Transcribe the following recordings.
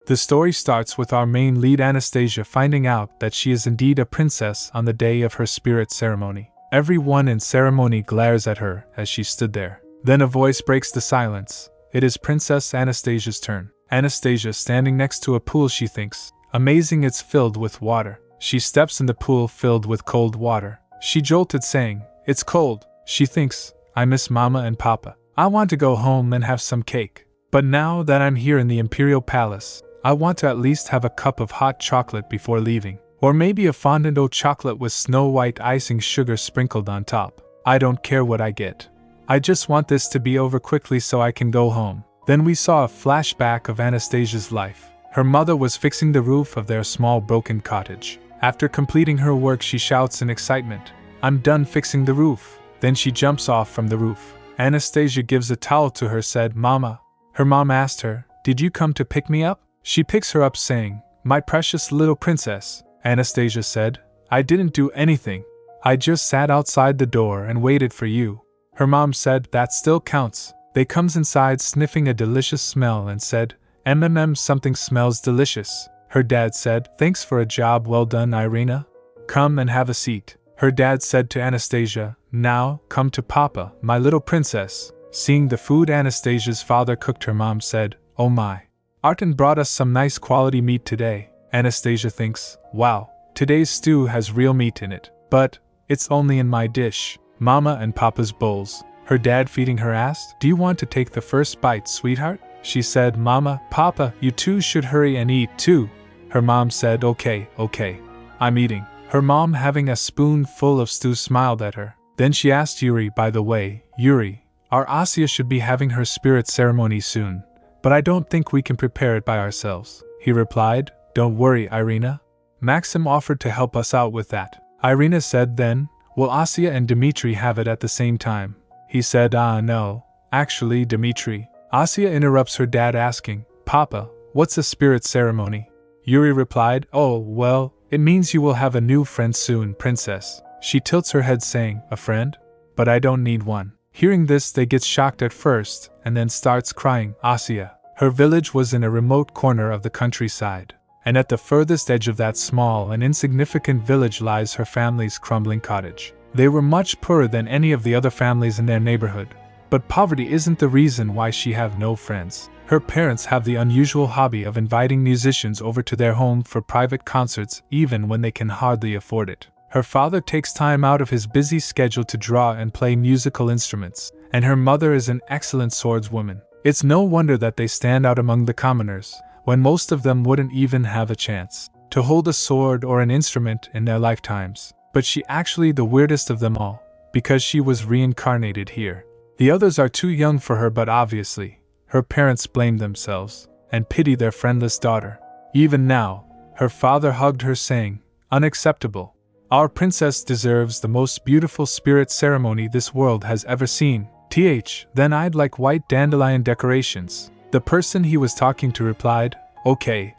The story starts with our main lead Anastasia finding out that she is indeed a princess on the day of her spirit ceremony. Everyone in ceremony glares at her as she stood there. Then a voice breaks the silence. It is Princess Anastasia's turn. Anastasia standing next to a pool, she thinks, amazing, it's filled with water. She steps in the pool filled with cold water. She jolted saying, it's cold. She thinks, I miss Mama and Papa. I want to go home and have some cake. But now that I'm here in the Imperial Palace, I want to at least have a cup of hot chocolate before leaving. Or maybe a fondant au chocolate with snow-white icing sugar sprinkled on top. I don't care what I get. I just want this to be over quickly so I can go home. Then we saw a flashback of Anastasia's life. Her mother was fixing the roof of their small broken cottage. After completing her work, she shouts in excitement, I'm done fixing the roof. Then she jumps off from the roof. Anastasia gives a towel to her, said, Mama. Her mom asked her, did you come to pick me up? She picks her up saying, my precious little princess. Anastasia said, I didn't do anything. I just sat outside the door and waited for you. Her mom said, that still counts. They comes inside sniffing a delicious smell and said, something smells delicious. Her dad said, thanks for a job well done, Irina. Come and have a seat. Her dad said to Anastasia, now, come to Papa, my little princess. Seeing the food Anastasia's father cooked, her mom said, oh my. Artin brought us some nice quality meat today. Anastasia thinks, wow, today's stew has real meat in it. But, it's only in my dish. Mama and Papa's bowls. Her dad feeding her asked, do you want to take the first bite, sweetheart? She said, Mama, Papa, you two should hurry and eat too. Her mom said, okay, I'm eating. Her mom, having a spoonful of stew, smiled at her. Then she asked Yuri, by the way, Yuri, our Asya should be having her spirit ceremony soon, but I don't think we can prepare it by ourselves. He replied, don't worry, Irina. Maxim offered to help us out with that. Irina said then, will Asya and Dmitri have it at the same time? He said, no, actually, Dmitri. Asya interrupts her dad asking, Papa, what's a spirit ceremony? Yuri replied, oh, well, it means you will have a new friend soon, princess. She tilts her head saying, a friend? But I don't need one. Hearing this, they get shocked at first, and then starts crying. Asya. Her village was in a remote corner of the countryside, and at the furthest edge of that small and insignificant village lies her family's crumbling cottage. They were much poorer than any of the other families in their neighborhood. But poverty isn't the reason why she have no friends. Her parents have the unusual hobby of inviting musicians over to their home for private concerts even when they can hardly afford it. Her father takes time out of his busy schedule to draw and play musical instruments, and her mother is an excellent swordswoman. It's no wonder that they stand out among the commoners, when most of them wouldn't even have a chance to hold a sword or an instrument in their lifetimes. But she actually the weirdest of them all, because she was reincarnated here. The others are too young for her, but obviously, her parents blame themselves and pity their friendless daughter. Even now, her father hugged her saying, unacceptable. Our princess deserves the most beautiful spirit ceremony this world has ever seen. Then I'd like white dandelion decorations. The person he was talking to replied, okay.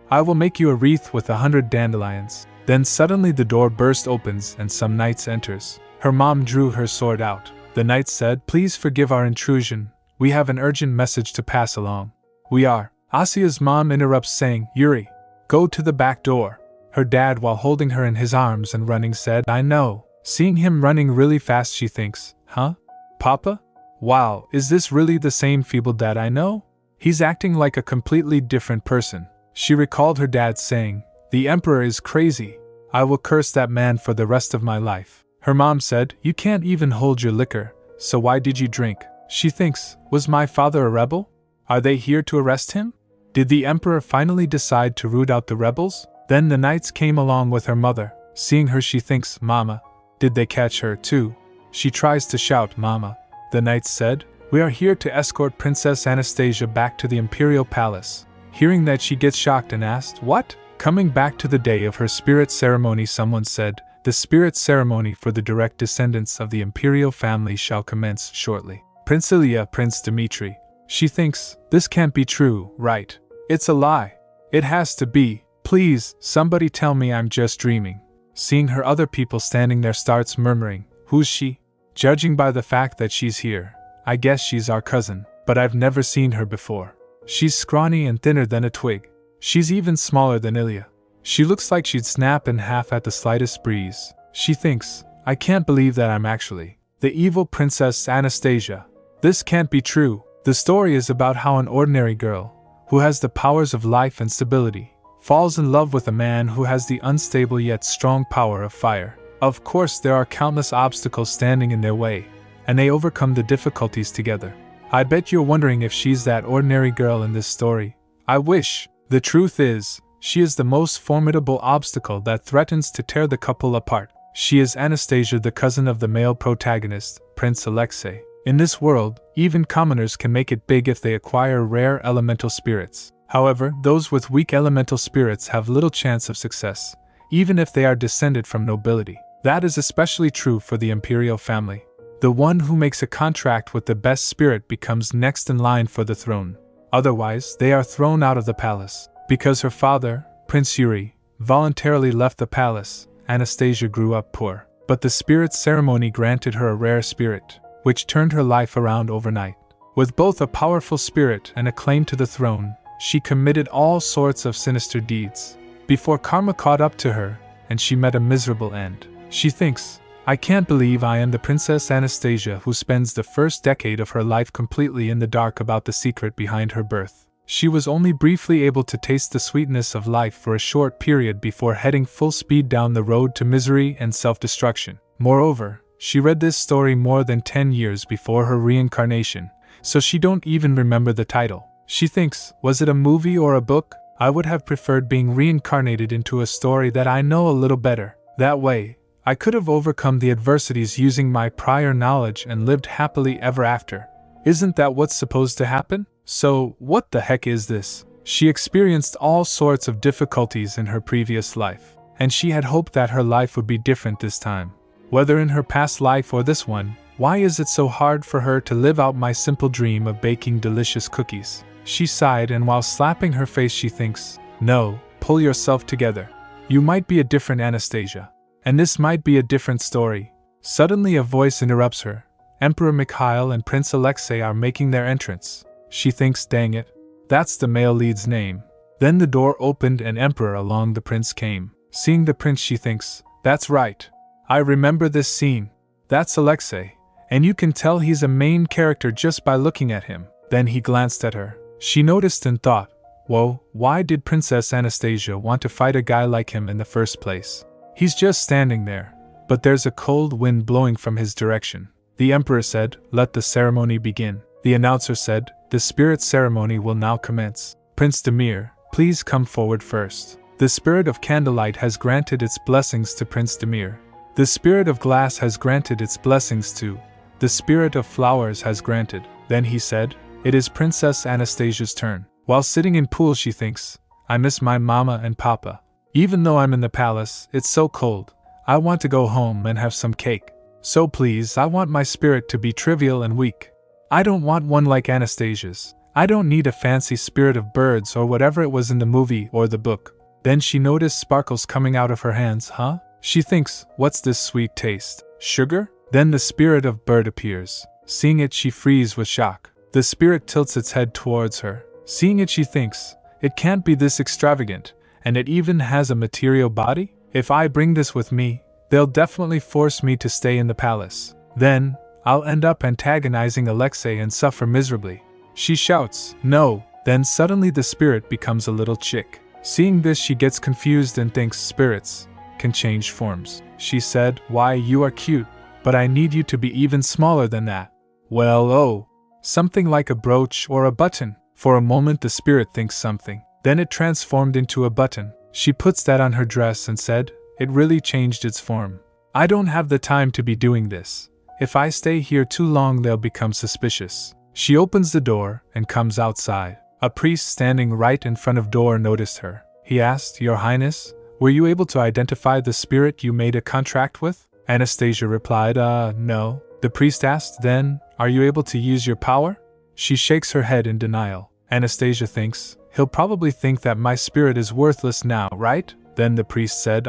I will make you a wreath with 100 dandelions. Then suddenly the door burst opens and some knights enters. Her mom drew her sword out. The knight said, please forgive our intrusion. We have an urgent message to pass along. We are. Asya's mom interrupts saying, Yuri, go to the back door. Her dad, while holding her in his arms and running, said, I know. Seeing him running really fast, she thinks, huh? Papa? Wow, is this really the same feeble dad I know? He's acting like a completely different person. She recalled her dad saying, the emperor is crazy. I will curse that man for the rest of my life. Her mom said, you can't even hold your liquor, so why did you drink? She thinks, was my father a rebel? Are they here to arrest him? Did the emperor finally decide to root out the rebels? Then the knights came along with her mother. Seeing her, she thinks, Mama, did they catch her too? She tries to shout, Mama. The knights said, we are here to escort Princess Anastasia back to the imperial palace. Hearing that, she gets shocked and asked, what? Coming back to the day of her spirit ceremony, someone said, the spirit ceremony for the direct descendants of the imperial family shall commence shortly. Prince Ilya, Prince Dmitri. She thinks, this can't be true, right? It's a lie. It has to be. Please, somebody tell me I'm just dreaming. Seeing her, other people standing there starts murmuring, who's she? Judging by the fact that she's here, I guess she's our cousin, but I've never seen her before. She's scrawny and thinner than a twig. She's even smaller than Ilya. She looks like she'd snap in half at the slightest breeze. She thinks, I can't believe that I'm actually the evil Princess Anastasia. This can't be true. The story is about how an ordinary girl, who has the powers of life and stability, falls in love with a man who has the unstable yet strong power of fire. Of course, there are countless obstacles standing in their way, and they overcome the difficulties together. I bet you're wondering if she's that ordinary girl in this story. I wish. The truth is, she is the most formidable obstacle that threatens to tear the couple apart. She is Anastasia, the cousin of the male protagonist, Prince Alexei. In this world, even commoners can make it big if they acquire rare elemental spirits. However, those with weak elemental spirits have little chance of success, even if they are descended from nobility. That is especially true for the imperial family. The one who makes a contract with the best spirit becomes next in line for the throne. Otherwise, they are thrown out of the palace. Because her father, Prince Yuri, voluntarily left the palace, Anastasia grew up poor. But the spirit ceremony granted her a rare spirit, which turned her life around overnight. With both a powerful spirit and a claim to the throne, she committed all sorts of sinister deeds. Before karma caught up to her, and she met a miserable end. She thinks, I can't believe I am the Princess Anastasia who spends the first decade of her life completely in the dark about the secret behind her birth. She was only briefly able to taste the sweetness of life for a short period before heading full speed down the road to misery and self-destruction. Moreover, she read this story more than 10 years before her reincarnation, so she don't even remember the title. She thinks, was it a movie or a book? I would have preferred being reincarnated into a story that I know a little better. That way, I could have overcome the adversities using my prior knowledge and lived happily ever after. Isn't that what's supposed to happen? So, what the heck is this? She experienced all sorts of difficulties in her previous life, and she had hoped that her life would be different this time. Whether in her past life or this one, why is it so hard for her to live out my simple dream of baking delicious cookies? She sighed, and while slapping her face she thinks, no, pull yourself together. You might be a different Anastasia. And this might be a different story. Suddenly a voice interrupts her. Emperor Mikhail and Prince Alexei are making their entrance. She thinks, dang it, that's the male lead's name. Then the door opened and Emperor along the prince came. Seeing the prince she thinks, that's right. I remember this scene. That's Alexei. And you can tell he's a main character just by looking at him. Then he glanced at her. She noticed and thought, whoa, why did Princess Anastasia want to fight a guy like him in the first place? He's just standing there, but there's a cold wind blowing from his direction. The emperor said, let the ceremony begin. The announcer said, the spirit ceremony will now commence. Prince Demir, please come forward first. The spirit of candlelight has granted its blessings to Prince Demir. The spirit of glass has granted its blessings to. The spirit of flowers has granted. Then he said, it is Princess Anastasia's turn. While sitting in pool she thinks, I miss my mama and papa. Even though I'm in the palace, it's so cold. I want to go home and have some cake. So please, I want my spirit to be trivial and weak. I don't want one like Anastasia's. I don't need a fancy spirit of birds or whatever it was in the movie or the book. Then she noticed sparkles coming out of her hands, huh? She thinks, what's this sweet taste? Sugar? Then the spirit of bird appears. Seeing it she freezes with shock. The spirit tilts its head towards her. Seeing it she thinks, it can't be this extravagant, and it even has a material body? If I bring this with me, they'll definitely force me to stay in the palace. Then, I'll end up antagonizing Alexei and suffer miserably. She shouts, no. Then suddenly the spirit becomes a little chick. Seeing this she gets confused and thinks spirits can change forms. She said, why, you are cute, but I need you to be even smaller than that. Well, oh, something like a brooch or a button. For a moment the spirit thinks something. Then it transformed into a button. She puts that on her dress and said, it really changed its form. I don't have the time to be doing this. If I stay here too long they'll become suspicious. She opens the door and comes outside. A priest standing right in front of door noticed her. He asked, Your Highness, were you able to identify the spirit you made a contract with? Anastasia replied, no. The priest asked, then, are you able to use your power? She shakes her head in denial. Anastasia thinks, he'll probably think that my spirit is worthless now, right? Then the priest said,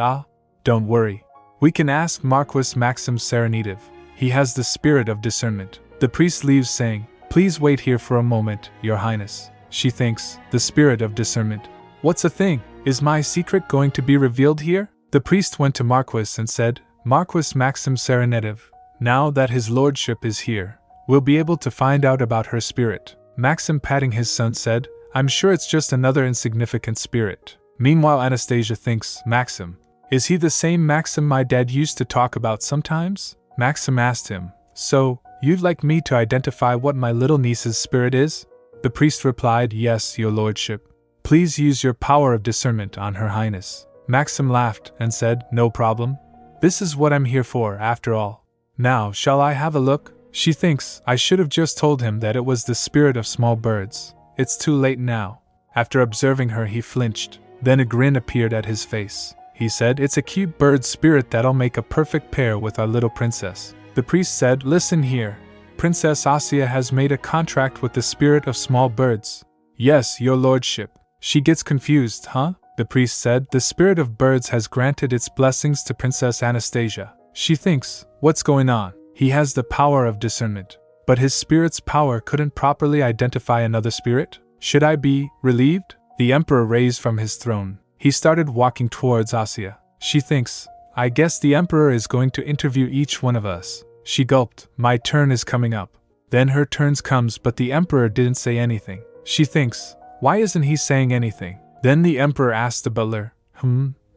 don't worry. We can ask Marquis Maxim Serenitov. He has the spirit of discernment. The priest leaves saying, please wait here for a moment, Your Highness. she thinks, the spirit of discernment. What's a thing? Is my secret going to be revealed here? The priest went to Marquis and said, Marquis Maxim Serenetiv, now that his lordship is here, we'll be able to find out about her spirit. Maxim, patting his son, said, I'm sure it's just another insignificant spirit. Meanwhile, Anastasia thinks, Maxim. Is he the same Maxim my dad used to talk about sometimes? Maxim asked him, so, you'd like me to identify what my little niece's spirit is? The priest replied, yes, your lordship. Please use your power of discernment on her highness. Maxim laughed and said, no problem. This is what I'm here for, after all. Now, shall I have a look? She thinks, I should have just told him that it was the spirit of small birds. It's too late now. After observing her, he flinched. Then a grin appeared at his face. He said, it's a cute bird spirit that'll make a perfect pair with our little princess. The priest said, listen here. Princess Asya has made a contract with the spirit of small birds. Yes, your lordship. She gets confused, huh? The priest said, the spirit of birds has granted its blessings to Princess Anastasia. She thinks, what's going on? He has the power of discernment. But his spirit's power couldn't properly identify another spirit? Should I be relieved? The emperor raised from his throne. He started walking towards Asya. She thinks, I guess the emperor is going to interview each one of us. She gulped, my turn is coming up. Then her turn comes, but the emperor didn't say anything. She thinks, why isn't he saying anything? Then the emperor asked the butler,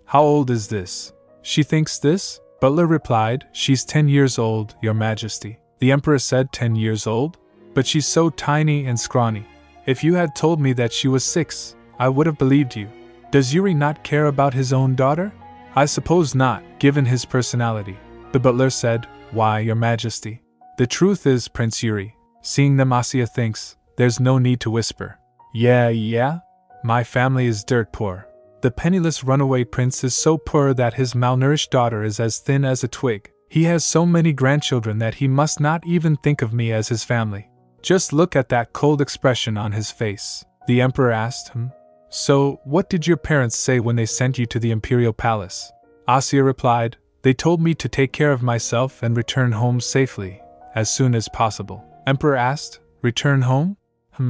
how old is this? She thinks this? Butler replied, she's 10 years old, your majesty. The emperor said, 10 years old? But she's so tiny and scrawny. If you had told me that she was 6, I would have believed you. Does Yuri not care about his own daughter? I suppose not, given his personality. The butler said, why, your majesty? The truth is, Prince Yuri. Seeing them, Asya thinks, there's no need to whisper. Yeah? My family is dirt poor. The penniless runaway prince is so poor that his malnourished daughter is as thin as a twig. He has so many grandchildren that he must not even think of me as his family. Just look at that cold expression on his face. The emperor asked, So, what did your parents say when they sent you to the imperial palace? Asya replied, they told me to take care of myself and return home safely, as soon as possible. Emperor asked, return home?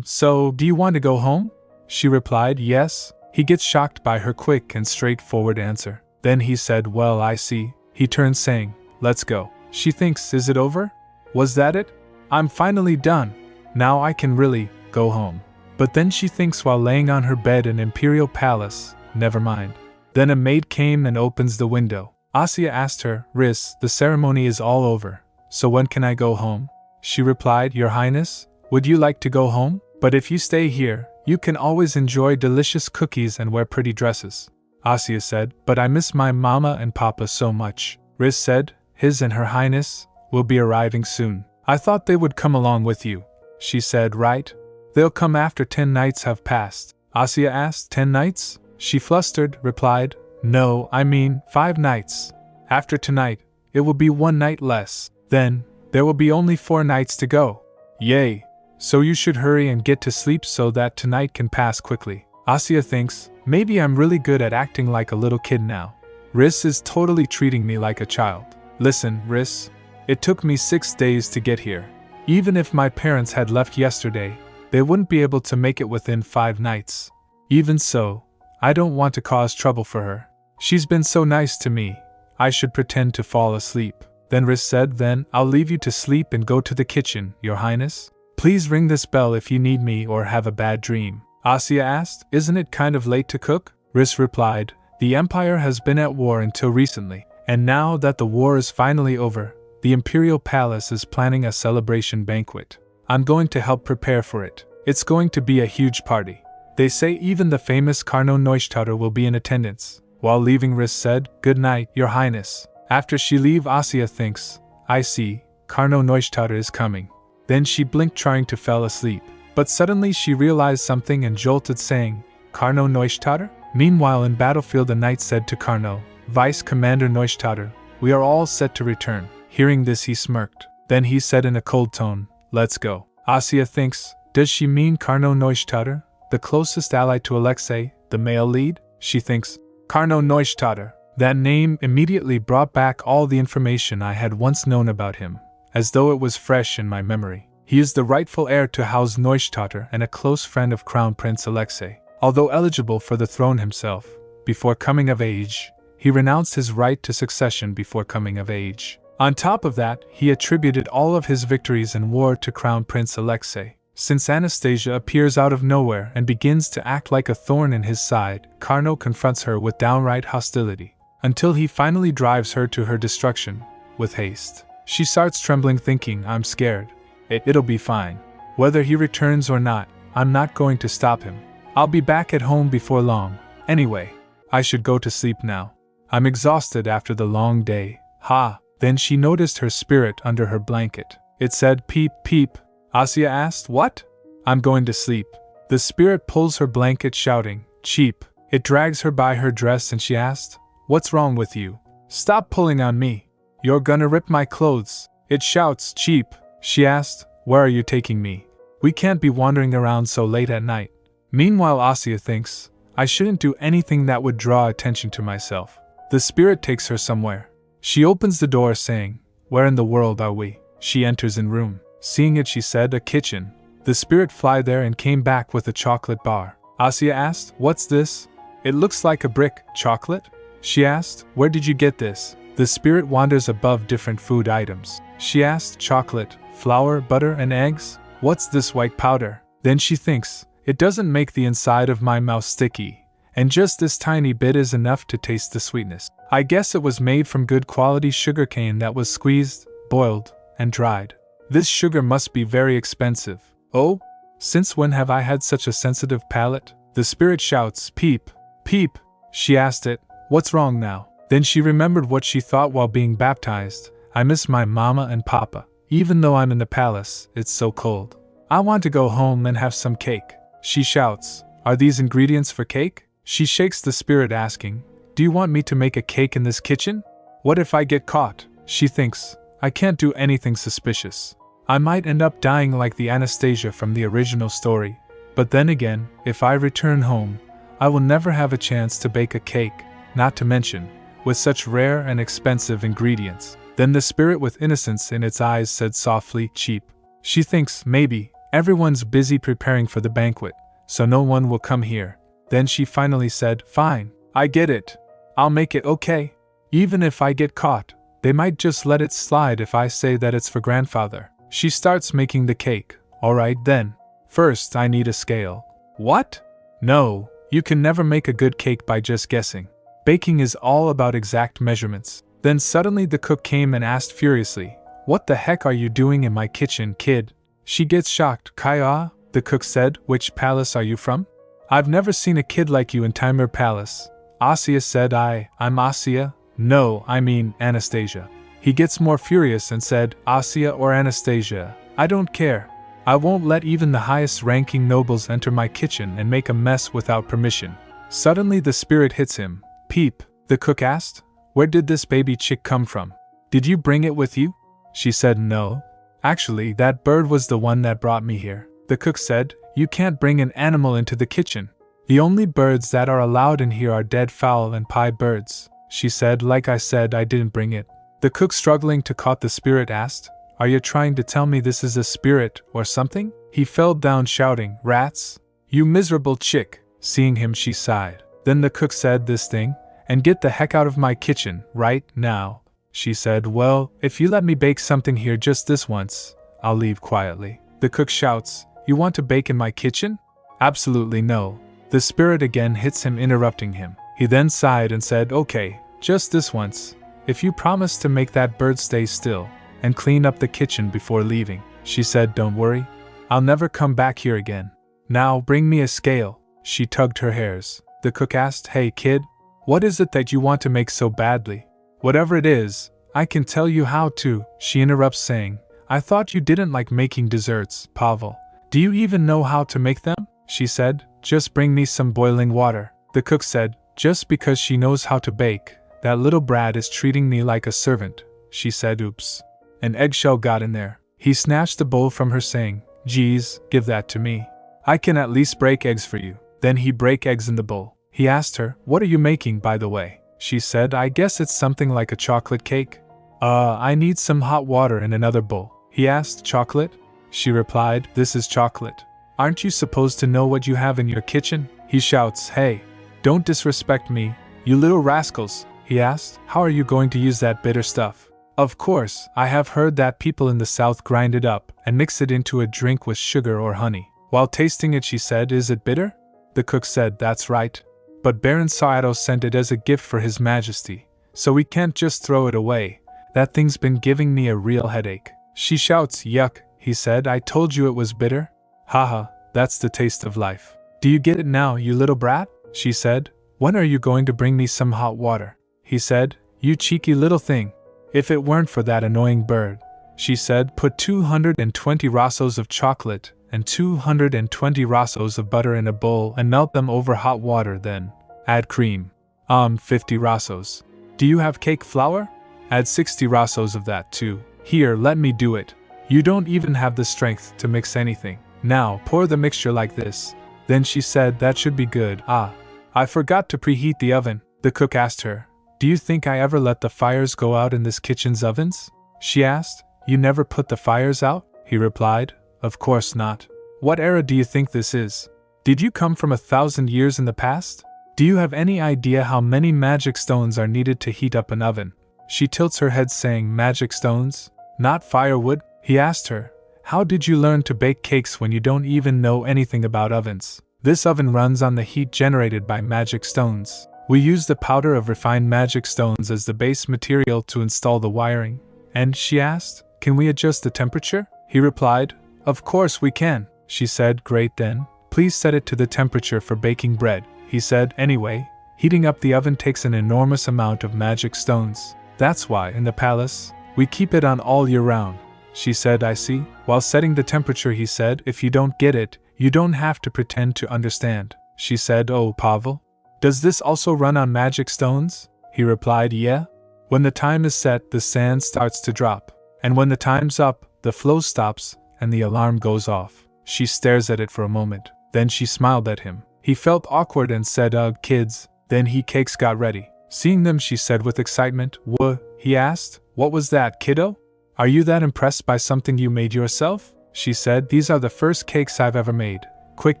So, do you want to go home? She replied, yes. He gets shocked by her quick and straightforward answer. Then he said, well, I see. He turned saying, let's go. She thinks, is it over? Was that it? I'm finally done. Now I can really go home. But then she thinks while laying on her bed in imperial palace, never mind. Then a maid came and opens the window. Asya asked her, Riz, the ceremony is all over, so when can I go home? She replied, Your Highness, would you like to go home? But if you stay here, you can always enjoy delicious cookies and wear pretty dresses. Asya said, but I miss my mama and papa so much. Riz said, His and Her Highness will be arriving soon. I thought they would come along with you. She said, right? They'll come after 10 nights have passed. Asya asked, 10 nights? She flustered, replied, No, I mean 5 nights. After tonight, it will be 1 night less. Then, there will be only 4 nights to go. Yay! So you should hurry and get to sleep so that tonight can pass quickly. Asya thinks, maybe I'm really good at acting like a little kid now. Riz is totally treating me like a child. Listen, Riz, it took me 6 days to get here. Even if my parents had left yesterday, they wouldn't be able to make it within 5 nights. Even so, I don't want to cause trouble for her. She's been so nice to me, I should pretend to fall asleep. Then Riz said, Then I'll leave you to sleep and go to the kitchen, Your Highness. Please ring this bell if you need me or have a bad dream. Asya asked, Isn't it kind of late to cook? Riz replied, The Empire has been at war until recently, and now that the war is finally over, the Imperial Palace is planning a celebration banquet. I'm going to help prepare for it. It's going to be a huge party. They say even the famous Carno Neustadt will be in attendance. While leaving, Riz said, Good night, Your Highness. After she leave, Asya thinks, I see, Carno Neustadt is coming. Then she blinked trying to fall asleep. But suddenly she realized something and jolted saying, Carno Neustadt? Meanwhile in battlefield the knight said to Carno, Vice Commander Neustadt, we are all set to return. Hearing this he smirked. Then he said in a cold tone, Let's go. Asya thinks, does she mean Carno Neustadt, the closest ally to Alexei, the male lead? She thinks, Carno Neustadt. That name immediately brought back all the information I had once known about him, as though it was fresh in my memory. He is the rightful heir to House Neustadt and a close friend of Crown Prince Alexei. Although eligible for the throne himself, before coming of age, he renounced his right to succession before coming of age. On top of that, he attributed all of his victories in war to Crown Prince Alexei. Since Anastasia appears out of nowhere and begins to act like a thorn in his side, Carno confronts her with downright hostility, until he finally drives her to her destruction, with haste. She starts trembling, thinking, I'm scared. It'll be fine. Whether he returns or not, I'm not going to stop him. I'll be back at home before long. Anyway, I should go to sleep now. I'm exhausted after the long day. Ha! Then she noticed her spirit under her blanket. It said, peep, peep. Asya asked, what? I'm going to sleep. The spirit pulls her blanket, shouting, cheep. It drags her by her dress and she asked, what's wrong with you? Stop pulling on me. You're gonna rip my clothes. It shouts, cheep. She asked, where are you taking me? We can't be wandering around so late at night. Meanwhile, Asya thinks, I shouldn't do anything that would draw attention to myself. The spirit takes her somewhere. She opens the door saying, where in the world are we? She enters in room. Seeing it, she said, a kitchen. The spirit fly there and came back with a chocolate bar. Asya asked, what's this? It looks like a brick. Chocolate? She asked, where did you get this? The spirit wanders above different food items. She asked, chocolate, flour, butter, and eggs? What's this white powder? Then she thinks, it doesn't make the inside of my mouth sticky, and just this tiny bit is enough to taste the sweetness. I guess it was made from good quality sugarcane that was squeezed, boiled, and dried. This sugar must be very expensive. Oh, since when have I had such a sensitive palate? The spirit shouts, peep, peep. She asked it, what's wrong now? Then she remembered what she thought while being baptized. I miss my mama and papa. Even though I'm in the palace, it's so cold. I want to go home and have some cake. She shouts, are these ingredients for cake? She shakes the spirit asking, do you want me to make a cake in this kitchen? What if I get caught? She thinks, I can't do anything suspicious. I might end up dying like the Anastasia from the original story. But then again, if I return home, I will never have a chance to bake a cake, not to mention, with such rare and expensive ingredients. Then the spirit with innocence in its eyes said softly, cheap. She thinks, maybe, everyone's busy preparing for the banquet, so no one will come here. Then she finally said, fine, I get it. I'll make it okay. Even if I get caught, they might just let it slide if I say that it's for grandfather. She starts making the cake. Alright then. First, I need a scale. What? No, you can never make a good cake by just guessing. Baking is all about exact measurements. Then suddenly the cook came and asked furiously, what the heck are you doing in my kitchen, kid? She gets shocked. Kaya, the cook said, which palace are you from? I've never seen a kid like you in Timur Palace. Asya said, I'm Asya. No, I mean Anastasia. He gets more furious and said, Asya or Anastasia, I don't care. I won't let even the highest ranking nobles enter my kitchen and make a mess without permission. Suddenly the spirit hits him. Peep, the cook asked, where did this baby chick come from? Did you bring it with you? She said, no. Actually, that bird was the one that brought me here. The cook said, you can't bring an animal into the kitchen. The only birds that are allowed in here are dead fowl and pie birds. She said, like I said, I didn't bring it. The cook, struggling to caught the spirit, asked, are you trying to tell me this is a spirit or something? He fell down shouting, rats! You miserable chick! Seeing him, she sighed. Then the cook said, this thing, and get the heck out of my kitchen, right now. She said, well, if you let me bake something here just this once, I'll leave quietly. The cook shouts, you want to bake in my kitchen? Absolutely no. The spirit again hits him, interrupting him. He then sighed and said, okay, just this once, if you promise to make that bird stay still, and clean up the kitchen before leaving. She said, don't worry, I'll never come back here again. Now bring me a scale. She tugged her hairs. The cook asked, hey kid, what is it that you want to make so badly? Whatever it is, I can tell you how to. She interrupts saying, I thought you didn't like making desserts, Pavel. Do you even know how to make them? She said, just bring me some boiling water. The cook said, just because she knows how to bake, that little brat is treating me like a servant. She said, oops. An eggshell got in there. He snatched the bowl from her saying, geez, give that to me. I can at least break eggs for you. Then he break eggs in the bowl. He asked her, what are you making, by the way? She said, I guess it's something like a chocolate cake. I need some hot water in another bowl. He asked, chocolate? she replied, this is chocolate. Aren't you supposed to know what you have in your kitchen? He shouts, hey, don't disrespect me, you little rascals, he asked. How are you going to use that bitter stuff? Of course, I have heard that people in the South grind it up and mix it into a drink with sugar or honey. While tasting it, she said, is it bitter? The cook said, that's right. But Baron Satoru sent it as a gift for His Majesty, so we can't just throw it away. That thing's been giving me a real headache. She shouts, yuck, he said, I told you it was bitter. Haha, that's the taste of life. Do you get it now, you little brat? She said. When are you going to bring me some hot water? He said, you cheeky little thing. If it weren't for that annoying bird, she said, put 220 rassos of chocolate and 220 rassos of butter in a bowl and melt them over hot water, then add cream. 50 rassos. Do you have cake flour? Add 60 rassos of that too. Here, let me do it. You don't even have the strength to mix anything. Now, pour the mixture like this. Then she said, that should be good. I forgot to preheat the oven. The cook asked her, do you think I ever let the fires go out in this kitchen's ovens? She asked. You never put the fires out? He replied. Of course not. What era do you think this is? Did you come from 1,000 years in the past? Do you have any idea how many magic stones are needed to heat up an oven? She tilts her head saying, magic stones? Not firewood? He asked her. How did you learn to bake cakes when you don't even know anything about ovens? This oven runs on the heat generated by magic stones. We use the powder of refined magic stones as the base material to install the wiring. And, she asked, can we adjust the temperature? He replied, of course we can. She said, great then. Please set it to the temperature for baking bread. He said, anyway, heating up the oven takes an enormous amount of magic stones. That's why, in the palace, we keep it on all year round. She said, I see. While setting the temperature, he said, if you don't get it, you don't have to pretend to understand. She said, oh, Pavel? Does this also run on magic stones? He replied, yeah. When the time is set, the sand starts to drop. And when the time's up, the flow stops, and the alarm goes off. She stares at it for a moment. Then she smiled at him. He felt awkward and said, ugh, kids. Then cakes got ready. Seeing them, she said with excitement, what? He asked, what was that, kiddo? Are you that impressed by something you made yourself? She said, these are the first cakes I've ever made. Quick,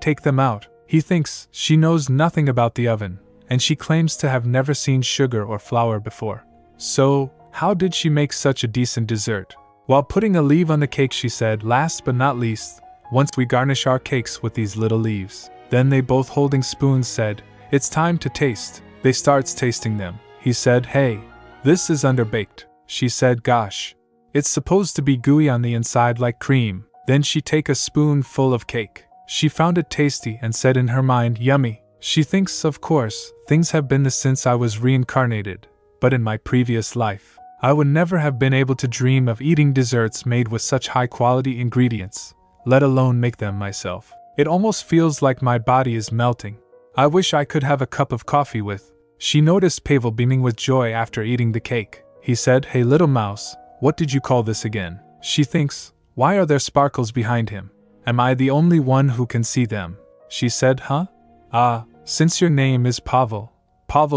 take them out. He thinks she knows nothing about the oven, and she claims to have never seen sugar or flour before. So, how did she make such a decent dessert? While putting a leaf on the cake, she said, last but not least, once we garnish our cakes with these little leaves. Then they, both holding spoons, said, it's time to taste. They starts tasting them. He said, hey, this is underbaked. She said, gosh, it's supposed to be gooey on the inside like cream. Then she take a spoonful of cake. She found it tasty and said in her mind, yummy. She thinks, of course, things have been this since I was reincarnated, but in my previous life, I would never have been able to dream of eating desserts made with such high-quality ingredients, let alone make them myself. It almost feels like my body is melting. I wish I could have a cup of coffee with. She noticed Pavel beaming with joy after eating the cake. He said, hey little mouse, what did you call this again? She thinks, why are there sparkles behind him? Am I the only one who can see them? She said, huh? Since your name is Pavel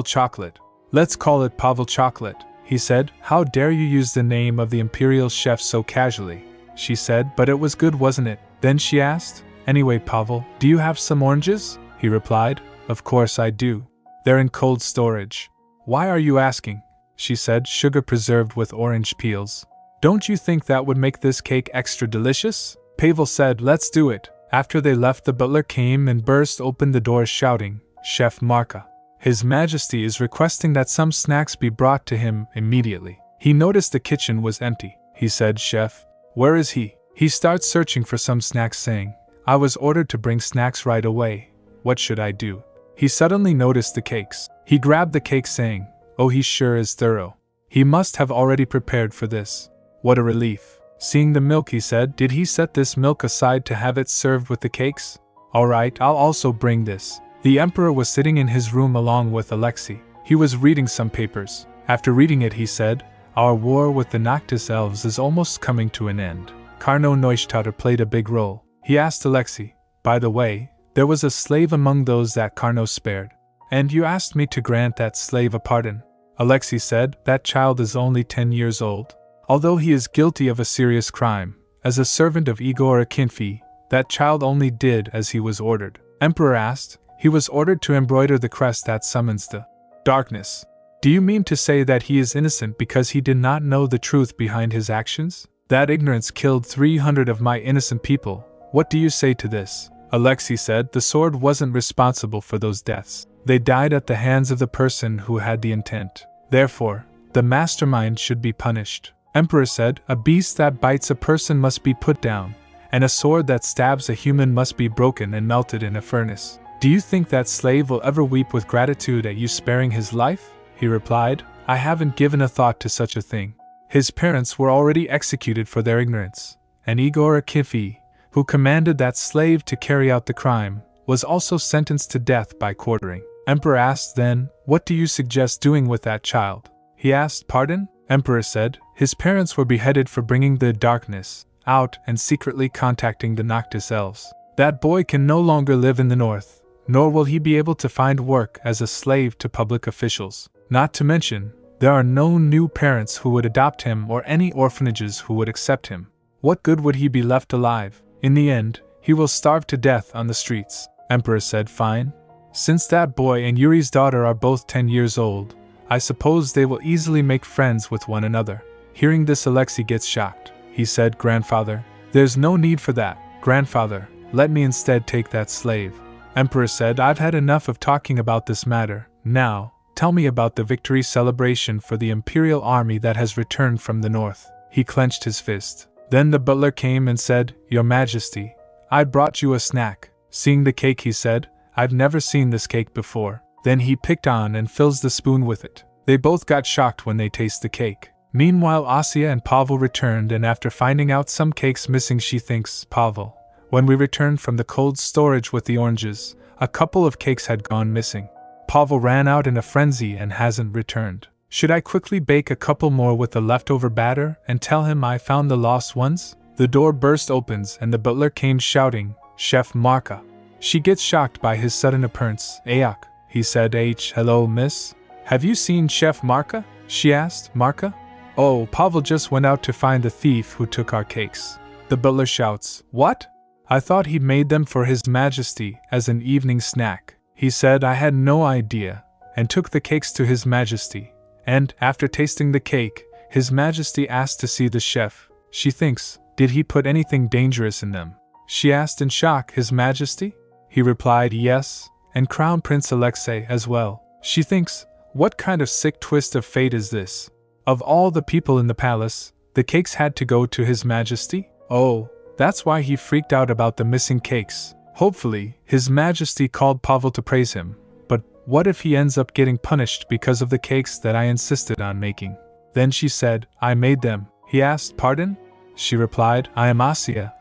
Chocolate. Let's call it Pavel Chocolate. He said, how dare you use the name of the imperial chef so casually? She said, but it was good, wasn't it? Then she asked, anyway, Pavel, do you have some oranges? He replied, of course I do. They're in cold storage. Why are you asking? She said, sugar preserved with orange peels. Don't you think that would make this cake extra delicious? Pavel said, let's do it. After they left, the butler came and burst open the door shouting, Chef Marka. His Majesty is requesting that some snacks be brought to him immediately. He noticed the kitchen was empty. He said, Chef, where is he? He starts searching for some snacks saying, I was ordered to bring snacks right away. What should I do? He suddenly noticed the cakes. He grabbed the cake saying, oh, he sure is thorough. He must have already prepared for this. What a relief. Seeing the milk, he said, did he set this milk aside to have it served with the cakes? All right, I'll also bring this. The emperor was sitting in his room along with Alexei. He was reading some papers. After reading it, he said, our war with the Noctis elves is almost coming to an end. Carno Neustadter played a big role. He asked Alexei, by the way, there was a slave among those that Carno spared. And you asked me to grant that slave a pardon. Alexei said, that child is only 10 years old. Although he is guilty of a serious crime, As a servant of Igor Akinfi, that child only did as he was ordered. Emperor asked. He was ordered to embroider the crest that summons the darkness. Do you mean to say that he is innocent because he did not know the truth behind his actions? That ignorance killed 300 of my innocent people. What do you say to this? Alexei said. The sword wasn't responsible for those deaths. They died at the hands of the person who had the intent. Therefore, the mastermind should be punished. Emperor said. A beast that bites a person must be put down, and a sword that stabs a human must be broken and melted in a furnace. Do you think that slave will ever weep with gratitude at you sparing his life? He replied. I haven't given a thought to such a thing. His parents were already executed for their ignorance, and Igor Akinfi, who commanded that slave to carry out the crime, was also sentenced to death by quartering. Emperor asked then, what do you suggest doing with that child? He asked. Pardon? Emperor said. His parents were beheaded for bringing the darkness out and secretly contacting the Noctis elves. That boy can no longer live in the north, nor will he be able to find work as a slave to public officials. Not to mention, there are no new parents who would adopt him or any orphanages who would accept him. What good would he be left alive? In the end, he will starve to death on the streets. Emperor said. Fine. Since that boy and Yuri's daughter are both 10 years old, I suppose they will easily make friends with one another. Hearing this, Alexei gets shocked. He said. Grandfather, there's no need for that. Grandfather, let me instead take that slave. Emperor said. I've had enough of talking about this matter. Now, tell me about the victory celebration for the Imperial army that has returned from the north. He clenched his fist. Then the butler came and said, Your Majesty, I brought you a snack. Seeing the cake, he said, I've never seen this cake before. Then he picked on and fills the spoon with it. They both got shocked when they taste the cake. Meanwhile, Asya and Pavel returned, and after finding out some cakes missing, she thinks, Pavel, when we returned from the cold storage with the oranges, a couple of cakes had gone missing. Pavel ran out in a frenzy and hasn't returned. Should I quickly bake a couple more with the leftover batter and tell him I found the lost ones? The door burst opens and the butler came shouting, Chef Marka. She gets shocked by his sudden appearance. Ayok, he said. Hello, miss. Have you seen Chef Marka? She asked. Marka? Oh, Pavel just went out to find the thief who took our cakes. The butler shouts, What? I thought he made them for His Majesty as an evening snack. He said. I had no idea, and took the cakes to His Majesty. And, after tasting the cake, His Majesty asked to see the chef. She thinks, did he put anything dangerous in them? She asked in shock. His Majesty? He replied, yes, and Crown Prince Alexei as well. She thinks, what kind of sick twist of fate is this? Of all the people in the palace, the cakes had to go to His Majesty? Oh, that's why he freaked out about the missing cakes. Hopefully, His Majesty called Pavel to praise him. But what if he ends up getting punished because of the cakes that I insisted on making? Then she said, I made them. He asked, pardon? She replied, I am Asya,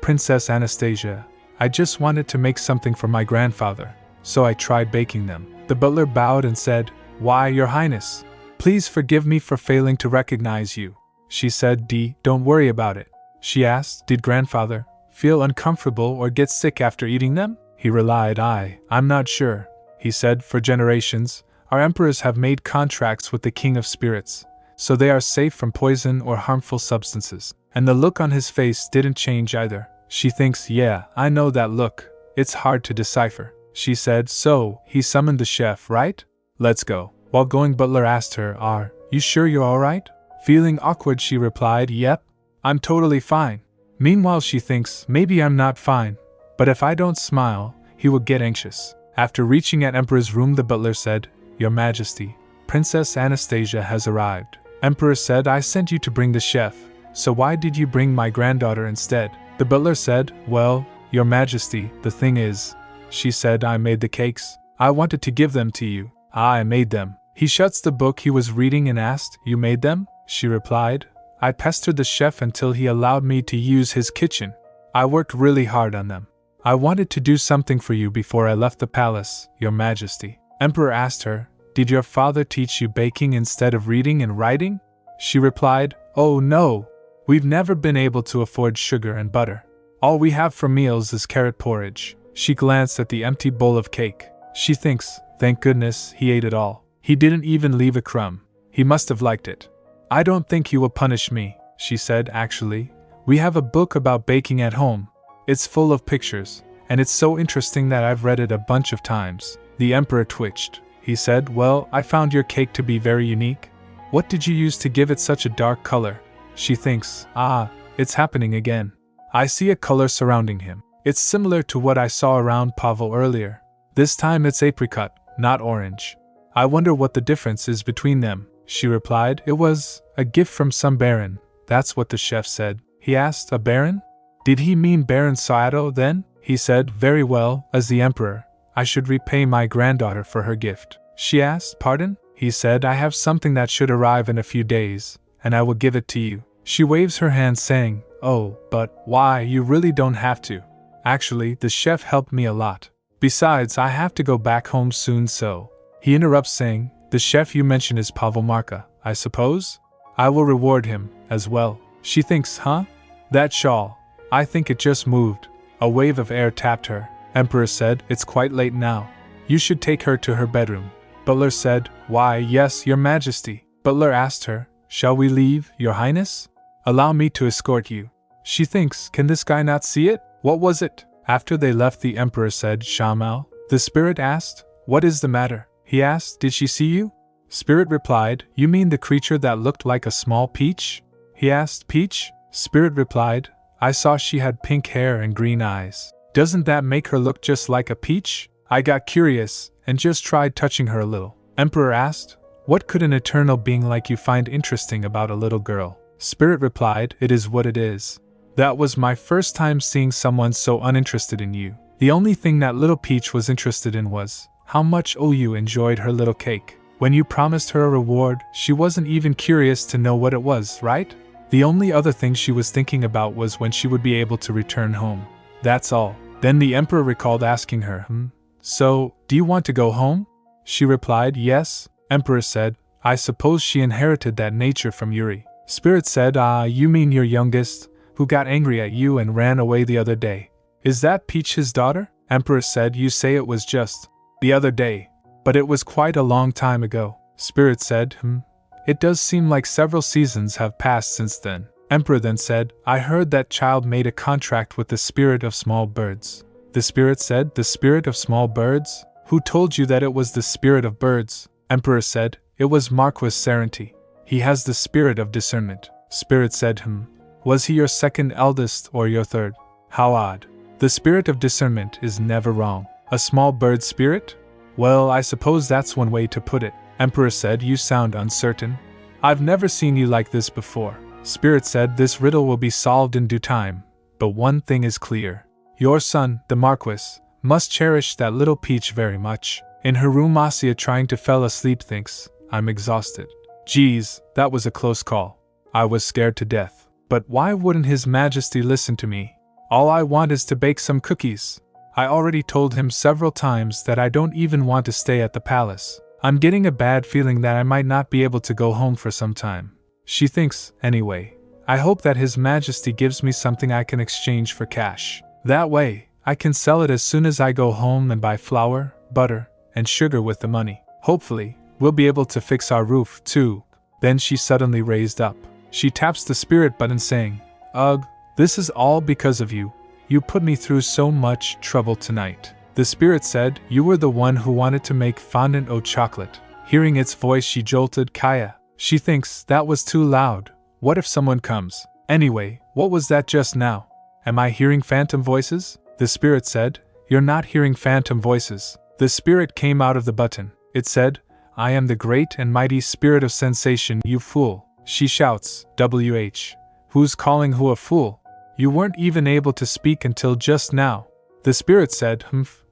Princess Anastasia. I just wanted to make something for my grandfather, so I tried baking them. The butler bowed and said, Why, Your Highness? Please forgive me for failing to recognize you. She said, Don't worry about it. She asked, Did grandfather feel uncomfortable or get sick after eating them? He relied, I'm not sure. He said, For generations, our emperors have made contracts with the King of Spirits, so they are safe from poison or harmful substances. And the look on his face didn't change either. She thinks, yeah, I know that look. It's hard to decipher. She said, so, he summoned the chef, right? Let's go. While going, butler asked her, are you sure you're alright? Feeling awkward, she replied, yep, I'm totally fine. Meanwhile, she thinks, maybe I'm not fine, but if I don't smile, he will get anxious. After reaching at Emperor's room, the butler said, Your Majesty, Princess Anastasia has arrived. Emperor said, I sent you to bring the chef, so why did you bring my granddaughter instead? The butler said, Well, Your Majesty, the thing is, she said, I made the cakes. I wanted to give them to you. I made them. He shuts the book he was reading and asked, You made them? She replied, I pestered the chef until he allowed me to use his kitchen. I worked really hard on them. I wanted to do something for you before I left the palace, Your Majesty. Emperor asked her, Did your father teach you baking instead of reading and writing? She replied, Oh no. We've never been able to afford sugar and butter. All we have for meals is carrot porridge. She glanced at the empty bowl of cake. She thinks, thank goodness, he ate it all. He didn't even leave a crumb. He must have liked it. I don't think he will punish me, she said. Actually, We have a book about baking at home. It's full of pictures, and it's so interesting that I've read it a bunch of times. The emperor twitched. He said, well, I found your cake to be very unique. What did you use to give it such a dark color? She thinks, it's happening again. I see a color surrounding him. It's similar to what I saw around Pavel earlier. This time it's apricot, not orange. I wonder what the difference is between them, she replied. It was a gift from some baron. That's what the chef said. He asked, a baron? Did he mean Baron Sato then? He said, very well, as the emperor, I should repay my granddaughter for her gift. She asked, pardon? He said, I have something that should arrive in a few days, and I will give it to you. She waves her hand saying, oh, but why, you really don't have to. Actually, the chef helped me a lot. Besides, I have to go back home soon so. He interrupts saying, the chef you mentioned is Pavel Marka, I suppose? I will reward him, as well. She thinks, huh? That shawl. I think it just moved. A wave of air tapped her. Emperor said, it's quite late now. You should take her to her bedroom. Butler said, why, yes, your majesty. Butler asked her, shall we leave, your highness? Allow me to escort you. She thinks, can this guy not see it? What was it? After they left, the emperor said, Shamal. The spirit asked, what is the matter? He asked, did she see you? Spirit replied, you mean the creature that looked like a small peach? He asked, peach? Spirit replied, I saw she had pink hair and green eyes. Doesn't that make her look just like a peach? I got curious, and just tried touching her a little. Emperor asked, what could an eternal being like you find interesting about a little girl? Spirit replied, it is what it is. That was my first time seeing someone so uninterested in you. The only thing that little peach was interested in was how much you enjoyed her little cake. When you promised her a reward, she wasn't even curious to know what it was, right? The only other thing she was thinking about was when she would be able to return home. That's all. Then the emperor recalled asking her, so, do you want to go home? She replied, yes. Emperor said, I suppose she inherited that nature from Yuri. Spirit said, you mean your youngest, who got angry at you and ran away the other day. Is that Peach his daughter? Emperor said, you say it was just the other day, but it was quite a long time ago. Spirit said, It does seem like several seasons have passed since then. Emperor then said, I heard that child made a contract with the spirit of small birds. The spirit said, the spirit of small birds? Who told you that it was the spirit of birds? Emperor said, it was Marquis Sarenti. He has the spirit of discernment. Spirit said, Was he your second eldest or your third? How odd. The spirit of discernment is never wrong. A small bird spirit? Well, I suppose that's one way to put it. Emperor said, you sound uncertain. I've never seen you like this before. Spirit said, this riddle will be solved in due time, but one thing is clear. Your son, the Marquis, must cherish that little Peach very much. In her room, Asya, trying to fall asleep, thinks, I'm exhausted. Geez, that was a close call. I was scared to death. But why wouldn't His Majesty listen to me? All I want is to bake some cookies. I already told him several times that I don't even want to stay at the palace. I'm getting a bad feeling that I might not be able to go home for some time. She thinks, anyway, I hope that His Majesty gives me something I can exchange for cash. That way, I can sell it as soon as I go home and buy flour, butter, and sugar with the money. Hopefully, we'll be able to fix our roof, too. Then she suddenly raised up. She taps the spirit button saying, Ugh, this is all because of you. You put me through so much trouble tonight. The spirit said, you were the one who wanted to make fondant au chocolate. Hearing its voice, she jolted Kaya. She thinks, that was too loud. What if someone comes? Anyway, what was that just now? Am I hearing phantom voices? The spirit said, you're not hearing phantom voices. The spirit came out of the button. It said, I am the great and mighty spirit of sensation, you fool. She shouts, WH. Who's calling who a fool? You weren't even able to speak until just now. The spirit said,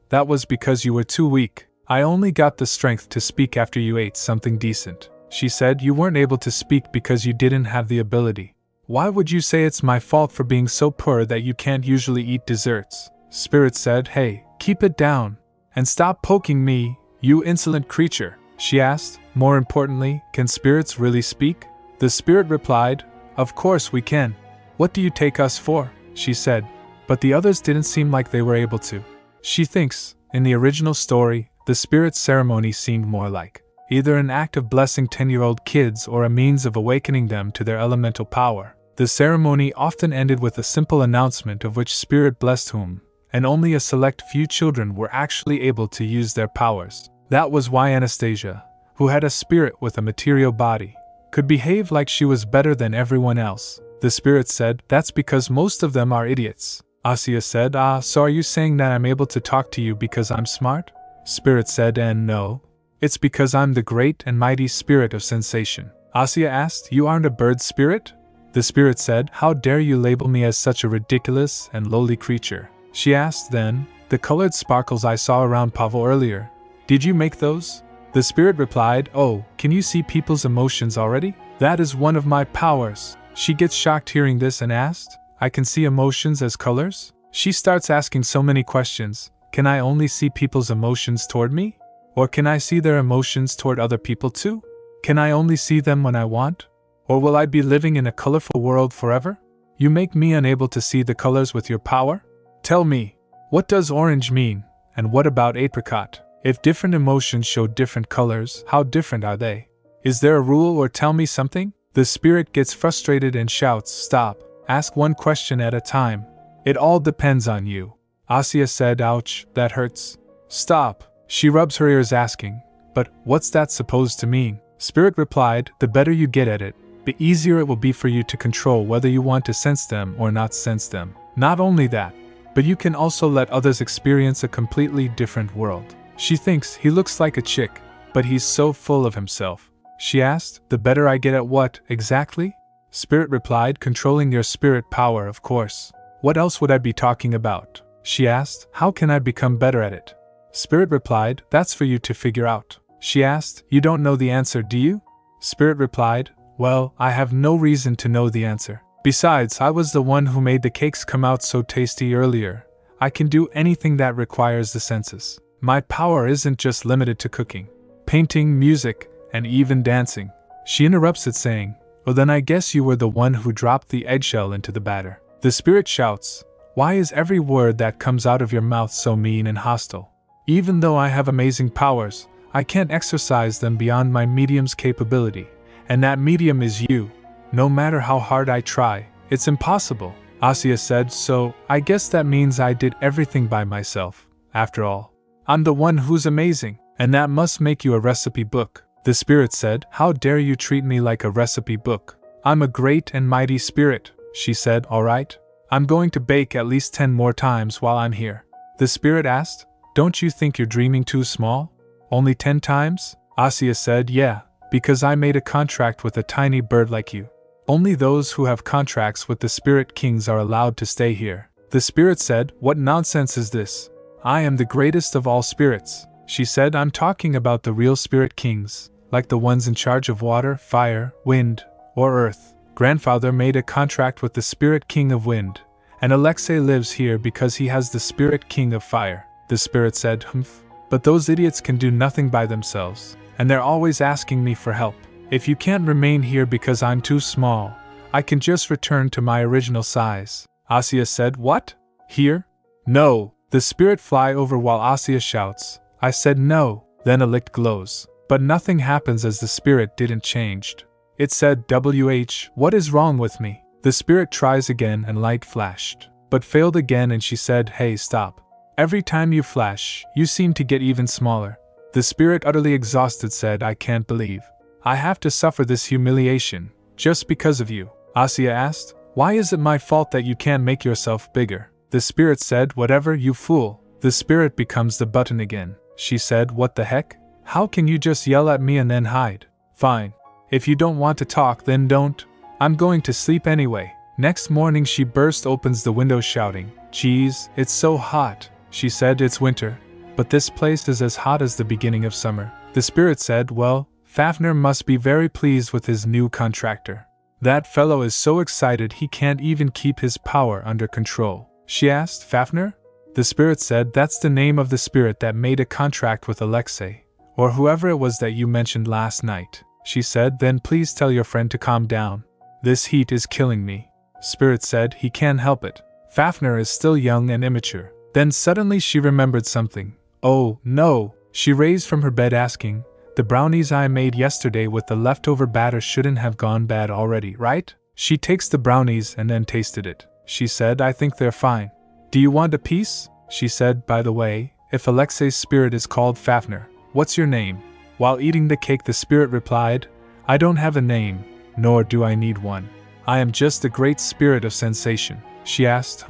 that was because you were too weak. I only got the strength to speak after you ate something decent. She said, you weren't able to speak because you didn't have the ability. Why would you say it's my fault for being so poor that you can't usually eat desserts? Spirit said, hey, keep it down. And stop poking me, you insolent creature. She asked, more importantly, can spirits really speak? The spirit replied, of course we can. What do you take us for? She said, but the others didn't seem like they were able to. She thinks, in the original story, the spirit ceremony seemed more like either an act of blessing 10-year-old kids or a means of awakening them to their elemental power. The ceremony often ended with a simple announcement of which spirit blessed whom, and only a select few children were actually able to use their powers. That was why Anastasia, who had a spirit with a material body, could behave like she was better than everyone else. The spirit said, "That's because most of them are idiots." Asya said, "So are you saying that I'm able to talk to you because I'm smart?" Spirit said, "And no. It's because I'm the great and mighty spirit of sensation." Asya asked, "You aren't a bird spirit?" The spirit said, "How dare you label me as such a ridiculous and lowly creature?" She asked then, "The colored sparkles I saw around Pavel earlier, did you make those?" The spirit replied, "Oh, can you see people's emotions already? That is one of my powers." She gets shocked hearing this and asked, "I can see emotions as colors?" She starts asking so many questions. Can I only see people's emotions toward me? Or can I see their emotions toward other people too? Can I only see them when I want? Or will I be living in a colorful world forever? You make me unable to see the colors with your power? Tell me, what does orange mean, and what about apricot? If different emotions show different colors, how different are they? Is there a rule, or tell me something? The spirit gets frustrated and shouts, "Stop, ask one question at a time. It all depends on you." Asya said, "Ouch, that hurts." "Stop." She rubs her ears asking, "But what's that supposed to mean?" Spirit replied, "The better you get at it, the easier it will be for you to control whether you want to sense them or not sense them. Not only that, but you can also let others experience a completely different world." She thinks he looks like a chick, but he's so full of himself. She asked, "The better I get at what, exactly?" Spirit replied, "Controlling your spirit power, of course. What else would I be talking about?" She asked, "How can I become better at it?" Spirit replied, "That's for you to figure out." She asked, "You don't know the answer, do you?" Spirit replied, "Well, I have no reason to know the answer. Besides, I was the one who made the cakes come out so tasty earlier. I can do anything that requires the senses. My power isn't just limited to cooking, painting, music, and even dancing." She interrupts it saying, "Well then I guess you were the one who dropped the eggshell into the batter." The spirit shouts, "Why is every word that comes out of your mouth so mean and hostile? Even though I have amazing powers, I can't exercise them beyond my medium's capability, and that medium is you. No matter how hard I try, it's impossible." Asya said, "So, I guess that means I did everything by myself, after all. I'm the one who's amazing, and that must make you a recipe book." The spirit said, "How dare you treat me like a recipe book? I'm a great and mighty spirit." She said, "All right. I'm going to bake at least 10 more times while I'm here." The spirit asked, "Don't you think you're dreaming too small? Only 10 times?" Asya said, "Yeah, because I made a contract with a tiny bird like you. Only those who have contracts with the spirit kings are allowed to stay here." The spirit said, "What nonsense is this? I am the greatest of all spirits." She said, "I'm talking about the real spirit kings, like the ones in charge of water, fire, wind, or earth. Grandfather made a contract with the spirit king of wind, and Alexei lives here because he has the spirit king of fire." The spirit said, "Humph. But those idiots can do nothing by themselves, and they're always asking me for help. If you can't remain here because I'm too small, I can just return to my original size." Asya said, "What? Here? No." The spirit fly over while Asya shouts, "I said no." Then a light glows, but nothing happens as the spirit didn't changed. It said, "WH, what is wrong with me?" The spirit tries again and light flashed, but failed again, and she said, "Hey, stop. Every time you flash, you seem to get even smaller." The spirit, utterly exhausted, said, "I can't believe I have to suffer this humiliation, just because of you." Asya asked, "Why is it my fault that you can't make yourself bigger?" The spirit said, "Whatever, you fool." The spirit becomes the button again. She said, "What the heck? How can you just yell at me and then hide?" "Fine. If you don't want to talk, then don't. I'm going to sleep anyway." Next morning she burst opens the window shouting, "Geez, it's so hot." She said, "It's winter, but this place is as hot as the beginning of summer." The spirit said, "Well, Fafnir must be very pleased with his new contractor. That fellow is so excited he can't even keep his power under control." She asked, "Fafnir?" The spirit said, "That's the name of the spirit that made a contract with Alexei, or whoever it was that you mentioned last night." She said, "Then please tell your friend to calm down. This heat is killing me." Spirit said, "He can't help it. Fafnir is still young and immature." Then suddenly she remembered something. "Oh, no!" She raised from her bed asking, "The brownies I made yesterday with the leftover batter shouldn't have gone bad already, right?" She takes the brownies and then tasted it. She said, I think they're fine. Do you want a piece? She said, by the way, if Alexei's spirit is called Fafnir, what's your name? While eating the cake, the spirit replied, I don't have a name, nor do I need one. I am just a great spirit of sensation. She asked,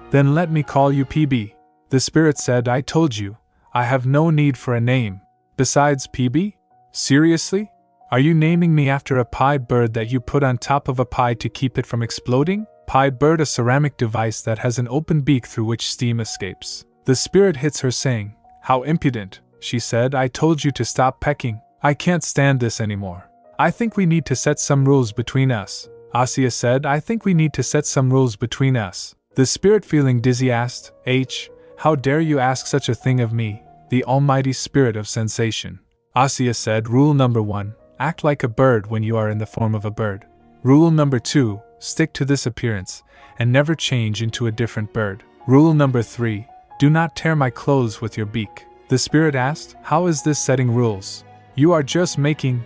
Then let me call you PB. The spirit said, I told you, I have no need for a name. Besides PB? Seriously? Are you naming me after a pie bird that you put on top of a pie to keep it from exploding? Pie bird, a ceramic device that has an open beak through which steam escapes. The spirit hits her saying, How impudent, she said, I told you to stop pecking. I can't stand this anymore. I think we need to set some rules between us. Asya said, I think we need to set some rules between us. The spirit, feeling dizzy, asked, How dare you ask such a thing of me, the almighty spirit of sensation? Asya said, Rule number 1, act like a bird when you are in the form of a bird. Rule number 2, stick to this appearance, and never change into a different bird. Rule number 3, do not tear my clothes with your beak. The spirit asked, How is this setting rules? You are just making,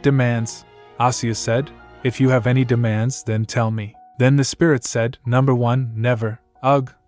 demands. Asya said, If you have any demands, then tell me. Then the spirit said, Number 1, never,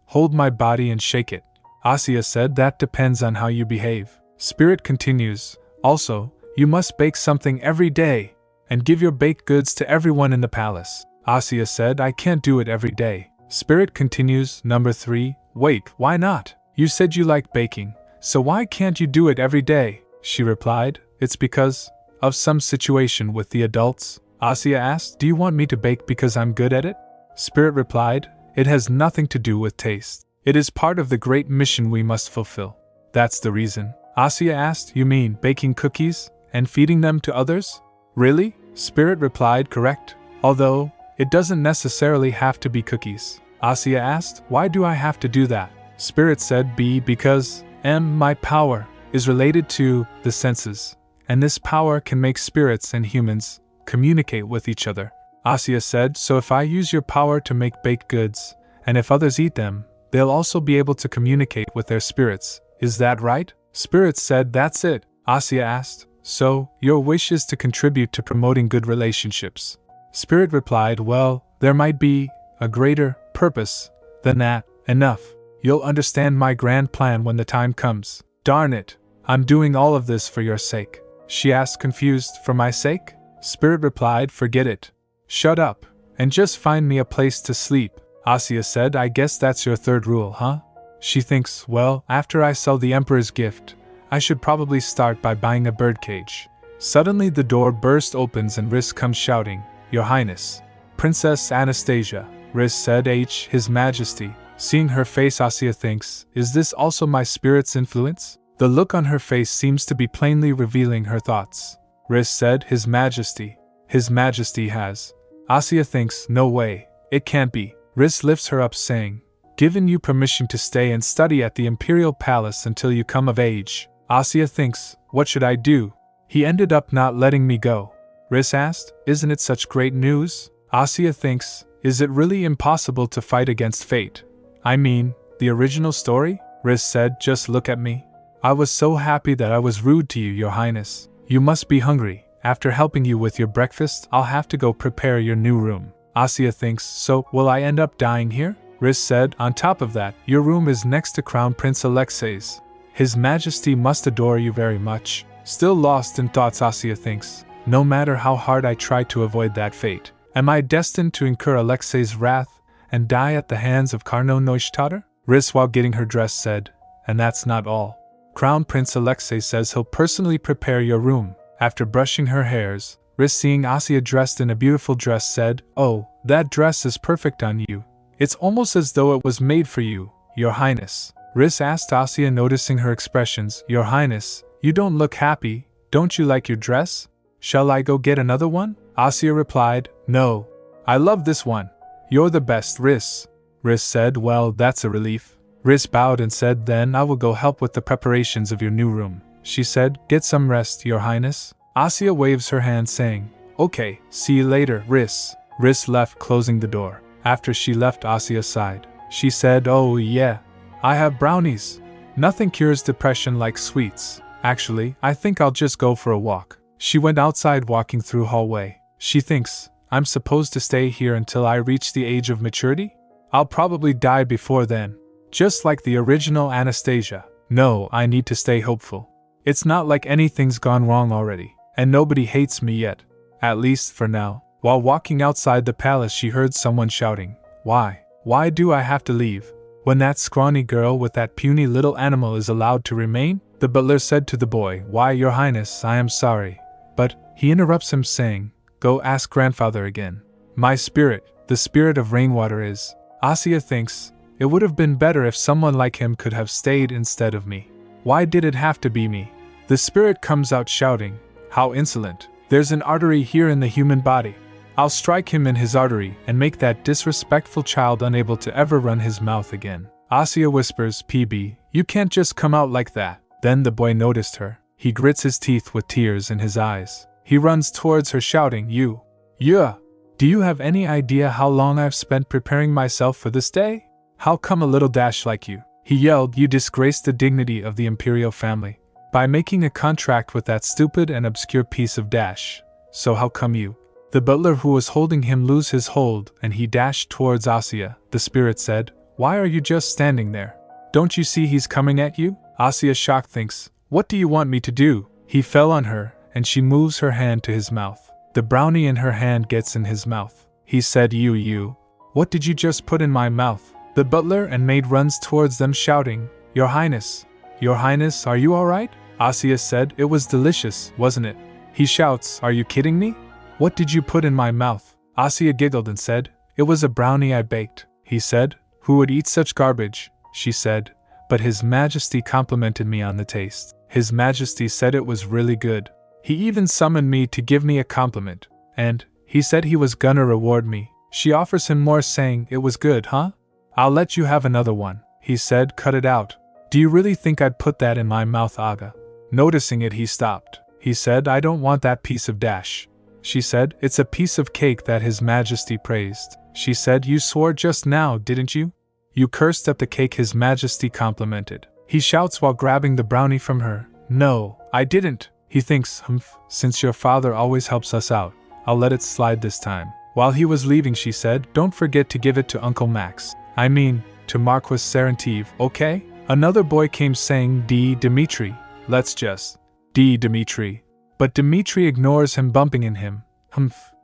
hold my body and shake it. Asya said, That depends on how you behave. Spirit continues, Also, you must bake something every day, and give your baked goods to everyone in the palace. Asya said, I can't do it every day. Spirit continues, Number 3, wait, why not? You said you like baking, so why can't you do it every day? She replied, It's because of some situation with the adults. Asya asked, Do you want me to bake because I'm good at it? Spirit replied, It has nothing to do with taste. It is part of the great mission we must fulfill. That's the reason. Asya asked, You mean baking cookies and feeding them to others? Really? Spirit replied, Correct. Although, it doesn't necessarily have to be cookies. Asya asked, Why do I have to do that? Spirit said, Because, my power is related to the senses, and this power can make spirits and humans communicate with each other. Asya said, So if I use your power to make baked goods, and if others eat them, they'll also be able to communicate with their spirits. Is that right? Spirit said, That's it. Asya asked, So, your wish is to contribute to promoting good relationships. Spirit replied, Well, there might be a greater purpose than that. Enough. You'll understand my grand plan when the time comes. Darn it. I'm doing all of this for your sake. She asked, confused, For my sake? Spirit replied, Forget it. Shut up, and just find me a place to sleep. Asya said, I guess that's your third rule, huh? She thinks, Well, after I sell the Emperor's gift, I should probably start by buying a birdcage. Suddenly the door burst opens and Riss comes shouting, Your Highness. Princess Anastasia, Riss said, His Majesty. Seeing her face, Asya thinks, Is this also my spirit's influence? The look on her face seems to be plainly revealing her thoughts. Riss said, His Majesty. His Majesty has. Asya thinks, No way, it can't be. Riss lifts her up saying, Given you permission to stay and study at the Imperial Palace until you come of age. Asya thinks, What should I do? He ended up not letting me go. Riss asked, Isn't it such great news? Asya thinks, Is it really impossible to fight against fate? I mean, the original story? Riss said, Just look at me. I was so happy that I was rude to you, Your Highness. You must be hungry. After helping you with your breakfast, I'll have to go prepare your new room. Asya thinks, So, will I end up dying here? Riss said, On top of that, your room is next to Crown Prince Alexei's. His Majesty must adore you very much. Still lost in thoughts, Asya thinks, No matter how hard I try to avoid that fate, am I destined to incur Alexei's wrath and die at the hands of Karno Neustadt? Riss, while getting her dress, said, And that's not all. Crown Prince Alexei says he'll personally prepare your room. After brushing her hairs, Riss, seeing Asya dressed in a beautiful dress, said, Oh, that dress is perfect on you. It's almost as though it was made for you, Your Highness. Riss asked Asya, noticing her expressions, Your Highness, you don't look happy. Don't you like your dress? Shall I go get another one? Asya replied, No. I love this one. You're the best, Riss. Riss said, Well, that's a relief. Riss bowed and said, Then I will go help with the preparations of your new room. She said, Get some rest, Your Highness. Asya waves her hand saying, Okay, see you later, Riss. Riss left, closing the door. After she left, Asya sighed. She said, Oh yeah, I have brownies. Nothing cures depression like sweets. Actually, I think I'll just go for a walk. She went outside, walking through hallway. She thinks, I'm supposed to stay here until I reach the age of maturity? I'll probably die before then. Just like the original Anastasia. No, I need to stay hopeful. It's not like anything's gone wrong already, and nobody hates me yet. At least for now. While walking outside the palace, she heard someone shouting, "Why? Why do I have to leave? When that scrawny girl with that puny little animal is allowed to remain?" The butler said to the boy, "Why, your highness, I am sorry." But he interrupts him saying, "Go ask grandfather again. My spirit, the spirit of rainwater is." Asya thinks, it would have been better if someone like him could have stayed instead of me. Why did it have to be me? The spirit comes out shouting, "How insolent! There's an artery here in the human body. I'll strike him in his artery and make that disrespectful child unable to ever run his mouth again." Asya whispers, "PB, you can't just come out like that." Then the boy noticed her. He grits his teeth with tears in his eyes. He runs towards her shouting, Yeah! Do you have any idea how long I've spent preparing myself for this day? How come a little dash like you?" He yelled, "You disgrace the dignity of the imperial family by making a contract with that stupid and obscure piece of dash. So how come you?" The butler who was holding him lose his hold and he dashed towards Asya. The spirit said, "Why are you just standing there? Don't you see he's coming at you?" Asya, shocked, thinks, "What do you want me to do?" He fell on her and she moves her hand to his mouth. The brownie in her hand gets in his mouth. He said, You, what did you just put in my mouth?" The butler and maid runs towards them shouting, Your Highness, are you alright?" Asya said, "It was delicious, wasn't it?" He shouts, "Are you kidding me? What did you put in my mouth?" Asya giggled and said, "It was a brownie I baked." He said, "Who would eat such garbage?" She said, "But His Majesty complimented me on the taste. His Majesty said it was really good. He even summoned me to give me a compliment, and he said he was gonna reward me." She offers him more, saying, "It was good, huh? I'll let you have another one." He said, "Cut it out. Do you really think I'd put that in my mouth, Aga?" Noticing it, he stopped. He said, "I don't want that piece of dash." She said, "It's a piece of cake that His Majesty praised." She said, "You swore just now, didn't you? You cursed at the cake His Majesty complimented." He shouts while grabbing the brownie from her, "No, I didn't." He thinks, since your father always helps us out, I'll let it slide this time. While he was leaving, she said, "Don't forget to give it to Uncle Max. I mean, to Marquis Sarantive, okay?" Another boy came saying, Dimitri, let's just. Dimitri. But Dimitri ignores him, bumping in him.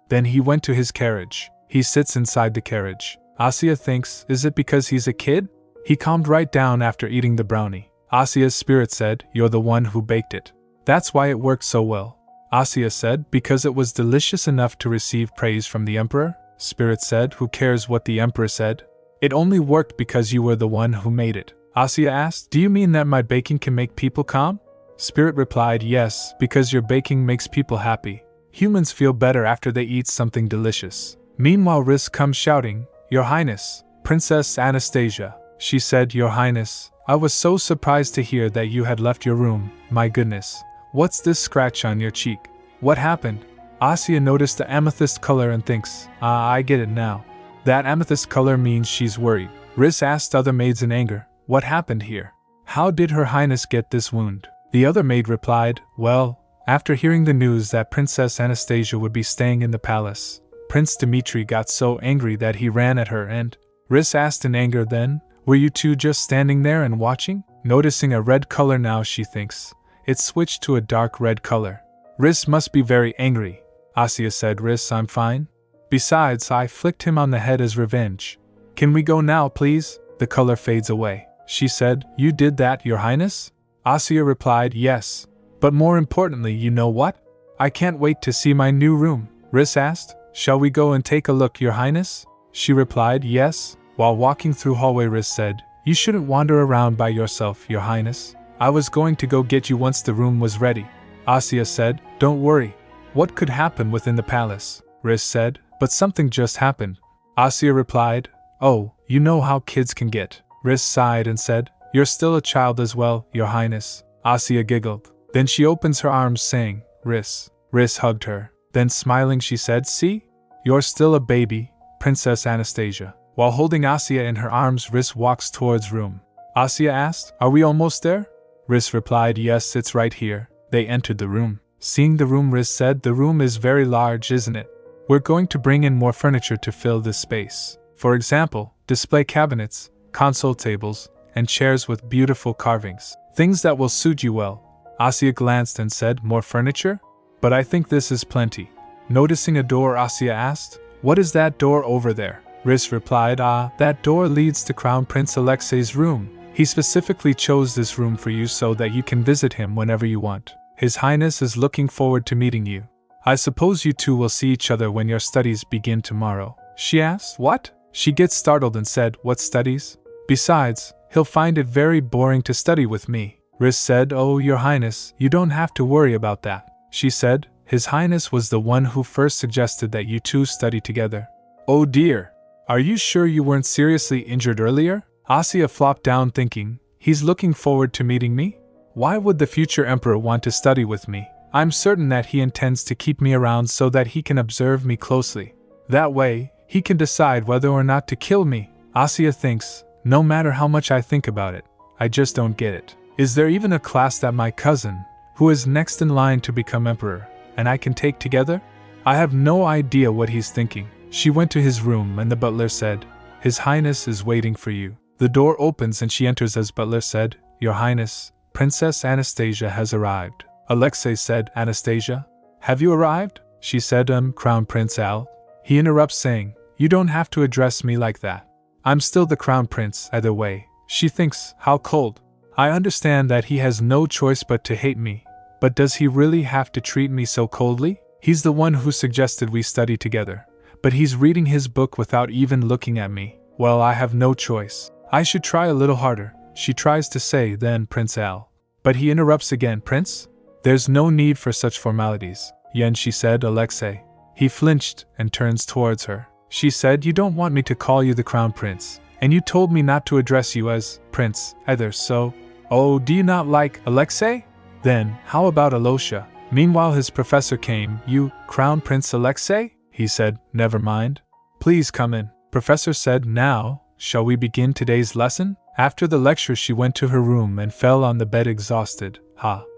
Then he went to his carriage. He sits inside the carriage. Asya thinks, is it because he's a kid? He calmed right down after eating the brownie. Asya's spirit said, "You're the one who baked it. That's why it worked so well." Asya said, "Because it was delicious enough to receive praise from the emperor?" Spirit said, "Who cares what the emperor said? It only worked because you were the one who made it." Asya asked, "Do you mean that my baking can make people calm?" Spirit replied, "Yes, because your baking makes people happy. Humans feel better after they eat something delicious." Meanwhile, Riss comes shouting, "Your Highness, Princess Anastasia." She said, "Your Highness, I was so surprised to hear that you had left your room. My goodness. What's this scratch on your cheek? What happened?" Asya noticed the amethyst color and thinks, I get it now. That amethyst color means she's worried. Riss asked other maids in anger, "What happened here? How did Her Highness get this wound?" The other maid replied, "Well, after hearing the news that Princess Anastasia would be staying in the palace, Prince Dimitri got so angry that he ran at her and..." Riss asked in anger, "Then, were you two just standing there and watching?" Noticing a red color now, she thinks, it switched to a dark red color. Riss must be very angry. Asya said, "Riss, I'm fine. Besides, I flicked him on the head as revenge. Can we go now, please?" The color fades away. She said, "You did that, Your Highness?" Asya replied, "Yes. But more importantly, you know what? I can't wait to see my new room." Riss asked, "Shall we go and take a look, Your Highness?" She replied, "Yes." While walking through hallway, Riss said, "You shouldn't wander around by yourself, Your Highness. I was going to go get you once the room was ready." Asya said, "Don't worry. What could happen within the palace?" Riss said, "But something just happened." Asya replied, "Oh, you know how kids can get." Riss sighed and said, "You're still a child as well, Your Highness." Asya giggled. Then she opens her arms saying, "Riss." Riss hugged her. Then smiling she said, "See? You're still a baby, Princess Anastasia." While holding Asya in her arms, Riss walks towards room. Asya asked, "Are we almost there?" Riss replied, "Yes, it's right here." They entered the room. Seeing the room, Riss said, "The room is very large, isn't it?" We're going to bring in more furniture to fill this space. For example, display cabinets, console tables, and chairs with beautiful carvings. Things that will suit you well. Asya glanced and said, more furniture? But I think this is plenty. Noticing a door, Asya asked, what is that door over there? Riz replied, that door leads to Crown Prince Alexei's room. He specifically chose this room for you so that you can visit him whenever you want. His Highness is looking forward to meeting you. I suppose you two will see each other when your studies begin tomorrow. She asked, what? She gets startled and said, what studies? Besides, he'll find it very boring to study with me. Riz said, oh, Your Highness, you don't have to worry about that. She said, His Highness was the one who first suggested that you two study together. Oh dear. Are you sure you weren't seriously injured earlier? Asya flopped down thinking, he's looking forward to meeting me? Why would the future emperor want to study with me? I'm certain that he intends to keep me around so that he can observe me closely. That way, he can decide whether or not to kill me. Asya thinks, no matter how much I think about it, I just don't get it. Is there even a class that my cousin, who is next in line to become emperor, and I can take together? I have no idea what he's thinking. She went to his room and the butler said, His Highness is waiting for you. The door opens and she enters as butler said, Your Highness, Princess Anastasia has arrived. Alexei said, Anastasia? Have you arrived? She said, Crown Prince Al. He interrupts saying, You don't have to address me like that. I'm still the Crown Prince either way. She thinks, how cold. I understand that he has no choice but to hate me. But does he really have to treat me so coldly? He's the one who suggested we study together. But he's reading his book without even looking at me. Well, I have no choice. I should try a little harder, she tries to say, then Prince Al. But he interrupts again, Prince? There's no need for such formalities, Yen, she said, Alexei. He flinched and turns towards her. She said, You don't want me to call you the Crown Prince, and you told me not to address you as Prince either, so… Oh, do you not like Alexei? Then, how about Alosha? Meanwhile his professor came. You, Crown Prince Alexei? He said, Never mind. Please come in. Professor said, Now, shall we begin today's lesson? After the lecture she went to her room and fell on the bed exhausted.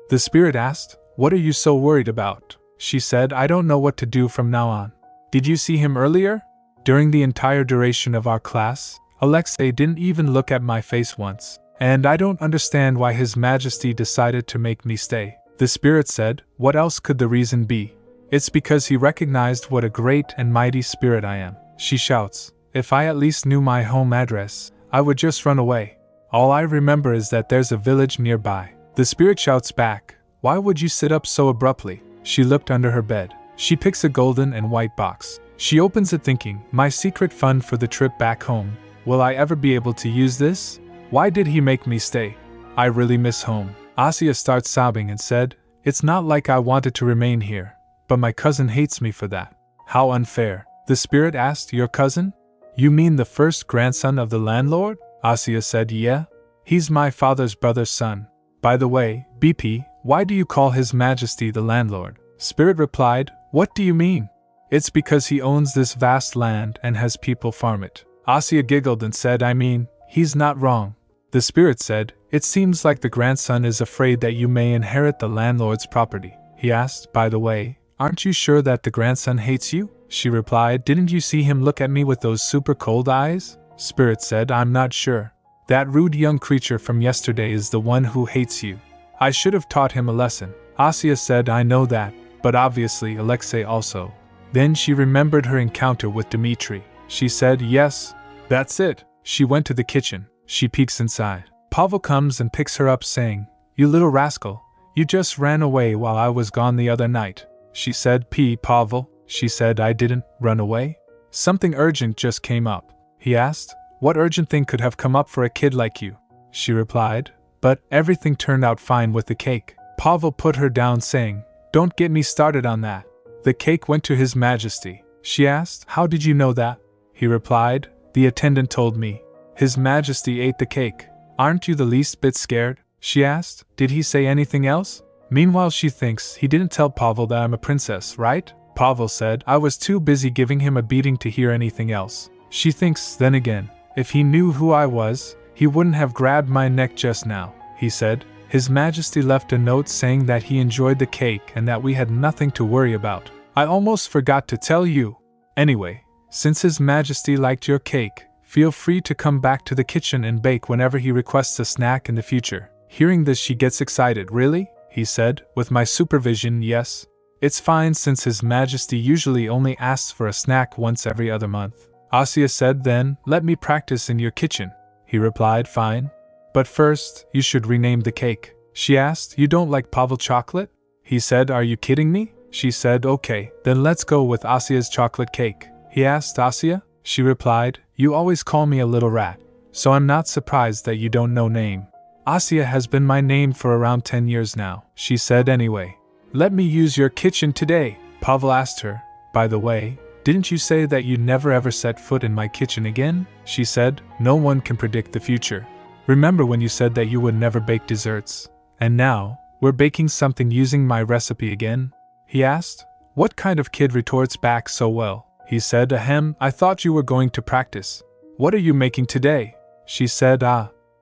The spirit asked, What are you so worried about? She said, I don't know what to do from now on. Did you see him earlier? During the entire duration of our class, Alexei didn't even look at my face once. And I don't understand why His Majesty decided to make me stay. The spirit said, What else could the reason be? It's because he recognized what a great and mighty spirit I am. She shouts, If I at least knew my home address, I would just run away. All I remember is that there's a village nearby. The spirit shouts back, Why would you sit up so abruptly? She looked under her bed. She picks a golden and white box. She opens it thinking, My secret fund for the trip back home. Will I ever be able to use this? Why did he make me stay? I really miss home. Asya starts sobbing and said, It's not like I wanted to remain here, but my cousin hates me for that. How unfair. The spirit asked, Your cousin? You mean the first grandson of the landlord? Asya said, Yeah. He's my father's brother's son. By the way, BP, why do you call His Majesty the landlord? Spirit replied, What do you mean? It's because he owns this vast land and has people farm it. Asya giggled and said, I mean, he's not wrong. The spirit said, It seems like the grandson is afraid that you may inherit the landlord's property. He asked, By the way, aren't you sure that the grandson hates you? She replied, Didn't you see him look at me with those super cold eyes? Spirit said, I'm not sure. That rude young creature from yesterday is the one who hates you. I should have taught him a lesson. Asya said, I know that, but obviously Alexei also. Then she remembered her encounter with Dmitri. She said, Yes, that's it. She went to the kitchen. She peeks inside. Pavel comes and picks her up saying, You little rascal, you just ran away while I was gone the other night. She said, Pavel. She said, I didn't run away. Something urgent just came up. He asked, What urgent thing could have come up for a kid like you? She replied, But everything turned out fine with the cake. Pavel put her down saying, Don't get me started on that. The cake went to His Majesty. She asked, How did you know that? He replied, The attendant told me. His Majesty ate the cake. Aren't you the least bit scared? She asked, Did he say anything else? Meanwhile she thinks, He didn't tell Pavel that I'm a princess, right? Pavel said, I was too busy giving him a beating to hear anything else. She thinks, then again, if he knew who I was, he wouldn't have grabbed my neck just now. He said, His Majesty left a note saying that he enjoyed the cake and that we had nothing to worry about. I almost forgot to tell you. Anyway, since His Majesty liked your cake, feel free to come back to the kitchen and bake whenever he requests a snack in the future. Hearing this, she gets excited. Really? He said, with my supervision, yes. It's fine since His Majesty usually only asks for a snack once every other month. Asya said. Then, let me practice in your kitchen. He replied, fine. But first, you should rename the cake. She asked, you don't like Pavel chocolate? He said, are you kidding me? She said, okay, then let's go with Asya's chocolate cake. He asked, Asya? She replied, you always call me a little rat, so I'm not surprised that you don't know name. Asya has been my name for around 10 years now, she said. Anyway, let me use your kitchen today. Pavel asked her, by the way, didn't you say that you'd never ever set foot in my kitchen again? She said, no one can predict the future. Remember when you said that you would never bake desserts? And now, we're baking something using my recipe again? He asked. What kind of kid retorts back so well? He said, ahem, I thought you were going to practice. What are you making today? She said,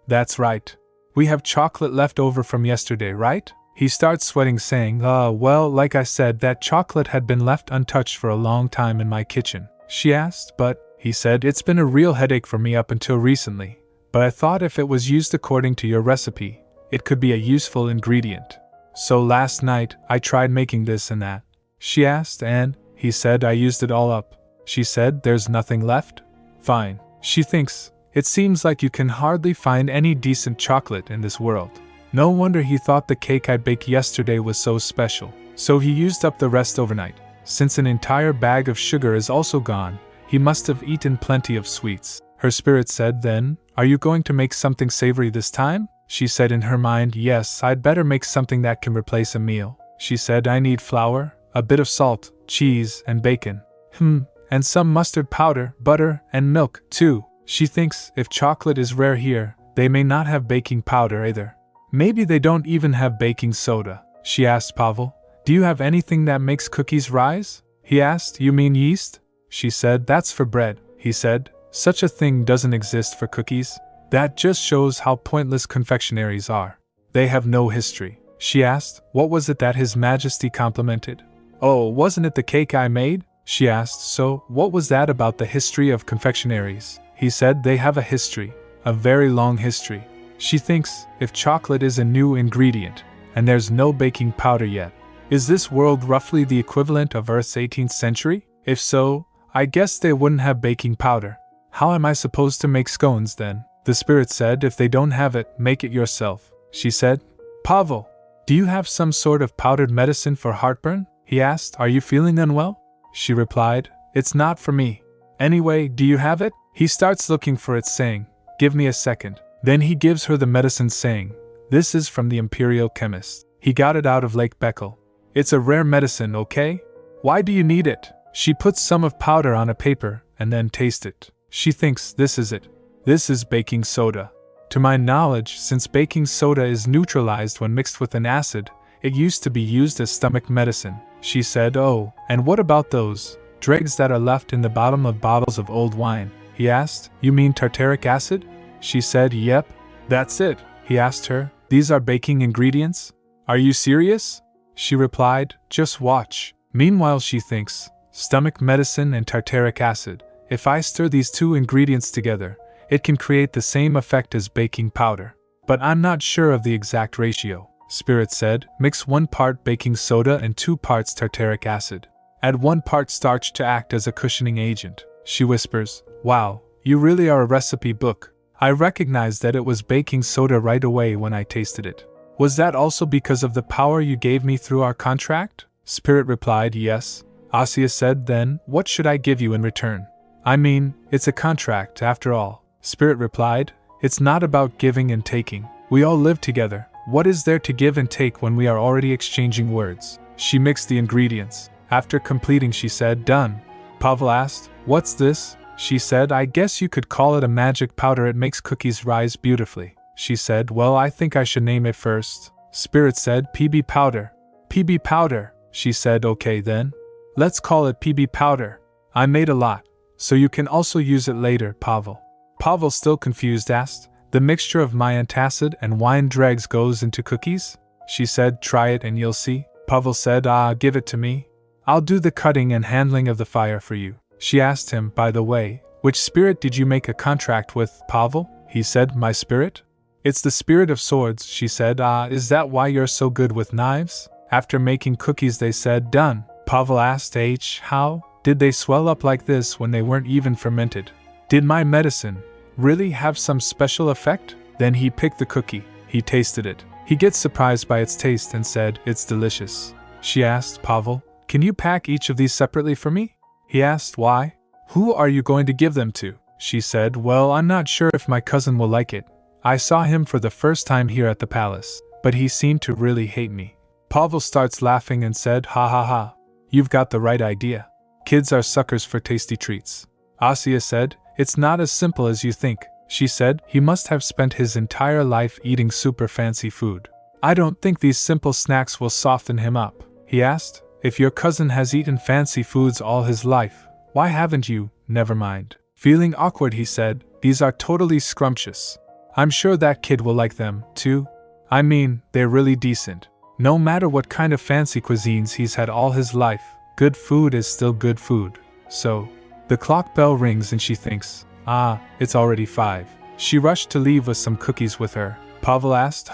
that's right. We have chocolate left over from yesterday, right? He starts sweating saying, well, like I said, that chocolate had been left untouched for a long time in my kitchen. She asked, but, he said, it's been a real headache for me up until recently, but I thought if it was used according to your recipe, it could be a useful ingredient. So last night, I tried making this and that. She asked, and, he said, I used it all up. She said, there's nothing left? Fine. She thinks, it seems like you can hardly find any decent chocolate in this world. No wonder he thought the cake I baked yesterday was so special. So he used up the rest overnight. Since an entire bag of sugar is also gone, he must have eaten plenty of sweets. Her spirit said. Then, are you going to make something savory this time? She said in her mind, yes, I'd better make something that can replace a meal. She said, I need flour, a bit of salt, cheese, and bacon. And some mustard powder, butter, and milk, too. She thinks, if chocolate is rare here, they may not have baking powder either. Maybe they don't even have baking soda. She asked Pavel, do you have anything that makes cookies rise? He asked, you mean yeast? She said, that's for bread. He said, such a thing doesn't exist for cookies. That just shows how pointless confectionaries are. They have no history. She asked, what was it that His Majesty complimented? Oh, wasn't it the cake I made? She asked, so, what was that about the history of confectionaries? He said, they have a history, a very long history. She thinks, if chocolate is a new ingredient, and there's no baking powder yet, is this world roughly the equivalent of Earth's 18th century? If so, I guess they wouldn't have baking powder. How am I supposed to make scones then? The spirit said, if they don't have it, make it yourself. She said, Pavel, do you have some sort of powdered medicine for heartburn? He asked, are you feeling unwell? She replied, it's not for me. Anyway, do you have it? He starts looking for it saying, give me a second. Then he gives her the medicine saying, this is from the Imperial Chemist. He got it out of Lake Beckel. It's a rare medicine, okay? Why do you need it? She puts some of powder on a paper and then tastes it. She thinks, this is it. This is baking soda. To my knowledge, since baking soda is neutralized when mixed with an acid, it used to be used as stomach medicine. She said, oh, and what about those dregs that are left in the bottom of bottles of old wine? He asked, you mean tartaric acid? She said, yep, that's it. He asked her, these are baking ingredients? Are you serious? She replied, just watch. Meanwhile she thinks, stomach medicine and tartaric acid. If I stir these two ingredients together, it can create the same effect as baking powder. But I'm not sure of the exact ratio. Spirit said, mix 1 part baking soda and 2 parts tartaric acid. Add 1 part starch to act as a cushioning agent. She whispers, wow, you really are a recipe book. I recognized that it was baking soda right away when I tasted it. Was that also because of the power you gave me through our contract? Spirit replied, yes. Asya said, then, what should I give you in return? I mean, it's a contract after all. Spirit replied, it's not about giving and taking. We all live together. What is there to give and take when we are already exchanging words? She mixed the ingredients. After completing, she said, done. Pavel asked, what's this? She said, I guess you could call it a magic powder. It makes cookies rise beautifully. She said, well, I think I should name it first. Spirit said, PB powder. PB powder. She said, okay then. Let's call it PB powder. I made a lot, so you can also use it later, Pavel. Pavel, still confused, asked, the mixture of my antacid and wine dregs goes into cookies? She said, try it and you'll see. Pavel said, give it to me. I'll do the cutting and handling of the fire for you. She asked him, by the way, which spirit did you make a contract with, Pavel? He said, my spirit? It's the spirit of swords, she said. Is that why you're so good with knives? After making cookies they said, done. Pavel asked, how did they swell up like this when they weren't even fermented? Did my medicine really have some special effect? Then he picked the cookie. He tasted it. He gets surprised by its taste and said, it's delicious. She asked, Pavel, can you pack each of these separately for me? He asked, why? Who are you going to give them to? She said, well, I'm not sure if my cousin will like it. I saw him for the first time here at the palace, but he seemed to really hate me. Pavel starts laughing and said, ha ha ha. You've got the right idea. Kids are suckers for tasty treats. Asya said, it's not as simple as you think. She said, he must have spent his entire life eating super fancy food. I don't think these simple snacks will soften him up. He asked, if your cousin has eaten fancy foods all his life, why haven't you? Never mind. Feeling awkward, he said, these are totally scrumptious. I'm sure that kid will like them, too. I mean, they're really decent. No matter what kind of fancy cuisines he's had all his life, good food is still good food. So, the clock bell rings and she thinks, it's already 5. She rushed to leave with some cookies with her. Pavel asked,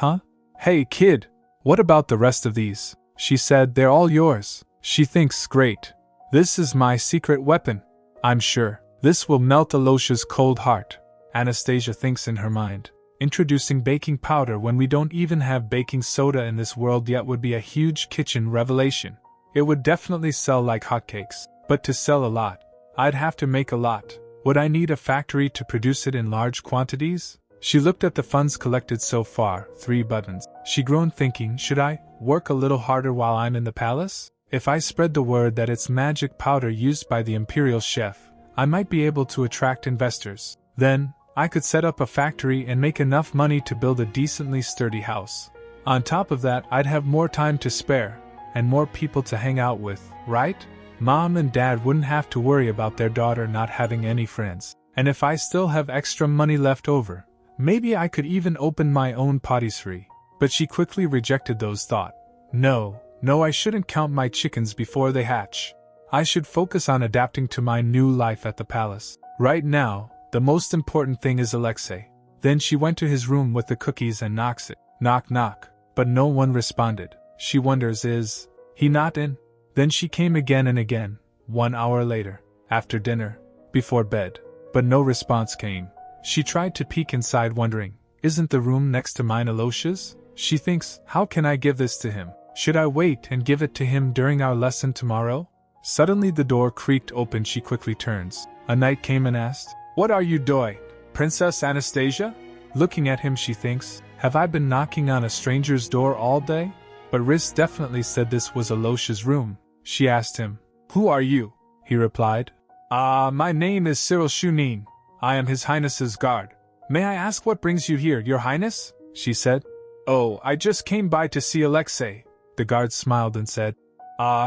Hey kid, what about the rest of these? She said, they're all yours. She thinks, great. This is my secret weapon. I'm sure this will melt Alosha's cold heart. Anastasia thinks in her mind. Introducing baking powder when we don't even have baking soda in this world yet would be a huge kitchen revelation. It would definitely sell like hotcakes, but to sell a lot, I'd have to make a lot. Would I need a factory to produce it in large quantities? She looked at the funds collected so far, 3 buttons. She groaned thinking, should I work a little harder while I'm in the palace? If I spread the word that it's magic powder used by the imperial chef, I might be able to attract investors. Then, I could set up a factory and make enough money to build a decently sturdy house. On top of that, I'd have more time to spare, and more people to hang out with, right? Mom and Dad wouldn't have to worry about their daughter not having any friends. And if I still have extra money left over, maybe I could even open my own patisserie. But she quickly rejected those thoughts. No, I shouldn't count my chickens before they hatch. I should focus on adapting to my new life at the palace. Right now, the most important thing is Alexei. Then she went to his room with the cookies and knocks it. Knock knock. But no one responded. She wonders, is he not in? Then she came again and again, 1 hour later, after dinner, before bed. But no response came. She tried to peek inside wondering, isn't the room next to mine Alosha's? She thinks, how can I give this to him? Should I wait and give it to him during our lesson tomorrow? Suddenly the door creaked open. She quickly turns. A knight came and asked, what are you doing, Princess Anastasia? Looking at him she thinks, have I been knocking on a stranger's door all day? But Riz definitely said this was Alosha's room. She asked him, who are you? He replied, my name is Cyril Shunin. I am His Highness's guard. May I ask what brings you here, Your Highness? She said. Oh, I just came by to see Alexei. The guard smiled and said,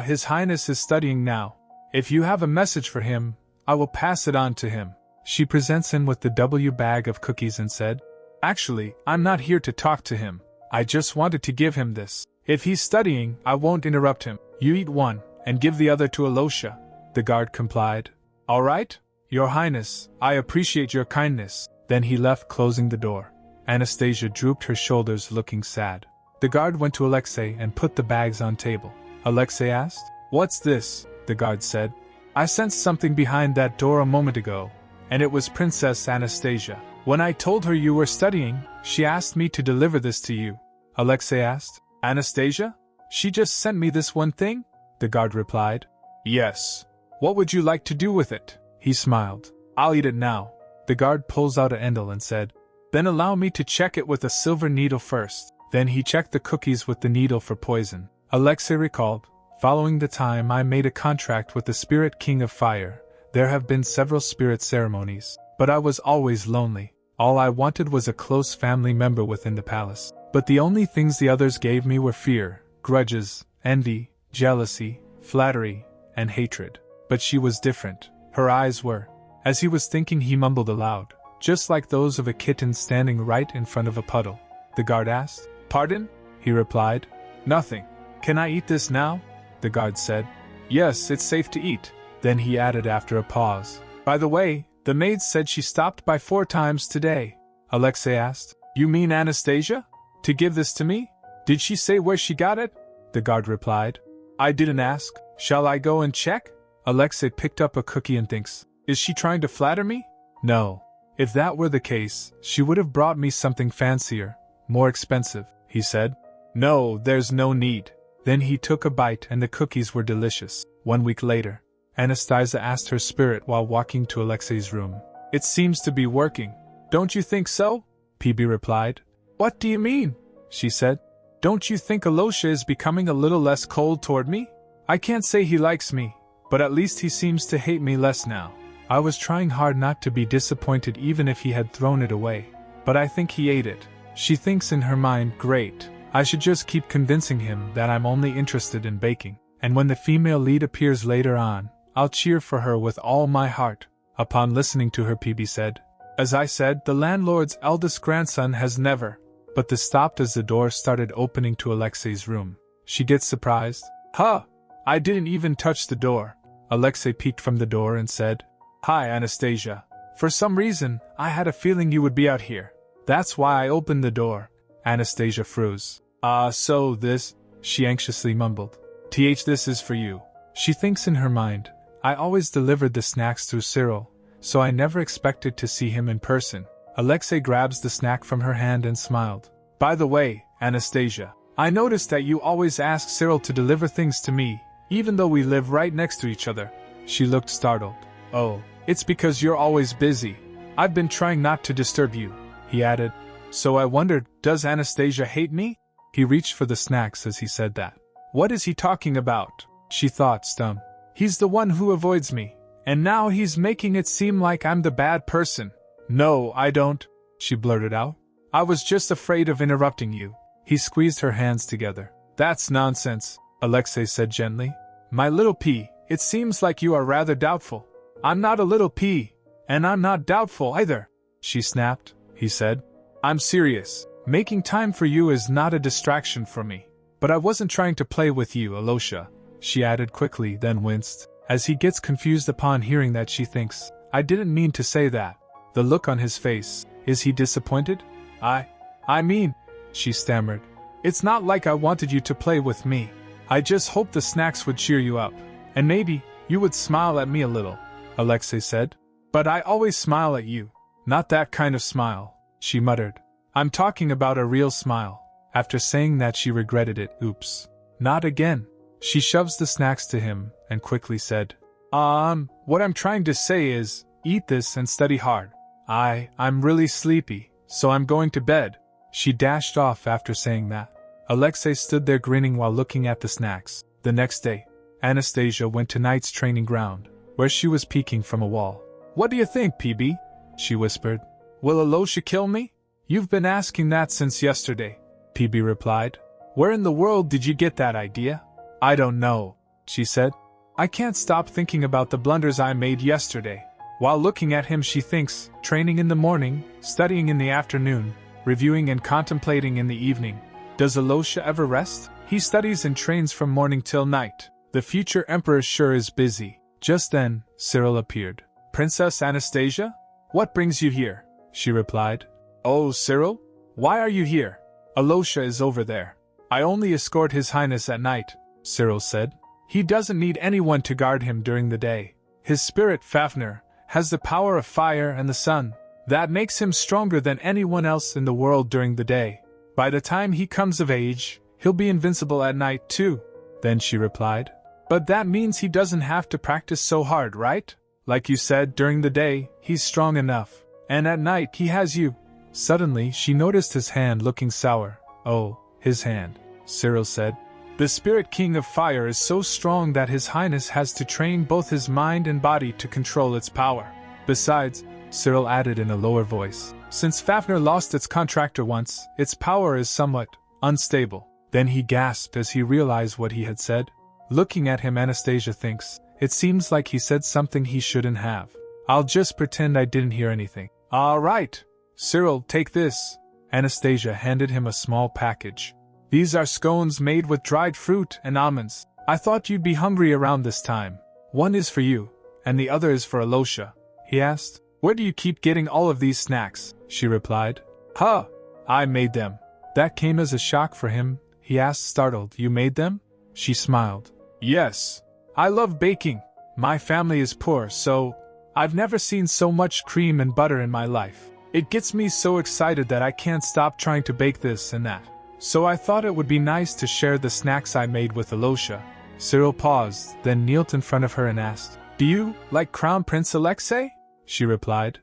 His Highness is studying now. If you have a message for him, I will pass it on to him. She presents him with the W bag of cookies and said, actually, I'm not here to talk to him. I just wanted to give him this. If he's studying, I won't interrupt him. You eat one, and give the other to Alosha. The guard complied. All right, Your Highness, I appreciate your kindness. Then he left, closing the door. Anastasia drooped her shoulders, looking sad. The guard went to Alexei and put the bags on table. Alexei asked, what's this? The guard said, I sensed something behind that door a moment ago, and it was Princess Anastasia. When I told her you were studying, she asked me to deliver this to you. Alexei asked, Anastasia? She just sent me this one thing? The guard replied, yes. What would you like to do with it? He smiled. I'll eat it now. The guard pulls out a endel and said, then allow me to check it with a silver needle first. Then he checked the cookies with the needle for poison. Alexei recalled, following the time I made a contract with the Spirit King of Fire, there have been several spirit ceremonies, but I was always lonely. All I wanted was a close family member within the palace. But the only things the others gave me were fear, grudges, envy, jealousy, flattery, and hatred. But she was different. Her eyes were. As he was thinking, he mumbled aloud, just like those of a kitten standing right in front of a puddle. The guard asked, pardon? He replied, nothing. Can I eat this now? The guard said, yes, it's safe to eat. Then he added after a pause. By the way, the maid said she stopped by 4 times today. Alexei asked. You mean Anastasia? To give this to me? Did she say where she got it? The guard replied. I didn't ask. Shall I go and check? Alexei picked up a cookie and thinks, is she trying to flatter me? No. If that were the case, she would have brought me something fancier, more expensive, he said. No, there's no need. Then he took a bite and the cookies were delicious. 1 week later, Anastasia asked her spirit while walking to Alexei's room. It seems to be working. Don't you think so? PB replied. What do you mean? She said. Don't you think Alosha is becoming a little less cold toward me? I can't say he likes me, but at least he seems to hate me less now. I was trying hard not to be disappointed even if he had thrown it away, but I think he ate it. She thinks in her mind, great, I should just keep convincing him that I'm only interested in baking, and when the female lead appears later on, I'll cheer for her with all my heart. Upon listening to her, PB said, as I said, the landlord's eldest grandson has never. But this stopped as the door started opening to Alexei's room. She gets surprised. Huh! I didn't even touch the door. Alexei peeked from the door and said, Hi, Anastasia. For some reason, I had a feeling you would be out here. That's why I opened the door. Anastasia froze. So this, she anxiously mumbled. This is for you. She thinks in her mind, I always delivered the snacks through Cyril, so I never expected to see him in person. Alexei grabs the snack from her hand and smiled. By the way, Anastasia, I noticed that you always ask Cyril to deliver things to me, even though we live right next to each other. She looked startled. Oh, it's because you're always busy. I've been trying not to disturb you, he added. So I wondered, does Anastasia hate me? He reached for the snacks as he said that. What is he talking about? She thought, stum. He's the one who avoids me, and now he's making it seem like I'm the bad person. No, I don't, she blurted out. I was just afraid of interrupting you. He squeezed her hands together. That's nonsense, Alexei said gently. My little P, it seems like you are rather doubtful. I'm not a little P, and I'm not doubtful either, she snapped, he said. I'm serious. Making time for you is not a distraction for me. But I wasn't trying to play with you, Alosha, she added quickly, then winced, as he gets confused upon hearing that she thinks, I didn't mean to say that. The look on his face, is he disappointed? I mean, she stammered. It's not like I wanted you to play with me. I just hoped the snacks would cheer you up, and maybe you would smile at me a little, Alexei said. But I always smile at you. Not that kind of smile, she muttered. I'm talking about a real smile. After saying that, she regretted it. Oops. Not again. She shoves the snacks to him and quickly said, what I'm trying to say is, eat this and study hard. I'm really sleepy, so I'm going to bed. She dashed off after saying that. Alexei stood there grinning while looking at the snacks. The next day, Anastasia went to Knight's training ground, where she was peeking from a wall. What do you think, PB? She whispered. Will Alosha kill me? You've been asking that since yesterday, PB replied. Where in the world did you get that idea? I don't know, she said. I can't stop thinking about the blunders I made yesterday. While looking at him, she thinks, training in the morning, studying in the afternoon, reviewing and contemplating in the evening. Does Alosha ever rest? He studies and trains from morning till night. The future emperor sure is busy. Just then, Cyril appeared. Princess Anastasia? What brings you here? She replied. Oh, Cyril? Why are you here? Alosha is over there. I only escort His Highness at night, Cyril said. He doesn't need anyone to guard him during the day. His spirit, Fafnir, has the power of fire and the sun. That makes him stronger than anyone else in the world during the day. By the time he comes of age, he'll be invincible at night too. Then she replied. But that means he doesn't have to practice so hard, right? Like you said, during the day, he's strong enough. And at night, he has you. Suddenly, she noticed his hand looking sour. Oh, his hand, Cyril said. The Spirit King of Fire is so strong that His Highness has to train both his mind and body to control its power. Besides, Cyril added in a lower voice, since Fafnir lost its contractor once, its power is somewhat unstable. Then he gasped as he realized what he had said. Looking at him, Anastasia thinks, it seems like he said something he shouldn't have. I'll just pretend I didn't hear anything. All right. Cyril, take this. Anastasia handed him a small package. These are scones made with dried fruit and almonds. I thought you'd be hungry around this time. One is for you, And the other is for Alosha, he asked. Where do you keep getting all of these snacks? She replied. Huh! I made them. That came as a shock for him. He asked, startled. You made them? She smiled. Yes. I love baking. My family is poor, so I've never seen so much cream and butter in my life. It gets me so excited that I can't stop trying to bake this and that. So I thought it would be nice to share the snacks I made with Alosha. Cyril paused, then knelt in front of her and asked, Do you like Crown Prince Alexei? She replied.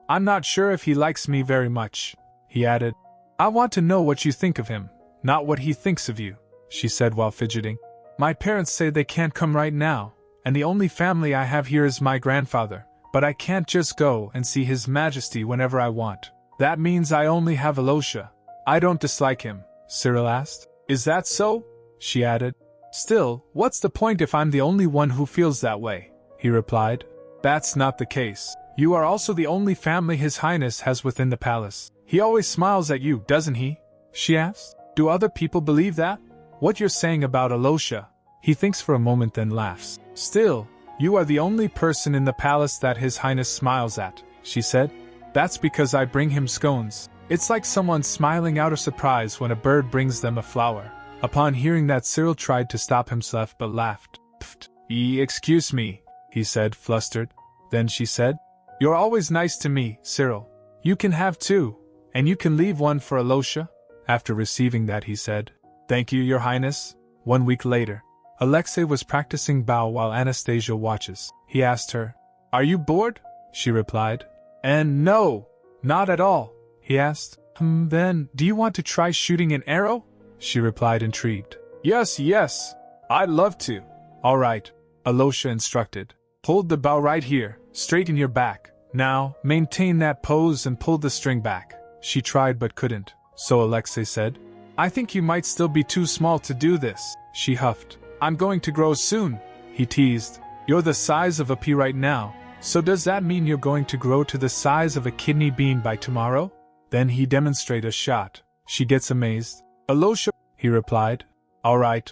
I'm not sure if he likes me very much, he added. I want to know what you think of him, not what he thinks of you, she said while fidgeting. My parents say they can't come right now, and the only family I have here is my grandfather, but I can't just go and see His Majesty whenever I want. That means I only have Alosha. I don't dislike him, Cyril asked. Is that so? She added. Still, what's the point if I'm the only one who feels that way? He replied. That's not the case. You are also the only family His Highness has within the palace. He always smiles at you, doesn't he? She asked. Do other people believe that? What you're saying about Alosha? He thinks for a moment then laughs. Still, you are the only person in the palace that His Highness smiles at, she said. That's because I bring him scones. It's like someone smiling out of surprise when a bird brings them a flower. Upon hearing that, Cyril tried to stop himself but laughed. Pfft. Excuse me, he said, flustered. Then she said, You're always nice to me, Cyril. You can have two, and you can leave one for Alosha. After receiving that, he said, Thank you, Your Highness. 1 week later, Alexei was practicing bow while Anastasia watches. He asked her, Are you bored? She replied. And no, not at all, he asked. Then, do you want to try shooting an arrow? She replied, intrigued. Yes, I'd love to. All right, Alosha instructed. Hold the bow right here, straighten your back. Now, maintain that pose and pull the string back. She tried but couldn't, so Alexei said, I think you might still be too small to do this. She huffed. I'm going to grow soon, he teased. You're the size of a pea right now, so does that mean you're going to grow to the size of a kidney bean by tomorrow? Then he demonstrated a shot. She gets amazed. Alosha, he replied. All right.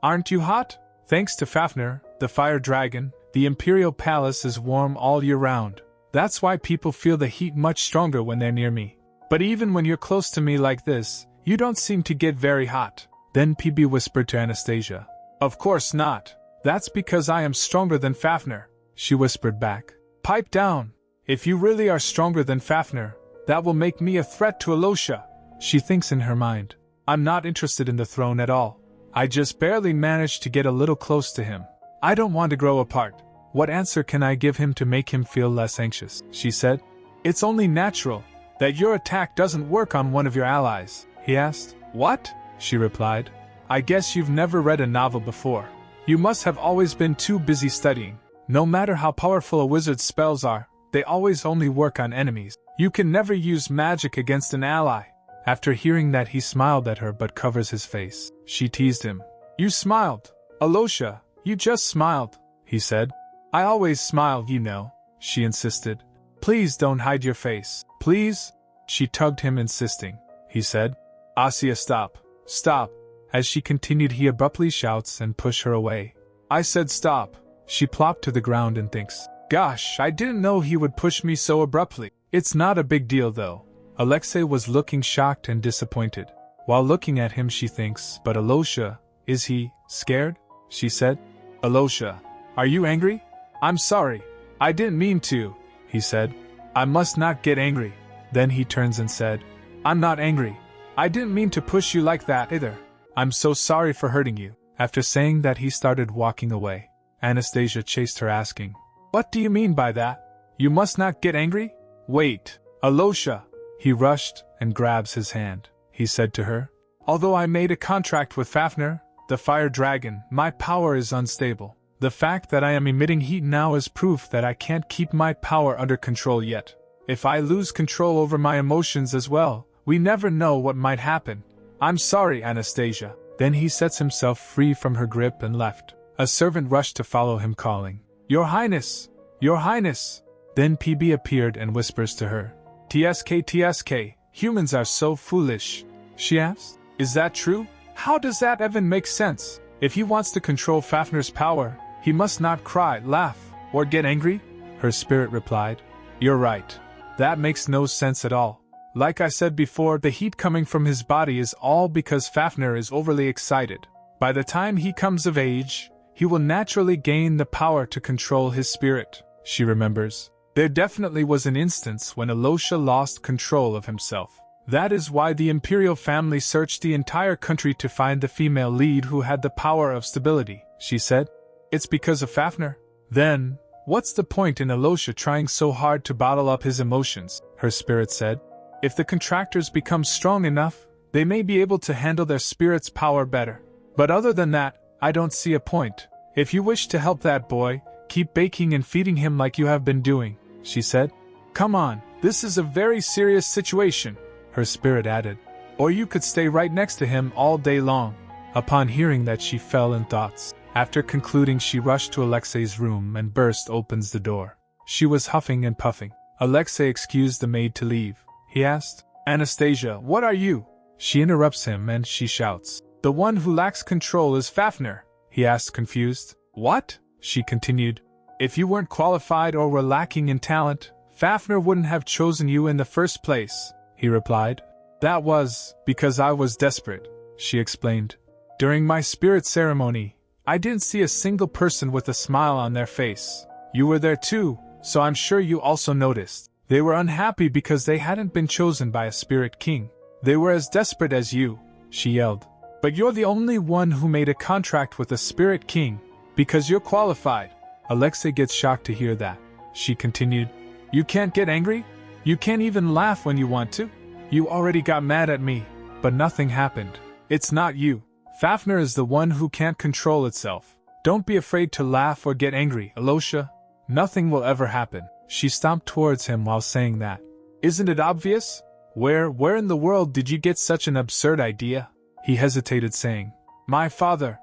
Aren't you hot? Thanks to Fafnir, the fire dragon, the Imperial Palace is warm all year round. That's why people feel the heat much stronger when they're near me. But even when you're close to me like this, you don't seem to get very hot. Then PB whispered to Anastasia. Of course not. That's because I am stronger than Fafnir, she whispered back. Pipe down. If you really are stronger than Fafnir, that will make me a threat to Alosha. She thinks in her mind. I'm not interested in the throne at all. I just barely managed to get a little close to him. I don't want to grow apart. What answer can I give him to make him feel less anxious? She said. It's only natural that your attack doesn't work on one of your allies, he asked. What? She replied. I guess you've never read a novel before. You must have always been too busy studying. No matter how powerful a wizard's spells are, they always only work on enemies. You can never use magic against an ally. After hearing that, he smiled at her but covers his face. She teased him. You smiled. Alosha, you just smiled, he said. I always smile, you know, she insisted. Please don't hide your face. Please? She tugged him, insisting. He said. Asya, stop. Stop. As she continued, he abruptly shouts and pushes her away. I said stop. She plopped to the ground and thinks. Gosh, I didn't know he would push me so abruptly. It's not a big deal though. Alexei was looking shocked and disappointed. While looking at him, she thinks, but Alosha, is he scared? She said. Alosha, are you angry? I'm sorry. I didn't mean to, he said. I must not get angry. Then he turns and said, I'm not angry. I didn't mean to push you like that either. I'm so sorry for hurting you. After saying that, he started walking away. Anastasia chased her, asking, What do you mean by that? You must not get angry? Wait, Alosha. He rushed and grabs his hand. He said to her, Although I made a contract with Fafnir, the fire dragon, my power is unstable. The fact that I am emitting heat now is proof that I can't keep my power under control yet. If I lose control over my emotions as well, we never know what might happen. I'm sorry, Anastasia. Then he sets himself free from her grip and left. A servant rushed to follow him, calling, Your Highness! Your Highness! Then PB appeared and whispers to her, TSK, humans are so foolish. She asked, Is that true? How does that even make sense? If he wants to control Fafnir's power, he must not cry, laugh, or get angry? Her spirit replied. You're right. That makes no sense at all. Like I said before, the heat coming from his body is all because Fafnir is overly excited. By the time he comes of age, he will naturally gain the power to control his spirit, she remembers. There definitely was an instance when Alosha lost control of himself. That is why the imperial family searched the entire country to find the female lead who had the power of stability, she said. It's because of Fafnir? Then, what's the point in Alosha trying so hard to bottle up his emotions, her spirit said. If the contractors become strong enough, they may be able to handle their spirit's power better. But other than that, I don't see a point. If you wish to help that boy, keep baking and feeding him like you have been doing, she said. Come on, this is a very serious situation, her spirit added. Or you could stay right next to him all day long. Upon hearing that, she fell in thoughts. After concluding, she rushed to Alexei's room and burst opens the door. She was huffing and puffing. Alexei excused the maid to leave. He asked, Anastasia, what are you? She interrupts him and she shouts. The one who lacks control is Fafnir, he asked confused. What? She continued. If you weren't qualified or were lacking in talent, Fafnir wouldn't have chosen you in the first place, he replied. That was because I was desperate, she explained. During my spirit ceremony, I didn't see a single person with a smile on their face. You were there too, so I'm sure you also noticed. They were unhappy because they hadn't been chosen by a spirit king. They were as desperate as you, she yelled. But you're the only one who made a contract with a spirit king, because you're qualified. Alexei gets shocked to hear that. She continued, You can't get angry? You can't even laugh when you want to? You already got mad at me, but nothing happened. It's not you. Fafnir is the one who can't control itself. Don't be afraid to laugh or get angry, Alosha. Nothing will ever happen. She stomped towards him while saying that. Isn't it obvious? Where in the world did you get such an absurd idea? He hesitated, saying, My father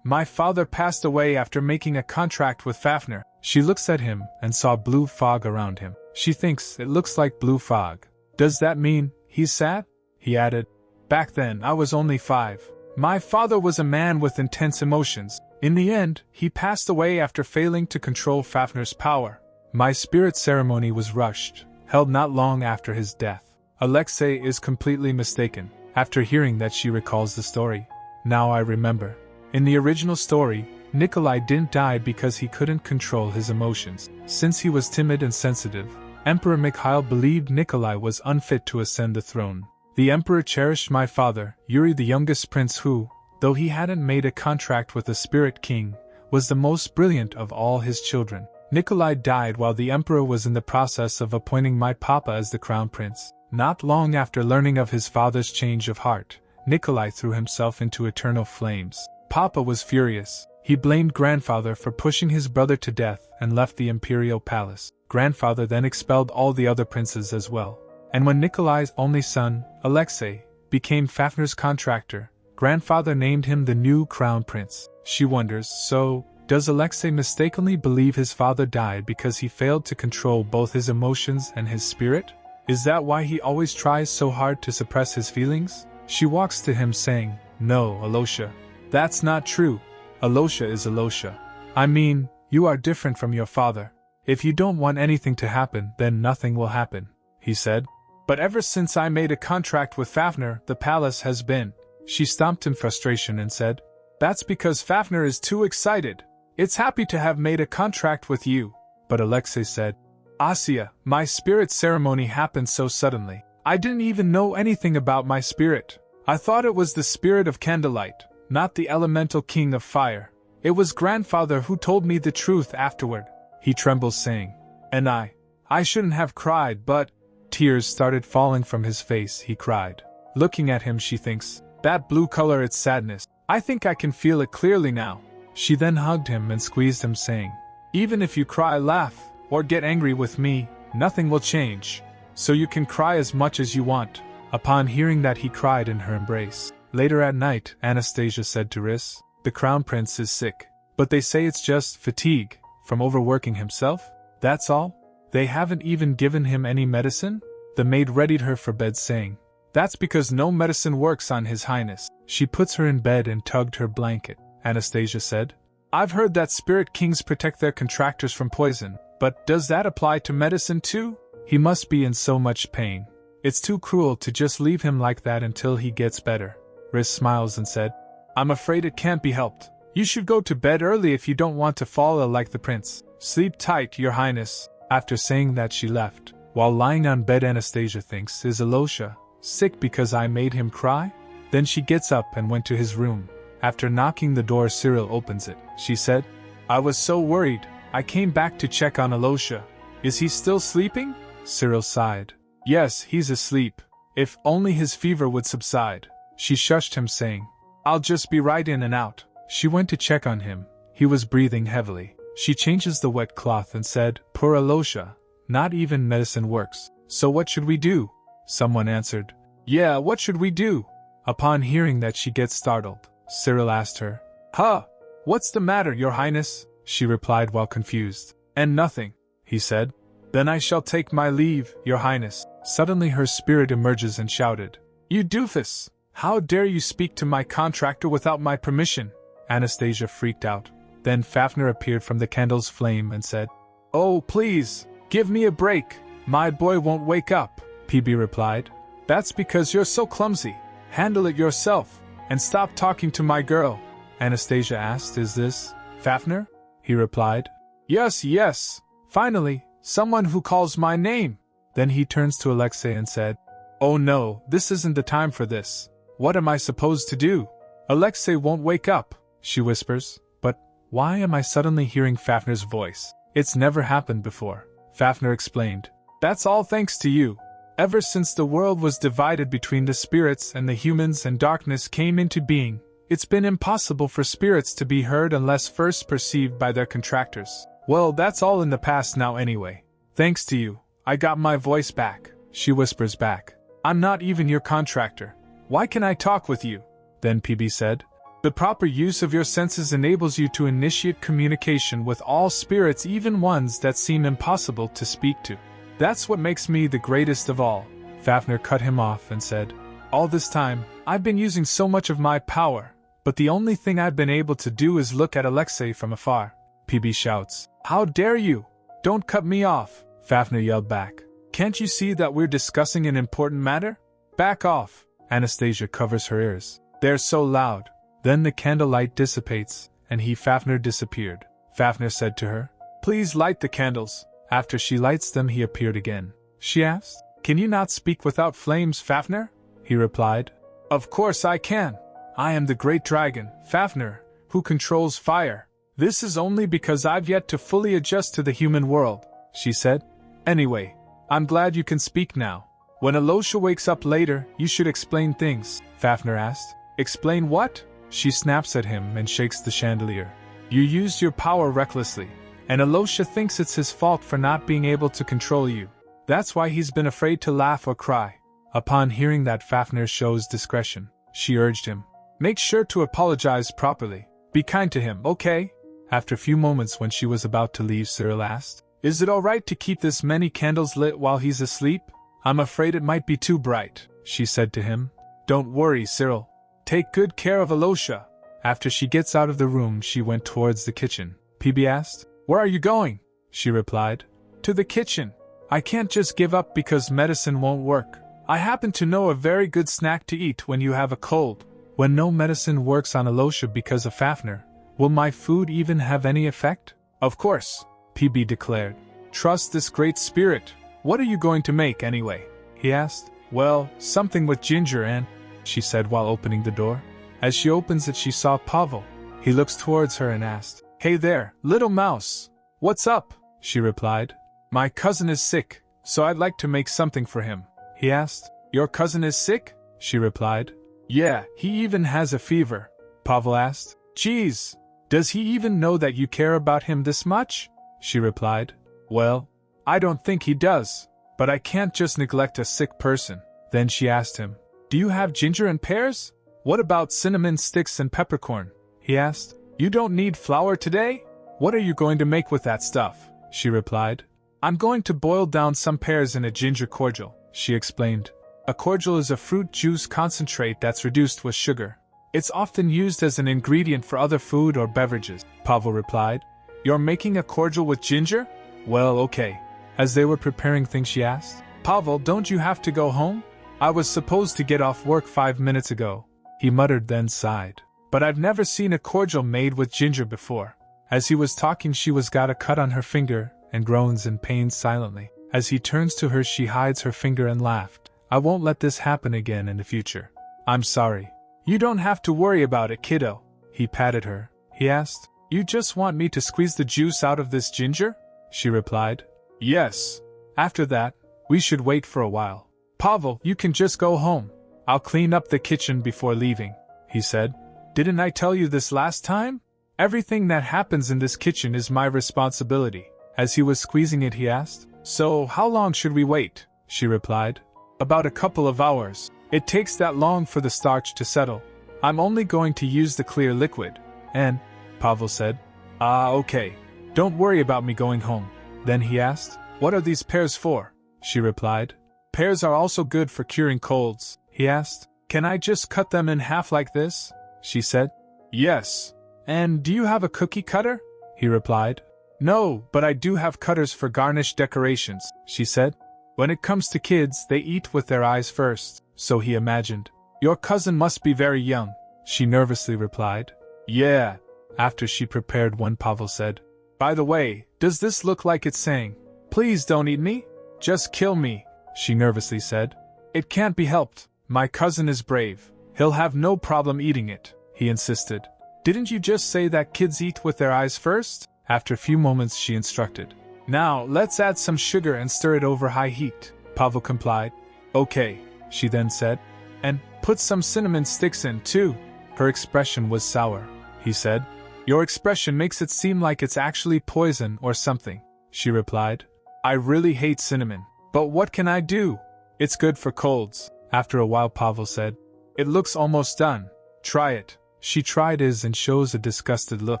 passed away after making a contract with Fafnir. She looks at him and saw blue fog around him. She thinks it looks like blue fog. Does that mean he's sad? He added. Back then, I was only 5. My father was a man with intense emotions. In the end, he passed away after failing to control Fafnir's power. My spirit ceremony was rushed, held not long after his death. Alexei is completely mistaken. After hearing that, she recalls the story. Now I remember. In the original story, Nikolai didn't die because he couldn't control his emotions. Since he was timid and sensitive, Emperor Mikhail believed Nikolai was unfit to ascend the throne. The emperor cherished my father, Yuri, the youngest prince who, though he hadn't made a contract with the spirit king, was the most brilliant of all his children. Nikolai died while the emperor was in the process of appointing my papa as the crown prince. Not long after learning of his father's change of heart, Nikolai threw himself into eternal flames. Papa was furious. He blamed grandfather for pushing his brother to death and left the imperial palace. Grandfather then expelled all the other princes as well. And when Nikolai's only son, Alexei, became Fafnir's contractor, grandfather named him the new crown prince. She wonders, so, does Alexei mistakenly believe his father died because he failed to control both his emotions and his spirit? Is that why he always tries so hard to suppress his feelings? She walks to him saying, No, Alosha. That's not true. Alosha is Alosha. I mean, you are different from your father. If you don't want anything to happen, then nothing will happen, he said. But ever since I made a contract with Fafnir, the palace has been. She stomped in frustration and said, That's because Fafnir is too excited. It's happy to have made a contract with you. But Alexei said, Asya, my spirit ceremony happened so suddenly. I didn't even know anything about my spirit. I thought it was the spirit of candlelight, not the elemental king of fire. It was grandfather who told me the truth afterward. He trembles, saying, And I shouldn't have cried, but... Tears started falling from his face. He cried. Looking at him, she thinks, That blue color, it's sadness. I think I can feel it clearly now. She then hugged him and squeezed him, saying, Even if you cry, laugh, or get angry with me, nothing will change. So you can cry as much as you want. Upon hearing that, he cried in her embrace. Later at night, Anastasia said to Riss, The crown prince is sick. But they say it's just fatigue, from overworking himself? That's all? They haven't even given him any medicine? The maid readied her for bed, saying, That's because no medicine works on His Highness. She puts her in bed and tugged her blanket. Anastasia said, I've heard that spirit kings protect their contractors from poison, but does that apply to medicine too? He must be in so much pain. It's too cruel to just leave him like that until he gets better. Riz smiles and said, I'm afraid it can't be helped. You should go to bed early if you don't want to fall ill like the prince. Sleep tight, your highness. After saying that, she left. While lying on bed, Anastasia thinks, is Alosha sick because I made him cry? Then she gets up and went to his room. After knocking the door, Cyril opens it. She said, I was so worried. I came back to check on Alosha. Is he still sleeping? Cyril sighed. Yes, he's asleep. If only his fever would subside. She shushed him, saying, I'll just be right in and out. She went to check on him. He was breathing heavily. She changes the wet cloth and said, Poor Alosha, not even medicine works. So what should we do? Someone answered, Yeah, what should we do? Upon hearing that, she gets startled. Cyril asked her, Huh? What's the matter, your highness? She replied while confused. And nothing, he said. Then I shall take my leave, your highness. Suddenly her spirit emerges and shouted, You doofus! How dare you speak to my contractor without my permission? Anastasia freaked out. Then Fafnir appeared from the candle's flame and said, Oh, please, give me a break. My boy won't wake up, PB replied. That's because you're so clumsy. Handle it yourself, and stop talking to my girl. Anastasia asked, Is this Fafnir? He replied, Yes, yes. Finally, someone who calls my name. Then he turns to Alexei and said, Oh no, this isn't the time for this. What am I supposed to do? Alexei won't wake up, she whispers. But why am I suddenly hearing Fafnir's voice? It's never happened before. Fafnir explained, That's all thanks to you. Ever since the world was divided between the spirits and the humans and darkness came into being, it's been impossible for spirits to be heard unless first perceived by their contractors. Well, that's all in the past now anyway. Thanks to you, I got my voice back, she whispers back. I'm not even your contractor. Why can I talk with you? Then PB said, The proper use of your senses enables you to initiate communication with all spirits, even ones that seem impossible to speak to. That's what makes me the greatest of all. Fafnir cut him off and said, All this time, I've been using so much of my power, but the only thing I've been able to do is look at Alexei from afar. PB shouts, How dare you? Don't cut me off, Fafnir yelled back. Can't you see that we're discussing an important matter? Back off. Anastasia covers her ears. They're so loud. Then the candlelight dissipates, and Fafnir disappeared. Fafnir said to her, Please light the candles. After she lights them, he appeared again. She asked, Can you not speak without flames, Fafnir? He replied, Of course I can. I am the great dragon, Fafnir, who controls fire. This is only because I've yet to fully adjust to the human world, she said. Anyway, I'm glad you can speak now. When Alosha wakes up later, you should explain things, Fafnir asked. Explain what? She snaps at him and shakes the chandelier. You used your power recklessly, and Alosha thinks it's his fault for not being able to control you. That's why he's been afraid to laugh or cry. Upon hearing that, Fafnir shows discretion. She urged him, Make sure to apologize properly. Be kind to him, okay? After a few moments, when she was about to leave, Cyril asked, Is it alright to keep this many candles lit while he's asleep? I'm afraid it might be too bright, she said to him. Don't worry, Cyril. Take good care of Alosha. After she gets out of the room, she went towards the kitchen. PB asked, Where are you going? She replied, To the kitchen. I can't just give up because medicine won't work. I happen to know a very good snack to eat when you have a cold. When no medicine works on Alosha because of Fafnir, will my food even have any effect? Of course, PB declared. Trust this great spirit. What are you going to make anyway? He asked. Well, something with ginger and, she said while opening the door. As she opens it, she saw Pavel. He looks towards her and asked, Hey there, little mouse. What's up? She replied. My cousin is sick, so I'd like to make something for him. He asked. Your cousin is sick? She replied. Yeah, he even has a fever. Pavel asked. Geez, does he even know that you care about him this much? She replied. Well, I don't think he does, but I can't just neglect a sick person. Then she asked him, Do you have ginger and pears? What about cinnamon sticks and peppercorn? He asked. You don't need flour today? What are you going to make with that stuff? She replied. I'm going to boil down some pears in a ginger cordial, she explained. A cordial is a fruit juice concentrate that's reduced with sugar. It's often used as an ingredient for other food or beverages, Pavel replied. You're making a cordial with ginger? Well, okay. As they were preparing things, she asked, Pavel, don't you have to go home? I was supposed to get off work 5 minutes ago. He muttered, then sighed. But I've never seen a cordial made with ginger before. As he was talking, she was got a cut on her finger and groans in pain silently. As he turns to her, she hides her finger and laughed. I won't let this happen again in the future. I'm sorry. You don't have to worry about it, kiddo. He patted her. He asked, You just want me to squeeze the juice out of this ginger? She replied, Yes. After that, we should wait for a while. Pavel, you can just go home. I'll clean up the kitchen before leaving, he said. Didn't I tell you this last time? Everything that happens in this kitchen is my responsibility. As he was squeezing it, he asked, So how long should we wait? She replied, About a couple of hours. It takes that long for the starch to settle. I'm only going to use the clear liquid. And, Pavel said, Okay. Don't worry about me going home. Then he asked, What are these pears for? She replied, Pears are also good for curing colds. He asked, Can I just cut them in half like this? She said, Yes. And do you have a cookie cutter? He replied, No, but I do have cutters for garnish decorations, she said. When it comes to kids, they eat with their eyes first, so he imagined. Your cousin must be very young, she nervously replied. Yeah. After she prepared one, Pavel said, By the way, does this look like it's saying, Please don't eat me? Just kill me, she nervously said. It can't be helped. My cousin is brave. He'll have no problem eating it, he insisted. Didn't you just say that kids eat with their eyes first? After a few moments, she instructed. Now, let's add some sugar and stir it over high heat. Pavel complied. Okay, she then said. And put some cinnamon sticks in, too. Her expression was sour. He said. Your expression makes it seem like it's actually poison or something, she replied. I really hate cinnamon. But what can I do? It's good for colds. After a while, Pavel said. It looks almost done. Try it. She tried his and shows a disgusted look.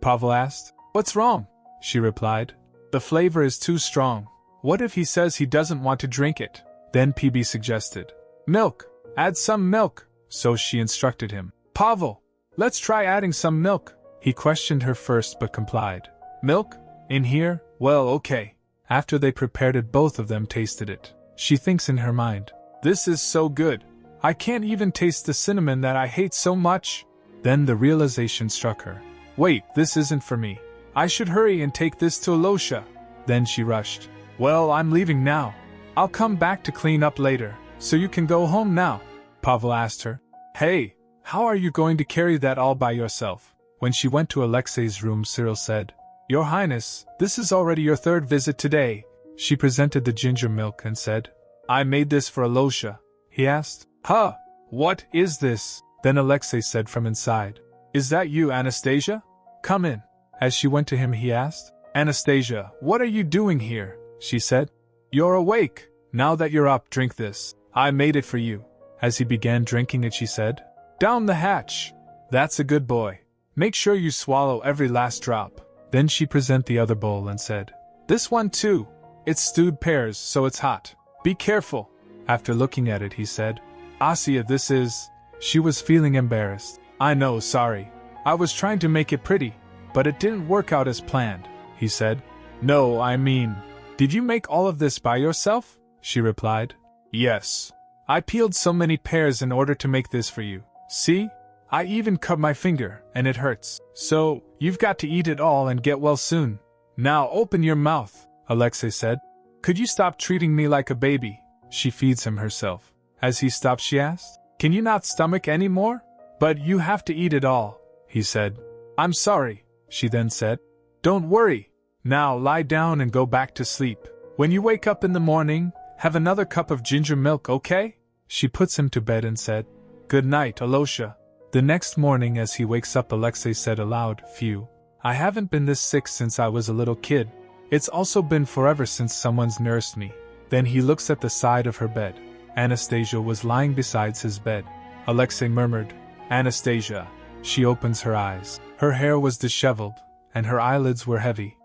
Pavel asked, What's wrong? She replied. The flavor is too strong. What if he says he doesn't want to drink it? Then PB suggested. Milk. Add some milk. So she instructed him. Pavel, let's try adding some milk. He questioned her first but complied. Milk? In here? Well, okay. After they prepared it, both of them tasted it. She thinks in her mind, This is so good. I can't even taste the cinnamon that I hate so much. Then the realization struck her. Wait, this isn't for me. I should hurry and take this to Alosha. Then she rushed. Well, I'm leaving now. I'll come back to clean up later, so you can go home now. Pavel asked her. Hey, how are you going to carry that all by yourself? When she went to Alexei's room, Cyril said, Your Highness, this is already your third visit today. She presented the ginger milk and said, I made this for Alosha. He asked, Huh, what is this? Then Alexei said from inside, Is that you, Anastasia? Come in. As she went to him, he asked, Anastasia, what are you doing here? She said, You're awake. Now that you're up, drink this. I made it for you. As he began drinking it, she said, Down the hatch. That's a good boy. Make sure you swallow every last drop. Then she presented the other bowl and said, This one too. It's stewed pears, so it's hot. Be careful. After looking at it, he said, Asya, this is... She was feeling embarrassed. I know, sorry. I was trying to make it pretty, but it didn't work out as planned, he said. No, I mean, did you make all of this by yourself? She replied. Yes. I peeled so many pears in order to make this for you. See? I even cut my finger, and it hurts. So, you've got to eat it all and get well soon. Now open your mouth, Alexei said. Could you stop treating me like a baby? She feeds him herself. As he stopped, she asked, Can you not stomach any more? But you have to eat it all, he said. I'm sorry, she then said. Don't worry. Now lie down and go back to sleep. When you wake up in the morning, have another cup of ginger milk, okay? She puts him to bed and said, Good night, Alosha. The next morning as he wakes up, Alexei said aloud, Phew. I haven't been this sick since I was a little kid. It's also been forever since someone's nursed me. Then he looks at the side of her bed. Anastasia was lying beside his bed. Alexei murmured, Anastasia. She opens her eyes. Her hair was disheveled, and her eyelids were heavy.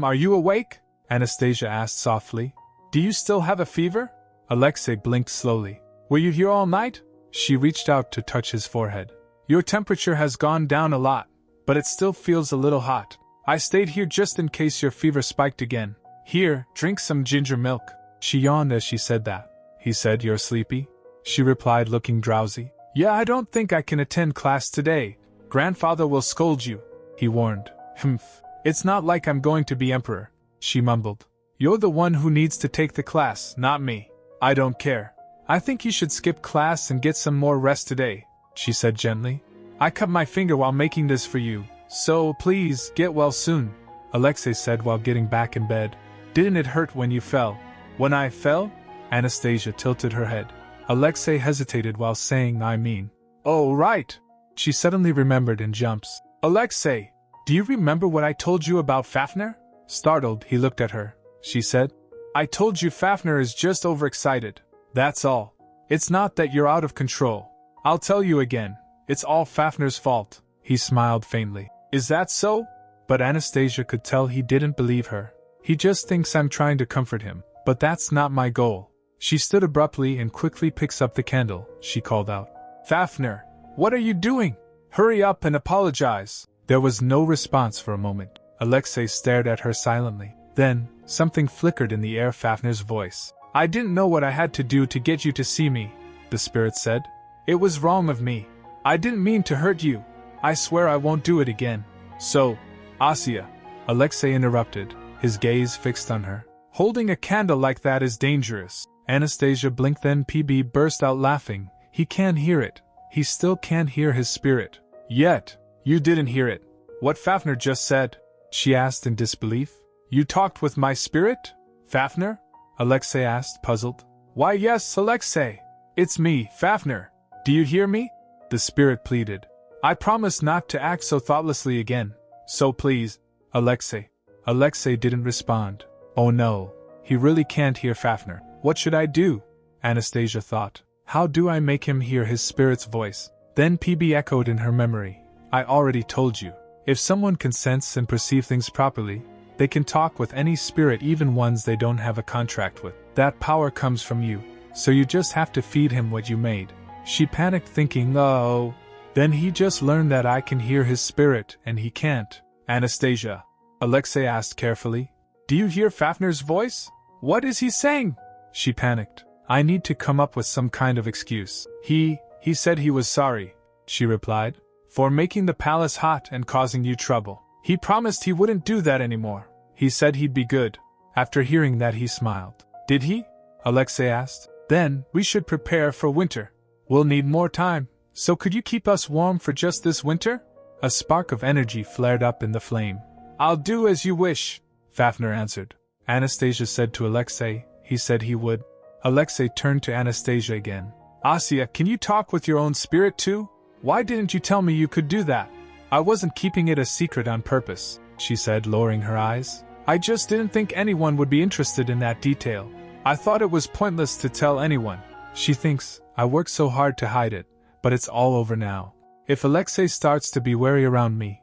Are you awake? Anastasia asked softly. Do you still have a fever? Alexei blinked slowly. Were you here all night? She reached out to touch his forehead. Your temperature has gone down a lot, but it still feels a little hot. I stayed here just in case your fever spiked again. Here, drink some ginger milk. She yawned as she said that. He said, You're sleepy? She replied, looking drowsy. Yeah, I don't think I can attend class today. Grandfather will scold you, he warned. Humph. It's not like I'm going to be emperor, she mumbled. You're the one who needs to take the class, not me. I don't care. I think you should skip class and get some more rest today, she said gently. I cut my finger while making this for you, so please get well soon, Alexei said while getting back in bed. Didn't it hurt when you fell? When I fell? Anastasia tilted her head. Alexei hesitated while saying, I mean. Oh, right. She suddenly remembered and jumps. Alexei, do you remember what I told you about Fafner? Startled, he looked at her. She said, I told you Fafner is just overexcited. That's all. It's not that you're out of control. I'll tell you again. It's all Fafner's fault. He smiled faintly. Is that so? But Anastasia could tell he didn't believe her. He just thinks I'm trying to comfort him. But that's not my goal. She stood abruptly and quickly picks up the candle. She called out, Fafner, what are you doing? Hurry up and apologize. There was no response for a moment. Alexei stared at her silently. Then, something flickered in the air. Fafner's voice. I didn't know what I had to do to get you to see me, the spirit said. It was wrong of me. I didn't mean to hurt you. I swear I won't do it again. So, Asya, Alexei interrupted, his gaze fixed on her. Holding a candle like that is dangerous. Anastasia blinked, then PB burst out laughing. He can't hear it. He still can't hear his spirit. Yet, you didn't hear it. What Fafner just said? She asked in disbelief. You talked with my spirit? Fafner? Alexei asked, puzzled. Why yes, Alexei. It's me, Fafner. Do you hear me? The spirit pleaded. I promise not to act so thoughtlessly again. So please, Alexei. Alexei didn't respond. Oh no, he really can't hear Fafner. What should I do? Anastasia thought. How do I make him hear his spirit's voice? Then PB echoed in her memory. I already told you. If someone can sense and perceive things properly, they can talk with any spirit, even ones they don't have a contract with. That power comes from you, so you just have to feed him what you made. She panicked, thinking, oh. Then he just learned that I can hear his spirit and he can't. Anastasia, Alexei asked carefully. Do you hear Fafner's voice? What is he saying? She panicked. I need to come up with some kind of excuse. He said he was sorry, she replied, for making the palace hot and causing you trouble. He promised he wouldn't do that anymore. He said he'd be good. After hearing that, he smiled. Did he? Alexei asked. Then, we should prepare for winter. We'll need more time. So could you keep us warm for just this winter? A spark of energy flared up in the flame. I'll do as you wish, Fafner answered. Anastasia said to Alexei, he said he would. Alexei turned to Anastasia again. Asya, can you talk with your own spirit too? Why didn't you tell me you could do that? I wasn't keeping it a secret on purpose, she said, lowering her eyes. I just didn't think anyone would be interested in that detail. I thought it was pointless to tell anyone. She thinks I worked so hard to hide it, but it's all over now. If Alexei starts to be wary around me,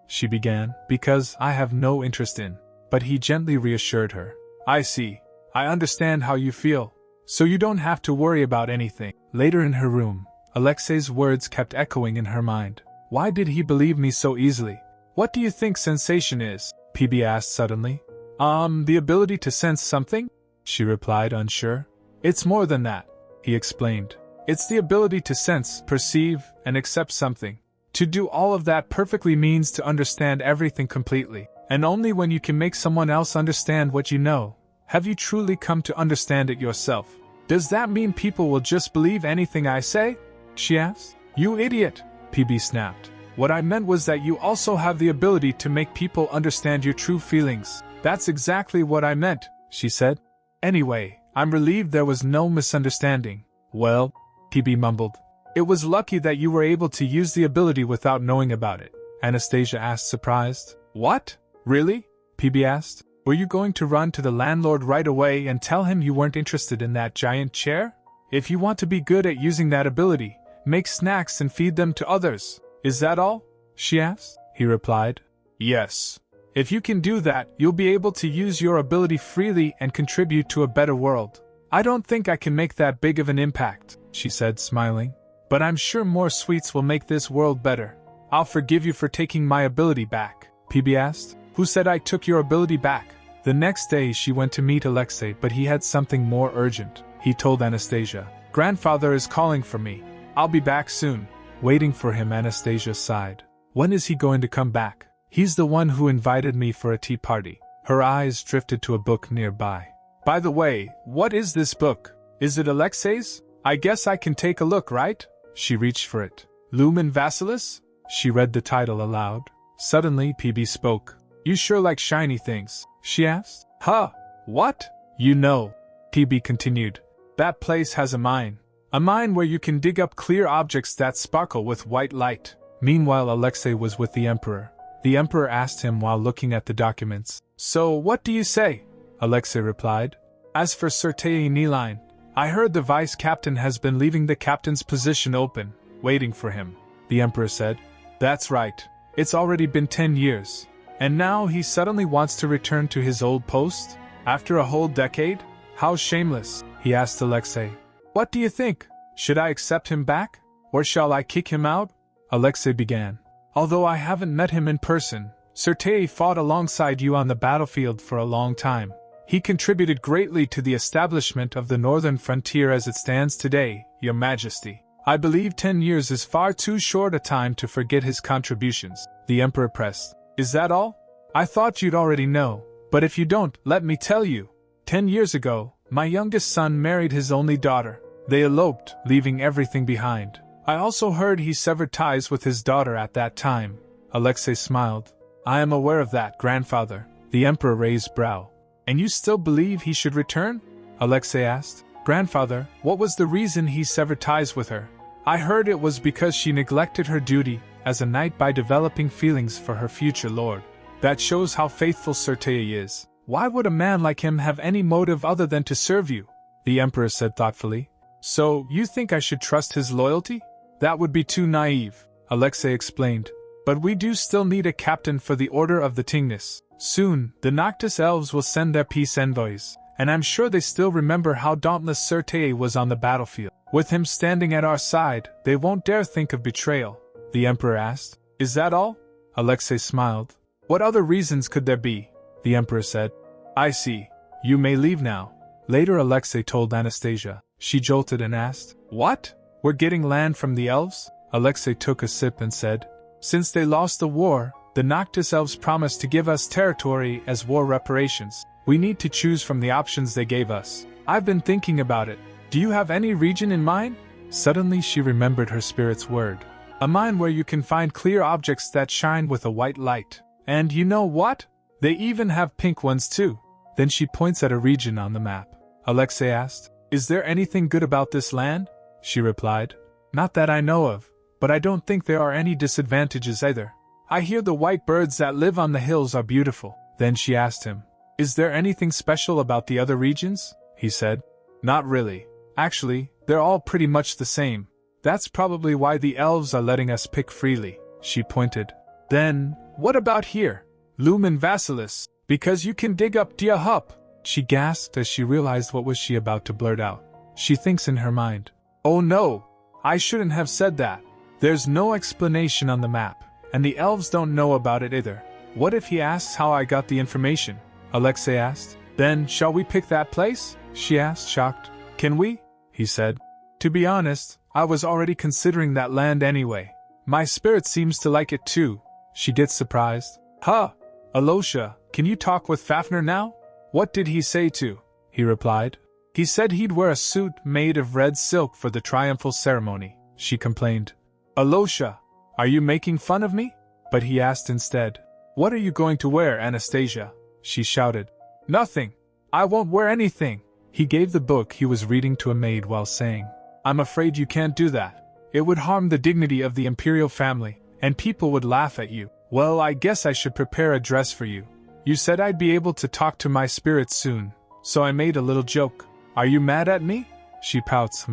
she began, because I have no interest in. But he gently reassured her. I see. I understand how you feel. So you don't have to worry about anything. Later in her room, Alexei's words kept echoing in her mind. Why did he believe me so easily? What do you think sensation is? PB asked suddenly. The ability to sense something? She replied, unsure. It's more than that, he explained. It's the ability to sense, perceive, and accept something. To do all of that perfectly means to understand everything completely. And only when you can make someone else understand what you know, have you truly come to understand it yourself. Does that mean people will just believe anything I say? She asked. You idiot, PB snapped. What I meant was that you also have the ability to make people understand your true feelings. That's exactly what I meant, she said. Anyway, I'm relieved there was no misunderstanding. Well, PB mumbled. It was lucky that you were able to use the ability without knowing about it, Anastasia asked, surprised. What? Really? PB asked. Were you going to run to the landlord right away and tell him you weren't interested in that giant chair? If you want to be good at using that ability, make snacks and feed them to others. Is that all? She asked. He replied. Yes. If you can do that, you'll be able to use your ability freely and contribute to a better world. I don't think I can make that big of an impact, she said, smiling. but I'm sure more sweets will make this world better. I'll forgive you for taking my ability back, PB asked. Who said I took your ability back? The next day she went to meet Alexei, but he had something more urgent. He told Anastasia, "Grandfather is calling for me. I'll be back soon." Waiting for him, Anastasia sighed. When is he going to come back? He's the one who invited me for a tea party. Her eyes drifted to a book nearby. By the way, what is this book? Is it Alexei's? I guess I can take a look, right? She reached for it. Lumen Vassilis? She read the title aloud. Suddenly PB spoke. You sure like shiny things? She asked. Huh? What? You know, PB continued. That place has a mine. A mine where you can dig up clear objects that sparkle with white light. Meanwhile, Alexei was with the Emperor. The Emperor asked him while looking at the documents. So, what do you say? Alexei replied. As for Sertei Niline, I heard the vice captain has been leaving the captain's position open, waiting for him. The Emperor said. That's right. It's already been 10 years. And now he suddenly wants to return to his old post? After a whole decade? How shameless, he asked Alexei. What do you think? Should I accept him back? Or shall I kick him out? Alexei began. Although I haven't met him in person, Sertei fought alongside you on the battlefield for a long time. He contributed greatly to the establishment of the northern frontier as it stands today, Your Majesty. I believe 10 years is far too short a time to forget his contributions, the Emperor pressed. Is that all? I thought you'd already know, but if you don't, let me tell you. 10 years ago, my youngest son married his only daughter. They eloped, leaving everything behind. I also heard he severed ties with his daughter at that time. Alexei smiled. I am aware of that, grandfather. The Emperor raised brow. And you still believe he should return? Alexei asked. Grandfather, what was the reason he severed ties with her? I heard it was because she neglected her duty as a knight by developing feelings for her future lord. That shows how faithful Sertei is. Why would a man like him have any motive other than to serve you? The Emperor said thoughtfully. So, you think I should trust his loyalty? That would be too naive, Alexei explained. But we do still need a captain for the Order of the Tingnis. Soon, the Noctis elves will send their peace envoys, and I'm sure they still remember how dauntless Sertei was on the battlefield. With him standing at our side, they won't dare think of betrayal. The Emperor asked. Is that all? Alexei smiled. What other reasons could there be? The Emperor said. I see. You may leave now. Later Alexei told Anastasia. She jolted and asked, What? We're getting land from the elves? Alexei took a sip and said, Since they lost the war, the Noctis elves promised to give us territory as war reparations. We need to choose from the options they gave us. I've been thinking about it. Do you have any region in mind? Suddenly she remembered her spirit's word. A mine where you can find clear objects that shine with a white light. And you know what? They even have pink ones too. Then she points at a region on the map. Alexei asked, Is there anything good about this land? She replied, Not that I know of, but I don't think there are any disadvantages either. I hear the white birds that live on the hills are beautiful. Then she asked him, Is there anything special about the other regions? He said, Not really. Actually, they're all pretty much the same. That's probably why the elves are letting us pick freely. She pointed. Then, what about here? Lumen Vassilis, because you can dig up Dia Hup. She gasped as she realized what was she about to blurt out. She thinks in her mind, Oh no, I shouldn't have said that. There's no explanation on the map, and the elves don't know about it either. What if he asks how I got the information? Alexei asked. Then, shall we pick that place? She asked, shocked. Can we? He said. To be honest, I was already considering that land anyway. My spirit seems to like it too. She gets surprised. Huh! Alosha, can you talk with Fafnir now? What did he say to? He replied. He said he'd wear a suit made of red silk for the triumphal ceremony. She complained. Alosha, are you making fun of me? But he asked instead. What are you going to wear, Anastasia? She shouted. Nothing. I won't wear anything. He gave the book he was reading to a maid while saying, I'm afraid you can't do that. It would harm the dignity of the imperial family, and people would laugh at you. Well, I guess I should prepare a dress for you. You said I'd be able to talk to my spirit soon, so I made a little joke. Are you mad at me? She pouts.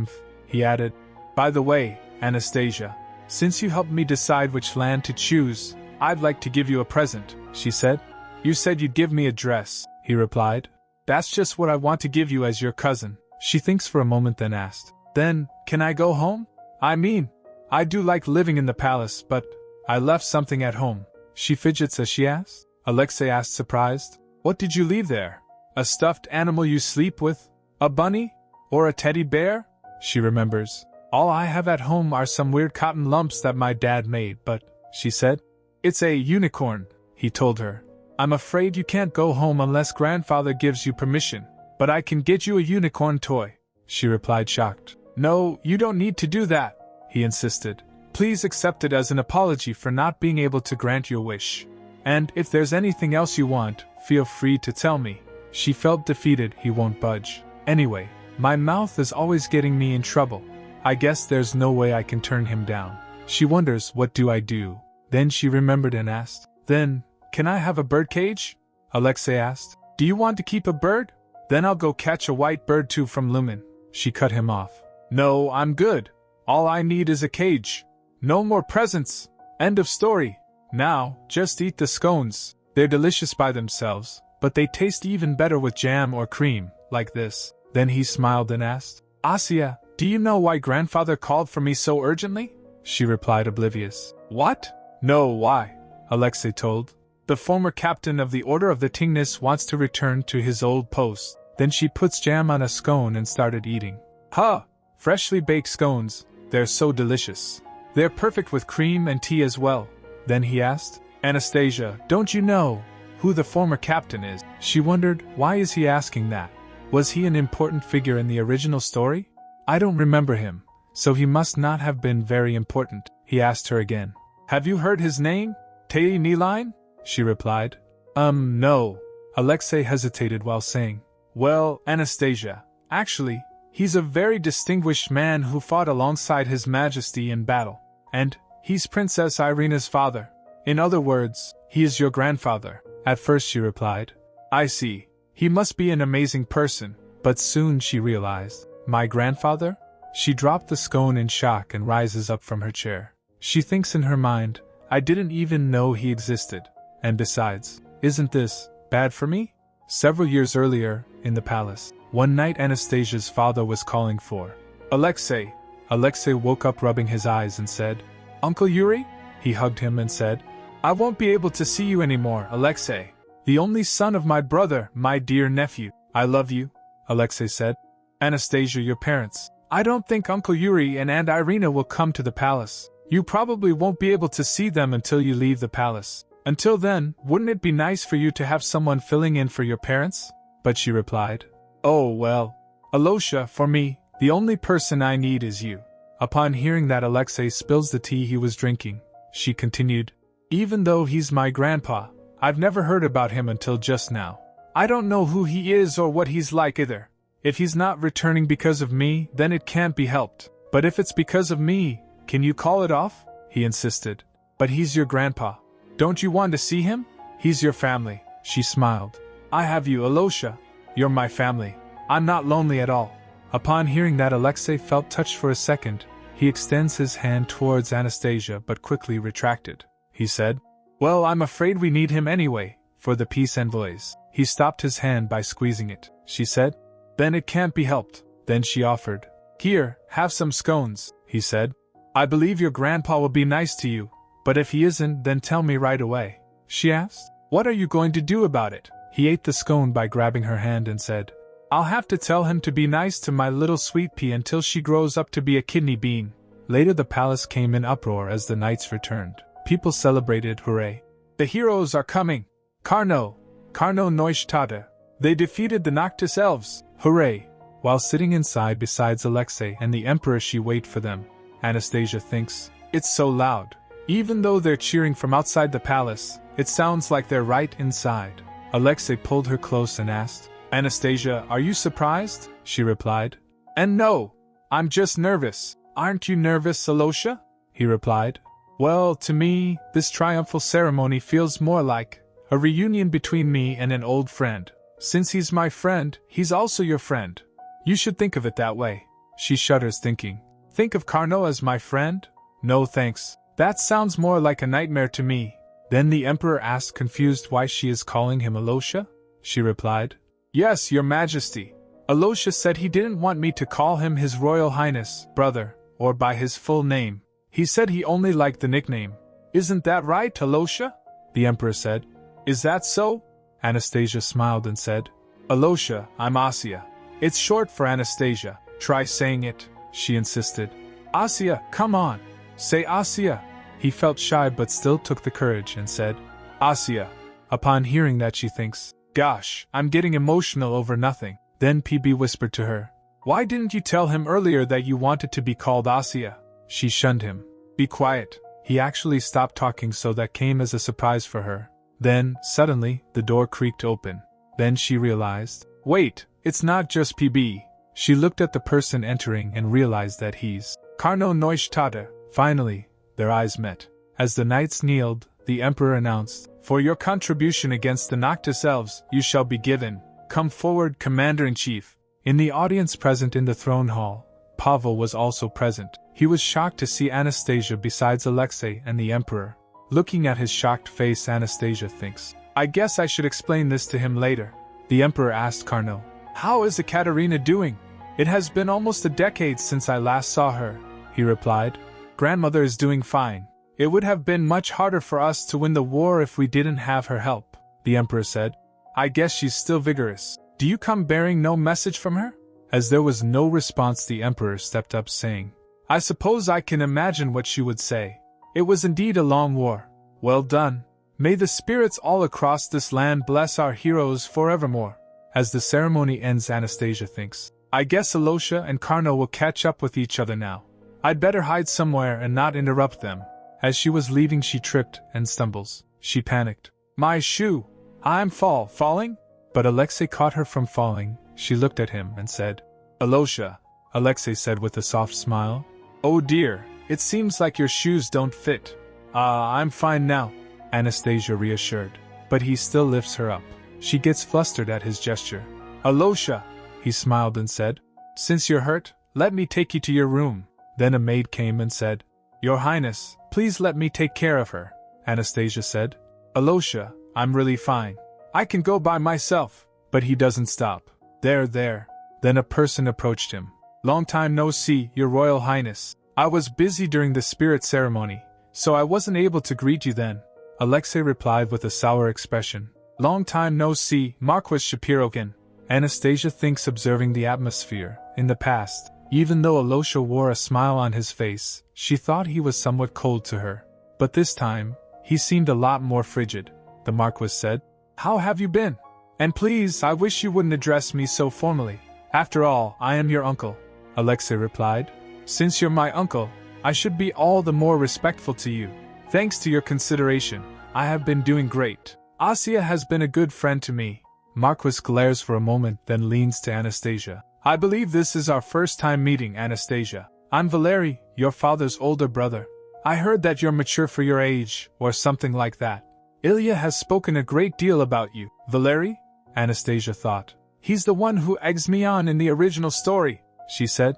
He added, By the way, Anastasia, since you helped me decide which land to choose, I'd like to give you a present, she said. You said you'd give me a dress, he replied. That's just what I want to give you as your cousin. She thinks for a moment then asked, Then, can I go home? I mean, I do like living in the palace, but I left something at home. She fidgets as she asks. Alexei asked, surprised. What did you leave there? A stuffed animal you sleep with? A bunny? Or a teddy bear? She remembers. All I have at home are some weird cotton lumps that my dad made, but, she said. It's a unicorn, he told her. I'm afraid you can't go home unless grandfather gives you permission, but I can get you a unicorn toy, she replied, shocked. No, you don't need to do that, he insisted. Please accept it as an apology for not being able to grant your wish. And if there's anything else you want, feel free to tell me. She felt defeated. He won't budge. Anyway, my mouth is always getting me in trouble. I guess there's no way I can turn him down. She wonders, what do I do? Then she remembered and asked, Then, can I have a bird cage? Alexei asked. Do you want to keep a bird? Then I'll go catch a white bird too from Lumen. She cut him off. No, I'm good. All I need is a cage. No more presents. End of story. Now, just eat the scones. They're delicious by themselves, but they taste even better with jam or cream, like this. Then he smiled and asked, Asya, do you know why grandfather called for me so urgently? She replied, oblivious. What? No, why? Alexei told. The former captain of the Order of the Tingnis wants to return to his old post. Then she puts jam on a scone and started eating. Huh! Freshly baked scones. They're so delicious. They're perfect with cream and tea as well. Then he asked, Anastasia, don't you know who the former captain is? She wondered, why is he asking that? Was he an important figure in the original story? I don't remember him, so he must not have been very important. He asked her again. Have you heard his name? Tae Niline? She replied. No. Alexei hesitated while saying, Well, Anastasia, actually, he's a very distinguished man who fought alongside His Majesty in battle. And he's Princess Irina's father. In other words, he is your grandfather. At first she replied. I see. He must be an amazing person. But soon she realized. My grandfather? She dropped the scone in shock and rises up from her chair. She thinks in her mind, I didn't even know he existed. And besides, isn't this bad for me? Several years earlier, in the palace, one night Anastasia's father was calling for Alexei. Alexei woke up rubbing his eyes and said, Uncle Yuri? He hugged him and said, I won't be able to see you anymore, Alexei. The only son of my brother, my dear nephew. I love you, Alexei said. Anastasia, your parents. I don't think Uncle Yuri and Aunt Irina will come to the palace. You probably won't be able to see them until you leave the palace. Until then, wouldn't it be nice for you to have someone filling in for your parents? But she replied, Oh well, Alosha, for me, the only person I need is you. Upon hearing that, Alexei spills the tea he was drinking. She continued, Even though he's my grandpa, I've never heard about him until just now. I don't know who he is or what he's like either. If he's not returning because of me, then it can't be helped. But if it's because of me, can you call it off? He insisted. But he's your grandpa. Don't you want to see him? He's your family. She smiled. I have you, Alosha. You're my family. I'm not lonely at all. Upon hearing that, Alexei felt touched for a second. He extends his hand towards Anastasia but quickly retracted. He said, Well, I'm afraid we need him anyway, for the peace envoys. He stopped his hand by squeezing it. She said, Then it can't be helped. Then she offered, Here, have some scones, he said. I believe your grandpa will be nice to you, but if he isn't, then tell me right away. She asked, What are you going to do about it? He ate the scone by grabbing her hand and said, I'll have to tell him to be nice to my little sweet pea until she grows up to be a kidney bean. Later the palace came in uproar as the knights returned. People celebrated, hooray. The heroes are coming. Karno Neustadt. They defeated the Noctis elves, hooray. While sitting inside besides Alexei and the emperor, she waited for them. Anastasia thinks, It's so loud. Even though they're cheering from outside the palace, it sounds like they're right inside. Alexei pulled her close and asked, Anastasia, are you surprised? She replied. And no, I'm just nervous. Aren't you nervous, Alosha? He replied. Well, to me, this triumphal ceremony feels more like a reunion between me and an old friend. Since he's my friend, he's also your friend. You should think of it that way. She shudders, thinking, Think of Karno as my friend? No thanks. That sounds more like a nightmare to me. Then the emperor asked, confused, why she is calling him Alosha? She replied, Yes, your majesty. Alosha said he didn't want me to call him His Royal Highness, brother, or by his full name. He said he only liked the nickname. Isn't that right, Alosha? The Emperor said. Is that so? Anastasia smiled and said, Alosha, I'm Asya. It's short for Anastasia. Try saying it, she insisted. Asya, come on. Say Asya. He felt shy but still took the courage and said, Asya. Upon hearing that she thinks, gosh, I'm getting emotional over nothing. Then PB whispered to her, why didn't you tell him earlier that you wanted to be called Asya? She shunned him. Be quiet. He actually stopped talking, so that came as a surprise for her. Then, suddenly, the door creaked open. Then she realized, wait, it's not just PB. She looked at the person entering and realized that he's Karno Neustadt. Finally, their eyes met. As the knights kneeled, the Emperor announced, for your contribution against the Noctis Elves, you shall be given. Come forward, Commander-in-Chief. In the audience present in the throne hall, Pavel was also present. He was shocked to see Anastasia besides Alexei and the Emperor. Looking at his shocked face, Anastasia thinks, I guess I should explain this to him later. The Emperor asked Karno, how is Ekaterina doing? It has been almost a decade since I last saw her, he replied. Grandmother is doing fine. It would have been much harder for us to win the war if we didn't have her help, the Emperor said. I guess she's still vigorous. Do you come bearing no message from her? As there was no response, the Emperor stepped up saying, I suppose I can imagine what she would say. It was indeed a long war. Well done. May the spirits all across this land bless our heroes forevermore. As the ceremony ends, Anastasia thinks, I guess Alosha and Karno will catch up with each other now. I'd better hide somewhere and not interrupt them. As she was leaving, she tripped and stumbles. She panicked. My shoe! I'm falling? But Alexei caught her from falling. She looked at him and said, Alosha, Alexei said with a soft smile. Oh dear, it seems like your shoes don't fit. I'm fine now, Anastasia reassured. But he still lifts her up. She gets flustered at his gesture. Alosha, he smiled and said, since you're hurt, let me take you to your room. Then a maid came and said, Your Highness, please let me take care of her. Anastasia said, Alosha, I'm really fine. I can go by myself. But he doesn't stop. There. Then a person approached him. Long time no see, Your Royal Highness. I was busy during the spirit ceremony, so I wasn't able to greet you then. Alexei replied with a sour expression. Long time no see, Marquis Shapirokin. Anastasia thinks, observing the atmosphere. In the past, even though Alosha wore a smile on his face, she thought he was somewhat cold to her. But this time, he seemed a lot more frigid. The Marquis said, How have you been? And please, I wish you wouldn't address me so formally. After all, I am your uncle. Alexei replied. Since you're my uncle, I should be all the more respectful to you. Thanks to your consideration, I have been doing great. Asya has been a good friend to me. Marquis glares for a moment, then leans to Anastasia. I believe this is our first time meeting, Anastasia. I'm Valery, your father's older brother. I heard that you're mature for your age, or something like that. Ilya has spoken a great deal about you. Valery? Anastasia thought. He's the one who eggs me on in the original story, she said.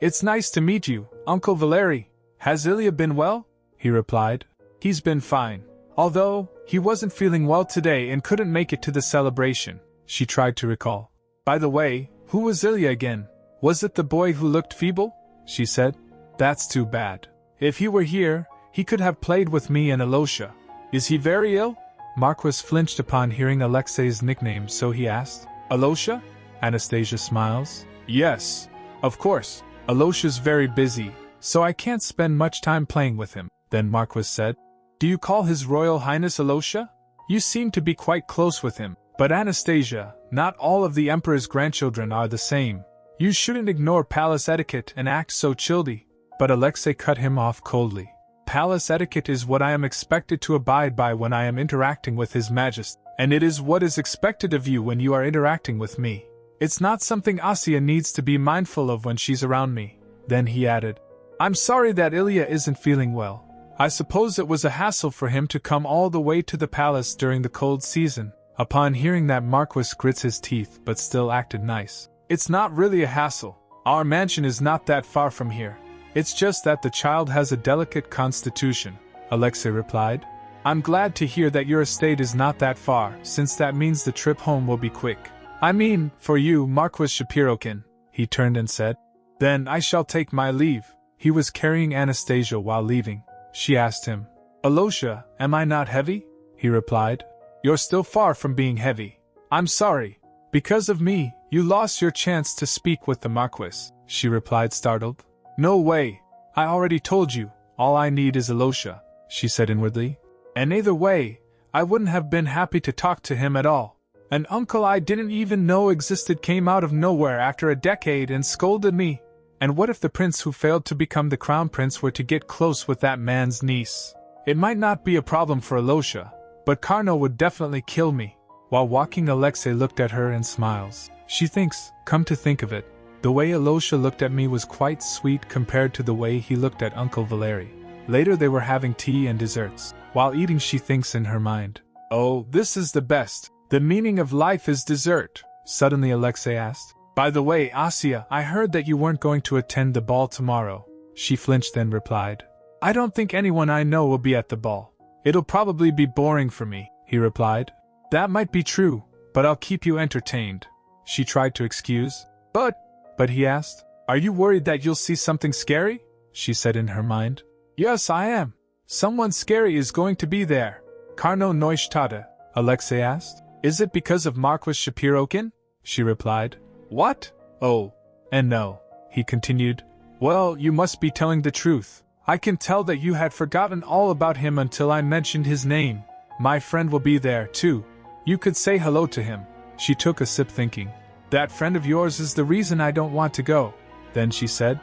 It's nice to meet you, Uncle Valery. Has Ilya been well? He replied. He's been fine. Although, he wasn't feeling well today and couldn't make it to the celebration. She tried to recall. By the way, who was Ilya again? Was it the boy who looked feeble? She said. That's too bad. If he were here, he could have played with me and Alosha. Is he very ill? Marquis flinched upon hearing Alexei's nickname, so he asked. Alosha? Anastasia smiles. Yes, of course. Alosha's very busy, so I can't spend much time playing with him. Then Marquis said, Do you call His Royal Highness Alosha? You seem to be quite close with him. But Anastasia, not all of the Emperor's grandchildren are the same. You shouldn't ignore palace etiquette and act so childish. But Alexei cut him off coldly. Palace etiquette is what I am expected to abide by when I am interacting with His Majesty, and it is what is expected of you when you are interacting with me. It's not something Asya needs to be mindful of when she's around me. Then he added, I'm sorry that Ilya isn't feeling well. I suppose it was a hassle for him to come all the way to the palace during the cold season. Upon hearing that, Marquis grits his teeth but still acted nice. It's not really a hassle. Our mansion is not that far from here. It's just that the child has a delicate constitution, Alexei replied. I'm glad to hear that your estate is not that far, since that means the trip home will be quick. I mean, for you, Marquis Shapirokin, he turned and said. Then I shall take my leave. He was carrying Anastasia while leaving. She asked him, "Alosha, am I not heavy?" He replied, "You're still far from being heavy. I'm sorry. Because of me, you lost your chance to speak with the Marquis," she replied, startled. "No way. I already told you, all I need is Alosha," she said inwardly. "And either way, I wouldn't have been happy to talk to him at all. An uncle I didn't even know existed came out of nowhere after a decade and scolded me. And what if the prince who failed to become the crown prince were to get close with that man's niece? It might not be a problem for Alosha, but Karno would definitely kill me." While walking, Alexei looked at her and smiles. She thinks, come to think of it, the way Alosha looked at me was quite sweet compared to the way he looked at Uncle Valery. Later they were having tea and desserts. While eating, she thinks in her mind, "Oh, this is the best. The meaning of life is dessert." Suddenly Alexei asked, "By the way, Asya, I heard that you weren't going to attend the ball tomorrow." She flinched, then replied, "I don't think anyone I know will be at the ball. It'll probably be boring for me," he replied. "That might be true, but I'll keep you entertained." She tried to excuse. But he asked, "Are you worried that you'll see something scary?" She said in her mind, "Yes, I am. Someone scary is going to be there." "Karno Neustadt?" Alexei asked. "Is it because of Marquis Shapirokin?" She replied, "What? Oh, and no," he continued. "Well, you must be telling the truth. I can tell that you had forgotten all about him until I mentioned his name. My friend will be there, too. You could say hello to him." She took a sip, thinking, "That friend of yours is the reason I don't want to go." Then she said,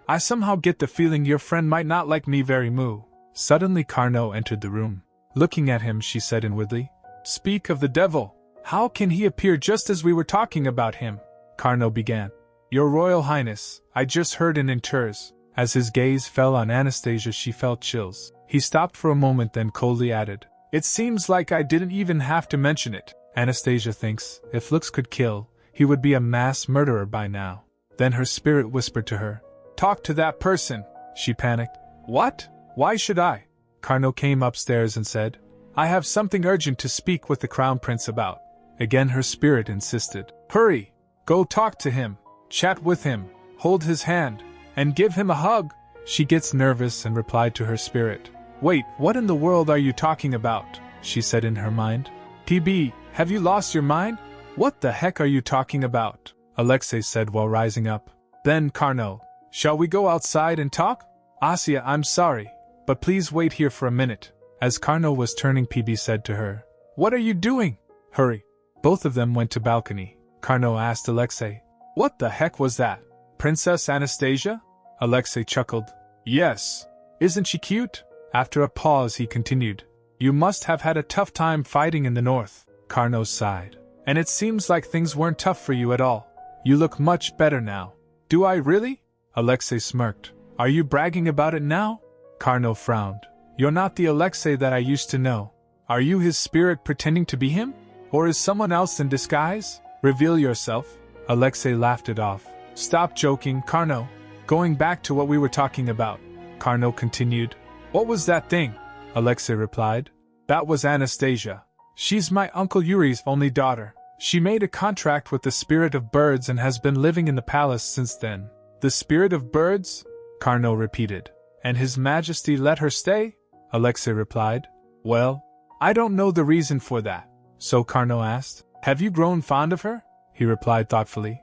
I somehow get the feeling your friend might not like me very moo." Suddenly Karno entered the room. Looking at him, she said inwardly, "Speak of the devil, how can he appear just as we were talking about him?" Karno began, "Your Royal Highness, I just heard in Inters." As his gaze fell on Anastasia, she felt chills. He stopped for a moment, then coldly added, "It seems like I didn't even have to mention it." Anastasia thinks, if looks could kill, he would be a mass murderer by now. Then her spirit whispered to her, "Talk to that person." She panicked. "What? Why should I?" Karno came upstairs and said, "I have something urgent to speak with the Crown Prince about." Again her spirit insisted, "Hurry! Go talk to him, chat with him, hold his hand, and give him a hug." She gets nervous and replied to her spirit, "Wait, what in the world are you talking about?" she said in her mind. "PB, have you lost your mind? What the heck are you talking about?" Alexei said while rising up. Then Karno, "Shall we go outside and talk?" "Asya, I'm sorry, but please wait here for a minute." As Karno was turning, PB said to her, "What are you doing? Hurry." Both of them went to balcony. Karno asked Alexei, "What the heck was that? Princess Anastasia?" Alexei chuckled. "Yes. Isn't she cute?" After a pause he continued, "You must have had a tough time fighting in the north." Karno sighed. "And it seems like things weren't tough for you at all. You look much better now." "Do I really?" Alexei smirked. "Are you bragging about it now?" Karno frowned. "You're not the Alexei that I used to know. Are you his spirit pretending to be him? Or is someone else in disguise? Reveal yourself." Alexei laughed it off. "Stop joking, Karno. Going back to what we were talking about." Karno continued. "What was that thing?" Alexei replied. "That was Anastasia. She's my Uncle Yuri's only daughter. She made a contract with the Spirit of Birds and has been living in the palace since then." "The Spirit of Birds?" Karno repeated. "And His Majesty let her stay?" Alexei replied. "Well, I don't know the reason for that." So Karno asked, "Have you grown fond of her?" He replied thoughtfully.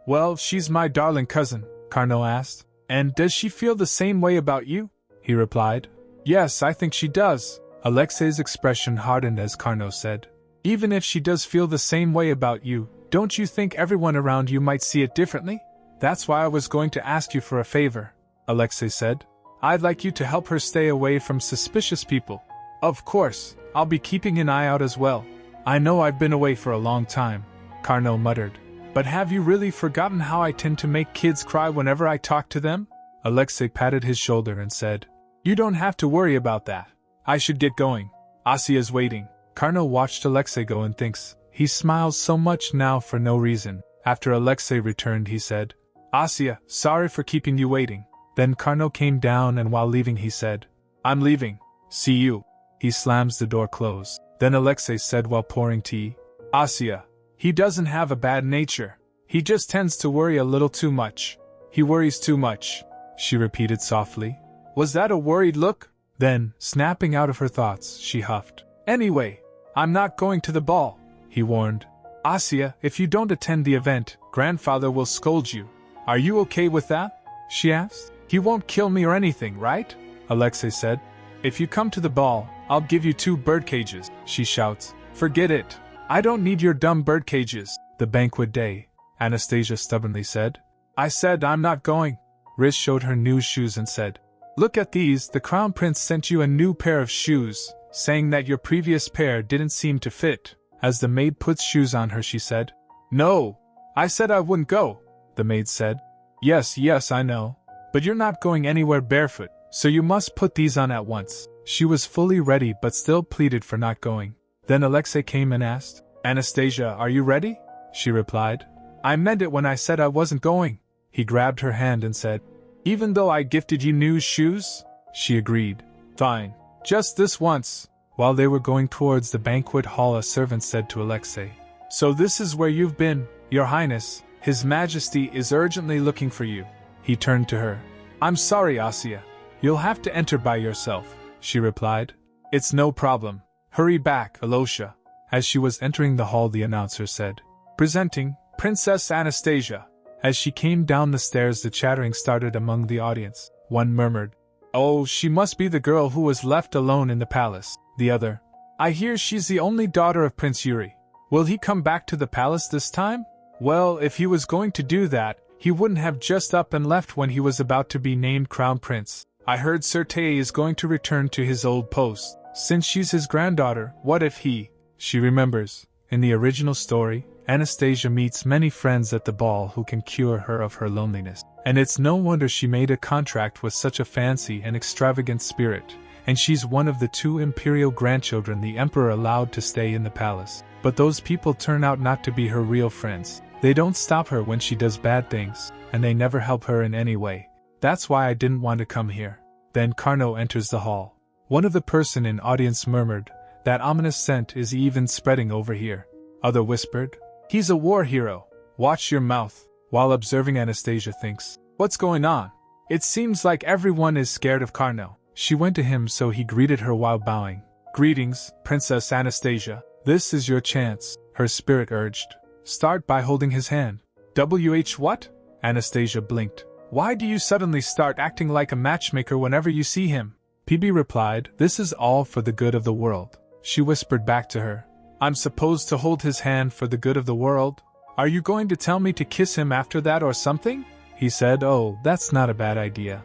Well, she's my darling cousin," Karno asked. "And does she feel the same way about you?" He replied. "Yes, I think she does." Alexei's expression hardened as Karno said, "Even if she does feel the same way about you, don't you think everyone around you might see it differently?" "That's why I was going to ask you for a favor," Alexei said. "I'd like you to help her stay away from suspicious people." "Of course, I'll be keeping an eye out as well. I know I've been away for a long time," Karno muttered. "But have you really forgotten how I tend to make kids cry whenever I talk to them?" Alexei patted his shoulder and said, "You don't have to worry about that. I should get going. Asya's waiting." Karno watched Alexei go and thinks, he smiles so much now for no reason. After Alexei returned, he said, "Asya, sorry for keeping you waiting." Then Karno came down and while leaving he said, "I'm leaving. See you." He slams the door closed. Then Alexei said while pouring tea, "Asya, he doesn't have a bad nature. He just tends to worry a little too much. He worries too much." she repeated softly. Was that a worried look? Then, snapping out of her thoughts, she huffed. Anyway, I'm not going to the ball, he warned. Asya, if you don't attend the event, grandfather will scold you. Are you okay with that? She asked. He won't kill me or anything, right? Alexei said. If you come to the ball, I'll give you 2 bird cages, she shouts. Forget it. I don't need your dumb bird cages. The banquet day, Anastasia stubbornly said. I said I'm not going. Riz showed her new shoes and said, Look at these, the crown prince sent you a new pair of shoes, saying that your previous pair didn't seem to fit. As the maid puts shoes on her, she said. No, I said I wouldn't go, the maid said. Yes, I know. But you're not going anywhere barefoot, so you must put these on at once. She was fully ready but still pleaded for not going. Then Alexei came and asked, Anastasia, are you ready? She replied. I meant it when I said I wasn't going. He grabbed her hand and said, Even though I gifted you new shoes? She agreed. Fine. Just this once. While they were going towards the banquet hall, a servant said to Alexei, So this is where you've been, Your Highness. His Majesty is urgently looking for you. He turned to her. I'm sorry, Asya. You'll have to enter by yourself, she replied. It's no problem. Hurry back, Alosha. As she was entering the hall, the announcer said, Presenting, Princess Anastasia. As she came down the stairs, the chattering started among the audience. One murmured, Oh, she must be the girl who was left alone in the palace. The other, I hear she's the only daughter of Prince Yuri. Will he come back to the palace this time? Well, if he was going to do that, he wouldn't have just up and left when he was about to be named crown prince. I heard Sertei is going to return to his old post. Since she's his granddaughter, what if he... She remembers, in the original story, Anastasia meets many friends at the ball who can cure her of her loneliness. And it's no wonder she made a contract with such a fancy and extravagant spirit, and she's one of the 2 imperial grandchildren the emperor allowed to stay in the palace. But those people turn out not to be her real friends. They don't stop her when she does bad things, and they never help her in any way. That's why I didn't want to come here. Then Carno enters the hall. One of the person in audience murmured, That ominous scent is even spreading over here. Other whispered, He's a war hero. Watch your mouth. While observing, Anastasia thinks, What's going on? It seems like everyone is scared of Carno. She went to him, so he greeted her while bowing. Greetings, Princess Anastasia. This is your chance, her spirit urged. Start by holding his hand. What? Anastasia blinked. Why do you suddenly start acting like a matchmaker whenever you see him? PB replied, This is all for the good of the world. She whispered back to her, I'm supposed to hold his hand for the good of the world? Are you going to tell me to kiss him after that or something? He said, Oh, that's not a bad idea.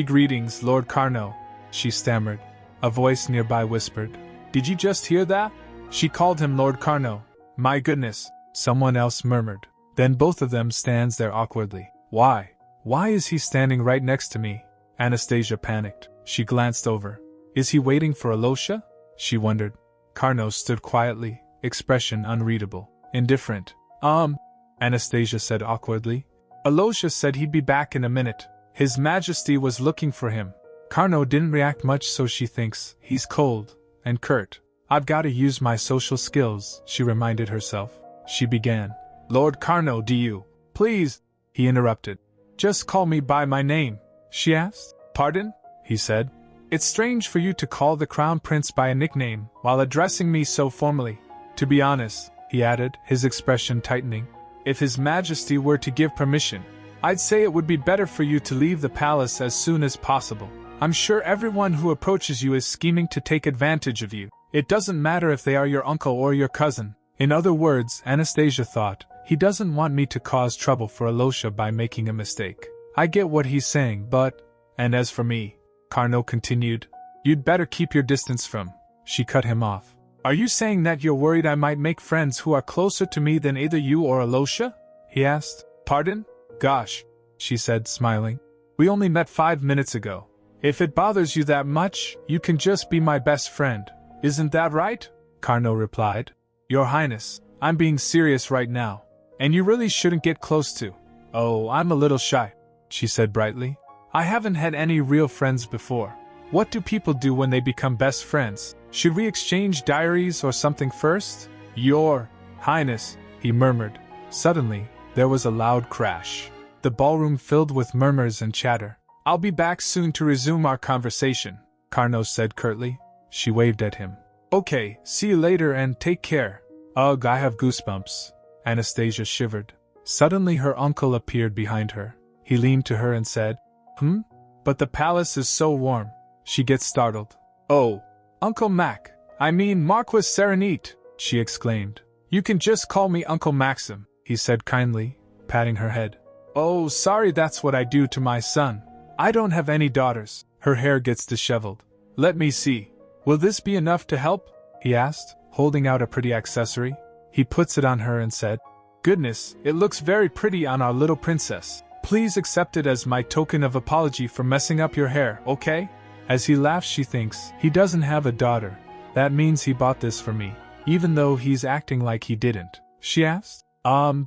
Greetings, Lord Carno, she stammered. A voice nearby whispered, Did you just hear that? She called him Lord Carno. My goodness, someone else murmured. Then both of them stands there awkwardly. Why? Why is he standing right next to me? Anastasia panicked. She glanced over. Is he waiting for Alosha? She wondered. Carno stood quietly, expression unreadable. Indifferent. Anastasia said awkwardly. Alosha said he'd be back in a minute. His Majesty was looking for him. Carno didn't react much, so she thinks he's cold and curt. I've got to use my social skills, she reminded herself. She began. Lord Carno, do you? Please, he interrupted. Just call me by my name, she asked. Pardon? He said. It's strange for you to call the crown prince by a nickname while addressing me so formally. To be honest, he added, his expression tightening, if His Majesty were to give permission, I'd say it would be better for you to leave the palace as soon as possible. I'm sure everyone who approaches you is scheming to take advantage of you. It doesn't matter if they are your uncle or your cousin. In other words, Anastasia thought, he doesn't want me to cause trouble for Alosha by making a mistake. I get what he's saying, but... And as for me, Carno continued, you'd better keep your distance from... She cut him off. Are you saying that you're worried I might make friends who are closer to me than either you or Alosha? He asked. Pardon? Gosh, she said, smiling. We only met 5 minutes ago. If it bothers you that much, you can just be my best friend. Isn't that right? Carno replied. Your Highness, I'm being serious right now. And you really shouldn't get close to. Oh, I'm a little shy, she said brightly. I haven't had any real friends before. What do people do when they become best friends? Should we exchange diaries or something first? Your Highness, he murmured. Suddenly, there was a loud crash. The ballroom filled with murmurs and chatter. I'll be back soon to resume our conversation, Carnos said curtly. She waved at him. Okay, see you later and take care. Ugh, I have goosebumps. Anastasia shivered. Suddenly her uncle appeared behind her. He leaned to her and said, But the palace is so warm. She gets startled. Oh, Uncle Mac, I mean Marquis Serenite, she exclaimed. You can just call me Uncle Maxim, he said kindly, patting her head. Oh, sorry, that's what I do to my son. I don't have any daughters. Her hair gets disheveled. Let me see. Will this be enough to help? He asked, holding out a pretty accessory. He puts it on her and said, Goodness, it looks very pretty on our little princess. Please accept it as my token of apology for messing up your hair, okay? As he laughs, she thinks, he doesn't have a daughter. That means he bought this for me, even though he's acting like he didn't. She asked.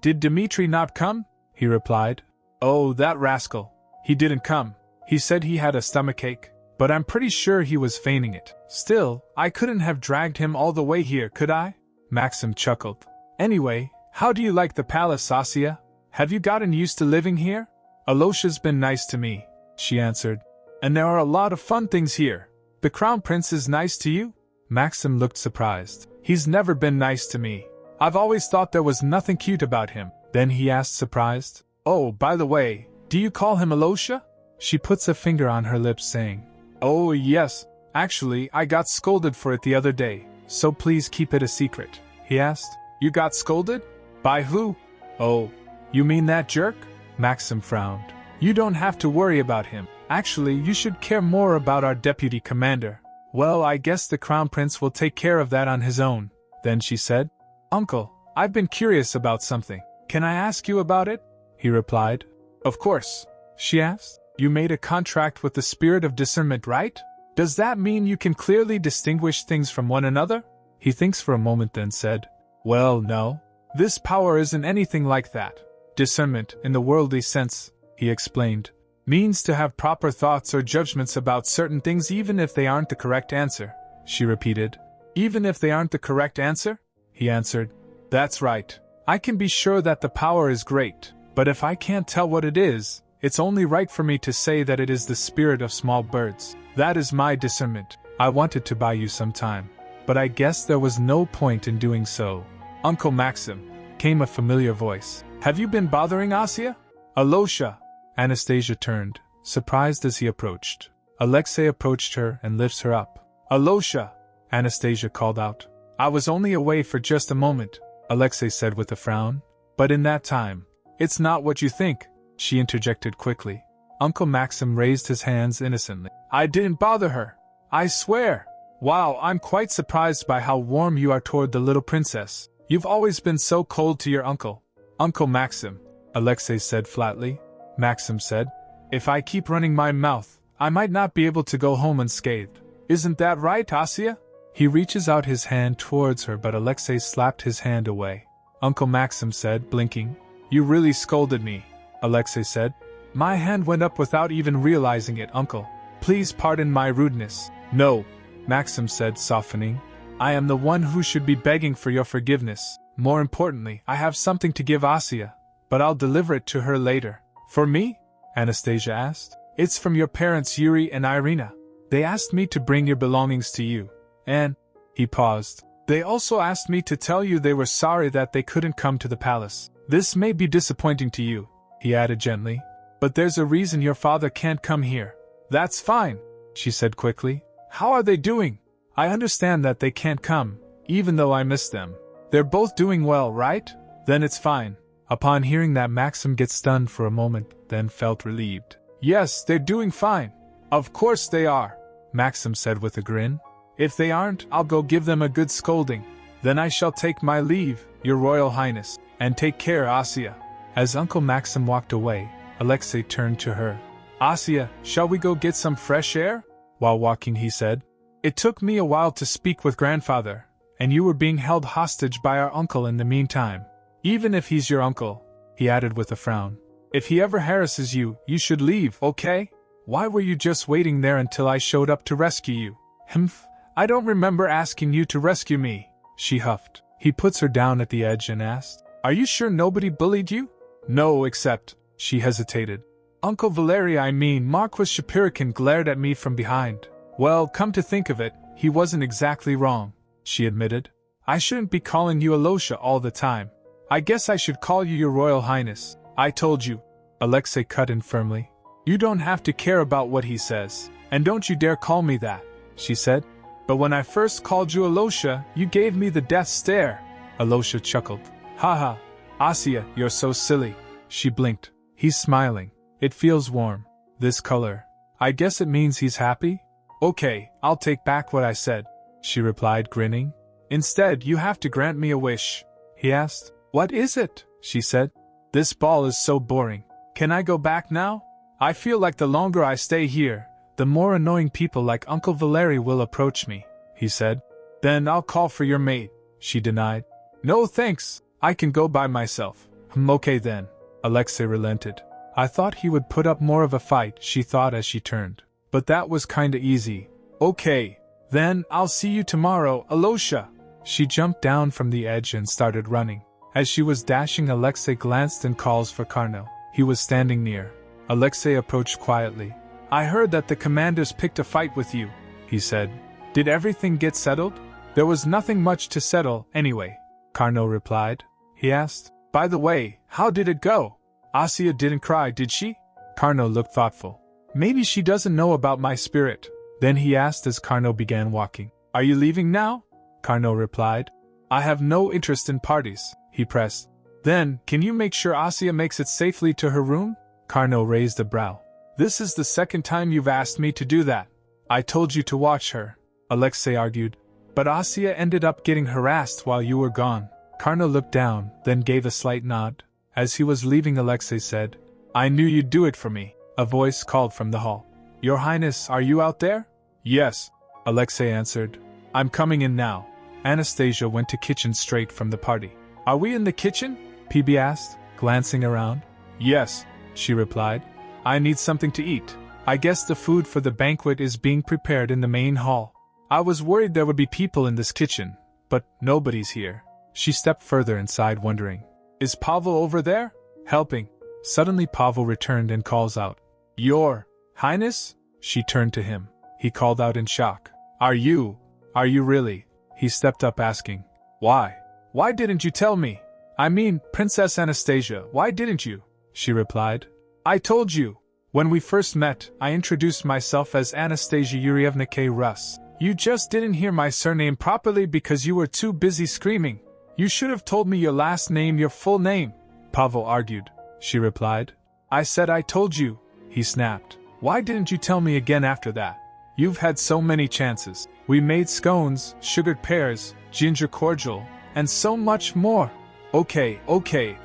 Did Dimitri not come? He replied. Oh, that rascal. He didn't come. He said he had a stomachache, but I'm pretty sure he was feigning it. Still, I couldn't have dragged him all the way here, could I? Maxim chuckled. Anyway, how do you like the palace, Asya? Have you gotten used to living here? Alosha's been nice to me, she answered. And there are a lot of fun things here. The crown prince is nice to you? Maxim looked surprised. He's never been nice to me. I've always thought there was nothing cute about him. Then he asked, surprised. Oh, by the way, do you call him Alosha? She puts a finger on her lips saying, Oh, yes. Actually, I got scolded for it the other day, so please keep it a secret. He asked. You got scolded? By who? Oh, you mean that jerk? Maxim frowned. You don't have to worry about him. Actually, you should care more about our deputy commander. Well, I guess the crown prince will take care of that on his own. Then she said, Uncle, I've been curious about something. Can I ask you about it? He replied. Of course. She asked. You made a contract with the spirit of discernment, right? Does that mean you can clearly distinguish things from one another? He thinks for a moment, then said, Well, no. This power isn't anything like that. Discernment, in the worldly sense, he explained, means to have proper thoughts or judgments about certain things even if they aren't the correct answer. She repeated. Even if they aren't the correct answer? He answered. That's right. I can be sure that the power is great, but if I can't tell what it is, it's only right for me to say that it is the spirit of small birds. That is my discernment. I wanted to buy you some time, but I guess there was no point in doing so. Uncle Maxim, came a familiar voice. Have you been bothering Asya? Alosha. Anastasia turned, surprised as he approached. Alexei approached her and lifts her up. Alosha, Anastasia called out. I was only away for just a moment, Alexei said with a frown. But in that time, it's not what you think, she interjected quickly. Uncle Maxim raised his hands innocently. I didn't bother her. I swear. Wow, I'm quite surprised by how warm you are toward the little princess. You've always been so cold to your uncle. Uncle Maxim, Alexei said flatly. Maxim said, If I keep running my mouth, I might not be able to go home unscathed. Isn't that right, Asya? He reaches out his hand towards her, but Alexei slapped his hand away. Uncle Maxim said, blinking. You really scolded me, Alexei said. My hand went up without even realizing it, Uncle. Please pardon my rudeness. No, Maxim said, softening. I am the one who should be begging for your forgiveness. More importantly, I have something to give Asya, but I'll deliver it to her later. For me? Anastasia asked. It's from your parents Yuri and Irina. They asked me to bring your belongings to you. And, he paused, they also asked me to tell you they were sorry that they couldn't come to the palace. This may be disappointing to you, he added gently, but there's a reason your father can't come here. That's fine, she said quickly. How are they doing? I understand that they can't come, even though I miss them. They're both doing well, right? Then it's fine. Upon hearing that, Maxim gets stunned for a moment, then felt relieved. Yes, they're doing fine. Of course they are, Maxim said with a grin. If they aren't, I'll go give them a good scolding. Then I shall take my leave, Your Royal Highness, and take care, Asya. As Uncle Maxim walked away, Alexei turned to her. Asya, shall we go get some fresh air? While walking, he said. It took me a while to speak with grandfather, and you were being held hostage by our uncle in the meantime. Even if he's your uncle, he added with a frown. If he ever harasses you, you should leave, okay? Why were you just waiting there until I showed up to rescue you? Humph, I don't remember asking you to rescue me, she huffed. He puts her down at the edge and asked, Are you sure nobody bullied you? No, except, she hesitated. Uncle Valery, I mean Marquis Shapirican, glared at me from behind. Well, come to think of it, he wasn't exactly wrong, she admitted. I shouldn't be calling you Alosha all the time. I guess I should call you Your Royal Highness. I told you. Alexei cut in firmly. You don't have to care about what he says. And don't you dare call me that, she said. But when I first called you Alosha, you gave me the death stare. Alosha chuckled. Haha, Asya, you're so silly. She blinked. He's smiling. It feels warm. This color. I guess it means he's happy? Okay, I'll take back what I said, she replied, grinning. Instead, you have to grant me a wish, he asked. What is it? She said. This ball is so boring. Can I go back now? I feel like the longer I stay here, the more annoying people like Uncle Valery will approach me, he said. Then I'll call for your maid, she denied. No thanks, I can go by myself. Okay then, Alexei relented. I thought he would put up more of a fight, she thought as she turned. But that was kinda easy. Okay, then I'll see you tomorrow, Alosha. She jumped down from the edge and started running. As she was dashing, Alexei glanced and calls for Karno. He was standing near. Alexei approached quietly. I heard that the commanders picked a fight with you, he said. Did everything get settled? There was nothing much to settle, anyway, Karno replied. He asked, by the way, how did it go? Asya didn't cry, did she? Karno looked thoughtful. Maybe she doesn't know about my spirit. Then he asked as Karno began walking. Are you leaving now? Karno replied. I have no interest in parties, he pressed. Then, can you make sure Asya makes it safely to her room? Karno raised a brow. This is the second time you've asked me to do that. I told you to watch her, Alexei argued. But Asya ended up getting harassed while you were gone. Karno looked down, then gave a slight nod. As he was leaving, Alexei said, I knew you'd do it for me. A voice called from the hall. Your Highness, are you out there? Yes, Alexei answered. I'm coming in now. Anastasia went to kitchen straight from the party. Are we in the kitchen? PB asked, glancing around. Yes, she replied. I need something to eat. I guess the food for the banquet is being prepared in the main hall. I was worried there would be people in this kitchen, but nobody's here. She stepped further inside, wondering. Is Pavel over there? Helping. Suddenly Pavel returned and calls out. Your Highness? She turned to him. He called out in shock. Are you really? He stepped up asking. Why? Why didn't you tell me? I mean, Princess Anastasia, why didn't you? She replied. I told you. When we first met, I introduced myself as Anastasia Yurievna K. Rus. You just didn't hear my surname properly because you were too busy screaming. You should have told me your last name, your full name, Pavel argued. She replied. I said I told you, he snapped. Why didn't you tell me again after that? You've had so many chances. We made scones, sugared pears, ginger cordial, and so much more. Okay,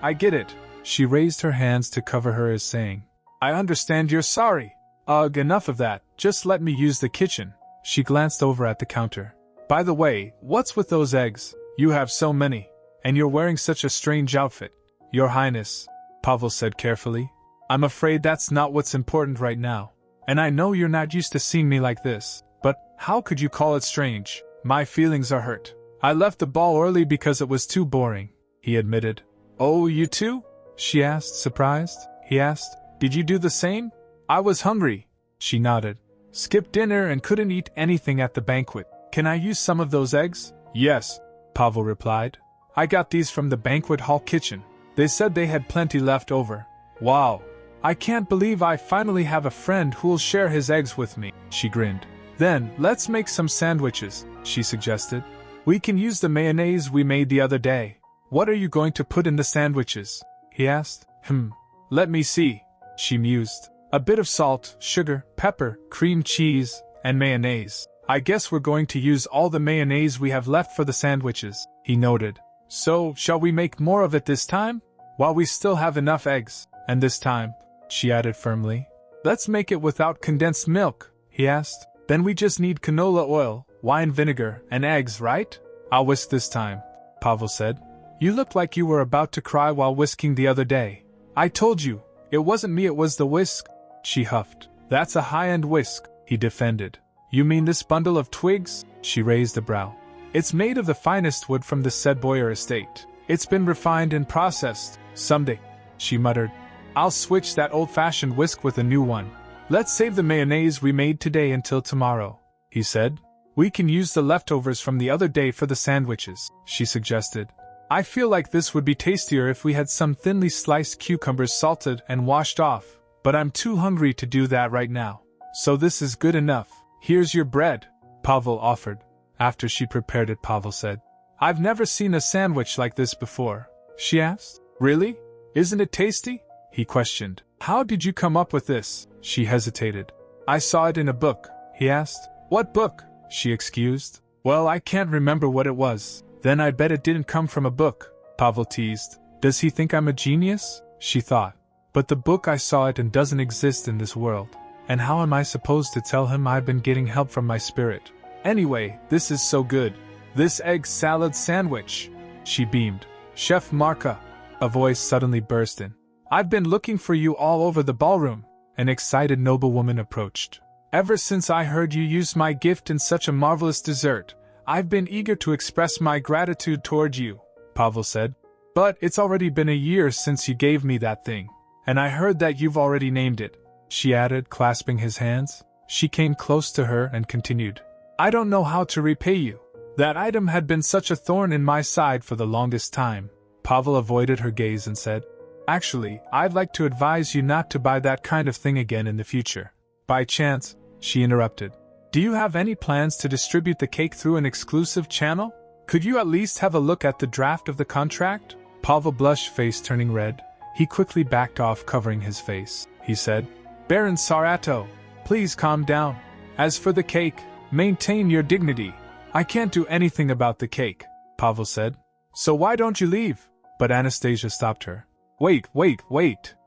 I get it. She raised her hands to cover her as saying, I understand you're sorry. Ugh, enough of that, just let me use the kitchen. She glanced over at the counter. By the way, what's with those eggs? You have so many. And you're wearing such a strange outfit. Your Highness, Pavel said carefully. I'm afraid that's not what's important right now. And I know you're not used to seeing me like this, but how could you call it strange? My feelings are hurt. I left the ball early because it was too boring, he admitted. Oh, you too? She asked, surprised. He asked, did you do the same? I was hungry. She nodded. Skipped dinner and couldn't eat anything at the banquet. Can I use some of those eggs? Yes, Pavel replied. I got these from the banquet hall kitchen. They said they had plenty left over. Wow. I can't believe I finally have a friend who'll share his eggs with me, she grinned. Then, let's make some sandwiches, she suggested. We can use the mayonnaise we made the other day. What are you going to put in the sandwiches? He asked. Let me see, she mused. A bit of salt, sugar, pepper, cream cheese, and mayonnaise. I guess we're going to use all the mayonnaise we have left for the sandwiches, he noted. So, shall we make more of it this time? While we still have enough eggs, and this time, she added firmly. Let's make it without condensed milk, he asked. Then we just need canola oil, wine vinegar, and eggs, right? I'll whisk this time, Pavel said. You looked like you were about to cry while whisking the other day. I told you, it wasn't me, it was the whisk, she huffed. That's a high-end whisk, he defended. You mean this bundle of twigs? She raised a brow. It's made of the finest wood from the said Boyer estate. It's been refined and processed. Someday, she muttered. I'll switch that old-fashioned whisk with a new one. Let's save the mayonnaise we made today until tomorrow, he said. We can use the leftovers from the other day for the sandwiches, she suggested. I feel like this would be tastier if we had some thinly sliced cucumbers salted and washed off, but I'm too hungry to do that right now. So this is good enough. Here's your bread, Pavel offered. After she prepared it, Pavel said, I've never seen a sandwich like this before, she asked. Really? Isn't it tasty? He questioned. How did you come up with this? She hesitated. I saw it in a book, he asked. What book? She excused. Well, I can't remember what it was. Then I bet it didn't come from a book, Pavel teased. Does he think I'm a genius? She thought. But the book I saw it in doesn't exist in this world. And how am I supposed to tell him I've been getting help from my spirit? Anyway, this is so good. This egg salad sandwich. She beamed. Chef Marka. A voice suddenly burst in. I've been looking for you all over the ballroom. An excited noblewoman approached. Ever since I heard you used my gift in such a marvelous dessert, I've been eager to express my gratitude toward you, Pavel said. But it's already been a year since you gave me that thing. And I heard that you've already named it, she added, clasping his hands. She came close to her and continued. I don't know how to repay you. That item had been such a thorn in my side for the longest time. Pavel avoided her gaze and said, Actually, I'd like to advise you not to buy that kind of thing again in the future. By chance, she interrupted. Do you have any plans to distribute the cake through an exclusive channel? Could you at least have a look at the draft of the contract? Pavel blushed, face turning red. He quickly backed off, covering his face. He said, Baron Sarato, please calm down. As for the cake, maintain your dignity. I can't do anything about the cake, Pavel said. So why don't you leave? But Anastasia stopped her. Wait,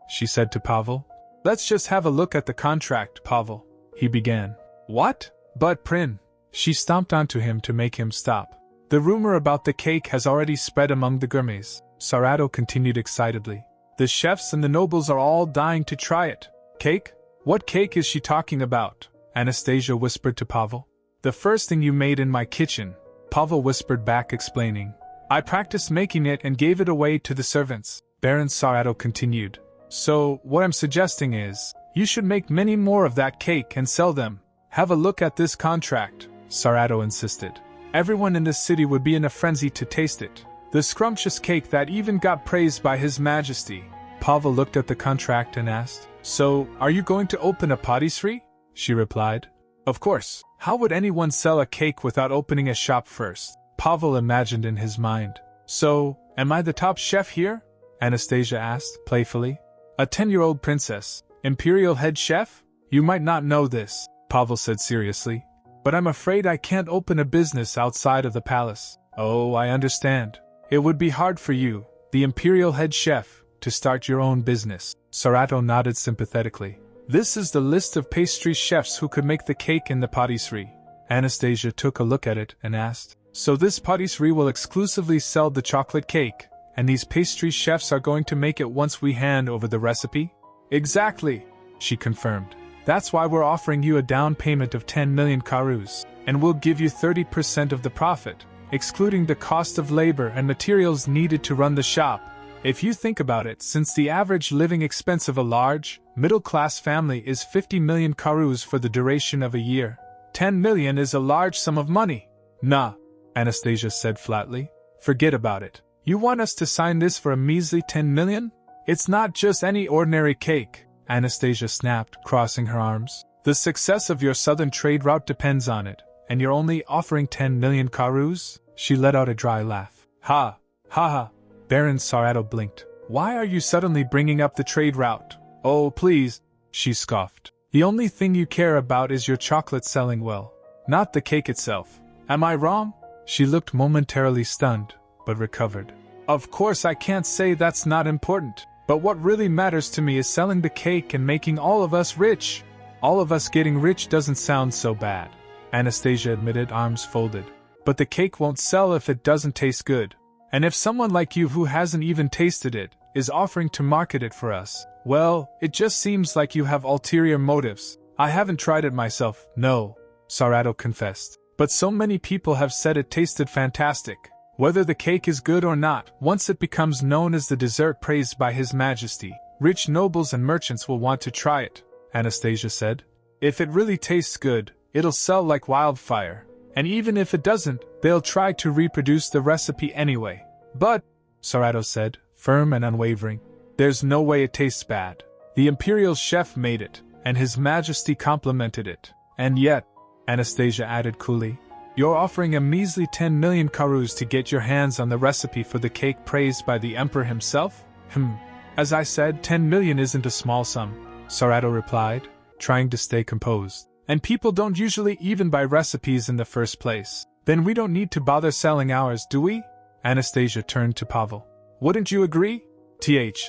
she said to Pavel. Let's just have a look at the contract, Pavel, he began. What? But Prin. She stomped onto him to make him stop. The rumor about the cake has already spread among the gourmets, Sarato continued excitedly. The chefs and the nobles are all dying to try it. Cake? What cake is she talking about? Anastasia whispered to Pavel. The first thing you made in my kitchen, Pavel whispered back, explaining. I practiced making it and gave it away to the servants, Baron Sarato continued. So, what I'm suggesting is, you should make many more of that cake and sell them. Have a look at this contract, Sarato insisted. Everyone in this city would be in a frenzy to taste it. The scrumptious cake that even got praised by His Majesty. Pavel looked at the contract and asked, So, are you going to open a patisserie? She replied. Of course. How would anyone sell a cake without opening a shop first? Pavel imagined in his mind. So, am I the top chef here? Anastasia asked, playfully. A 10-year-old princess, imperial head chef? You might not know this, Pavel said seriously. But I'm afraid I can't open a business outside of the palace. Oh, I understand. It would be hard for you, the imperial head chef, to start your own business. Sarato nodded sympathetically. This is the list of pastry chefs who could make the cake in the patisserie. Anastasia took a look at it and asked, So this patisserie will exclusively sell the chocolate cake, and these pastry chefs are going to make it once we hand over the recipe? Exactly, she confirmed. That's why we're offering you a down payment of 10 million karus, and we'll give you 30% of the profit, excluding the cost of labor and materials needed to run the shop. If you think about it, since the average living expense of a large, middle-class family is 50 million karus for the duration of a year, 10 million is a large sum of money. Nah, Anastasia said flatly. Forget about it. You want us to sign this for a measly 10 million? It's not just any ordinary cake, Anastasia snapped, crossing her arms. The success of your southern trade route depends on it, and you're only offering 10 million karus? She let out a dry laugh. Ha! Ha ha! Baron Sarato blinked. Why are you suddenly bringing up the trade route? Oh, please, she scoffed. The only thing you care about is your chocolate selling well, not the cake itself. Am I wrong? She looked momentarily stunned, but recovered. Of course I can't say that's not important, but what really matters to me is selling the cake and making all of us rich. All of us getting rich doesn't sound so bad, Anastasia admitted, arms folded. But the cake won't sell if it doesn't taste good. And if someone like you who hasn't even tasted it, is offering to market it for us, well, it just seems like you have ulterior motives. I haven't tried it myself, no, Sarato confessed. But so many people have said it tasted fantastic. Whether the cake is good or not, once it becomes known as the dessert praised by His Majesty, Rich nobles and merchants will want to try it, Anastasia said. If it really tastes good, it'll sell like wildfire. And even if it doesn't, they'll try to reproduce the recipe anyway. But, Satoru said, firm and unwavering, there's no way it tastes bad. The imperial chef made it, and His Majesty complimented it. And yet, Anastasia added coolly, you're offering a measly 10 million karus to get your hands on the recipe for the cake praised by the emperor himself? As I said, 10 million isn't a small sum, Satoru replied, trying to stay composed. And people don't usually even buy recipes in the first place. Then we don't need to bother selling ours, do we? Anastasia turned to Pavel. Wouldn't you agree?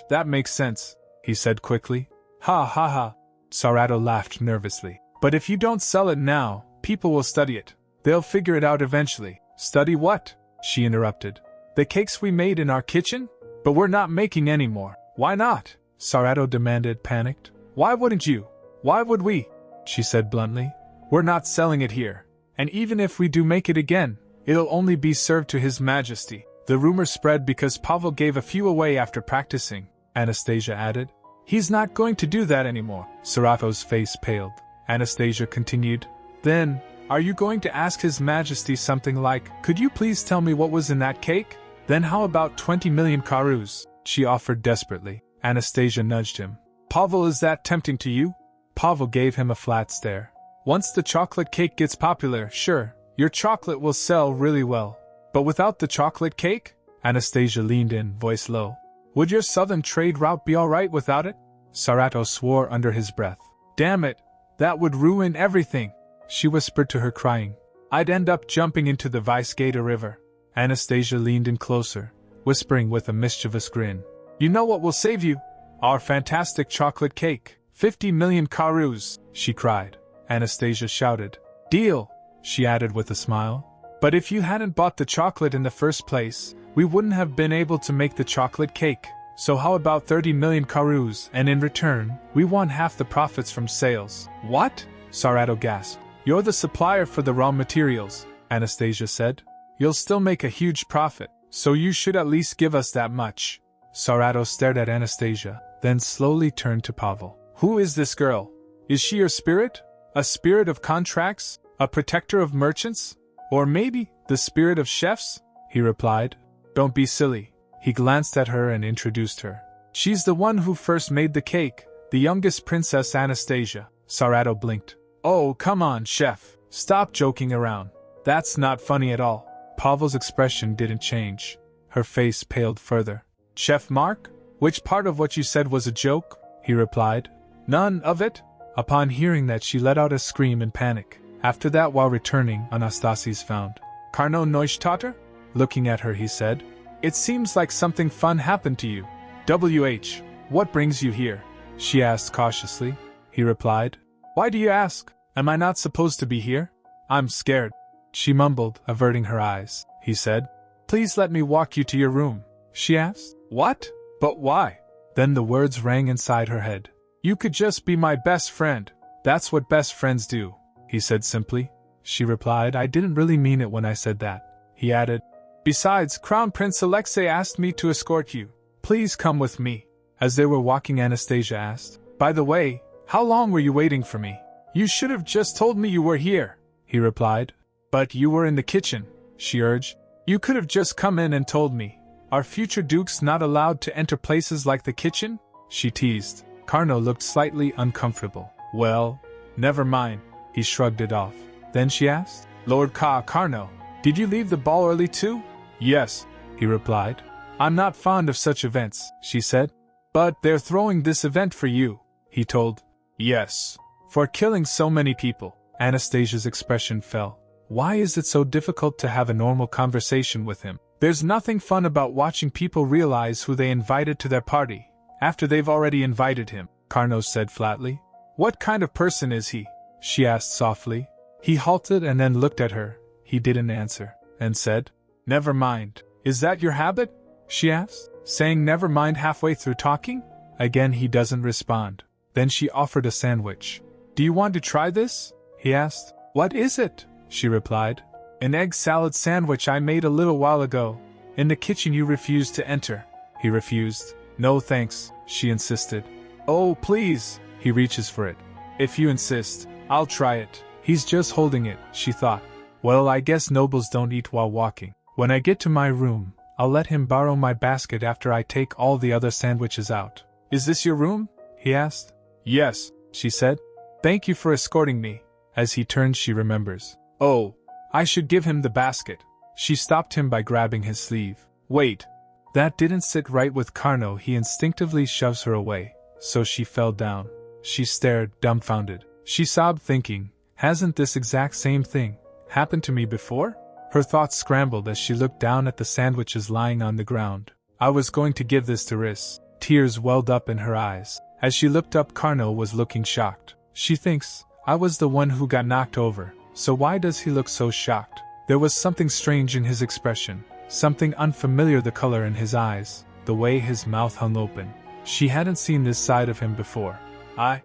That makes sense, he said quickly. Ha ha ha. Satoru laughed nervously. But if you don't sell it now, people will study it. They'll figure it out eventually. Study what? She interrupted. The cakes we made in our kitchen? But we're not making any more. Why not? Satoru demanded, panicked. Why wouldn't you? Why would we? She said bluntly. We're not selling it here. And even if we do make it again, it'll only be served to His Majesty. The rumor spread because Pavel gave a few away after practicing, Anastasia added. He's not going to do that anymore. Satoru's face paled. Anastasia continued. Then, are you going to ask His Majesty something like, could you please tell me what was in that cake? Then how about 20 million karus? She offered desperately. Anastasia nudged him. Pavel, is that tempting to you? Pavel gave him a flat stare. Once the chocolate cake gets popular, sure, your chocolate will sell really well. But without the chocolate cake? Anastasia leaned in, voice low. Would your southern trade route be alright without it? Satoru swore under his breath. Damn it, that would ruin everything, she whispered to her, crying. I'd end up jumping into the Vice-Gata River. Anastasia leaned in closer, whispering with a mischievous grin. You know what will save you? Our fantastic chocolate cake. 50 million karus, she cried. Anastasia shouted. Deal, she added with a smile. But if you hadn't bought the chocolate in the first place, we wouldn't have been able to make the chocolate cake. So how about 30 million karus, and in return, we want half the profits from sales. What? Satoru gasped. You're the supplier for the raw materials, Anastasia said. You'll still make a huge profit, so you should at least give us that much. Satoru stared at Anastasia, then slowly turned to Pavel. Who is this girl? Is she your spirit? A spirit of contracts? A protector of merchants? Or maybe, the spirit of chefs? He replied. Don't be silly. He glanced at her and introduced her. She's the one who first made the cake, the youngest Princess Anastasia. Satoru blinked. Oh, come on, chef. Stop joking around. That's not funny at all. Pavel's expression didn't change. Her face paled further. Chef Mark? Which part of what you said was a joke? He replied. None of it. Upon hearing that, she let out a scream in panic. After that, while returning, Anastasia's found. Karno Neustatter? Looking at her, he said. It seems like something fun happened to you. WH, what brings you here? She asked cautiously. He replied. Why do you ask? Am I not supposed to be here? I'm scared. She mumbled, averting her eyes. He said. Please let me walk you to your room. She asked. What? But why? Then the words rang inside her head. You could just be my best friend. That's what best friends do, he said simply. She replied. I didn't really mean it when I said that. He added. Besides, Crown Prince Alexei asked me to escort you. Please come with me. As they were walking, Anastasia asked. By the way, how long were you waiting for me? You should have just told me you were here, he replied. But you were in the kitchen, she urged. You could have just come in and told me. Are future dukes not allowed to enter places like the kitchen? She teased. Karno looked slightly uncomfortable. Well, never mind. He shrugged it off. Then she asked, Lord Karno, did you leave the ball early too? Yes, he replied. I'm not fond of such events, she said. But they're throwing this event for you, he told. Yes. For killing so many people. Anastasia's expression fell. Why is it so difficult to have a normal conversation with him? There's nothing fun about watching people realize who they invited to their party, after they've already invited him, Karno said flatly. What kind of person is he? She asked softly. He halted and then looked at her. He didn't answer, and said, Never mind. Is that your habit? She asked, saying never mind halfway through talking? Again he doesn't respond. Then she offered a sandwich. Do you want to try this? He asked. What is it? She replied. An egg salad sandwich I made a little while ago. In the kitchen you refused to enter. He refused. No thanks, she insisted. Oh, please, he reaches for it. If you insist, I'll try it. He's just holding it, she thought. Well, I guess nobles don't eat while walking. When I get to my room, I'll let him borrow my basket after I take all the other sandwiches out. Is this your room? He asked. Yes, she said. Thank you for escorting me. As he turns, she remembers. Oh, I should give him the basket. She stopped him by grabbing his sleeve. Wait. That didn't sit right with Carno. He instinctively shoves her away, so she fell down. She stared, dumbfounded. She sobbed, thinking, hasn't this exact same thing happened to me before? Her thoughts scrambled as she looked down at the sandwiches lying on the ground. I was going to give this to Riss. Tears welled up in her eyes. As she looked up, Carno was looking shocked. She thinks, I was the one who got knocked over, so why does he look so shocked? There was something strange in his expression, something unfamiliar, the color in his eyes, the way his mouth hung open. She hadn't seen this side of him before. I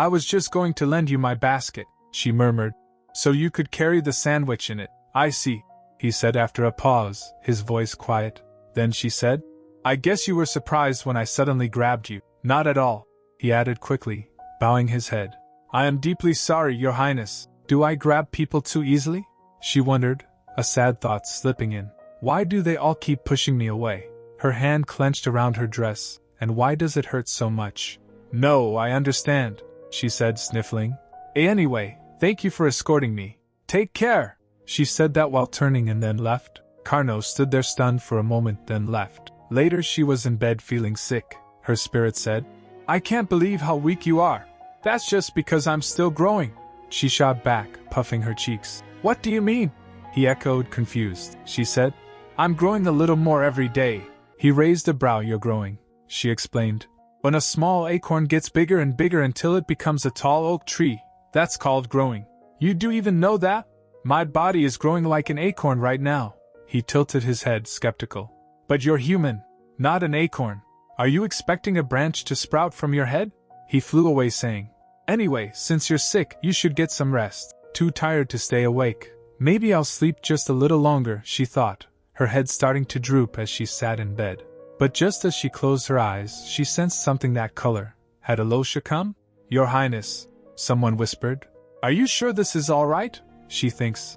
was just going to lend you my basket, she murmured, so you could carry the sandwich in it. I see, he said after a pause, his voice quiet. Then she said, I guess you were surprised when I suddenly grabbed you. Not at all, he added quickly, bowing his head. I am deeply sorry, Your Highness. Do I grab people too easily? She wondered, a sad thought slipping in. Why do they all keep pushing me away? Her hand clenched around her dress, and why does it hurt so much? No, I understand, she said, sniffling. Anyway, thank you for escorting me. Take care! She said that while turning and then left. Carno stood there stunned for a moment, then left. Later she was in bed feeling sick. Her spirit said, I can't believe how weak you are. That's just because I'm still growing. She shot back, puffing her cheeks. What do you mean? He echoed, confused. She said, I'm growing a little more every day. He raised a brow. You're growing, she explained. When a small acorn gets bigger and bigger until it becomes a tall oak tree, that's called growing. You do even know that? My body is growing like an acorn right now. He tilted his head, skeptical. But you're human, not an acorn. Are you expecting a branch to sprout from your head? He flew away saying, Anyway, since you're sick, you should get some rest. Too tired to stay awake. Maybe I'll sleep just a little longer, she thought, her head starting to droop as she sat in bed. But just as she closed her eyes, she sensed something that color. Had Alosha come? Your Highness, someone whispered. Are you sure this is all right? She thinks,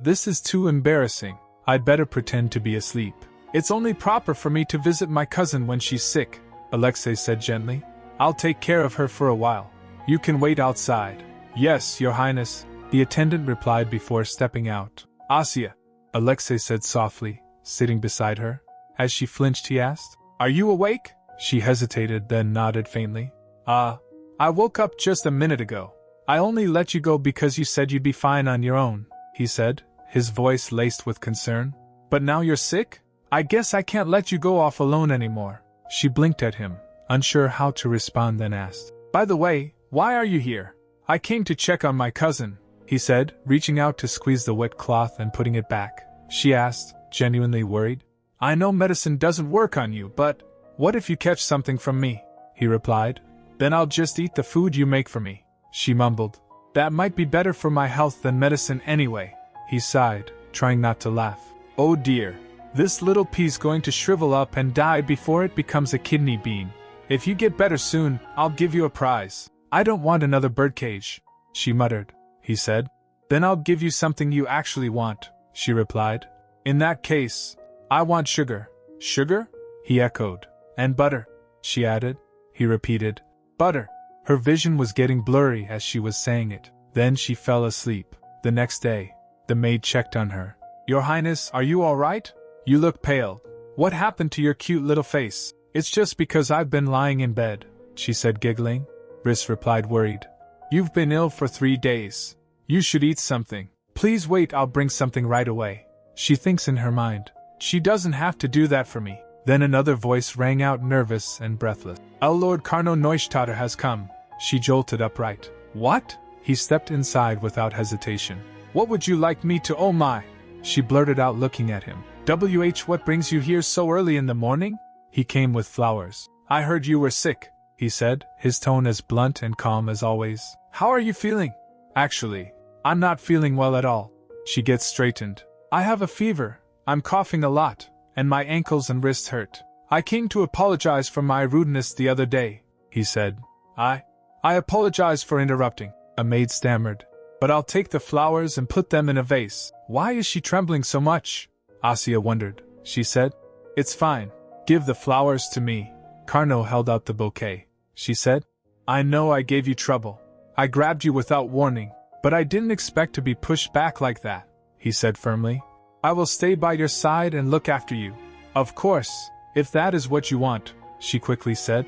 this is too embarrassing. I'd better pretend to be asleep. It's only proper for me to visit my cousin when she's sick, Alexei said gently. I'll take care of her for a while. You can wait outside. Yes, Your Highness, the attendant replied before stepping out. Asya, Alexei said softly, sitting beside her. As she flinched, he asked, Are you awake? She hesitated, then nodded faintly. I woke up just a minute ago. I only let you go because you said you'd be fine on your own, he said, his voice laced with concern. But now you're sick? I guess I can't let you go off alone anymore. She blinked at him, unsure how to respond, then asked, By the way, why are you here? I came to check on my cousin, he said, reaching out to squeeze the wet cloth and putting it back. She asked, genuinely worried. I know medicine doesn't work on you, but what if you catch something from me? He replied. Then I'll just eat the food you make for me. She mumbled. That might be better for my health than medicine anyway. He sighed, trying not to laugh. Oh dear. This little pea's going to shrivel up and die before it becomes a kidney bean. If you get better soon, I'll give you a prize. I don't want another birdcage, she muttered. He said. Then I'll give you something you actually want, she replied. In that case, I want sugar. Sugar? He echoed. And butter, she added. He repeated. Butter. Her vision was getting blurry as she was saying it. Then she fell asleep. The next day, the maid checked on her. Your Highness, are you all right? You look pale. What happened to your cute little face? It's just because I've been lying in bed, she said, giggling. Briss replied, worried. You've been ill for 3 days. You should eat something. Please wait, I'll bring something right away. She thinks in her mind. She doesn't have to do that for me. Then another voice rang out, nervous and breathless. Our Lord Carno Neustadt has come. She jolted upright. What? He stepped inside without hesitation. What would you like me to? Oh my! She blurted out, looking at him. What brings you here so early in the morning? He came with flowers. I heard you were sick, he said, his tone as blunt and calm as always. How are you feeling? Actually, I'm not feeling well at all. She gets straightened. I have a fever, I'm coughing a lot, and my ankles and wrists hurt. I came to apologize for my rudeness the other day, he said. I apologize for interrupting, a maid stammered. But I'll take the flowers and put them in a vase. Why is she trembling so much? Asya wondered. She said, It's fine. Give the flowers to me. Carno held out the bouquet. She said, I know I gave you trouble. I grabbed you without warning, but I didn't expect to be pushed back like that, he said firmly. I will stay by your side and look after you. Of course, if that is what you want, she quickly said.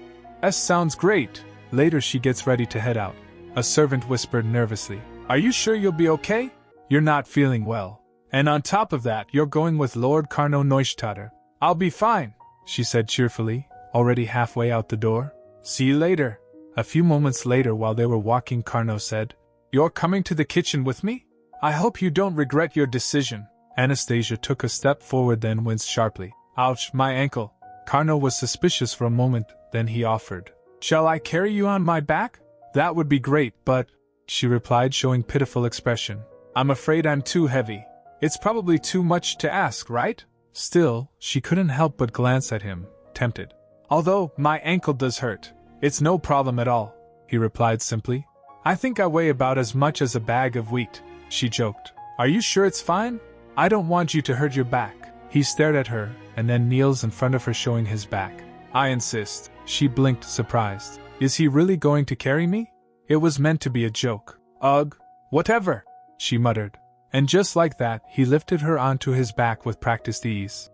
Sounds great. Later she gets ready to head out. A servant whispered nervously, Are you sure you'll be okay? You're not feeling well. And on top of that, you're going with Lord Carno Neustadt. I'll be fine, she said cheerfully, already halfway out the door. See you later. A few moments later, while they were walking, Carno said, You're coming to the kitchen with me? I hope you don't regret your decision. Anastasia took a step forward, then winced sharply. Ouch, my ankle. Carno was suspicious for a moment, then he offered. Shall I carry you on my back? That would be great, but, she replied, showing pitiful expression. I'm afraid I'm too heavy. It's probably too much to ask, right? Still, she couldn't help but glance at him, tempted. Although, my ankle does hurt. It's no problem at all, he replied simply. I think I weigh about as much as a bag of wheat, she joked. Are you sure it's fine? I don't want you to hurt your back. He stared at her, and then kneels in front of her, showing his back. I insist. She blinked, surprised. Is he really going to carry me? It was meant to be a joke. Ugh, whatever, she muttered. And just like that, he lifted her onto his back with practiced ease.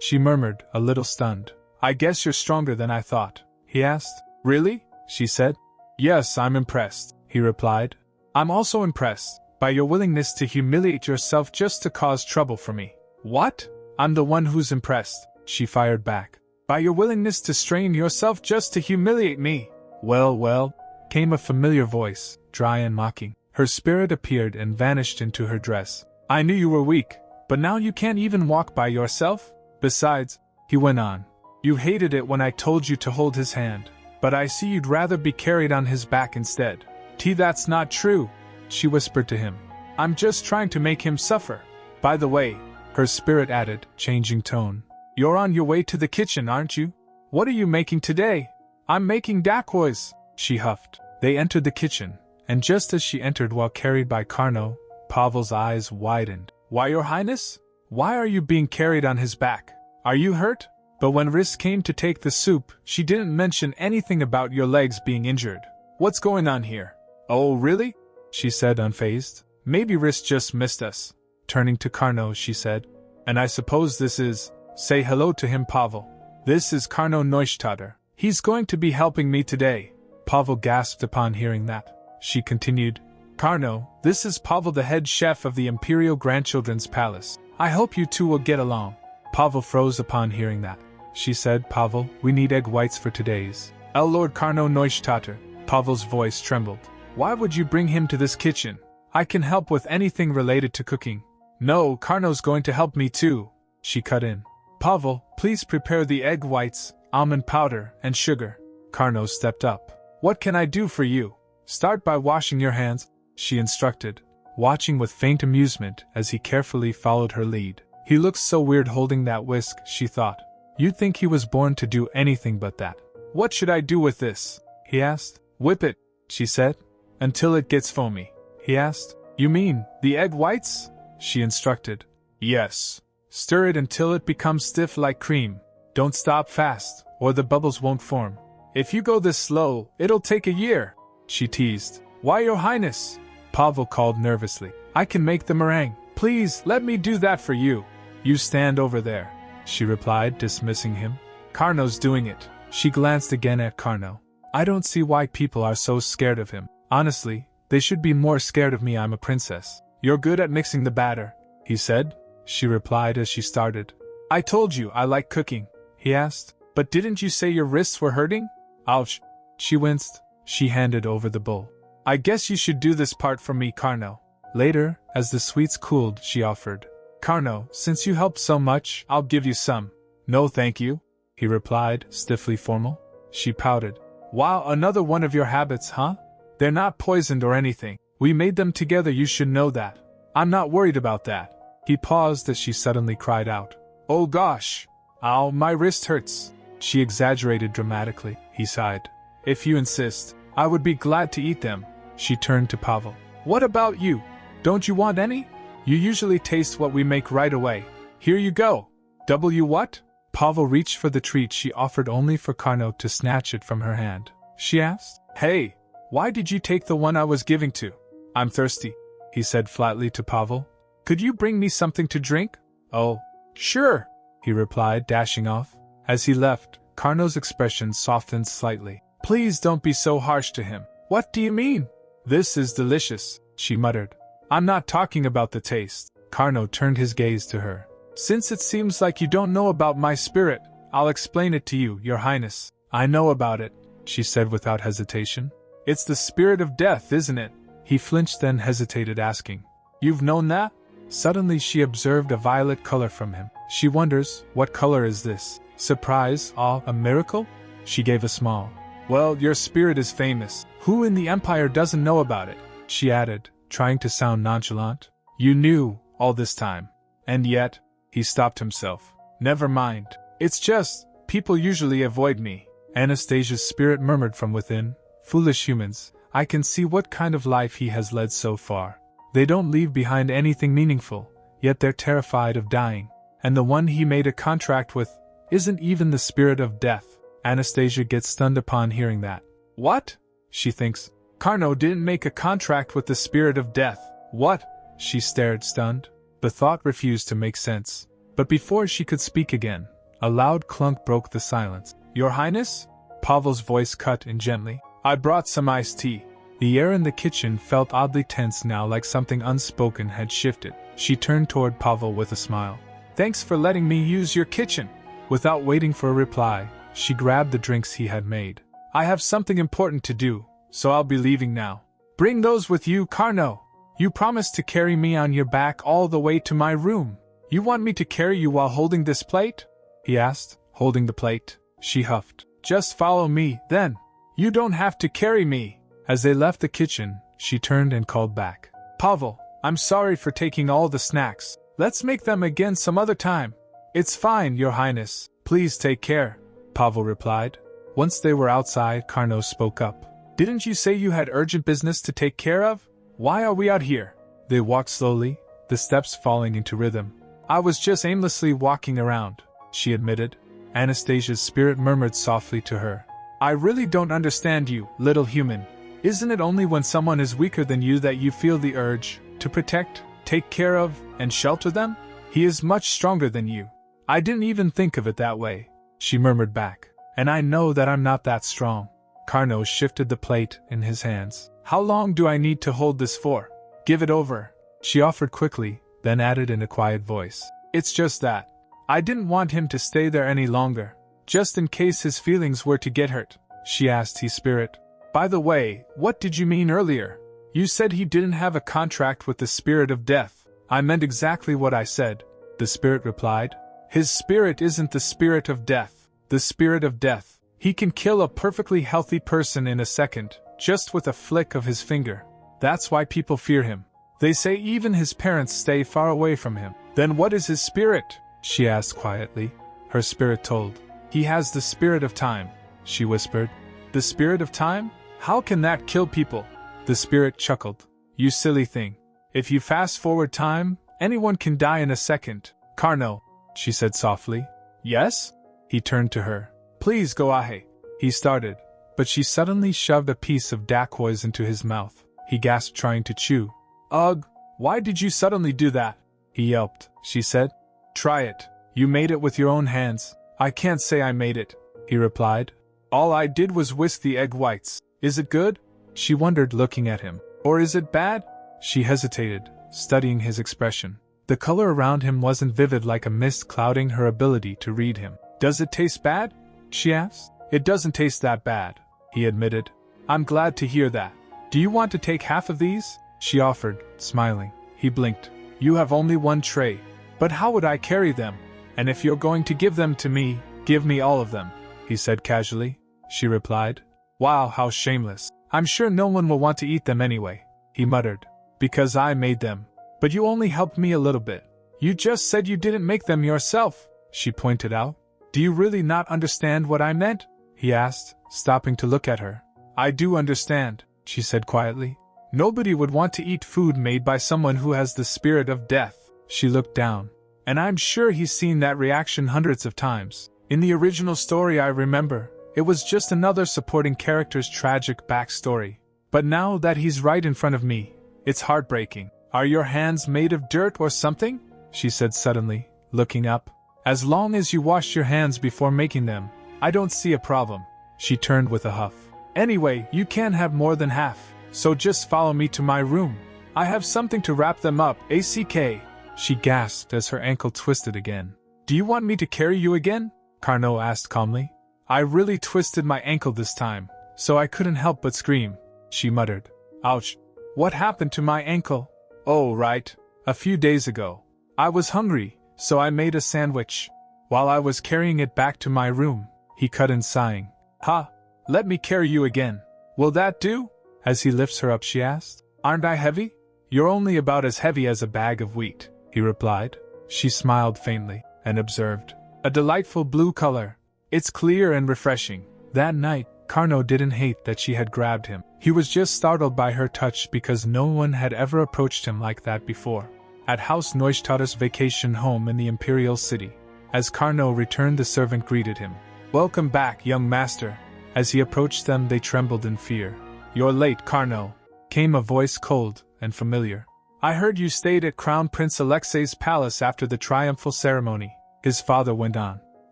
She murmured, a little stunned. I guess you're stronger than I thought, he asked. Really? She said. Yes, I'm impressed, he replied. I'm also impressed by your willingness to humiliate yourself just to cause trouble for me. What? I'm the one who's impressed, she fired back. By your willingness to strain yourself just to humiliate me. Well, came a familiar voice, dry and mocking. Her spirit appeared and vanished into her dress. I knew you were weak, but now you can't even walk by yourself? Besides, he went on, you hated it when I told you to hold his hand, but I see you'd rather be carried on his back instead. That's not true, she whispered to him. I'm just trying to make him suffer. By the way, her spirit added, changing tone. You're on your way to the kitchen, aren't you? What are you making today? I'm making dakois, she huffed. They entered the kitchen, and just as she entered while carried by Carno, Pavel's eyes widened. Why, Your Highness? Why are you being carried on his back? Are you hurt? But when Riss came to take the soup, she didn't mention anything about your legs being injured. What's going on here? Oh, really? She said, unfazed. Maybe Riss just missed us. Turning to Carno, she said. And I suppose this is... Say hello to him, Pavel. This is Carno Neustadt. He's going to be helping me today. Pavel gasped upon hearing that. She continued, Carno, this is Pavel, the head chef of the Imperial Grandchildren's Palace. I hope you two will get along. Pavel froze upon hearing that. She said, Pavel, we need egg whites for today's. Lord Carno Neustadt. Pavel's voice trembled. Why would you bring him to this kitchen? I can help with anything related to cooking. No, Carno's going to help me too, she cut in. Pavel, please prepare the egg whites, almond powder, and sugar. Carno stepped up. What can I do for you? Start by washing your hands, she instructed, watching with faint amusement as he carefully followed her lead. He looks so weird holding that whisk, she thought. You'd think he was born to do anything but that. What should I do with this? He asked. Whip it, she said. Until it gets foamy, he asked. You mean, the egg whites? She instructed. Yes. Stir it until it becomes stiff like cream. Don't stop fast, or the bubbles won't form. If you go this slow, it'll take a year, she teased. Why, Your Highness? Pavel called nervously. I can make the meringue. Please, let me do that for you. You stand over there, she replied, dismissing him. Carno's doing it. She glanced again at Carno. I don't see why people are so scared of him. Honestly, they should be more scared of me. I'm a princess. You're good at mixing the batter, he said. She replied as she started. I told you I like cooking, he asked. But didn't you say your wrists were hurting? Ouch. She winced. She handed over the bowl. I guess you should do this part for me, Carno. Later, as the sweets cooled, she offered. Carno, since you helped so much, I'll give you some. No thank you, he replied, stiffly formal. She pouted. Wow, another one of your habits, huh? They're not poisoned or anything. We made them together, you should know that. I'm not worried about that. He paused as she suddenly cried out. Oh gosh! Ow, my wrist hurts. She exaggerated dramatically. He sighed. If you insist, I would be glad to eat them. She turned to Pavel. What about you? Don't you want any? You usually taste what we make right away. Here you go. W what? Pavel reached for the treat she offered only for Carno to snatch it from her hand. She asked, Hey, why did you take the one I was giving to? I'm thirsty, he said flatly to Pavel. Could you bring me something to drink? Oh, sure, he replied, dashing off. As he left, Carno's expression softened slightly. Please don't be so harsh to him. What do you mean? This is delicious, she muttered. I'm not talking about the taste. Carno turned his gaze to her. Since it seems like you don't know about my spirit, I'll explain it to you, Your Highness. I know about it, she said without hesitation. It's the spirit of death, isn't it? He flinched, then hesitated, asking, You've known that? Suddenly she observed a violet color from him. She wonders, what color is this? Surprise, awe, a miracle? She gave a smile. Well, your spirit is famous. Who in the Empire doesn't know about it? She added, trying to sound nonchalant. You knew, all this time. And yet, he stopped himself. Never mind. It's just, people usually avoid me. Anastasia's spirit murmured from within. Foolish humans, I can see what kind of life he has led so far. They don't leave behind anything meaningful, yet they're terrified of dying. And the one he made a contract with isn't even the spirit of death. Anastasia gets stunned upon hearing that. What? She thinks. Carno didn't make a contract with the spirit of death. What? She stared, stunned. The thought refused to make sense. But before she could speak again, a loud clunk broke the silence. Your Highness? Pavel's voice cut in gently. I brought some iced tea. The air in the kitchen felt oddly tense now, like something unspoken had shifted. She turned toward Pavel with a smile. Thanks for letting me use your kitchen. Without waiting for a reply, she grabbed the drinks he had made. I have something important to do, so I'll be leaving now. Bring those with you, Carno. You promised to carry me on your back all the way to my room. You want me to carry you while holding this plate? He asked, holding the plate. She huffed. Just follow me, then. You don't have to carry me. As they left the kitchen, she turned and called back. Pavel, I'm sorry for taking all the snacks. Let's make them again some other time. It's fine, Your Highness. Please take care, Pavel replied. Once they were outside, Carno spoke up. Didn't you say you had urgent business to take care of? Why are we out here? They walked slowly, the steps falling into rhythm. I was just aimlessly walking around, she admitted. Anastasia's spirit murmured softly to her. I really don't understand you, little human. Isn't it only when someone is weaker than you that you feel the urge to protect, take care of, and shelter them? He is much stronger than you. I didn't even think of it that way, she murmured back. And I know that I'm not that strong. Carno shifted the plate in his hands. How long do I need to hold this for? Give it over, she offered quickly, then added in a quiet voice. It's just that. I didn't want him to stay there any longer, just in case his feelings were to get hurt, she asked his spirit. By the way, what did you mean earlier? You said he didn't have a contract with the spirit of death. I meant exactly what I said, the spirit replied. His spirit isn't the spirit of death, the spirit of death. He can kill a perfectly healthy person in a second, just with a flick of his finger. That's why people fear him. They say even his parents stay far away from him. Then what is his spirit? She asked quietly. Her spirit told. He has the spirit of time, she whispered. The spirit of time? How can that kill people? The spirit chuckled. You silly thing. If you fast forward time, anyone can die in a second. Carno, she said softly. Yes? He turned to her. Please go ahead. He started, but she suddenly shoved a piece of dacoits into his mouth. He gasped, trying to chew. Ugh, why did you suddenly do that? He yelped, she said. Try it. You made it with your own hands. I can't say I made it, he replied. All I did was whisk the egg whites. Is it good? She wondered, looking at him. Or is it bad? She hesitated, studying his expression. The color around him wasn't vivid, like a mist clouding her ability to read him. Does it taste bad? She asked. It doesn't taste that bad, he admitted. I'm glad to hear that. Do you want to take half of these? She offered, smiling. He blinked. You have only one tray. But how would I carry them? And if you're going to give them to me, give me all of them, he said casually. She replied. Wow, how shameless. I'm sure no one will want to eat them anyway, he muttered. Because I made them. But you only helped me a little bit. You just said you didn't make them yourself, she pointed out. Do you really not understand what I meant? He asked, stopping to look at her. I do understand, she said quietly. Nobody would want to eat food made by someone who has the spirit of death. She looked down. And I'm sure he's seen that reaction hundreds of times. In the original story I remember, it was just another supporting character's tragic backstory. But now that he's right in front of me, it's heartbreaking. Are your hands made of dirt or something? She said suddenly, looking up. As long as you wash your hands before making them, I don't see a problem. She turned with a huff. Anyway, you can't have more than half, so just follow me to my room. I have something to wrap them up, ACK. She gasped as her ankle twisted again. Do you want me to carry you again? Carnot asked calmly. I really twisted my ankle this time, so I couldn't help but scream, she muttered. Ouch. What happened to my ankle? Oh, right. A few days ago. I was hungry, so I made a sandwich. While I was carrying it back to my room, he cut in sighing. Ha! Let me carry you again. Will that do? As he lifts her up, she asked. Aren't I heavy? You're only about as heavy as a bag of wheat, he replied. She smiled faintly, and observed. A delightful blue color. It's clear and refreshing. That night, Carnot didn't hate that she had grabbed him. He was just startled by her touch because no one had ever approached him like that before. At House Neustadter's vacation home in the Imperial City, as Carnot returned, the servant greeted him. Welcome back, young master. As he approached them, they trembled in fear. You're late, Carnot, came a voice cold and familiar. I heard you stayed at Crown Prince Alexei's palace after the triumphal ceremony, his father went on.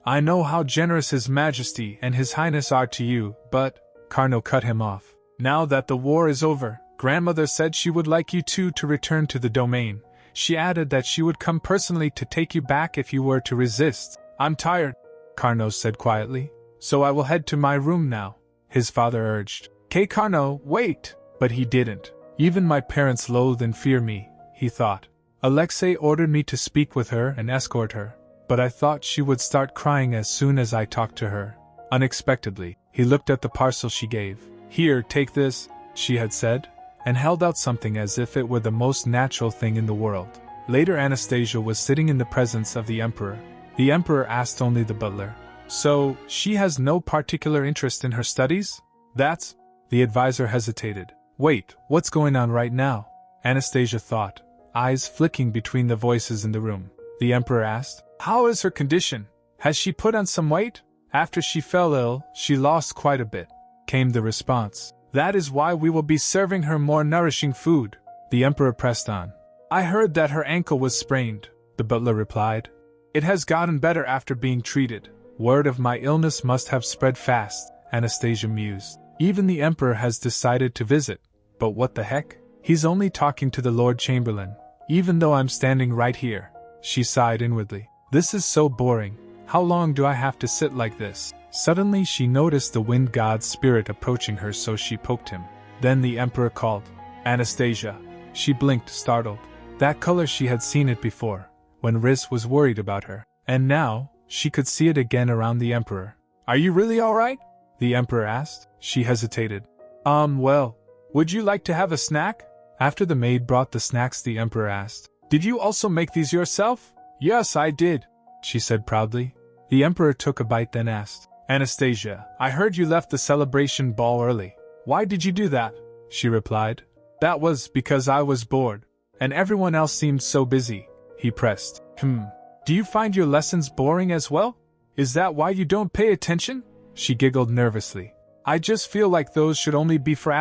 I know how generous His Majesty and His Highness are to you, but, Carnot cut him off. Now that the war is over, grandmother said she would like you two to return to the domain. She added that she would come personally to take you back if you were to resist. I'm tired, Carnot said quietly, so I will head to my room now, his father urged. Carnot, wait! But he didn't. Even my parents loathe and fear me, he thought. Alexei ordered me to speak with her and escort her, but I thought she would start crying as soon as I talked to her. Unexpectedly, he looked at the parcel she gave. Here, take this, she had said, and held out something as if it were the most natural thing in the world. Later, Anastasia was sitting in the presence of the Emperor. The Emperor asked only the butler. So, she has no particular interest in her studies? That's... The advisor hesitated. Wait, what's going on right now? Anastasia thought, eyes flicking between the voices in the room. The Emperor asked, How is her condition? Has she put on some weight? After she fell ill, she lost quite a bit, came the response. That is why we will be serving her more nourishing food. The Emperor pressed on. I heard that her ankle was sprained, the butler replied. It has gotten better after being treated. Word of my illness must have spread fast, Anastasia mused. Even the Emperor has decided to visit. But what the heck? He's only talking to the Lord Chamberlain, even though I'm standing right here. She sighed inwardly. This is so boring. How long do I have to sit like this? Suddenly she noticed the wind god's spirit approaching her, so she poked him. Then the Emperor called, Anastasia. She blinked, startled. That color, she had seen it before, when Riz was worried about her. And now, she could see it again around the Emperor. Are you really alright? The Emperor asked. She hesitated. Well, would you like to have a snack? After the maid brought the snacks, the Emperor asked, Did you also make these yourself? Yes, I did, she said proudly. The Emperor took a bite, then asked, Anastasia, I heard you left the celebration ball early. Why did you do that? She replied. That was because I was bored, and everyone else seemed so busy, he pressed. Do you find your lessons boring as well? Is that why you don't pay attention? She giggled nervously. I just feel like those should only be for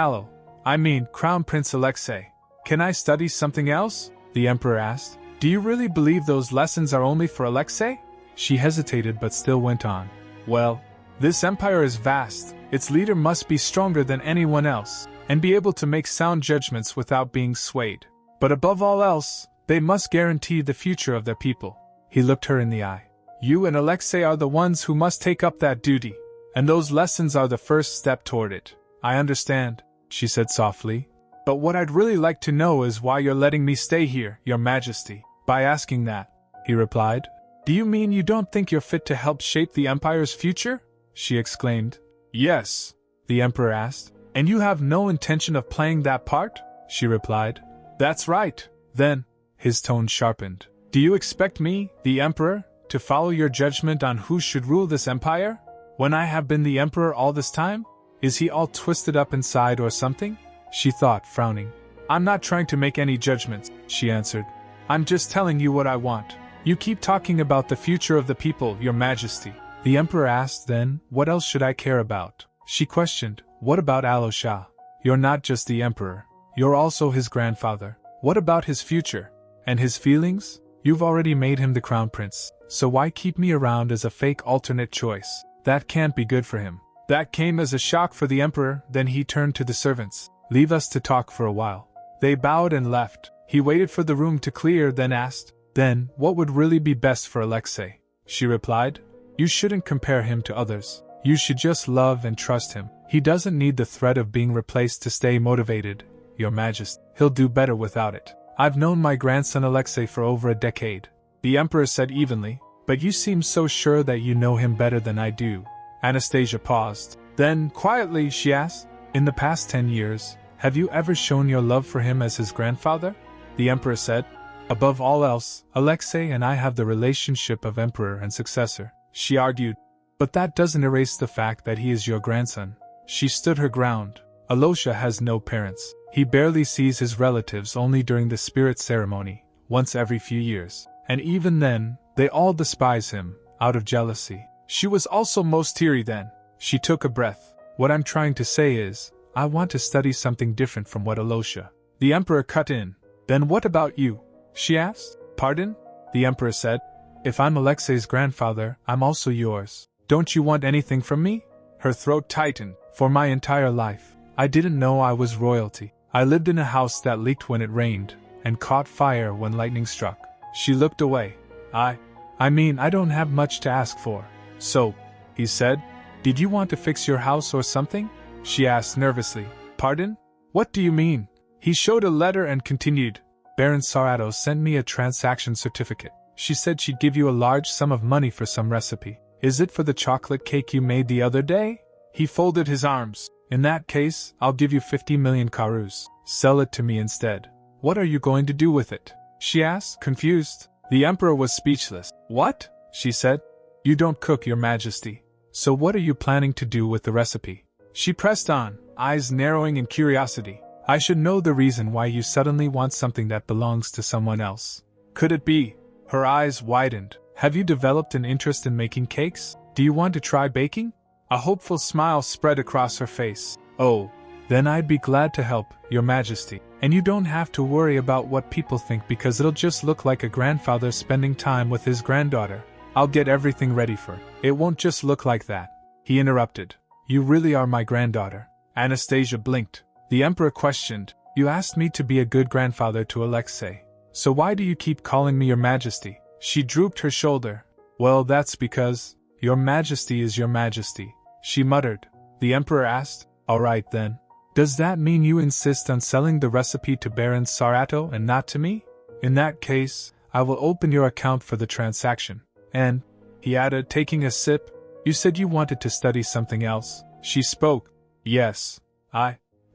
Crown Prince Alexei. Can I study something else? The Emperor asked. Do you really believe those lessons are only for Alexei? She hesitated but still went on. Well, this empire is vast. Its leader must be stronger than anyone else, and be able to make sound judgments without being swayed. But above all else, they must guarantee the future of their people. He looked her in the eye. You and Alexei are the ones who must take up that duty, and those lessons are the first step toward it. I understand, she said softly. But what I'd really like to know is why you're letting me stay here, Your Majesty. By asking that, he replied. Do you mean you don't think you're fit to help shape the Empire's future? She exclaimed. Yes, the Emperor asked. And you have no intention of playing that part? She replied. That's right. Then, his tone sharpened. Do you expect me, the Emperor, To follow your judgment on who should rule this empire? When I have been the emperor all this time? Is he all twisted up inside or something? She thought, frowning. I'm not trying to make any judgments, she answered. I'm just telling you what I want. You keep talking about the future of the people, your majesty. The emperor asked then, what else should I care about? She questioned, what about Alosha? You're not just the emperor. You're also his grandfather. What about his future? And his feelings? You've already made him the crown prince, so why keep me around as a fake alternate choice? That can't be good for him. That came as a shock for the emperor, then he turned to the servants. Leave us to talk for a while. They bowed and left. He waited for the room to clear, then asked, then, what would really be best for Alexei? She replied, you shouldn't compare him to others. You should just love and trust him. He doesn't need the threat of being replaced to stay motivated, your majesty. He'll do better without it. I've known my grandson Alexei for over a decade. The emperor said evenly, but you seem so sure that you know him better than I do. Anastasia paused. Then, quietly, she asked, in the past 10 years, have you ever shown your love for him as his grandfather? The emperor said, above all else, Alexei and I have the relationship of emperor and successor. She argued, but that doesn't erase the fact that he is your grandson. She stood her ground. Alosha has no parents. He barely sees his relatives only during the spirit ceremony, once every few years. And even then, they all despise him, out of jealousy. She was also most teary then. She took a breath. What I'm trying to say is, I want to study something different from what Alosha. The emperor cut in. Then what about you? She asked. Pardon? The emperor said. If I'm Alexei's grandfather, I'm also yours. Don't you want anything from me? Her throat tightened. For my entire life, I didn't know I was royalty. I lived in a house that leaked when it rained, and caught fire when lightning struck. She looked away. I mean, I don't have much to ask for. So, he said, did you want to fix your house or something? She asked nervously. Pardon? What do you mean? He showed a letter and continued. Baron Sarato sent me a transaction certificate. She said she'd give you a large sum of money for some recipe. Is it for the chocolate cake you made the other day? He folded his arms. In that case, I'll give you 50 million karus. Sell it to me instead. What are you going to do with it? She asked, confused. The emperor was speechless. What? She said. You don't cook, your majesty. So what are you planning to do with the recipe? She pressed on, eyes narrowing in curiosity. I should know the reason why you suddenly want something that belongs to someone else. Could it be? Her eyes widened. Have you developed an interest in making cakes? Do you want to try baking? A hopeful smile spread across her face. Oh, then I'd be glad to help, your majesty. And you don't have to worry about what people think because it'll just look like a grandfather spending time with his granddaughter. I'll get everything ready for it. It won't just look like that. He interrupted. You really are my granddaughter. Anastasia blinked. The emperor questioned. You asked me to be a good grandfather to Alexei. So why do you keep calling me your majesty? She drooped her shoulder. Well, that's because your majesty is your majesty, she muttered. The emperor asked, all right then. Does that mean you insist on selling the recipe to Baron Sarato and not to me? In that case, I will open your account for the transaction. And, he added, taking a sip, you said you wanted to study something else. She spoke. Yes,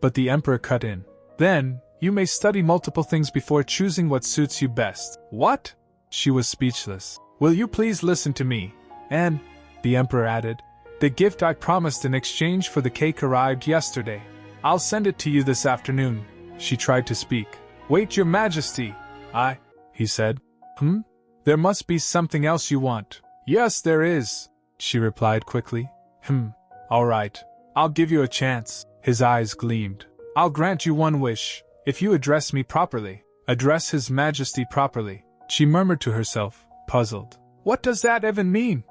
But the emperor cut in. Then, you may study multiple things before choosing what suits you best. What? She was speechless. Will you please listen to me? And, the emperor added, the gift I promised in exchange for the cake arrived yesterday. I'll send it to you this afternoon. She tried to speak. Wait, your majesty. He said. There must be something else you want. Yes, there is, she replied quickly. All right. I'll give you a chance. His eyes gleamed. I'll grant you one wish, if you address me properly. Address His Majesty properly. She murmured to herself, puzzled. What does that even mean?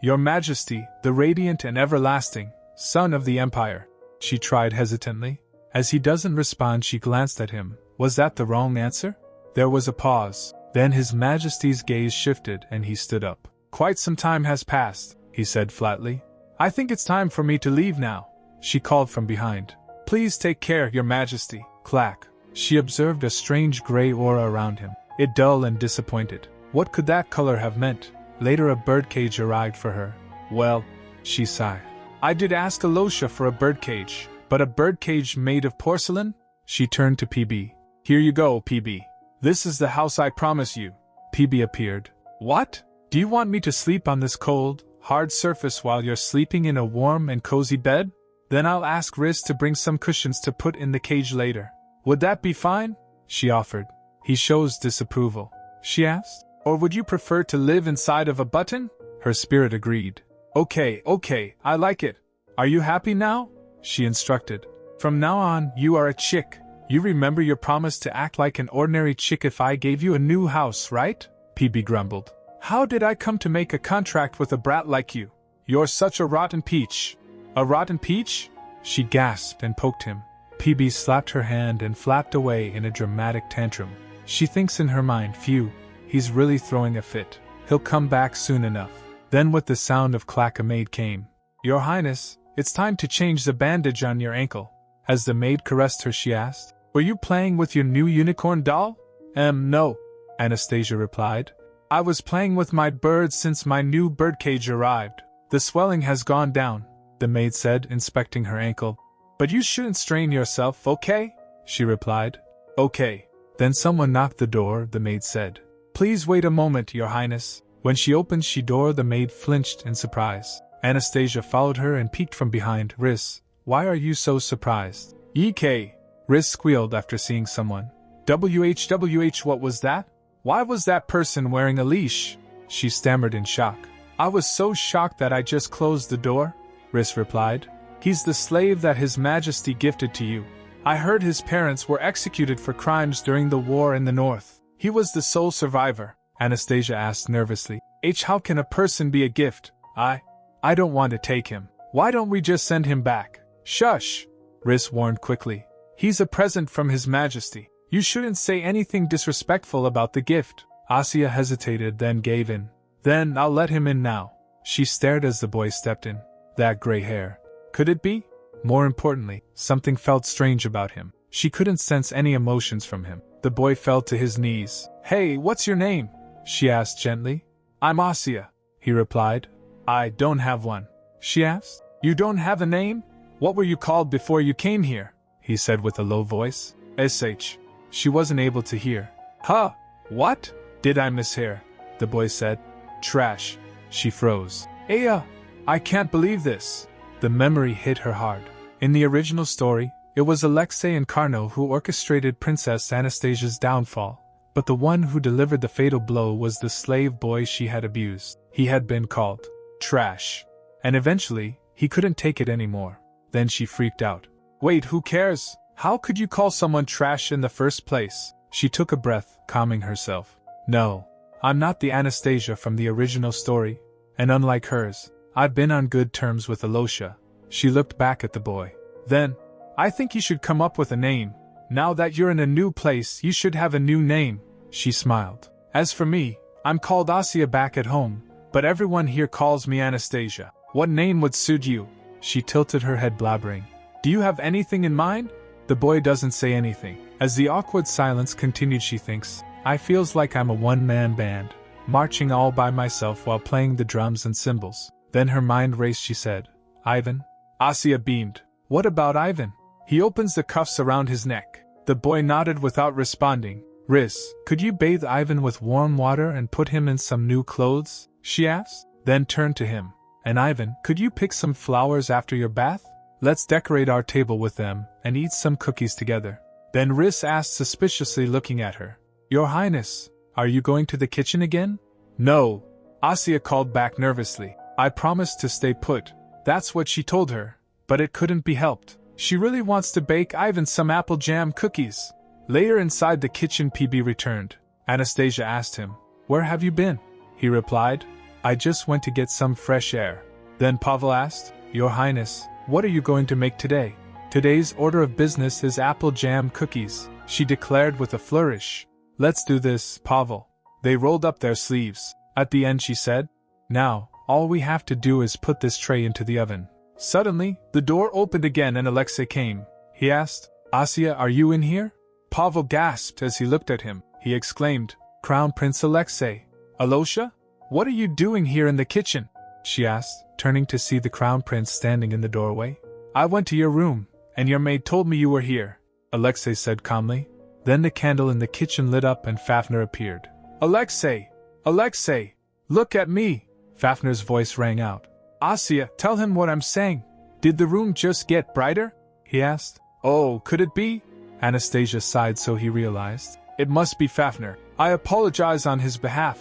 Your Majesty, the radiant and everlasting, son of the Empire. She tried hesitantly. As he doesn't respond, she glanced at him. Was that the wrong answer? There was a pause. Then His Majesty's gaze shifted and he stood up. Quite some time has passed, he said flatly. I think it's time for me to leave now. She called from behind. Please take care, your majesty. Clack. She observed a strange gray aura around him. It dull and disappointed. What could that color have meant? Later a birdcage arrived for her. Well, she sighed. I did ask Alosha for a birdcage, but a birdcage made of porcelain? She turned to PB. Here you go, PB. This is the house I promise you. PB appeared. What? Do you want me to sleep on this cold, hard surface while you're sleeping in a warm and cozy bed? Then I'll ask Riz to bring some cushions to put in the cage later. Would that be fine? She offered. He shows disapproval. She asked. Or would you prefer to live inside of a button? Her spirit agreed. Okay, I like it. Are you happy now? She instructed. From now on, you are a chick. You remember your promise to act like an ordinary chick if I gave you a new house, right? PB grumbled. How did I come to make a contract with a brat like you? You're such a rotten peach. A rotten peach? She gasped and poked him. PB slapped her hand and flapped away in a dramatic tantrum. She thinks in her mind, phew, he's really throwing a fit. He'll come back soon enough. Then with the sound of clack a maid came. Your Highness, it's time to change the bandage on your ankle. As the maid caressed her, she asked, Were you playing with your new unicorn doll? No, Anastasia replied. I was playing with my birds since my new birdcage arrived. The swelling has gone down, the maid said, inspecting her ankle. But you shouldn't strain yourself, okay? She replied. Okay. Then someone knocked the door, the maid said. Please wait a moment, Your Highness. When she opened the door, the maid flinched in surprise. Anastasia followed her and peeked from behind. Riz, why are you so surprised? Ek. Riz squealed after seeing someone. WH, what was that? Why was that person wearing a leash? She stammered in shock. I was so shocked that I just closed the door, Riz replied. He's the slave that His Majesty gifted to you. I heard his parents were executed for crimes during the war in the north. He was the sole survivor. Anastasia asked nervously. How can a person be a gift? I don't want to take him. Why don't we just send him back? Shush! Riz warned quickly. He's a present from His Majesty. You shouldn't say anything disrespectful about the gift. Asya hesitated, then gave in. Then I'll let him in now. She stared as the boy stepped in. That gray hair. Could it be? More importantly, something felt strange about him. She couldn't sense any emotions from him. The boy fell to his knees. Hey, what's your name? She asked gently. I'm Asya, he replied. I don't have one. She asked. You don't have a name? What were you called before you came here? He said with a low voice. SH. She wasn't able to hear. Huh? What? Did I mishear? The boy said. Trash. She froze. Aya! I can't believe this. The memory hit her hard. In the original story, it was Alexei and Carno who orchestrated Princess Anastasia's downfall, but the one who delivered the fatal blow was the slave boy she had abused. He had been called trash. And eventually, he couldn't take it anymore. Then she freaked out. Wait, who cares? How could you call someone trash in the first place? She took a breath, calming herself. No, I'm not the Anastasia from the original story, and unlike hers, I've been on good terms with Alosia. She looked back at the boy. Then, I think you should come up with a name. Now that you're in a new place, you should have a new name. She smiled. As for me, I'm called Asya back at home, but everyone here calls me Anastasia. What name would suit you? She tilted her head, blabbering. Do you have anything in mind? The boy doesn't say anything. As the awkward silence continued, she thinks, I feels like I'm a one-man band, marching all by myself while playing the drums and cymbals. Then her mind raced. She said, Ivan? Asya beamed. What about Ivan? He opens the cuffs around his neck. The boy nodded without responding. Riz, could you bathe Ivan with warm water and put him in some new clothes? She asked, then turned to him. And Ivan, could you pick some flowers after your bath? Let's decorate our table with them and eat some cookies together. Then Riz asked suspiciously, looking at her. Your Highness, are you going to the kitchen again? No, Asya called back nervously. I promised to stay put. That's what she told her, but it couldn't be helped. She really wants to bake Ivan some apple jam cookies. Later inside the kitchen, PB returned. Anastasia asked him, Where have you been? He replied, I just went to get some fresh air. Then Pavel asked, Your Highness, what are you going to make today? Today's order of business is apple jam cookies, she declared with a flourish. Let's do this, Pavel. They rolled up their sleeves. At the end she said, Now, all we have to do is put this tray into the oven. Suddenly, the door opened again and Alexei came. He asked, Asya, are you in here? Pavel gasped as he looked at him. He exclaimed, Crown Prince Alexei. Alosia? What are you doing here in the kitchen? She asked, turning to see the Crown Prince standing in the doorway. I went to your room, and your maid told me you were here, Alexei said calmly. Then the candle in the kitchen lit up and Fafner appeared. Alexei! Alexei! Look at me! Fafner's voice rang out. Asya, tell him what I'm saying. Did the room just get brighter? He asked. Oh, could it be? Anastasia sighed so he realized. It must be Fafner. I apologize on his behalf.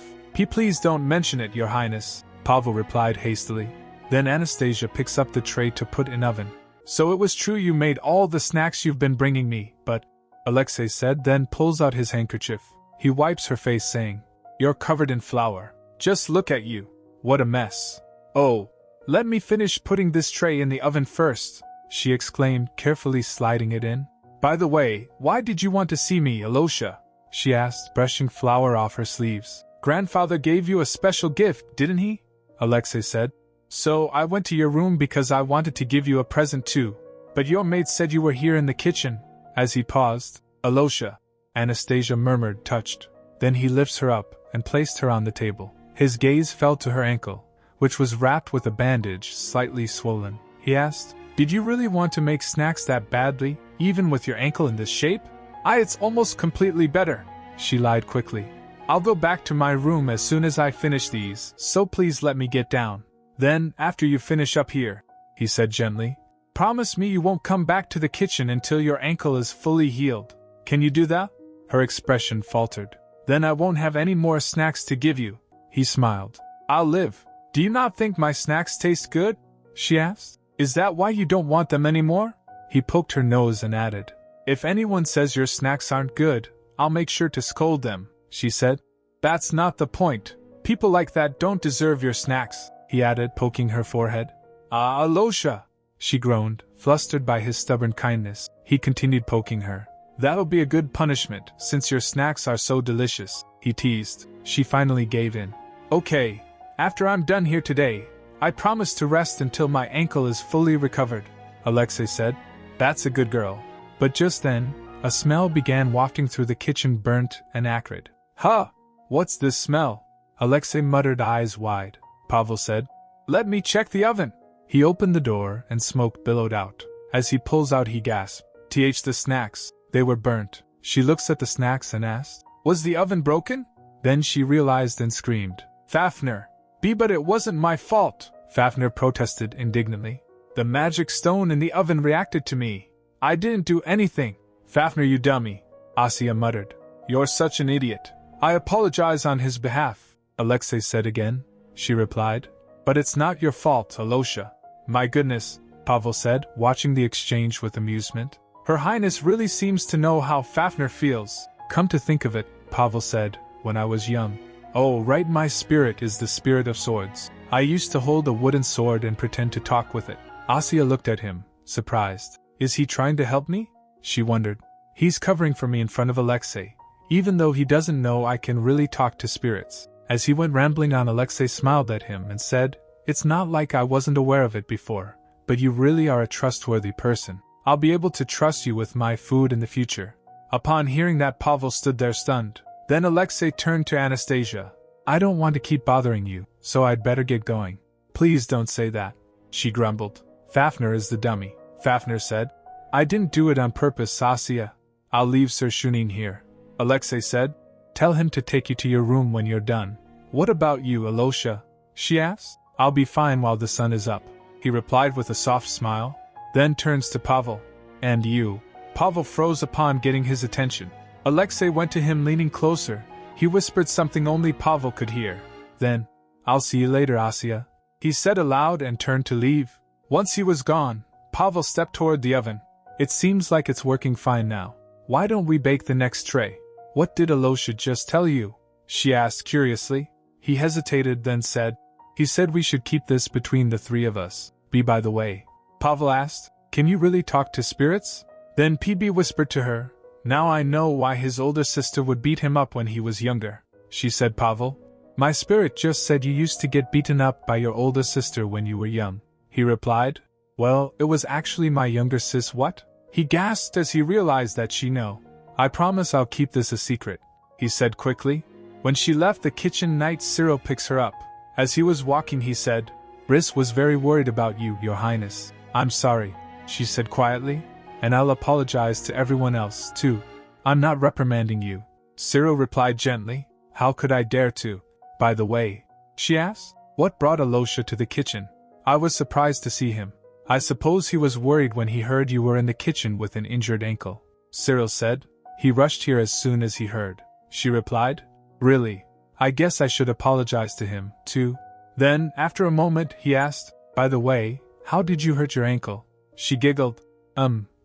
Please don't mention it, Your Highness, Pavel replied hastily. Then Anastasia picks up the tray to put in oven. So it was true you made all the snacks you've been bringing me, but, Alexei said, then pulls out his handkerchief. He wipes her face saying, You're covered in flour. Just look at you. What a mess. Oh, let me finish putting this tray in the oven first, she exclaimed, carefully sliding it in. By the way, why did you want to see me, Alosha? She asked, brushing flour off her sleeves. Grandfather gave you a special gift, didn't he? Alexei said. So I went to your room because I wanted to give you a present too. But your maid said you were here in the kitchen. As he paused, Alosha, Anastasia murmured, touched. Then he lifts her up and placed her on the table. His gaze fell to her ankle, which was wrapped with a bandage slightly swollen. He asked, Did you really want to make snacks that badly, even with your ankle in this shape? It's almost completely better, she lied quickly. I'll go back to my room as soon as I finish these, so please let me get down. Then, after you finish up here, he said gently, promise me you won't come back to the kitchen until your ankle is fully healed. Can you do that? Her expression faltered. Then I won't have any more snacks to give you, he smiled. I'll live. Do you not think my snacks taste good? She asked. Is that why you don't want them anymore? He poked her nose and added, If anyone says your snacks aren't good, I'll make sure to scold them, she said. That's not the point. People like that don't deserve your snacks, he added, poking her forehead. Alosha, she groaned, flustered by his stubborn kindness. He continued poking her. That'll be a good punishment, since your snacks are so delicious, he teased. She finally gave in. Okay, after I'm done here today, I promise to rest until my ankle is fully recovered, Alexei said. That's a good girl. But just then, a smell began wafting through the kitchen, burnt and acrid. Huh! What's this smell? Alexei muttered, eyes wide. Pavel said, Let me check the oven. He opened the door and smoke billowed out. As he pulls out, he gasped. The snacks, they were burnt. She looks at the snacks and asked, Was the oven broken? Then she realized and screamed, Fafner! But it wasn't my fault, Fafner protested indignantly. The magic stone in the oven reacted to me. I didn't do anything. Fafner, you dummy, Asya muttered. You're such an idiot. I apologize on his behalf, Alexei said again. She replied. But it's not your fault, Alosha. My goodness, Pavel said, watching the exchange with amusement. Her Highness really seems to know how Fafner feels. Come to think of it, Pavel said, when I was young. Oh, right, my spirit is the spirit of swords. I used to hold a wooden sword and pretend to talk with it. Asya looked at him, surprised. Is he trying to help me? She wondered. He's covering for me in front of Alexei, even though he doesn't know I can really talk to spirits. As he went rambling on, Alexei smiled at him and said, It's not like I wasn't aware of it before, but you really are a trustworthy person. I'll be able to trust you with my food in the future. Upon hearing that, Pavel stood there stunned. Then Alexei turned to Anastasia. I don't want to keep bothering you, so I'd better get going. Please don't say that, she grumbled. Fafner is the dummy, Fafner said. I didn't do it on purpose, Asya. I'll leave Sir Shunin here, Alexei said. Tell him to take you to your room when you're done. What about you, Alosha? She asked. I'll be fine while the sun is up, he replied with a soft smile. Then turns to Pavel. And you? Pavel froze upon getting his attention. Alexei went to him, leaning closer. He whispered something only Pavel could hear. Then, I'll see you later, Asya, he said aloud and turned to leave. Once he was gone, Pavel stepped toward the oven. It seems like it's working fine now. Why don't we bake the next tray? What did Alosha just tell you? She asked curiously. He hesitated, then said, He said we should keep this between the three of us. By the way, Pavel asked, Can you really talk to spirits? Then PB whispered to her, Now I know why his older sister would beat him up when he was younger, she said. Pavel, my spirit just said you used to get beaten up by your older sister when you were young, he replied. Well, it was actually my younger sis. What? He gasped as he realized that she knew. I promise I'll keep this a secret, he said quickly. When she left the kitchen, Knight Cyril picks her up. As he was walking, he said, Briss was very worried about you, Your Highness. I'm sorry, she said quietly, and I'll apologize to everyone else, too. I'm not reprimanding you, Cyril replied gently. How could I dare to? By the way, she asked. What brought Alosha to the kitchen? I was surprised to see him. I suppose he was worried when he heard you were in the kitchen with an injured ankle, Cyril said. He rushed here as soon as he heard, she replied. Really? I guess I should apologize to him, too. Then, after a moment, he asked, by the way, how did you hurt your ankle? She giggled.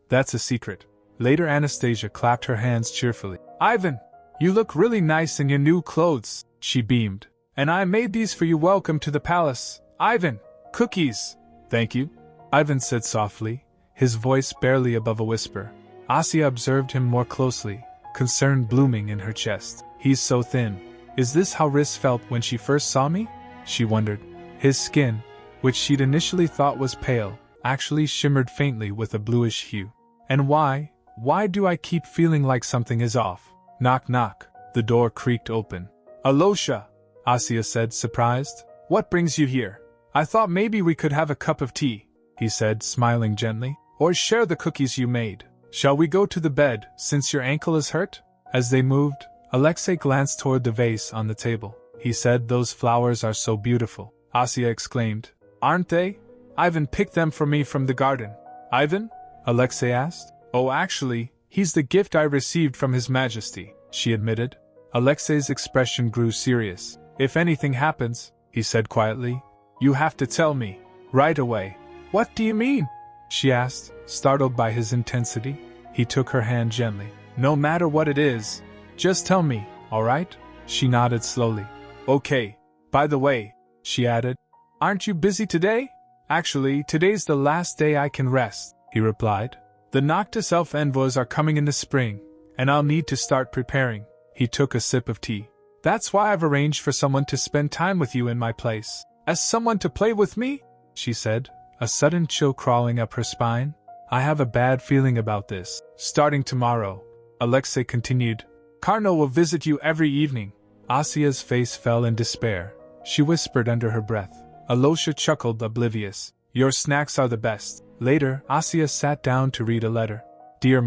That's a secret. Later Anastasia clapped her hands cheerfully. Ivan, you look really nice in your new clothes, she beamed. And I made these for you. Welcome to the palace. Ivan, cookies. Thank you, Ivan said softly, his voice barely above a whisper. Asya observed him more closely, concern blooming in her chest. He's so thin. Is this how Riz felt when she first saw me? She wondered. His skin, which she'd initially thought was pale, actually shimmered faintly with a bluish hue. And why do I keep feeling like something is off? Knock knock. The door creaked open. Alosha, Asya said, surprised. What brings you here? I thought maybe we could have a cup of tea, he said, smiling gently. Or share the cookies you made. Shall we go to the bed, since your ankle is hurt? As they moved, Alexei glanced toward the vase on the table. He said, those flowers are so beautiful. Asya exclaimed. Aren't they? Ivan picked them for me from the garden. Ivan? Alexei asked. Oh, actually, he's the gift I received from His Majesty, she admitted. Alexei's expression grew serious. If anything happens, he said quietly, you have to tell me. Right away. What do you mean? She asked, startled by his intensity. He took her hand gently. No matter what it is, just tell me, all right? She nodded slowly. Okay. By the way, she added, aren't you busy today? Actually, today's the last day I can rest, he replied. The Noctis Elf envoys are coming in the spring, and I'll need to start preparing. He took a sip of tea. That's why I've arranged for someone to spend time with you in my place. As someone to play with me? She said, a sudden chill crawling up her spine. I have a bad feeling about this. Starting tomorrow, Alexei continued, Karno will visit you every evening. Asya's face fell in despair. She whispered under her breath. Alosha chuckled, oblivious. Your snacks are the best. Later, Asya sat down to read a letter. Dear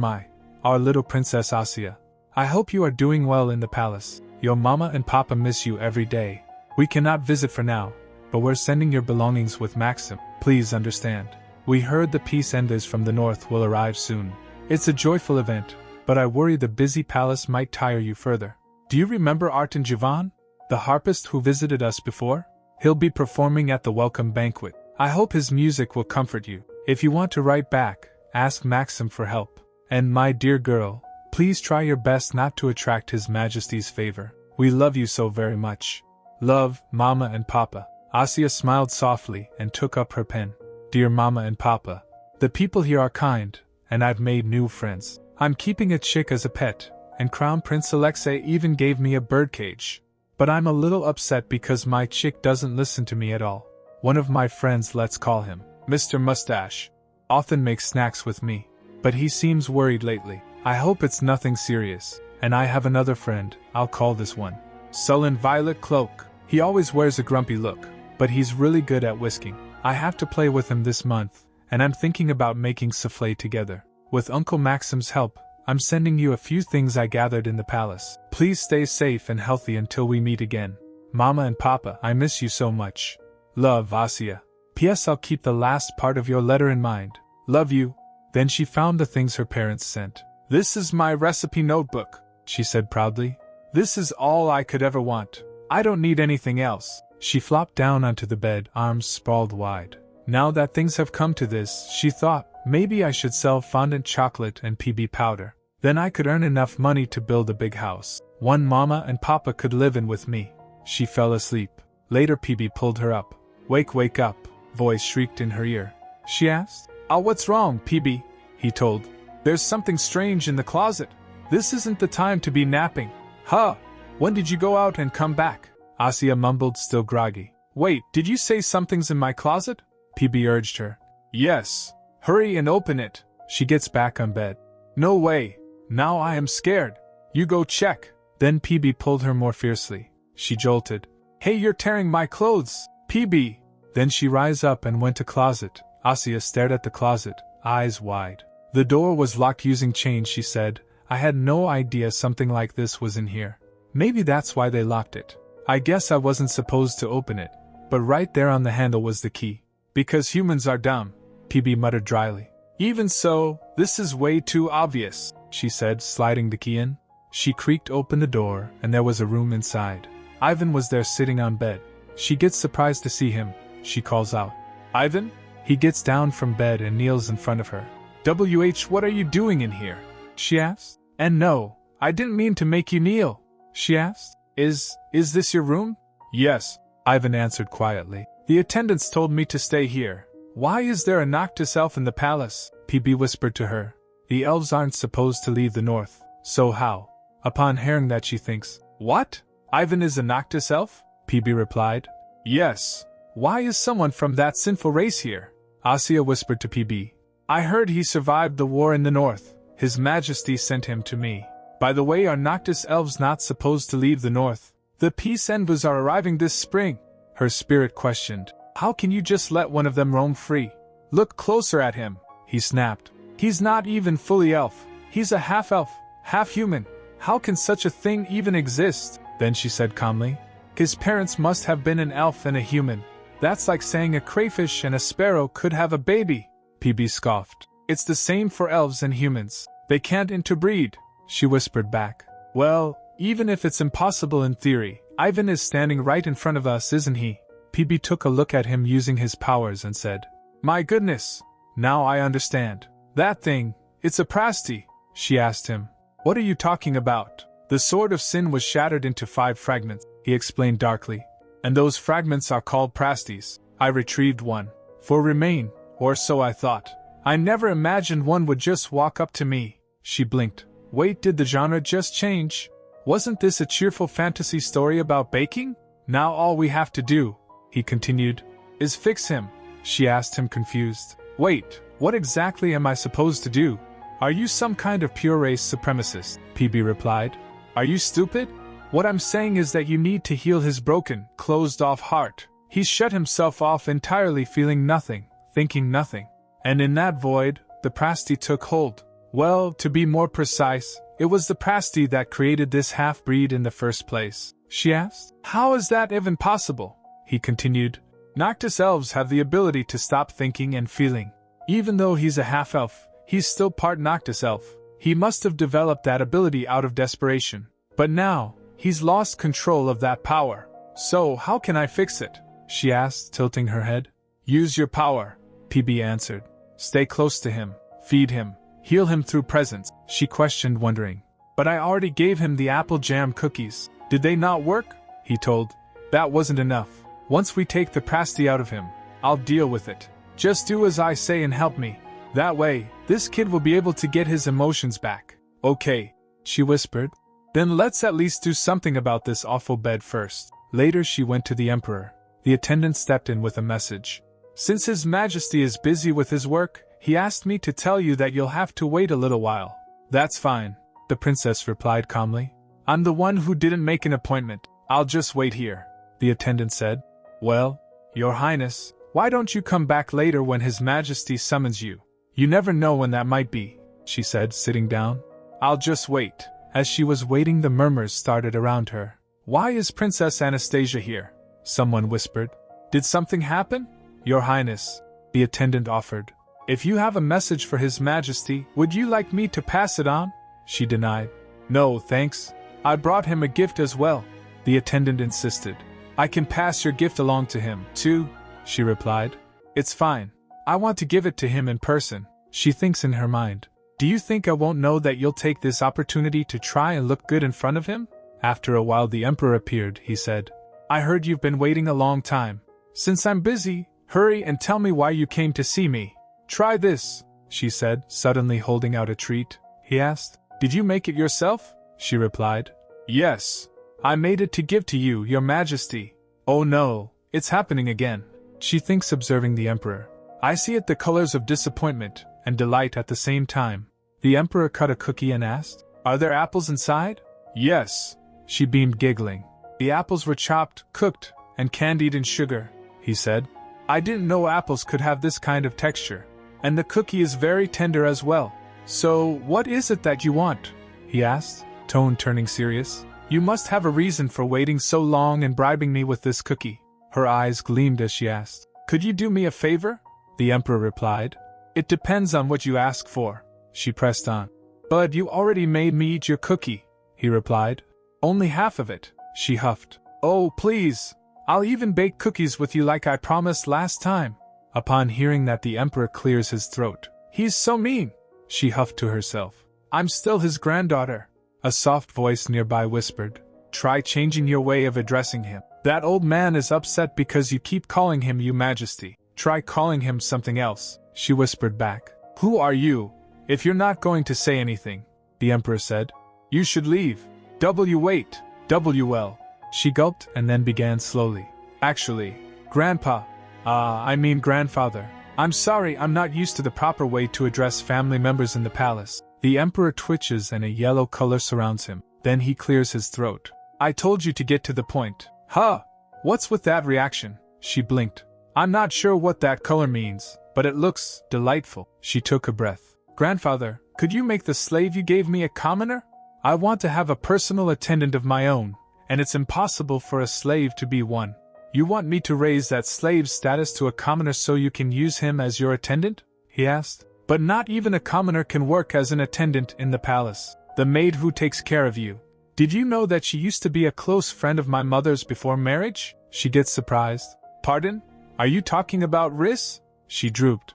our little Princess Asya, I hope you are doing well in the palace. Your mama and papa miss you every day. We cannot visit for now, but we're sending your belongings with Maxim. Please understand. We heard the peace enders from the north will arrive soon. It's a joyful event, but I worry the busy palace might tire you further. Do you remember Artin Jivan, the harpist who visited us before? He'll be performing at the welcome banquet. I hope his music will comfort you. If you want to write back, ask Maxim for help. And my dear girl, please try your best not to attract His Majesty's favor. We love you so very much. Love, Mama and Papa. Asya smiled softly and took up her pen. Dear Mama and Papa, the people here are kind, and I've made new friends. I'm keeping a chick as a pet, and Crown Prince Alexei even gave me a birdcage. But I'm a little upset because my chick doesn't listen to me at all. One of my friends, let's call him Mr. Mustache, often makes snacks with me, but he seems worried lately. I hope it's nothing serious. And I have another friend, I'll call this one Sullen Violet Cloak. He always wears a grumpy look, but he's really good at whisking. I have to play with him this month, and I'm thinking about making souffle together. With Uncle Maxim's help, I'm sending you a few things I gathered in the palace. Please stay safe and healthy until we meet again. Mama and Papa, I miss you so much. Love, Asya. P.S. I'll keep the last part of your letter in mind. Love you. Then she found the things her parents sent. This is my recipe notebook, she said proudly. This is all I could ever want. I don't need anything else. She flopped down onto the bed, arms sprawled wide. Now that things have come to this, she thought, maybe I should sell fondant chocolate and PB powder. Then I could earn enough money to build a big house. One Mama and Papa could live in with me. She fell asleep. Later PB pulled her up. Wake up, voice shrieked in her ear. She asked. Oh, what's wrong, PB? He told. There's something strange in the closet. This isn't the time to be napping. Huh? When did you go out and come back? Asya mumbled, still groggy. Wait, did you say something's in my closet? PB urged her. Yes. Hurry and open it. She gets back on bed. No way. Now I am scared. You go check. Then PB pulled her more fiercely. She jolted. Hey, you're tearing my clothes, PB. Then she rise up and went to closet. Asya stared at the closet, eyes wide. The door was locked using chains, she said. I had no idea something like this was in here. Maybe that's why they locked it. I guess I wasn't supposed to open it. But right there on the handle was the key. Because humans are dumb, PB muttered dryly. Even so, this is way too obvious, she said, sliding the key in. She creaked open the door, and there was a room inside. Ivan was there sitting on bed. She gets surprised to see him. She calls out, Ivan? He gets down from bed and kneels in front of her. What are you doing in here? She asked. And no, I didn't mean to make you kneel, she asked. Is this your room? Yes, Ivan answered quietly. The attendants told me to stay here. Why is there a Noctis elf in the palace? PB whispered to her. The elves aren't supposed to leave the north, so how? Upon hearing that she thinks, what? Ivan is a Noctis elf? PB replied. Yes. Why is someone from that sinful race here? Asya whispered to PB. I heard he survived the war in the north. His Majesty sent him to me. By the way, are Noctis elves not supposed to leave the north? The peace envoys are arriving this spring. Her spirit questioned. How can you just let one of them roam free? Look closer at him, he snapped. He's not even fully elf. He's a half-elf, half-human. How can such a thing even exist? Then she said calmly. His parents must have been an elf and a human. That's like saying a crayfish and a sparrow could have a baby. PB scoffed. It's the same for elves and humans. They can't interbreed, she whispered back. Well, even if it's impossible in theory, Ivan is standing right in front of us, isn't he? PB took a look at him using his powers and said, My goodness, now I understand. That thing, it's a prasty, she asked him. What are you talking about? The sword of sin was shattered into 5 fragments, he explained darkly. And those fragments are called prasties. I retrieved one. For remain, or so I thought. I never imagined one would just walk up to me. She blinked. Wait, did the genre just change? Wasn't this a cheerful fantasy story about baking? Now all we have to do, he continued, is fix him. She asked him confused. Wait, what exactly am I supposed to do? Are you some kind of pure race supremacist? PB replied. Are you stupid? What I'm saying is that you need to heal his broken, closed-off heart. He's shut himself off entirely, feeling nothing, thinking nothing. And in that void, the prasty took hold. Well, to be more precise, it was the prasty that created this half-breed in the first place. She asked. How is that even possible? He continued. Noctis elves have the ability to stop thinking and feeling. Even though he's a half-elf, he's still part Noctis elf. He must have developed that ability out of desperation. But now, he's lost control of that power. So how can I fix it? She asked, tilting her head. Use your power, PB answered. Stay close to him. Feed him. Heal him through presence, she questioned, wondering. But I already gave him the apple jam cookies. Did they not work? He told. That wasn't enough. Once we take the prasty out of him, I'll deal with it. Just do as I say and help me. That way, this kid will be able to get his emotions back. Okay, she whispered. Then let's at least do something about this awful bed first. Later she went to the emperor. The attendant stepped in with a message. Since His Majesty is busy with his work, he asked me to tell you that you'll have to wait a little while. That's fine, the princess replied calmly. I'm the one who didn't make an appointment. I'll just wait here, the attendant said. Well, Your Highness, why don't you come back later when His Majesty summons you? You never know when that might be, she said, sitting down. I'll just wait. As she was waiting, the murmurs started around her. Why is Princess Anastasia here? Someone whispered. Did something happen? Your Highness, the attendant offered. If you have a message for His Majesty, would you like me to pass it on? She denied. No, thanks. I brought him a gift as well, the attendant insisted. I can pass your gift along to him, too, she replied. It's fine. I want to give it to him in person, she thinks in her mind. Do you think I won't know that you'll take this opportunity to try and look good in front of him? After a while the emperor appeared, he said. I heard you've been waiting a long time. Since I'm busy, hurry and tell me why you came to see me. Try this, she said, suddenly holding out a treat. He asked. Did you make it yourself? She replied. Yes. I made it to give to you, Your Majesty. Oh no, it's happening again, she thinks, observing the emperor. I see it, the colors of disappointment and delight at the same time. The emperor cut a cookie and asked, Are there apples inside? Yes, she beamed, giggling. The apples were chopped, cooked, and candied in sugar, he said. I didn't know apples could have this kind of texture. And the cookie is very tender as well. So, what is it that you want? He asked, tone turning serious. You must have a reason for waiting so long and bribing me with this cookie. Her eyes gleamed as she asked, "Could you do me a favor?" The emperor replied, "It depends on what you ask for." She pressed on. "But you already made me eat your cookie," he replied. "Only half of it," she huffed. "Oh, please. I'll even bake cookies with you like I promised last time." Upon hearing that, the emperor clears his throat. "He's so mean," she huffed to herself. "I'm still his granddaughter." A soft voice nearby whispered, "Try changing your way of addressing him. That old man is upset because you keep calling him Your Majesty. Try calling him something else," she whispered back. "Who are you? If you're not going to say anything," the emperor said, "you should leave. Wait. WL." She gulped and then began slowly. "Actually, Grandpa, I mean grandfather. I'm sorry, I'm not used to the proper way to address family members in the palace." The emperor twitches and a yellow color surrounds him. Then he clears his throat. "I told you to get to the point." "Huh? What's with that reaction?" She blinked. "I'm not sure what that color means, but it looks delightful." She took a breath. "Grandfather, could you make the slave you gave me a commoner? I want to have a personal attendant of my own, and it's impossible for a slave to be one." "You want me to raise that slave's status to a commoner so you can use him as your attendant?" he asked. "But not even a commoner can work as an attendant in the palace. The maid who takes care of you. Did you know that she used to be a close friend of my mother's before marriage?" She gets surprised. "Pardon? Are you talking about Riss?" She drooped.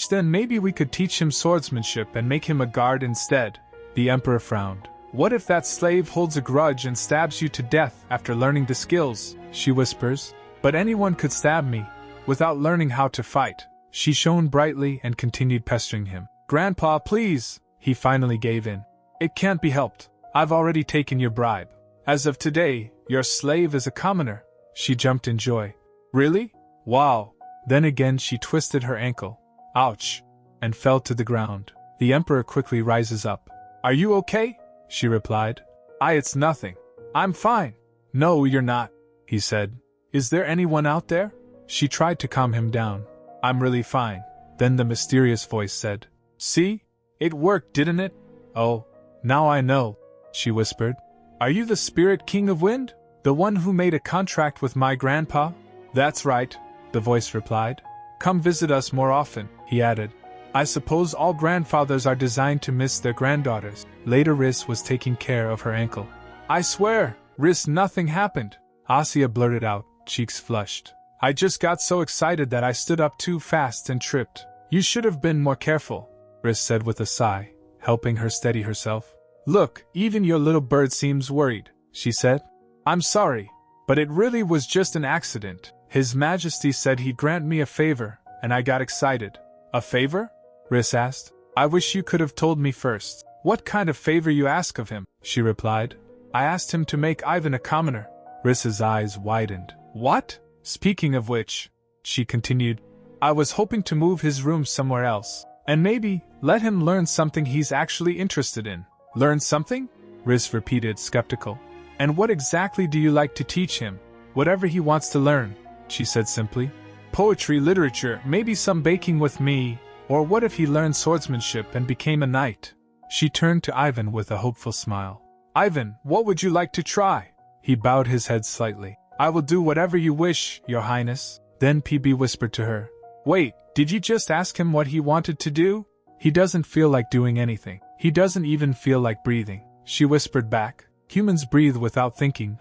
Then maybe we could teach him swordsmanship and make him a guard instead." The emperor frowned. "What if that slave holds a grudge and stabs you to death after learning the skills?" she whispers. "But anyone could stab me, without learning how to fight." She shone brightly and continued pestering him. "Grandpa, please!" He finally gave in. "It can't be helped. I've already taken your bribe. As of today, your slave is a commoner." She jumped in joy. "Really? Wow!" Then again she twisted her ankle. "Ouch!" and fell to the ground. The emperor quickly rises up. "Are you okay?" she replied. It's nothing. I'm fine." "No, you're not," he said. "Is there anyone out there?" She tried to calm him down. "I'm really fine." Then the mysterious voice said, "See? It worked, didn't it?" "Oh, now I know," she whispered. "Are you the Spirit King of Wind? The one who made a contract with my grandpa?" "That's right," the voice replied. "Come visit us more often," he added. "I suppose all grandfathers are designed to miss their granddaughters." Later Riss was taking care of her ankle. "I swear, Riss, nothing happened," Asya blurted out, cheeks flushed. "I just got so excited that I stood up too fast and tripped." "You should have been more careful," Riss said with a sigh, helping her steady herself. "Look, even your little bird seems worried," she said. "I'm sorry, but it really was just an accident. His Majesty said he'd grant me a favor, and I got excited." "A favor?" Riss asked. "I wish you could have told me first." "What kind of favor you ask of him?" she replied. "I asked him to make Ivan a commoner." Riss's eyes widened. "What? Speaking of which," she continued, "I was hoping to move his room somewhere else, and maybe let him learn something he's actually interested in." "Learn something?" Riss repeated, skeptical. "And what exactly do you like to teach him?" "Whatever he wants to learn," she said simply. "Poetry, literature, maybe some baking with me, or what if he learned swordsmanship and became a knight?" She turned to Ivan with a hopeful smile. "Ivan, what would you like to try?" He bowed his head slightly. "I will do whatever you wish, Your Highness." Then PB whispered to her. "Wait, did you just ask him what he wanted to do?" "He doesn't feel like doing anything. He doesn't even feel like breathing," she whispered back. "Humans breathe without thinking,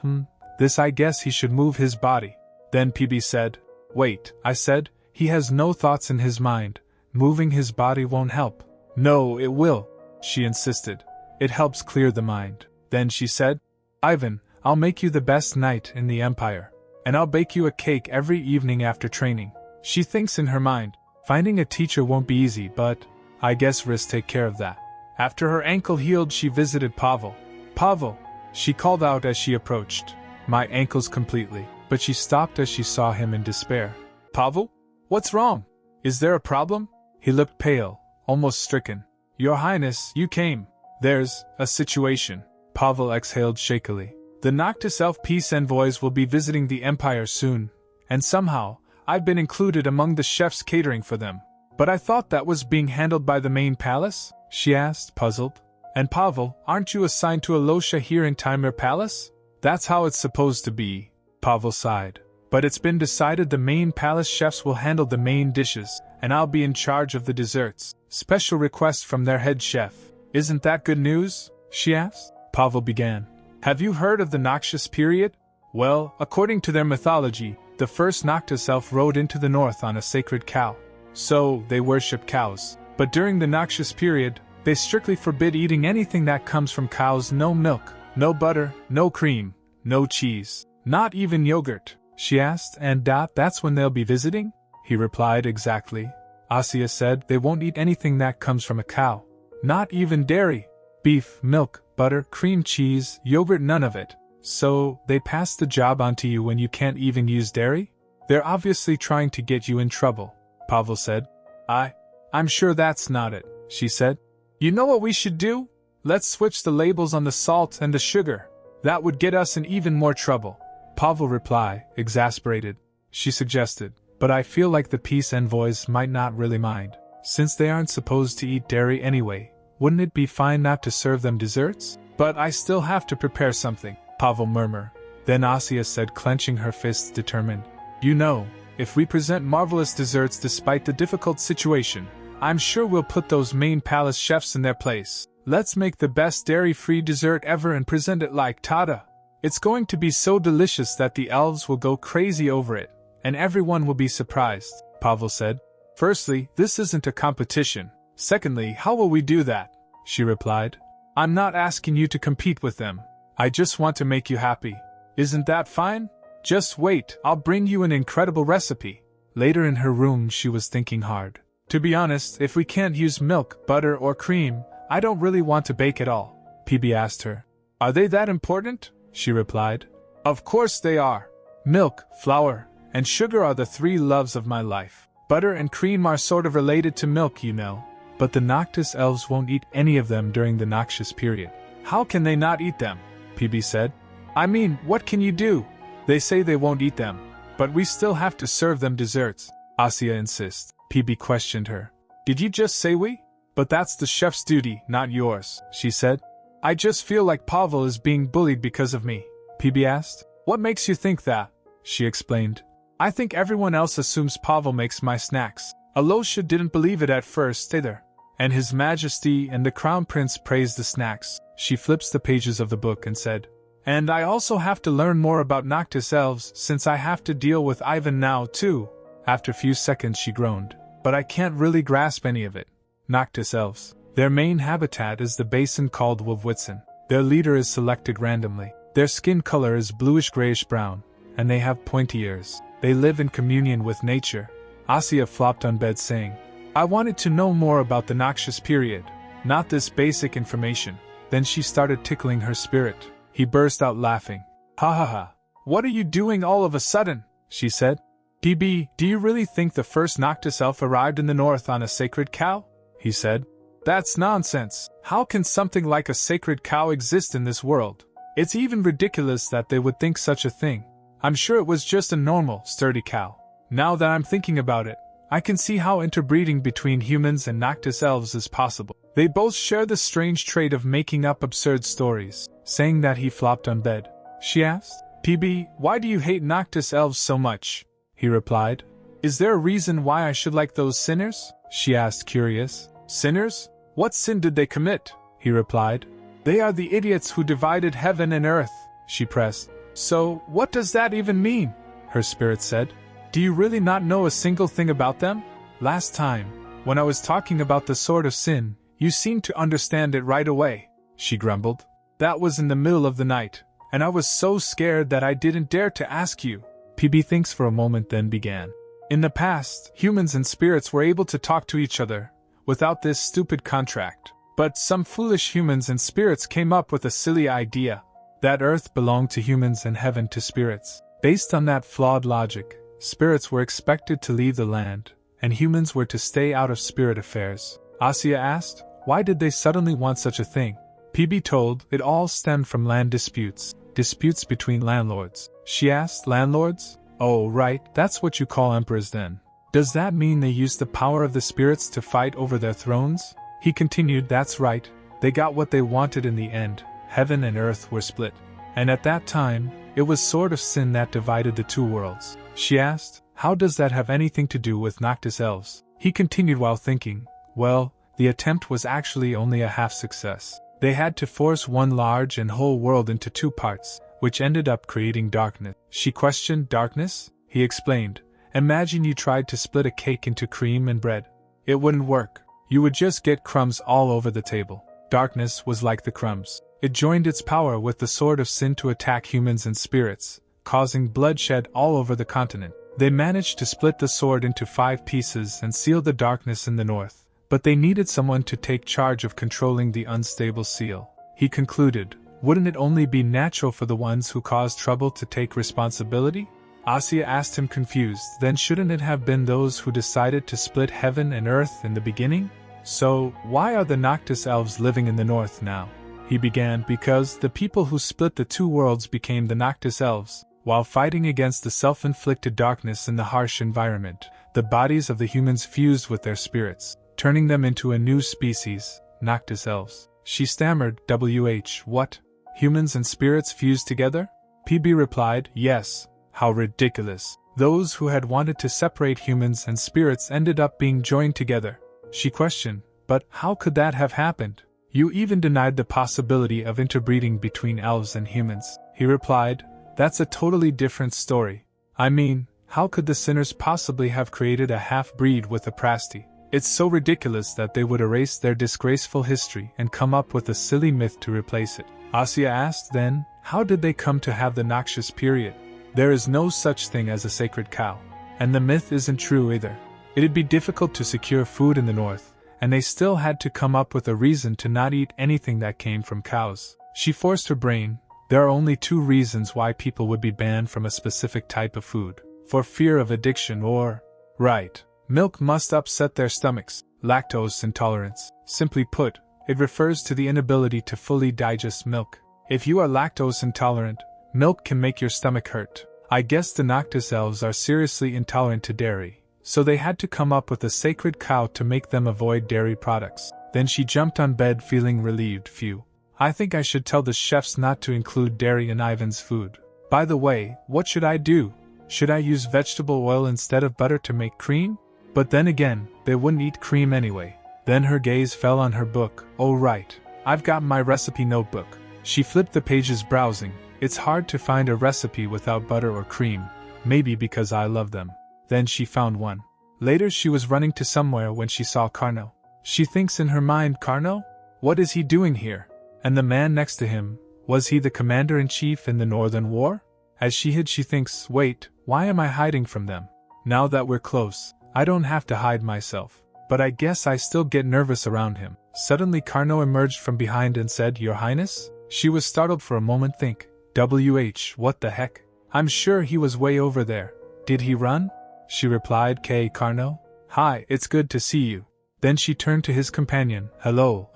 This I guess he should move his body." Then PB said, "Wait," I said, "he has no thoughts in his mind. Moving his body won't help." "No, it will," she insisted. "It helps clear the mind." Then she said, "Ivan, I'll make you the best knight in the Empire. And I'll bake you a cake every evening after training." She thinks in her mind, finding a teacher won't be easy, but I guess Riss take care of that. After her ankle healed, she visited Pavel. "Pavel," she called out as she approached. "My ankle's completely," but she stopped as she saw him in despair. "Pavel? What's wrong? Is there a problem?" He looked pale, almost stricken. "Your Highness, you came. There's a situation." Pavel exhaled shakily. "The Noctis Elf peace envoys will be visiting the Empire soon, and somehow, I've been included among the chefs catering for them." "But I thought that was being handled by the main palace?" she asked, puzzled. And Pavel, aren't you assigned to Alosha here in Timur Palace? That's how it's supposed to be, Pavel sighed. But it's been decided the main palace chefs will handle the main dishes, and I'll be in charge of the desserts. Special request from their head chef. Isn't that good news? She asked. Pavel began. Have you heard of the Noxious period? Well, according to their mythology, the first Noctis elf rode into the north on a sacred cow. So, they worship cows. But during the Noxious period, they strictly forbid eating anything that comes from cows. No milk, no butter, no cream, no cheese, not even yogurt. She asked, and that's when they'll be visiting? He replied, exactly. Asya said they won't eat anything that comes from a cow. Not even dairy. Beef, milk, butter, cream, cheese, yogurt, none of it. So, they pass the job on to you when you can't even use dairy? They're obviously trying to get you in trouble, Pavel said. I'm sure that's not it, she said. You know what we should do? Let's switch the labels on the salt and the sugar. That would get us in even more trouble. Pavel replied, exasperated. She suggested, but I feel like the peace envoys might not really mind. Since they aren't supposed to eat dairy anyway, wouldn't it be fine not to serve them desserts? But I still have to prepare something, Pavel murmured. Then Asya said, clenching her fists determined. You know, if we present marvelous desserts despite the difficult situation, I'm sure we'll put those main palace chefs in their place. Let's make the best dairy-free dessert ever and present it like Tada. It's going to be so delicious that the elves will go crazy over it, and everyone will be surprised, Pavel said. Firstly, this isn't a competition. Secondly, how will we do that? She replied. I'm not asking you to compete with them. I just want to make you happy. Isn't that fine? Just wait, I'll bring you an incredible recipe. Later in her room she was thinking hard. To be honest, if we can't use milk, butter, or cream, I don't really want to bake at all. PB asked her. Are they that important? She replied. Of course they are. Milk, flour, and sugar are the three loves of my life. Butter and cream are sort of related to milk, you know. But the Noctis elves won't eat any of them during the Noxious period. How can they not eat them? PB said. I mean, what can you do? They say they won't eat them, but we still have to serve them desserts. Asya insists. PB questioned her. Did you just say we? But that's the chef's duty, not yours, she said. I just feel like Pavel is being bullied because of me, PB asked. What makes you think that? She explained. I think everyone else assumes Pavel makes my snacks. Alosha didn't believe it at first either. And His Majesty and the Crown Prince praised the snacks. She flips the pages of the book and said, and I also have to learn more about Noctis elves since I have to deal with Ivan now too. After a few seconds she groaned. But I can't really grasp any of it. Noctis elves. Their main habitat is the basin called Webtoon. Their leader is selected randomly. Their skin color is bluish-grayish-brown, and they have pointy ears. They live in communion with nature. Asya flopped on bed saying, I wanted to know more about the Noxious period, not this basic information. Then she started tickling her spirit. He burst out laughing. Ha ha ha. What are you doing all of a sudden? She said. PB, do you really think the first Noctis elf arrived in the north on a sacred cow? He said. That's nonsense. How can something like a sacred cow exist in this world? It's even ridiculous that they would think such a thing. I'm sure it was just a normal, sturdy cow. Now that I'm thinking about it, I can see how interbreeding between humans and Noctis elves is possible. They both share the strange trait of making up absurd stories. Saying that he flopped on bed. She asked, PB, why do you hate Noctis elves so much? He replied. Is there a reason why I should like those sinners? She asked, curious. Sinners? What sin did they commit? He replied. They are the idiots who divided heaven and earth, she pressed. So, what does that even mean? Her spirit said. Do you really not know a single thing about them? Last time, when I was talking about the sword of sin, you seemed to understand it right away, she grumbled. That was in the middle of the night, and I was so scared that I didn't dare to ask you. PB thinks for a moment then began. In the past, humans and spirits were able to talk to each other, without this stupid contract. But some foolish humans and spirits came up with a silly idea, that Earth belonged to humans and heaven to spirits. Based on that flawed logic, spirits were expected to leave the land, and humans were to stay out of spirit affairs. Asya asked, why did they suddenly want such a thing? PB told, it all stemmed from land disputes between landlords. She asked, landlords? Oh right, that's what you call emperors then. Does that mean they used the power of the spirits to fight over their thrones? He continued, that's right, They got what they wanted in the end. Heaven and earth were split. And at that time, it was sort of sin that divided the two worlds. She asked, how does that have anything to do with Noctis elves? He continued while thinking, well, the attempt was actually only a half success. They had to force one large and whole world into two parts, which ended up creating darkness. She questioned, darkness? He explained, imagine you tried to split a cake into cream and bread. It wouldn't work. You would just get crumbs all over the table. Darkness was like the crumbs. It joined its power with the sword of sin to attack humans and spirits, causing bloodshed all over the continent. They managed to split the sword into 5 pieces and seal the darkness in the north, but they needed someone to take charge of controlling the unstable seal. He concluded, wouldn't it only be natural for the ones who caused trouble to take responsibility? Asya asked him confused, then shouldn't it have been those who decided to split heaven and earth in the beginning? So, why are the Noctis elves living in the north now? He began, because the people who split the two worlds became the Noctis elves. While fighting against the self-inflicted darkness in the harsh environment, the bodies of the humans fused with their spirits, turning them into a new species, Noctis elves. She stammered, what? Humans and spirits fused together? PB replied, yes. How ridiculous. Those who had wanted to separate humans and spirits ended up being joined together. She questioned, but how could that have happened? You even denied the possibility of interbreeding between elves and humans. He replied, that's a totally different story. I mean, how could the sinners possibly have created a half-breed with a prasti? It's so ridiculous that they would erase their disgraceful history and come up with a silly myth to replace it. Asya asked then, how did they come to have the noxious period? There is no such thing as a sacred cow. And the myth isn't true either. It'd be difficult to secure food in the north, and they still had to come up with a reason to not eat anything that came from cows. She forced her brain. There are only 2 reasons why people would be banned from a specific type of food. For fear of addiction or... Right. Milk must upset their stomachs. Lactose intolerance. Simply put, it refers to the inability to fully digest milk. If you are lactose intolerant, milk can make your stomach hurt. I guess the Noctis elves are seriously intolerant to dairy, so they had to come up with a sacred cow to make them avoid dairy products. Then she jumped on bed feeling relieved. Phew. I think I should tell the chefs not to include dairy in Ivan's food. By the way, what should I do? Should I use vegetable oil instead of butter to make cream? But then again, they wouldn't eat cream anyway. Then her gaze fell on her book. Oh right, I've got my recipe notebook. She flipped the pages browsing. It's hard to find a recipe without butter or cream, maybe because I love them. Then she found one. Later she was running to somewhere when she saw Carno. She thinks in her mind, Carno? What is he doing here? And the man next to him, was he the commander-in-chief in the Northern War? As she hid, she thinks, wait, why am I hiding from them? Now that we're close, I don't have to hide myself. But I guess I still get nervous around him. Suddenly Carno emerged from behind and said, Your Highness? She was startled for a moment. Think, what the heck? I'm sure he was way over there. Did he run? She replied, Carno? Hi, it's good to see you. Then she turned to his companion. Hello,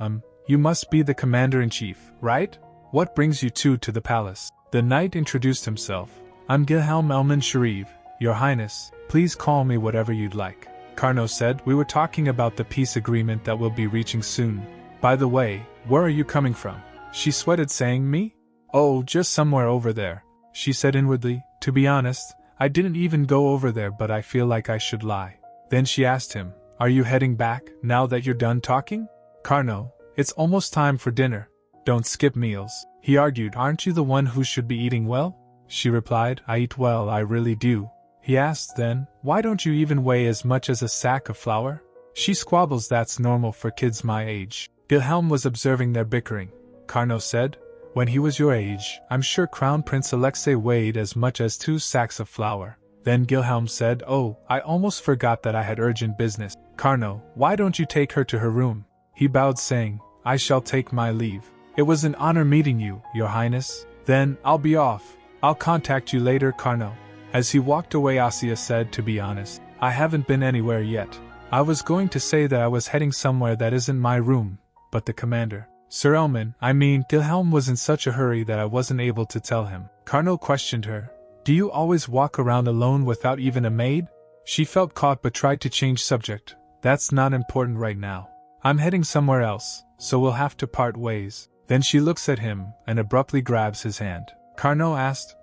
you must be the commander-in-chief, right? What brings you two to the palace? The knight introduced himself. I'm Gilhelm Elman Sharif, Your Highness. Please call me whatever you'd like. Carno said, we were talking about the peace agreement that we'll be reaching soon. By the way, where are you coming from? She sweated, saying, Me? Oh, just somewhere over there. She said inwardly, to be honest, I didn't even go over there, but I feel like I should lie. Then she asked him, Are you heading back, now that you're done talking? Carno, it's almost time for dinner. Don't skip meals. He argued, Aren't you the one who should be eating well? She replied, I eat well, I really do. He asked then, Why don't you even weigh as much as a sack of flour? She squabbles, That's normal for kids my age. Gilhelm was observing their bickering. Carno said, When he was your age, I'm sure Crown Prince Alexei weighed as much as 2 sacks of flour. Then Gilhelm said, Oh, I almost forgot that I had urgent business. Carno, why don't you take her to her room? He bowed, saying, I shall take my leave. It was an honor meeting you, Your Highness. Then, I'll be off. I'll contact you later, Carno. As he walked away, Asya said, To be honest, I haven't been anywhere yet. I was going to say that I was heading somewhere that isn't my room, but the commander, Sir Elman, Gilhelm was in such a hurry that I wasn't able to tell him. Carno questioned her, Do you always walk around alone without even a maid? She felt caught but tried to change subject. That's not important right now. I'm heading somewhere else, so we'll have to part ways. Then she looks at him and abruptly grabs his hand. Carnot asked,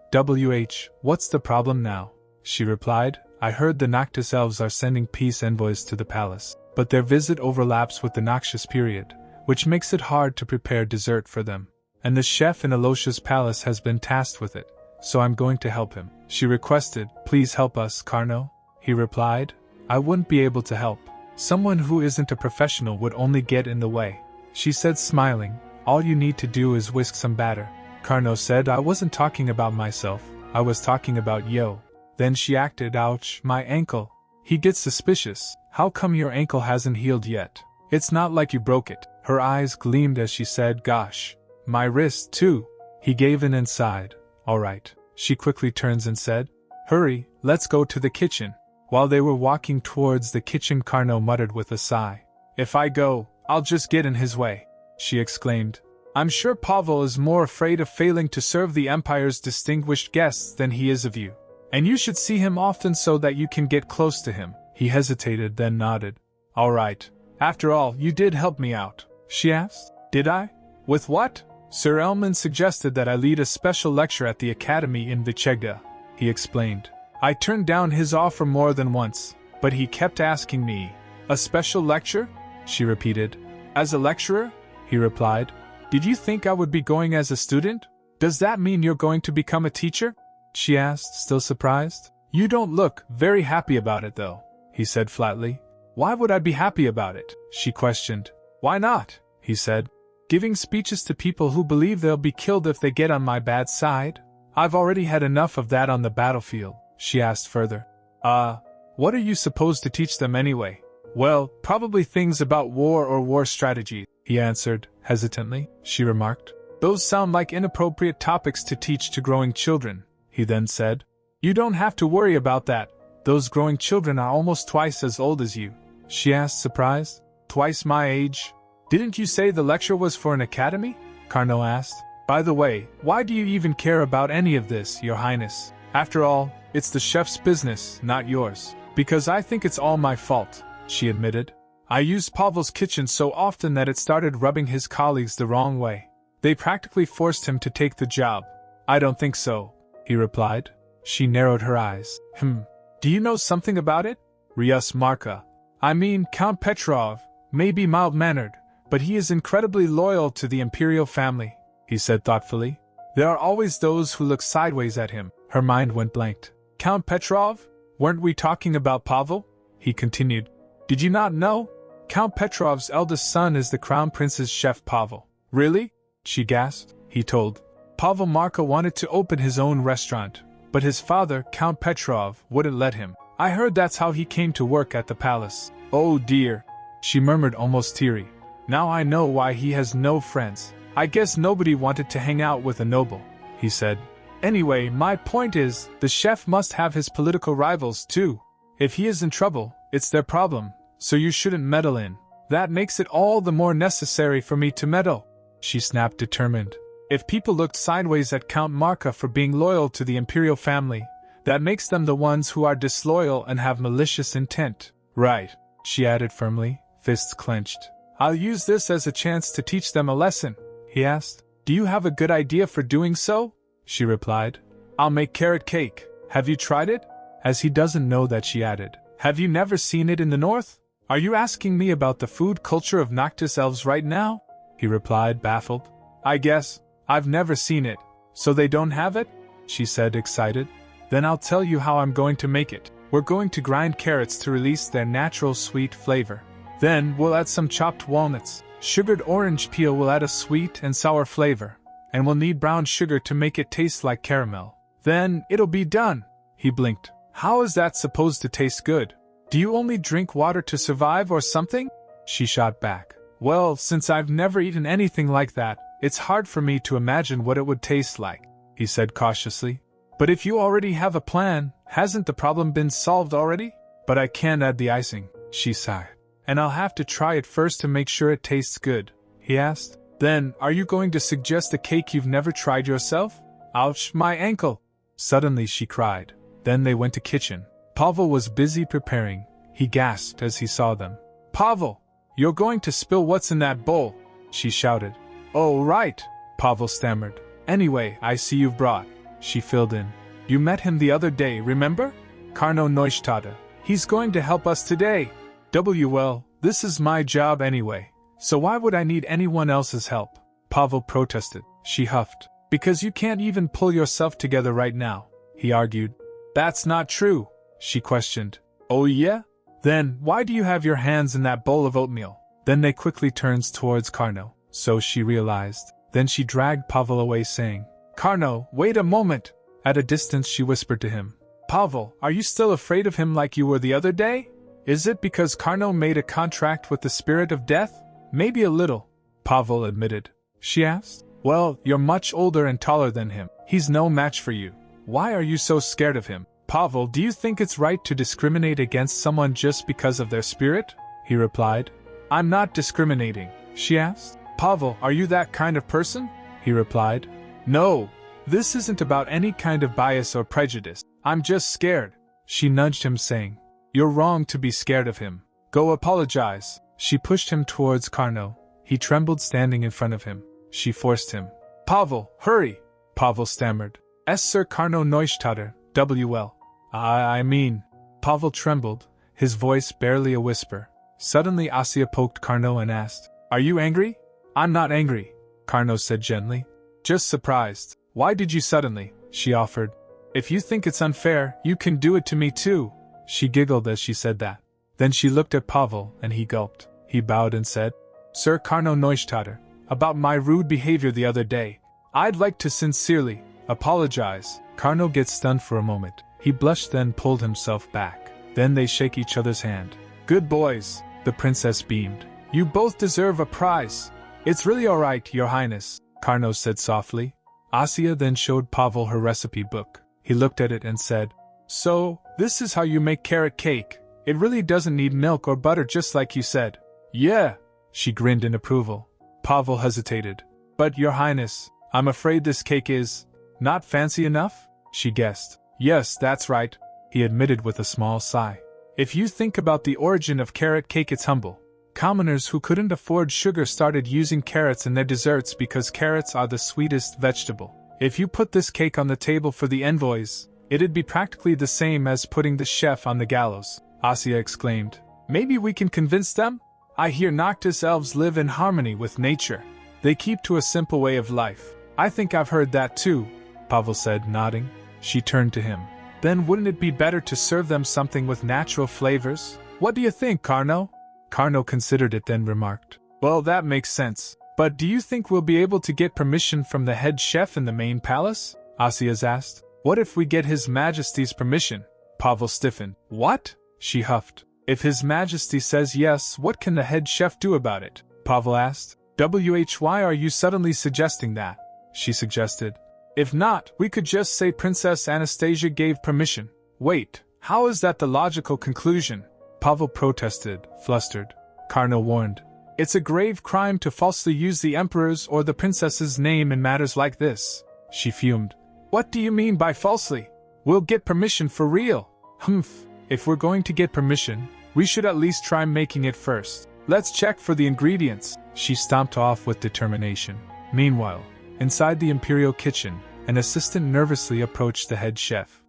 what's the problem now? She replied, I heard the Noctis elves are sending peace envoys to the palace, but their visit overlaps with the noxious period, which makes it hard to prepare dessert for them. And the chef in Alocia's palace has been tasked with it, so I'm going to help him. She requested, please help us, Carnot. He replied, I wouldn't be able to help. Someone who isn't a professional would only get in the way. She said, smiling, all you need to do is whisk some batter. Carnot said, I wasn't talking about myself, I was talking about Yo. Then she acted, ouch, my ankle. He gets suspicious, how come your ankle hasn't healed yet? It's not like you broke it. Her eyes gleamed as she said, gosh, my wrist too. He gave in and sighed, alright. She quickly turns and said, hurry, let's go to the kitchen. While they were walking towards the kitchen, Carnot muttered with a sigh, if I go, I'll just get in his way. She exclaimed, I'm sure Pavel is more afraid of failing to serve the Empire's distinguished guests than he is of you. And you should see him often so that you can get close to him. He hesitated, then nodded. All right. After all, you did help me out. She asked. Did I? With what? Sir Elman suggested that I lead a special lecture at the academy in Vichegda. He explained. I turned down his offer more than once, but he kept asking me. A special lecture? She repeated. As a lecturer? He replied. Did you think I would be going as a student? Does that mean you're going to become a teacher? She asked, still surprised. You don't look very happy about it though, he said flatly. Why would I be happy about it? She questioned. Why not? He said. Giving speeches to people who believe they'll be killed if they get on my bad side? I've already had enough of that on the battlefield, she asked further. What are you supposed to teach them anyway? Well, probably things about war or war strategy, he answered, hesitantly. She remarked. Those sound like inappropriate topics to teach to growing children, he then said. You don't have to worry about that. Those growing children are almost twice as old as you. She asked, surprised. Twice my age? Didn't you say the lecture was for an academy? Carnot asked. By the way, why do you even care about any of this, Your Highness? After all, it's the chef's business, not yours. Because I think it's all my fault, she admitted. I used Pavel's kitchen so often that it started rubbing his colleagues the wrong way. They practically forced him to take the job. I don't think so, he replied. She narrowed her eyes. Do you know something about it? Ryus Marka. I mean, Count Petrov may be mild-mannered, but he is incredibly loyal to the imperial family, he said thoughtfully. There are always those who look sideways at him. Her mind went blank. Count Petrov? Weren't we talking about Pavel? He continued. Did you not know? Count Petrov's eldest son is the Crown Prince's chef Pavel. Really? She gasped. He told. Pavel Marka wanted to open his own restaurant, but his father, Count Petrov, wouldn't let him. I heard that's how he came to work at the palace. Oh dear, she murmured, almost teary. Now I know why he has no friends. I guess nobody wanted to hang out with a noble, he said. Anyway, my point is, the chef must have his political rivals too. If he is in trouble, it's their problem, so you shouldn't meddle in. That makes it all the more necessary for me to meddle, she snapped, determined. If people looked sideways at Count Marka for being loyal to the imperial family, that makes them the ones who are disloyal and have malicious intent. Right, she added firmly, fists clenched. I'll use this as a chance to teach them a lesson, he asked. Do you have a good idea for doing so? She replied. I'll make carrot cake. Have you tried it? As he doesn't know that, she added. Have you never seen it in the north? Are you asking me about the food culture of Noctis elves right now? He replied, baffled. I guess. I've never seen it. So they don't have it? She said, excited. Then I'll tell you how I'm going to make it. We're going to grind carrots to release their natural sweet flavor. Then we'll add some chopped walnuts. Sugared orange peel will add a sweet and sour flavor. And we'll need brown sugar to make it taste like caramel. Then it'll be done. He blinked. How is that supposed to taste good? Do you only drink water to survive or something? She shot back. Well, since I've never eaten anything like that, it's hard for me to imagine what it would taste like, he said cautiously. But if you already have a plan, hasn't the problem been solved already? But I can't add the icing, she sighed. And I'll have to try it first to make sure it tastes good, he asked. Then, are you going to suggest a cake you've never tried yourself? Ouch, my ankle! Suddenly she cried. Then they went to kitchen. Pavel was busy preparing. He gasped as he saw them. Pavel! You're going to spill what's in that bowl, she shouted. Oh, right, Pavel stammered. Anyway, I see you've brought, she filled in. You met him the other day, remember? Karno Neustadt. He's going to help us today. Well, this is my job anyway, so why would I need anyone else's help? Pavel protested. She huffed. Because you can't even pull yourself together right now, he argued. That's not true, she questioned. Oh yeah? Then, why do you have your hands in that bowl of oatmeal? Then they quickly turns towards Karno, so she realized. Then she dragged Pavel away saying, Karno, wait a moment! At a distance she whispered to him. Pavel, are you still afraid of him like you were the other day? Is it because Karno made a contract with the spirit of death? Maybe a little, Pavel admitted. She asked. Well, you're much older and taller than him. He's no match for you. Why are you so scared of him? Pavel, do you think it's right to discriminate against someone just because of their spirit? He replied. I'm not discriminating, she asked. Pavel, are you that kind of person? He replied. No, this isn't about any kind of bias or prejudice. I'm just scared. She nudged him saying, You're wrong to be scared of him. Go apologize. She pushed him towards Karno. He trembled standing in front of him. She forced him. Pavel, hurry! Pavel stammered. Sir Karno Neustadt, WL. I mean. Pavel trembled, his voice barely a whisper. Suddenly Asya poked Karno and asked, Are you angry? I'm not angry, Karno said gently. Just surprised. Why did you suddenly? She offered. If you think it's unfair, you can do it to me too. She giggled as she said that. Then she looked at Pavel and he gulped. He bowed and said, Sir Karno Neustadt, about my rude behavior the other day, I'd like to sincerely apologize. Karno gets stunned for a moment. He blushed then pulled himself back. Then they shake each other's hand. Good boys, the princess beamed. You both deserve a prize. It's really alright, your highness, Karno said softly. Asya then showed Pavel her recipe book. He looked at it and said, So, this is how you make carrot cake. It really doesn't need milk or butter just like you said. Yeah, she grinned in approval. Pavel hesitated. But your highness, I'm afraid this cake is not fancy enough? She guessed. Yes, that's right, he admitted with a small sigh. If you think about the origin of carrot cake, it's humble. Commoners who couldn't afford sugar started using carrots in their desserts because carrots are the sweetest vegetable. If you put this cake on the table for the envoys, it'd be practically the same as putting the chef on the gallows, Asya exclaimed. Maybe we can convince them? I hear Noctis elves live in harmony with nature. They keep to a simple way of life. I think I've heard that too, Pavel said, nodding. She turned to him. Then wouldn't it be better to serve them something with natural flavors? What do you think, Karno? Karno considered it then remarked. Well, that makes sense. But do you think we'll be able to get permission from the head chef in the main palace? Asya asked. What if we get His Majesty's permission? Pavel stiffened. What? She huffed. If His Majesty says yes, what can the head chef do about it? Pavel asked. Why are you suddenly suggesting that? She suggested. If not, we could just say Princess Anastasia gave permission. Wait, how is that the logical conclusion? Pavel protested, flustered. Karno warned. It's a grave crime to falsely use the emperor's or the princess's name in matters like this. She fumed. What do you mean by falsely? We'll get permission for real. Humph. If we're going to get permission, we should at least try making it first. Let's check for the ingredients. She stomped off with determination. Meanwhile, inside the imperial kitchen, an assistant nervously approached the head chef.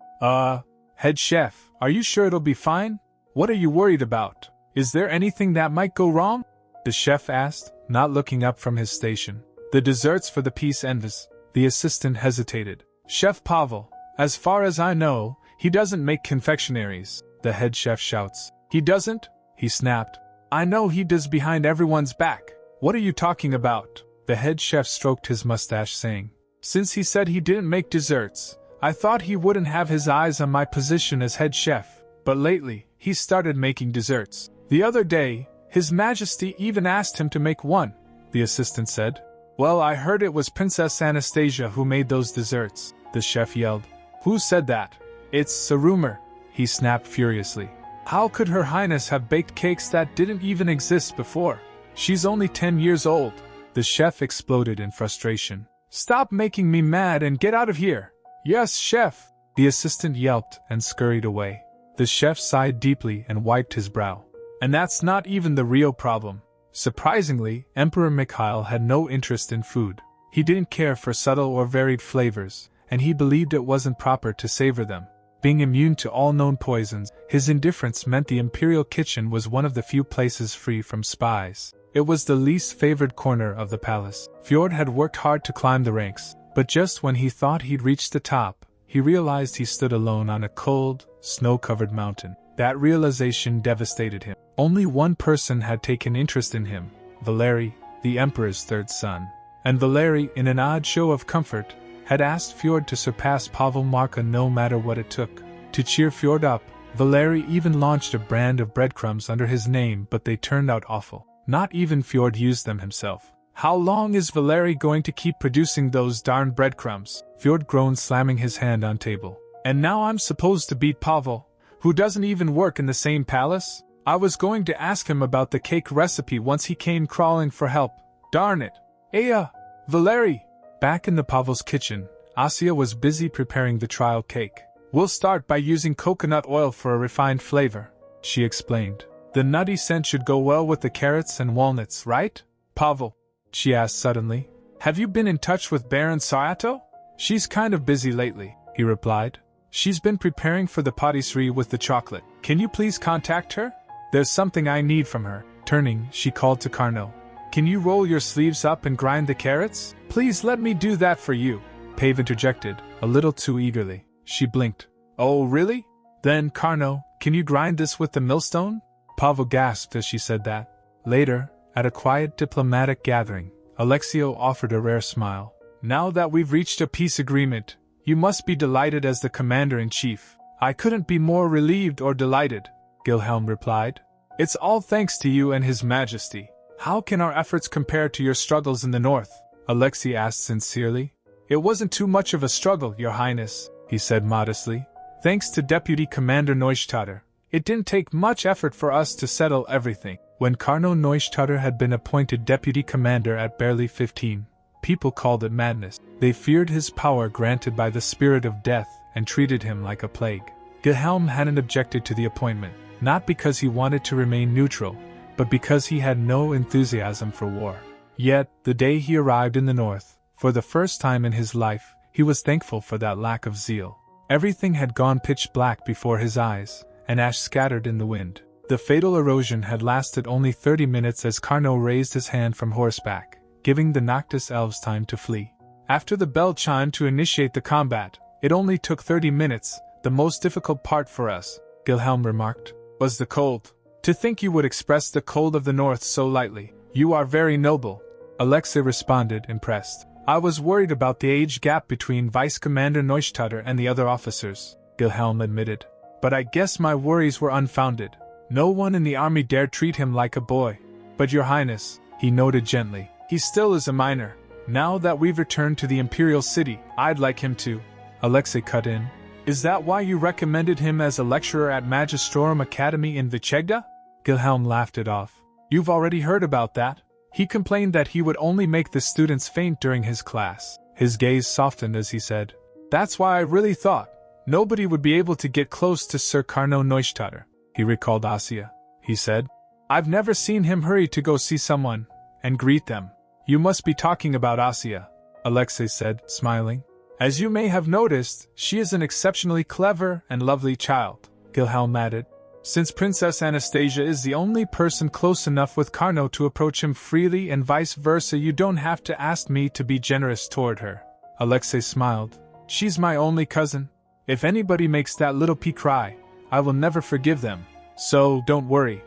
Head chef, are you sure it'll be fine? What are you worried about? Is there anything that might go wrong? The chef asked, not looking up from his station. The desserts for the peace envoys. The assistant hesitated. Chef Pavel, as far as I know, he doesn't make confectionaries. The head chef shouts. He doesn't? He snapped. I know he does behind everyone's back. What are you talking about? The head chef stroked his mustache saying. Since he said he didn't make desserts, I thought he wouldn't have his eyes on my position as head chef, but lately, he started making desserts. The other day, His Majesty even asked him to make one, the assistant said. Well, I heard it was Princess Anastasia who made those desserts, the chef yelled. Who said that? It's a rumor, he snapped furiously. How could Her Highness have baked cakes that didn't even exist before? She's only 10 years old. The chef exploded in frustration. Stop making me mad and get out of here. Yes, chef, the assistant yelped and scurried away. The chef sighed deeply and wiped his brow. And that's not even the real problem. Surprisingly, Emperor Mikhail had no interest in food. He didn't care for subtle or varied flavors, and he believed it wasn't proper to savor them. Being immune to all known poisons, his indifference meant the imperial kitchen was one of the few places free from spies. It was the least favored corner of the palace. Fjord had worked hard to climb the ranks, but just when he thought he'd reached the top, he realized he stood alone on a cold, snow-covered mountain. That realization devastated him. Only one person had taken interest in him, Valery, the emperor's third son. And Valery, in an odd show of comfort, had asked Fjord to surpass Pavel Marka no matter what it took. To cheer Fjord up, Valery even launched a brand of breadcrumbs under his name, but they turned out awful. Not even Fjord used them himself. How long is Valery going to keep producing those darn breadcrumbs? Fjord groaned, slamming his hand on table. And now I'm supposed to beat Pavel, who doesn't even work in the same palace? I was going to ask him about the cake recipe once he came crawling for help. Darn it. Aya! Valery! Back in the Pavel's kitchen, Asya was busy preparing the trial cake. We'll start by using coconut oil for a refined flavor, she explained. The nutty scent should go well with the carrots and walnuts, right? Pavel, she asked suddenly, have you been in touch with Baron Sayato? She's kind of busy lately, he replied. She's been preparing for the patisserie with the chocolate. Can you please contact her? There's something I need from her. Turning, she called to Carnot. Can you roll your sleeves up and grind the carrots? Please let me do that for you. Pave interjected, a little too eagerly. She blinked. Oh, really? Then, Carnot, can you grind this with the millstone? Pavel gasped as she said that. Later, at a quiet diplomatic gathering, Alexio offered a rare smile. Now that we've reached a peace agreement, you must be delighted as the commander-in-chief. I couldn't be more relieved or delighted, Wilhelm replied. It's all thanks to you and His Majesty. How can our efforts compare to your struggles in the north? Alexei asked sincerely. It wasn't too much of a struggle, Your Highness, he said modestly. Thanks to Deputy Commander Neustadt, it didn't take much effort for us to settle everything. When Carnot Neustadt had been appointed deputy commander at barely 15, people called it madness. They feared his power granted by the spirit of death and treated him like a plague. Wilhelm hadn't objected to the appointment, not because he wanted to remain neutral, but because he had no enthusiasm for war. Yet, the day he arrived in the north, for the first time in his life, he was thankful for that lack of zeal. Everything had gone pitch black before his eyes, and ash scattered in the wind. The fatal erosion had lasted only 30 minutes as Carnot raised his hand from horseback, giving the Noctis elves time to flee. After the bell chimed to initiate the combat, it only took 30 minutes. The most difficult part for us, Wilhelm remarked, was the cold. To think you would express the cold of the north so lightly. You are very noble, Alexei responded, impressed. I was worried about the age gap between Vice Commander Neustadt and the other officers, Wilhelm admitted. But I guess my worries were unfounded. No one in the army dared treat him like a boy. But Your Highness, he noted gently, he still is a minor. Now that we've returned to the Imperial City, I'd like him to. Alexei cut in. Is that why you recommended him as a lecturer at Magistrorum Academy in Vichegda? Wilhelm laughed it off. You've already heard about that. He complained that he would only make the students faint during his class. His gaze softened as he said, That's why I really thought nobody would be able to get close to Sir Carnot Neustadt. He recalled Asya. He said, I've never seen him hurry to go see someone and greet them. You must be talking about Asya, Alexei said, smiling. As you may have noticed, she is an exceptionally clever and lovely child, Wilhelm added. Since Princess Anastasia is the only person close enough with Carnot to approach him freely and vice versa, you don't have to ask me to be generous toward her. Alexei smiled. She's my only cousin. If anybody makes that little pea cry, I will never forgive them. So, don't worry.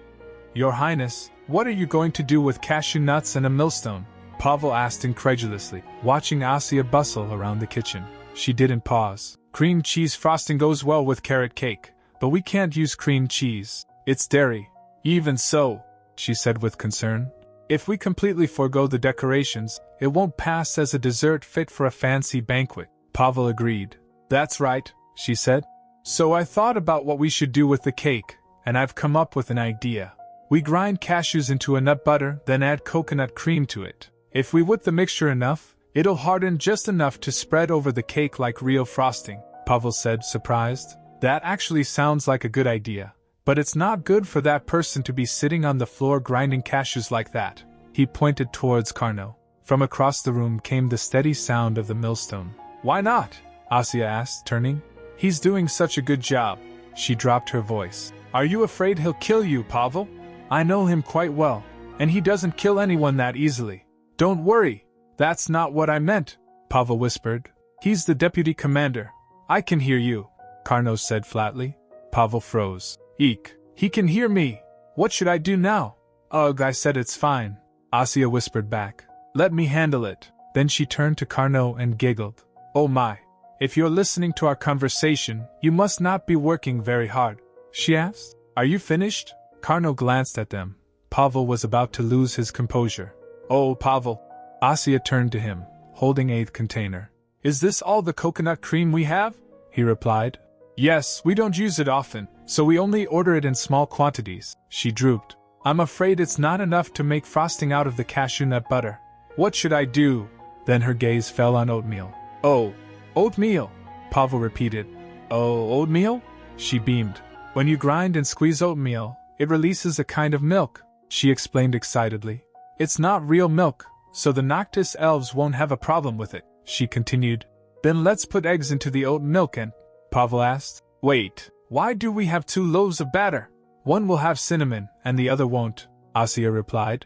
Your Highness, what are you going to do with cashew nuts and a millstone? Pavel asked incredulously, watching Asya bustle around the kitchen. She didn't pause. Cream cheese frosting goes well with carrot cake, but we can't use cream cheese. It's dairy. Even so, she said with concern, if we completely forego the decorations, it won't pass as a dessert fit for a fancy banquet. Pavel agreed. That's right, she said. So I thought about what we should do with the cake, and I've come up with an idea. We grind cashews into a nut butter, then add coconut cream to it. If we whip the mixture enough, it'll harden just enough to spread over the cake like real frosting, Pavel said, surprised. That actually sounds like a good idea. But it's not good for that person to be sitting on the floor grinding cashews like that. He pointed towards Carno. From across the room came the steady sound of the millstone. Why not? Asya asked, turning. He's doing such a good job. She dropped her voice. Are you afraid he'll kill you, Pavel? I know him quite well, and he doesn't kill anyone that easily. Don't worry. That's not what I meant, Pavel whispered. He's the deputy commander. I can hear you, Carno said flatly. Pavel froze. Eek. He can hear me. What should I do now? Ugh, I said it's fine. Asya whispered back. Let me handle it. Then she turned to Carno and giggled. Oh my. If you're listening to our conversation, you must not be working very hard, she asked. Are you finished? Carno glanced at them. Pavel was about to lose his composure. Oh, Pavel. Asya turned to him, holding a container. Is this all the coconut cream we have? He replied. Yes, we don't use it often, so we only order it in small quantities. She drooped. I'm afraid it's not enough to make frosting out of the cashew nut butter. What should I do? Then her gaze fell on oatmeal. Oh, oatmeal, Pavel repeated. Oh, oatmeal? She beamed. When you grind and squeeze oatmeal, it releases a kind of milk, she explained excitedly. It's not real milk, so the Noctis elves won't have a problem with it, she continued. Then let's put eggs into the oat milk and… Pavel asked. Wait, why do we have 2 loaves of batter? One will have cinnamon, and the other won't, Asya replied.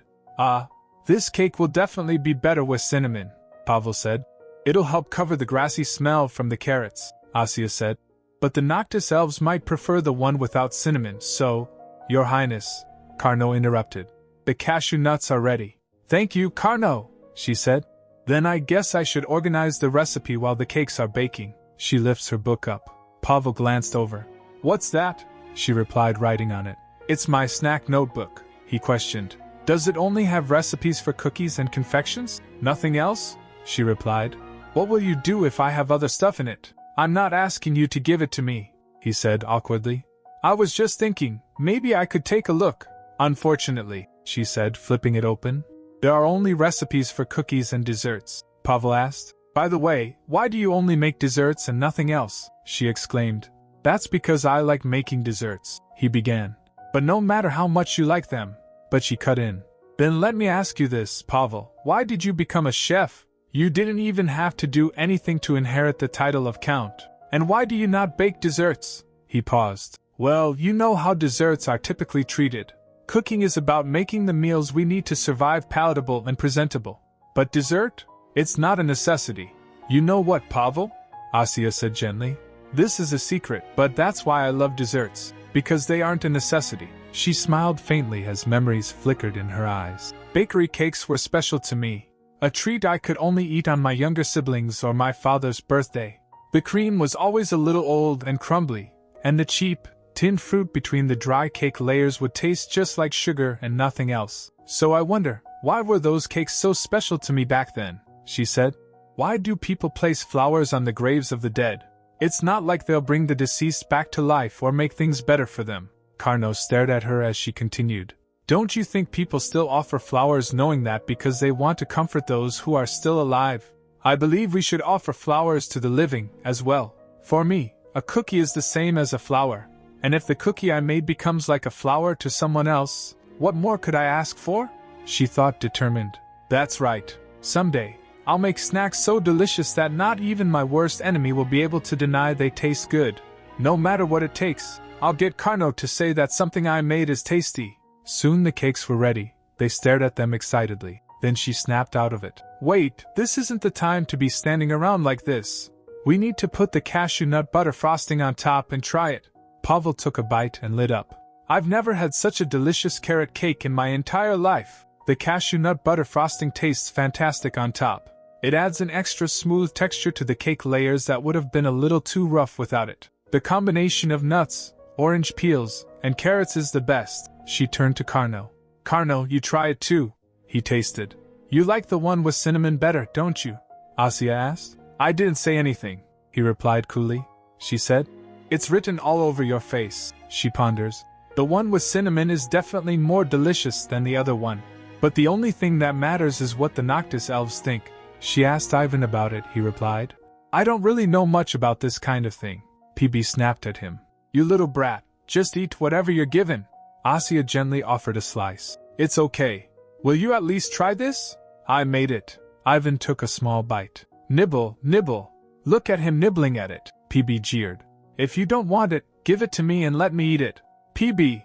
This cake will definitely be better with cinnamon, Pavel said. It'll help cover the grassy smell from the carrots, Asya said. But the Noctis elves might prefer the one without cinnamon, so… Your Highness, Carno interrupted. The cashew nuts are ready. Thank you, Carno, she said. Then I guess I should organize the recipe while the cakes are baking. She lifts her book up. Pavel glanced over. What's that? She replied, writing on it. It's my snack notebook, he questioned. Does it only have recipes for cookies and confections? Nothing else? She replied. What will you do if I have other stuff in it? I'm not asking you to give it to me, he said awkwardly. I was just thinking, maybe I could take a look. Unfortunately, she said, flipping it open. There are only recipes for cookies and desserts, Pavel asked. By the way, why do you only make desserts and nothing else? She exclaimed. That's because I like making desserts, he began. But no matter how much you like them. But she cut in. Then let me ask you this, Pavel. Why did you become a chef? You didn't even have to do anything to inherit the title of Count. And why do you not bake desserts? He paused. Well, you know how desserts are typically treated. Cooking is about making the meals we need to survive palatable and presentable. But dessert? It's not a necessity. You know what, Pavel? Asya said gently. This is a secret, but that's why I love desserts. Because they aren't a necessity. She smiled faintly as memories flickered in her eyes. Bakery cakes were special to me. A treat I could only eat on my younger siblings or my father's birthday. The cream was always a little old and crumbly, and the cheap, tinned fruit between the dry cake layers would taste just like sugar and nothing else. So I wonder, why were those cakes so special to me back then? She said. Why do people place flowers on the graves of the dead? It's not like they'll bring the deceased back to life or make things better for them. Carno stared at her as she continued. Don't you think people still offer flowers knowing that because they want to comfort those who are still alive? I believe we should offer flowers to the living as well. For me, a cookie is the same as a flower. And if the cookie I made becomes like a flower to someone else, what more could I ask for? She thought, determined. That's right. Someday, I'll make snacks so delicious that not even my worst enemy will be able to deny they taste good. No matter what it takes, I'll get Carno to say that something I made is tasty. Soon the cakes were ready. They stared at them excitedly. Then she snapped out of it. Wait, this isn't the time to be standing around like this. We need to put the cashew nut butter frosting on top and try it. Pavel took a bite and lit up. I've never had such a delicious carrot cake in my entire life. The cashew nut butter frosting tastes fantastic on top. It adds an extra smooth texture to the cake layers that would have been a little too rough without it. The combination of nuts, orange peels, and carrots is the best. She turned to Carno. Carno, you try it too. He tasted. You like the one with cinnamon better, don't you? Asya asked. I didn't say anything, he replied coolly. She said. It's written all over your face, she ponders. The one with cinnamon is definitely more delicious than the other one. But the only thing that matters is what the Noctis elves think. She asked Ivan about it, he replied. I don't really know much about this kind of thing. PB snapped at him. You little brat, Just eat whatever you're given. Asya gently offered a slice. It's okay. Will you at least try this? I made it. Ivan took a small bite. Nibble, nibble. Look at him nibbling at it, PB jeered. If you don't want it, give it to me and let me eat it. PB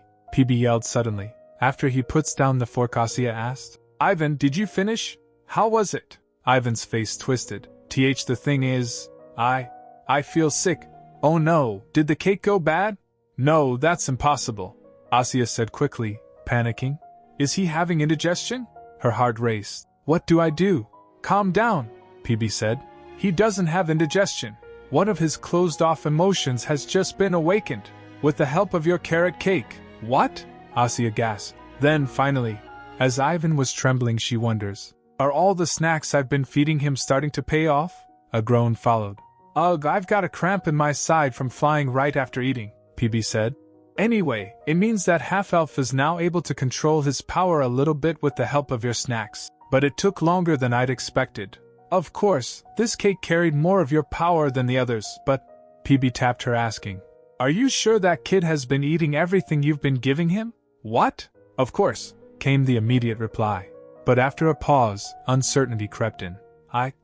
yelled suddenly. After he puts down the fork, Asya asked, Ivan, did you finish? How was it? Ivan's face twisted. The thing is, I feel sick. Oh no, did the cake go bad? No, that's impossible, Asya said quickly, panicking. Is he having indigestion? Her heart raced. What do I do? Calm down, PB said. He doesn't have indigestion. One of his closed-off emotions has just been awakened. With the help of your carrot cake. What? Asya gasped. Then, finally, as Ivan was trembling, she wonders, are all the snacks I've been feeding him starting to pay off? A groan followed. Ugh, I've got a cramp in my side from flying right after eating, PB said. Anyway, it means that half-elf is now able to control his power a little bit with the help of your snacks. But it took longer than I'd expected. Of course, this cake carried more of your power than the others, but… PB tapped her, asking, are you sure that kid has been eating everything you've been giving him? What? Of course, came the immediate reply. But after a pause, uncertainty crept in.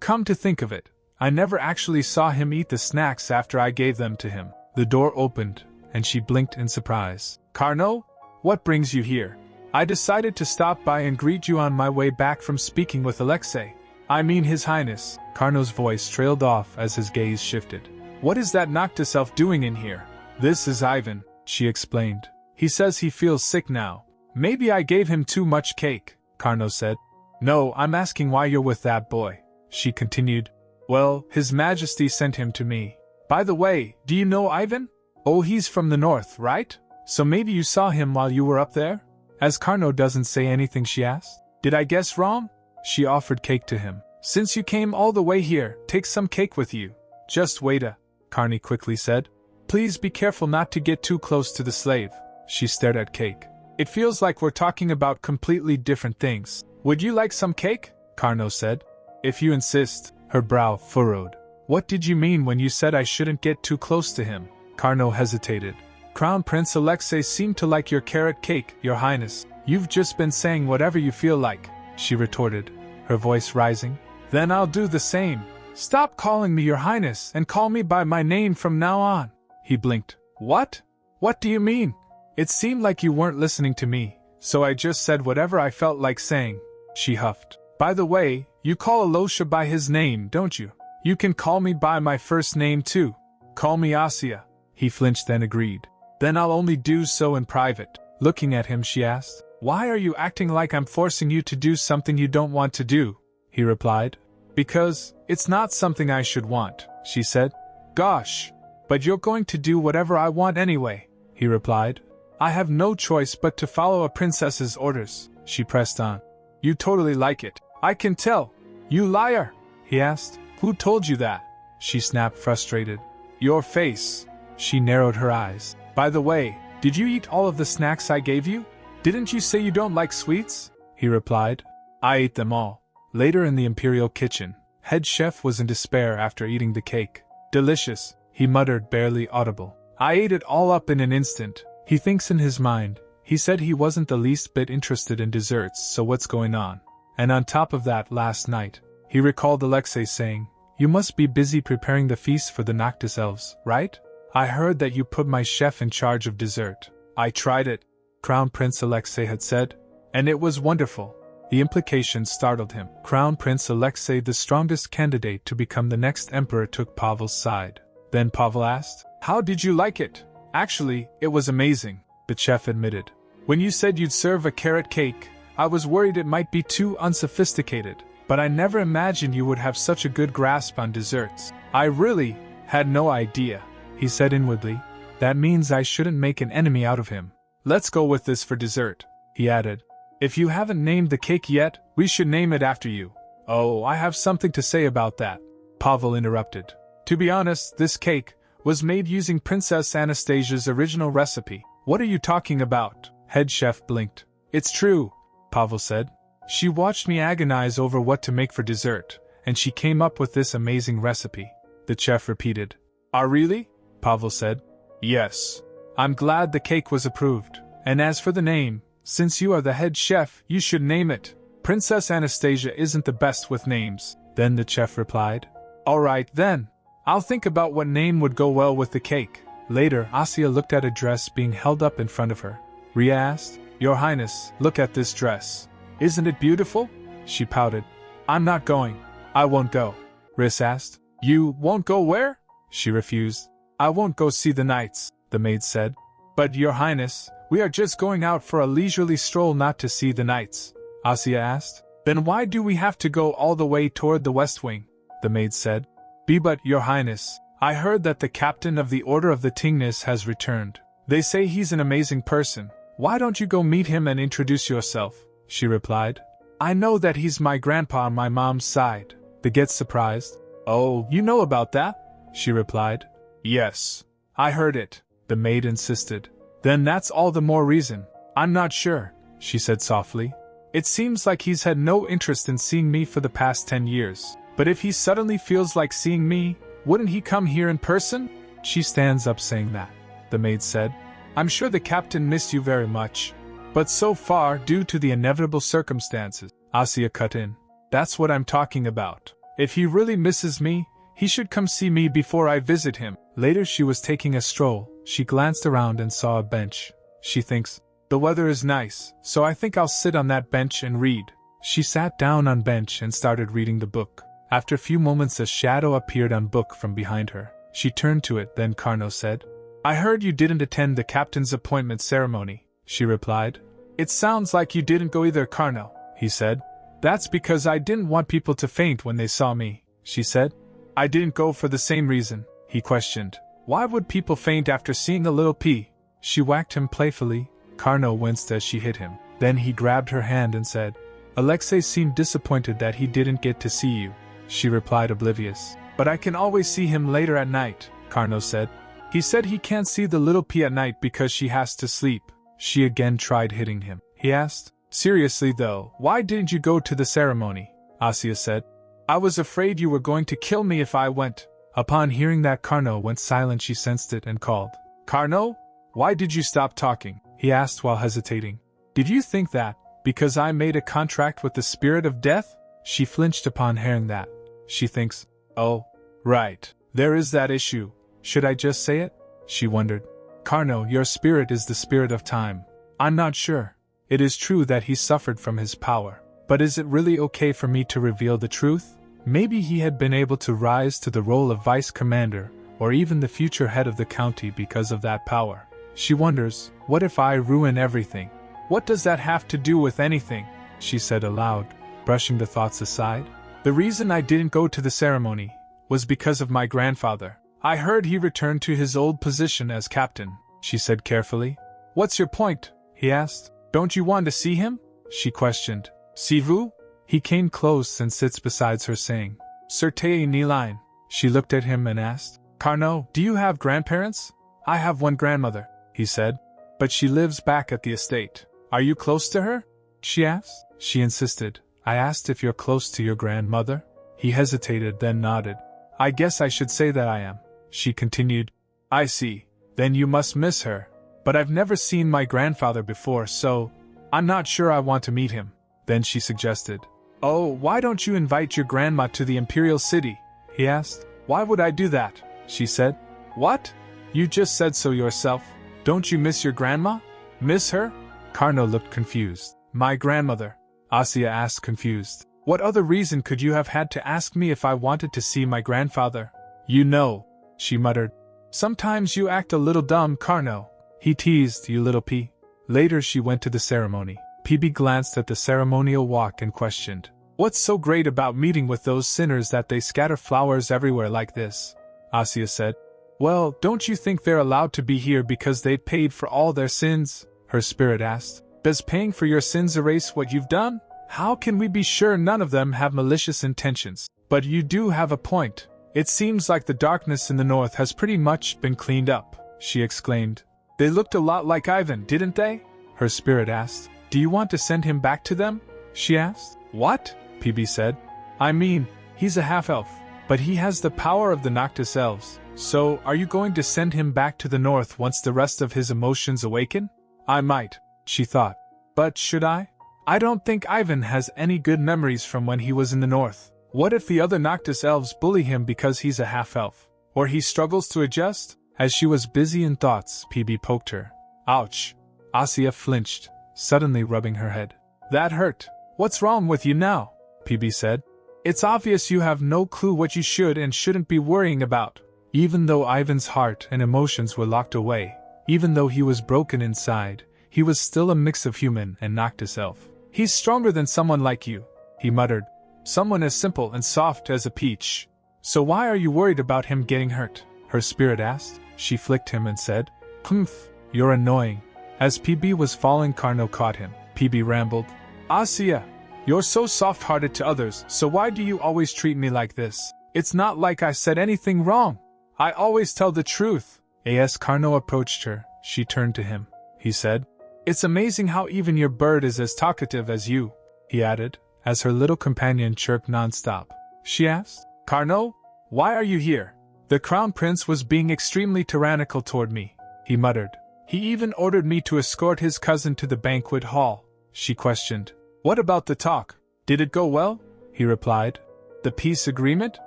Come to think of it, I never actually saw him eat the snacks after I gave them to him. The door opened, and she blinked in surprise. Carno? What brings you here? I decided to stop by and greet you on my way back from speaking with Alexei. I mean His Highness. Carno's voice trailed off as his gaze shifted. What is that Noctis elf doing in here? This is Ivan, she explained. He says he feels sick now. Maybe I gave him too much cake, Carno said. No, I'm asking why you're with that boy, she continued. Well, His Majesty sent him to me. By the way, do you know Ivan? Oh, he's from the north, right? So maybe you saw him while you were up there? As Carno doesn't say anything, she asked, did I guess wrong? She offered cake to him. Since you came all the way here, take some cake with you. Just wait Carney quickly said. Please be careful not to get too close to the slave. She stared at cake. It feels like we're talking about completely different things. Would you like some cake? Carno said. If you insist. Her brow furrowed. What did you mean when you said I shouldn't get too close to him? Carno hesitated. Crown Prince Alexei seemed to like your carrot cake, Your Highness. You've just been saying whatever you feel like, she retorted, her voice rising. Then I'll do the same. Stop calling me Your Highness and call me by my name from now on. He blinked. What? What do you mean? It seemed like you weren't listening to me, so I just said whatever I felt like saying, she huffed. By the way, you call Alosha by his name, don't you? You can call me by my first name too. Call me Asya. He flinched, then agreed. Then I'll only do so in private. Looking at him, she asked, why are you acting like I'm forcing you to do something you don't want to do? He replied. Because it's not something I should want, she said. Gosh, but you're going to do whatever I want anyway, he replied. I have no choice but to follow a princess's orders, she pressed on. You totally like it. I can tell. You liar, he asked. Who told you that? She snapped, frustrated. Your face. She narrowed her eyes. By the way, did you eat all of the snacks I gave you? Didn't you say you don't like sweets? He replied. I ate them all. Later in the imperial kitchen, head chef was in despair after eating the cake. Delicious, he muttered, barely audible. I ate it all up in an instant. He thinks in his mind. He said he wasn't the least bit interested in desserts, so what's going on? And on top of that, last night, he recalled Alexei saying, you must be busy preparing the feast for the Noctis elves, right? I heard that you put my chef in charge of dessert. I tried it, Crown Prince Alexei had said, and it was wonderful. The implication startled him. Crown Prince Alexei, the strongest candidate to become the next emperor, took Pavel's side. Then Pavel asked, how did you like it? Actually, it was amazing, the chef admitted. When you said you'd serve a carrot cake, I was worried it might be too unsophisticated, but I never imagined you would have such a good grasp on desserts. I really had no idea, he said inwardly. That means I shouldn't make an enemy out of him. Let's go with this for dessert, he added. If you haven't named the cake yet, we should name it after you. Oh, I have something to say about that, Pavel interrupted. To be honest, this cake was made using Princess Anastasia's original recipe. What are you talking about? Head chef blinked. It's true, Pavel said. She watched me agonize over what to make for dessert, and she came up with this amazing recipe. The chef repeated. Ah, really? Pavel said. Yes. I'm glad the cake was approved. And as for the name, since you are the head chef, you should name it. Princess Anastasia isn't the best with names, then the chef replied. Alright then. I'll think about what name would go well with the cake. Later, Asya looked at a dress being held up in front of her. Ria asked, Your Highness, look at this dress. Isn't it beautiful? She pouted. I'm not going. I won't go. Riss asked. You won't go where? She refused. I won't go see the knights, the maid said. But Your Highness, we are just going out for a leisurely stroll, not to see the knights, Asya asked. Then why do we have to go all the way toward the west wing? The maid said. But Your Highness, I heard that the captain of the Order of the Tingnes has returned. They say he's an amazing person. Why don't you go meet him and introduce yourself? She replied. I know that he's my grandpa on my mom's side. The get surprised. Oh, you know about that? She replied. Yes. I heard it, the maid insisted. Then that's all the more reason. I'm not sure, she said softly. It seems like he's had no interest in seeing me for the past 10 years. But if he suddenly feels like seeing me, wouldn't he come here in person? She stands up saying that, the maid said. I'm sure the captain missed you very much. But so far, due to the inevitable circumstances, Asya cut in. That's what I'm talking about. If he really misses me, he should come see me before I visit him. Later she was taking a stroll. She glanced around and saw a bench. She thinks, the weather is nice, so I think I'll sit on that bench and read. She sat down on bench and started reading the book. After a few moments a shadow appeared on book from behind her. She turned to it, then Carno said, I heard you didn't attend the captain's appointment ceremony, she replied. It sounds like you didn't go either, Carno, he said. That's because I didn't want people to faint when they saw me, she said. I didn't go for the same reason, he questioned. Why would people faint after seeing a little pea? She whacked him playfully. Carno winced as she hit him. Then he grabbed her hand and said, Alexei seemed disappointed that he didn't get to see you. She replied oblivious. But I can always see him later at night, Carno said. He said he can't see the little pea at night because she has to sleep. She again tried hitting him. He asked, Seriously though, why didn't you go to the ceremony? Asya said. I was afraid you were going to kill me if I went. Upon hearing that, Carno went silent. She sensed it and called. Carno? Why did you stop talking? He asked while hesitating. Did you think that, because I made a contract with the spirit of death? She flinched upon hearing that. She thinks, oh, right, there is that issue. Should I just say it? She wondered. Carno, your spirit is the spirit of time. I'm not sure. It is true that he suffered from his power. But is it really okay for me to reveal the truth? Maybe he had been able to rise to the role of vice commander, or even the future head of the county because of that power. She wonders, what if I ruin everything? What does that have to do with anything? She said aloud, brushing the thoughts aside. The reason I didn't go to the ceremony was because of my grandfather. I heard he returned to his old position as captain, she said carefully. What's your point? He asked. Don't you want to see him? She questioned. See vous? He came close and sits beside her saying, Certainly ni line. She looked at him and asked, Carno, do you have grandparents? I have one grandmother, he said. But she lives back at the estate. Are you close to her? She asked. She insisted. I asked if you're close to your grandmother. He hesitated, then nodded. I guess I should say that I am. She continued. I see. Then you must miss her. But I've never seen my grandfather before, so I'm not sure I want to meet him. Then she suggested. Oh, why don't you invite your grandma to the Imperial City? He asked. Why would I do that? She said. What? You just said so yourself. Don't you miss your grandma? Miss her? Carno looked confused. My grandmother? Asya asked confused. What other reason could you have had to ask me if I wanted to see my grandfather? You know, she muttered. Sometimes you act a little dumb, Carno. He teased, you little pea. Later she went to the ceremony. PB glanced at the ceremonial walk and questioned. What's so great about meeting with those sinners that they scatter flowers everywhere like this? Asya said. Well, don't you think they're allowed to be here because they've paid for all their sins? Her spirit asked. Does paying for your sins erase what you've done? How can we be sure none of them have malicious intentions? But you do have a point. It seems like the darkness in the north has pretty much been cleaned up, she exclaimed. They looked a lot like Ivan, didn't they? Her spirit asked. Do you want to send him back to them? She asked. What? PB said. I mean, he's a half-elf, but he has the power of the Noctis elves, So, are you going to send him back to the north once the rest of his emotions awaken? I might, she thought. But should I? I don't think Ivan has any good memories from when he was in the north. What if the other Noctis elves bully him because he's a half-elf? Or he struggles to adjust? As she was busy in thoughts, PB poked her. Ouch! Asya flinched, suddenly rubbing her head. That hurt. What's wrong with you now? PB said. It's obvious you have no clue what you should and shouldn't be worrying about. Even though Ivan's heart and emotions were locked away, even though he was broken inside, he was still a mix of human and Noctis elf. He's stronger than someone like you, he muttered. Someone as simple and soft as a peach. So why are you worried about him getting hurt? Her spirit asked. She flicked him and said, Humph, you're annoying. As PB was falling, Carno caught him. PB rambled. Asya, you're so soft-hearted to others, so why do you always treat me like this? It's not like I said anything wrong. I always tell the truth. As Carno approached her, she turned to him. He said, It's amazing how even your bird is as talkative as you, he added, as her little companion chirped non-stop. She asked, Carno, why are you here? The crown prince was being extremely tyrannical toward me, he muttered. He even ordered me to escort his cousin to the banquet hall. She questioned. What about the talk? Did it go well? He replied. The peace agreement?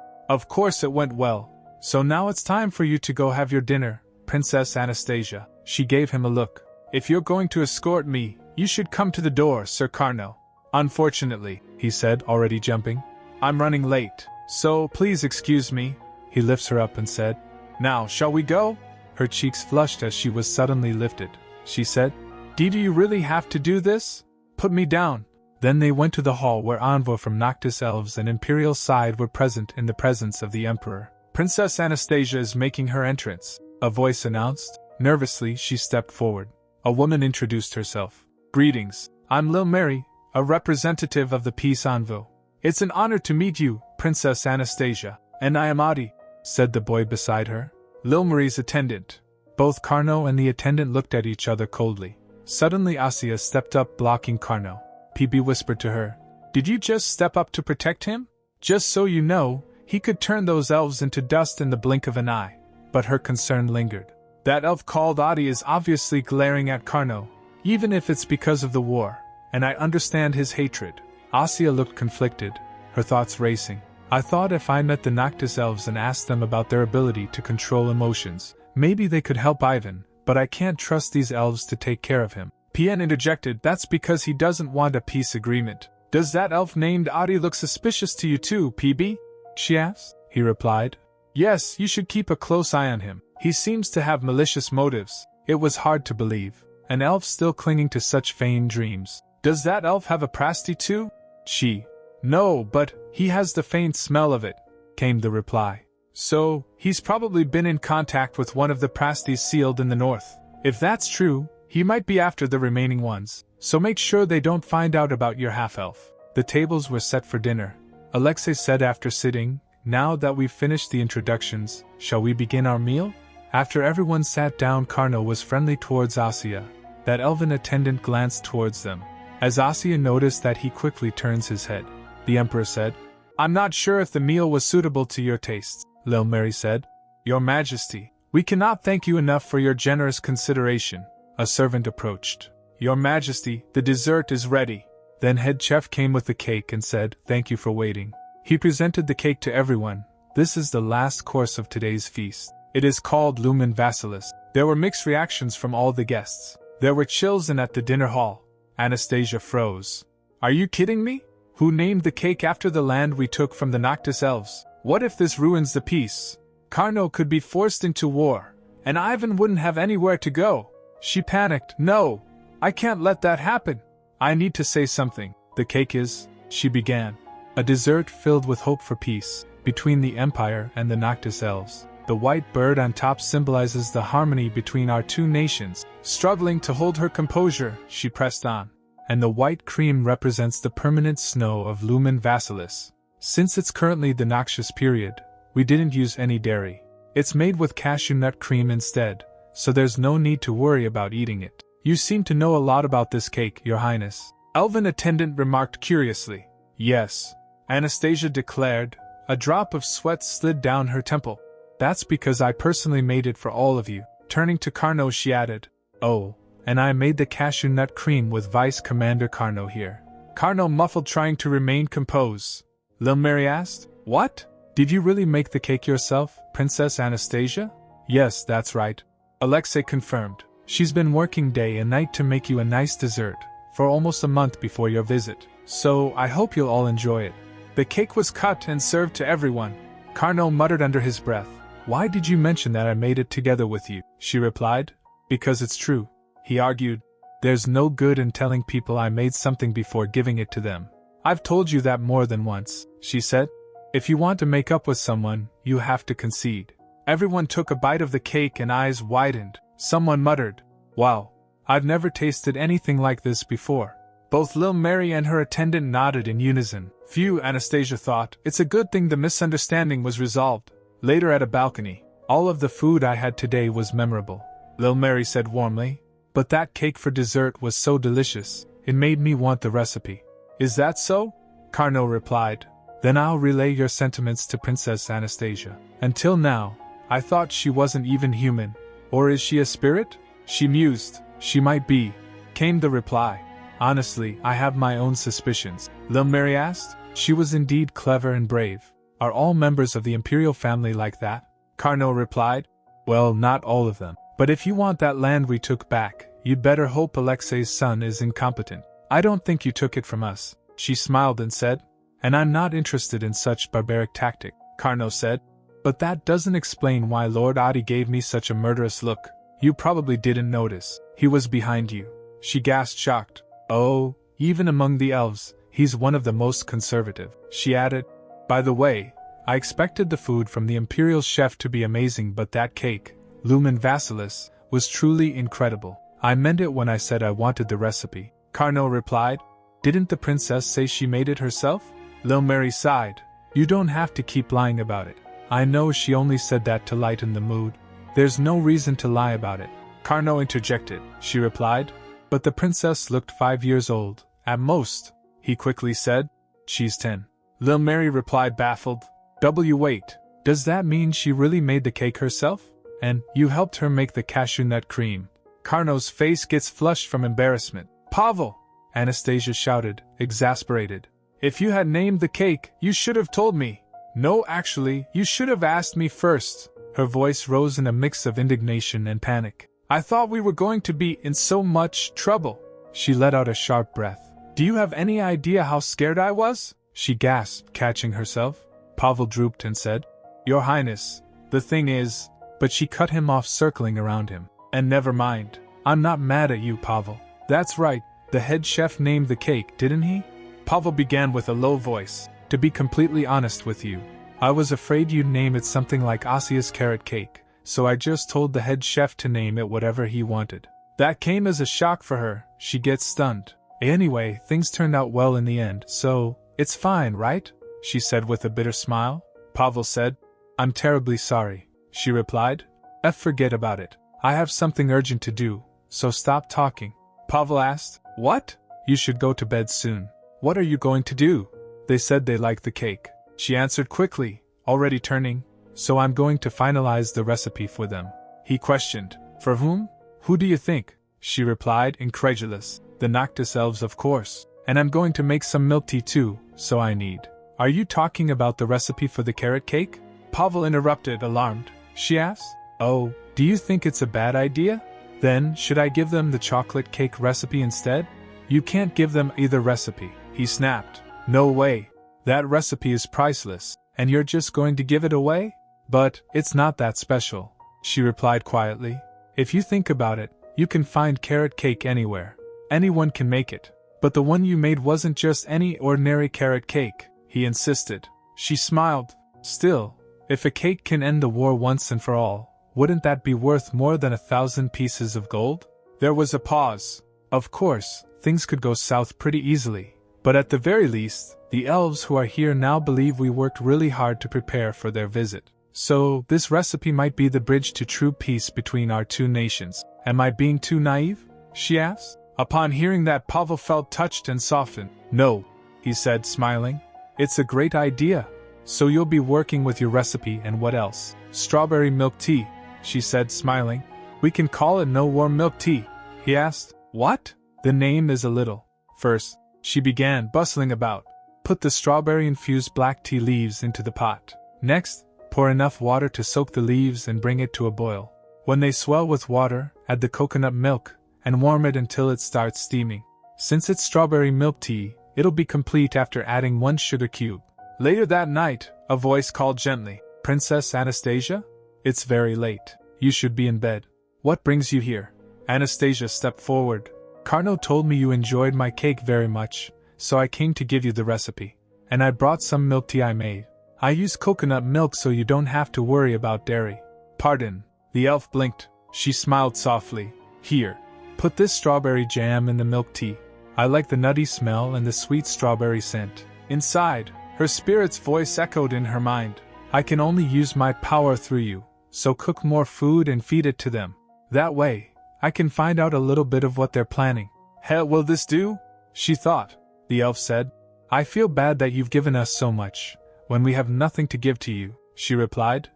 Of course it went well. So now it's time for you to go have your dinner, Princess Anastasia. She gave him a look. If you're going to escort me, you should come to the door, Sir Carno. Unfortunately, he said, already jumping. I'm running late, so please excuse me. He lifts her up and said, Now, shall we go? Her cheeks flushed as she was suddenly lifted. She said, Do you really have to do this? Put me down. Then they went to the hall where envoys from Noctis elves and Imperial side were present in the presence of the Emperor. Princess Anastasia is making her entrance, a voice announced. Nervously, she stepped forward. A woman introduced herself. Greetings, I'm Lil Mary, a representative of the Peace Envoy. It's an honor to meet you, Princess Anastasia. And I am Adi, said the boy beside her. Lil Mary's attendant. Both Carno and the attendant looked at each other coldly. Suddenly Asya stepped up, blocking Carno. PB whispered to her, Did you just step up to protect him? Just so you know, he could turn those elves into dust in the blink of an eye. But her concern lingered. That elf called Adi is obviously glaring at Carno, even if it's because of the war, and I understand his hatred. Asya looked conflicted, her thoughts racing. I thought if I met the Noctis elves and asked them about their ability to control emotions, maybe they could help Ivan, but I can't trust these elves to take care of him. PN interjected, That's because he doesn't want a peace agreement. Does that elf named Adi look suspicious to you too, PB? She asked. He replied, Yes, you should keep a close eye on him. He seems to have malicious motives. It was hard to believe. An elf still clinging to such vain dreams. Does that elf have a prasty too? She. No, but he has the faint smell of it, came the reply. So, he's probably been in contact with one of the prasties sealed in the north. If that's true, he might be after the remaining ones, so make sure they don't find out about your half-elf. The tables were set for dinner. Alexei said after sitting, Now that we've finished the introductions, shall we begin our meal? After everyone sat down, Carno was friendly towards Asya. That elven attendant glanced towards them. As Asya noticed that, he quickly turns his head. The Emperor said, I'm not sure if the meal was suitable to your tastes, Lil Mary said. Your Majesty, we cannot thank you enough for your generous consideration. A servant approached. Your Majesty, the dessert is ready. Then head chef came with the cake and said, Thank you for waiting. He presented the cake to everyone. This is the last course of today's feast. It is called Lumen Vassilis. There were mixed reactions from all the guests. There were chills and at the dinner hall. Anastasia froze. Are you kidding me? Who named the cake after the land we took from the Noctis elves? What if this ruins the peace? Carno could be forced into war, and Ivan wouldn't have anywhere to go. She panicked. No, I can't let that happen. I need to say something. The cake is, she began, a dessert filled with hope for peace between the Empire and the Noctis elves. The white bird on top symbolizes the harmony between our two nations. Struggling to hold her composure, she pressed on. And the white cream represents the permanent snow of Lumen Vassilis. Since it's currently the noxious period, we didn't use any dairy. It's made with cashew nut cream instead, so there's no need to worry about eating it. You seem to know a lot about this cake, Your Highness. Elven attendant remarked curiously. Yes, Anastasia declared. A drop of sweat slid down her temple. That's because I personally made it for all of you. Turning to Carnot, she added, "Oh, and I made the cashew nut cream with Vice Commander Carnot here." Carnot muffled, trying to remain composed. Lil Mary asked, "What? Did you really make the cake yourself, Princess Anastasia?" "Yes, that's right," Alexei confirmed. "She's been working day and night to make you a nice dessert for almost a month before your visit, so I hope you'll all enjoy it." The cake was cut and served to everyone. Carnot muttered under his breath, "Why did you mention that I made it together with you?" She replied, "Because it's true," he argued. "There's no good in telling people I made something before giving it to them." "I've told you that more than once," she said. "If you want to make up with someone, you have to concede." Everyone took a bite of the cake and eyes widened. Someone muttered, "Wow, I've never tasted anything like this before." Both Lil Mary and her attendant nodded in unison. Phew, Anastasia thought, it's a good thing the misunderstanding was resolved. Later at a balcony, "All of the food I had today was memorable," Lil Mary said warmly. "But that cake for dessert was so delicious, it made me want the recipe." "Is that so?" Carnot replied. "Then I'll relay your sentiments to Princess Anastasia. Until now, I thought she wasn't even human. Or is she a spirit?" She mused. "She might be," came the reply. "Honestly, I have my own suspicions," Lil Mary asked. "She was indeed clever and brave. Are all members of the imperial family like that?" Carnot replied. "Well, not all of them. But if you want that land we took back, you'd better hope Alexei's son is incompetent. I don't think you took it from us," she smiled and said. "And I'm not interested in such barbaric tactic," Carnot said. "But that doesn't explain why Lord Adi gave me such a murderous look. You probably didn't notice. He was behind you." She gasped, shocked. "Oh, even among the elves, he's one of the most conservative," she added. "By the way, I expected the food from the imperial chef to be amazing, but that cake, Lumen Vassilis, was truly incredible. I meant it when I said I wanted the recipe," Carnot replied. "Didn't the princess say she made it herself?" Lil Mary sighed. "You don't have to keep lying about it. I know she only said that to lighten the mood." "There's no reason to lie about it," Carnot interjected. She replied. "But the princess looked 5 years old, at most," he quickly said. "She's 10. Lil Mary replied, baffled. Wait, does that mean she really made the cake herself? And you helped her make the cashew nut cream?" Carnot's face gets flushed from embarrassment. "Pavel!" Anastasia shouted, exasperated. "If you had named the cake, you should have told me." "No, actually, you should have asked me first." Her voice rose in a mix of indignation and panic. "I thought we were going to be in so much trouble." She let out a sharp breath. "Do you have any idea how scared I was?" she gasped, catching herself. Pavel drooped and said, "Your Highness, the thing is..." But she cut him off, circling around him. "And never mind. I'm not mad at you, Pavel. That's right, the head chef named the cake, didn't he?" Pavel began with a low voice. "To be completely honest with you, I was afraid you'd name it something like Asya's carrot cake, so I just told the head chef to name it whatever he wanted. That came as a shock for her. She gets stunned. Anyway, things turned out well in the end, so it's fine, right?" she said with a bitter smile. Pavel said, "I'm terribly sorry," she replied. Forget about it. I have something urgent to do, so stop talking." Pavel asked, "What?" "You should go to bed soon." "What are you going to do?" "They said they liked the cake," she answered quickly, already turning. "So I'm going to finalize the recipe for them." He questioned, "For whom?" "Who do you think?" she replied, incredulous. "The Noctis elves, of course. And I'm going to make some milk tea too, so I need..." "Are you talking about the recipe for the carrot cake?" Pavel interrupted, alarmed. She asked, "Oh, do you think it's a bad idea? Then, should I give them the chocolate cake recipe instead?" "You can't give them either recipe," he snapped. "No way. That recipe is priceless, and you're just going to give it away?" "But, it's not that special," she replied quietly. "If you think about it, you can find carrot cake anywhere. Anyone can make it. But the one you made wasn't just any ordinary carrot cake," he insisted. She smiled. "Still, if a cake can end the war once and for all, wouldn't that be worth more than 1,000 pieces of gold?" There was a pause. Of course, things could go south pretty easily, but at the very least, the elves who are here now believe we worked really hard to prepare for their visit. So, this recipe might be the bridge to true peace between our two nations. Am I being too naive? She asked. Upon hearing that, Pavel felt touched and softened. "No," he said, smiling. "It's a great idea. So you'll be working with your recipe and what else? Strawberry milk tea, she said, smiling. We can call it no warm milk tea, he asked. What? The name is a little. First, she began bustling about. Put the strawberry-infused black tea leaves into the pot. Next, pour enough water to soak the leaves and bring it to a boil. When they swell with water, add the coconut milk, and warm it until it starts steaming. Since it's strawberry milk tea, it'll be complete after adding 1 sugar cube. Later that night, a voice called gently, Princess Anastasia? It's very late. You should be in bed. What brings you here? Anastasia stepped forward. Carno told me you enjoyed my cake very much, so I came to give you the recipe. And I brought some milk tea I made. I use coconut milk so you don't have to worry about dairy. Pardon. The elf blinked. She smiled softly. Here. Put this strawberry jam in the milk tea. I like the nutty smell and the sweet strawberry scent. Inside, her spirit's voice echoed in her mind. I can only use my power through you, so cook more food and feed it to them. That way, I can find out a little bit of what they're planning. Hell, will this do? She thought. The elf said. I feel bad that you've given us so much, when we have nothing to give to you, she replied.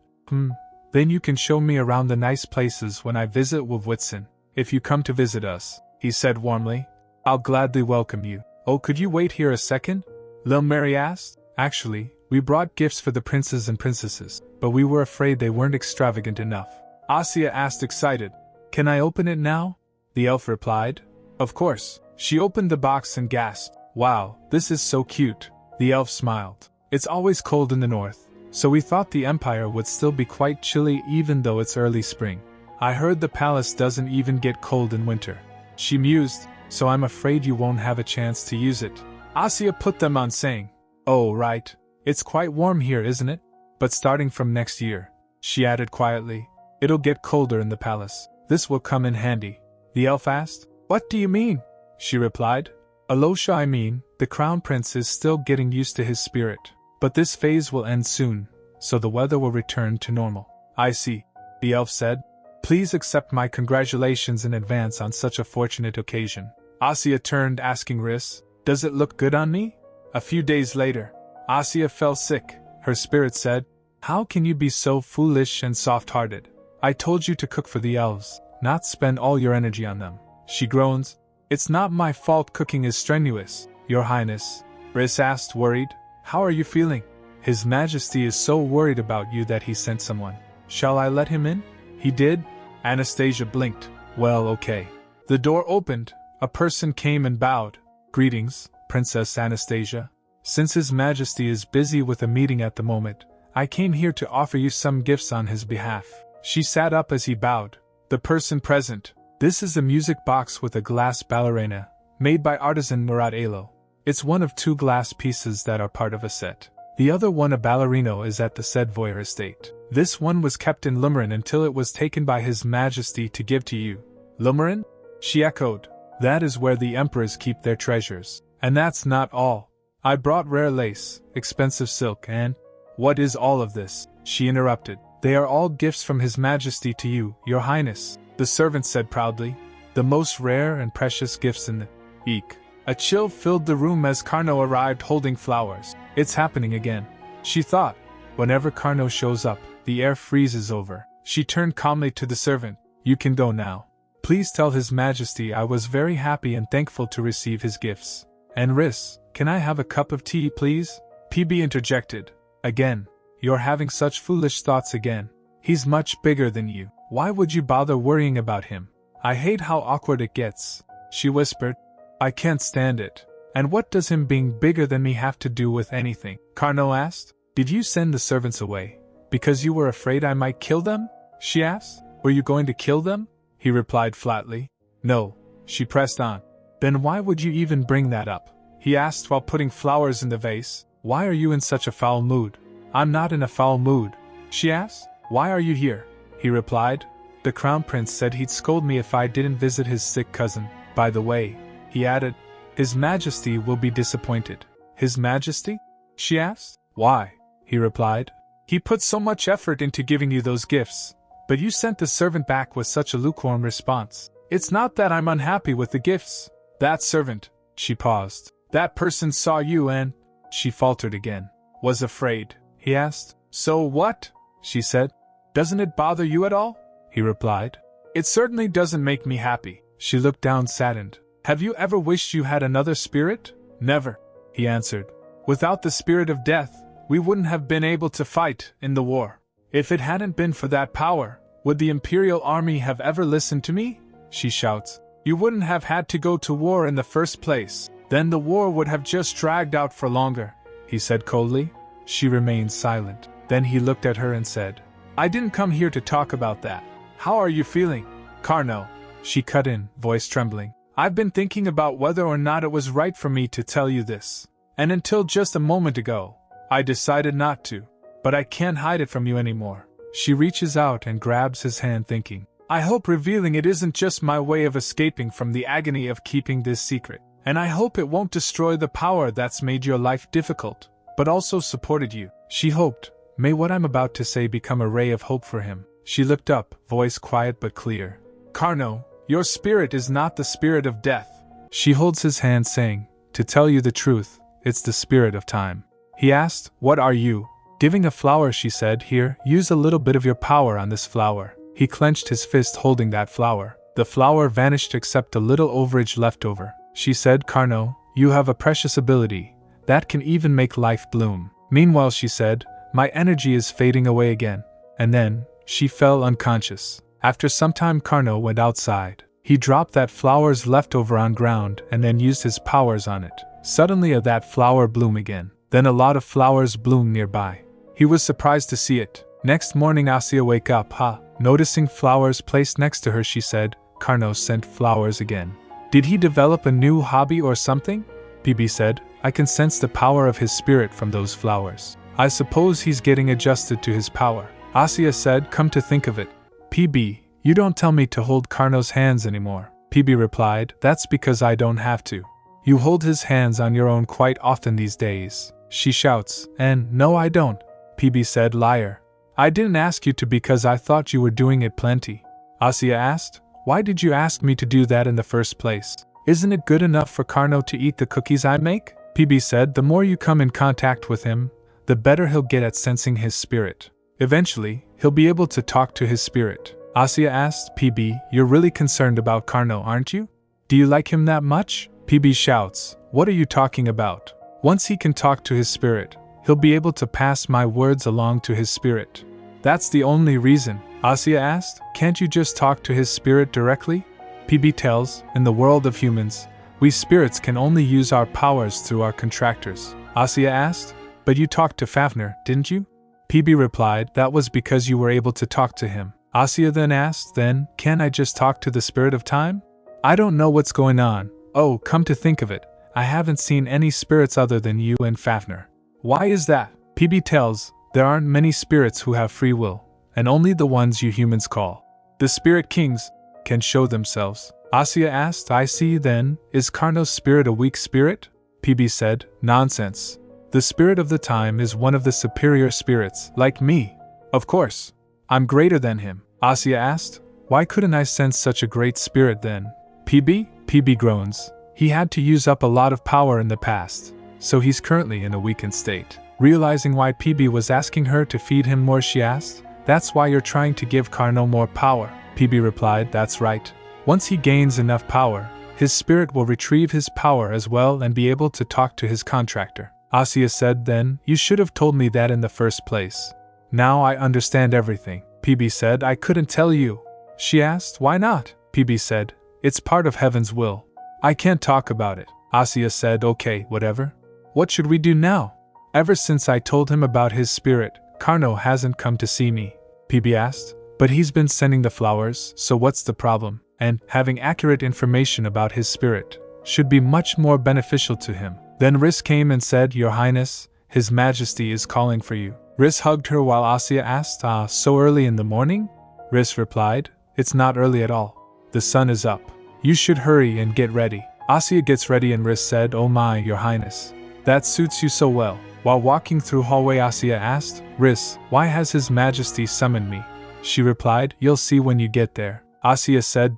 Then you can show me around the nice places when I visit Webtoon. If you come to visit us, he said warmly, I'll gladly welcome you. Oh, could you wait here a second? Lil Mary asked. Actually, we brought gifts for the princes and princesses, but we were afraid they weren't extravagant enough. Asya asked excited. Can I open it now? The elf replied. Of course. She opened the box and gasped. Wow, this is so cute. The elf smiled. It's always cold in the north, so we thought the empire would still be quite chilly even though it's early spring. I heard the palace doesn't even get cold in winter. She mused, so I'm afraid you won't have a chance to use it. Asya put them on saying, Oh right, it's quite warm here, isn't it? But starting from next year, she added quietly, it'll get colder in the palace. This will come in handy. The elf asked, What do you mean? She replied, Alosha, I mean, the crown prince is still getting used to his spirit. But this phase will end soon, so the weather will return to normal. I see, the elf said. Please accept my congratulations in advance on such a fortunate occasion. Asya turned, asking Riss, Does it look good on me? A few days later, Asya fell sick. Her spirit said, How can you be so foolish and soft-hearted? I told you to cook for the elves, not spend all your energy on them. She groaned. It's not my fault cooking is strenuous, Your Highness. Riss asked, worried. How are you feeling? His Majesty is so worried about you that he sent someone. Shall I let him in? He did? Anastasia blinked. Well, okay. The door opened. A person came and bowed. Greetings, Princess Anastasia. Since His Majesty is busy with a meeting at the moment, I came here to offer you some gifts on his behalf. She sat up as he bowed. The person present. This is a music box with a glass ballerina, made by artisan Murat Alo. It's one of 2 glass pieces that are part of a set. The other one, a ballerino, is at the said Voyer estate. This one was kept in Lumarin until it was taken by His Majesty to give to you. Lumarin? She echoed. That is where the emperors keep their treasures. And that's not all. I brought rare lace, expensive silk, and… What is all of this? She interrupted. They are all gifts from His Majesty to you, Your Highness, the servant said proudly. The most rare and precious gifts in the… Eek. A chill filled the room as Carno arrived holding flowers. It's happening again, she thought. Whenever Carno shows up, the air freezes over. She turned calmly to the servant. You can go now. Please tell His Majesty I was very happy and thankful to receive his gifts. And Riss, can I have a cup of tea, please? PB interjected. Again. You're having such foolish thoughts again. He's much bigger than you. Why would you bother worrying about him? I hate how awkward it gets, she whispered. I can't stand it. And what does him being bigger than me have to do with anything? Carno asked. Did you send the servants away because you were afraid I might kill them? She asked. Were you going to kill them? He replied flatly. No, she pressed on. Then why would you even bring that up? He asked while putting flowers in the vase. Why are you in such a foul mood? I'm not in a foul mood, she asked. Why are you here? He replied. The crown prince said he'd scold me if I didn't visit his sick cousin. By the way, he added, His Majesty will be disappointed. His Majesty? She asked. Why? He replied. He put so much effort into giving you those gifts, but you sent the servant back with such a lukewarm response. It's not that I'm unhappy with the gifts. That servant, she paused. That person saw you and… She faltered again. Was afraid, he asked. So what? She said. Doesn't it bother you at all? He replied. It certainly doesn't make me happy. She looked down saddened. Have you ever wished you had another spirit? Never, he answered. Without the spirit of death, we wouldn't have been able to fight in the war. If it hadn't been for that power, would the Imperial Army have ever listened to me? She shouts. You wouldn't have had to go to war in the first place. Then the war would have just dragged out for longer, he said coldly. She remained silent. Then he looked at her and said, I didn't come here to talk about that. How are you feeling, Carno? She cut in, voice trembling. I've been thinking about whether or not it was right for me to tell you this. And until just a moment ago, I decided not to. But I can't hide it from you anymore. She reaches out and grabs his hand thinking, I hope revealing it isn't just my way of escaping from the agony of keeping this secret. And I hope it won't destroy the power that's made your life difficult, but also supported you. She hoped, may what I'm about to say become a ray of hope for him. She looked up, voice quiet but clear. Carno, your spirit is not the spirit of death. She holds his hand saying, to tell you the truth, it's the spirit of time. He asked, what are you? Giving a flower, she said. Here, use a little bit of your power on this flower. He clenched his fist holding that flower. The flower vanished except a little overage left over. She said, Carno, you have a precious ability that can even make life bloom. Meanwhile, she said, my energy is fading away again. And then, she fell unconscious. After some time, Carno went outside. He dropped that flower's leftover on ground and then used his powers on it. Suddenly that flower bloomed again. Then a lot of flowers bloomed nearby. He was surprised to see it. Next morning, Asya woke up, noticing flowers placed next to her. She said, Carno sent flowers again. Did he develop a new hobby or something? PB said, I can sense the power of his spirit from those flowers. I suppose he's getting adjusted to his power. Asya said, come to think of it, PB, you don't tell me to hold Carno's hands anymore. PB replied, that's because I don't have to. You hold his hands on your own quite often these days. She shouts, and no I don't. PB said, liar. I didn't ask you to because I thought you were doing it plenty. Asya asked, why did you ask me to do that in the first place? Isn't it good enough for Carno to eat the cookies I make? PB said, the more you come in contact with him, the better he'll get at sensing his spirit. Eventually, he'll be able to talk to his spirit. Asya asked, PB, you're really concerned about Carno, aren't you? Do you like him that much? PB shouts, what are you talking about? Once he can talk to his spirit, he'll be able to pass my words along to his spirit. That's the only reason. Asya asked, can't you just talk to his spirit directly? PB tells, in the world of humans, we spirits can only use our powers through our contractors. Asya asked, but you talked to Fafnir, didn't you? PB replied, that was because you were able to talk to him. Asya then asked, then, can't I just talk to the spirit of time? I don't know what's going on. Oh, come to think of it, I haven't seen any spirits other than you and Fafnir. Why is that? PB tells, there aren't many spirits who have free will, and only the ones you humans call the spirit kings can show themselves. Asya asked, I see then, is Carno's spirit a weak spirit? PB said, nonsense. The spirit of the time is one of the superior spirits, like me. Of course, I'm greater than him. Asya asked, why couldn't I sense such a great spirit then? PB groans. He had to use up a lot of power in the past, so he's currently in a weakened state. Realizing why PB was asking her to feed him more, she asked, that's why you're trying to give Carno more power? PB replied, that's right. Once he gains enough power, his spirit will retrieve his power as well and be able to talk to his contractor. Asya said, then, you should have told me that in the first place. Now I understand everything. PB said, I couldn't tell you. She asked, why not? PB said, it's part of heaven's will. I can't talk about it. Asya said, okay, whatever. What should we do now? Ever since I told him about his spirit, Carno hasn't come to see me. PB asked, but he's been sending the flowers, so what's the problem? And having accurate information about his spirit should be much more beneficial to him. Then Riss came and said, Your Highness, His Majesty is calling for you. Riss hugged her while Asya asked, so early in the morning? Riss replied, it's not early at all. The sun is up. You should hurry and get ready. Asya gets ready and Riss said, oh my, Your Highness. That suits you so well. While walking through hallway, Asya asked, Riss, why has His Majesty summoned me? She replied, you'll see when you get there. Asya said,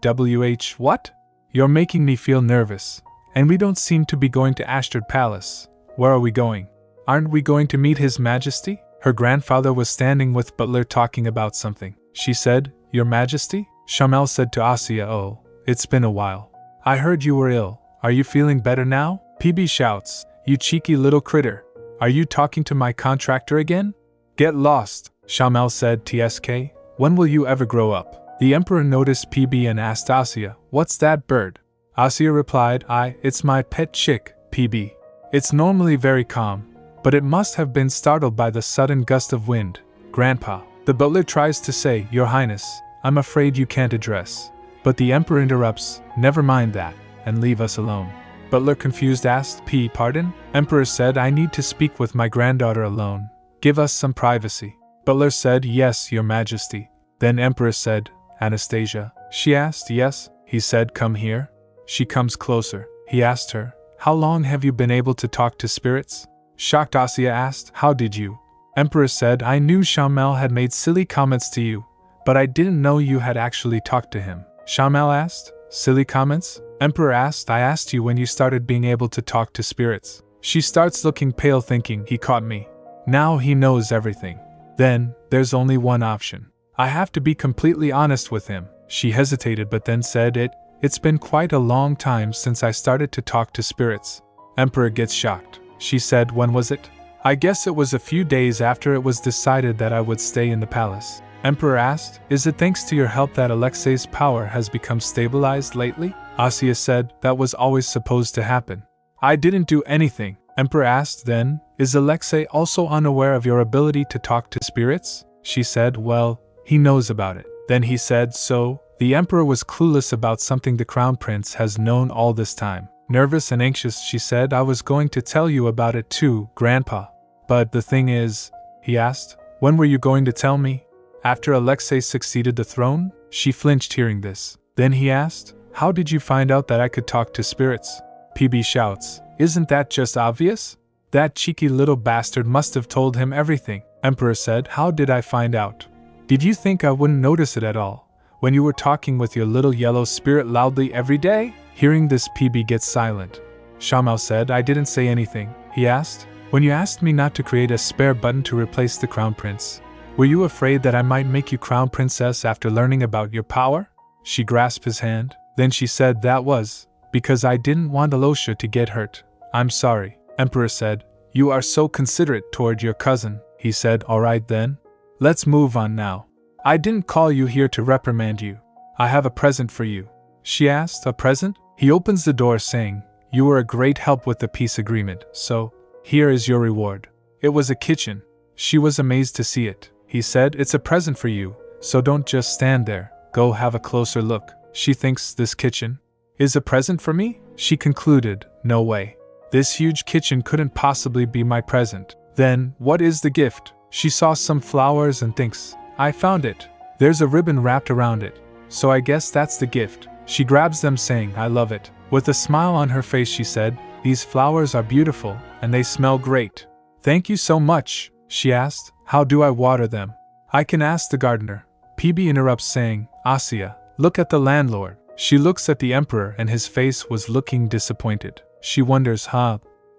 what? You're making me feel nervous. And we don't seem to be going to Ashtard Palace. Where are we going? Aren't we going to meet His Majesty? Her grandfather was standing with Butler talking about something. She said, "Your Majesty?" Shamel said to Asya, "Oh, it's been a while. I heard you were ill. Are you feeling better now?" PB shouts, "You cheeky little critter. Are you talking to my contractor again?" "Get lost," Shamel said, "TSK. When will you ever grow up?" The Emperor noticed PB and asked Asya, "What's that bird?" Asya replied, "It's my pet chick, PB. It's normally very calm, but it must have been startled by the sudden gust of wind, Grandpa." The butler tries to say, "Your Highness, I'm afraid you can't address." But the Emperor interrupts, "Never mind that, and leave us alone." Butler confused asked, "Pardon?" Emperor said, "I need to speak with my granddaughter alone. Give us some privacy." Butler said, "Yes, Your Majesty." Then Emperor said, "Anastasia?" She asked. "Yes." He said, "Come here." She comes closer. He asked her, "How long have you been able to talk to spirits?" Shocked Asya asked, "How did you?" Emperor said, "I knew Shamel had made silly comments to you, but I didn't know you had actually talked to him." Shamel asked, "Silly comments?" Emperor asked, "I asked you when you started being able to talk to spirits." She starts looking pale thinking, "He caught me. Now he knows everything. Then, there's only one option. I have to be completely honest with him." She hesitated but then said, It's been quite a long time since I started to talk to spirits." Emperor gets shocked. She said, "When was it?" "I guess it was a few days after it was decided that I would stay in the palace." Emperor asked, "Is it thanks to your help that Alexei's power has become stabilized lately?" Asya said, "That was always supposed to happen." "I didn't do anything." Emperor asked then, "Is Alexei also unaware of your ability to talk to spirits?" She said, "Well, he knows about it." Then he said, "So, the Emperor was clueless about something the Crown Prince has known all this time." Nervous and anxious, she said, "I was going to tell you about it too, Grandpa. But the thing is," he asked, "when were you going to tell me? After Alexei succeeded the throne?" She flinched hearing this. Then he asked, "How did you find out that I could talk to spirits?" PB shouts, "Isn't that just obvious? That cheeky little bastard must have told him everything." Emperor said, "How did I find out? Did you think I wouldn't notice it at all, when you were talking with your little yellow spirit loudly every day?" Hearing this, PB gets silent. Shamel said, "I didn't say anything." He asked, "When you asked me not to create a spare button to replace the Crown Prince, were you afraid that I might make you Crown Princess after learning about your power?" She grasped his hand. Then she said, "That was because I didn't want Alosha to get hurt. I'm sorry." Emperor said, "You are so considerate toward your cousin." He said, "All right then. Let's move on now. I didn't call you here to reprimand you. I have a present for you." She asked, "A present?" He opens the door saying, "You were a great help with the peace agreement, so here is your reward." It was a kitchen. She was amazed to see it. He said, "It's a present for you, so don't just stand there. Go have a closer look." She thinks, "This kitchen is a present for me?" She concluded, "No way. This huge kitchen couldn't possibly be my present. Then, what is the gift?" She saw some flowers and thinks, "I found it. There's a ribbon wrapped around it, so I guess that's the gift." She grabs them saying, "I love it." With a smile on her face she said, "These flowers are beautiful, and they smell great." "Thank you so much," she asked. "How do I water them?" "I can ask the gardener." PB interrupts saying, "Asya, look at the landlord." She looks at the Emperor and his face was looking disappointed. She wonders,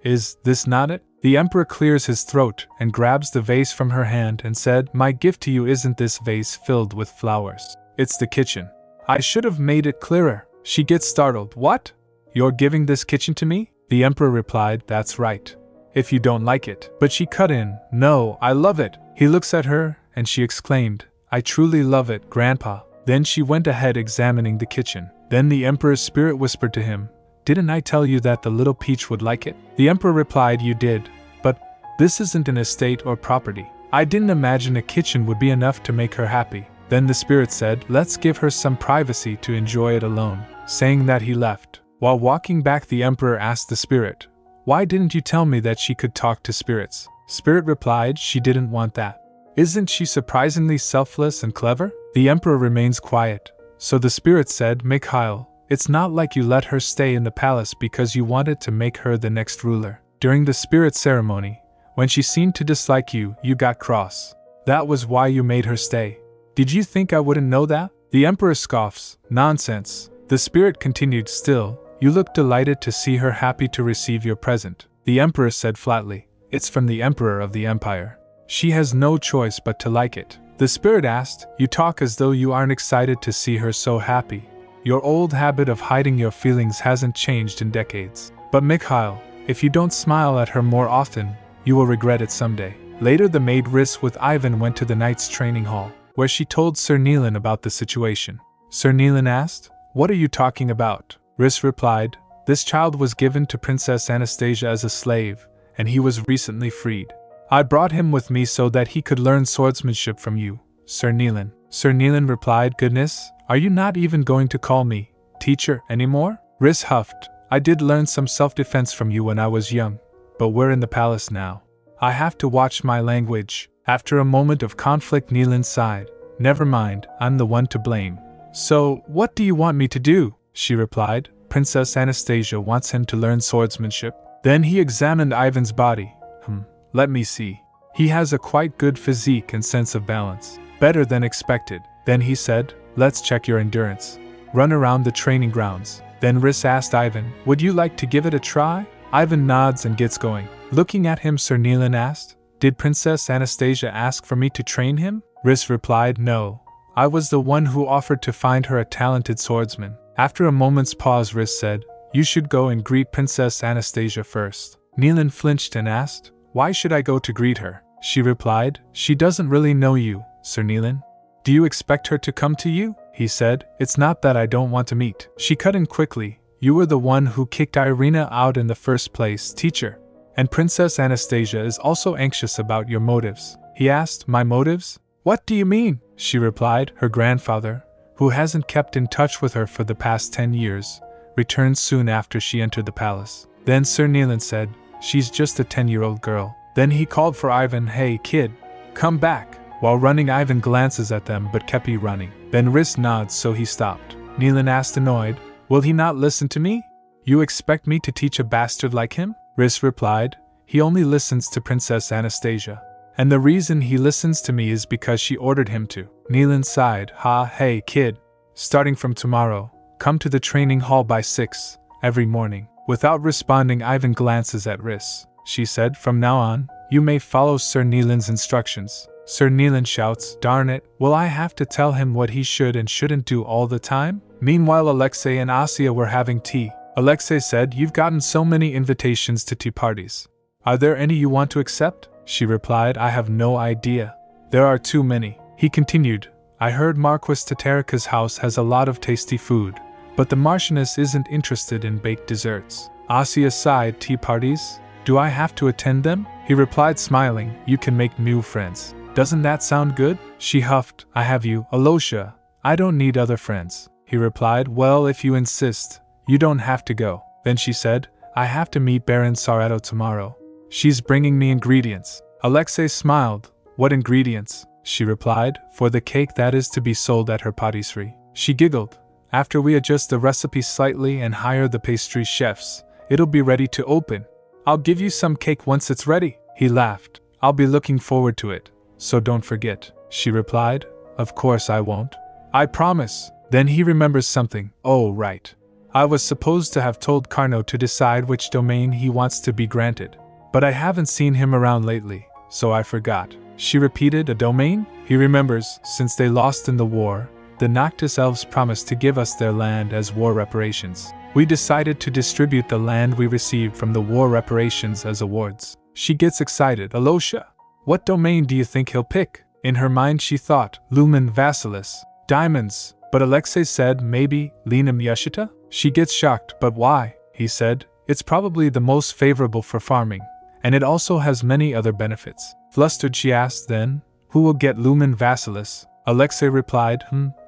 is this not it? The Emperor clears his throat and grabs the vase from her hand and said, "My gift to you isn't this vase filled with flowers. It's the kitchen. I should have made it clearer." She gets startled. "What? You're giving this kitchen to me?" The Emperor replied, "That's right. If you don't like it." But she cut in, "No, I love it." He looks at her, and she exclaimed, "I truly love it, Grandpa." Then she went ahead examining the kitchen. Then the Emperor's spirit whispered to him, "Didn't I tell you that the little peach would like it?" The Emperor replied, "You did, but this isn't an estate or property. I didn't imagine a kitchen would be enough to make her happy." Then the spirit said, "Let's give her some privacy to enjoy it alone." Saying that, he left. While walking back, the Emperor asked the spirit, "Why didn't you tell me that she could talk to spirits?" Spirit replied, "She didn't want that. Isn't she surprisingly selfless and clever?" The Emperor remains quiet. So the spirit said, "Mikhail, it's not like you let her stay in the palace because you wanted to make her the next ruler. During the spirit ceremony, when she seemed to dislike you, you got cross. That was why you made her stay. Did you think I wouldn't know that?" The Emperor scoffs, "Nonsense." The spirit continued, "Still, you look delighted to see her happy to receive your present." The Emperor said flatly, "It's from the Emperor of the Empire. She has no choice but to like it. The spirit asked, "You talk as though you aren't excited to see her so happy. Your old habit of hiding your feelings hasn't changed in decades. But Mikhail, if you don't smile at her more often, you will regret it someday." Later the maid Riss with Ivan went to the knight's training hall, where she told Sir Neelan about the situation. Sir Neelan asked, "What are you talking about?" Riss replied, "This child was given to Princess Anastasia as a slave, and he was recently freed. I brought him with me so that he could learn swordsmanship from you, Sir Neelan." Sir Neelan replied, "Goodness, are you not even going to call me teacher anymore?" Riss huffed, "I did learn some self-defense from you when I was young, but we're in the palace now. I have to watch my language." After a moment of conflict, Neelan sighed. "Never mind, I'm the one to blame." "So, what do you want me to do?" she replied. "Princess Anastasia wants him to learn swordsmanship." Then he examined Ivan's body. Let me see. He has a quite good physique and sense of balance. Better than expected." Then he said, "Let's check your endurance. Run around the training grounds." Then Riss asked Ivan, "Would you like to give it a try?" Ivan nods and gets going. Looking at him, Sir Neelan asked, "Did Princess Anastasia ask for me to train him?" Riss replied, "No. I was the one who offered to find her a talented swordsman." After a moment's pause, Riss said, "You should go and greet Princess Anastasia first." Neelan flinched and asked, "Why should I go to greet her?" She replied, "She doesn't really know you, Sir Neelan." "Do you expect her to come to you?" he said. "It's not that I don't want to meet." She cut in quickly, "You were the one who kicked Irina out in the first place, teacher. And Princess Anastasia is also anxious about your motives." He asked, "My motives? What do you mean?" She replied, "Her grandfather, who hasn't kept in touch with her for the past 10 years, returned soon after she entered the palace." Then Sir Neelan said, "She's just a 10-year-old girl." Then he called for Ivan, "Hey kid, come back." While running, Ivan glances at them but kept running. Then Riss nods, so he stopped. Neelan asked, annoyed, "Will he not listen to me? You expect me to teach a bastard like him?" Riss replied, "He only listens to Princess Anastasia. And the reason he listens to me is because she ordered him to." Neelan sighed, "Hey kid, starting from tomorrow, come to the training hall by 6 every morning." Without responding, Ivan glances at Riss. She said, "From now on, you may follow Sir Neelan's instructions." Sir Neelan shouts, "Darn it, will I have to tell him what he should and shouldn't do all the time?" Meanwhile, Alexei and Asya were having tea. Alexei said, "You've gotten so many invitations to tea parties. Are there any you want to accept?" She replied, "I have no idea. There are too many." He continued, "I heard Marquis Tatarika's house has a lot of tasty food, but the Marchioness isn't interested in baked desserts." Asya sighed, "Tea parties? Do I have to attend them?" He replied, smiling, "You can make new friends. Doesn't that sound good?" She huffed, "I have you, Alosha. I don't need other friends." He replied, "Well, if you insist, you don't have to go." Then she said, "I have to meet Baron Saretto tomorrow. She's bringing me ingredients." Alexei smiled. "What ingredients?" She replied, "For the cake that is to be sold at her patisserie." She giggled. "After we adjust the recipe slightly and hire the pastry chefs, it'll be ready to open. I'll give you some cake once it's ready." He laughed. "I'll be looking forward to it, so don't forget." She replied, "Of course I won't. I promise." Then he remembers something. "Oh, right. I was supposed to have told Carno to decide which domain he wants to be granted. But I haven't seen him around lately, so I forgot." She repeated, "A domain?" He remembers, since they lost in the war, the Noctis elves promised to give us their land as war reparations. We decided to distribute the land we received from the war reparations as awards. She gets excited. "Alosha, what domain do you think he'll pick?" In her mind she thought, "Lumen Vassilis, diamonds," but Alexei said, "Maybe Linum Yashita?" She gets shocked. "But why?" He said, "It's probably the most favorable for farming, and it also has many other benefits." Flustered, she asked, "Then, who will get Lumen Vassilis?" Alexei replied,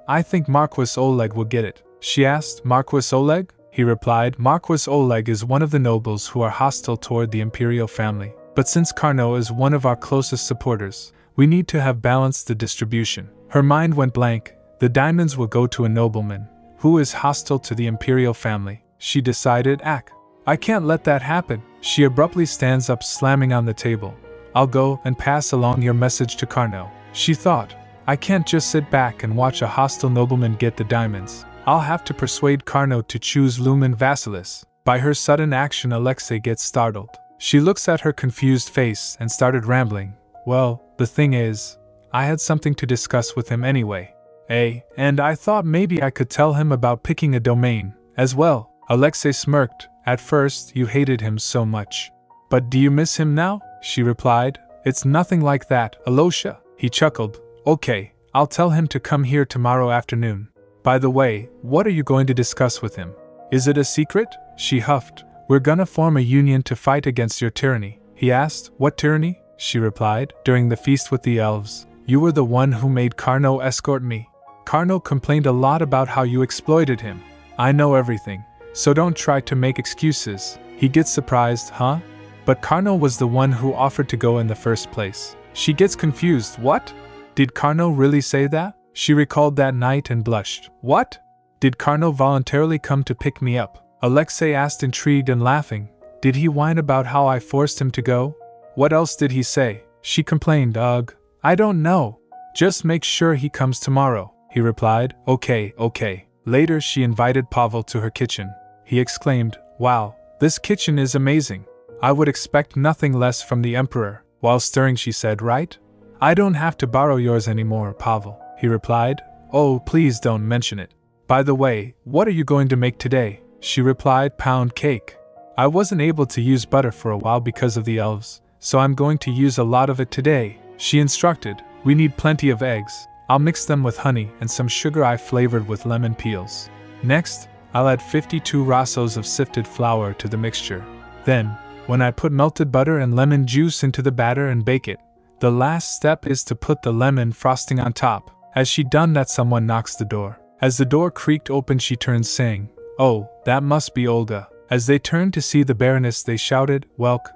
I think Marquis Oleg will get it." She asked, "Marquis Oleg?" He replied, "Marquis Oleg is one of the nobles who are hostile toward the imperial family. But since Carno is one of our closest supporters, we need to have balanced the distribution." Her mind went blank. The diamonds will go to a nobleman who is hostile to the imperial family. She decided, I can't let that happen." She abruptly stands up, slamming on the table. "I'll go and pass along your message to Carno." She thought, "I can't just sit back and watch a hostile nobleman get the diamonds. I'll have to persuade Carno to choose Lumen Vassilis." By her sudden action, Alexei gets startled. She looks at her confused face and started rambling. "Well, The thing is, I had something to discuss with him anyway. And I thought maybe I could tell him about picking a domain, as well. Alexei smirked. At first, you hated him so much. But do you miss him now? She replied. It's nothing like that, Alosha. He chuckled. Okay, I'll tell him to come here tomorrow afternoon. By the way, what are you going to discuss with him? Is it a secret? She huffed. We're gonna form a union to fight against your tyranny. He asked. What tyranny? She replied. During the feast with the elves, you were the one who made Carno escort me. Carno complained a lot about how you exploited him. I know everything, so don't try to make excuses. He gets surprised, huh? But Carno was the one who offered to go in the first place. She gets confused. What? Did Carno really say that? She recalled that night and blushed. What? Did Carno voluntarily come to pick me up? Alexei asked, intrigued and laughing. Did he whine about how I forced him to go? What else did he say? She complained. Ugh, I don't know. Just make sure he comes tomorrow, he replied. Okay. Later she invited Pavel to her kitchen. He exclaimed, wow, this kitchen is amazing. I would expect nothing less from the emperor. While stirring she said, right? I don't have to borrow yours anymore, Pavel, he replied. Oh, please don't mention it. By the way, what are you going to make today? She replied, pound cake. I wasn't able to use butter for a while because of the elves, so I'm going to use a lot of it today. She instructed, we need plenty of eggs. I'll mix them with honey and some sugar I flavored with lemon peels. Next, I'll add 52 rassos of sifted flour to the mixture. Then, when I put melted butter and lemon juice into the batter and bake it, the last step is to put the lemon frosting on top. As she done that, someone knocks the door. As the door creaked open, she turns, saying, oh, that must be Olga. As they turned to see the Baroness, they shouted, Welk.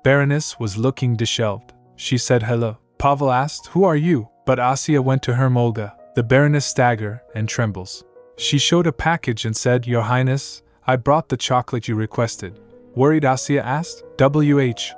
Baroness was looking disheveled. She said hello. Pavel asked, who are you? But Asya went to her. Olga. The Baroness staggers and trembles. She showed a package and said, Your Highness, I brought the chocolate you requested. Worried, Asya asked,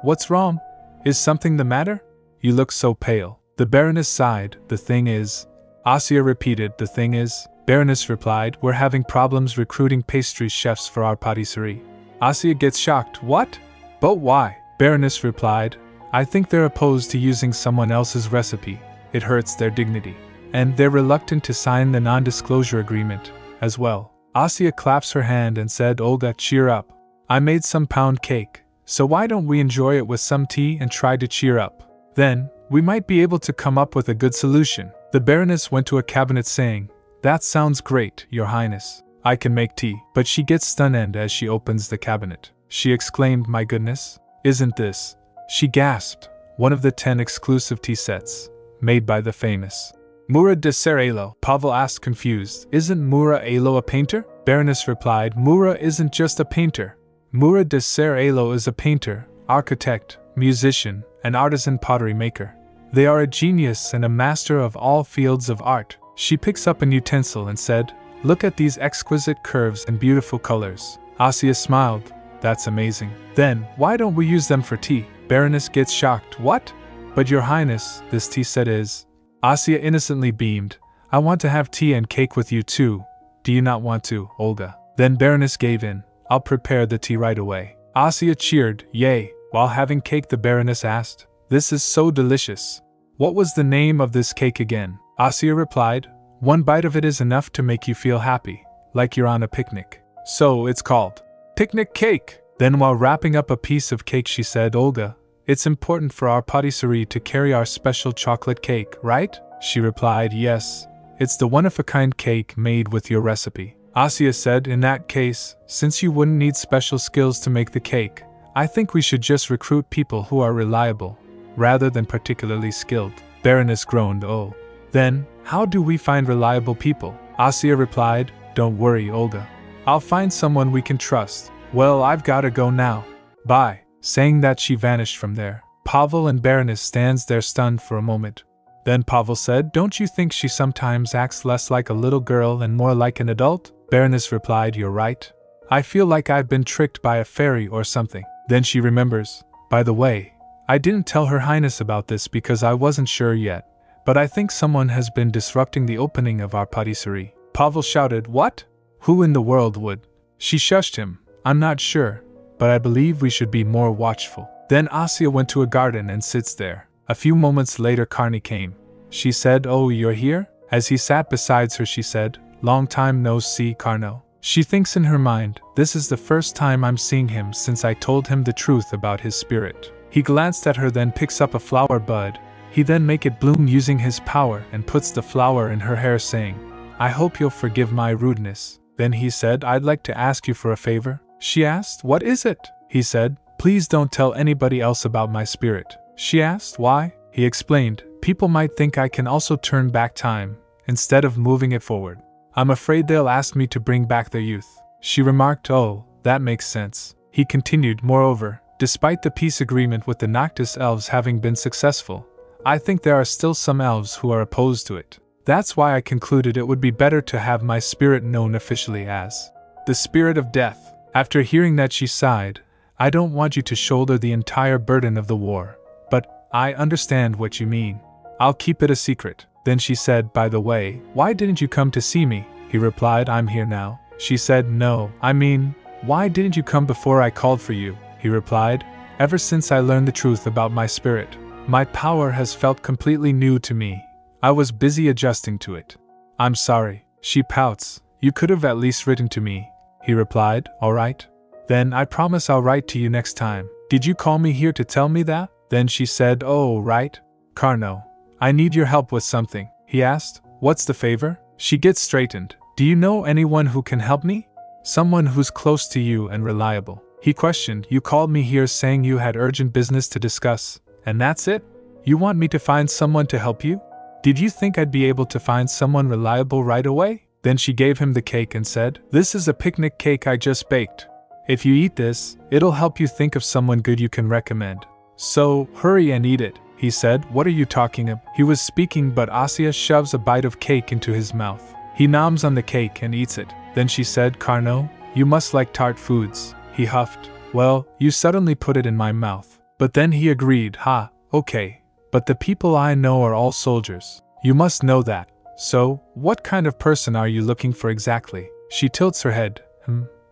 what's wrong? Is something the matter? You look so pale. The Baroness sighed. The thing is, Asya repeated, the thing is, Baroness replied, we're having problems recruiting pastry chefs for our patisserie. Asya gets shocked. What? But why? Baroness replied, I think they're opposed to using someone else's recipe. It hurts their dignity. And they're reluctant to sign the non-disclosure agreement, as well. Asya claps her hand and said, Olga, cheer up. I made some pound cake, so why don't we enjoy it with some tea and try to cheer up? Then, we might be able to come up with a good solution. The Baroness went to a cabinet saying, That sounds great, Your Highness. I can make tea. But she gets stunned as she opens the cabinet. She exclaimed, My goodness, isn't this? She gasped, one of the 10 exclusive tea sets, made by the famous Mura de Serelo. Pavel asked, confused, Isn't Mura Elo a painter? Baroness replied, Mura isn't just a painter. Mura de Serelo is a painter, architect, musician, and artisan pottery maker. They are a genius and a master of all fields of art. She picks up an utensil and said, Look at these exquisite curves and beautiful colors. Asya smiled. That's amazing. Then, why don't we use them for tea? Baroness gets shocked. What? But Your Highness, this tea set is... Asya innocently beamed. I want to have tea and cake with you too. Do you not want to, Olga? Then Baroness gave in. I'll prepare the tea right away. Asya cheered. Yay. While having cake, the Baroness asked, This is so delicious. What was the name of this cake again? Asya replied, One bite of it is enough to make you feel happy, like you're on a picnic. So it's called picnic cake. Then while wrapping up a piece of cake she said, Olga, it's important for our patisserie to carry our special chocolate cake, right? She replied, Yes. It's the one-of-a-kind cake made with your recipe. Asya said, In that case, since you wouldn't need special skills to make the cake, I think we should just recruit people who are reliable, rather than particularly skilled. Baroness groaned. Oh. Then, how do we find reliable people? Asya replied, Don't worry, Olga. I'll find someone we can trust. Well, I've gotta go now. Bye. Saying that she vanished from there. Pavel and Baroness stands there stunned for a moment. Then Pavel said, Don't you think she sometimes acts less like a little girl and more like an adult? Baroness replied, You're right. I feel like I've been tricked by a fairy or something. Then she remembers, By the way, I didn't tell Her Highness about this because I wasn't sure yet, but I think someone has been disrupting the opening of our patisserie. Pavel shouted, What? Who in the world would? She shushed him. I'm not sure, but I believe we should be more watchful. Then Asya went to a garden and sits there. A few moments later Carney came. She said, "Oh, you're here?" As he sat beside her she said, "Long time no see, Carno." She thinks in her mind, this is the first time I'm seeing him since I told him the truth about his spirit. He glanced at her, then picks up a flower bud. He then make it bloom using his power and puts the flower in her hair saying, "I hope you'll forgive my rudeness." Then he said, "I'd like to ask you for a favor." She asked, "What is it?" He said, "Please don't tell anybody else about my spirit." She asked, "Why?" He explained, "People might think I can also turn back time, instead of moving it forward. I'm afraid they'll ask me to bring back their youth." She remarked, "Oh, that makes sense." He continued, "Moreover, despite the peace agreement with the Noctis elves having been successful, I think there are still some elves who are opposed to it. That's why I concluded it would be better to have my spirit known officially as the Spirit of Death." After hearing that she sighed, "I don't want you to shoulder the entire burden of the war, but I understand what you mean. I'll keep it a secret." Then she said, "By the way, why didn't you come to see me?" He replied, "I'm here now." She said, "No, I mean, why didn't you come before I called for you?" He replied, "Ever since I learned the truth about my spirit, my power has felt completely new to me. I was busy adjusting to it." "I'm sorry." She pouts, "You could have at least written to me." He replied, "All right. Then I promise I'll write to you next time. Did you call me here to tell me that?" Then she said, "Oh, right. Carno, I need your help with something." He asked, "What's the favor?" She gets straightened. "Do you know anyone who can help me? Someone who's close to you and reliable." He questioned, "You called me here saying you had urgent business to discuss, and that's it? You want me to find someone to help you? Did you think I'd be able to find someone reliable right away?" Then she gave him the cake and said, "This is a picnic cake I just baked. If you eat this, it'll help you think of someone good you can recommend. So, hurry and eat it." He said, "What are you talking about?" He was speaking, but Asya shoves a bite of cake into his mouth. He noms on the cake and eats it. Then she said, "Carno, you must like tart foods." He huffed, "Well, you suddenly put it in my mouth." But then he agreed, "Ha, okay. But the people I know are all soldiers. You must know that. So, what kind of person are you looking for exactly?" She tilts her head.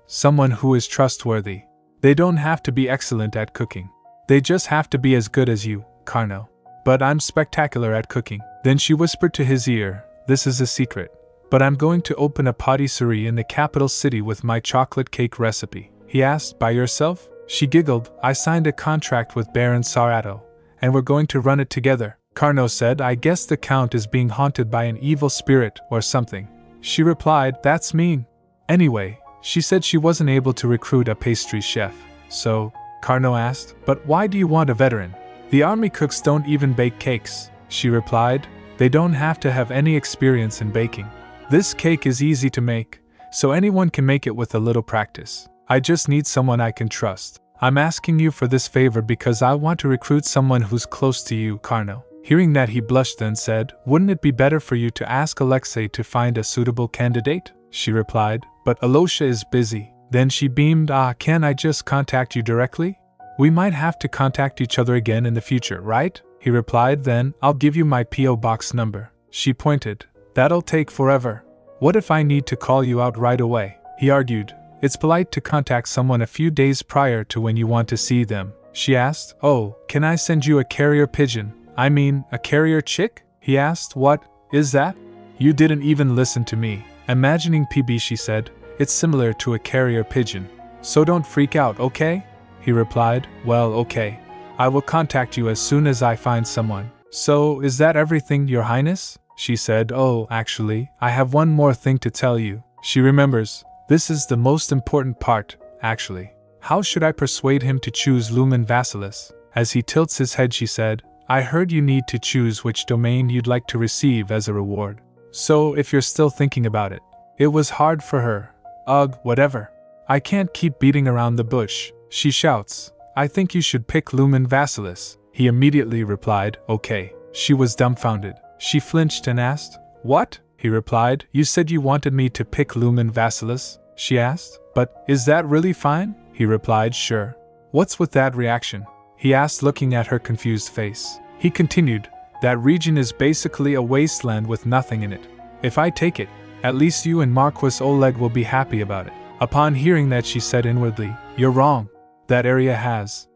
Someone who is trustworthy. They don't have to be excellent at cooking. They just have to be as good as you, Carno. But I'm spectacular at cooking." Then she whispered to his ear, "This is a secret. But I'm going to open a patisserie in the capital city with my chocolate cake recipe." He asked, "By yourself?" She giggled, "I signed a contract with Baron Sarato, and we're going to run it together." Carno said, "I guess the Count is being haunted by an evil spirit or something." She replied, "That's mean." Anyway, she said she wasn't able to recruit a pastry chef. So, Carno asked, "But why do you want a veteran? The army cooks don't even bake cakes." She replied, "They don't have to have any experience in baking. This cake is easy to make, so anyone can make it with a little practice. I just need someone I can trust. I'm asking you for this favor because I want to recruit someone who's close to you, Carno." Hearing that, he blushed and said, "Wouldn't it be better for you to ask Alexei to find a suitable candidate?" She replied, "But Alosha is busy." Then she beamed, "Can I just contact you directly? We might have to contact each other again in the future, right?" He replied, "Then, I'll give you my P.O. box number." She pointed, "That'll take forever. What if I need to call you out right away?" He argued, "It's polite to contact someone a few days prior to when you want to see them." She asked, "Oh, can I send you a carrier pigeon? I mean, a carrier chick?" He asked, "What is that?" "You didn't even listen to me." Imagining PB, she said, "It's similar to a carrier pigeon. So don't freak out, okay?" He replied, "Well, okay. I will contact you as soon as I find someone." "So, is that everything, Your Highness?" She said, "Oh, actually, I have one more thing to tell you." She remembers, "This is the most important part, actually. How should I persuade him to choose Lumen Vassilis?" As he tilts his head, she said, "I heard you need to choose which domain you'd like to receive as a reward. So, if you're still thinking about it." It was hard for her. "Ugh, whatever. I can't keep beating around the bush." She shouts, "I think you should pick Lumen Vassilis." He immediately replied, "Okay." She was dumbfounded. She flinched and asked, "What?" He replied, "You said you wanted me to pick Lumen Vassilis?" She asked, "But, is that really fine?" He replied, "Sure." "What's with that reaction?" He asked, looking at her confused face. He continued, "That region is basically a wasteland with nothing in it. If I take it, at least you and Marquis Oleg will be happy about it." Upon hearing that, she said inwardly, "You're wrong. That area has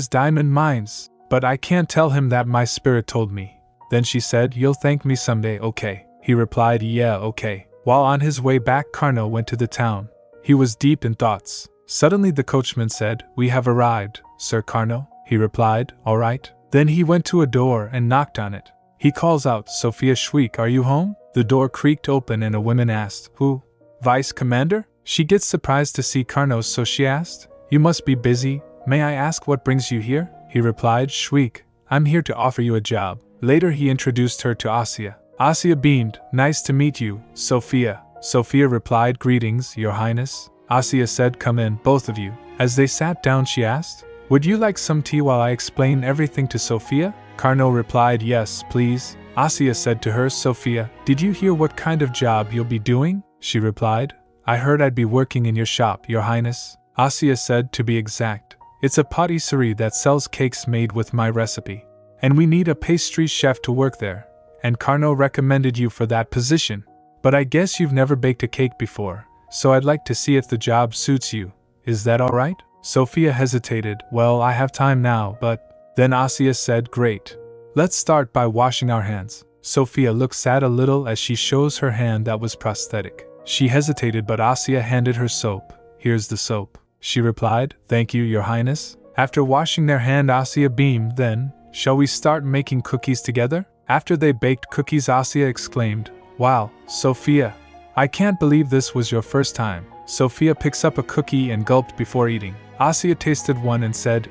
diamond mines, But I can't tell him that my spirit told me. Then she said, you'll thank me someday, okay? He replied, yeah, okay. While on his way back, Carno went to the town. He was deep in thoughts. Suddenly the coachman said, we have arrived, Sir Carno. He replied, all right. Then he went to a door and knocked on it. He calls out, Sophia Schweik, are you home? The door creaked open and a woman asked, who? Vice Commander? She gets surprised to see Carno, so she asked, you must be busy. May I ask what brings you here? He replied, Schweik, I'm here to offer you a job. Later he introduced her to Asya. Asya beamed, nice to meet you, Sophia. Sophia replied, greetings, Your Highness. Asya said, come in, both of you. As they sat down she asked, would you like some tea while I explain everything to Sophia? Carno replied, yes, please. Asya said to her, Sophia, did you hear what kind of job you'll be doing? She replied, I heard I'd be working in your shop, Your Highness. Asya said, to be exact, it's a patisserie that sells cakes made with my recipe. And we need a pastry chef to work there. And Carno recommended you for that position. But I guess you've never baked a cake before, so I'd like to see if the job suits you. Is that all right? Sophia hesitated, well, I have time now, but… Then Asya said, great. Let's start by washing our hands. Sophia looks sad a little as she shows her hand that was prosthetic. She hesitated, but Asya handed her soap. Here's the soap. She replied, thank you, Your Highness. After washing their hand, Asya beamed, then, shall we start making cookies together? After they baked cookies, Asya exclaimed, wow, Sophia, I can't believe this was your first time. Sophia picks up a cookie and gulped before eating. Asya tasted one and said,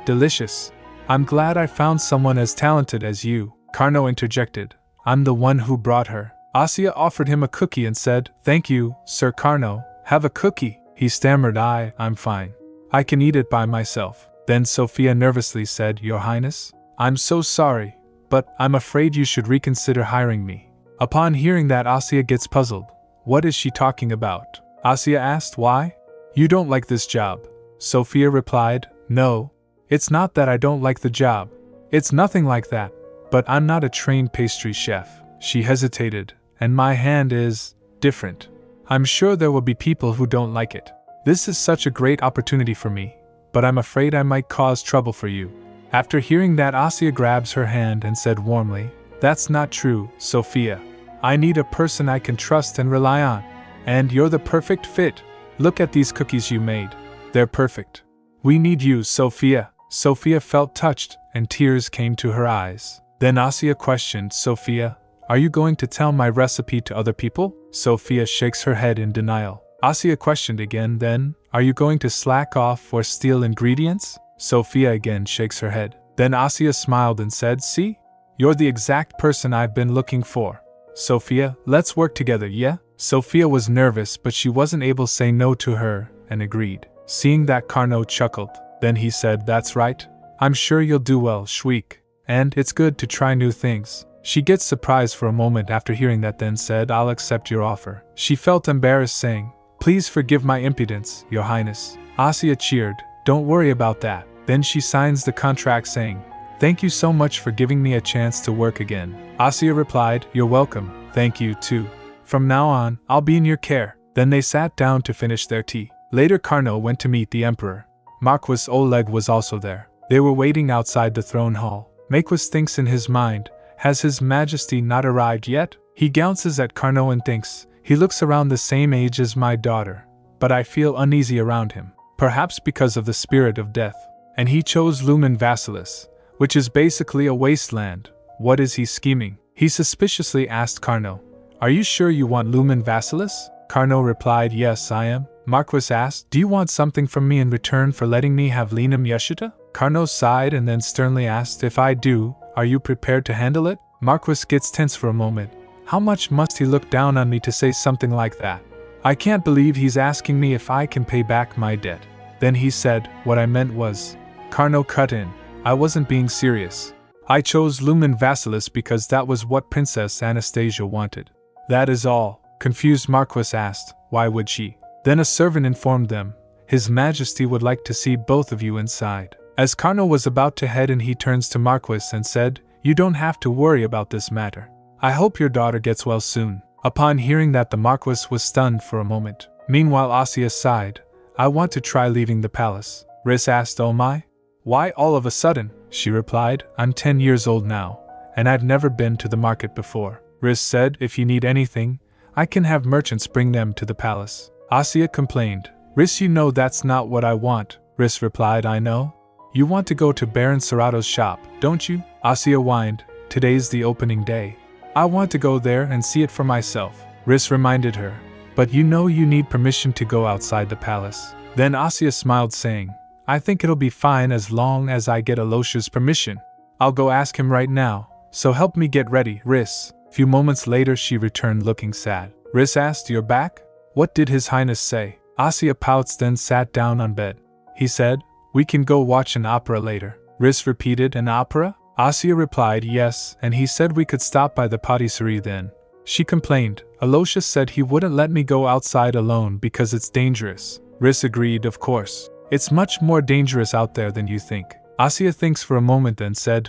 delicious. I'm glad I found someone as talented as you. Carno interjected, I'm the one who brought her. Asya offered him a cookie and said, thank you, Sir Carno, have a cookie. He stammered, I'm fine. I can eat it by myself. Then Sophia nervously said, Your Highness, I'm so sorry, but I'm afraid you should reconsider hiring me. Upon hearing that, Asya gets puzzled. What is she talking about? Asya asked, why? You don't like this job? Sophia replied, no, it's not that I don't like the job. It's nothing like that, but I'm not a trained pastry chef. She hesitated, and my hand is different. I'm sure there will be people who don't like it. This is such a great opportunity for me, but I'm afraid I might cause trouble for you. After hearing that, Asya grabs her hand and said warmly, that's not true, Sophia. I need a person I can trust and rely on. And you're the perfect fit. Look at these cookies you made. They're perfect. We need you, Sophia. Sophia felt touched, and tears came to her eyes. Then Asya questioned, Sophia, are you going to tell my recipe to other people? Sophia shakes her head in denial. Asya questioned again, then, are you going to slack off or steal ingredients? Sophia again shakes her head. Then Asya smiled and said, see? You're the exact person I've been looking for. Sophia, let's work together, yeah? Sophia was nervous, but she wasn't able to say no to her, and agreed. Seeing that, Carno chuckled. Then he said, that's right. I'm sure you'll do well, Schweik. And it's good to try new things. She gets surprised for a moment after hearing that, then said, I'll accept your offer. She felt embarrassed, saying, please forgive my impudence, Your Highness. Asya cheered, don't worry about that. Then she signs the contract saying, thank you so much for giving me a chance to work again. Asya replied, you're welcome, thank you too. From now on, I'll be in your care. Then they sat down to finish their tea. Later Carno went to meet the emperor. Marquis Oleg was also there. They were waiting outside the throne hall. Marquis thinks in his mind, has His Majesty not arrived yet? He glances at Carno and thinks, he looks around the same age as my daughter, but I feel uneasy around him, perhaps because of the spirit of death. And he chose Lumen Vassilis, which is basically a wasteland. What is he scheming? He suspiciously asked Carno, are you sure you want Lumen Vassilis? Carno replied, yes, I am. Marquis asked, do you want something from me in return for letting me have Linam Yeshita? Carno sighed and then sternly asked, if I do, are you prepared to handle it? Marquis gets tense for a moment. How much must he look down on me to say something like that? I can't believe he's asking me if I can pay back my debt. Then he said, what I meant was… Carno cut in, I wasn't being serious. I chose Lumen Vassilis because that was what Princess Anastasia wanted. That is all. Confused, Marquis asked, why would she? Then a servant informed them, His Majesty would like to see both of you inside. As Carno was about to head in, he turns to Marquis and said, you don't have to worry about this matter. I hope your daughter gets well soon. Upon hearing that, the Marquis was stunned for a moment. Meanwhile, Asya sighed, I want to try leaving the palace. Riss asked, oh my? Why all of a sudden? she replied. I'm 10 years old now, and I've never been to the market before. Riss said, if you need anything, I can have merchants bring them to the palace. Asya complained. Riss, you know that's not what I want. Riss replied, I know. You want to go to Baron Sarato's shop, don't you? Asya whined. Today's the opening day. I want to go there and see it for myself. Riss reminded her. But you know you need permission to go outside the palace. Then Asya smiled, saying, I think it'll be fine as long as I get Alosha's permission. I'll go ask him right now, so help me get ready, Riss. Few moments later she returned looking sad. Riss asked, You're back? What did His Highness say? Asya pouts, then sat down on bed. He said, We can go watch an opera later. Riss repeated, An opera? Asya replied, Yes, and he said we could stop by the patisserie then. She complained, Alosha said he wouldn't let me go outside alone because it's dangerous. Riss agreed, Of course. It's much more dangerous out there than you think. Asya thinks for a moment, then said,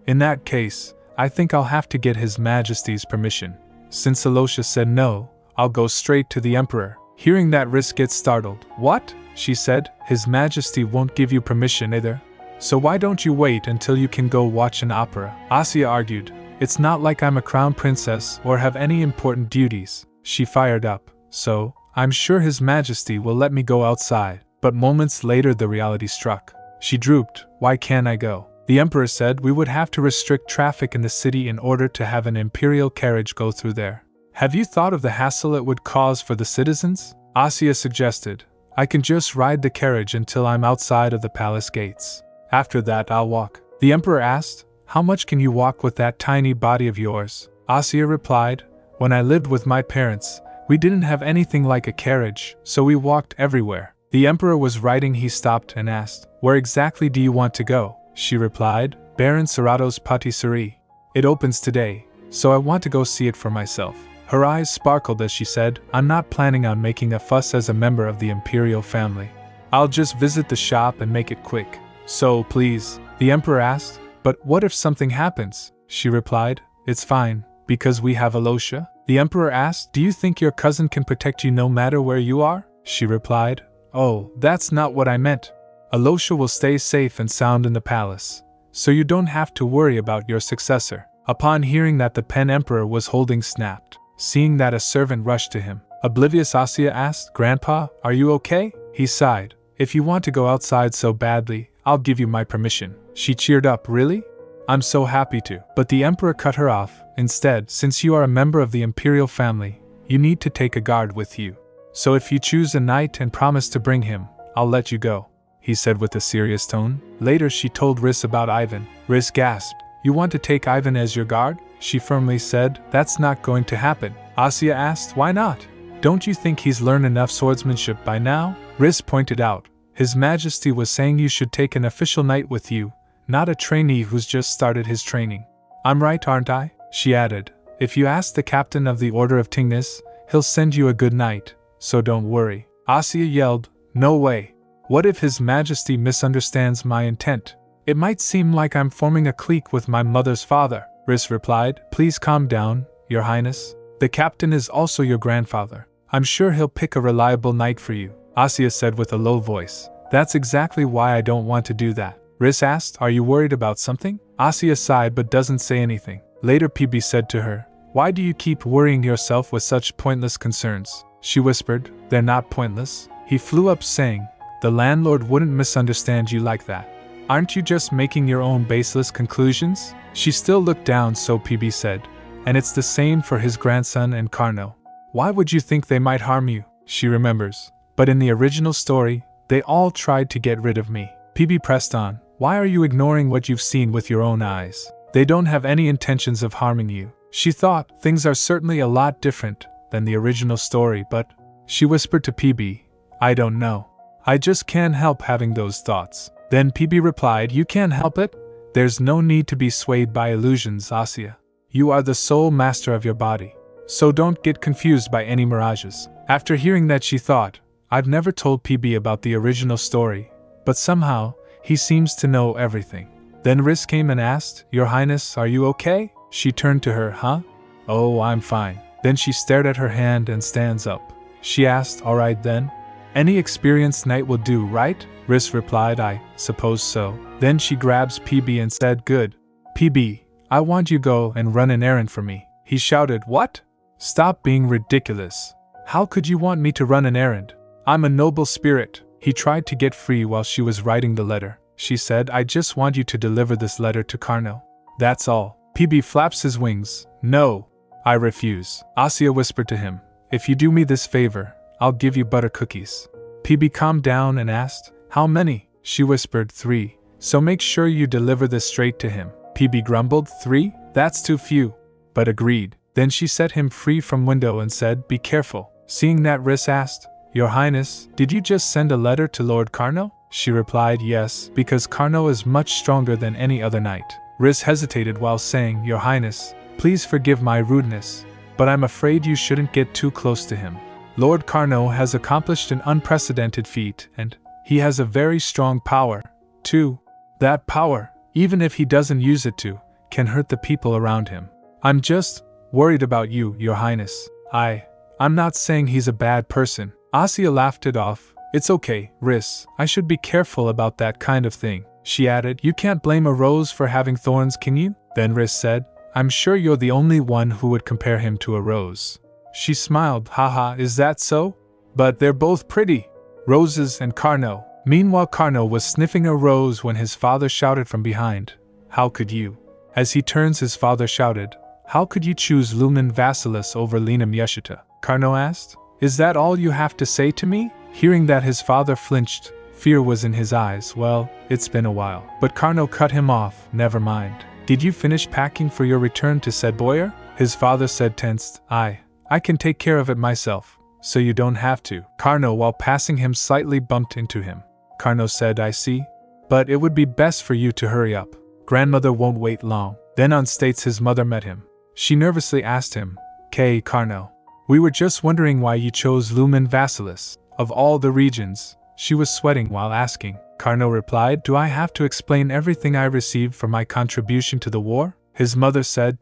In that case, I think I'll have to get His Majesty's permission. Since Alosha said no, I'll go straight to the Emperor. Hearing that, Riss gets startled. What? She said, His Majesty won't give you permission either. So why don't you wait until you can go watch an opera? Asya argued. It's not like I'm a crown princess or have any important duties. She fired up. So, I'm sure His Majesty will let me go outside. But moments later the reality struck. She drooped. Why can't I go? The Emperor said we would have to restrict traffic in the city in order to have an imperial carriage go through there. Have you thought of the hassle it would cause for the citizens? Asya suggested. I can just ride the carriage until I'm outside of the palace gates. After that I'll walk. The Emperor asked, How much can you walk with that tiny body of yours? Asya replied, When I lived with my parents, we didn't have anything like a carriage, so we walked everywhere. The Emperor was writing. He stopped and asked, Where exactly do you want to go? She replied, Baron Sarato's patisserie. It opens today, so I want to go see it for myself. Her eyes sparkled as she said, I'm not planning on making a fuss as a member of the imperial family. I'll just visit the shop and make it quick. So, please, the Emperor asked, But what if something happens? She replied, It's fine, because we have Alosha. The Emperor asked, Do you think your cousin can protect you no matter where you are? She replied, Oh, that's not what I meant. Alosha will stay safe and sound in the palace, so you don't have to worry about your successor. Upon hearing that, the pen Emperor was holding snapped. Seeing that, a servant rushed to him. Oblivious, Asya asked, Grandpa, are you okay? He sighed. If you want to go outside so badly, I'll give you my permission. She cheered up. Really? I'm so happy to. But the Emperor cut her off. Instead, since you are a member of the imperial family, you need to take a guard with you. So if you choose a knight and promise to bring him, I'll let you go, he said with a serious tone. Later she told Riss about Ivan. Riss gasped. You want to take Ivan as your guard? She firmly said, That's not going to happen. Asya asked, Why not? Don't you think he's learned enough swordsmanship by now? Riss pointed out, His Majesty was saying you should take an official knight with you, not a trainee who's just started his training. I'm right, aren't I? She added, If you ask the captain of the Order of Tingnes, he'll send you a good knight, so don't worry. Asya yelled, No way. What if His Majesty misunderstands my intent? It might seem like I'm forming a clique with my mother's father. Riss replied, Please calm down, Your Highness. The captain is also your grandfather. I'm sure he'll pick a reliable knight for you, Asya said with a low voice. That's exactly why I don't want to do that. Riss asked, Are you worried about something? Asya sighed but doesn't say anything. Later PB said to her, Why do you keep worrying yourself with such pointless concerns? She whispered, They're not pointless. He flew up saying, The landlord wouldn't misunderstand you like that. Aren't you just making your own baseless conclusions? She still looked down, so PB said, And it's the same for his grandson and Carno. Why would you think they might harm you? She remembers. But in the original story, they all tried to get rid of me. PB pressed on. Why are you ignoring what you've seen with your own eyes? They don't have any intentions of harming you. She thought, Things are certainly a lot different than the original story, but... She whispered to PB, I don't know. I just can't help having those thoughts. Then PB replied, You can't help it? There's no need to be swayed by illusions, Asya. You are the sole master of your body. So don't get confused by any mirages. After hearing that, she thought, I've never told PB about the original story, but somehow, he seems to know everything. Then Riss came and asked, Your Highness, are you okay? She turned to her, Huh? Oh, I'm fine. Then she stared at her hand and stands up. She asked, All right then? Any experienced knight will do, right? Riss replied, I suppose so. Then she grabs PB and said, good. PB, I want you go and run an errand for me. He shouted, what? Stop being ridiculous. How could you want me to run an errand? I'm a noble spirit. He tried to get free while she was writing the letter. She said, I just want you to deliver this letter to Carno. That's all. PB flaps his wings. No. I refuse. Asya whispered to him, if you do me this favor, I'll give you butter cookies. PB calmed down and asked, how many? She whispered, 3. So make sure you deliver this straight to him. PB grumbled, 3? That's too few. But agreed. Then she set him free from window and said, be careful. Seeing that, Riss asked, Your Highness, did you just send a letter to Lord Carno? She replied, yes, because Carno is much stronger than any other knight. Riss hesitated while saying, Your Highness, please forgive my rudeness, but I'm afraid you shouldn't get too close to him. Lord Carno has accomplished an unprecedented feat, and he has a very strong power, too. That power, even if he doesn't use it to, can hurt the people around him. I'm just worried about you, Your Highness. I'm not saying he's a bad person. Asya laughed it off. It's okay, Riss, I should be careful about that kind of thing. She added, you can't blame a rose for having thorns, can you? Then Riss said, I'm sure you're the only one who would compare him to a rose. She smiled, haha, is that so? But they're both pretty. Roses and Carno. Meanwhile, Carno was sniffing a rose when his father shouted from behind, how could you? As he turns, his father shouted, how could you choose Lumen Vasilis over Lenam Yeshita? Carno asked, is that all you have to say to me? Hearing that, his father flinched. Fear was in his eyes. Well, it's been a while. But Carno cut him off. Never mind. Did you finish packing for your return to said boyar? His father said, tensed, I can take care of it myself, so you don't have to. Carno, while passing him, slightly bumped into him. Carno said, I see. But it would be best for you to hurry up. Grandmother won't wait long. Then on states his mother met him. She nervously asked him, K. Carno, we were just wondering why you chose Lumen Vasilis. Of all the regions, she was sweating while asking. Carno replied, do I have to explain everything I received for my contribution to the war? His mother said,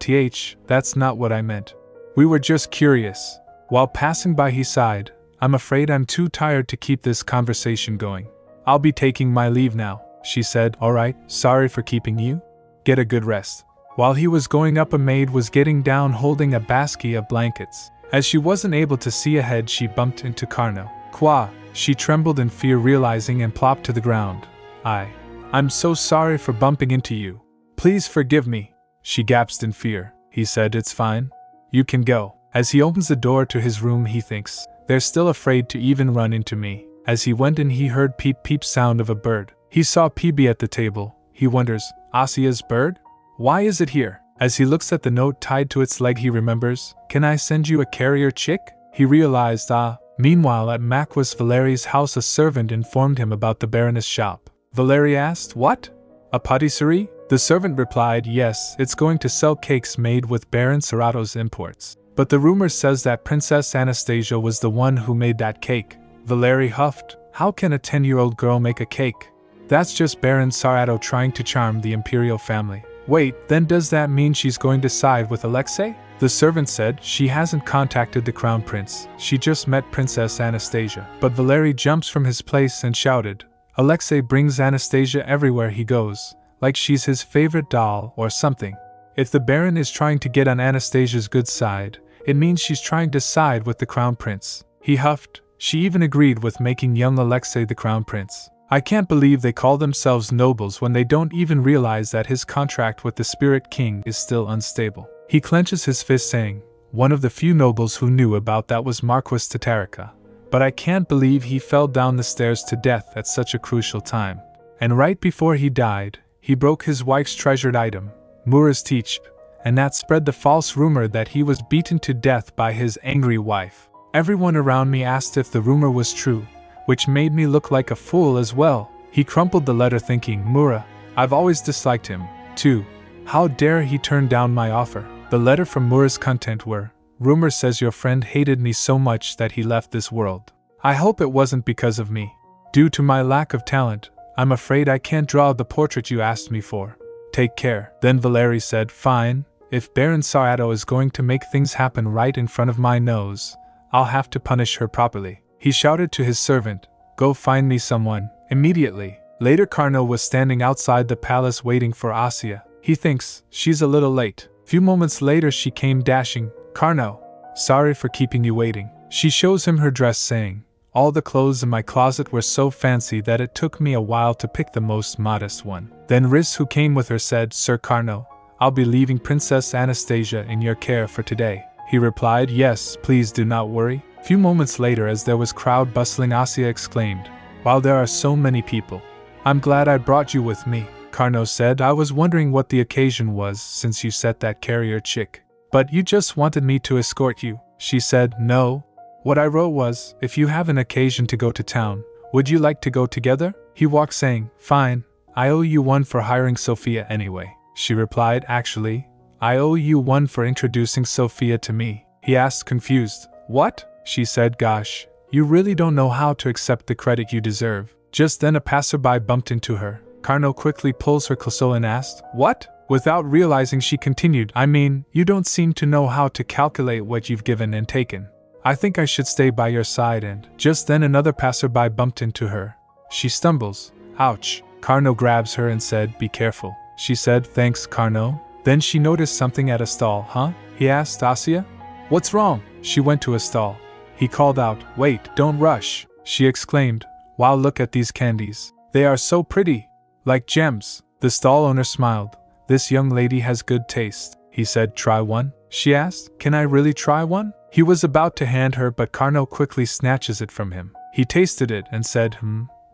that's not what I meant. We were just curious. While passing by, he sighed, I'm afraid I'm too tired to keep this conversation going. I'll be taking my leave now. She said, all right, sorry for keeping you. Get a good rest. While he was going up, a maid was getting down holding a basket of blankets. As she wasn't able to see ahead, she bumped into Carno. Qua! She trembled in fear, realizing, and plopped to the ground. I'm so sorry for bumping into you. Please forgive me. She gasped in fear. He said, it's fine. You can go. As he opens the door to his room, he thinks, they're still afraid to even run into me. As he went in, he heard peep peep sound of a bird. He saw PB at the table. He wonders, Asya's bird? Why is it here? As he looks at the note tied to its leg, he remembers, can I send you a carrier chick? He realized, Meanwhile, at Macwas Valeri's house, a servant informed him about the Baroness' shop. Valeri asked, what? A patisserie? The servant replied, yes, it's going to sell cakes made with Baron Serato's imports. But the rumor says that Princess Anastasia was the one who made that cake. Valeri huffed, how can a 10-year-old girl make a cake? That's just Baron Sarato trying to charm the imperial family. Wait, then does that mean she's going to side with Alexei? The servant said she hasn't contacted the crown prince, she just met Princess Anastasia. But Valeri jumps from his place and shouted, Alexei brings Anastasia everywhere he goes, like she's his favorite doll or something. If the Baron is trying to get on Anastasia's good side, it means she's trying to side with the crown prince. He huffed, she even agreed with making young Alexei the crown prince. I can't believe they call themselves nobles when they don't even realize that his contract with the Spirit King is still unstable. He clenches his fist, saying, one of the few nobles who knew about that was Marquis Tatarica. But I can't believe he fell down the stairs to death at such a crucial time. And right before he died, he broke his wife's treasured item, Mura's teach, and that spread the false rumor that he was beaten to death by his angry wife. Everyone around me asked if the rumor was true, which made me look like a fool as well. He crumpled the letter, thinking, Mura, I've always disliked him, too. How dare he turn down my offer? The letter from Mura's content were, rumor says your friend hated me so much that he left this world. I hope it wasn't because of me. Due to my lack of talent, I'm afraid I can't draw the portrait you asked me for. Take care. Then Valeri said, fine, if Baron Sarato is going to make things happen right in front of my nose, I'll have to punish her properly. He shouted to his servant, "Go find me someone, immediately." Later Karno was standing outside the palace waiting for Asya. He thinks, she's a little late. Few moments later she came dashing. "Karno, sorry for keeping you waiting." She shows him her dress saying, "All the clothes in my closet were so fancy that it took me a while to pick the most modest one." Then Riz, who came with her, said, "Sir Karno, I'll be leaving Princess Anastasia in your care for today." He replied, "Yes, please do not worry." Few moments later, as there was crowd bustling, Asya exclaimed, "Wow, there are so many people. I'm glad I brought you with me." Karno said, "I was wondering what the occasion was since you set that carrier chick. But you just wanted me to escort you." She said, "No. What I wrote was, if you have an occasion to go to town, would you like to go together?" He walked saying, "Fine, I owe you one for hiring Sophia anyway." She replied, "Actually, I owe you one for introducing Sophia to me." He asked, confused, "What?" She said, "Gosh, you really don't know how to accept the credit you deserve." Just then a passerby bumped into her. Karno quickly pulls her close and asked, "What?" Without realizing, she continued, "I mean, you don't seem to know how to calculate what you've given and taken. I think I should stay by your side." And just then another passerby bumped into her. She stumbles. "Ouch." Karno grabs her and said, "Be careful." She said, "Thanks, Karno." Then she noticed something at a stall. "Huh?" he asked Asya. "What's wrong?" She went to a stall. He called out, "Wait, don't rush." She exclaimed, "Wow, look at these candies. They are so pretty. Like gems." The stall owner smiled. "This young lady has good taste." He said, "Try one?" She asked, "Can I really try one?" He was about to hand her, but Karno quickly snatches it from him. He tasted it and said,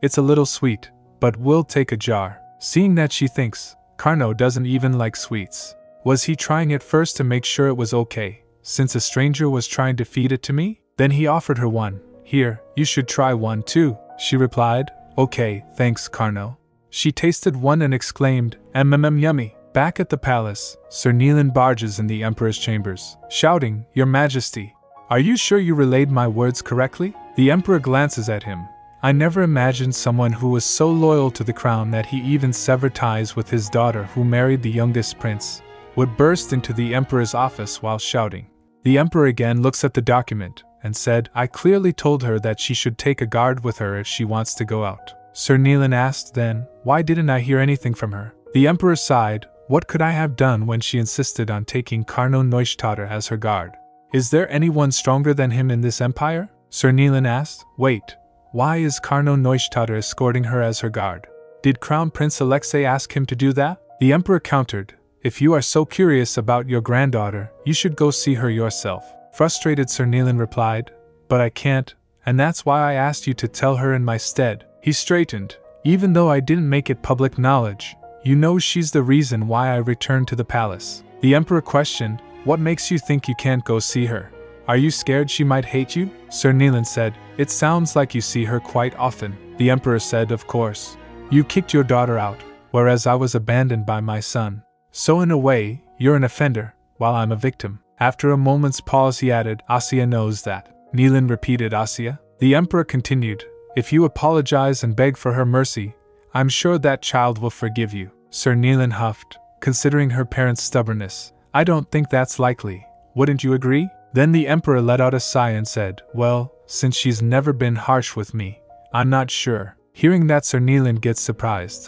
"It's a little sweet, but we'll take a jar." Seeing that she thinks, Karno doesn't even like sweets. Was he trying it first to make sure it was okay, since a stranger was trying to feed it to me? Then he offered her one. "Here, you should try one too." She replied, "Okay, thanks, Karno." She tasted one and exclaimed, Yummy." Back at the palace, Sir Neelan barges in the Emperor's chambers, shouting, "Your Majesty, are you sure you relayed my words correctly?" The Emperor glances at him. I never imagined someone who was so loyal to the crown that he even severed ties with his daughter who married the youngest prince, would burst into the Emperor's office while shouting. The Emperor again looks at the document, and said, "I clearly told her that she should take a guard with her if she wants to go out." Sir Neelan asked then, "Why didn't I hear anything from her?" The Emperor sighed, "What could I have done when she insisted on taking Karno Neustadt as her guard? Is there anyone stronger than him in this empire?" Sir Neelan asked, "Wait, why is Karno Neustadt escorting her as her guard? Did Crown Prince Alexei ask him to do that?" The Emperor countered, "If you are so curious about your granddaughter, you should go see her yourself." Frustrated, Sir Neelan replied, "But I can't, and that's why I asked you to tell her in my stead." He straightened, "Even though I didn't make it public knowledge, you know she's the reason why I returned to the palace." The Emperor questioned, "What makes you think you can't go see her? Are you scared she might hate you?" Sir Neelan said, "It sounds like you see her quite often." The Emperor said, "Of course. You kicked your daughter out, whereas I was abandoned by my son. So in a way, you're an offender, while I'm a victim." After a moment's pause he added, "Asya knows that." Neelan repeated, "Asya?" The Emperor continued, "If you apologize and beg for her mercy, I'm sure that child will forgive you." Sir Neelan huffed, considering her parents' stubbornness. "I don't think that's likely. Wouldn't you agree?" Then the Emperor let out a sigh and said, "Well, since she's never been harsh with me, I'm not sure." Hearing that, Sir Neelan gets surprised.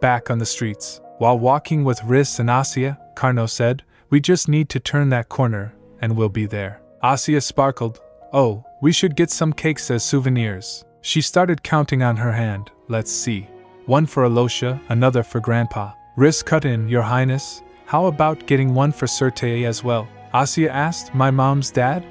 Back on the streets, while walking with Riz and Asya, Karno said, "We just need to turn that corner, and we'll be there." Asya sparkled, "Oh, we should get some cakes as souvenirs." She started counting on her hand. "Let's see. One for Alosha, another for Grandpa." Riz cut in, "Your Highness, how about getting one for Sir Tae as well?" Asya asked, "My mom's dad?"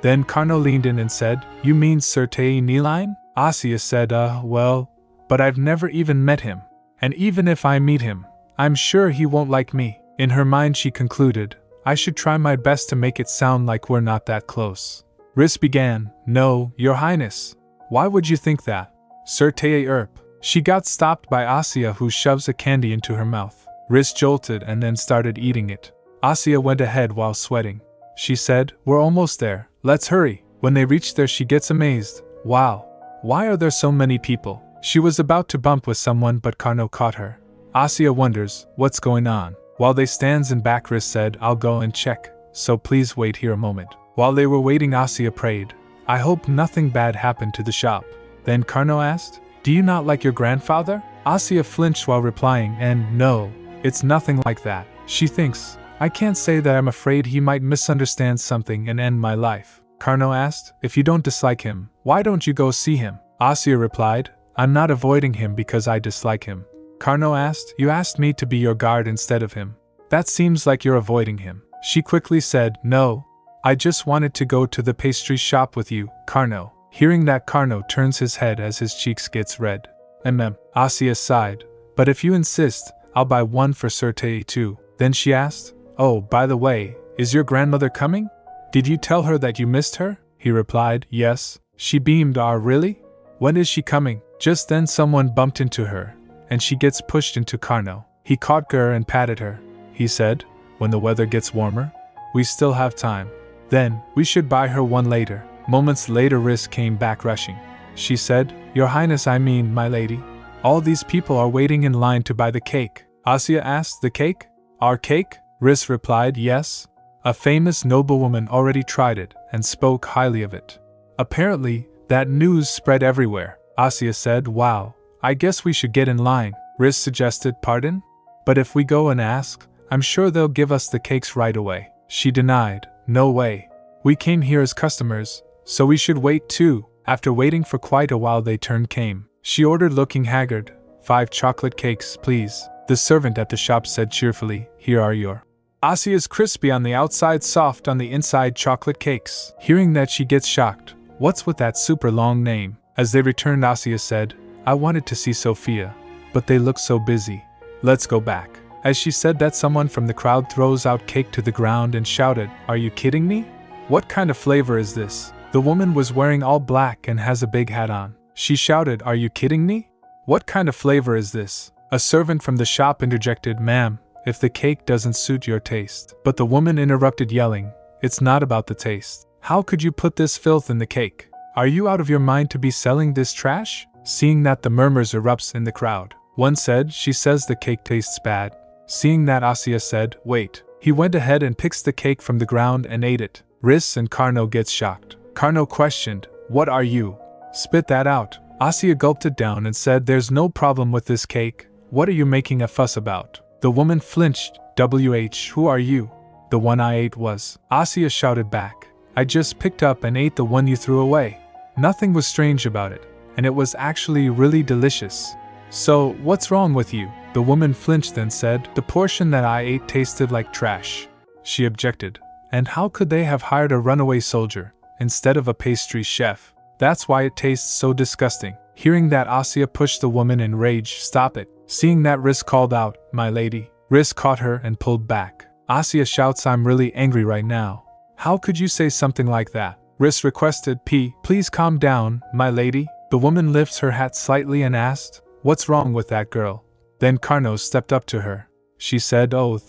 Then Karno leaned in and said, "You mean Sir Tae Neeline?" Asya said, well, but I've never even met him. And even if I meet him, I'm sure he won't like me." In her mind she concluded, "I should try my best to make it sound like we're not that close." Riz began, "No, Your Highness. Why would you think that? Sir Tae Erp." She got stopped by Asya, who shoves a candy into her mouth. Riz jolted and then started eating it. Asya went ahead while sweating. She said, "We're almost there. Let's hurry." When they reached there she gets amazed. "Wow. Why are there so many people?" She was about to bump with someone but Karno caught her. Asya wonders, what's going on? While they stands in back, Riz said, "I'll go and check, so please wait here a moment." While they were waiting, Asya prayed, I hope nothing bad happened to the shop. Then Karno asked, do you not like your grandfather? Asya flinched while replying, and no, it's nothing like that. She thinks, I can't say that I'm afraid he might misunderstand something and end my life. Karno asked, if you don't dislike him, why don't you go see him? Asya replied, I'm not avoiding him because I dislike him. Karno asked, you asked me to be your guard instead of him. That seems like you're avoiding him. She quickly said, no, I just wanted to go to the pastry shop with you, Karno. Hearing that, Karno turns his head as his cheeks gets red. Asya sighed, but if you insist, I'll buy one for Sertei too. Then she asked, oh, by the way, is your grandmother coming? Did you tell her that you missed her? He replied, yes. She beamed, really? When is she coming? Just then someone bumped into her, and she gets pushed into Karno. He caught her and patted her. He said, when the weather gets warmer, we still have time. Then, we should buy her one later. Moments later, Riss came back rushing. She said, Your Highness, I mean, my lady. All these people are waiting in line to buy the cake. Asya asked, the cake? Our cake? Riss replied, yes. A famous noblewoman already tried it and spoke highly of it. Apparently, that news spread everywhere. Asya said, wow, I guess we should get in line. Riss suggested, pardon? But if we go and ask, I'm sure they'll give us the cakes right away. She denied, no way. We came here as customers, so we should wait too. After waiting for quite a while, their turn came. She ordered, looking haggard, 5 chocolate cakes, please. The servant at the shop said cheerfully, here are your. Asya's crispy on the outside, soft on the inside chocolate cakes. Hearing that, she gets shocked. What's with that super long name? As they returned, Asya said, I wanted to see Sophia, but they look so busy. Let's go back. As she said that, someone from the crowd throws out cake to the ground and shouted, are you kidding me? What kind of flavor is this? The woman was wearing all black and has a big hat on. She shouted, are you kidding me? What kind of flavor is this? A servant from the shop interjected, ma'am, if the cake doesn't suit your taste. But the woman interrupted, yelling, it's not about the taste. How could you put this filth in the cake? Are you out of your mind to be selling this trash? Seeing that, the murmurs erupts in the crowd. One said, she says the cake tastes bad. Seeing that, Asya said, wait. He went ahead and picks the cake from the ground and ate it. Riss and Karno gets shocked. Karno questioned, what are you? Spit that out. Asya gulped it down and said, there's no problem with this cake. What are you making a fuss about? The woman flinched. Who are you? The one I ate was. Asya shouted back. I just picked up and ate the one you threw away. Nothing was strange about it, and it was actually really delicious. So, what's wrong with you? The woman flinched and said, the portion that I ate tasted like trash. She objected. And how could they have hired a runaway soldier instead of a pastry chef? That's why it tastes so disgusting. Hearing that, Asya pushed the woman in rage. Stop it. Seeing that, Riss called out, my lady. Riss caught her and pulled back. Asya shouts, I'm really angry right now. How could you say something like that? Riss requested, please calm down, my lady. The woman lifts her hat slightly and asked, what's wrong with that girl? Then Karno stepped up to her. She said, oh,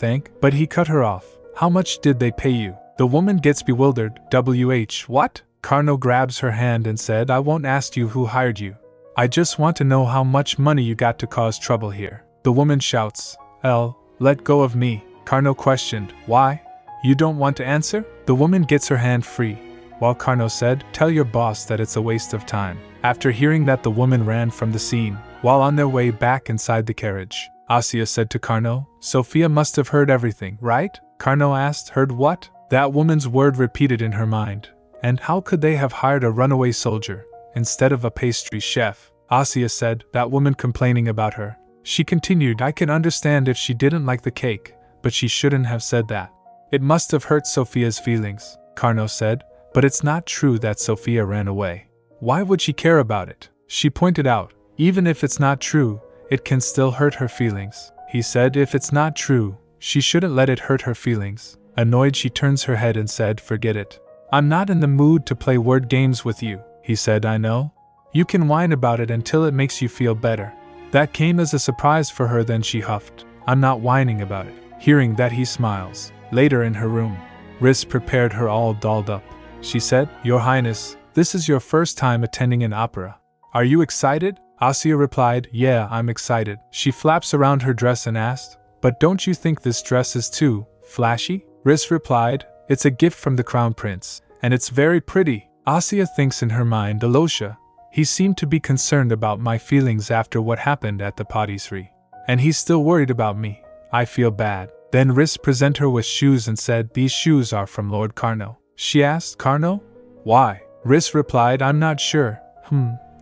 but he cut her off. How much did they pay you? The woman gets bewildered. What? Karno grabs her hand and said, I won't ask you who hired you. I just want to know how much money you got to cause trouble here. The woman shouts, let go of me. Karno questioned, why? You don't want to answer? The woman gets her hand free, while Karno said, tell your boss that it's a waste of time. After hearing that, the woman ran from the scene. While on their way back inside the carriage, Asya said to Karno, Sophia must have heard everything, right? Karno asked, heard what? That woman's word repeated in her mind. And how could they have hired a runaway soldier instead of a pastry chef? Asya said, that woman complaining about her. She continued, I can understand if she didn't like the cake, but she shouldn't have said that. It must have hurt Sophia's feelings, Karno said, but it's not true that Sophia ran away. Why would she care about it? She pointed out, even if it's not true, it can still hurt her feelings. He said, if it's not true, she shouldn't let it hurt her feelings. Annoyed, she turns her head and said, forget it. I'm not in the mood to play word games with you. He said, I know. You can whine about it until it makes you feel better. That came as a surprise for her. Then she huffed, I'm not whining about it. Hearing that, he smiles. Later in her room, Riss prepared her all dolled up. She said, Your Highness, this is your first time attending an opera. Are you excited? Asya replied, yeah, I'm excited. She flaps around her dress and asked, but don't you think this dress is too flashy? Riss replied, it's a gift from the crown prince, and it's very pretty. Asya thinks in her mind, Alosha, he seemed to be concerned about my feelings after what happened at the patisserie. And he's still worried about me. I feel bad. Then Riss present her with shoes and said, these shoes are from Lord Carno. She asked, Carno? Why? Riss replied, I'm not sure.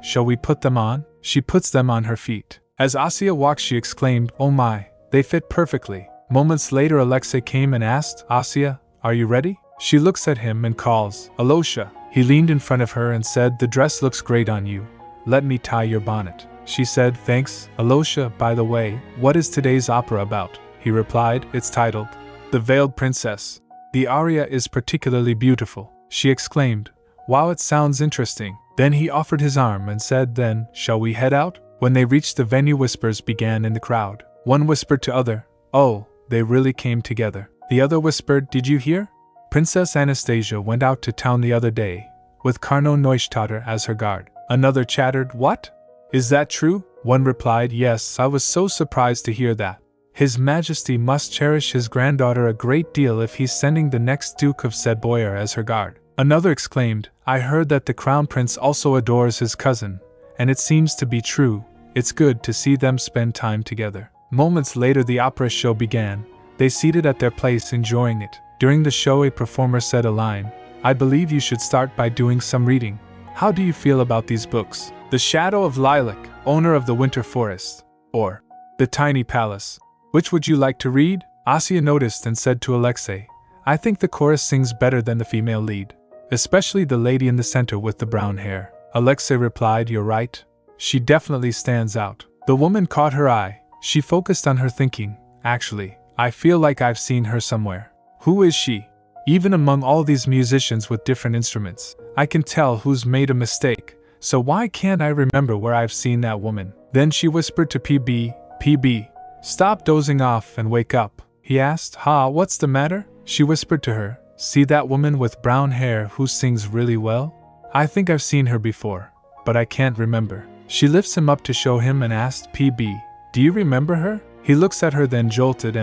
Shall we put them on? She puts them on her feet. As Asya walked she exclaimed, oh my, they fit perfectly. Moments later Alexei came and asked, Asya, are you ready? She looks at him and calls, Alosha. He leaned in front of her and said, the dress looks great on you. Let me tie your bonnet. She said, thanks, Alosha. By the way, what is today's opera about? He replied, it's titled, The Veiled Princess. The aria is particularly beautiful. She exclaimed, wow, it sounds interesting. Then he offered his arm and said, then, shall we head out? When they reached the venue whispers began in the crowd. One whispered to other, oh, they really came together. The other whispered, did you hear? Princess Anastasia went out to town the other day, with Carno Neustaedter as her guard. Another chattered, what? Is that true? One replied, yes, I was so surprised to hear that. His Majesty must cherish his granddaughter a great deal if he's sending the next Duke of Sedboyer as her guard. Another exclaimed, I heard that the Crown Prince also adores his cousin, and it seems to be true. It's good to see them spend time together. Moments later the opera show began. They seated at their place enjoying it. During the show a performer said a line, I believe you should start by doing some reading. How do you feel about these books? The Shadow of Lilac, Owner of the Winter Forest, or The Tiny Palace. Which would you like to read? Asya noticed and said to Alexei, I think the chorus sings better than the female lead, especially the lady in the center with the brown hair. Alexei replied, you're right. She definitely stands out. The woman caught her eye. She focused on her thinking, actually, I feel like I've seen her somewhere. Who is she? Even among all these musicians with different instruments, I can tell who's made a mistake, so why can't I remember where I've seen that woman? Then she whispered to PB, stop dozing off and wake up. He asked, what's the matter? She whispered to her, see that woman with brown hair who sings really well? I think I've seen her before, but I can't remember. She lifts him up to show him and asked PB, do you remember her? He looks at her then jolted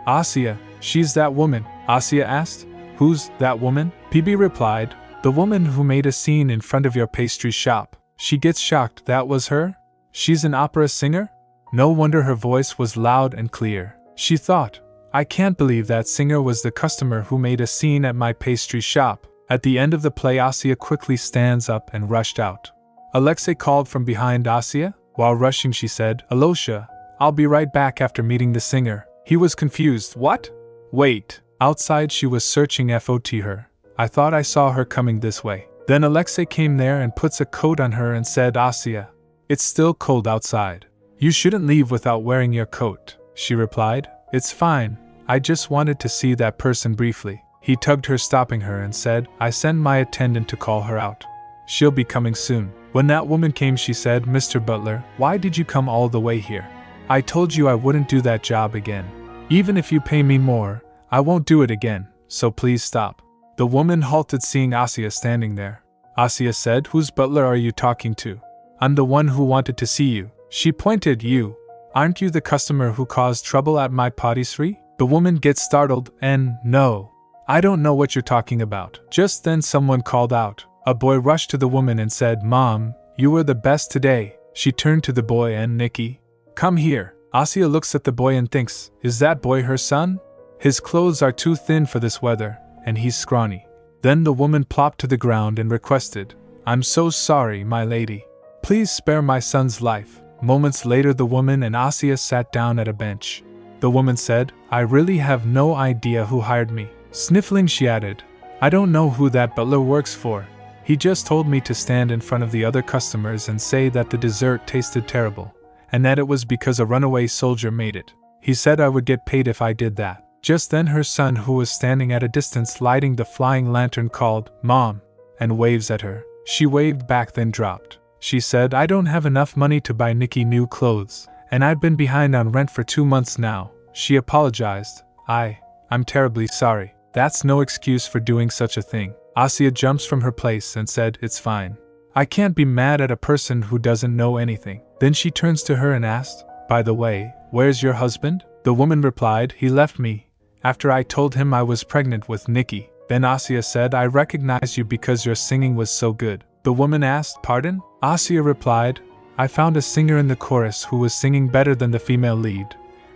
Asya, she's that woman. Asya asked, who's that woman? PB replied, the woman who made a scene in front of your pastry shop. She gets shocked that was her? She's an opera singer? No wonder her voice was loud and clear. She thought, I can't believe that singer was the customer who made a scene at my pastry shop. At the end of the play Asya quickly stands up and rushed out. Alexei called from behind Asya. While rushing she said, Alosha, I'll be right back after meeting the singer. He was confused. What? Wait. Outside she was searching for her. I thought I saw her coming this way. Then Alexei came there and puts a coat on her and said, Asya, it's still cold outside. You shouldn't leave without wearing your coat. She replied, it's fine. I just wanted to see that person briefly. He tugged her, stopping her, and said, I sent my attendant to call her out. She'll be coming soon. When that woman came she said, Mr. Butler, why did you come all the way here? I told you I wouldn't do that job again. Even if you pay me more, I won't do it again, so please stop. The woman halted seeing Asya standing there. Asya said, whose butler are you talking to? I'm the one who wanted to see you. She pointed, you. Aren't you the customer who caused trouble at my patisserie? The woman gets startled and, no. I don't know what you're talking about. Just then someone called out. A boy rushed to the woman and said, Mom, you were the best today. She turned to the boy and Nikki. Come here. Asya looks at the boy and thinks, is that boy her son? His clothes are too thin for this weather, and he's scrawny. Then the woman plopped to the ground and requested, I'm so sorry, my lady. Please spare my son's life. Moments later the woman and Asya sat down at a bench. The woman said, I really have no idea who hired me. Sniffling she added, I don't know who that butler works for. He just told me to stand in front of the other customers and say that the dessert tasted terrible, and that it was because a runaway soldier made it. He said I would get paid if I did that. Just then her son, who was standing at a distance lighting the flying lantern, called, Mom, and waves at her. She waved back then dropped. She said, I don't have enough money to buy Nikki new clothes, and I've been behind on rent for 2 months now. She apologized. I'm terribly sorry. That's no excuse for doing such a thing. Asya jumps from her place and said, it's fine. I can't be mad at a person who doesn't know anything. Then she turns to her and asked, by the way, where's your husband? The woman replied, he left me after I told him I was pregnant with Nikki. Then Asya said, I recognized you because your singing was so good. The woman asked, pardon? Asya replied, I found a singer in the chorus who was singing better than the female lead,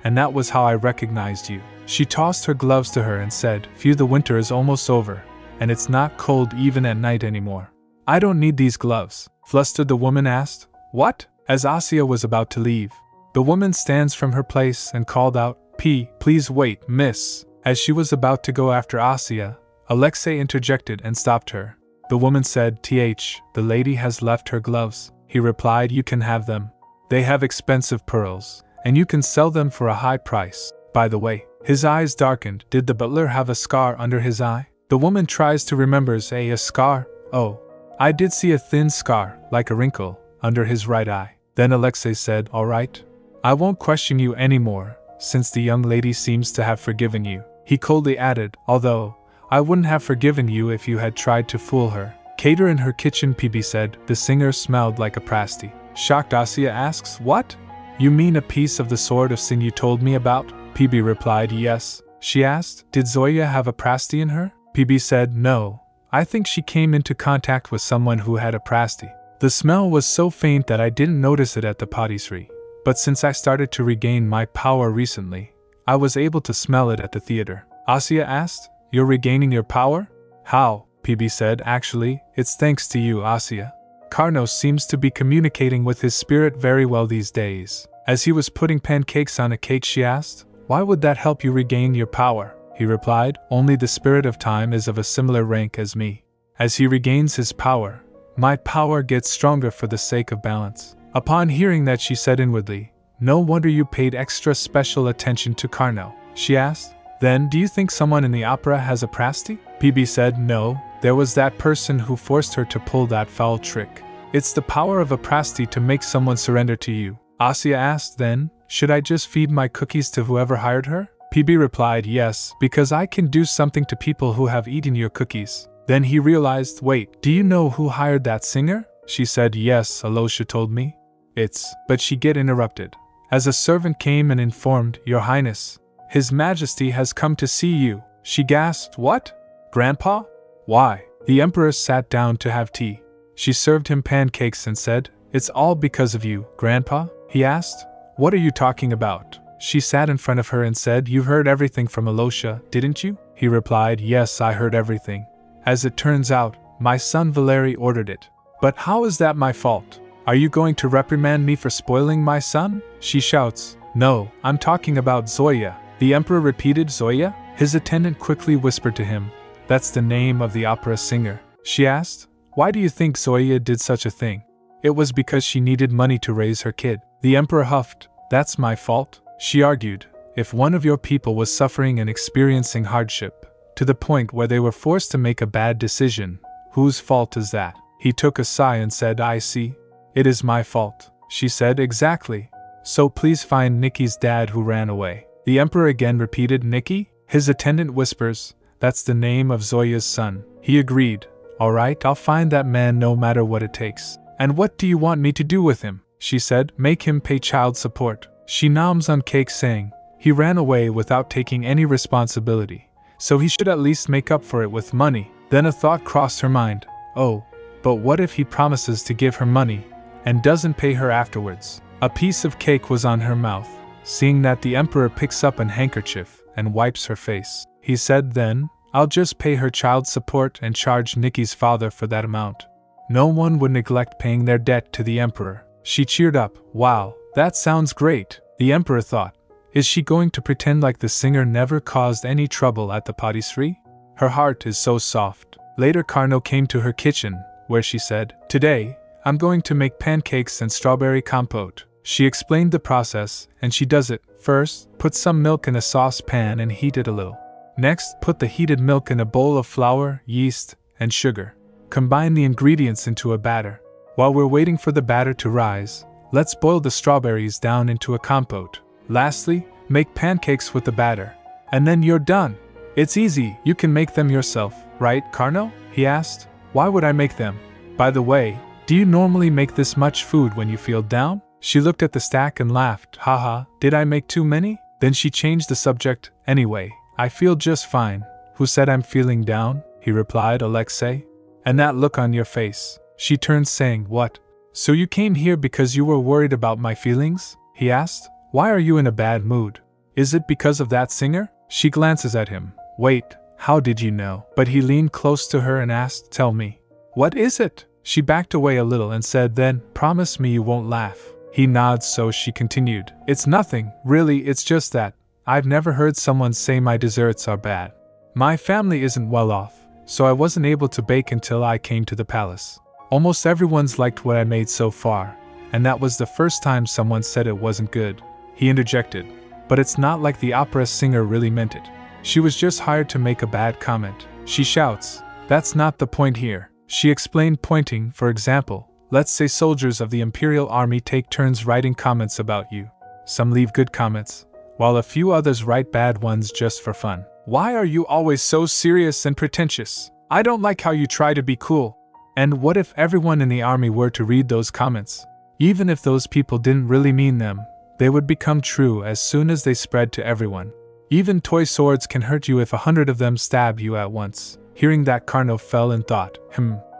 and that was how I recognized you. She tossed her gloves to her and said, Phew, the winter is almost over, and it's not cold even at night anymore. I don't need these gloves. Flustered, the woman asked, What? As Asya was about to leave, the woman stands from her place and called out, Please wait, miss. As she was about to go after Asya, Alexei interjected and stopped her. The woman said, the lady has left her gloves. He replied, You can have them. They have expensive pearls, and you can sell them for a high price. By the way, his eyes darkened. Did the butler have a scar under his eye? The woman tries to remember, a scar? Oh, I did see a thin scar, like a wrinkle, under his right eye. Then Alexei said, All right. I won't question you anymore, since the young lady seems to have forgiven you. He coldly added, Although, I wouldn't have forgiven you if you had tried to fool her. Cater in her kitchen, PB said. The singer smelled like a pasty. Shocked, Asya asks, What? You mean a piece of the sword of sin you told me about? PB replied, Yes. She asked, Did Zoya have a pasty in her? PB said, No. I think she came into contact with someone who had a pasty. The smell was so faint that I didn't notice it at the patisserie. But since I started to regain my power recently, I was able to smell it at the theater. Asya asked, You're regaining your power? How? PB said, Actually, it's thanks to you, Asya. Carnos seems to be communicating with his spirit very well these days. As he was putting pancakes on a cake, she asked, Why would that help you regain your power? He replied, Only the spirit of time is of a similar rank as me. As he regains his power, my power gets stronger for the sake of balance. Upon hearing that, she said inwardly, No wonder you paid extra special attention to Carno. She asked, Then do you think someone in the opera has a pasty? PB said, No, there was that person who forced her to pull that foul trick. It's the power of a pasty to make someone surrender to you. Asya asked, Then, should I just feed my cookies to whoever hired her? PB replied, Yes, because I can do something to people who have eaten your cookies. Then he realized, Wait, do you know who hired that singer? She said, Yes, Alosha told me. But she get interrupted. As a servant came and informed, Your Highness, His Majesty has come to see you. She gasped, What? Grandpa? Why? The Emperor sat down to have tea. She served him pancakes and said, It's all because of you, Grandpa? He asked, What are you talking about? She sat in front of her and said, You heard everything from Alosha, didn't you? He replied, Yes, I heard everything. As it turns out, my son Valery ordered it. But how is that my fault? Are you going to reprimand me for spoiling my son? She shouts, No, I'm talking about Zoya. The Emperor repeated, Zoya? His attendant quickly whispered to him, That's the name of the opera singer. She asked, Why do you think Zoya did such a thing? It was because she needed money to raise her kid. The Emperor huffed, That's my fault? She argued, If one of your people was suffering and experiencing hardship, to the point where they were forced to make a bad decision, whose fault is that? He took a sigh and said, I see. It is my fault. She said, Exactly. So please find Nikki's dad who ran away. The Emperor again repeated, Nikki? His attendant whispers, That's the name of Zoya's son. He agreed, All right, I'll find that man no matter what it takes. And what do you want me to do with him? She said, Make him pay child support. She noms on cake saying, He ran away without taking any responsibility, so he should at least make up for it with money. Then a thought crossed her mind, Oh, but what if he promises to give her money and doesn't pay her afterwards? A piece of cake was on her mouth. Seeing that, the Emperor picks up a handkerchief and wipes her face. He said, Then, I'll just pay her child support and charge Nikki's father for that amount. No one would neglect paying their debt to the Emperor. She cheered up. Wow, that sounds great. The Emperor thought, Is she going to pretend like the singer never caused any trouble at the patisserie? Her heart is so soft. Later, Carno came to her kitchen, where she said, Today, I'm going to make pancakes and strawberry compote. She explained the process, and she does it. First, put some milk in a saucepan and heat it a little. Next, put the heated milk in a bowl of flour, yeast, and sugar. Combine the ingredients into a batter. While we're waiting for the batter to rise, let's boil the strawberries down into a compote. Lastly, make pancakes with the batter. And then you're done. It's easy, you can make them yourself, right, Carno? He asked. Why would I make them? By the way, do you normally make this much food when you feel down? She looked at the stack and laughed. Haha, did I make too many? Then she changed the subject. Anyway, I feel just fine. Who said I'm feeling down? He replied, Alexei. And that look on your face. She turned, saying, What? So you came here because you were worried about my feelings? He asked. Why are you in a bad mood? Is it because of that singer? She glances at him. Wait, how did you know? But he leaned close to her and asked, Tell me. What is it? She backed away a little and said, Then, promise me you won't laugh. He nods, so she continued. It's nothing, really, it's just that I've never heard someone say my desserts are bad. My family isn't well off, so I wasn't able to bake until I came to the palace. Almost everyone's liked what I made so far, and that was the first time someone said it wasn't good. He interjected, But it's not like the opera singer really meant it. She was just hired to make a bad comment. She shouts, That's not the point here. She explained, pointing, for example, let's say soldiers of the Imperial Army take turns writing comments about you. Some leave good comments, while a few others write bad ones just for fun. Why are you always so serious and pretentious? I don't like how you try to be cool. And what if everyone in the army were to read those comments? Even if those people didn't really mean them, they would become true as soon as they spread to everyone. Even toy swords can hurt you if 100 of them stab you at once. Hearing that, Carno fell in thought.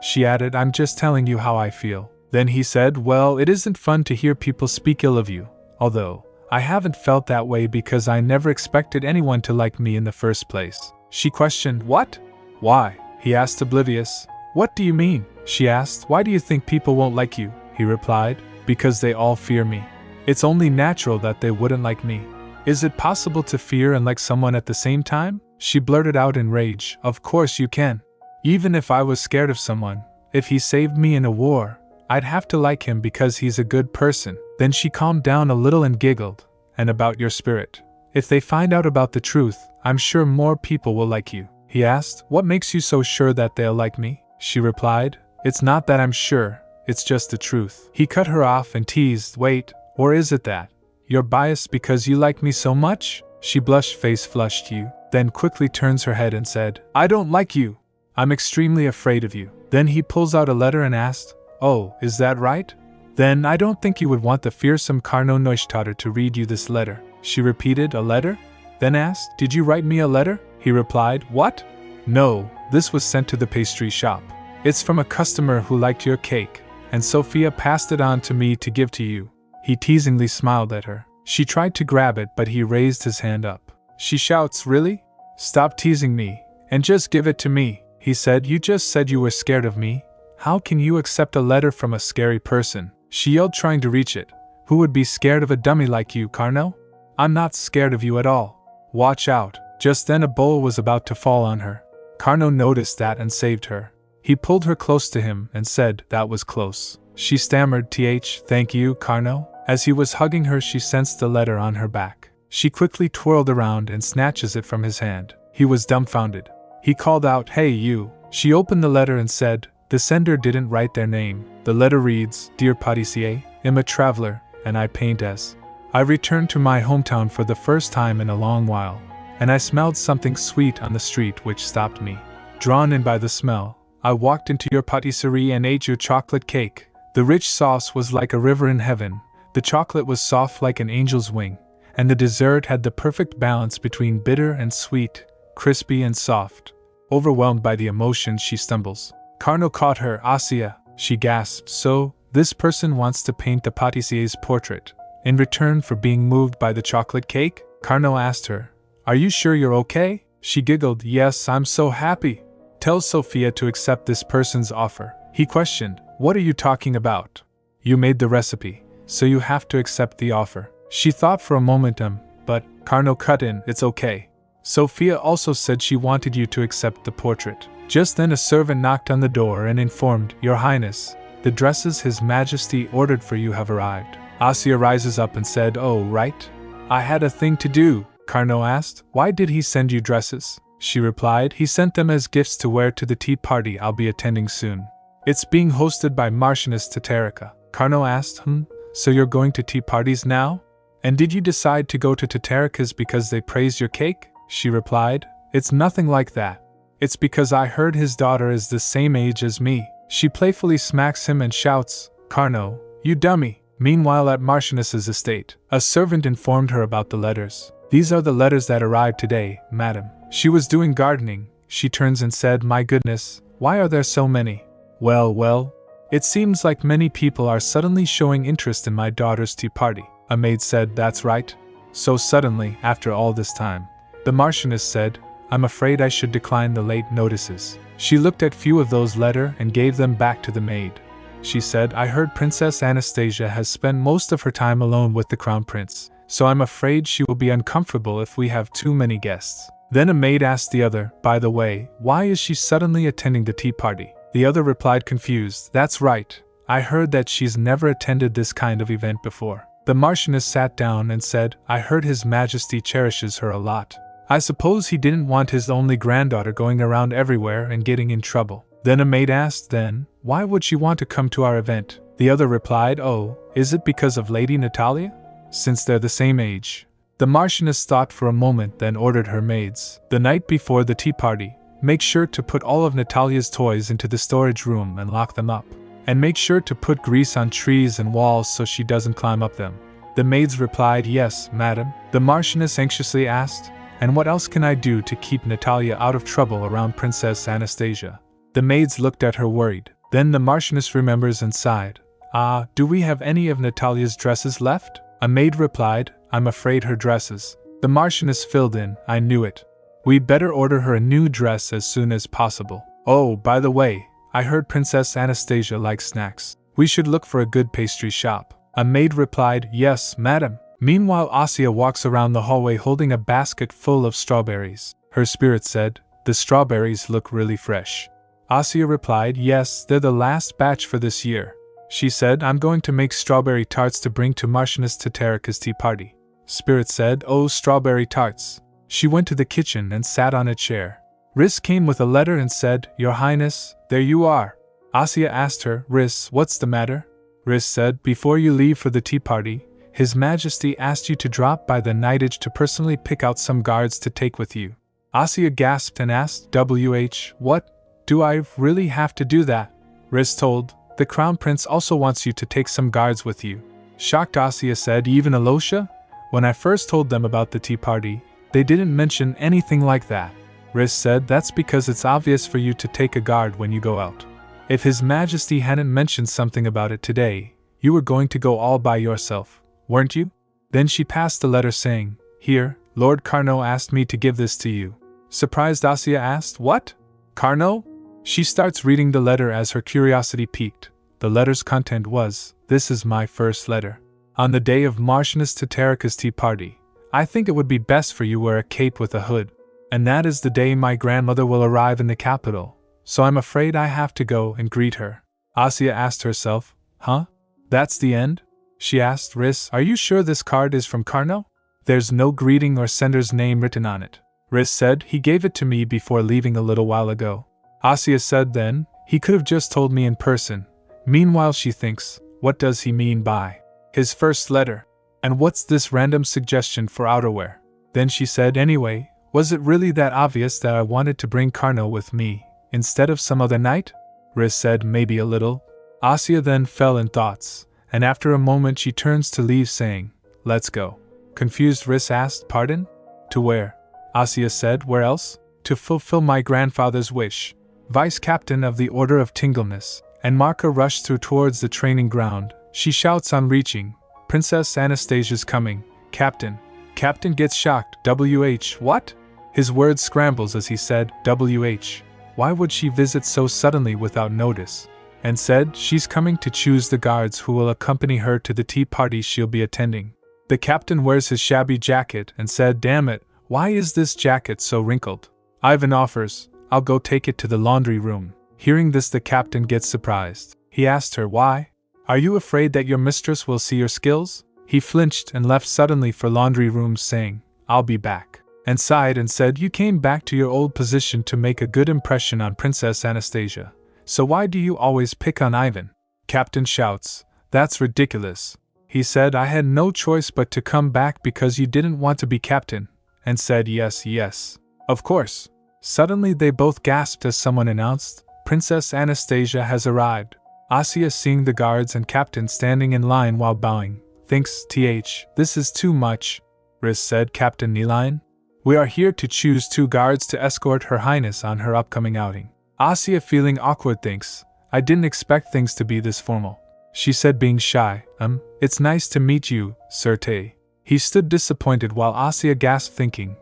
She added, I'm just telling you how I feel. Then he said, Well, it isn't fun to hear people speak ill of you, although I haven't felt that way because I never expected anyone to like me in the first place. She questioned, What? Why? He asked, oblivious. What do you mean? She asked, Why do you think people won't like you? He replied, Because they all fear me. It's only natural that they wouldn't like me. Is it possible to fear and like someone at the same time? She blurted out in rage, Of course you can. Even if I was scared of someone, if he saved me in a war, I'd have to like him because he's a good person. Then she calmed down a little and giggled. And about your spirit. If they find out about the truth, I'm sure more people will like you. He asked, What makes you so sure that they'll like me? She replied, It's not that I'm sure, it's just the truth. He cut her off and teased, Wait, or is it that you're biased because you like me so much? She blushed, face flushed, You, then quickly turns her head and said, I don't like you. I'm extremely afraid of you. Then he pulls out a letter and asked, Oh, is that right? Then I don't think you would want the fearsome Carno Neustadt to read you this letter. She repeated, A letter? Then asked, Did you write me a letter? He replied, What? No, this was sent to the pastry shop. It's from a customer who liked your cake, and Sophia passed it on to me to give to you. He teasingly smiled at her. She tried to grab it, but he raised his hand up. She shouts, Really? Stop teasing me, and just give it to me. He said, You just said you were scared of me. How can you accept a letter from a scary person? She yelled, trying to reach it. Who would be scared of a dummy like you, Carno? I'm not scared of you at all. Watch out. Just then a bowl was about to fall on her. Carno noticed that and saved her. He pulled her close to him and said, That was close. She stammered, Thank you, Carno. As he was hugging her, she sensed the letter on her back. She quickly twirled around and snatches it from his hand. He was dumbfounded. He called out, Hey, you. She opened the letter and said, The sender didn't write their name. The letter reads, Dear Pâtissier, I'm a traveler, and I paint as. I returned to my hometown for the first time in a long while, and I smelled something sweet on the street which stopped me. Drawn in by the smell, I walked into your patisserie and ate your chocolate cake. The rich sauce was like a river in heaven, the chocolate was soft like an angel's wing, and the dessert had the perfect balance between bitter and sweet, crispy and soft. Overwhelmed by the emotion, she stumbles. Carno caught her. Asya, she gasped. So, this person wants to paint the pâtissier's portrait, in return for being moved by the chocolate cake? Carno asked her. Are you sure you're okay? She giggled. Yes, I'm so happy. Tell Sophia to accept this person's offer. He questioned. What are you talking about? You made the recipe, so you have to accept the offer. She thought for a moment, but Carno cut in. It's okay. Sophia also said she wanted you to accept the portrait. Just then a servant knocked on the door and informed, Your Highness, the dresses His Majesty ordered for you have arrived. Asya rises up and said, Oh, right. I had a thing to do. Carno asked, Why did he send you dresses? She replied, He sent them as gifts to wear to the tea party I'll be attending soon. It's being hosted by Marchioness Tatarika. Carno asked, So you're going to tea parties now? And did you decide to go to Tatarika's because they praised your cake? She replied, It's nothing like that. It's because I heard his daughter is the same age as me. She playfully smacks him and shouts, Carno, you dummy. Meanwhile at Marchioness's estate, a servant informed her about the letters. These are the letters that arrived today, madam. She was doing gardening. She turns and said, "My goodness, why are there so many?" Well, it seems like many people are suddenly showing interest in my daughter's tea party. A maid said, "That's right." So suddenly, after all this time. The Marchioness said, "I'm afraid I should decline the late notices." She looked at few of those letters and gave them back to the maid. She said, "I heard Princess Anastasia has spent most of her time alone with the Crown Prince, so I'm afraid she will be uncomfortable if we have too many guests." Then a maid asked the other, "By the way, why is she suddenly attending the tea party?" The other replied confused, "That's right, I heard that she's never attended this kind of event before." The Marchioness sat down and said, "I heard His Majesty cherishes her a lot. I suppose he didn't want his only granddaughter going around everywhere and getting in trouble." Then a maid asked, "Then, why would she want to come to our event?" The other replied, "Oh, is it because of Lady Natalia? Since they're the same age." The Marchioness thought for a moment, then ordered her maids, "The night before the tea party, make sure to put all of Natalia's toys into the storage room and lock them up. And make sure to put grease on trees and walls so she doesn't climb up them." The maids replied, "Yes, madam." The Marchioness anxiously asked, "And what else can I do to keep Natalia out of trouble around Princess Anastasia?" The maids looked at her worried. Then the Marchioness remembers and sighed, "Ah, do we have any of Natalia's dresses left?" A maid replied, "I'm afraid her dresses." The Marchioness filled in, "I knew it. We'd better order her a new dress as soon as possible. Oh, by the way, I heard Princess Anastasia likes snacks. We should look for a good pastry shop." A maid replied, "Yes, madam." Meanwhile, Asya walks around the hallway holding a basket full of strawberries. Her spirit said, "The strawberries look really fresh." Asya replied, "Yes, they're the last batch for this year." She said, "I'm going to make strawberry tarts to bring to Marchioness Tatarika's tea party." Spirit said, "Oh, strawberry tarts." She went to the kitchen and sat on a chair. Riss came with a letter and said, "Your Highness, there you are." Asya asked her, "Riss, what's the matter?" Riss said, "Before you leave for the tea party, His Majesty asked you to drop by the knightage to personally pick out some guards to take with you." Asya gasped and asked, "What? Do I really have to do that?" Riss told, "The Crown Prince also wants you to take some guards with you." Shocked Asya said, "Even Alosha? When I first told them about the tea party, they didn't mention anything like that." Riss said, "That's because it's obvious for you to take a guard when you go out. If His Majesty hadn't mentioned something about it today, you were going to go all by yourself, weren't you?" Then she passed the letter saying, "Here, Lord Carnot asked me to give this to you." Surprised Asya asked, "What? Carnot?" She starts reading the letter as her curiosity piqued. The letter's content was, "This is my first letter. On the day of Marchioness Tatarika's tea party, I think it would be best for you wear a cape with a hood. And that is the day my grandmother will arrive in the capital, so I'm afraid I have to go and greet her." Asya asked herself, "Huh? That's the end?" She asked Riss, "Are you sure this card is from Carnot? There's no greeting or sender's name written on it." Riss said, "He gave it to me before leaving a little while ago." Asya said then, "He could have just told me in person." Meanwhile she thinks, what does he mean by his first letter? And what's this random suggestion for outerwear? Then she said, "Anyway, was it really that obvious that I wanted to bring Carnot with me, instead of some other knight?" Riss said, "Maybe a little." Asya then fell in thoughts, and after a moment she turns to leave saying, "Let's go." Confused Riss asked, "Pardon? To where?" Asya said, "Where else? To fulfill my grandfather's wish." Vice Captain of the Order of Tingleness, and Marka rushed through towards the training ground. She shouts on reaching, "Princess Anastasia's coming, Captain." Captain gets shocked. What? His words scrambles as he said, Why would she visit so suddenly without notice? And said, "She's coming to choose the guards who will accompany her to the tea party she'll be attending." The captain wears his shabby jacket and said, "Damn it, why is this jacket so wrinkled?" Ivan offers, "I'll go take it to the laundry room." Hearing this, the captain gets surprised. He asked her, "Why? Are you afraid that your mistress will see your skills?" He flinched and left suddenly for laundry rooms saying, "I'll be back," and sighed and said, "You came back to your old position to make a good impression on Princess Anastasia. So why do you always pick on Ivan?" Captain shouts, "That's ridiculous." He said, "I had no choice but to come back because you didn't want to be captain," and said, Yes, of course." Suddenly they both gasped as someone announced, "Princess Anastasia has arrived." Asya, seeing the guards and captain standing in line while bowing, thinks, "This is too much." Riss said, "Captain Neline? We are here to choose 2 guards to escort Her Highness on her upcoming outing. Asya, feeling awkward, thinks, I didn't expect things to be this formal. She said, being shy, it's nice to meet you, Sir Tay. He stood disappointed while Asya gasped, thinking,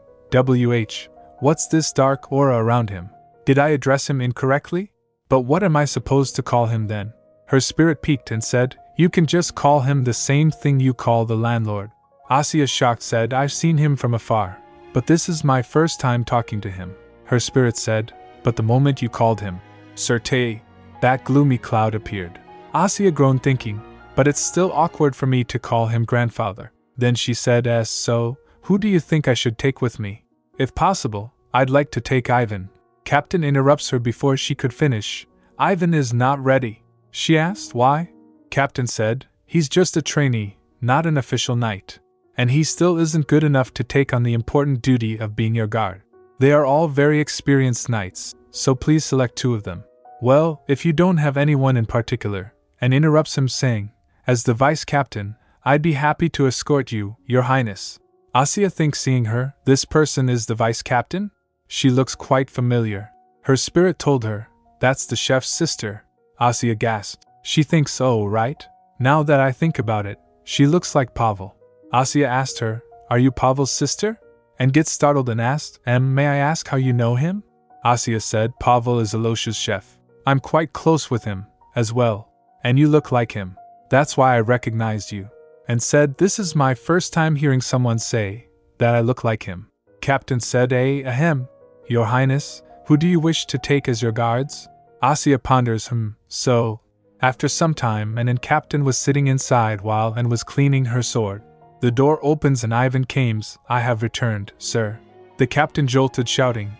what's this dark aura around him? Did I address him incorrectly? But what am I supposed to call him then? Her spirit peaked and said, you can just call him the same thing you call the landlord. Asya, shocked, said, I've seen him from afar, but this is my first time talking to him. Her spirit said, but the moment you called him Sir Tay, that gloomy cloud appeared. Asya groaned, thinking, but it's still awkward for me to call him grandfather. Then she said, so, who do you think I should take with me? If possible, I'd like to take Ivan. Captain interrupts her before she could finish. Ivan is not ready. She asked, why? Captain said, he's just a trainee, not an official knight. And he still isn't good enough to take on the important duty of being your guard. They are all very experienced knights, so please select 2 of them. Well, if you don't have anyone in particular, and interrupts him saying, as the vice captain, I'd be happy to escort you, Your Highness. Asya thinks, seeing her, this person is the vice captain? She looks quite familiar. Her spirit told her, that's the chef's sister. Asya gasped. She thinks, oh, right? Now that I think about it, she looks like Pavel. Asya asked her, are you Pavel's sister? And gets startled and asked, may I ask how you know him? Asya said, Pavel is Alosha's chef. I'm quite close with him, as well. And you look like him. That's why I recognized you. And said, this is my first time hearing someone say that I look like him. Captain said, ahem. Your Highness, who do you wish to take as your guards? Asya ponders, so. After some time, and Captain was sitting inside and was cleaning her sword. The door opens and Ivan comes. I have returned, sir. The captain jolted, shouting,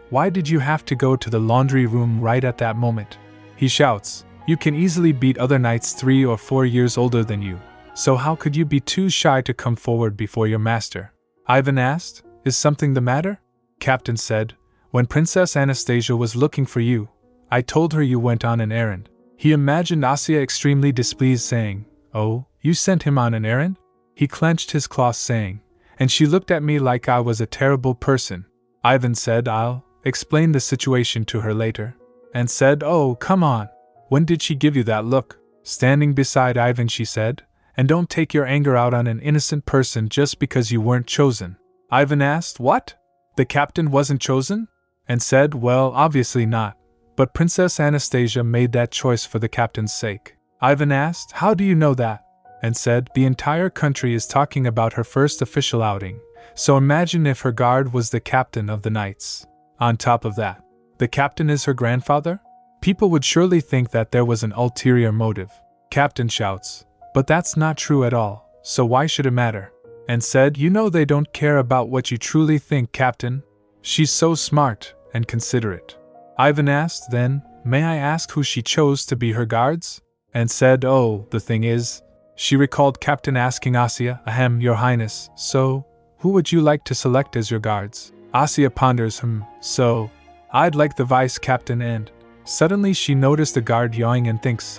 why did you have to go to the laundry room right at that moment? He shouts, you can easily beat other knights 3 or 4 years older than you, so how could you be too shy to come forward before your master? Ivan asked, is something the matter? Captain said, when Princess Anastasia was looking for you, I told her you went on an errand. He imagined Asya extremely displeased, saying, oh, you sent him on an errand? He clenched his claws, saying, and she looked at me like I was a terrible person. Ivan said, I'll explain the situation to her later. And said, oh, come on. When did she give you that look? Standing beside Ivan, she said, and don't take your anger out on an innocent person just because you weren't chosen. Ivan asked, what? The captain wasn't chosen? And said, well, obviously not. But Princess Anastasia made that choice for the captain's sake. Ivan asked, how do you know that? And said, the entire country is talking about her first official outing, so imagine if her guard was the captain of the knights. On top of that, the captain is her grandfather? People would surely think that there was an ulterior motive. Captain shouts, but that's not true at all, so why should it matter? And said, you know they don't care about what you truly think, Captain. She's so smart and considerate. Ivan asked, then, may I ask who she chose to be her guards? And said, oh, the thing is, she recalled Captain asking Asya, Your Highness, so, who would you like to select as your guards? Asya ponders, so, I'd like the vice captain. And suddenly she noticed the guard yawning and thinks,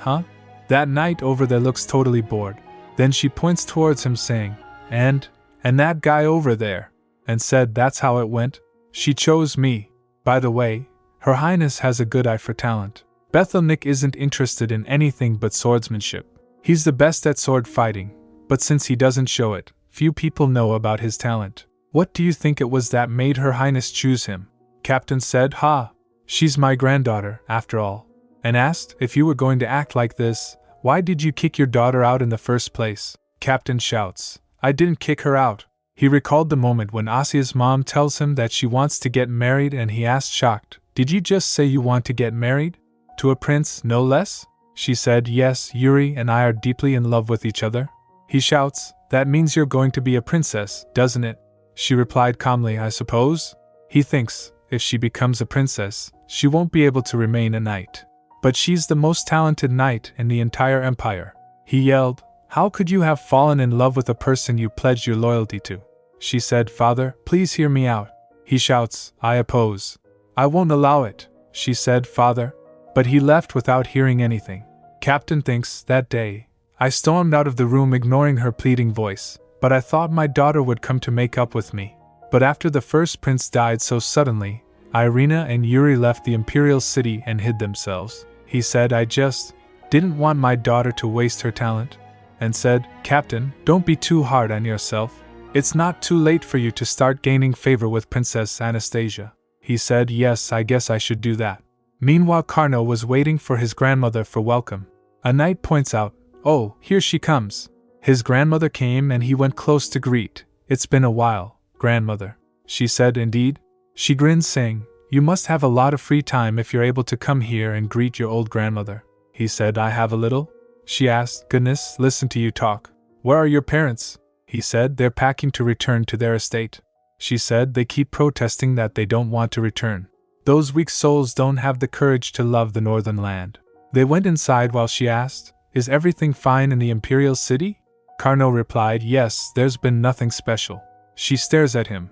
that knight over there looks totally bored. Then she points towards him, saying, and that guy over there. And said, that's how it went? She chose me. By the way, Her Highness has a good eye for talent. Bethelnik isn't interested in anything but swordsmanship. He's the best at sword fighting, but since he doesn't show it, few people know about his talent. What do you think it was that made Her Highness choose him? Captain said, she's my granddaughter, after all. And asked, if you were going to act like this, why did you kick your daughter out in the first place? Captain shouts, I didn't kick her out. He recalled the moment when Asya's mom tells him that she wants to get married, and he asked, shocked, did you just say you want to get married? To a prince, no less? She said, yes, Yuri and I are deeply in love with each other. He shouts, that means you're going to be a princess, doesn't it? She replied calmly, I suppose. He thinks, if she becomes a princess, she won't be able to remain a knight. But she's the most talented knight in the entire empire. He yelled, how could you have fallen in love with a person you pledged your loyalty to? She said, Father, please hear me out. He shouts, I oppose. I won't allow it, she said, Father. But he left without hearing anything. Captain thinks, that day, I stormed out of the room ignoring her pleading voice, but I thought my daughter would come to make up with me. But after the first prince died so suddenly, Irina and Yuri left the imperial city and hid themselves. He said, I just didn't want my daughter to waste her talent. And said, Captain, don't be too hard on yourself. It's not too late for you to start gaining favor with Princess Anastasia. He said, yes, I guess I should do that. Meanwhile, Carno was waiting for his grandmother for welcome. A knight points out, oh, here she comes. His grandmother came and he went close to greet. It's been a while, grandmother. She said, indeed. She grinned, saying, you must have a lot of free time if you're able to come here and greet your old grandmother. He said, I have a little. She asked, goodness, listen to you talk. Where are your parents? He said, they're packing to return to their estate. She said, they keep protesting that they don't want to return. Those weak souls don't have the courage to love the northern land. They went inside while she asked, is everything fine in the imperial city? Carno replied, yes, there's been nothing special. She stares at him.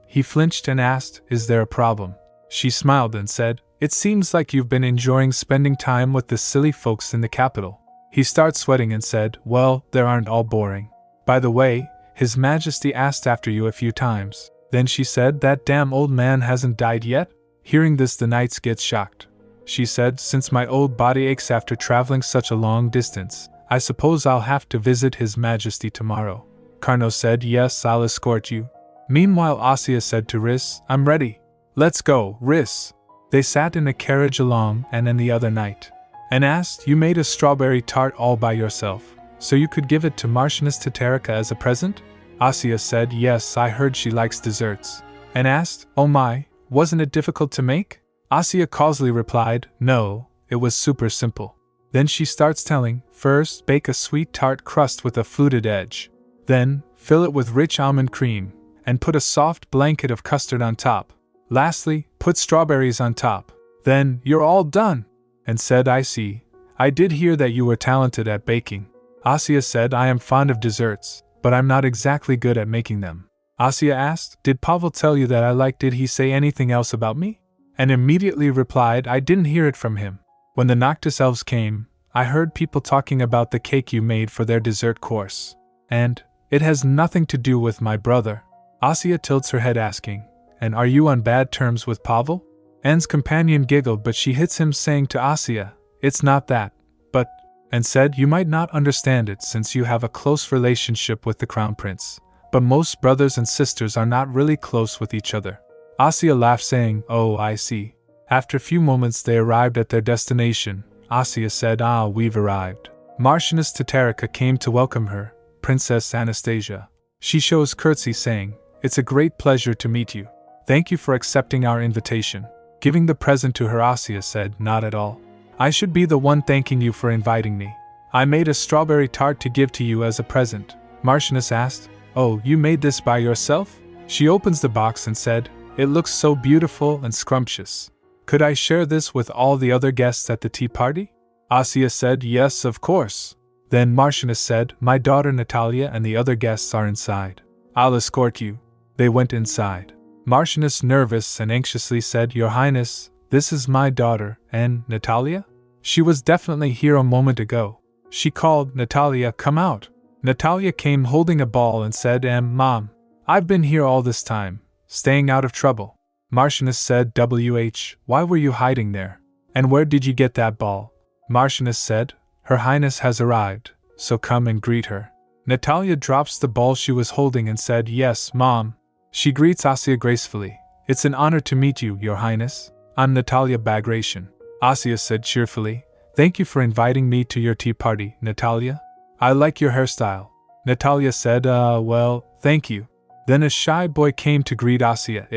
He flinched and asked, is there a problem? She smiled and said, it seems like you've been enjoying spending time with the silly folks in the capital. He started sweating and said, well, they aren't all boring. By the way, His Majesty asked after you a few times. Then she said, that damn old man hasn't died yet? Hearing this, the knights get shocked. She said, since my old body aches after traveling such a long distance, I suppose I'll have to visit His Majesty tomorrow. Carno said, yes, I'll escort you. Meanwhile, Asya said to Riss, I'm ready. Let's go, Riss. They sat in a carriage along and the other night. And asked, you made a strawberry tart all by yourself, so you could give it to Marchioness Tatarika as a present? Asya said, yes, I heard she likes desserts. And asked, oh my, wasn't it difficult to make? Asya causally replied, no, it was super simple. Then she starts telling, first, bake a sweet tart crust with a fluted edge. Then, fill it with rich almond cream, and put a soft blanket of custard on top. Lastly, put strawberries on top. Then, you're all done. And said, I see. I did hear that you were talented at baking. Asya said, I am fond of desserts, but I'm not exactly good at making them. Asya asked, did Pavel tell you that I liked? Did he say anything else about me? And immediately replied, I didn't hear it from him. When the Noctis elves came, I heard people talking about the cake you made for their dessert course. And it has nothing to do with my brother. Asya tilts her head asking, and are you on bad terms with Pavel? Anne's companion giggled, but she hits him, saying to Asya, it's not that, but, and said, you might not understand it since you have a close relationship with the crown prince, but most brothers and sisters are not really close with each other. Asya laughed, saying, oh, I see. After a few moments they arrived at their destination. Asya said, ah, we've arrived. Marchioness Tatarika came to welcome her, Princess Anastasia. She shows curtsy, saying, it's a great pleasure to meet you. Thank you for accepting our invitation. Giving the present to her, Asya said, not at all. I should be the one thanking you for inviting me. I made a strawberry tart to give to you as a present. Marchioness asked, oh, you made this by yourself? She opens the box and said, it looks so beautiful and scrumptious. Could I share this with all the other guests at the tea party? Asya said, yes, of course. Then Marchioness said, my daughter Natalia and the other guests are inside. I'll escort you. They went inside. Marchioness, nervous and anxiously, said, Your Highness, this is my daughter, and Natalia? She was definitely here a moment ago. She called, Natalia, come out. Natalia came holding a ball and said, Mom, I've been here all this time, staying out of trouble. Marchioness said, why were you hiding there? And where did you get that ball? Marchioness said, Her Highness has arrived, so come and greet her. Natalia drops the ball she was holding and said, Yes, Mom. She greets Asya gracefully. It's an honor to meet you, Your Highness. I'm Natalia Bagration. Asya said cheerfully, Thank you for inviting me to your tea party, Natalia. I like your hairstyle. Natalia said, well, thank you. Then a shy boy came to greet Asya.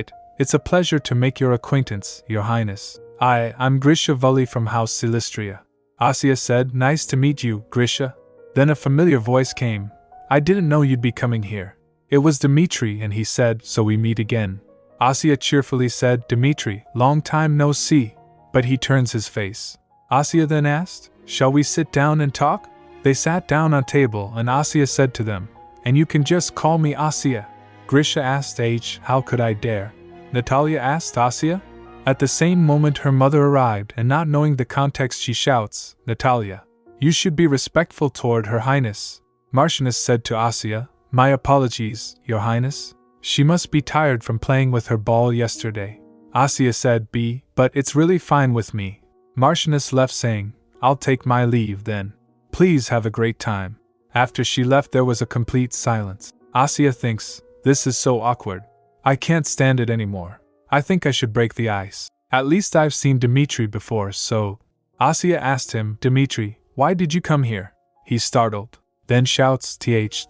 It's a pleasure to make your acquaintance, Your Highness. I'm Grisha Vully from House Silistria. Asya said, Nice to meet you, Grisha. Then a familiar voice came. I didn't know you'd be coming here. It was Dmitri, and he said, so we meet again. Asya cheerfully said, Dmitri, long time no see. But he turns his face. Asya then asked, Shall we sit down and talk? They sat down on table, and Asya said to them, And you can just call me Asya. Grisha asked, How could I dare? Natalia asked Asya. At the same moment her mother arrived, and not knowing the context she shouts, Natalia, you should be respectful toward Her Highness. Marchioness said to Asya, My apologies, Your Highness. She must be tired from playing with her ball yesterday. Asya said, but it's really fine with me. Marchioness left saying, I'll take my leave then. Please have a great time. After she left there was a complete silence. Asya thinks, this is so awkward. I can't stand it anymore. I think I should break the ice. At least I've seen Dmitri before, so... Asya asked him, Dmitri, why did you come here? He's startled. Then shouts,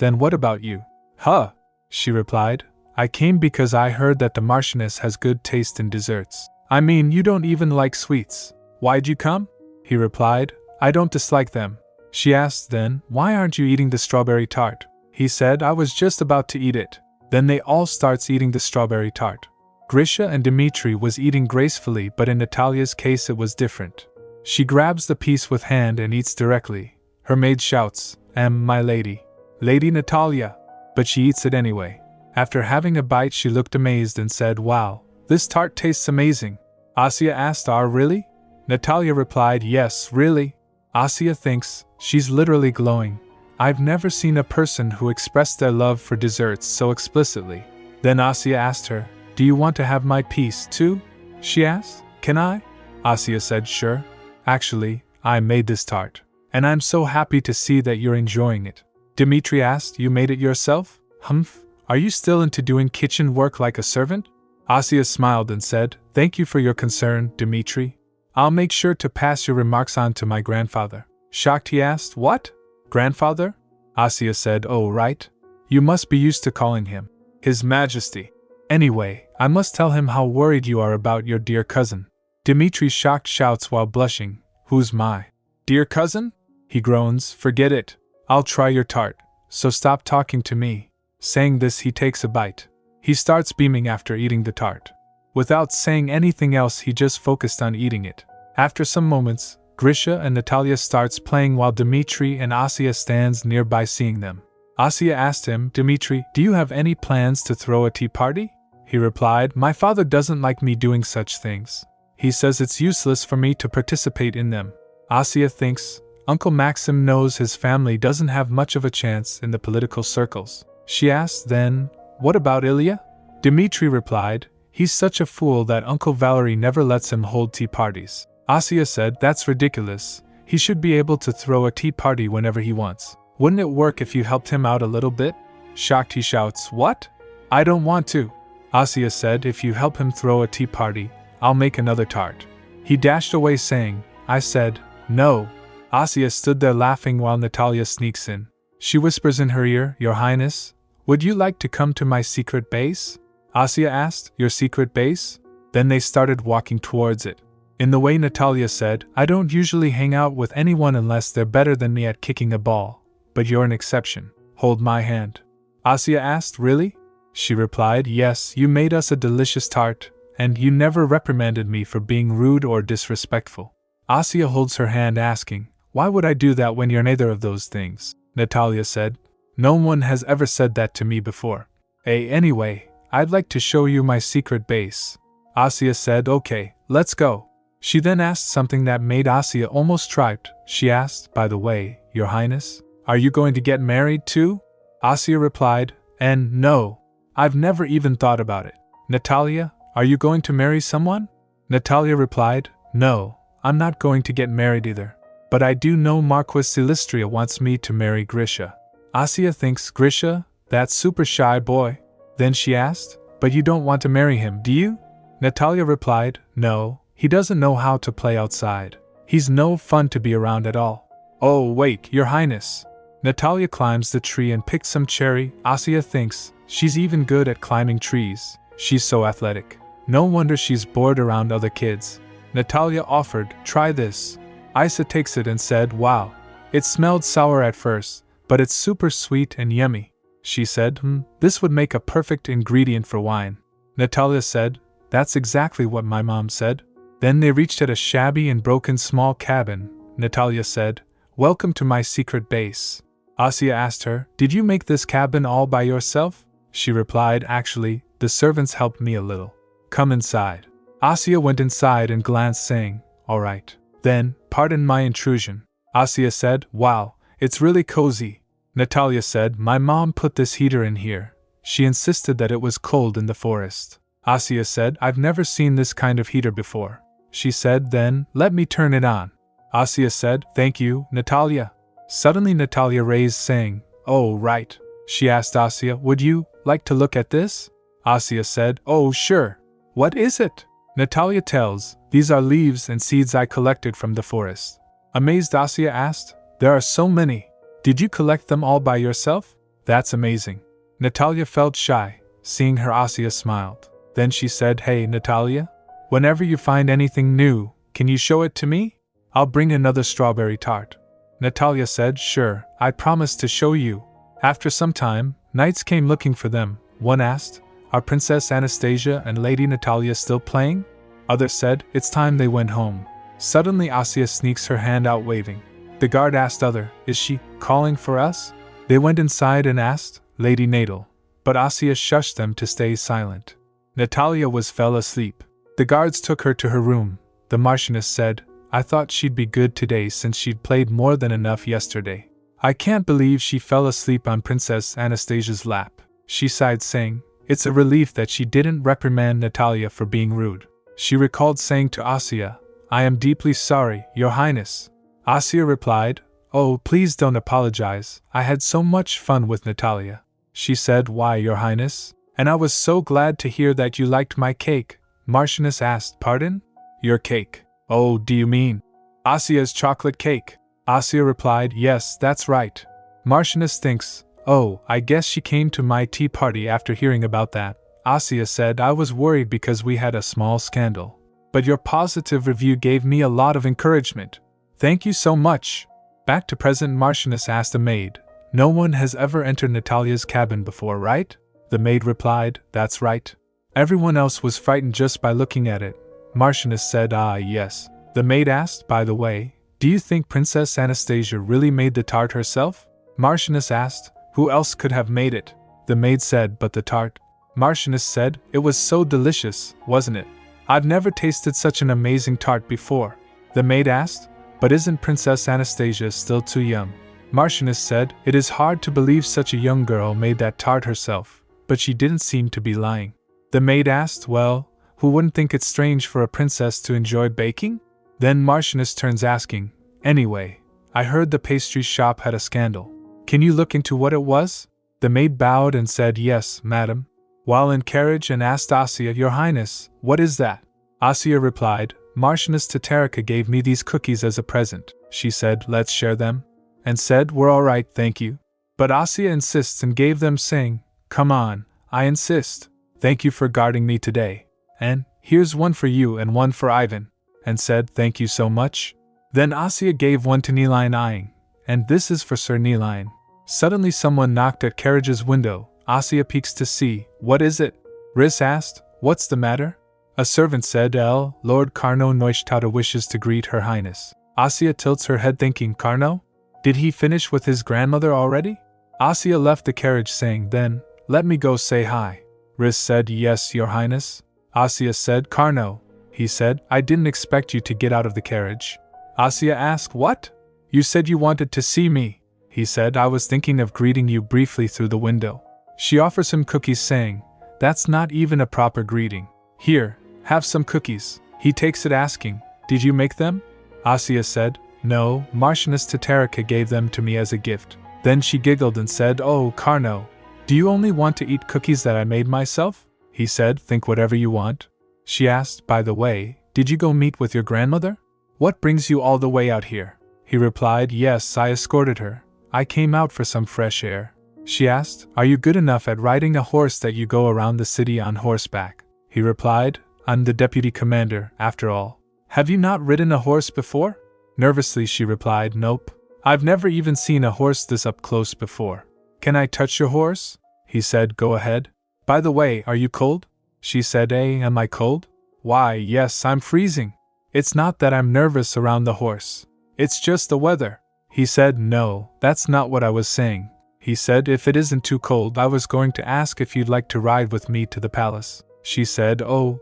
then what about you? Huh? She replied, I came because I heard that the Marchioness has good taste in desserts. I mean, you don't even like sweets. Why'd you come? He replied, I don't dislike them. She asked then, why aren't you eating the strawberry tart? He said, I was just about to eat it. Then they all starts eating the strawberry tart. Grisha and Dmitri was eating gracefully, but in Natalia's case it was different. She grabs the piece with hand and eats directly. Her maid shouts, my lady. Lady Natalia. But she eats it anyway. After having a bite she looked amazed and said, wow, this tart tastes amazing. Asya asked, really? Natalia replied, yes, really. Asya thinks, she's literally glowing. I've never seen a person who expressed their love for desserts so explicitly. Then Asya asked her, do you want to have my piece too? She asked, can I? Asya said, sure. Actually, I made this tart. And I'm so happy to see that you're enjoying it. Dmitri asked, you made it yourself? Humph, are you still into doing kitchen work like a servant? Asya smiled and said, thank you for your concern, Dmitri. I'll make sure to pass your remarks on to my grandfather. Shocked he asked, what? Grandfather? Asya said, oh right. You must be used to calling him His Majesty. Anyway, I must tell him how worried you are about your dear cousin. Dmitri shocked shouts while blushing, who's my dear cousin? He groans, forget it. I'll try your tart, so stop talking to me. Saying this he takes a bite. He starts beaming after eating the tart. Without saying anything else he just focused on eating it. After some moments, Grisha and Natalia starts playing while Dmitri and Asya stands nearby seeing them. Asya asked him, Dmitri, do you have any plans to throw a tea party? He replied, my father doesn't like me doing such things. He says it's useless for me to participate in them. Asya thinks, Uncle Maxim knows his family doesn't have much of a chance in the political circles. She asked then, what about Ilya? Dmitri replied, he's such a fool that Uncle Valery never lets him hold tea parties. Asya said, that's ridiculous. He should be able to throw a tea party whenever he wants. Wouldn't it work if you helped him out a little bit? Shocked he shouts, what? I don't want to. Asya said, if you help him throw a tea party, I'll make another tart. He dashed away saying, I said, no. Asya stood there laughing while Natalia sneaks in. She whispers in her ear, Your Highness, would you like to come to my secret base? Asya asked, your secret base? Then they started walking towards it. In the way Natalia said, I don't usually hang out with anyone unless they're better than me at kicking a ball. But you're an exception. Hold my hand. Asya asked, really? She replied, yes, you made us a delicious tart, and you never reprimanded me for being rude or disrespectful. Asya holds her hand asking, why would I do that when you're neither of those things? Natalia said, no one has ever said that to me before. Anyway, I'd like to show you my secret base. Asya said, okay, let's go. She then asked something that made Asya almost tripped. She asked, by the way, Your Highness, are you going to get married too? Asya replied, no. I've never even thought about it. Natalia, are you going to marry someone? Natalia replied, no, I'm not going to get married either. But I do know Marquis Silistria wants me to marry Grisha. Asya thinks, Grisha, that super shy boy. Then she asked, but you don't want to marry him, do you? Natalia replied, no, he doesn't know how to play outside. He's no fun to be around at all. Oh wait, Your Highness. Natalia climbs the tree and picks some cherry. Asya thinks, she's even good at climbing trees. She's so athletic. No wonder she's bored around other kids. Natalia offered, try this. Isa takes it and said, wow. It smelled sour at first, but it's super sweet and yummy. She said, this would make a perfect ingredient for wine. Natalia said, that's exactly what my mom said. Then they reached at a shabby and broken small cabin. Natalia said, welcome to my secret base. Asya asked her, did you make this cabin all by yourself? She replied, actually, the servants helped me a little. Come inside. Asya went inside and glanced saying, all right. Then, pardon my intrusion. Asya said, wow, it's really cozy. Natalia said, my mom put this heater in here. She insisted that it was cold in the forest. Asya said, I've never seen this kind of heater before. She said, then, let me turn it on. Asya said, thank you, Natalia. Suddenly Natalia raised, saying, oh, right. She asked Asya, would you like to look at this? Asya said, oh, sure. What is it? Natalia tells, these are leaves and seeds I collected from the forest. Amazed, Asya asked, there are so many. Did you collect them all by yourself? That's amazing. Natalia felt shy. Seeing her, Asya smiled. Then she said, hey, Natalia, whenever you find anything new, can you show it to me? I'll bring another strawberry tart. Natalia said, sure, I promise to show you. After some time, knights came looking for them. One asked, are Princess Anastasia and Lady Natalia still playing? Others said, it's time they went home. Suddenly Asya sneaks her hand out waving. The guard asked other, is she calling for us? They went inside and asked, Lady Nadal. But Asya shushed them to stay silent. Natalia fell asleep. The guards took her to her room. The Marchioness said, I thought she'd be good today since she'd played more than enough yesterday. I can't believe she fell asleep on Princess Anastasia's lap. She sighed, saying, it's a relief that she didn't reprimand Natalia for being rude. She recalled saying to Asya, I am deeply sorry, Your Highness. Asya replied, oh, please don't apologize, I had so much fun with Natalia. She said, why, Your Highness? And I was so glad to hear that you liked my cake. Marchioness asked, pardon? Your cake. Oh, do you mean Asya's chocolate cake? Asya replied, yes, that's right. Marchioness thinks, oh, I guess she came to my tea party after hearing about that. Asya said, I was worried because we had a small scandal. But your positive review gave me a lot of encouragement. Thank you so much. Back to present, Marchioness asked a maid, no one has ever entered Natalia's cabin before, right? The maid replied, that's right. Everyone else was frightened just by looking at it. Marchioness said, ah, yes. The maid asked, by the way, do you think Princess Anastasia really made the tart herself? Marchioness asked, who else could have made it? The maid said, but the tart. Marchioness said, it was so delicious, wasn't it? I've never tasted such an amazing tart before. The maid asked, but isn't Princess Anastasia still too young? Marchioness said, it is hard to believe such a young girl made that tart herself, but she didn't seem to be lying. The maid asked, well, who wouldn't think it strange for a princess to enjoy baking? Then Marchioness turns, asking, anyway, I heard the pastry shop had a scandal. Can you look into what it was? The maid bowed and said, yes, madam. While in carriage and asked Asya, Your Highness, what is that? Asya replied, Marchioness Tatarika gave me these cookies as a present. She said, let's share them. And said, we're all right, thank you. But Asya insists and gave them, saying, come on, I insist. Thank you for guarding me today. And, here's one for you and one for Ivan. And said, thank you so much. Then Asya gave one to Niline, eyeing, and this is for Sir Niline. Suddenly someone knocked at carriage's window. Asya peeks to see, what is it? Riss asked, what's the matter? A servant said, Lord Carno Neustadt wishes to greet Her Highness. Asya tilts her head, thinking, Carno? Did he finish with his grandmother already? Asya left the carriage, saying, then, let me go say hi. Riss said, yes, Your Highness. Asya said, Carno. He said, I didn't expect you to get out of the carriage. Asya asked, what? You said you wanted to see me. He said, I was thinking of greeting you briefly through the window. She offers him cookies, saying, that's not even a proper greeting. Here, have some cookies. He takes it, asking, did you make them? Asya said, no, Marchioness Tatarika gave them to me as a gift. Then she giggled and said, oh, Carno, do you only want to eat cookies that I made myself? He said, think whatever you want. She asked, by the way, did you go meet with your grandmother? What brings you all the way out here? He replied, yes, I escorted her. I came out for some fresh air. She asked, are you good enough at riding a horse that you go around the city on horseback? He replied, I'm the deputy commander, after all. Have you not ridden a horse before? Nervously she replied, nope. I've never even seen a horse this up close before. Can I touch your horse? He said, go ahead. By the way, are you cold? She said, am I cold? Why, yes, I'm freezing. It's not that I'm nervous around the horse. It's just the weather. He said, no, that's not what I was saying. He said, if it isn't too cold, I was going to ask if you'd like to ride with me to the palace. She said, oh,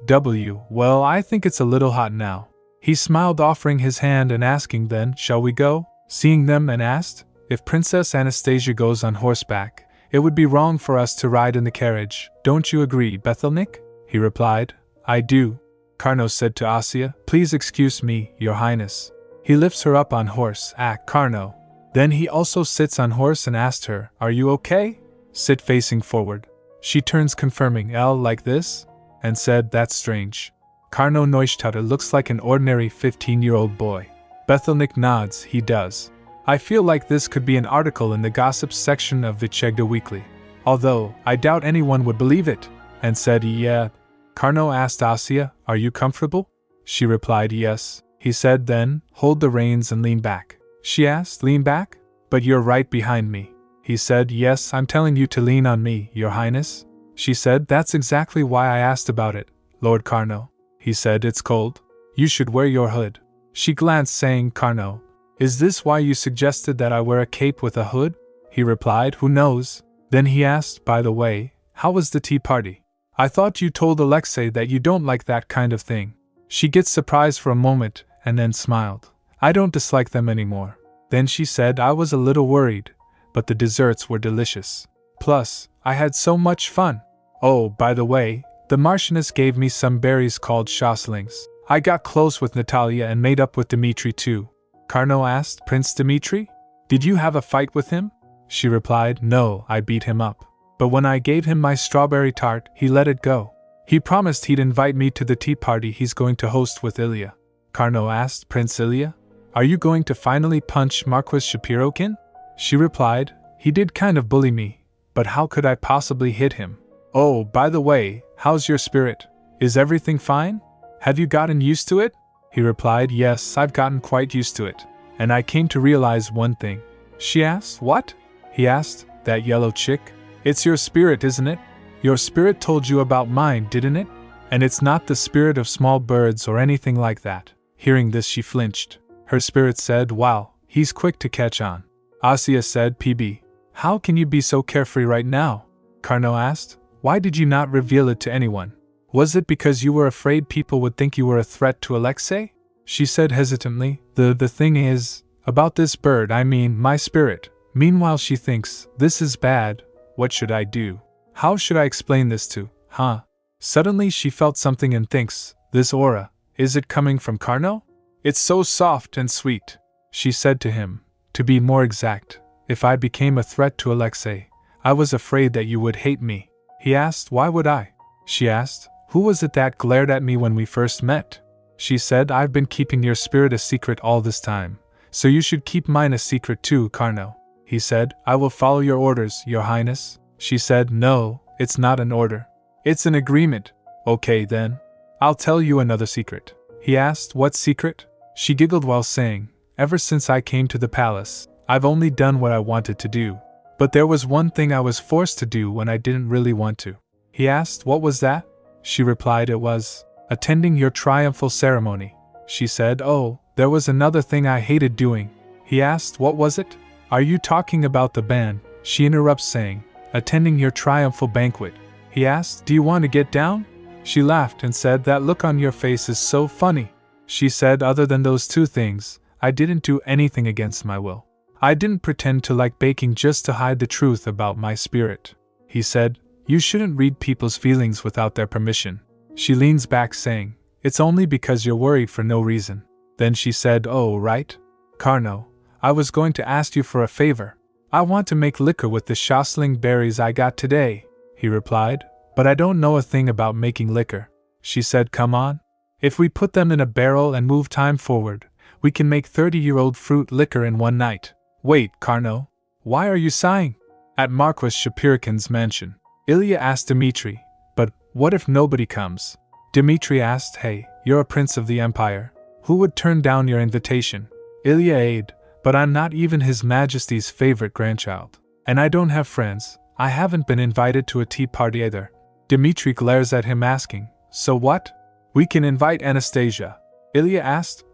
well, I think it's a little hot now. He smiled, offering his hand and asking, then, shall we go? Seeing them, and asked, if Princess Anastasia goes on horseback, It would be wrong for us to ride in the carriage, don't you agree, Bethelnik? He replied. I do. Carno said to Asya, please excuse me, your highness. He lifts her up on horse, Carno. Then he also sits on horse and asked her, are you okay? Sit facing forward. She turns confirming L like this, and said, that's strange. Carno Neustadt looks like an ordinary 15-year-old boy. Bethelnik nods, he does. I feel like this could be an article in the gossips section of Vichegda Weekly. Although, I doubt anyone would believe it, and said, yeah. Carno asked Asya, are you comfortable? She replied, yes. He said then, hold the reins and lean back. She asked, lean back? But you're right behind me. He said, yes, I'm telling you to lean on me, your highness. She said, that's exactly why I asked about it, Lord Carno. He said, it's cold. You should wear your hood. She glanced saying, Carno, is this why you suggested that I wear a cape with a hood? He replied, who knows? Then he asked, by the way, how was the tea party? I thought you told Alexei that you don't like that kind of thing. She gets surprised for a moment, and then smiled. I don't dislike them anymore. Then she said, I was a little worried, but the desserts were delicious. Plus, I had so much fun. Oh, by the way, the Marchioness gave me some berries called shoslings. I got close with Natalia and made up with Dmitri too. Carno asked, Prince Dmitri? Did you have a fight with him? She replied, no, I beat him up. But when I gave him my strawberry tart, he let it go. He promised he'd invite me to the tea party he's going to host with Ilya. Carno asked, Prince Ilya? Are you going to finally punch Marquis Shapirokin? She replied, he did kind of bully me, but how could I possibly hit him? Oh, by the way, how's your spirit? Is everything fine? Have you gotten used to it? He replied, yes, I've gotten quite used to it. And I came to realize one thing. She asked, what? He asked, that yellow chick? It's your spirit, isn't it? Your spirit told you about mine, didn't it? And it's not the spirit of small birds or anything like that. Hearing this, she flinched. Her spirit said, wow, he's quick to catch on. Asya said, PB, how can you be so carefree right now? Carno asked, why did you not reveal it to anyone? Was it because you were afraid people would think you were a threat to Alexei? She said hesitantly, the thing is, about this bird, I mean, my spirit. Meanwhile she thinks, this is bad, what should I do? How should I explain this to, huh? Suddenly she felt something and thinks, this aura, is it coming from Carno? It's so soft and sweet. She said to him, to be more exact, if I became a threat to Alexei, I was afraid that you would hate me. He asked, why would I? She asked, who was it that glared at me when we first met? She said, I've been keeping your spirit a secret all this time, so you should keep mine a secret too, Carno. He said, I will follow your orders, your highness. She said, no, it's not an order. It's an agreement. Okay then. I'll tell you another secret. He asked, what secret? She giggled while saying, ever since I came to the palace, I've only done what I wanted to do. But there was one thing I was forced to do when I didn't really want to. He asked, what was that? She replied, it was attending your triumphal ceremony. She said, oh, there was another thing I hated doing. He asked, what was it? Are you talking about the band? She interrupts saying, attending your triumphal banquet. He asked, do you want to get down? She laughed and said, that look on your face is so funny. She said, other than those two things, I didn't do anything against my will. I didn't pretend to like baking just to hide the truth about my spirit. He said, you shouldn't read people's feelings without their permission. She leans back saying, it's only because you're worried for no reason. Then she said, oh, right? Carno, I was going to ask you for a favor. I want to make liquor with the shosling berries I got today, he replied, but I don't know a thing about making liquor. She said, come on. If we put them in a barrel and move time forward, we can make 30-year-old fruit liquor in one night. Wait, Carno, why are you sighing? At Marquis Shapirikin's mansion, Ilya asked Dmitri, but what if nobody comes? Dmitri asked, hey, you're a prince of the empire. Who would turn down your invitation? Ilya aid, but I'm not even His Majesty's favorite grandchild. And I don't have friends. I haven't been invited to a tea party either. Dmitri glares at him asking, so what? We can invite Anastasia. Ilya asked,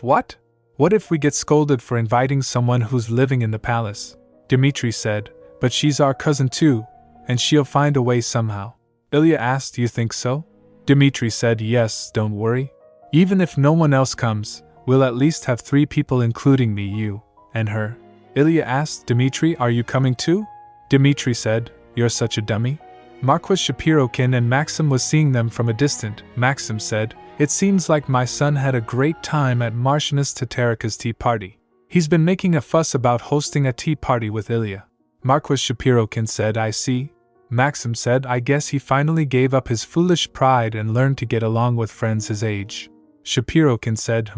what? What if we get scolded for inviting someone who's living in the palace? Dmitri said, but she's our cousin too, and she'll find a way somehow. Ilya asked, you think so? Dmitri said, yes, don't worry. Even if no one else comes, we'll at least have 3 people including me, you, and her. Ilya asked, Dmitri, are you coming too? Dmitri said, "You're such a dummy." Marquis Shapirokin and Maxim was seeing them from a distance. Maxim said, "It seems like my son had a great time at Marchioness Tatarika's tea party. He's been making a fuss about hosting a tea party with Ilya." Marquis Shapirokin said, "I see." Maxim said, "I guess he finally gave up his foolish pride and learned to get along with friends his age." Shapirokin said,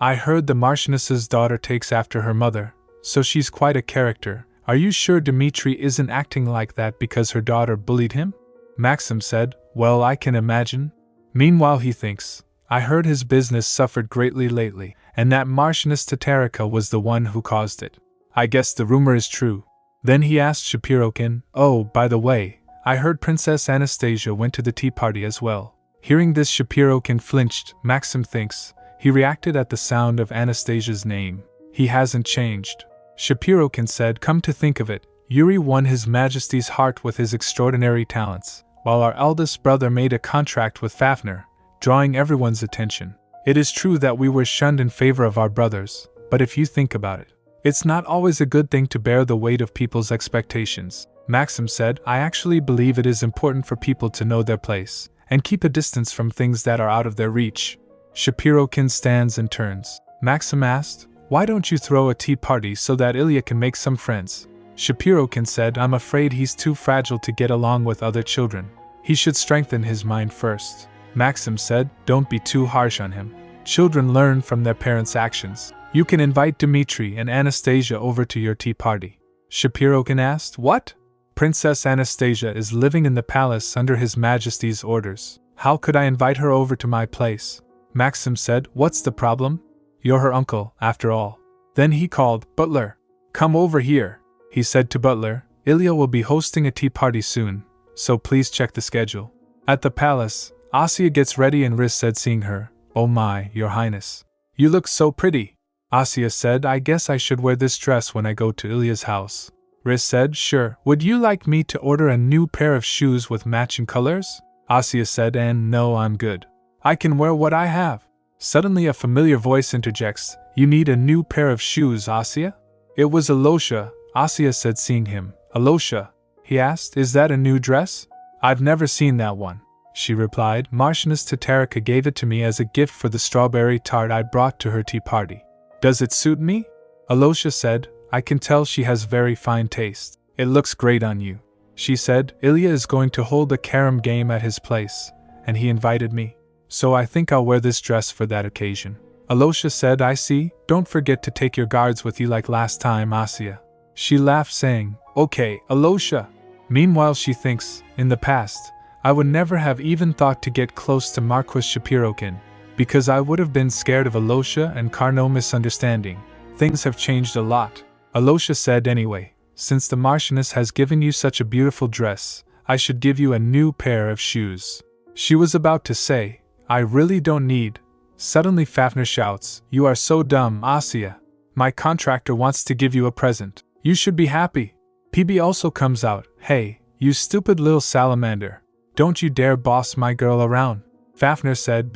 I heard the Marchioness's daughter takes after her mother, so she's quite a character. Are you sure Dmitri isn't acting like that because her daughter bullied him?" Maxim said, "Well, I can imagine. Meanwhile he thinks, I heard his business suffered greatly lately, and that Marchioness Tatarika was the one who caused it. I guess the rumor is true." Then he asked Shapirokin, "Oh, by the way, I heard Princess Anastasia went to the tea party as well." Hearing this, Shapirokin flinched. Maxim thinks he reacted at the sound of Anastasia's name. He hasn't changed. Shapirokin said, "Come to think of it, Yuri won His Majesty's heart with his extraordinary talents, while our eldest brother made a contract with Fafnir, drawing everyone's attention. It is true that we were shunned in favor of our brothers, but if you think about it, it's not always a good thing to bear the weight of people's expectations." Maxim said, "I actually believe it is important for people to know their place, and keep a distance from things that are out of their reach." Shapirokin stands and turns. Maxim asked, "Why don't you throw a tea party so that Ilya can make some friends?" Shapirokin said, "I'm afraid he's too fragile to get along with other children. He should strengthen his mind first." Maxim said, "Don't be too harsh on him. Children learn from their parents' actions. You can invite Dmitri and Anastasia over to your tea party." Shapirokin asked, "What?" "Princess Anastasia is living in the palace under His Majesty's orders. How could I invite her over to my place?" Maxim said, "What's the problem? You're her uncle, after all." Then he called, "Butler, come over here." He said to Butler, "Ilya will be hosting a tea party soon, so please check the schedule." At the palace, Asya gets ready and Riz said, seeing her, "Oh my, Your Highness. You look so pretty." Asya said, "I guess I should wear this dress when I go to Ilya's house." Riz said, "Sure. Would you like me to order a new pair of shoes with matching colors?" Asya said, "And no, I'm good. I can wear what I have." Suddenly a familiar voice interjects, "You need a new pair of shoes, Asya?" It was Alosha. Asya said, seeing him. "Alosha," he asked, "is that a new dress?" "I've never seen that one," she replied. "Marchioness Tatarika gave it to me as a gift for the strawberry tart I brought to her tea party." "Does it suit me?" Alosha said, "I can tell she has very fine taste. It looks great on you." She said, "Ilya is going to hold a carom game at his place, and he invited me. So I think I'll wear this dress for that occasion." Alosha said, "I see. Don't forget to take your guards with you like last time, Asya." She laughed, saying, "Okay, Alosha." Meanwhile she thinks, in the past, I would never have even thought to get close to Marquis Shapirokin, because I would have been scared of Alosha and Carnot misunderstanding. Things have changed a lot. Alosha said, "Anyway, since the Marchioness has given you such a beautiful dress, I should give you a new pair of shoes." She was about to say, "I really don't need." Suddenly Fafnir shouts, "You are so dumb, Asya. My contractor wants to give you a present. You should be happy." PB also comes out, "Hey, you stupid little salamander. Don't you dare boss my girl around." Fafnir said,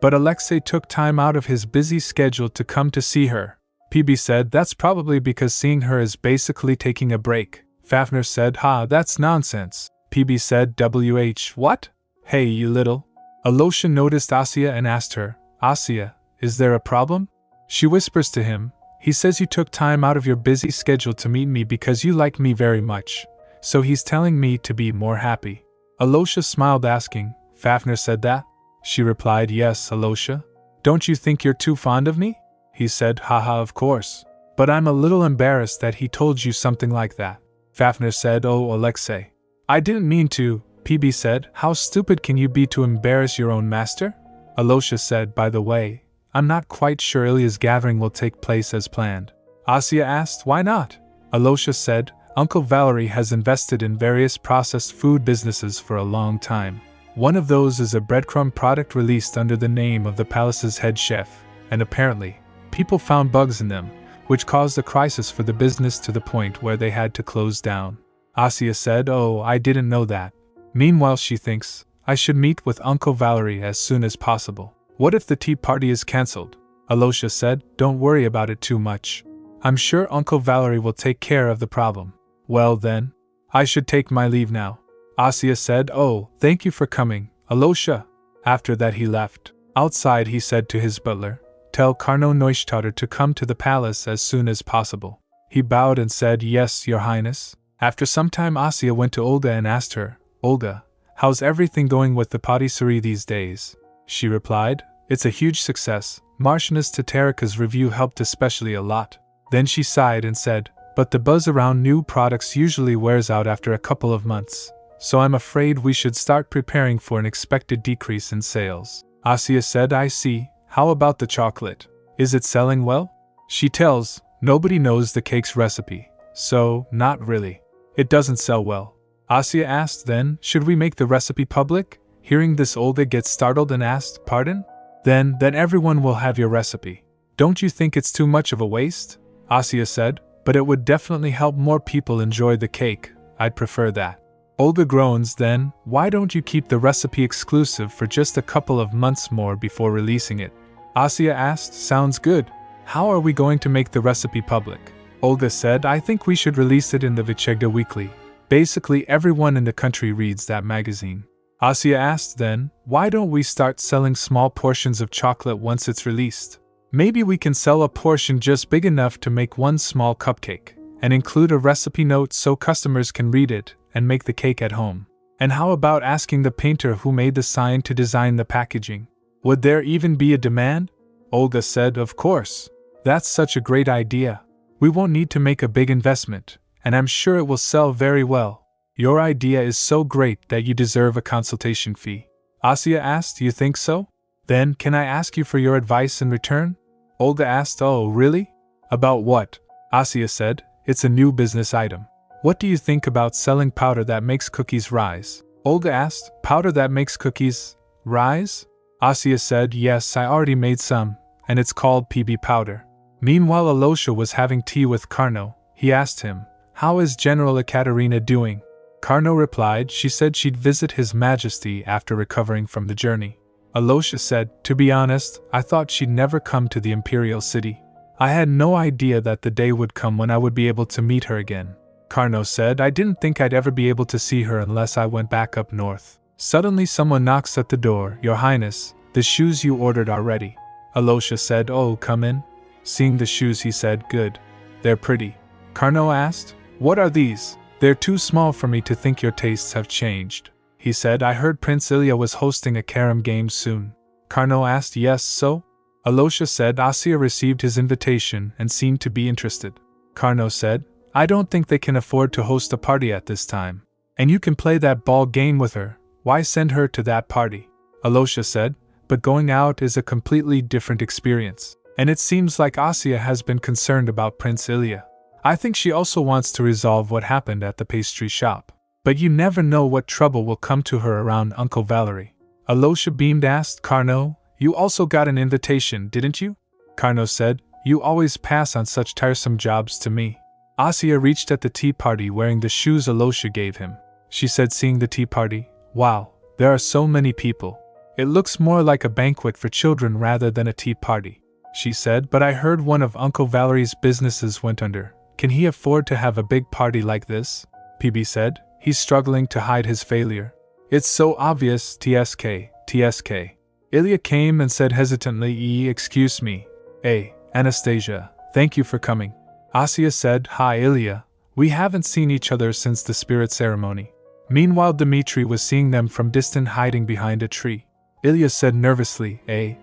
But Alexei took time out of his busy schedule to come to see her." PB said, "That's probably because seeing her is basically taking a break." Fafnir said, "Ha, that's nonsense." PB said, What? Hey, you little. Alosha noticed Asya and asked her, "Asya, is there a problem?" She whispers to him, "He says you took time out of your busy schedule to meet me because you like me very much, so he's telling me to be more happy." Alosha smiled, asking, "Fafnir said that?" She replied, "Yes, Alosha. Don't you think you're too fond of me?" He said, "Haha, of course. But I'm a little embarrassed that he told you something like that." Fafnir said, "Oh, Alexei. I didn't mean to." PB said, "How stupid can you be to embarrass your own master?" Alosha said, "By the way, I'm not quite sure Ilya's gathering will take place as planned." Asya asked, "Why not?" Alosha said, "Uncle Valery has invested in various processed food businesses for a long time. One of those is a breadcrumb product released under the name of the palace's head chef, and apparently, people found bugs in them, which caused a crisis for the business to the point where they had to close down." Asya said, "Oh, I didn't know that." Meanwhile she thinks, I should meet with Uncle Valery as soon as possible. What if the tea party is cancelled? Alosha said, "Don't worry about it too much. I'm sure Uncle Valery will take care of the problem." Well then, I should take my leave now. Asya said, oh, thank you for coming, Alosha. After that he left. Outside he said to his butler, tell Karno Neustadt to come to the palace as soon as possible. He bowed and said, yes, your highness. After some time Asya went to Olga and asked her, Olga, how's everything going with the patisserie these days? She replied, it's a huge success. Marchioness Tatarika's review helped especially a lot. Then she sighed and said, but the buzz around new products usually wears out after a couple of months, so I'm afraid we should start preparing for an expected decrease in sales. Asya said, I see. How about the chocolate? Is it selling well? She tells, nobody knows the cake's recipe, so, not really. It doesn't sell well. Asya asked then, should we make the recipe public? Hearing this Olga gets startled and asked, pardon? Then everyone will have your recipe. Don't you think it's too much of a waste? Asya said, but it would definitely help more people enjoy the cake. I'd prefer that. Olga groans then, why don't you keep the recipe exclusive for just a couple of months more before releasing it? Asya asked, sounds good. How are we going to make the recipe public? Olga said, I think we should release it in the Vichegda Weekly. Basically everyone in the country reads that magazine. Asya asked then, why don't we start selling small portions of chocolate once it's released? Maybe we can sell a portion just big enough to make one small cupcake, and include a recipe note so customers can read it and make the cake at home. And how about asking the painter who made the sign to design the packaging? Would there even be a demand? Olga said, of course. That's such a great idea. We won't need to make a big investment, and I'm sure it will sell very well. Your idea is so great that you deserve a consultation fee. Asya asked, you think so? Then can I ask you for your advice in return? Olga asked, oh, really? About what? Asya said, it's a new business item. What do you think about selling powder that makes cookies rise? Olga asked, powder that makes cookies rise? Asya said, yes, I already made some, and it's called PB powder. Meanwhile Alosha was having tea with Karno. He asked him, how is General Ekaterina doing? Karno replied, she said she'd visit His Majesty after recovering from the journey. Alosha said, to be honest, I thought she'd never come to the imperial city. I had no idea that the day would come when I would be able to meet her again. Karno said, I didn't think I'd ever be able to see her unless I went back up north. Suddenly someone knocks at the door. Your Highness, the shoes you ordered are ready. Alosha said, oh, come in. Seeing the shoes he said, good. They're pretty. Karno asked, what are these? They're too small for me to think your tastes have changed. He said, I heard Prince Ilya was hosting a carom game soon. Karno asked, yes, so? Alosha said Asya received his invitation and seemed to be interested. Karno said, I don't think they can afford to host a party at this time. And you can play that ball game with her. Why send her to that party? Alosha said, but going out is a completely different experience. And it seems like Asya has been concerned about Prince Ilya. I think she also wants to resolve what happened at the pastry shop. But you never know what trouble will come to her around Uncle Valerie. Alosha beamed asked Karno, you also got an invitation, didn't you? Karno said, you always pass on such tiresome jobs to me. Asya reached at the tea party wearing the shoes Alosha gave him. She said seeing the tea party, wow, there are so many people. It looks more like a banquet for children rather than a tea party. She said, but I heard one of Uncle Valerie's businesses went under. Can he afford to have a big party like this? PB said, he's struggling to hide his failure. It's so obvious, TSK. Ilya came and said hesitantly, excuse me. Anastasia, thank you for coming. Asya said, hi Ilya, we haven't seen each other since the spirit ceremony. Meanwhile Dmitri was seeing them from distant hiding behind a tree. Ilya said nervously,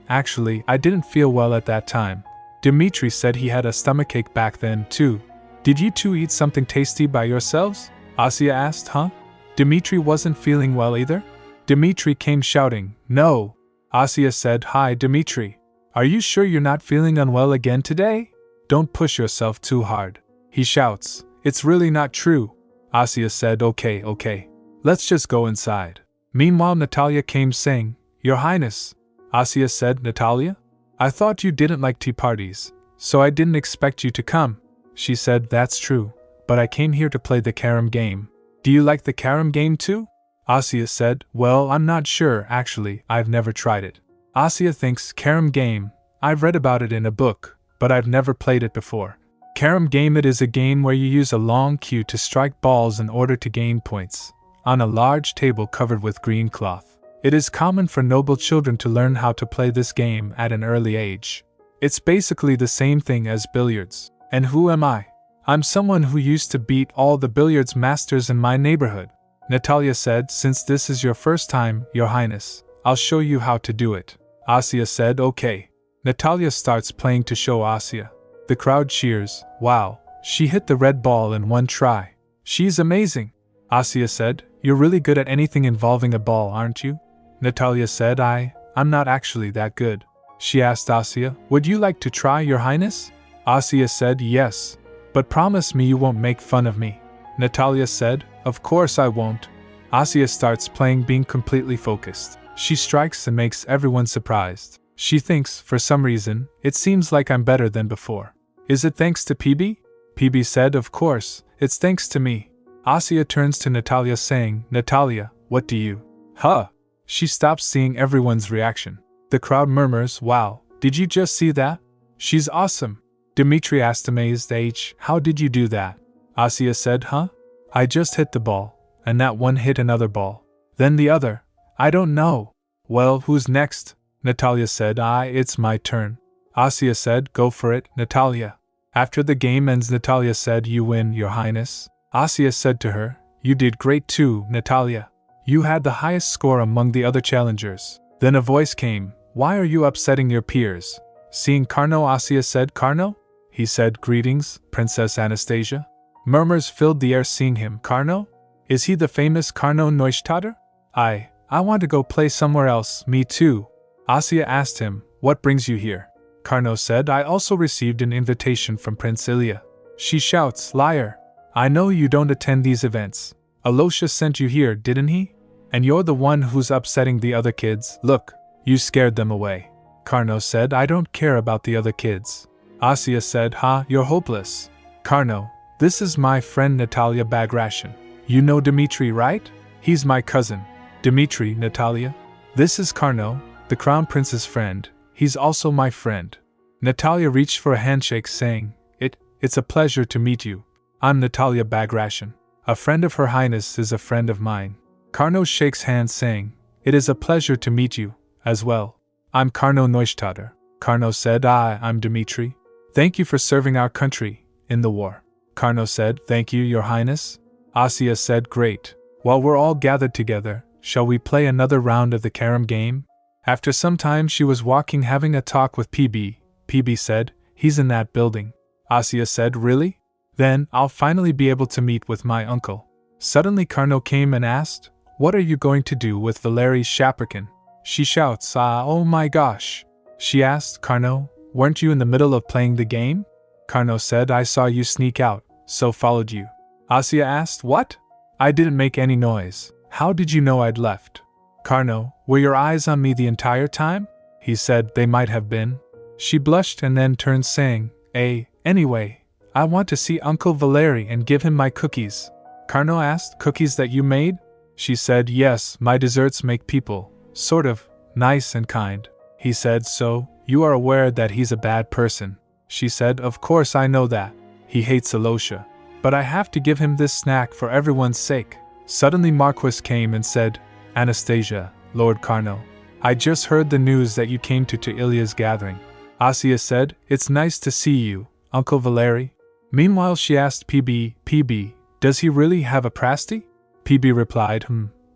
actually, I didn't feel well at that time. Dmitri said he had a stomachache back then too. Did you two eat something tasty by yourselves? Asya asked, huh? Dmitri wasn't feeling well either? Dmitri came shouting, no. Asya said, hi Dmitri. Are you sure you're not feeling unwell again today? Don't push yourself too hard. He shouts, it's really not true. Asya said, okay. Let's just go inside. Meanwhile Natalia came saying, Your Highness. Asya said, Natalia? I thought you didn't like tea parties, so I didn't expect you to come. She said, that's true, but I came here to play the carom game. Do you like the carom game too? Asya said, well, I'm not sure, actually, I've never tried it. Asya thinks, carom game, I've read about it in a book, but I've never played it before. Carom game. It is a game where you use a long cue to strike balls in order to gain points, on a large table covered with green cloth. It is common for noble children to learn how to play this game at an early age. It's basically the same thing as billiards. And who am I? I'm someone who used to beat all the billiards masters in my neighborhood, Natalia said. Since this is your first time, Your Highness, I'll show you how to do it. Asya said okay. Natalia starts playing to show Asya. The crowd cheers. Wow, she hit the red ball in one try. She's amazing. Asya said, you're really good at anything involving a ball, aren't you? Natalia said, I'm not actually that good. She asked Asya, would you like to try, Your Highness? Asya said, yes. But promise me you won't make fun of me. Natalia said, of course I won't. Asya starts playing, being completely focused. She strikes and makes everyone surprised. She thinks, for some reason, it seems like I'm better than before. Is it thanks to PB? PB said, of course, it's thanks to me. Asya turns to Natalia saying, Natalia, what do you? Huh? She stops, seeing everyone's reaction. The crowd murmurs, wow, did you just see that? She's awesome. Dmitri asked amazed, how did you do that? Asya said, huh? I just hit the ball, and that one hit another ball. Then the other. I don't know. Well, who's next? Natalia said, it's my turn. Asya said, go for it, Natalia. After the game ends, Natalia said, you win, Your Highness. Asya said to her, you did great too, Natalia. You had the highest score among the other challengers. Then a voice came, why are you upsetting your peers? Seeing Karno, Asya said, Karno? He said, greetings, Princess Anastasia. Murmurs filled the air seeing him. Karno? Is he the famous Karno Neustadt? I want to go play somewhere else. Me too. Asya asked him, what brings you here? Karno said, I also received an invitation from Prince Ilya. She shouts, liar. I know you don't attend these events. Alosha sent you here, didn't he? And you're the one who's upsetting the other kids. Look, you scared them away. Karno said, I don't care about the other kids. Asya said, you're hopeless. Karno, this is my friend Natalia Bagration. You know Dmitri, right? He's my cousin. Dmitri, Natalia. This is Karno, the crown prince's friend. He's also my friend. Natalia reached for a handshake saying, It's a pleasure to meet you. I'm Natalia Bagration. A friend of Her Highness is a friend of mine. Karno shakes hands saying, it is a pleasure to meet you, as well. I'm Karno Neustadt. Karno said, I'm Dmitri. Thank you for serving our country in the war. Karno said, thank you, Your Highness. Asya said, great. While we're all gathered together, shall we play another round of the carom game? After some time she was walking having a talk with PB. PB said, he's in that building. Asya said, really? Then I'll finally be able to meet with my uncle. Suddenly Karno came and asked, what are you going to do with Valery Shaperkin? She shouts, oh my gosh. She asked, Karno, weren't you in the middle of playing the game? Karno said, I saw you sneak out, so followed you. Asya asked, what? I didn't make any noise. How did you know I'd left? Karno, were your eyes on me the entire time? He said, they might have been. She blushed and then turned saying, anyway, I want to see Uncle Valery and give him my cookies. Karno asked, cookies that you made? She said, yes, my desserts make people, sort of, nice and kind. He said, so, you are aware that he's a bad person. She said, of course I know that. He hates Alosha. But I have to give him this snack for everyone's sake. Suddenly Marquis came and said, Anastasia, Lord Karno, I just heard the news that you came to Ilya's gathering. Asya said, it's nice to see you, Uncle Valery. Meanwhile she asked PB, does he really have a prasty? PB replied,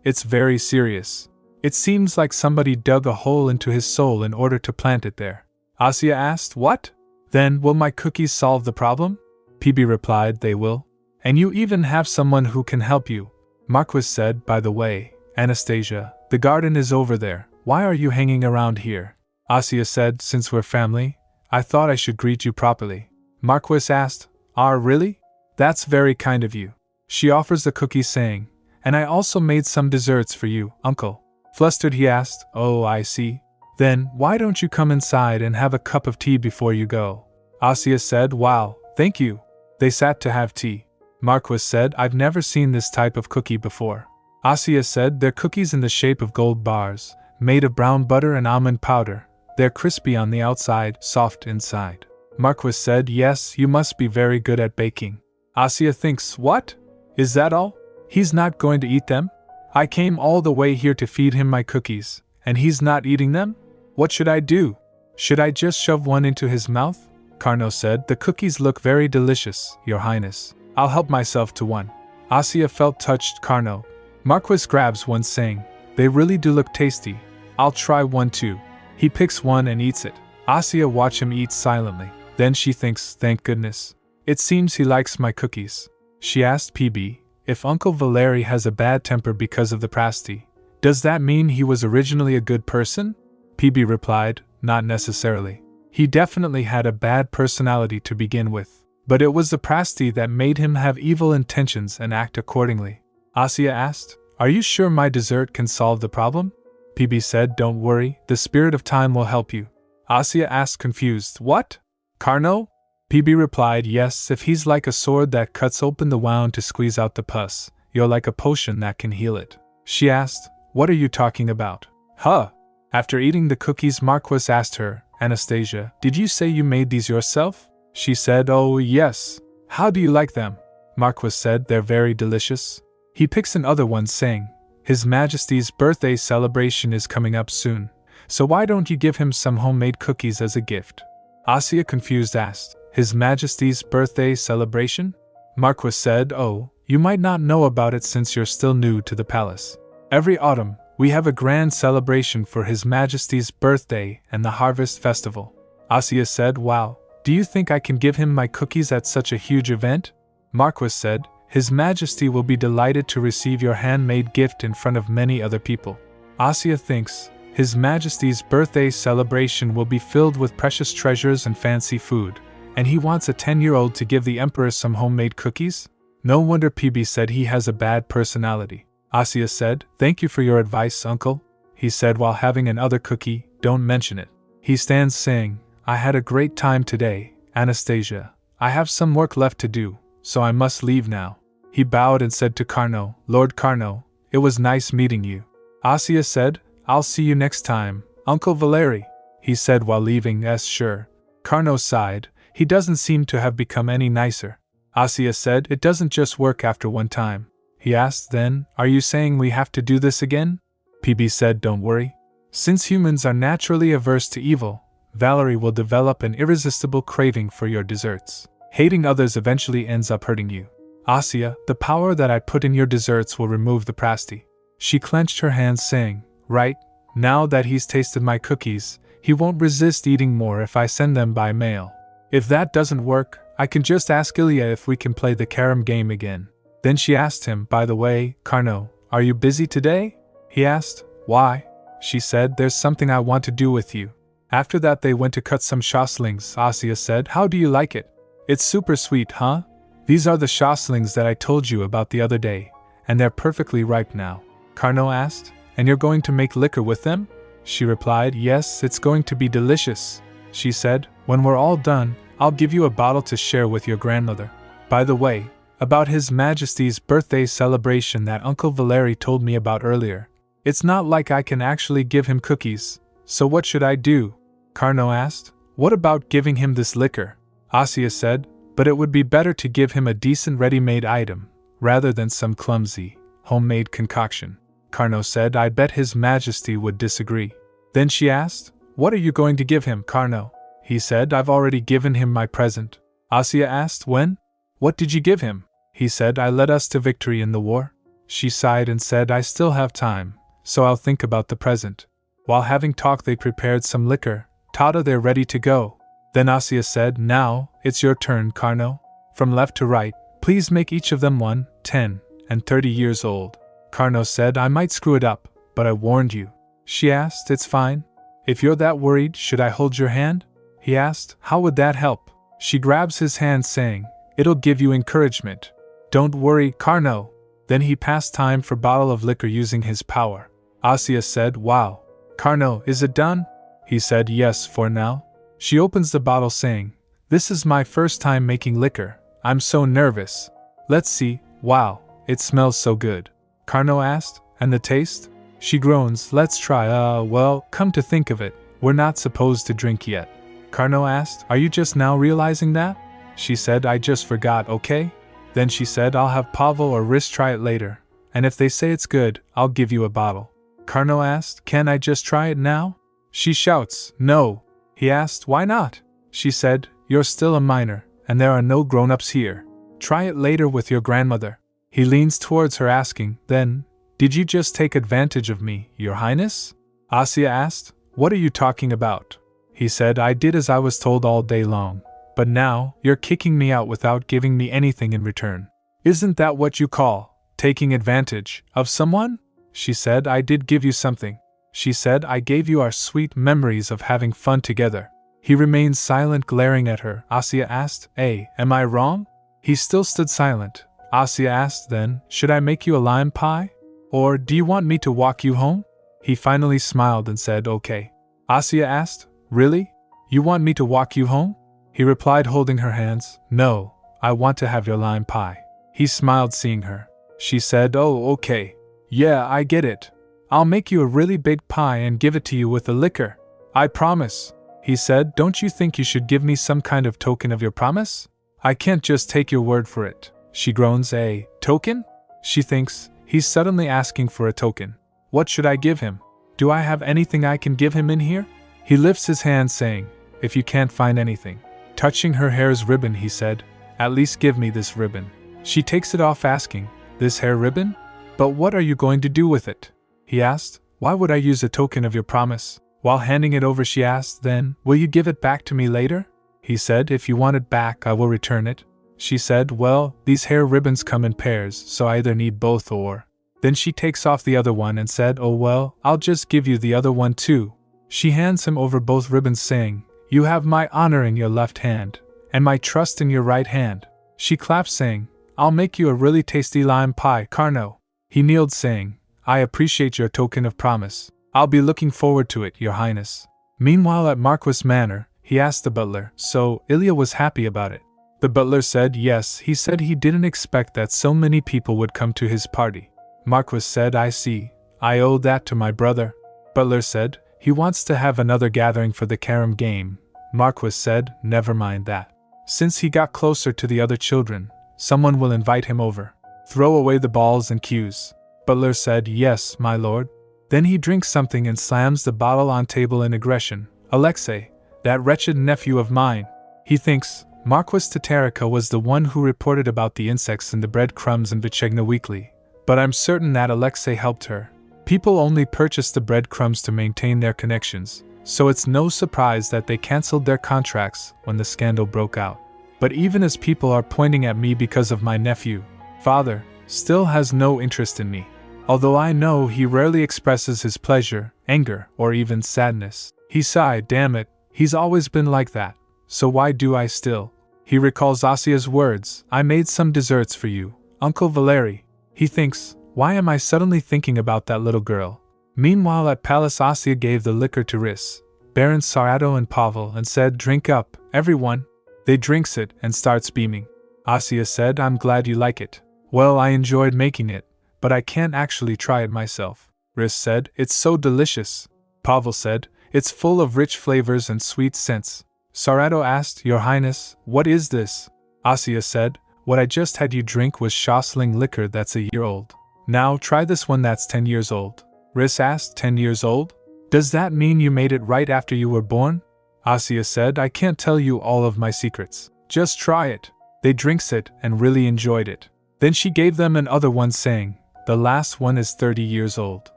it's very serious. It seems like somebody dug a hole into his soul in order to plant it there. Asya asked, what? Then will my cookies solve the problem? PB replied, they will. And you even have someone who can help you. Marquis said, by the way, Anastasia, the garden is over there. Why are you hanging around here? Asya said, since we're family, I thought I should greet you properly. Marquis asked, really? That's very kind of you. She offers the cookies saying, and I also made some desserts for you, uncle. Flustered he asked, oh, I see. Then, why don't you come inside and have a cup of tea before you go? Asya said, wow, thank you. They sat to have tea. Marquis said, I've never seen this type of cookie before. Asya said, they're cookies in the shape of gold bars, made of brown butter and almond powder. They're crispy on the outside, soft inside. Marquis said, yes, you must be very good at baking. Asya thinks, what? Is that all? He's not going to eat them? I came all the way here to feed him my cookies, and he's not eating them? What should I do? Should I just shove one into his mouth? Carnot said, the cookies look very delicious, Your Highness. I'll help myself to one. Asya felt touched. Carnot. Marquis grabs one, saying, they really do look tasty. I'll try one too. He picks one and eats it. Asya watch him eat silently. Then she thinks, thank goodness. It seems he likes my cookies. She asked PB, if Uncle Valery has a bad temper because of the pasty, does that mean he was originally a good person? PB replied, not necessarily. He definitely had a bad personality to begin with, but it was the pasty that made him have evil intentions and act accordingly. Asya asked, are you sure my dessert can solve the problem? PB said, don't worry, the spirit of time will help you. Asya asked confused, what? Carnot? PB replied, yes, if he's like a sword that cuts open the wound to squeeze out the pus, you're like a potion that can heal it. She asked, what are you talking about? Huh? After eating the cookies, Marquis asked her, Anastasia, did you say you made these yourself? She said, oh yes. How do you like them? Marquis said, they're very delicious. He picks another one, saying, His Majesty's birthday celebration is coming up soon, so why don't you give him some homemade cookies as a gift? Asya, confused, asked, His Majesty's birthday celebration? Marquis said, oh, you might not know about it since you're still new to the palace. Every autumn, we have a grand celebration for His Majesty's birthday and the Harvest Festival. Asya said, wow, do you think I can give him my cookies at such a huge event? Marquis said, His Majesty will be delighted to receive your handmade gift in front of many other people. Asya thinks, His Majesty's birthday celebration will be filled with precious treasures and fancy food, and he wants a 10-year-old to give the Emperor some homemade cookies? No wonder PB said he has a bad personality. Asya said, thank you for your advice, uncle. He said while having another cookie, don't mention it. He stands saying, I had a great time today, Anastasia. I have some work left to do, so I must leave now. He bowed and said to Carnot, Lord Carnot, it was nice meeting you. Asya said, I'll see you next time, Uncle Valery, he said while leaving. Sure. Carnot sighed, he doesn't seem to have become any nicer. Asya said, it doesn't just work after one time. He asked then, are you saying we have to do this again? PB said, don't worry. Since humans are naturally averse to evil, Valery will develop an irresistible craving for your desserts. Hating others eventually ends up hurting you. Asya, the power that I put in your desserts will remove the pasty. She clenched her hands, saying, right, now that he's tasted my cookies, he won't resist eating more if I send them by mail. If that doesn't work, I can just ask Ilya if we can play the carom game again. Then she asked him, by the way, Carnot, are you busy today? He asked, why? She said, there's something I want to do with you. After that they went to cut some shoslings. Asya said, how do you like it? It's super sweet, huh? These are the shoslings that I told you about the other day, and they're perfectly ripe now. Carnot asked, and you're going to make liquor with them? She replied, yes, it's going to be delicious. She said, when we're all done, I'll give you a bottle to share with your grandmother. By the way, about His Majesty's birthday celebration that Uncle Valery told me about earlier. It's not like I can actually give him cookies, so what should I do? Carnot asked, what about giving him this liquor? Asya said, but it would be better to give him a decent ready-made item, rather than some clumsy, homemade concoction. Carnot said, I bet His Majesty would disagree. Then she asked, what are you going to give him, Carnot? He said, I've already given him my present. Asya asked, when? What did you give him? He said, I led us to victory in the war. She sighed and said, I still have time, so I'll think about the present. While having talked they prepared some liquor. Tada, they're ready to go. Then Asya said, now, it's your turn, Carnot. From left to right, please make each of them 1, 10, and 30 years old. Carnot said, I might screw it up, but I warned you. She asked, it's fine. If you're that worried, should I hold your hand? He asked, how would that help? She grabs his hand, saying, it'll give you encouragement. Don't worry, Carnot. Then he passed time for bottle of liquor using his power. Asya said, wow. Carnot, is it done? He said, yes, for now. She opens the bottle, saying, this is my first time making liquor. I'm so nervous. Let's see. Wow, it smells so good. Carnot asked, and the taste? She groans, let's try. Well, come to think of it, we're not supposed to drink yet. Carnot asked, are you just now realizing that? She said, I just forgot, okay? Then she said, I'll have Pavel or Riss try it later, and if they say it's good, I'll give you a bottle. Carnot asked, can I just try it now? She shouts, no. He asked, why not? She said, you're still a minor, and there are no grown-ups here. Try it later with your grandmother. He leans towards her asking, then, did you just take advantage of me, Your Highness? Asya asked, what are you talking about? He said, I did as I was told all day long, but now, you're kicking me out without giving me anything in return. Isn't that what you call taking advantage of someone? She said, I did give you something. She said, I gave you our sweet memories of having fun together. He remained silent, glaring at her. Asya asked, am I wrong? He still stood silent. Asya asked then, should I make you a lime pie? Or do you want me to walk you home? He finally smiled and said, okay. Asya asked, really? You want me to walk you home? He replied, holding her hands, no, I want to have your lime pie. He smiled, seeing her. She said, oh, okay. Yeah, I get it. I'll make you a really big pie and give it to you with the liquor. I promise. He said, don't you think you should give me some kind of token of your promise? I can't just take your word for it. She groans, a token? She thinks, he's suddenly asking for a token. What should I give him? Do I have anything I can give him in here? He lifts his hand, saying, if you can't find anything. Touching her hair's ribbon, he said, at least give me this ribbon. She takes it off, asking, this hair ribbon? But what are you going to do with it? He asked, why would I use a token of your promise? While handing it over, she asked, then, will you give it back to me later? He said, if you want it back, I will return it. She said, well, these hair ribbons come in pairs, so I either need both or. Then she takes off the other one and said, oh well, I'll just give you the other one too. She hands him over both ribbons, saying, you have my honor in your left hand, and my trust in your right hand. She claps, saying, I'll make you a really tasty lime pie, Carnot. He kneeled, saying, I appreciate your token of promise. I'll be looking forward to it, Your Highness. Meanwhile, at Marquis Manor, he asked the butler, so Ilya was happy about it. The butler said yes. He said he didn't expect that so many people would come to his party. Marquis said, I see. I owe that to my brother. Butler said, he wants to have another gathering for the carom game. Marquis said, never mind that. Since he got closer to the other children, someone will invite him over. Throw away the balls and cues. Butler said, yes, my lord. Then he drinks something and slams the bottle on table in aggression. Alexei, that wretched nephew of mine. He thinks, Marquis Tatarika was the one who reported about the insects in the breadcrumbs in Vichegna Weekly. But I'm certain that Alexei helped her. People only purchased the breadcrumbs to maintain their connections, so it's no surprise that they cancelled their contracts when the scandal broke out. But even as people are pointing at me because of my nephew, father still has no interest in me. Although I know he rarely expresses his pleasure, anger, or even sadness. He sighed, damn it, he's always been like that, so why do I still? He recalls Asya's words, I made some desserts for you, Uncle Valery. He thinks, why am I suddenly thinking about that little girl? Meanwhile at Palace, Asya gave the liquor to Riss, Baron Sarato and Pavel and said, drink up, everyone. They drinks it and starts beaming. Asya said, I'm glad you like it. Well, I enjoyed making it, but I can't actually try it myself. Riss said, it's so delicious. Pavel said, it's full of rich flavors and sweet scents. Sarato asked, Your Highness, what is this? Asya said, what I just had you drink was Schosling liquor that's a year old. Now try this one that's 10 years old. Riss asked, 10 years old? Does that mean you made it right after you were born? Asya said, I can't tell you all of my secrets. Just try it. They drinks it and really enjoyed it. Then she gave them another one, saying, the last one is 30 years old.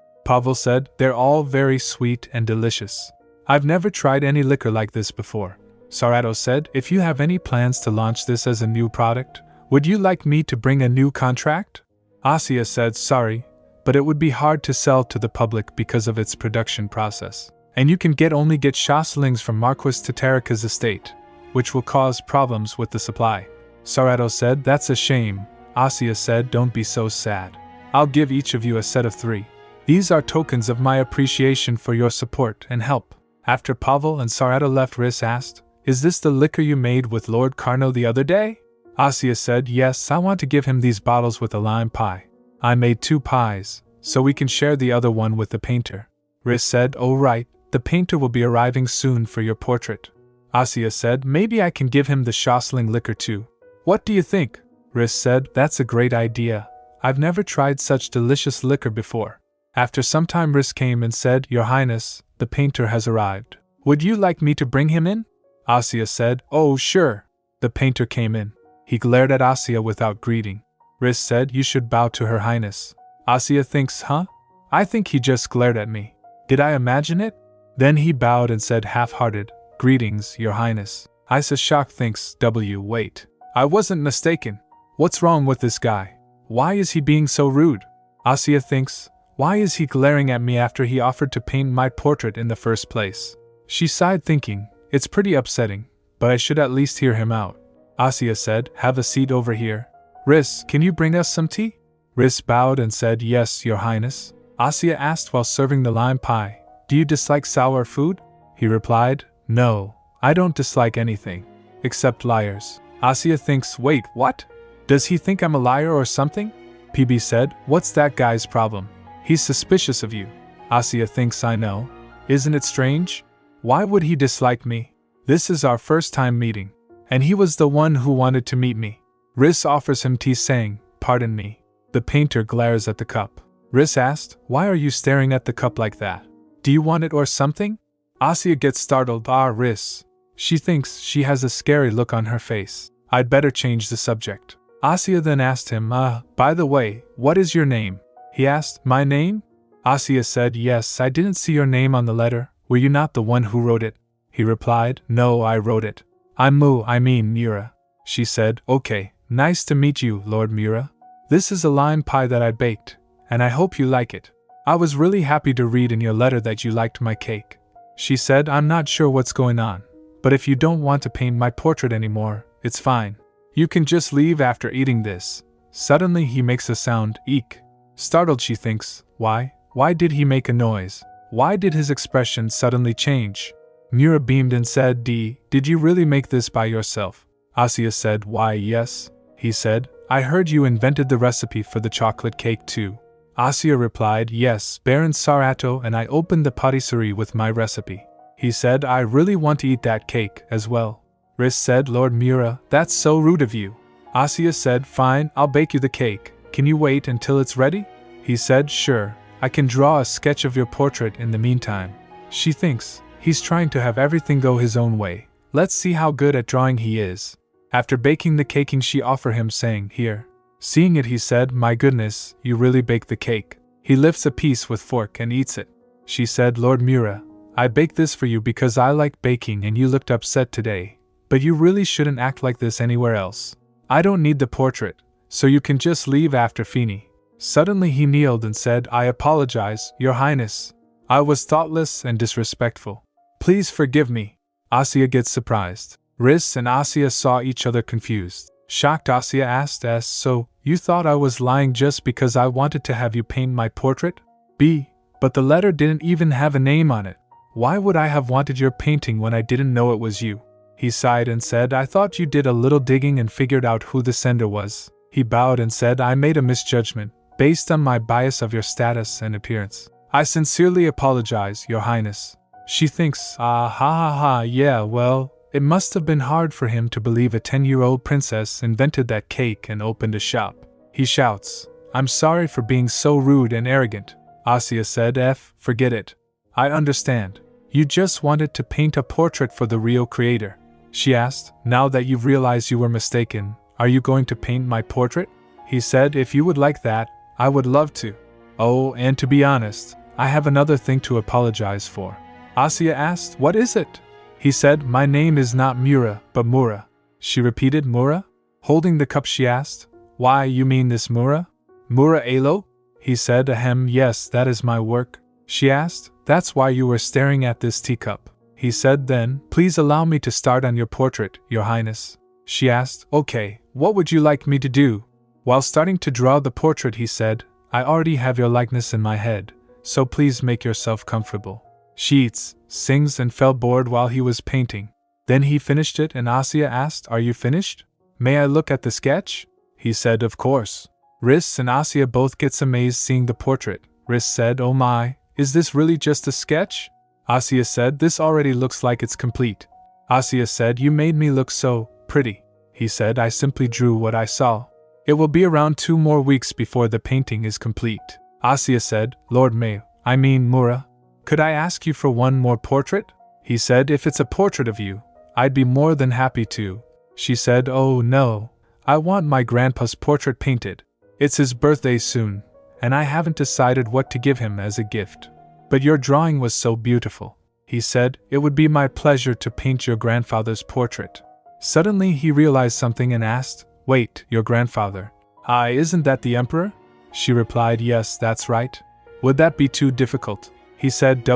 Pavel said, they're all very sweet and delicious. I've never tried any liquor like this before. Sarato said, if you have any plans to launch this as a new product, would you like me to bring a new contract? Asya said, sorry, but it would be hard to sell to the public because of its production process. And you can only get Schoslings from Marquis Tatarika's estate, which will cause problems with the supply. Sarato said, that's a shame. Asya said, don't be so sad. I'll give each of you a set of 3. These are tokens of my appreciation for your support and help. After Pavel and Sarato left, Riss asked, is this the liquor you made with Lord Carnot the other day? Asya said, yes, I want to give him these bottles with a lime pie. I made 2 pies, so we can share the other one with the painter. Riss said, oh right, the painter will be arriving soon for your portrait. Asya said, maybe I can give him the Shosling liquor too. What do you think? Riss said, that's a great idea. I've never tried such delicious liquor before. After some time Riss came and said, Your Highness, the painter has arrived. Would you like me to bring him in? Asya said, oh sure. The painter came in. He glared at Asya without greeting. Riss said, you should bow to Her Highness. Asya thinks, huh? I think he just glared at me. Did I imagine it? Then he bowed and said half-hearted, Greetings, Your Highness. Isa shocked thinks, wait. I wasn't mistaken. What's wrong with this guy? Why is he being so rude? Asya thinks, why is he glaring at me after he offered to paint my portrait in the first place? She sighed thinking, it's pretty upsetting, but I should at least hear him out. Asya said, have a seat over here. Riss, can you bring us some tea? Riss bowed and said, yes, Your Highness. Asya asked while serving the lime pie, do you dislike sour food? He replied, no, I don't dislike anything. Except liars. Asya thinks, wait, what? Does he think I'm a liar or something? PB said, what's that guy's problem? He's suspicious of you. Asya thinks, I know. Isn't it strange? Why would he dislike me? This is our first time meeting. And he was the one who wanted to meet me. Riss offers him tea saying, pardon me. The painter glares at the cup. Riss asked, why are you staring at the cup like that? Do you want it or something? Asya gets startled, Riss. She thinks she has a scary look on her face. I'd better change the subject. Asya then asked him, by the way, what is your name? He asked, my name? Asya said, yes, I didn't see your name on the letter. Were you not the one who wrote it? He replied, no, I wrote it. I'm Mura. She said, okay, nice to meet you, Lord Mura. This is a lime pie that I baked, and I hope you like it. I was really happy to read in your letter that you liked my cake. She said, I'm not sure what's going on, but if you don't want to paint my portrait anymore, it's fine. You can just leave after eating this. Suddenly he makes a sound, eek. Startled she thinks, why did he make a noise? Why did his expression suddenly change? Mura beamed and said, did you really make this by yourself? Asya said, why yes. He said, I heard you invented the recipe for the chocolate cake too. Asya replied, yes, Baron Sarato and I opened the patisserie with my recipe. He said, I really want to eat that cake as well. Riss said, Lord Mura, that's so rude of you. Asya said, fine, I'll bake you the cake. Can you wait until it's ready? He said, sure, I can draw a sketch of your portrait in the meantime. She thinks, he's trying to have everything go his own way. Let's see how good at drawing he is. After baking the caking she offered him saying, here. Seeing it he said, my goodness, you really baked the cake. He lifts a piece with fork and eats it. She said, Lord Mura, I baked this for you because I like baking and you looked upset today. But you really shouldn't act like this anywhere else. I don't need the portrait, so you can just leave after Feeney. Suddenly he kneeled and said, I apologize, Your Highness. I was thoughtless and disrespectful. Please forgive me. Asya gets surprised. Riss and Asya saw each other confused. Shocked, Asya asked, so, you thought I was lying just because I wanted to have you paint my portrait? But the letter didn't even have a name on it. Why would I have wanted your painting when I didn't know it was you? He sighed and said, I thought you did a little digging and figured out who the sender was. He bowed and said, I made a misjudgment, based on my bias of your status and appearance. I sincerely apologize, Your Highness. She thinks, yeah, well, it must have been hard for him to believe a 10-year-old princess invented that cake and opened a shop. He shouts, I'm sorry for being so rude and arrogant. Asya said, forget it. I understand. You just wanted to paint a portrait for the real creator. She asked, now that you've realized you were mistaken, are you going to paint my portrait? He said, if you would like that, I would love to. Oh, and to be honest, I have another thing to apologize for. Asya asked, what is it? He said, my name is not Mura, but Mura. She repeated, Mura? Holding the cup she asked, why, you mean this Mura? Mura Alo? He said, yes, that is my work. She asked, that's why you were staring at this teacup. He said then, please allow me to start on your portrait, Your Highness. She asked, okay, what would you like me to do? While starting to draw the portrait he said, I already have your likeness in my head, so please make yourself comfortable. She eats, sings and felt bored while he was painting. Then he finished it and Asya asked, are you finished? May I look at the sketch? He said, of course. Riss and Asya both gets amazed seeing the portrait. Riss said, oh my, is this really just a sketch? Asya said, this already looks like it's complete. Asya said, "You made me look so pretty." He said, "I simply drew what I saw. It will be around 2 more weeks before the painting is complete." Asya said, "Lord Mura, could I ask you for one more portrait?" He said, "If it's a portrait of you, I'd be more than happy to." She said, "Oh no, I want my grandpa's portrait painted. It's his birthday soon, and I haven't decided what to give him as a gift." "But your drawing was so beautiful." He said, "It would be my pleasure to paint your grandfather's portrait." Suddenly he realized something and asked, "Wait, your grandfather? Isn't that the emperor?" She replied, "Yes, that's right." "Would that be too difficult?" He said,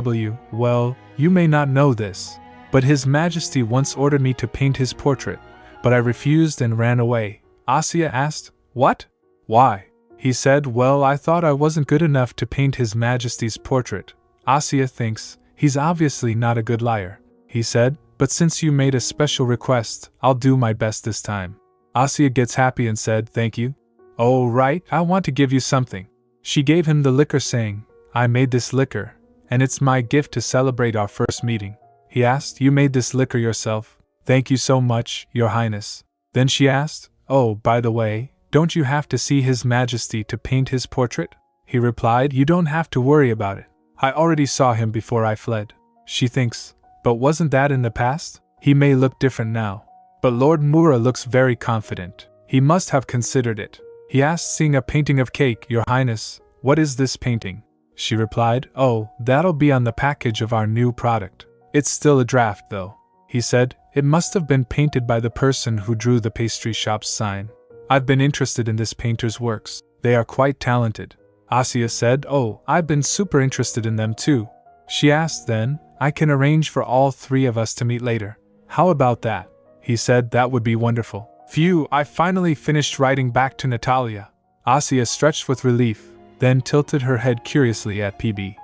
"Well, you may not know this, but His Majesty once ordered me to paint his portrait, but I refused and ran away." Asya asked, "What? Why?" He said, "Well, I thought I wasn't good enough to paint His Majesty's portrait. Asya thinks he's obviously not a good liar." He said, "But since you made a special request, I'll do my best this time." Asya gets happy and said, "Thank you." "Oh right, I want to give you something." She gave him the liquor saying, "I made this liquor, and it's my gift to celebrate our first meeting." He asked, "You made this liquor yourself?" "Thank you so much, Your Highness." Then she asked, "Oh, by the way, don't you have to see His Majesty to paint his portrait?" He replied, "You don't have to worry about it. I already saw him before I fled." She thinks, "But wasn't that in the past? He may look different now." But Lord Mura looks very confident. He must have considered it. He asked, seeing a painting of cake, "Your Highness, what is this painting?" She replied, "Oh, that'll be on the package of our new product. It's still a draft, though." He said, "It must have been painted by the person who drew the pastry shop's sign. I've been interested in this painter's works. They are quite talented." Asya said, "Oh, I've been super interested in them too." She asked, "Then, I can arrange for all 3 of us to meet later. How about that?" He said, "That would be wonderful." Phew, I finally finished writing back to Natalia. Asya stretched with relief, then tilted her head curiously at PB.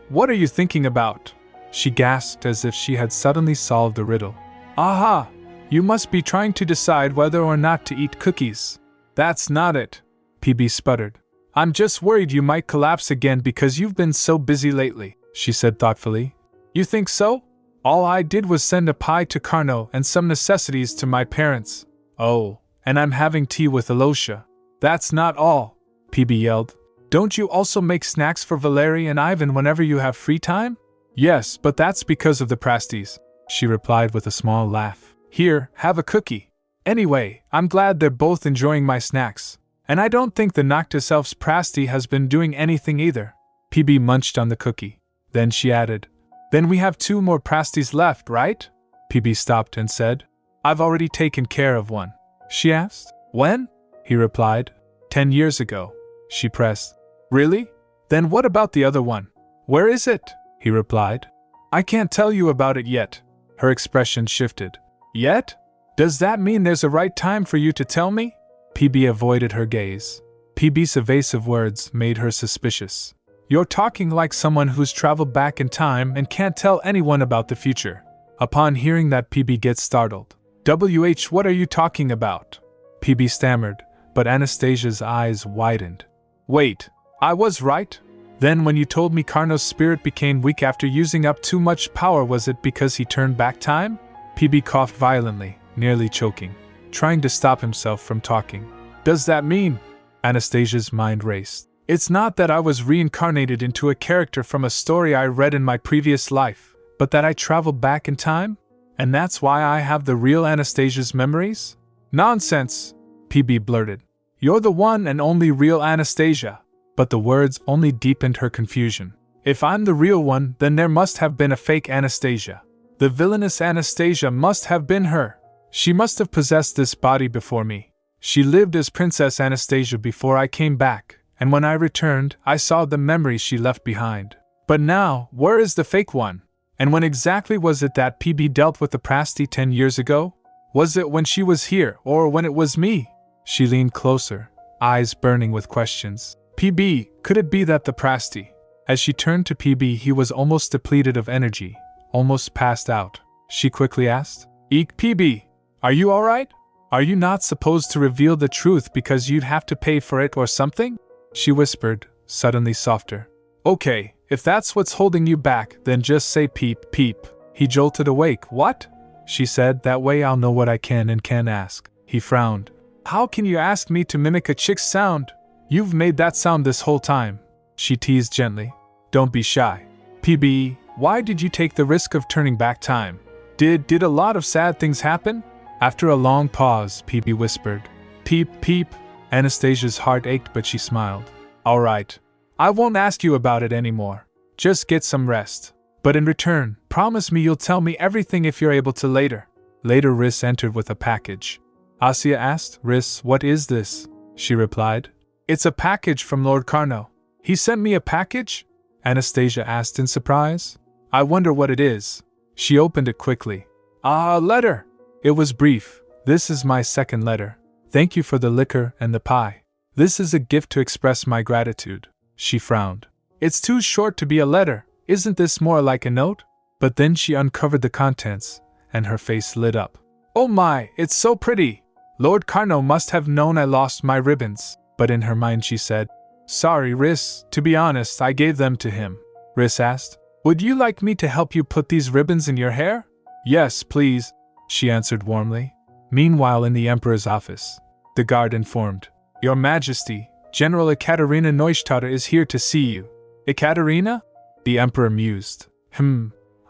What are you thinking about?" She gasped as if she had suddenly solved a riddle. "Aha! You must be trying to decide whether or not to eat cookies." "That's not it," PB sputtered. "I'm just worried you might collapse again because you've been so busy lately," she said thoughtfully. "You think so? All I did was send a pie to Carno and some necessities to my parents." "Oh, and I'm having tea with Aloysia." "That's not all," PB yelled. "Don't you also make snacks for Valeri and Ivan whenever you have free time?" "Yes, but that's because of the Prasties," she replied with a small laugh. "Here, have a cookie. Anyway, I'm glad they're both enjoying my snacks. And I don't think the Noctis Elf's Prasty has been doing anything either." PB munched on the cookie. Then she added, "Then we have 2 more Prasties left, right?" PB stopped and said, "I've already taken care of one." She asked, "When?" He replied, 10 years ago." She pressed, "Really? Then what about the other one? Where is it?" He replied, "I can't tell you about it yet." Her expression shifted. "Yet? Does that mean there's a right time for you to tell me?" PB avoided her gaze. PB's evasive words made her suspicious. "You're talking like someone who's traveled back in time and can't tell anyone about the future." Upon hearing that, PB gets startled. What are you talking about?" PB stammered, but Anastasia's eyes widened. "Wait, I was right? Then when you told me Carno's spirit became weak after using up too much power, was it because he turned back time?" PB coughed violently, nearly choking, trying to stop himself from talking. "Does that mean?" Anastasia's mind raced. "It's not that I was reincarnated into a character from a story I read in my previous life, but that I traveled back in time? And that's why I have the real Anastasia's memories?" "Nonsense!" PB blurted. "You're the one and only real Anastasia." But the words only deepened her confusion. "If I'm the real one, then there must have been a fake Anastasia. The villainous Anastasia must have been her. She must have possessed this body before me. She lived as Princess Anastasia before I came back, and when I returned, I saw the memories she left behind. But now, where is the fake one? And when exactly was it that PB dealt with the Prasty 10 years ago? Was it when she was here, or when it was me?" She leaned closer, eyes burning with questions. "PB, could it be that the Prasty?" As she turned to PB, he was almost depleted of energy, almost passed out. She quickly asked, "Eek, PB, are you alright? Are you not supposed to reveal the truth because you'd have to pay for it or something?" She whispered, suddenly softer. "Okay, if that's what's holding you back, then just say peep, peep." He jolted awake. "What?" she said, that way I'll know what I can and can't ask. He frowned. How can you ask me to mimic a chick's sound? You've made that sound this whole time. She teased gently. Don't be shy. PB, why did you take the risk of turning back time? Did a lot of sad things happen? After a long pause, PB whispered. Peep, peep. Anastasia's heart ached, but she smiled. All right. I won't ask you about it anymore. Just get some rest. But in return, promise me you'll tell me everything if you're able to later. Later, Riss entered with a package. Asya asked, Riss, what is this? She replied. It's a package from Lord Carno. He sent me a package? Anastasia asked in surprise. I wonder what it is. She opened it quickly. A letter! It was brief. This is my second letter. Thank you for the liquor and the pie. This is a gift to express my gratitude. She frowned. It's too short to be a letter. Isn't this more like a note? But then she uncovered the contents, and her face lit up. Oh my, it's so pretty! Lord Carno must have known I lost my ribbons. But in her mind she said, Sorry, Riss, to be honest, I gave them to him. Riss asked, Would you like me to help you put these ribbons in your hair? Yes, please, she answered warmly. Meanwhile, in the Emperor's office, the guard informed, Your Majesty, General Ekaterina Neustadt is here to see you. Ekaterina? The Emperor mused.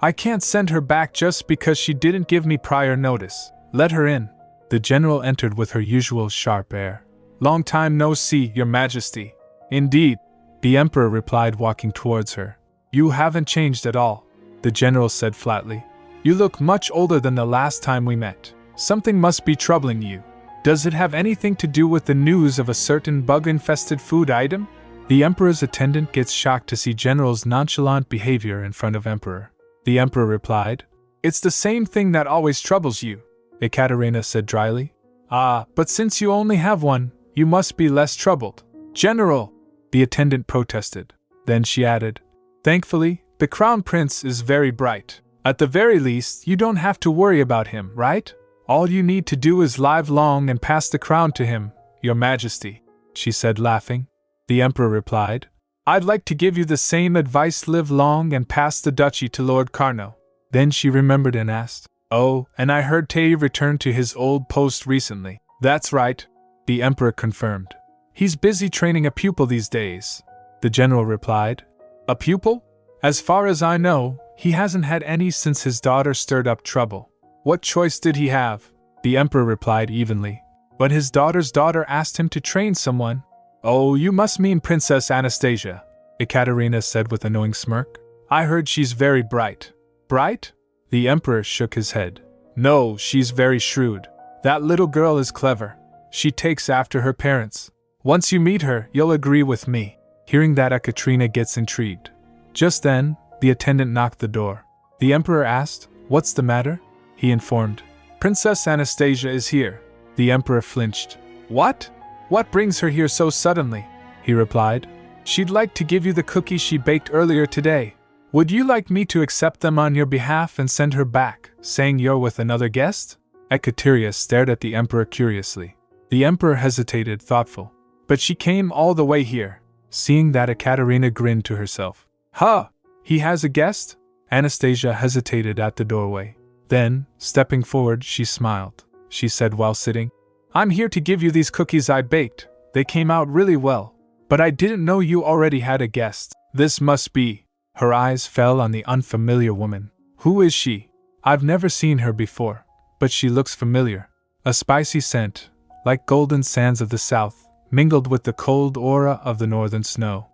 I can't send her back just because she didn't give me prior notice. Let her in. The general entered with her usual sharp air. Long time no see, Your Majesty. Indeed, the Emperor replied, walking towards her. You haven't changed at all, the general said flatly. You look much older than the last time we met. Something must be troubling you. Does it have anything to do with the news of a certain bug-infested food item? The Emperor's attendant gets shocked to see General's nonchalant behavior in front of Emperor. The Emperor replied, It's the same thing that always troubles you, Ekaterina said dryly. But since you only have one, you must be less troubled. General, the attendant protested. Then she added, Thankfully, the Crown Prince is very bright. At the very least, you don't have to worry about him, right? All you need to do is live long and pass the crown to him, Your Majesty, she said laughing. The Emperor replied, I'd like to give you the same advice, live long and pass the duchy to Lord Carno. Then she remembered and asked, Oh, and I heard Tei returned to his old post recently. That's right, the Emperor confirmed. He's busy training a pupil these days. The general replied, A pupil? As far as I know, he hasn't had any since his daughter stirred up trouble. What choice did he have? The Emperor replied evenly. But his daughter's daughter asked him to train someone. Oh, you must mean Princess Anastasia, Ekaterina said with a knowing smirk. I heard she's very bright. Bright? The Emperor shook his head. No, she's very shrewd. That little girl is clever. She takes after her parents. Once you meet her, you'll agree with me. Hearing that, Ekaterina gets intrigued. Just then, the attendant knocked the door. The Emperor asked, What's the matter? He informed. Princess Anastasia is here. The Emperor flinched. What? What brings her here so suddenly? He replied. She'd like to give you the cookies she baked earlier today. Would you like me to accept them on your behalf and send her back, saying you're with another guest? Ekaterina stared at the Emperor curiously. The Emperor hesitated, thoughtful. But she came all the way here. Seeing that, Ekaterina grinned to herself. Huh! He has a guest? Anastasia hesitated at the doorway. Then, stepping forward, she smiled. She said while sitting, I'm here to give you these cookies I baked. They came out really well. But I didn't know you already had a guest. This must be. Her eyes fell on the unfamiliar woman. Who is she? I've never seen her before, but she looks familiar. A spicy scent, like golden sands of the south, mingled with the cold aura of the northern snow.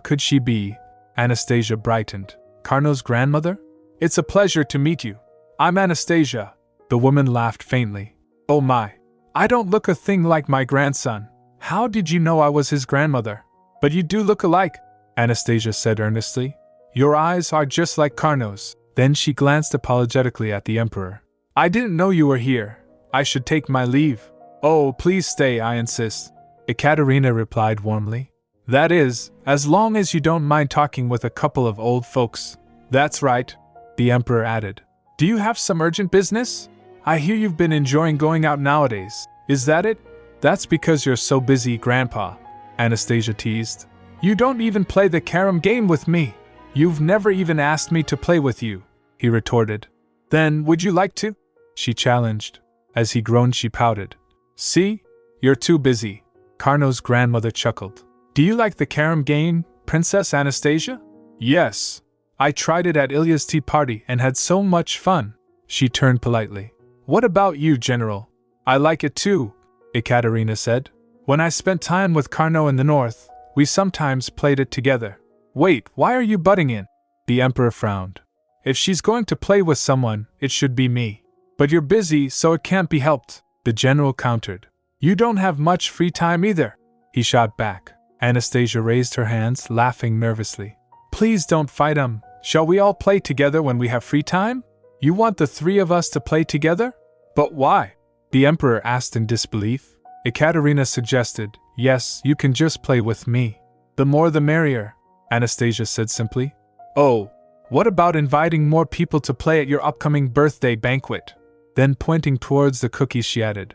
Could she be? Anastasia brightened. Carno's grandmother? It's a pleasure to meet you. I'm Anastasia. The woman laughed faintly. Oh my. I don't look a thing like my grandson. How did you know I was his grandmother? But you do look alike, Anastasia said earnestly. Your eyes are just like Carno's. Then she glanced apologetically at the Emperor. I didn't know you were here. I should take my leave. Oh, please stay, I insist, Ekaterina replied warmly. That is, as long as you don't mind talking with a couple of old folks. That's right, the Emperor added. Do you have some urgent business? I hear you've been enjoying going out nowadays. Is that it? That's because you're so busy, Grandpa, Anastasia teased. You don't even play the carom game with me. You've never even asked me to play with you, he retorted. Then, would you like to? she challenged. As he groaned, she pouted. See? You're too busy. Carnot's grandmother chuckled. Do you like the carom game, Princess Anastasia? Yes. I tried it at Ilya's tea party and had so much fun. She turned politely. What about you, General? I like it too, Ekaterina said. When I spent time with Carnot in the north, we sometimes played it together. Wait, why are you butting in? The Emperor frowned. If she's going to play with someone, it should be me. But you're busy, so it can't be helped, the general countered. You don't have much free time either, he shot back. Anastasia raised her hands, laughing nervously. Please don't fight him. Shall we all play together when we have free time? You want the three of us to play together? But why? The Emperor asked in disbelief. Ekaterina suggested, Yes, you can just play with me. The more the merrier, Anastasia said simply. Oh, what about inviting more people to play at your upcoming birthday banquet? Then pointing towards the cookies she added.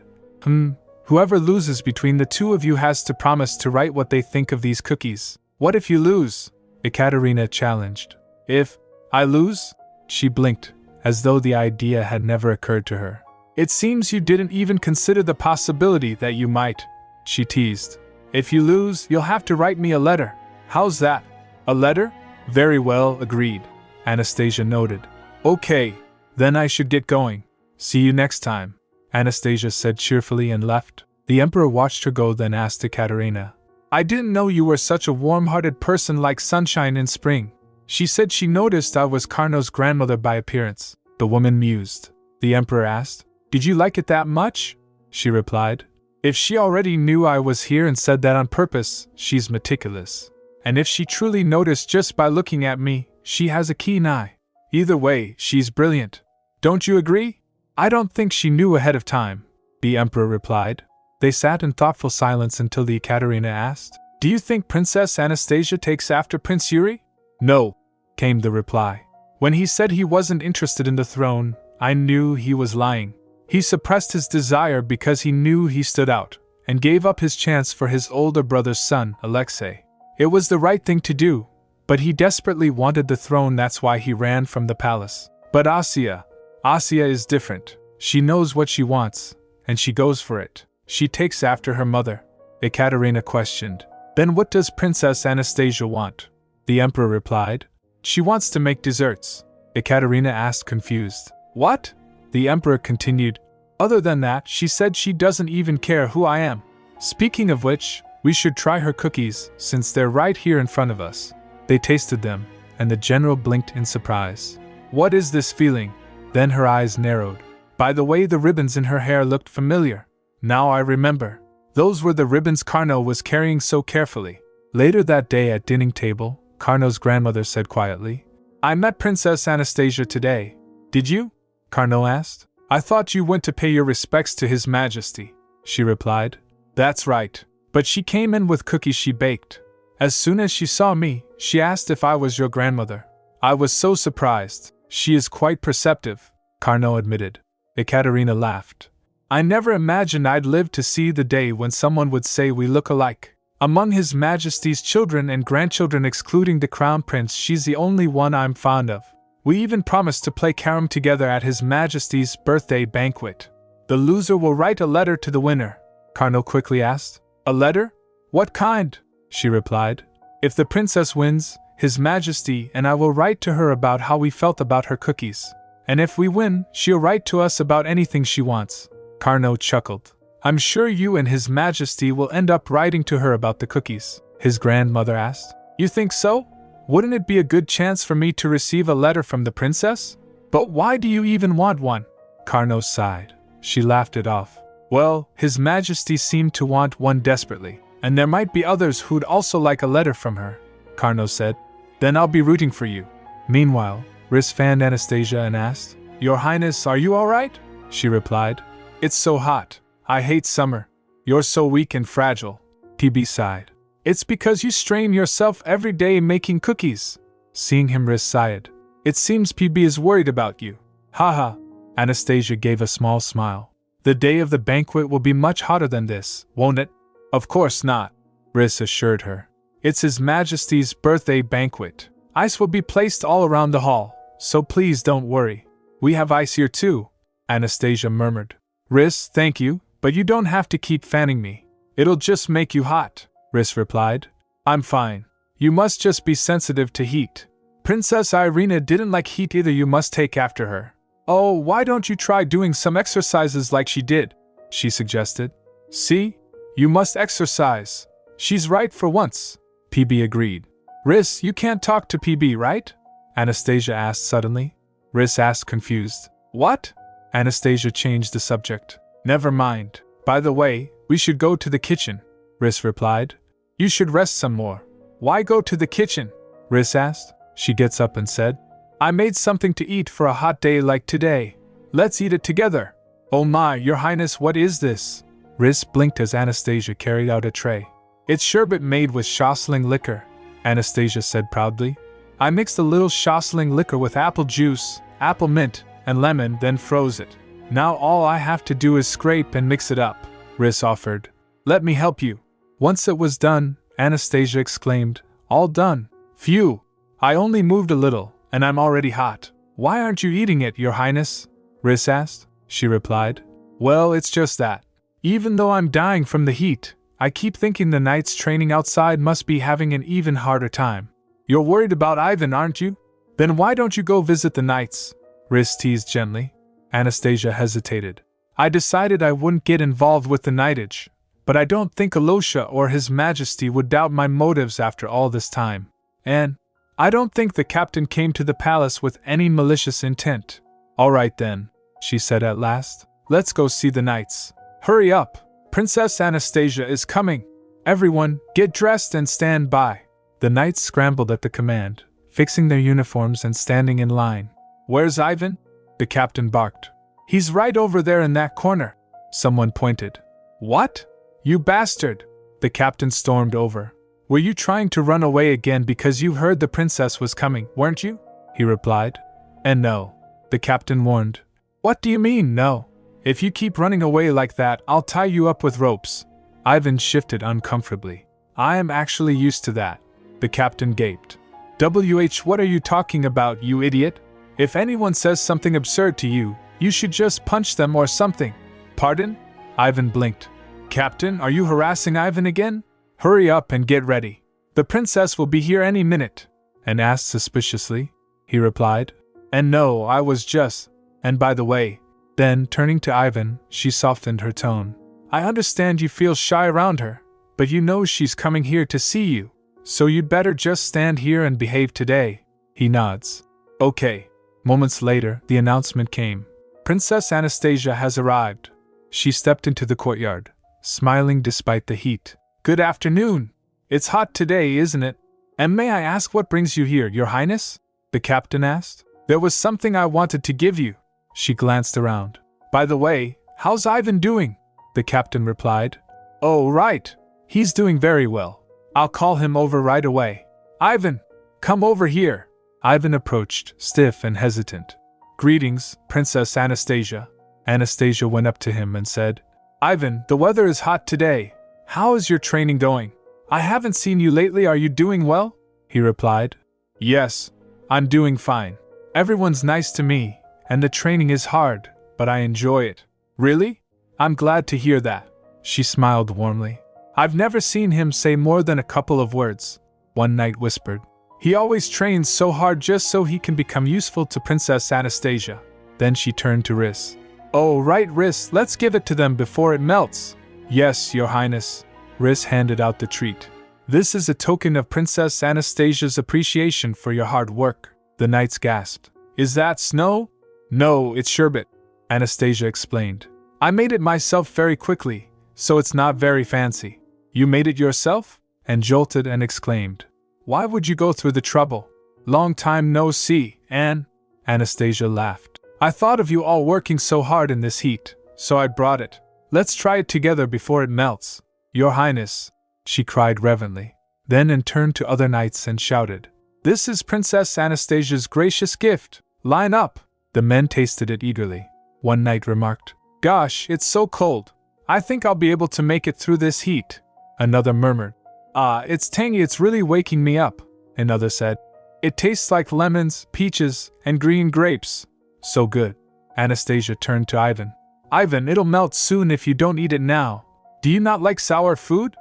Whoever loses between the two of you has to promise to write what they think of these cookies. What if you lose? Ekaterina challenged. If I lose? She blinked, as though the idea had never occurred to her. It seems you didn't even consider the possibility that you might, she teased. If you lose, you'll have to write me a letter. How's that? A letter? Very well, agreed, Anastasia noted. Okay, then I should get going. See you next time, Anastasia said cheerfully and left. The Emperor watched her go, then asked Ekaterina. I didn't know you were such a warm-hearted person like sunshine in spring. She said she noticed I was Carnot's grandmother by appearance. The woman mused. The Emperor asked, Did you like it that much? She replied. If she already knew I was here and said that on purpose, she's meticulous. And if she truly noticed just by looking at me, she has a keen eye. Either way, she's brilliant. Don't you agree? I don't think she knew ahead of time, the Emperor replied. They sat in thoughtful silence until the Ekaterina asked, Do you think Princess Anastasia takes after Prince Yuri? No, came the reply. When he said he wasn't interested in the throne, I knew he was lying. He suppressed his desire because he knew he stood out, and gave up his chance for his older brother's son, Alexei. It was the right thing to do, but he desperately wanted the throne, that's why he ran from the palace. But Asya is different. She knows what she wants, and she goes for it. She takes after her mother. Ekaterina questioned. Then what does Princess Anastasia want? The Emperor replied. She wants to make desserts. Ekaterina asked, confused. What? The Emperor continued. Other than that, she said she doesn't even care who I am. Speaking of which, we should try her cookies, since they're right here in front of us. They tasted them, and the general blinked in surprise. What is this feeling? Then her eyes narrowed. By the way, the ribbons in her hair looked familiar. Now I remember. Those were the ribbons Carnot was carrying so carefully. Later that day at dining table, Carnot's grandmother said quietly, I met Princess Anastasia today. Did you? Carnot asked. I thought you went to pay your respects to His Majesty, she replied. That's right. But she came in with cookies she baked. As soon as she saw me, she asked if I was your grandmother. I was so surprised. She is quite perceptive, Carnot admitted. Ekaterina laughed. I never imagined I'd live to see the day when someone would say we look alike. Among His Majesty's children and grandchildren, excluding the Crown Prince, she's the only one I'm fond of. We even promised to play carom together at His Majesty's birthday banquet. The loser will write a letter to the winner, Carnot quickly asked. A letter? What kind? She replied. If the princess wins, His Majesty and I will write to her about how we felt about her cookies. And if we win, she'll write to us about anything she wants. Carnot chuckled. I'm sure you and His Majesty will end up writing to her about the cookies, his grandmother asked. You think so? Wouldn't it be a good chance for me to receive a letter from the princess? But why do you even want one? Carnot sighed. She laughed it off. Well, His Majesty seemed to want one desperately, and there might be others who'd also like a letter from her, Carnot said. Then I'll be rooting for you. Meanwhile, Riss fanned Anastasia and asked, Your Highness, are you all right? She replied. It's so hot. I hate summer. You're so weak and fragile. PB sighed. It's because you strain yourself every day making cookies. Seeing him, Riss sighed. It seems PB is worried about you. Haha. Anastasia gave a small smile. The day of the banquet will be much hotter than this, won't it? Of course not, Riss assured her. It's His Majesty's birthday banquet. Ice will be placed all around the hall, so please don't worry. We have ice here too, Anastasia murmured. Riss, thank you, but you don't have to keep fanning me. It'll just make you hot, Riss replied. I'm fine. You must just be sensitive to heat. Princess Irina didn't like heat either. You must take after her. Oh, why don't you try doing some exercises like she did? She suggested. See? You must exercise. She's right for once, PB agreed. Riss, you can't talk to PB, right? Anastasia asked suddenly. Riss asked confused. What? Anastasia changed the subject. Never mind. By the way, we should go to the kitchen, Riss replied. You should rest some more. Why go to the kitchen? Riss asked. She gets up and said, I made something to eat for a hot day like today. Let's eat it together. Oh my, your highness, what is this? Riss blinked as Anastasia carried out a tray. It's sherbet made with Shosling liquor, Anastasia said proudly. I mixed a little Shosling liquor with apple juice, apple mint, and lemon, then froze it. Now all I have to do is scrape and mix it up, Riss offered. Let me help you. Once it was done, Anastasia exclaimed, All done. Phew! I only moved a little, and I'm already hot. Why aren't you eating it, your highness? Riss asked. She replied. Well, it's just that. Even though I'm dying from the heat, I keep thinking the knights training outside must be having an even harder time. You're worried about Ivan, aren't you? Then why don't you go visit the knights? Riss teased gently. Anastasia hesitated. I decided I wouldn't get involved with the knightage, but I don't think Alosha or His Majesty would doubt my motives after all this time. And I don't think the captain came to the palace with any malicious intent. All right then, she said at last. Let's go see the knights. Hurry up! Princess Anastasia is coming! Everyone, get dressed and stand by! The knights scrambled at the command, fixing their uniforms and standing in line. Where's Ivan? The captain barked. He's right over there in that corner. Someone pointed. What? You bastard! The captain stormed over. Were you trying to run away again because you heard the princess was coming, weren't you? He replied. And no. The captain warned. What do you mean, no? If you keep running away like that, I'll tie you up with ropes. Ivan shifted uncomfortably. I am actually used to that. The captain gaped. What are you talking about, you idiot? If anyone says something absurd to you, you should just punch them or something. Pardon? Ivan blinked. Captain, are you harassing Ivan again? Hurry up and get ready. The princess will be here any minute. And asked suspiciously. He replied. And no, I was just. And by the way. Then, turning to Ivan, she softened her tone. I understand you feel shy around her, but you know she's coming here to see you. So you'd better just stand here and behave today. He nods. Okay. Moments later, the announcement came. Princess Anastasia has arrived. She stepped into the courtyard, smiling despite the heat. Good afternoon. It's hot today, isn't it? And may I ask what brings you here, your highness? The captain asked. There was something I wanted to give you. She glanced around. By the way, how's Ivan doing? The captain replied. Oh, right. He's doing very well. I'll call him over right away. Ivan, come over here. Ivan approached, stiff and hesitant. Greetings, Princess Anastasia. Anastasia went up to him and said, Ivan, the weather is hot today. How is your training going? I haven't seen you lately. Are you doing well? He replied. Yes, I'm doing fine. Everyone's nice to me, and the training is hard, but I enjoy it. Really? I'm glad to hear that. She smiled warmly. I've never seen him say more than a couple of words, one knight whispered. He always trains so hard just so he can become useful to Princess Anastasia. Then she turned to Riss. Oh, right, Riss, let's give it to them before it melts. Yes, your highness. Riss handed out the treat. This is a token of Princess Anastasia's appreciation for your hard work. The knights gasped. Is that snow? No, it's sherbet, Anastasia explained. I made it myself very quickly, so it's not very fancy. You made it yourself? And jolted and exclaimed. Why would you go through the trouble? Long time no see, Anne. Anastasia laughed. I thought of you all working so hard in this heat, so I brought it. Let's try it together before it melts. Your highness, she cried reverently. Then turned to other knights and shouted. This is Princess Anastasia's gracious gift. Line up. The men tasted it eagerly. One knight remarked. Gosh, it's so cold. I think I'll be able to make it through this heat. Another murmured. Ah, it's tangy, it's really waking me up. Another said. It tastes like lemons, peaches, and green grapes. So good. Anastasia turned to Ivan. Ivan, it'll melt soon if you don't eat it now. Do you not like sour food?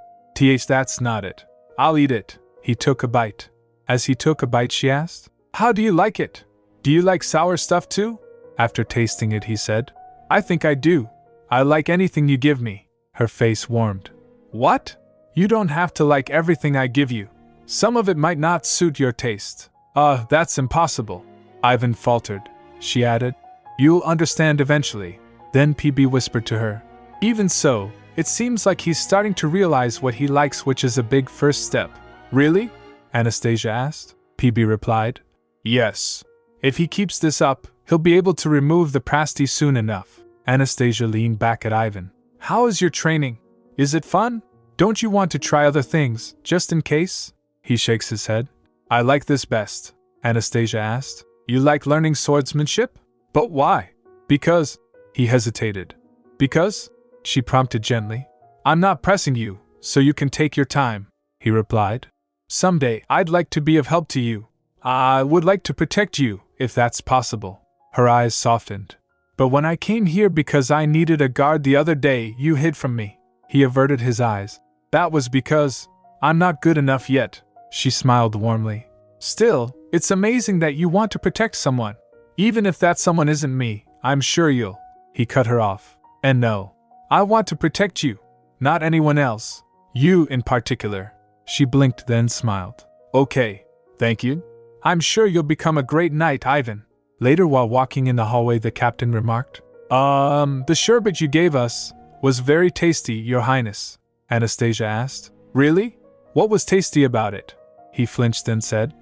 That's not it. I'll eat it. He took a bite. As he took a bite, she asked, How do you like it? Do you like sour stuff too? After tasting it, he said, I think I do. I like anything you give me. Her face warmed. What? You don't have to like everything I give you. Some of it might not suit your taste. That's impossible. Ivan faltered. She added, You'll understand eventually. Then PB whispered to her, Even so, it seems like he's starting to realize what he likes, which is a big first step. Really? Anastasia asked. PB replied, Yes. If he keeps this up, he'll be able to remove the pasty soon enough. Anastasia leaned back at Ivan. How is your training? Is it fun? Don't you want to try other things, just in case? He shakes his head. I like this best. Anastasia asked. You like learning swordsmanship? But why? Because. He hesitated. Because? She prompted gently. I'm not pressing you, so you can take your time, he replied. Someday, I'd like to be of help to you. I would like to protect you, if that's possible. Her eyes softened. But when I came here because I needed a guard the other day, you hid from me. He averted his eyes. That was because I'm not good enough yet. She smiled warmly. Still, it's amazing that you want to protect someone. Even if that someone isn't me, I'm sure you'll. He cut her off. And no, I want to protect you, not anyone else. You in particular. She blinked then smiled. Okay, thank you. I'm sure you'll become a great knight, Ivan. Later, while walking in the hallway, the captain remarked, The sherbet you gave us was very tasty, Your Highness. Anastasia asked. Really? What was tasty about it? He flinched and said,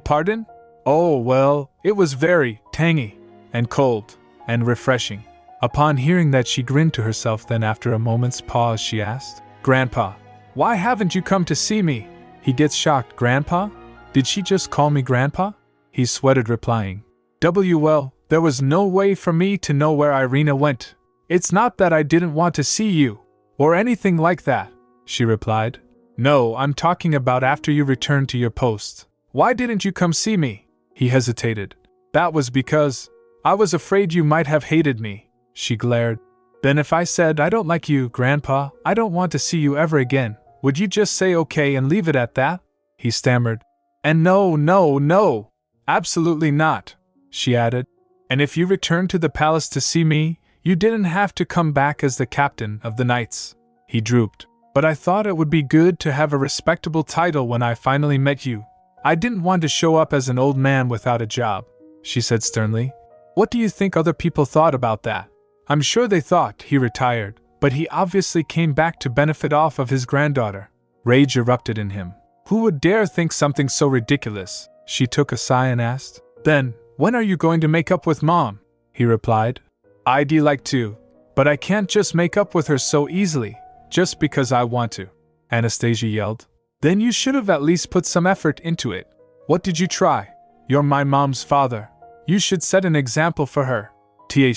Pardon? Oh, well, it was very tangy, and cold, and refreshing. Upon hearing that, she grinned to herself, then after a moment's pause she asked, Grandpa, why haven't you come to see me? He gets shocked. Grandpa? Did she just call me Grandpa? He sweated, replying, Well, there was no way for me to know where Irina went. It's not that I didn't want to see you, or anything like that, she replied. No, I'm talking about after you returned to your post. Why didn't you come see me? He hesitated. That was because I was afraid you might have hated me. She glared. Then if I said I don't like you, Grandpa, I don't want to see you ever again, would you just say okay and leave it at that? He stammered. And no, absolutely not, she added. And if you returned to the palace to see me, you didn't have to come back as the captain of the knights. He drooped. But I thought it would be good to have a respectable title when I finally met you. I didn't want to show up as an old man without a job, she said sternly. What do you think other people thought about that? I'm sure they thought he retired, but he obviously came back to benefit off of his granddaughter. Rage erupted in him. Who would dare think something so ridiculous? She took a sigh and asked. Then, when are you going to make up with Mom? He replied. I'd like to, but I can't just make up with her so easily, just because I want to, Anastasia yelled. Then you should have at least put some effort into it. What did you try? You're my mom's father. You should set an example for her.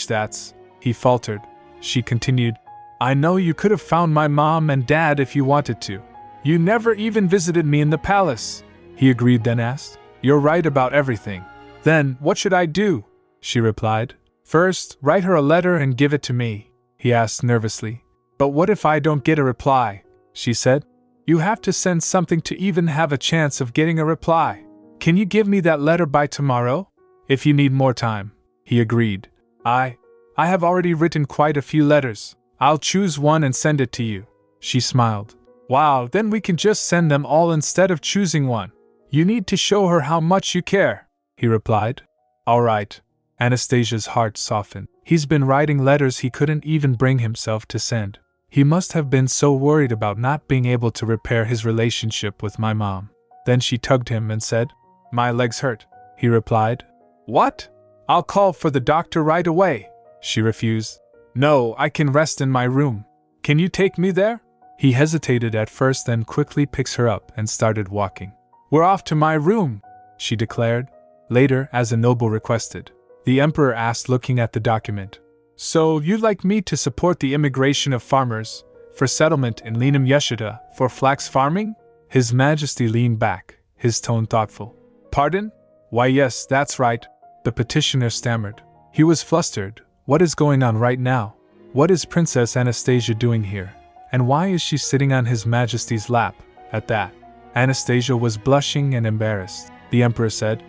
That's, he faltered. She continued. I know you could have found my mom and dad if you wanted to. You never even visited me in the palace. He agreed, then asked. You're right about everything. Then, what should I do? She replied. First, write her a letter and give it to me, he asked nervously. But what if I don't get a reply? She said. You have to send something to even have a chance of getting a reply. Can you give me that letter by tomorrow? If you need more time, he agreed. I have already written quite a few letters. I'll choose one and send it to you. She smiled. Wow, then we can just send them all instead of choosing one. You need to show her how much you care, he replied. All right. Anastasia's heart softened. He's been writing letters he couldn't even bring himself to send. He must have been so worried about not being able to repair his relationship with my mom. Then she tugged him and said, My legs hurt, he replied. What? I'll call for the doctor right away, she refused. No, I can rest in my room. Can you take me there? He hesitated at first, then quickly picks her up and started walking. We're off to my room, she declared. Later, as a noble requested, the emperor asked, looking at the document. So, you'd like me to support the immigration of farmers, for settlement in Lenam Yeshida, for flax farming? His Majesty leaned back, his tone thoughtful. Pardon? Why yes, that's right, the petitioner stammered. He was flustered. What is going on right now? What is Princess Anastasia doing here? And why is she sitting on His Majesty's lap? At that, Anastasia was blushing and embarrassed. The Emperor said,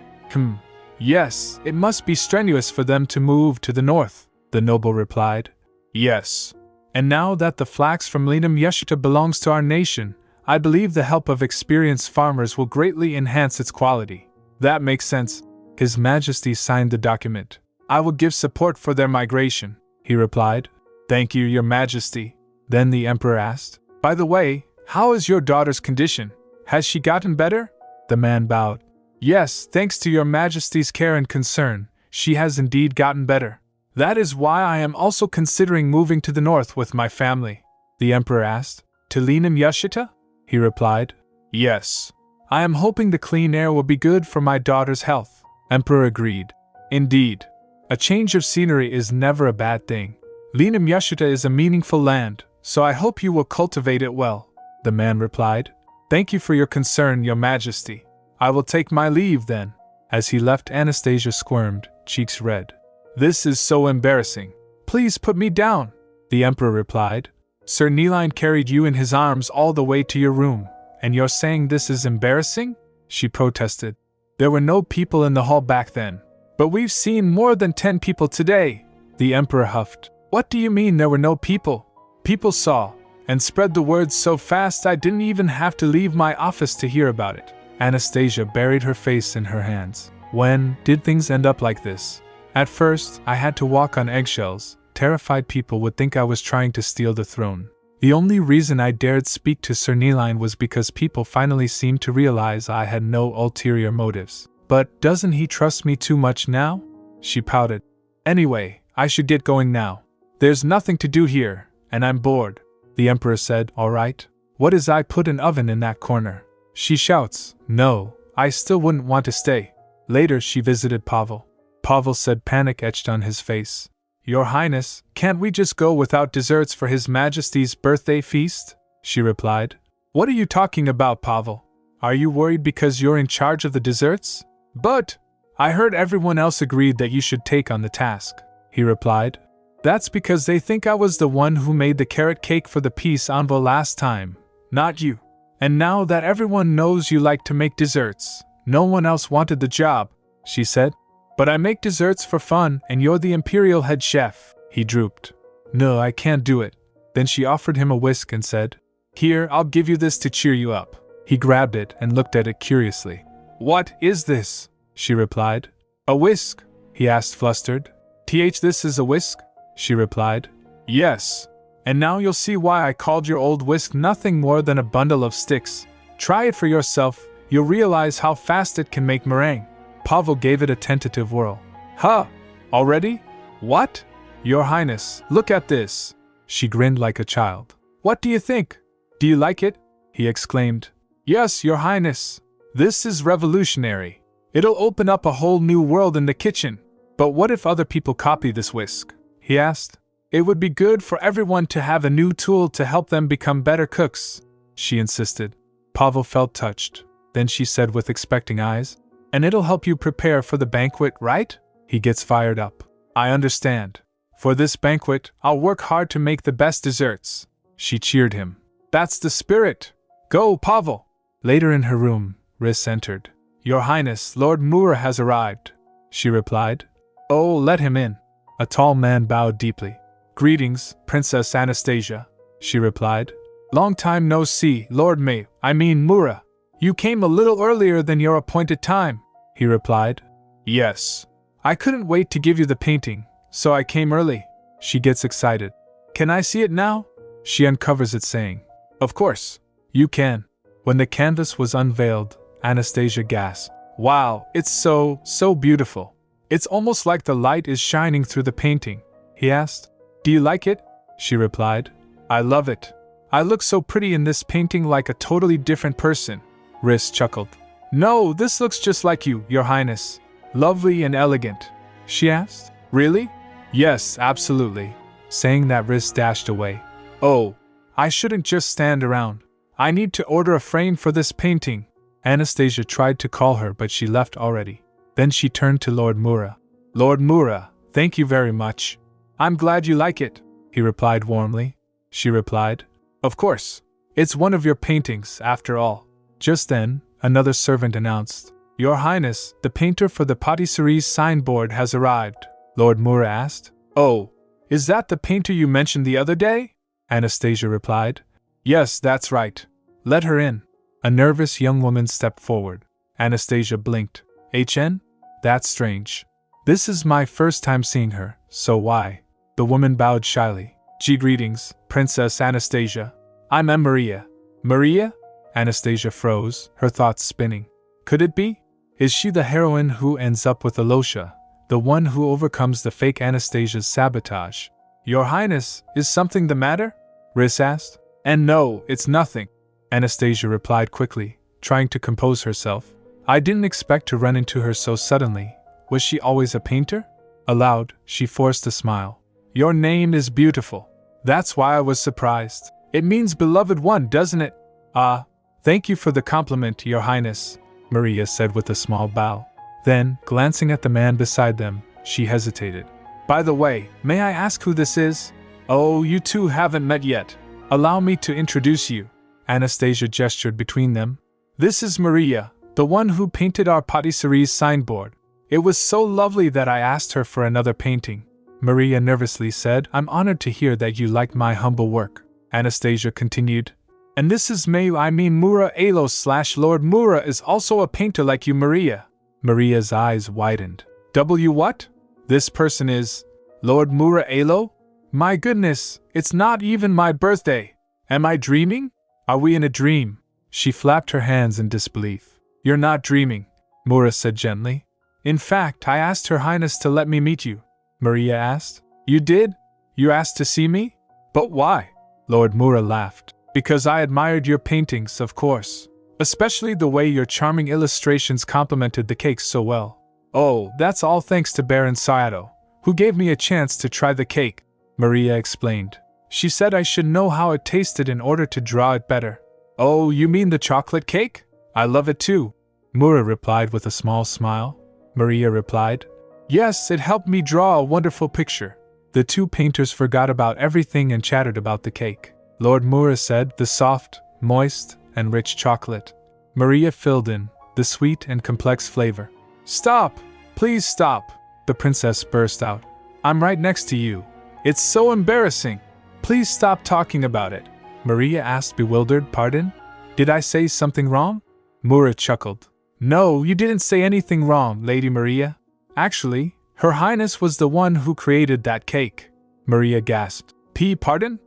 Yes, it must be strenuous for them to move to the north, the noble replied. Yes. And now that the flax from Lenum Yeshita belongs to our nation, I believe the help of experienced farmers will greatly enhance its quality. That makes sense. His Majesty signed the document. I will give support for their migration, he replied. Thank you, Your Majesty. Then the Emperor asked, By the way, how is your daughter's condition? Has she gotten better? The man bowed. Yes, thanks to Your Majesty's care and concern, she has indeed gotten better. That is why I am also considering moving to the north with my family. The Emperor asked, To Lenum Yeshita? He replied, Yes. I am hoping the clean air will be good for my daughter's health. Emperor agreed. Indeed. A change of scenery is never a bad thing. Lenum Yeshita is a meaningful land, so I hope you will cultivate it well. The man replied, Thank you for your concern, Your Majesty. I will take my leave then. As he left, Anastasia squirmed, cheeks red. This is so embarrassing. Please put me down, the Emperor replied. Sir Neeline carried you in his arms all the way to your room, and you're saying this is embarrassing? She protested. There were no people in the hall back then. But we've seen more than 10 people today, the Emperor huffed. What do you mean there were no people? People saw, and spread the word so fast I didn't even have to leave my office to hear about it. Anastasia buried her face in her hands. When did things end up like this? At first, I had to walk on eggshells. Terrified people would think I was trying to steal the throne. The only reason I dared speak to Sir Neeline was because people finally seemed to realize I had no ulterior motives. But doesn't he trust me too much now? She pouted. Anyway, I should get going now. There's nothing to do here, and I'm bored. The Emperor said, All right. What is I put an oven in that corner? She shouts, No, I still wouldn't want to stay. Later she visited Pavel. Pavel said, panic etched on his face. Your Highness, can't we just go without desserts for His Majesty's birthday feast? She replied. What are you talking about, Pavel? Are you worried because you're in charge of the desserts? But I heard everyone else agreed that you should take on the task, he replied. That's because they think I was the one who made the carrot cake for the peace envoy last time, not you. And now that everyone knows you like to make desserts, no one else wanted the job, she said. But I make desserts for fun, and you're the imperial head chef. He drooped. No, I can't do it. Then she offered him a whisk and said, Here, I'll give you this to cheer you up. He grabbed it and looked at it curiously. What is this? She replied. A whisk, he asked flustered. This is a whisk? She replied. Yes. And now you'll see why I called your old whisk nothing more than a bundle of sticks. Try it for yourself, you'll realize how fast it can make meringue. Pavel gave it a tentative whirl. Huh? Already? What? Your Highness, look at this. She grinned like a child. What do you think? Do you like it? He exclaimed. Yes, Your Highness. This is revolutionary. It'll open up a whole new world in the kitchen. But what if other people copy this whisk? He asked. It would be good for everyone to have a new tool to help them become better cooks, she insisted. Pavel felt touched. Then she said with expecting eyes, And it'll help you prepare for the banquet, right? He gets fired up. I understand. For this banquet, I'll work hard to make the best desserts. She cheered him. That's the spirit. Go, Pavel. Later in her room, Riss entered. Your Highness, Lord Mura has arrived, she replied. Oh, let him in. A tall man bowed deeply. Greetings, Princess Anastasia, she replied. Long time no see, Lord Mura. You came a little earlier than your appointed time, he replied. Yes. I couldn't wait to give you the painting, so I came early. She gets excited. Can I see it now? She uncovers it saying, Of course. You can. When the canvas was unveiled, Anastasia gasped. Wow, it's so beautiful. It's almost like the light is shining through the painting, he asked. Do you like it? She replied. I love it. I look so pretty in this painting like a totally different person. Riss chuckled. No, this looks just like you, Your Highness. Lovely and elegant. She asked. Really? Yes, absolutely. Saying that, Riss dashed away. Oh, I shouldn't just stand around. I need to order a frame for this painting. Anastasia tried to call her, but she left already. Then she turned to Lord Mura. Lord Mura, thank you very much. I'm glad you like it, he replied warmly. She replied, Of course. It's one of your paintings, after all. Just then, another servant announced, Your Highness, the painter for the patisserie's signboard has arrived. Lord Mura asked, Oh, is that the painter you mentioned the other day? Anastasia replied, Yes, that's right. Let her in. A nervous young woman stepped forward. Anastasia blinked. HN? That's strange. This is my first time seeing her, so why? The woman bowed shyly. Greetings, Princess Anastasia. I'm Maria. Maria? Anastasia froze, her thoughts spinning. Could it be? Is she the heroine who ends up with Alosha, the one who overcomes the fake Anastasia's sabotage? Your Highness, is something the matter? Riss asked. And no, it's nothing. Anastasia replied quickly, trying to compose herself. I didn't expect to run into her so suddenly. Was she always a painter? Aloud, she forced a smile. Your name is beautiful. That's why I was surprised. It means beloved one, doesn't it? Ah, thank you for the compliment, Your Highness, Maria said with a small bow. Then, glancing at the man beside them, she hesitated. By the way, may I ask who this is? Oh, you two haven't met yet. Allow me to introduce you. Anastasia gestured between them. This is Maria, the one who painted our patisserie's signboard. It was so lovely that I asked her for another painting. Maria nervously said, I'm honored to hear that you like my humble work. Anastasia continued, And this is Mura Alo / Lord Mura is also a painter like you, Maria. Maria's eyes widened. What? This person is Lord Mura Alo? My goodness, it's not even my birthday. Am I dreaming? Are we in a dream? She flapped her hands in disbelief. You're not dreaming, Mura said gently. In fact, I asked Her Highness to let me meet you. Maria asked. You did? You asked to see me? But why? Lord Mura laughed. Because I admired your paintings, of course. Especially the way your charming illustrations complemented the cakes so well. Oh, that's all thanks to Baron Saito, who gave me a chance to try the cake, Maria explained. She said I should know how it tasted in order to draw it better. Oh, you mean the chocolate cake? I love it too, Mura replied with a small smile. Maria replied, Yes, it helped me draw a wonderful picture. The two painters forgot about everything and chattered about the cake. Lord Mura said, the soft, moist, and rich chocolate. Maria filled in, the sweet and complex flavor. Stop! Please stop! The princess burst out. I'm right next to you. It's so embarrassing. Please stop talking about it. Maria asked bewildered, Pardon? Did I say something wrong? Mura chuckled. No, you didn't say anything wrong, Lady Maria. Actually, Her Highness was the one who created that cake. Maria gasped. Pardon?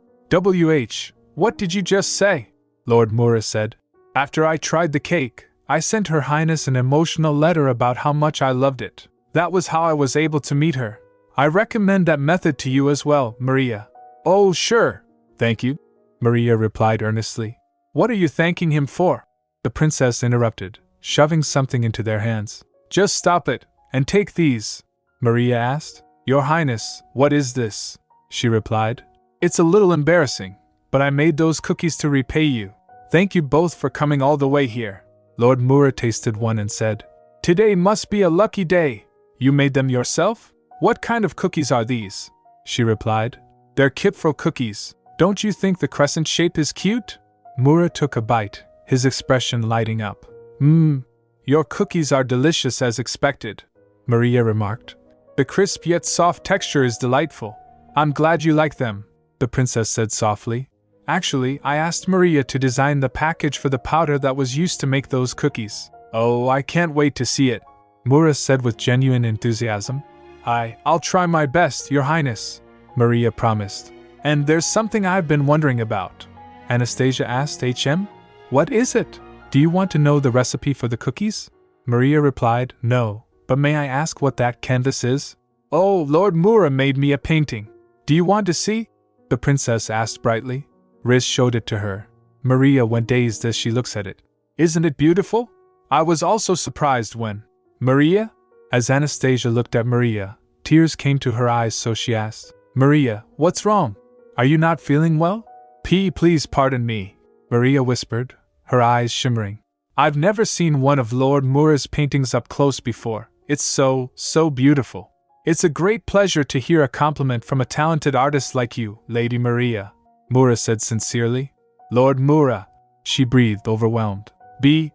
What did you just say? Lord Mura said. After I tried the cake, I sent Her Highness an emotional letter about how much I loved it. That was how I was able to meet her. I recommend that method to you as well, Maria. Oh, sure. Thank you, Maria replied earnestly. What are you thanking him for? The princess interrupted, shoving something into their hands. Just stop it, and take these, Maria asked. Your Highness, what is this? She replied. It's a little embarrassing, but I made those cookies to repay you. Thank you both for coming all the way here. Lord Mura tasted one and said, Today must be a lucky day. You made them yourself? What kind of cookies are these? She replied. They're Kipfro cookies. Don't you think the crescent shape is cute? Mura took a bite, his expression lighting up. Your cookies are delicious as expected, Maria remarked. The crisp yet soft texture is delightful. I'm glad you like them, the princess said softly. Actually, I asked Maria to design the package for the powder that was used to make those cookies. Oh, I can't wait to see it, Mura said with genuine enthusiasm. I'll try my best, Your Highness, Maria promised. And there's something I've been wondering about, Anastasia asked. What is it? Do you want to know the recipe for the cookies? Maria replied, No, but may I ask what that canvas is? Oh, Lord Mura made me a painting. Do you want to see? The princess asked brightly. Riz showed it to her. Maria went dazed as she looks at it. Isn't it beautiful? I was also surprised when Maria? As Anastasia looked at Maria, tears came to her eyes, so she asked, Maria, what's wrong? Are you not feeling well? Please pardon me, Maria whispered, her eyes shimmering. I've never seen one of Lord Mura's paintings up close before. It's so beautiful. It's a great pleasure to hear a compliment from a talented artist like you, Lady Maria, Mura said sincerely. Lord Mura, she breathed, overwhelmed.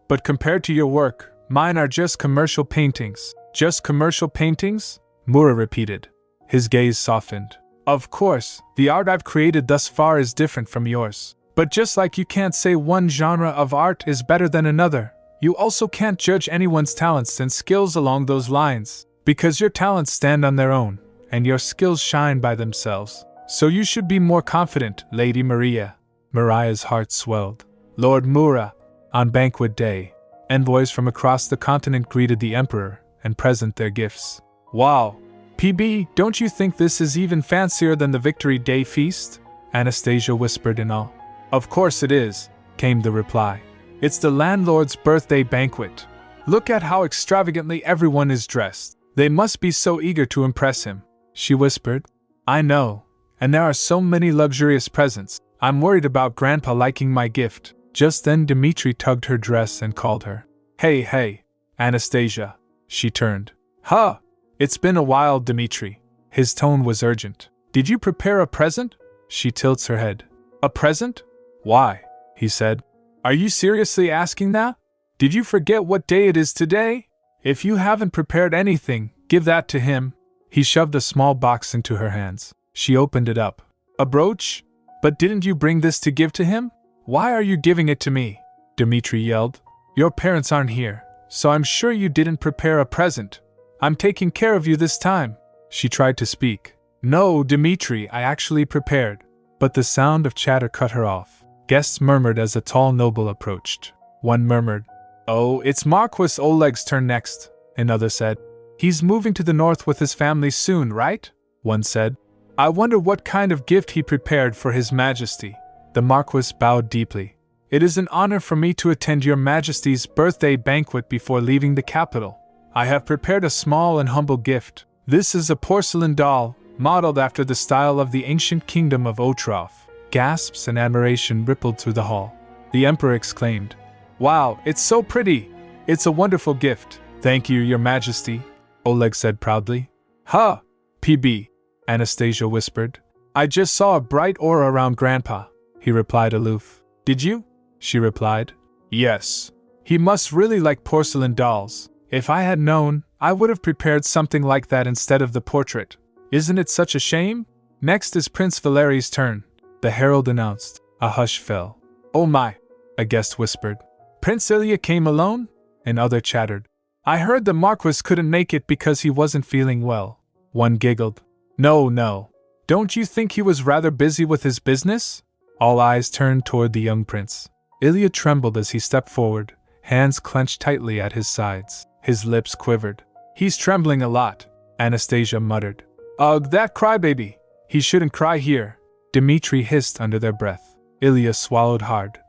But compared to your work, mine are just commercial paintings. Just commercial paintings? Mura repeated. His gaze softened. Of course, the art I've created thus far is different from yours. But just like you can't say one genre of art is better than another, you also can't judge anyone's talents and skills along those lines, because your talents stand on their own, and your skills shine by themselves. So you should be more confident, Lady Maria. Maria's heart swelled. Lord Mura. On banquet day, envoys from across the continent greeted the emperor and present their gifts. Wow! PB, don't you think this is even fancier than the Victory Day feast? Anastasia whispered in awe. Of course it is, came the reply. It's the landlord's birthday banquet. Look at how extravagantly everyone is dressed. They must be so eager to impress him, she whispered. I know, and there are so many luxurious presents. I'm worried about Grandpa liking my gift. Just then Dmitri tugged her dress and called her. Hey, Anastasia. She turned. Huh! It's been a while, Dmitri. His tone was urgent. Did you prepare a present? She tilts her head. A present? Why? He said. Are you seriously asking that? Did you forget what day it is today? If you haven't prepared anything, give that to him. He shoved a small box into her hands. She opened it up. A brooch? But didn't you bring this to give to him? Why are you giving it to me? Dmitri yelled. Your parents aren't here, so I'm sure you didn't prepare a present. I'm taking care of you this time. She tried to speak. No, Dmitri, I actually prepared. But the sound of chatter cut her off. Guests murmured as a tall noble approached. One murmured, Oh, it's Marquis Oleg's turn next, another said. He's moving to the north with his family soon, right? One said. I wonder what kind of gift he prepared for His Majesty. The Marquis bowed deeply. It is an honor for me to attend your Majesty's birthday banquet before leaving the capital. I have prepared a small and humble gift. This is a porcelain doll, modeled after the style of the ancient kingdom of Otrov. Gasps and admiration rippled through the hall. The Emperor exclaimed, Wow, it's so pretty! It's a wonderful gift. Thank you, Your Majesty, Oleg said proudly. Huh! PB, Anastasia whispered. I just saw a bright aura around Grandpa. He replied aloof. Did you? She replied. Yes. He must really like porcelain dolls. If I had known, I would have prepared something like that instead of the portrait. Isn't it such a shame? Next is Prince Valeri's turn, the herald announced. A hush fell. Oh my, a guest whispered. Prince Ilya came alone? Another chattered. I heard the Marquis couldn't make it because he wasn't feeling well. One giggled. No. Don't you think he was rather busy with his business? All eyes turned toward the young prince. Ilya trembled as he stepped forward, hands clenched tightly at his sides. His lips quivered. He's trembling a lot, Anastasia muttered. Ugh, that crybaby. He shouldn't cry here, Dmitri hissed under their breath. Ilya swallowed hard.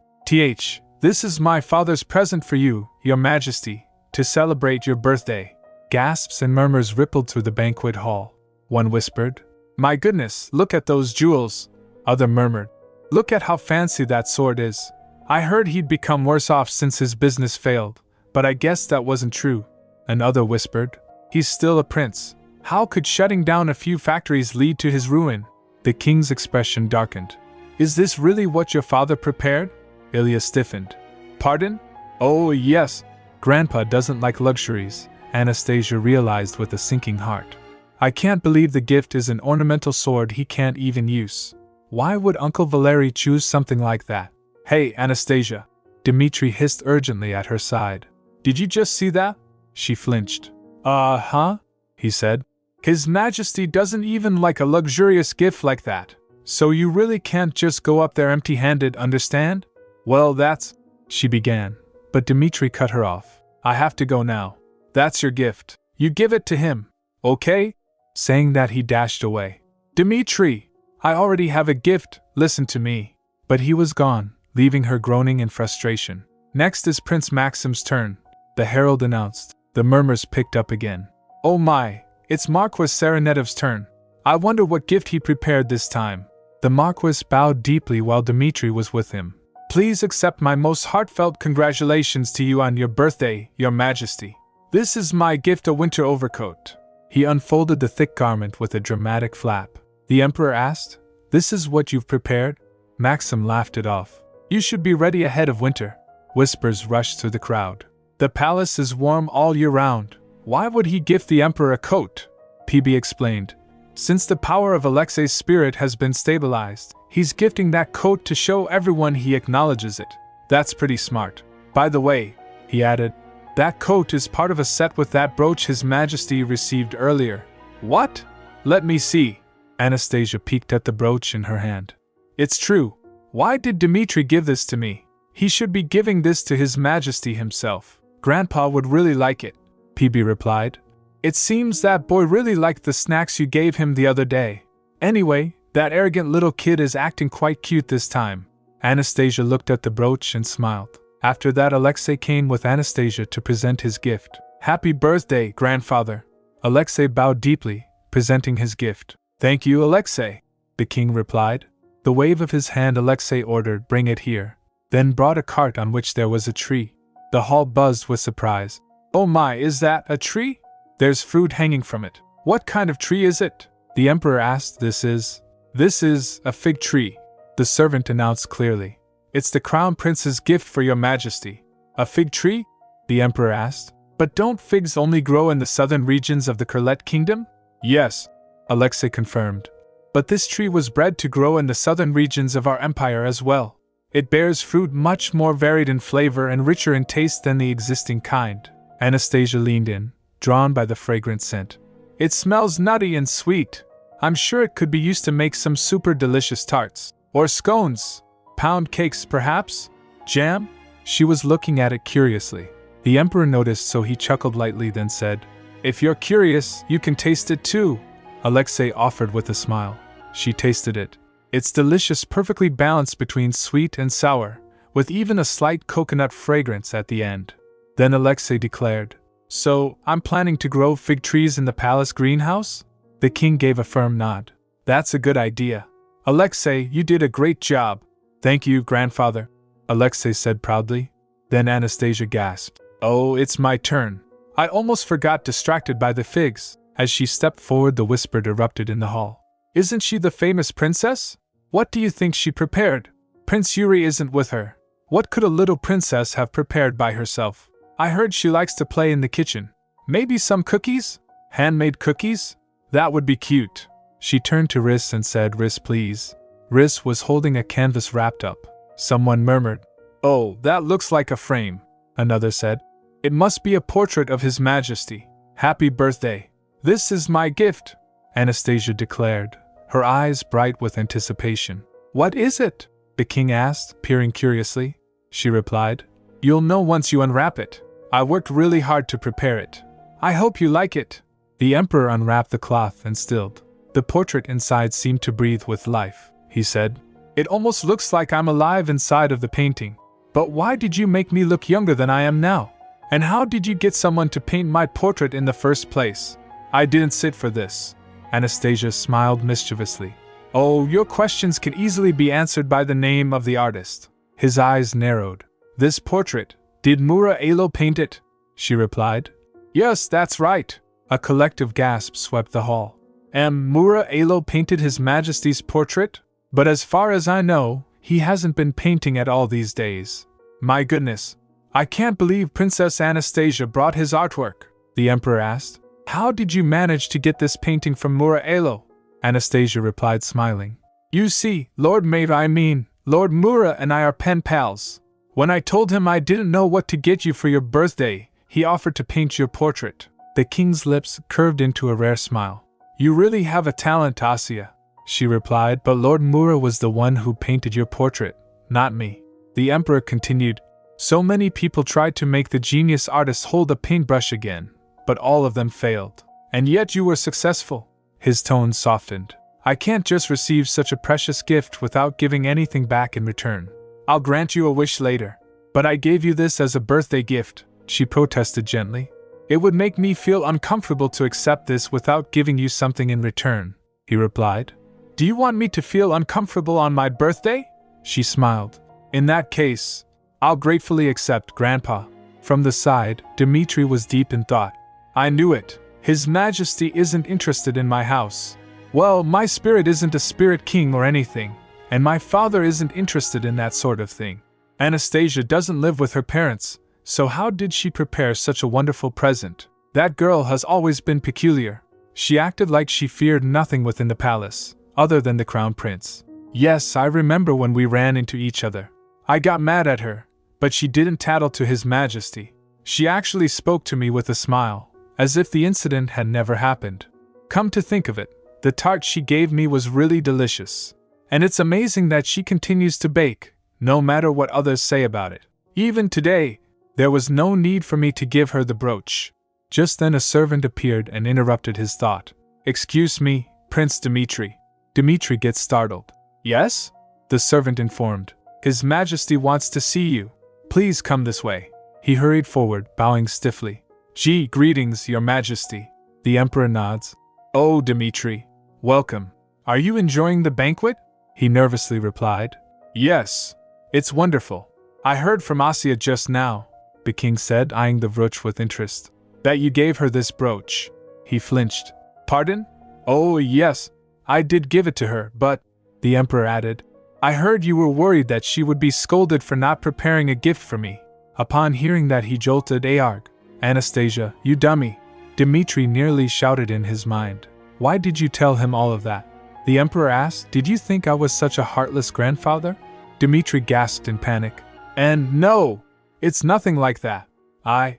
This is my father's present for you, Your Majesty, to celebrate your birthday. Gasps and murmurs rippled through the banquet hall. One whispered, My goodness, look at those jewels. Other murmured, Look at how fancy that sword is. I heard he'd become worse off since his business failed, but I guess that wasn't true. Another whispered, He's still a prince. How could shutting down a few factories lead to his ruin? The king's expression darkened. Is this really what your father prepared? Ilya stiffened. Pardon? Oh, yes. Grandpa doesn't like luxuries, Anastasia realized with a sinking heart. I can't believe the gift is an ornamental sword he can't even use. Why would Uncle Valery choose something like that? Hey, Anastasia, Dmitri hissed urgently at her side. Did you just see that? She flinched. Huh? He said. His Majesty doesn't even like a luxurious gift like that. So you really can't just go up there empty-handed, understand? Well, that's... She began, but Dmitri cut her off. I have to go now. That's your gift. You give it to him, okay? Saying that he dashed away. Dmitri! I already have a gift, listen to me. But he was gone, leaving her groaning in frustration. Next is Prince Maxim's turn, the herald announced. The murmurs picked up again. Oh my, it's Marquis Serenetov's turn. I wonder what gift he prepared this time. The Marquis bowed deeply while Dmitri was with him. Please accept my most heartfelt congratulations to you on your birthday, Your Majesty. This is my gift, a winter overcoat. He unfolded the thick garment with a dramatic flap. The emperor asked, "This is what you've prepared?" Maxim laughed it off. "You should be ready ahead of winter." Whispers rushed through the crowd. "The palace is warm all year round. Why would he gift the emperor a coat?" PB explained. "Since the power of Alexei's spirit has been stabilized, he's gifting that coat to show everyone he acknowledges it. That's pretty smart. By the way," he added, "that coat is part of a set with that brooch His Majesty received earlier." "What? Let me see." Anastasia peeked at the brooch in her hand. "It's true. Why did Dmitri give this to me? He should be giving this to His Majesty himself. Grandpa would really like it," PB replied. "It seems that boy really liked the snacks you gave him the other day. Anyway, that arrogant little kid is acting quite cute this time." Anastasia looked at the brooch and smiled. After that, Alexei came with Anastasia to present his gift. "Happy birthday, grandfather." Alexei bowed deeply, presenting his gift. "Thank you, Alexei," the king replied. The wave of his hand, Alexei ordered, "Bring it here," then brought a cart on which there was a tree. The hall buzzed with surprise. "Oh my, is that a tree? There's fruit hanging from it. What kind of tree is it?" the emperor asked. This is a fig tree," the servant announced clearly. "It's the crown prince's gift for your majesty." "A fig tree?" the emperor asked. "But don't figs only grow in the southern regions of the Kurlet kingdom?" "Yes," Alexei confirmed. "But this tree was bred to grow in the southern regions of our empire as well. It bears fruit much more varied in flavor and richer in taste than the existing kind." Anastasia leaned in, drawn by the fragrant scent. "It smells nutty and sweet. I'm sure it could be used to make some super delicious tarts. Or scones. Pound cakes, perhaps? Jam?" She was looking at it curiously. The emperor noticed, so he chuckled lightly, then said, "If you're curious, you can taste it too," Alexei offered with a smile. She tasted it. It's delicious, perfectly balanced between sweet and sour, with even a slight coconut fragrance at the end. Then Alexei declared, "So, I'm planning to grow fig trees in the palace greenhouse?" The king gave a firm nod. "That's a good idea. Alexei, you did a great job." "Thank you, grandfather," Alexei said proudly. Then Anastasia gasped. "Oh, it's my turn. I almost forgot, distracted by the figs." As she stepped forward, the whisper erupted in the hall. "Isn't she the famous princess? What do you think she prepared? Prince Yuri isn't with her. What could a little princess have prepared by herself? I heard she likes to play in the kitchen. Maybe some cookies? Handmade cookies? That would be cute." She turned to Riss and said, "Riss, please." Riss was holding a canvas wrapped up. Someone murmured, "Oh, that looks like a frame." Another said, "It must be a portrait of His Majesty. Happy birthday." "This is my gift," Anastasia declared, her eyes bright with anticipation. "What is it?" the king asked, peering curiously. She replied, "You'll know once you unwrap it. I worked really hard to prepare it. I hope you like it." The emperor unwrapped the cloth and stilled. The portrait inside seemed to breathe with life. He said, "It almost looks like I'm alive inside of the painting. But why did you make me look younger than I am now? And how did you get someone to paint my portrait in the first place? I didn't sit for this." Anastasia smiled mischievously. "Oh, your questions can easily be answered by the name of the artist." His eyes narrowed. "This portrait, did Mura Alo paint it?" she replied. "Yes, that's right." A collective gasp swept the hall. Mura Alo painted His Majesty's portrait? But as far as I know, he hasn't been painting at all these days. My goodness. I can't believe Princess Anastasia brought his artwork, the emperor asked. "How did you manage to get this painting from Mura Alo?" Anastasia replied, smiling. "You see, Lord Mura and I are pen pals. When I told him I didn't know what to get you for your birthday, he offered to paint your portrait." The king's lips curved into a rare smile. "You really have a talent, Asya," she replied, "but Lord Mura was the one who painted your portrait, not me." The emperor continued, "So many people tried to make the genius artist hold a paintbrush again, but all of them failed. And yet you were successful." His tone softened. "I can't just receive such a precious gift without giving anything back in return. I'll grant you a wish later. But I gave you this as a birthday gift," she protested gently. "It would make me feel uncomfortable to accept this without giving you something in return," he replied. "Do you want me to feel uncomfortable on my birthday?" She smiled. "In that case, I'll gratefully accept, Grandpa." From the side, Dmitri was deep in thought. "I knew it. His Majesty isn't interested in my house. Well, my spirit isn't a spirit king or anything, and my father isn't interested in that sort of thing. Anastasia doesn't live with her parents, so how did she prepare such a wonderful present? That girl has always been peculiar. She acted like she feared nothing within the palace, other than the crown prince. Yes, I remember when we ran into each other. I got mad at her, but she didn't tattle to His Majesty. She actually spoke to me with a smile, as if the incident had never happened. Come to think of it, the tart she gave me was really delicious. And it's amazing that she continues to bake, no matter what others say about it. Even today, there was no need for me to give her the brooch. Just then a servant appeared and interrupted his thought. Excuse me, Prince Dmitri. Dmitri gets startled. Yes? The servant informed. His Majesty wants to see you. Please come this way. He hurried forward, bowing stiffly. Gee, greetings, Your Majesty. The Emperor nods. Oh, Dmitri. Welcome. Are you enjoying the banquet? He nervously replied. Yes. It's wonderful. I heard from Asya just now, the king said, eyeing the brooch with interest. That you gave her this brooch. He flinched. Pardon? Oh, yes. I did give it to her, but, the Emperor added, I heard you were worried that she would be scolded for not preparing a gift for me. Upon hearing that he jolted. Arg. Anastasia, you dummy. Dmitri nearly shouted in his mind. Why did you tell him all of that? The Emperor asked. Did you think I was such a heartless grandfather? Dmitri gasped in panic. And no, it's nothing like that. I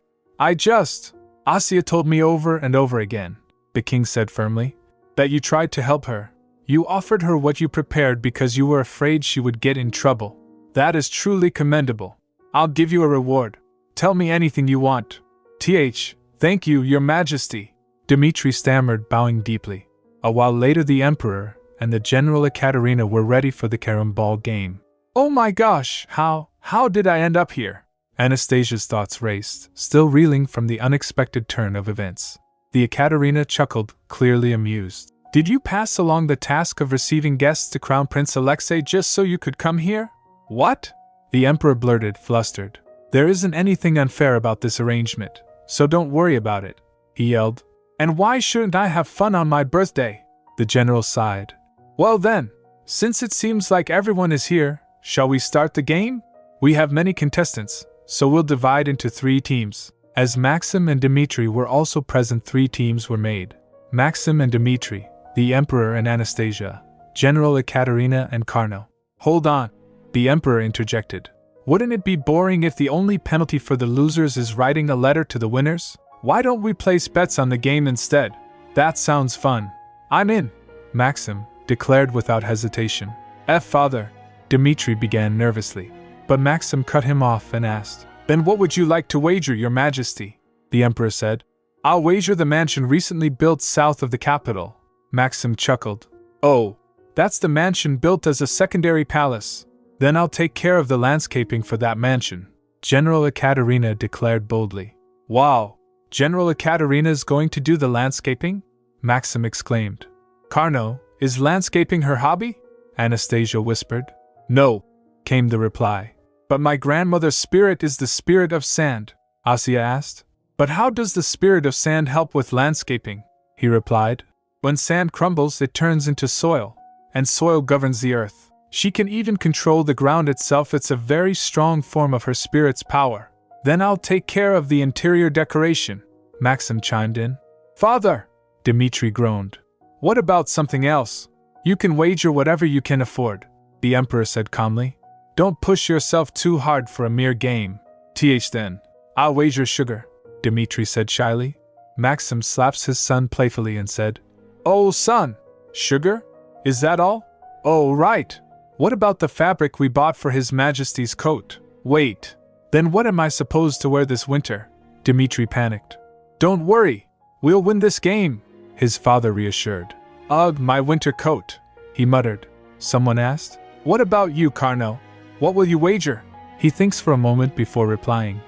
just... Asya told me over and over again, the king said firmly, that you tried to help her. You offered her what you prepared because you were afraid she would get in trouble. That is truly commendable. I'll give you a reward. Tell me anything you want. Thank you, Your Majesty. Dmitri stammered, bowing deeply. A while later the Emperor and the General Ekaterina were ready for the carom ball game. Oh my gosh, how did I end up here? Anastasia's thoughts raced, still reeling from the unexpected turn of events. The Ekaterina chuckled, clearly amused. Did you pass along the task of receiving guests to Crown Prince Alexei just so you could come here? What? The Emperor blurted, flustered. There isn't anything unfair about this arrangement, so don't worry about it, he yelled. And why shouldn't I have fun on my birthday? The general sighed. Well then, since it seems like everyone is here, shall we start the game? We have many contestants, so we'll divide into 3 teams. As Maxim and Dmitri were also present, 3 teams were made. Maxim and Dmitri, the Emperor and Anastasia, General Ekaterina and Carno. Hold on, the Emperor interjected. Wouldn't it be boring if the only penalty for the losers is writing a letter to the winners? Why don't we place bets on the game instead? That sounds fun. I'm in, Maxim declared without hesitation. Father, Dmitri began nervously. But Maxim cut him off and asked, Then what would you like to wager, Your Majesty? The Emperor said. I'll wager the mansion recently built south of the capital. Maxim chuckled. Oh, that's the mansion built as a secondary palace. Then I'll take care of the landscaping for that mansion, General Ekaterina declared boldly. Wow, General Ekaterina's going to do the landscaping? Maxim exclaimed. Carno, is landscaping her hobby? Anastasia whispered. No, came the reply. But my grandmother's spirit is the spirit of sand, Asya asked. But how does the spirit of sand help with landscaping? He replied. When sand crumbles, it turns into soil, and soil governs the earth. She can even control the ground itself. It's a very strong form of her spirit's power. Then I'll take care of the interior decoration, Maxim chimed in. Father, Dmitri groaned. What about something else? You can wager whatever you can afford, the Emperor said calmly. Don't push yourself too hard for a mere game. Then, I'll wager sugar, Dmitri said shyly. Maxim slaps his son playfully and said, Oh son, sugar? Is that all? Oh right. What about the fabric we bought for His Majesty's coat? Wait, then what am I supposed to wear this winter? Dmitri panicked. Don't worry, we'll win this game, his father reassured. Ugh, my winter coat, he muttered. Someone asked, What about you, Carno? What will you wager? He thinks for a moment before replying.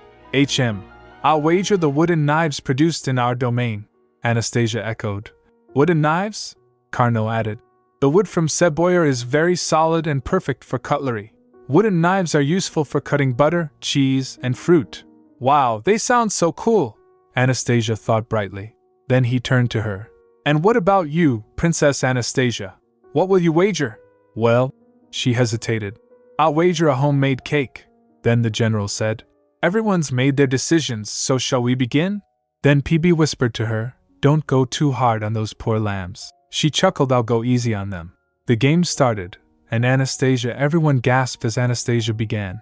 I'll wager the wooden knives produced in our domain, Anastasia echoed. Wooden knives? Carno added. The wood from Seboyer is very solid and perfect for cutlery. Wooden knives are useful for cutting butter, cheese, and fruit. Wow, they sound so cool, Anastasia thought brightly. Then he turned to her. And what about you, Princess Anastasia? What will you wager? Well, she hesitated. I'll wager a homemade cake. Then the general said, Everyone's made their decisions, so shall we begin? Then PB whispered to her, Don't go too hard on those poor lambs. She chuckled, I'll go easy on them. The game started, and everyone gasped as Anastasia began.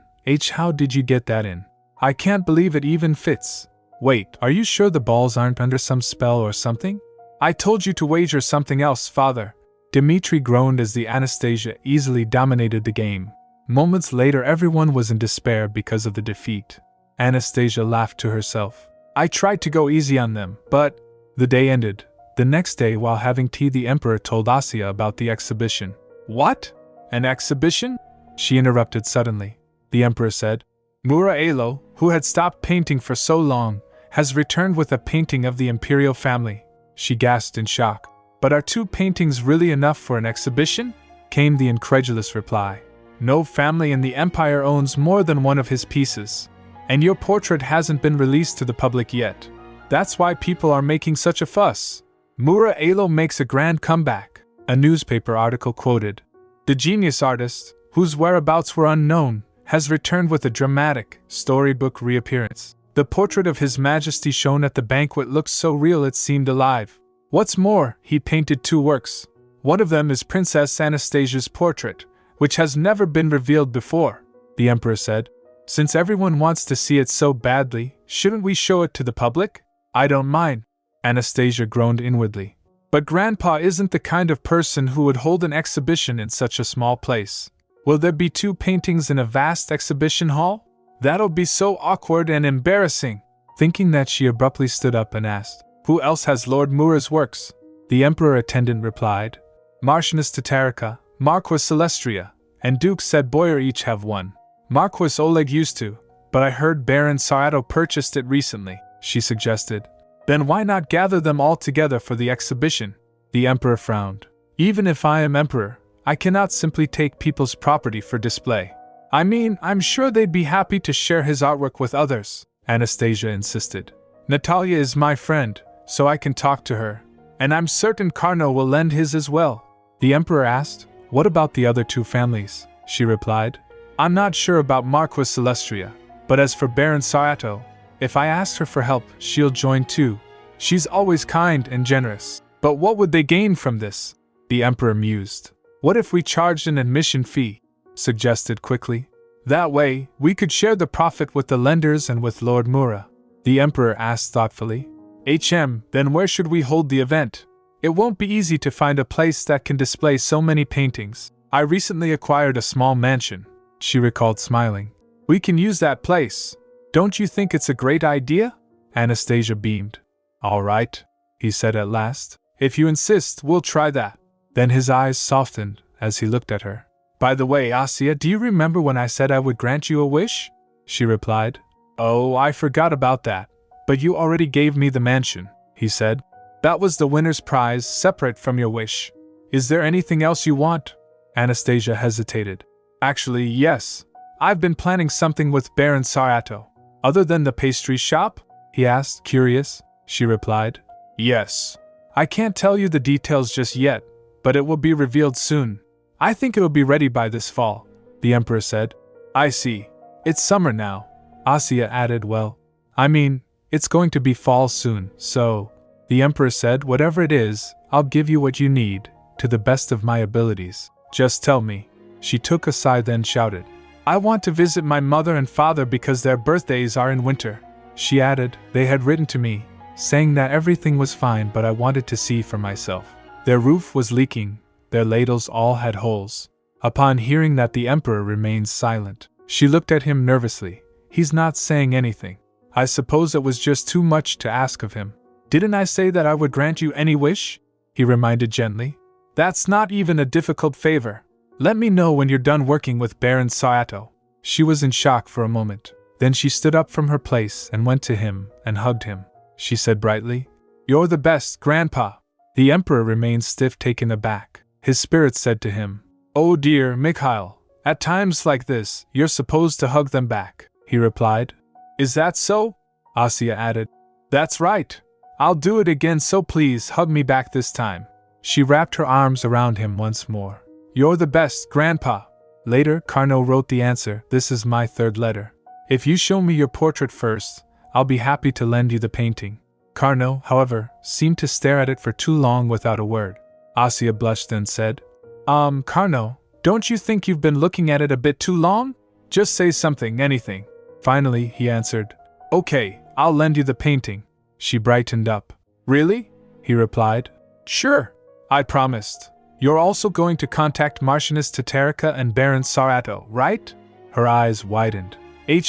How did you get that in? I can't believe it even fits. Wait, are you sure the balls aren't under some spell or something? I told you to wager something else, father. Dmitri groaned as the Anastasia easily dominated the game. Moments later everyone was in despair because of the defeat. Anastasia laughed to herself. I tried to go easy on them, but… The day ended. The next day while having tea the emperor told Asya about the exhibition. What? An exhibition? She interrupted suddenly. The emperor said, Mura-Elo, who had stopped painting for so long, has returned with a painting of the imperial family. She gasped in shock. But are 2 paintings really enough for an exhibition? Came the incredulous reply. No family in the empire owns more than one of his pieces. And your portrait hasn't been released to the public yet. That's why people are making such a fuss. Mura-Elo makes a grand comeback, a newspaper article quoted. The genius artist, whose whereabouts were unknown, has returned with a dramatic, storybook reappearance. The portrait of His Majesty shown at the banquet looked so real it seemed alive. What's more, he painted 2 works. One of them is Princess Anastasia's portrait, which has never been revealed before, the emperor said. Since everyone wants to see it so badly, shouldn't we show it to the public? I don't mind, Anastasia groaned inwardly. But Grandpa isn't the kind of person who would hold an exhibition in such a small place. Will there be 2 paintings in a vast exhibition hall? That'll be so awkward and embarrassing. Thinking that, she abruptly stood up and asked, Who else has Lord Mura's works? The emperor attendant replied, Marchioness Tatarica, Marquis Celestria, and Duke said Boyer each have one. Marquis Oleg used to, but I heard Baron Sarato purchased it recently, she suggested. Then why not gather them all together for the exhibition? The emperor frowned. Even if I am emperor, I cannot simply take people's property for display. I mean, I'm sure they'd be happy to share his artwork with others, Anastasia insisted. Natalia is my friend, so I can talk to her. And I'm certain Carno will lend his as well. The emperor asked, What about the other 2 families? She replied, I'm not sure about Marquis Celestria, but as for Baron Sarato, if I ask her for help, she'll join too. She's always kind and generous. But what would they gain from this? The emperor mused. What if we charged an admission fee? Suggested quickly. That way, we could share the profit with the lenders and with Lord Mura. The emperor asked thoughtfully. Then where should we hold the event? It won't be easy to find a place that can display so many paintings. I recently acquired a small mansion, she recalled smiling. We can use that place. Don't you think it's a great idea? Anastasia beamed. All right, he said at last. If you insist, we'll try that. Then his eyes softened as he looked at her. By the way, Asya, do you remember when I said I would grant you a wish? She replied. Oh, I forgot about that. But you already gave me the mansion, he said. That was the winner's prize, separate from your wish. Is there anything else you want? Anastasia hesitated. Actually, yes. I've been planning something with Baron Sarato. Other than the pastry shop? He asked, curious. She replied. Yes. I can't tell you the details just yet, but it will be revealed soon. I think it'll be ready by this fall, the emperor said. I see. It's summer now. Asya added, well, I mean, it's going to be fall soon, so… The emperor said, whatever it is, I'll give you what you need, to the best of my abilities. Just tell me. She took a sigh then shouted. I want to visit my mother and father because their birthdays are in winter. She added, they had written to me, saying that everything was fine but I wanted to see for myself. Their roof was leaking, their ladles all had holes. Upon hearing that, the emperor remained silent. She looked at him nervously. He's not saying anything. I suppose it was just too much to ask of him. Didn't I say that I would grant you any wish? He reminded gently. That's not even a difficult favor. Let me know when you're done working with Baron Sarato. She was in shock for a moment. Then she stood up from her place and went to him and hugged him. She said brightly, You're the best, Grandpa. The emperor remained stiff, taken aback. His spirit said to him, Oh dear, Mikhail, at times like this, you're supposed to hug them back. He replied. Is that so? Asya added. That's right. I'll do it again, so please hug me back this time. She wrapped her arms around him once more. You're the best, Grandpa. Later, Carnot wrote the answer. This is my third letter. If you show me your portrait first, I'll be happy to lend you the painting. Carnot, however, seemed to stare at it for too long without a word. Asya blushed and said, Carnot, don't you think you've been looking at it a bit too long? Just say something, anything. Finally, he answered, Okay, I'll lend you the painting. She brightened up. Really? He replied. Sure, I promised. You're also going to contact Marchioness Tatarika and Baron Sarato, right? Her eyes widened.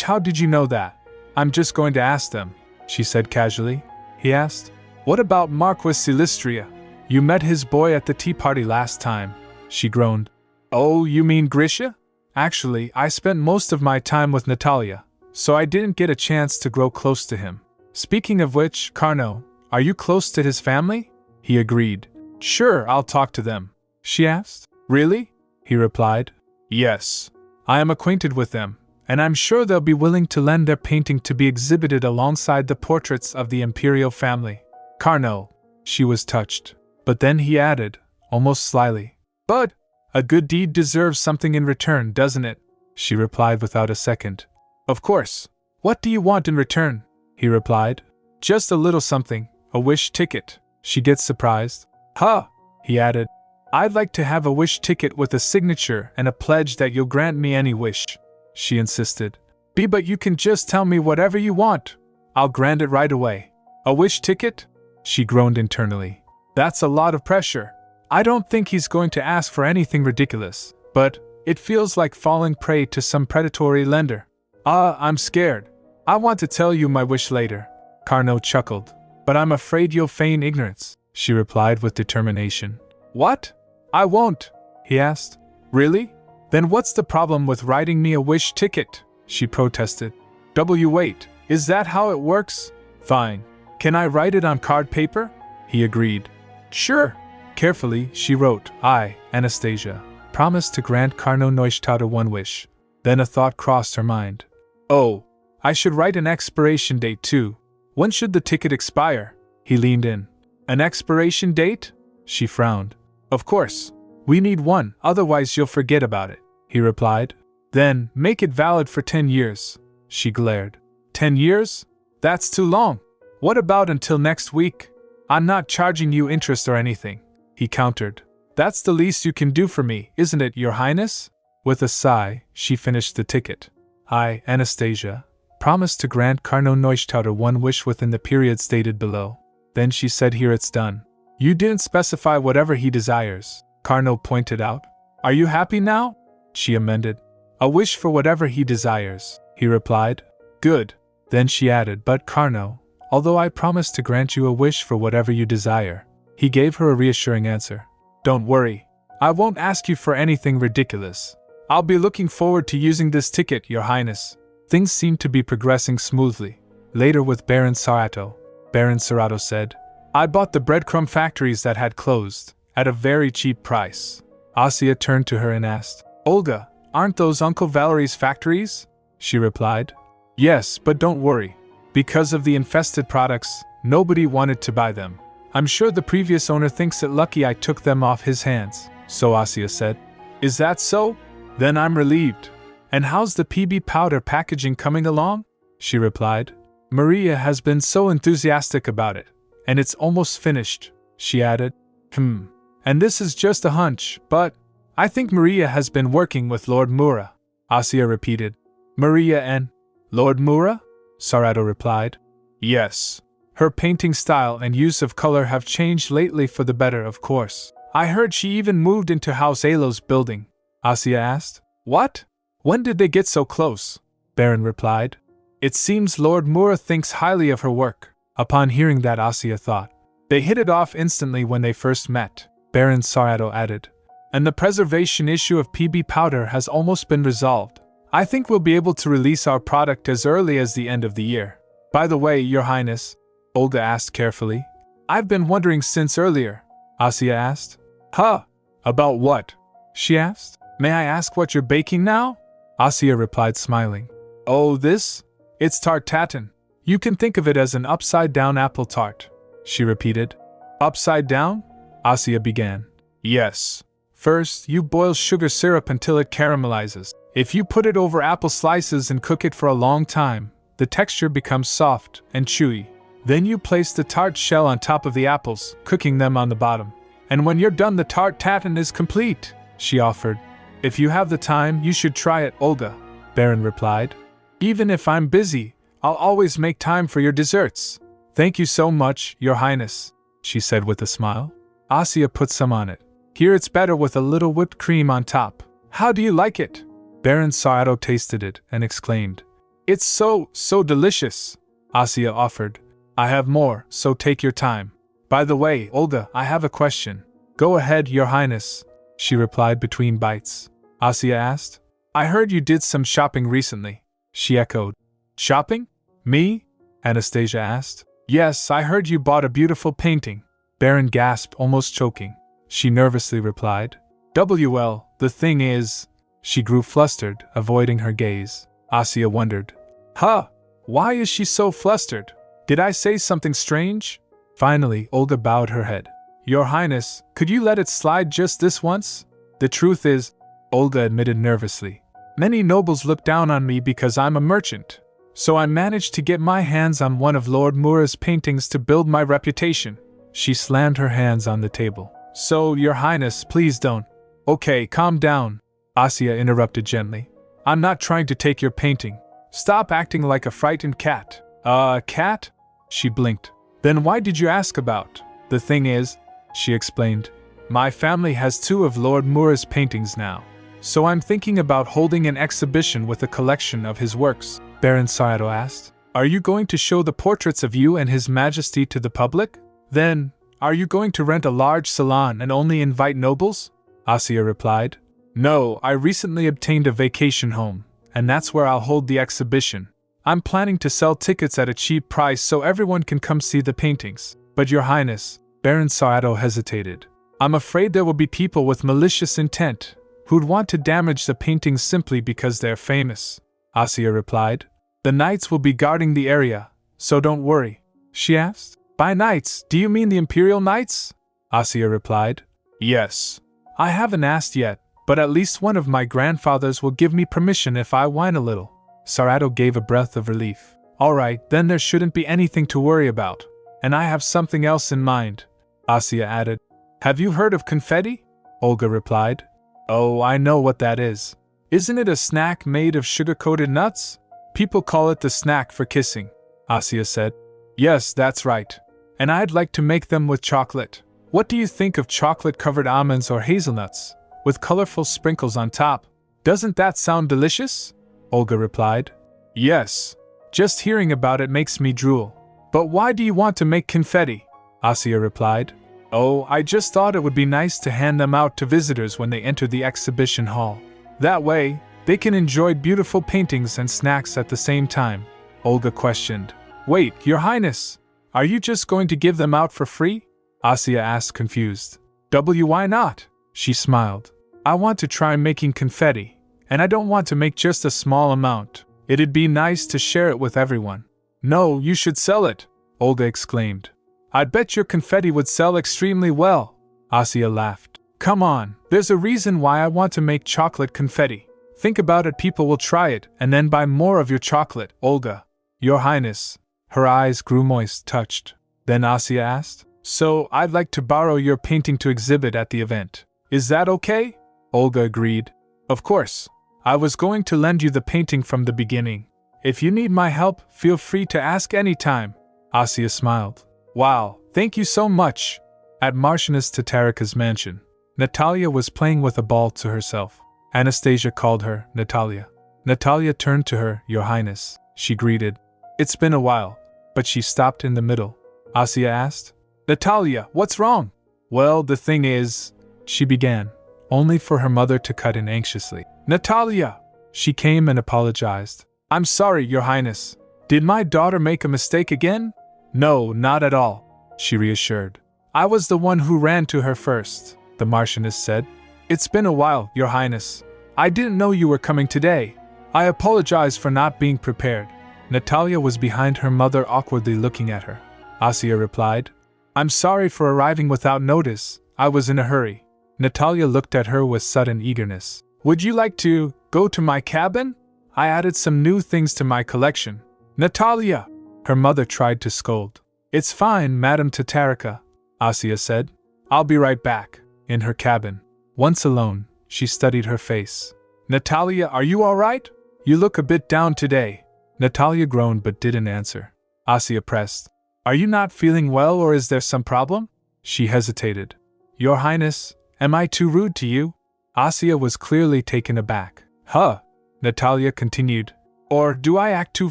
How did you know that? I'm just going to ask them, she said casually. He asked, What about Marquis Silistria? You met his boy at the tea party last time. She groaned. Oh, you mean Grisha? Actually, I spent most of my time with Natalia, so I didn't get a chance to grow close to him. Speaking of which, Carnot, are you close to his family? He agreed. Sure, I'll talk to them. She asked. Really? He replied. Yes. I am acquainted with them, and I'm sure they'll be willing to lend their painting to be exhibited alongside the portraits of the imperial family. Carnot. She was touched. But then he added, almost slyly, But a good deed deserves something in return, doesn't it? She replied without a second. Of course. What do you want in return? He replied. Just a little something, a wish ticket. She gets surprised. Huh, he added. I'd like to have a wish ticket with a signature and a pledge that you'll grant me any wish. She insisted. But you can just tell me whatever you want. I'll grant it right away. A wish ticket? She groaned internally. That's a lot of pressure. I don't think he's going to ask for anything ridiculous, but it feels like falling prey to some predatory lender. I'm scared. I want to tell you my wish later. Carnot chuckled. But I'm afraid you'll feign ignorance, she replied with determination. What? I won't, he asked. Really? Then what's the problem with writing me a wish ticket? She protested. Wait, is that how it works? Fine. Can I write it on card paper? He agreed. Sure. Carefully, she wrote, I, Anastasia, promise to grant Carnot Neustadt one wish. Then a thought crossed her mind. Oh, I should write an expiration date too. When should the ticket expire? He leaned in. An expiration date? She frowned. Of course. We need one, otherwise you'll forget about it, he replied. Then, make it valid for 10 years. She glared. 10 years? That's too long. What about until next week? I'm not charging you interest or anything, he countered. That's the least you can do for me, isn't it, Your Highness? With a sigh, she finished the ticket. I, Anastasia, promise to grant Carnot Neustadt one wish within the period stated below. Then she said, Here it's done. You didn't specify whatever he desires, Carnot pointed out. Are you happy now? She amended. A wish for whatever he desires, he replied. Good. Then she added, But Carnot, although I promise to grant you a wish for whatever you desire. He gave her a reassuring answer. Don't worry. I won't ask you for anything ridiculous. I'll be looking forward to using this ticket, Your Highness. Things seemed to be progressing smoothly. Later with Baron Sarato, Baron Sarato said, I bought the breadcrumb factories that had closed, at a very cheap price. Asya turned to her and asked, Olga, aren't those Uncle Valerie's factories? She replied, Yes, but don't worry. Because of the infested products, nobody wanted to buy them. I'm sure the previous owner thinks it lucky I took them off his hands, so Asya said. Is that so? Then I'm relieved. And how's the PB powder packaging coming along? She replied. Maria has been so enthusiastic about it. And it's almost finished, she added. And this is just a hunch, but I think Maria has been working with Lord Mura, Asya repeated. Maria and Lord Mura? Sarato replied. Yes. Her painting style and use of color have changed lately for the better, of course. I heard she even moved into House Alo's building. Asya asked. What? When did they get so close? Baron replied. It seems Lord Mura thinks highly of her work. Upon hearing that, Asya thought. They hit it off instantly when they first met, Baron Sarato added. And the preservation issue of PB powder has almost been resolved. I think we'll be able to release our product as early as the end of the year. By the way, Your Highness, Olga asked carefully. I've been wondering since earlier, Asya asked. Huh? About what? She asked. May I ask what you're baking now? Asya replied smiling. Oh, this? It's tart tatin. You can think of it as an upside-down apple tart. she repeated. Upside down? Asya began. Yes. First, you boil sugar syrup until it caramelizes. If you put it over apple slices and cook it for a long time, the texture becomes soft and chewy. Then you place the tart shell on top of the apples, cooking them on the bottom. And when you're done, the tart tatin is complete, she offered. If you have the time, you should try it, Olga, Baron replied. Even if I'm busy, I'll always make time for your desserts. Thank you so much, Your Highness, she said with a smile. Asya put some on it. Here it's better with a little whipped cream on top. How do you like it? Baron Satoru tasted it and exclaimed. It's so delicious, Asya offered. I have more, so take your time. By the way, Olga, I have a question. Go ahead, Your Highness, she replied between bites. Asya asked. I heard you did some shopping recently, she echoed. Shopping? Me? Anastasia asked. Yes, I heard you bought a beautiful painting. Baron gasped, almost choking. She nervously replied. Well, the thing is... She grew flustered, avoiding her gaze. Asya wondered. Huh? Why is she so flustered? Did I say something strange? Finally, Olga bowed her head. Your Highness, could you let it slide just this once? The truth is, Olga admitted nervously, many nobles look down on me because I'm a merchant. So I managed to get my hands on one of Lord Mura's paintings to build my reputation. She slammed her hands on the table. So, Your Highness, please don't. Okay, calm down, Asya interrupted gently. I'm not trying to take your painting. Stop acting like a frightened cat. A cat? She blinked. Then why did you ask about? The thing is, she explained, my family has 2 of Lord Mura's paintings now. So I'm thinking about holding an exhibition with a collection of his works. Baron Satoru asked. Are you going to show the portraits of you and His Majesty to the public? Then, are you going to rent a large salon and only invite nobles? Asya replied. No, I recently obtained a vacation home, and that's where I'll hold the exhibition. I'm planning to sell tickets at a cheap price so everyone can come see the paintings. But Your Highness, Baron Satoru hesitated. I'm afraid there will be people with malicious intent who'd want to damage the paintings simply because they're famous. Asya replied. The knights will be guarding the area, so don't worry. She asked. By knights, do you mean the Imperial Knights? Asya replied. Yes. I haven't asked yet, but at least one of my grandfathers will give me permission if I whine a little. Satoru gave a breath of relief. Alright, then there shouldn't be anything to worry about. And I have something else in mind, Asya added. Have you heard of confetti? Olga replied. Oh, I know what that is. Isn't it a snack made of sugar-coated nuts? People call it the snack for kissing, Asya said. Yes, that's right. And I'd like to make them with chocolate. What do you think of chocolate-covered almonds or hazelnuts, with colorful sprinkles on top? Doesn't that sound delicious? Olga replied. Yes. Just hearing about it makes me drool. But why do you want to make confetti? Asya replied. Oh, I just thought it would be nice to hand them out to visitors when they enter the exhibition hall. That way, they can enjoy beautiful paintings and snacks at the same time. Olga questioned. Wait, Your Highness, are you just going to give them out for free? Asya asked, confused. Why not? She smiled. I want to try making confetti, and I don't want to make just a small amount. It'd be nice to share it with everyone. No, you should sell it, Olga exclaimed. I'd bet your confetti would sell extremely well. Asya laughed. Come on, there's a reason why I want to make chocolate confetti. Think about it, people will try it and then buy more of your chocolate, Olga. Your Highness. Her eyes grew moist, touched. Then Asya asked, So, I'd like to borrow your painting to exhibit at the event. Is that okay? Olga agreed. Of course. I was going to lend you the painting from the beginning. If you need my help, feel free to ask anytime. Asya smiled. Wow, thank you so much. At Marchioness Tatarika's mansion, Natalia was playing with a ball to herself. Anastasia called her Natalia. Natalia turned to her, Your Highness, she greeted. It's been a while, but she stopped in the middle. Asya asked, Natalia, what's wrong? Well, the thing is, she began, only for her mother to cut in anxiously. Natalia! She came and apologized. I'm sorry, Your Highness. Did my daughter make a mistake again? No, not at all, she reassured. I was the one who ran to her first, the Marchioness said. It's been a while, Your Highness. I didn't know you were coming today. I apologize for not being prepared. Natalia was behind her mother, awkwardly looking at her. Asya replied, I'm sorry for arriving without notice, I was in a hurry. Natalia looked at her with sudden eagerness. Would you like to go to my cabin? I added some new things to my collection. Natalia! Her mother tried to scold. It's fine, Madame Tatarika, Asya said. I'll be right back. In her cabin. Once alone, she studied her face. Natalia, are you all right? You look a bit down today. Natalia groaned but didn't answer. Asya pressed. Are you not feeling well or is there some problem? She hesitated. Your Highness, am I too rude to you? Asya was clearly taken aback. Huh? Natalia continued. Or do I act too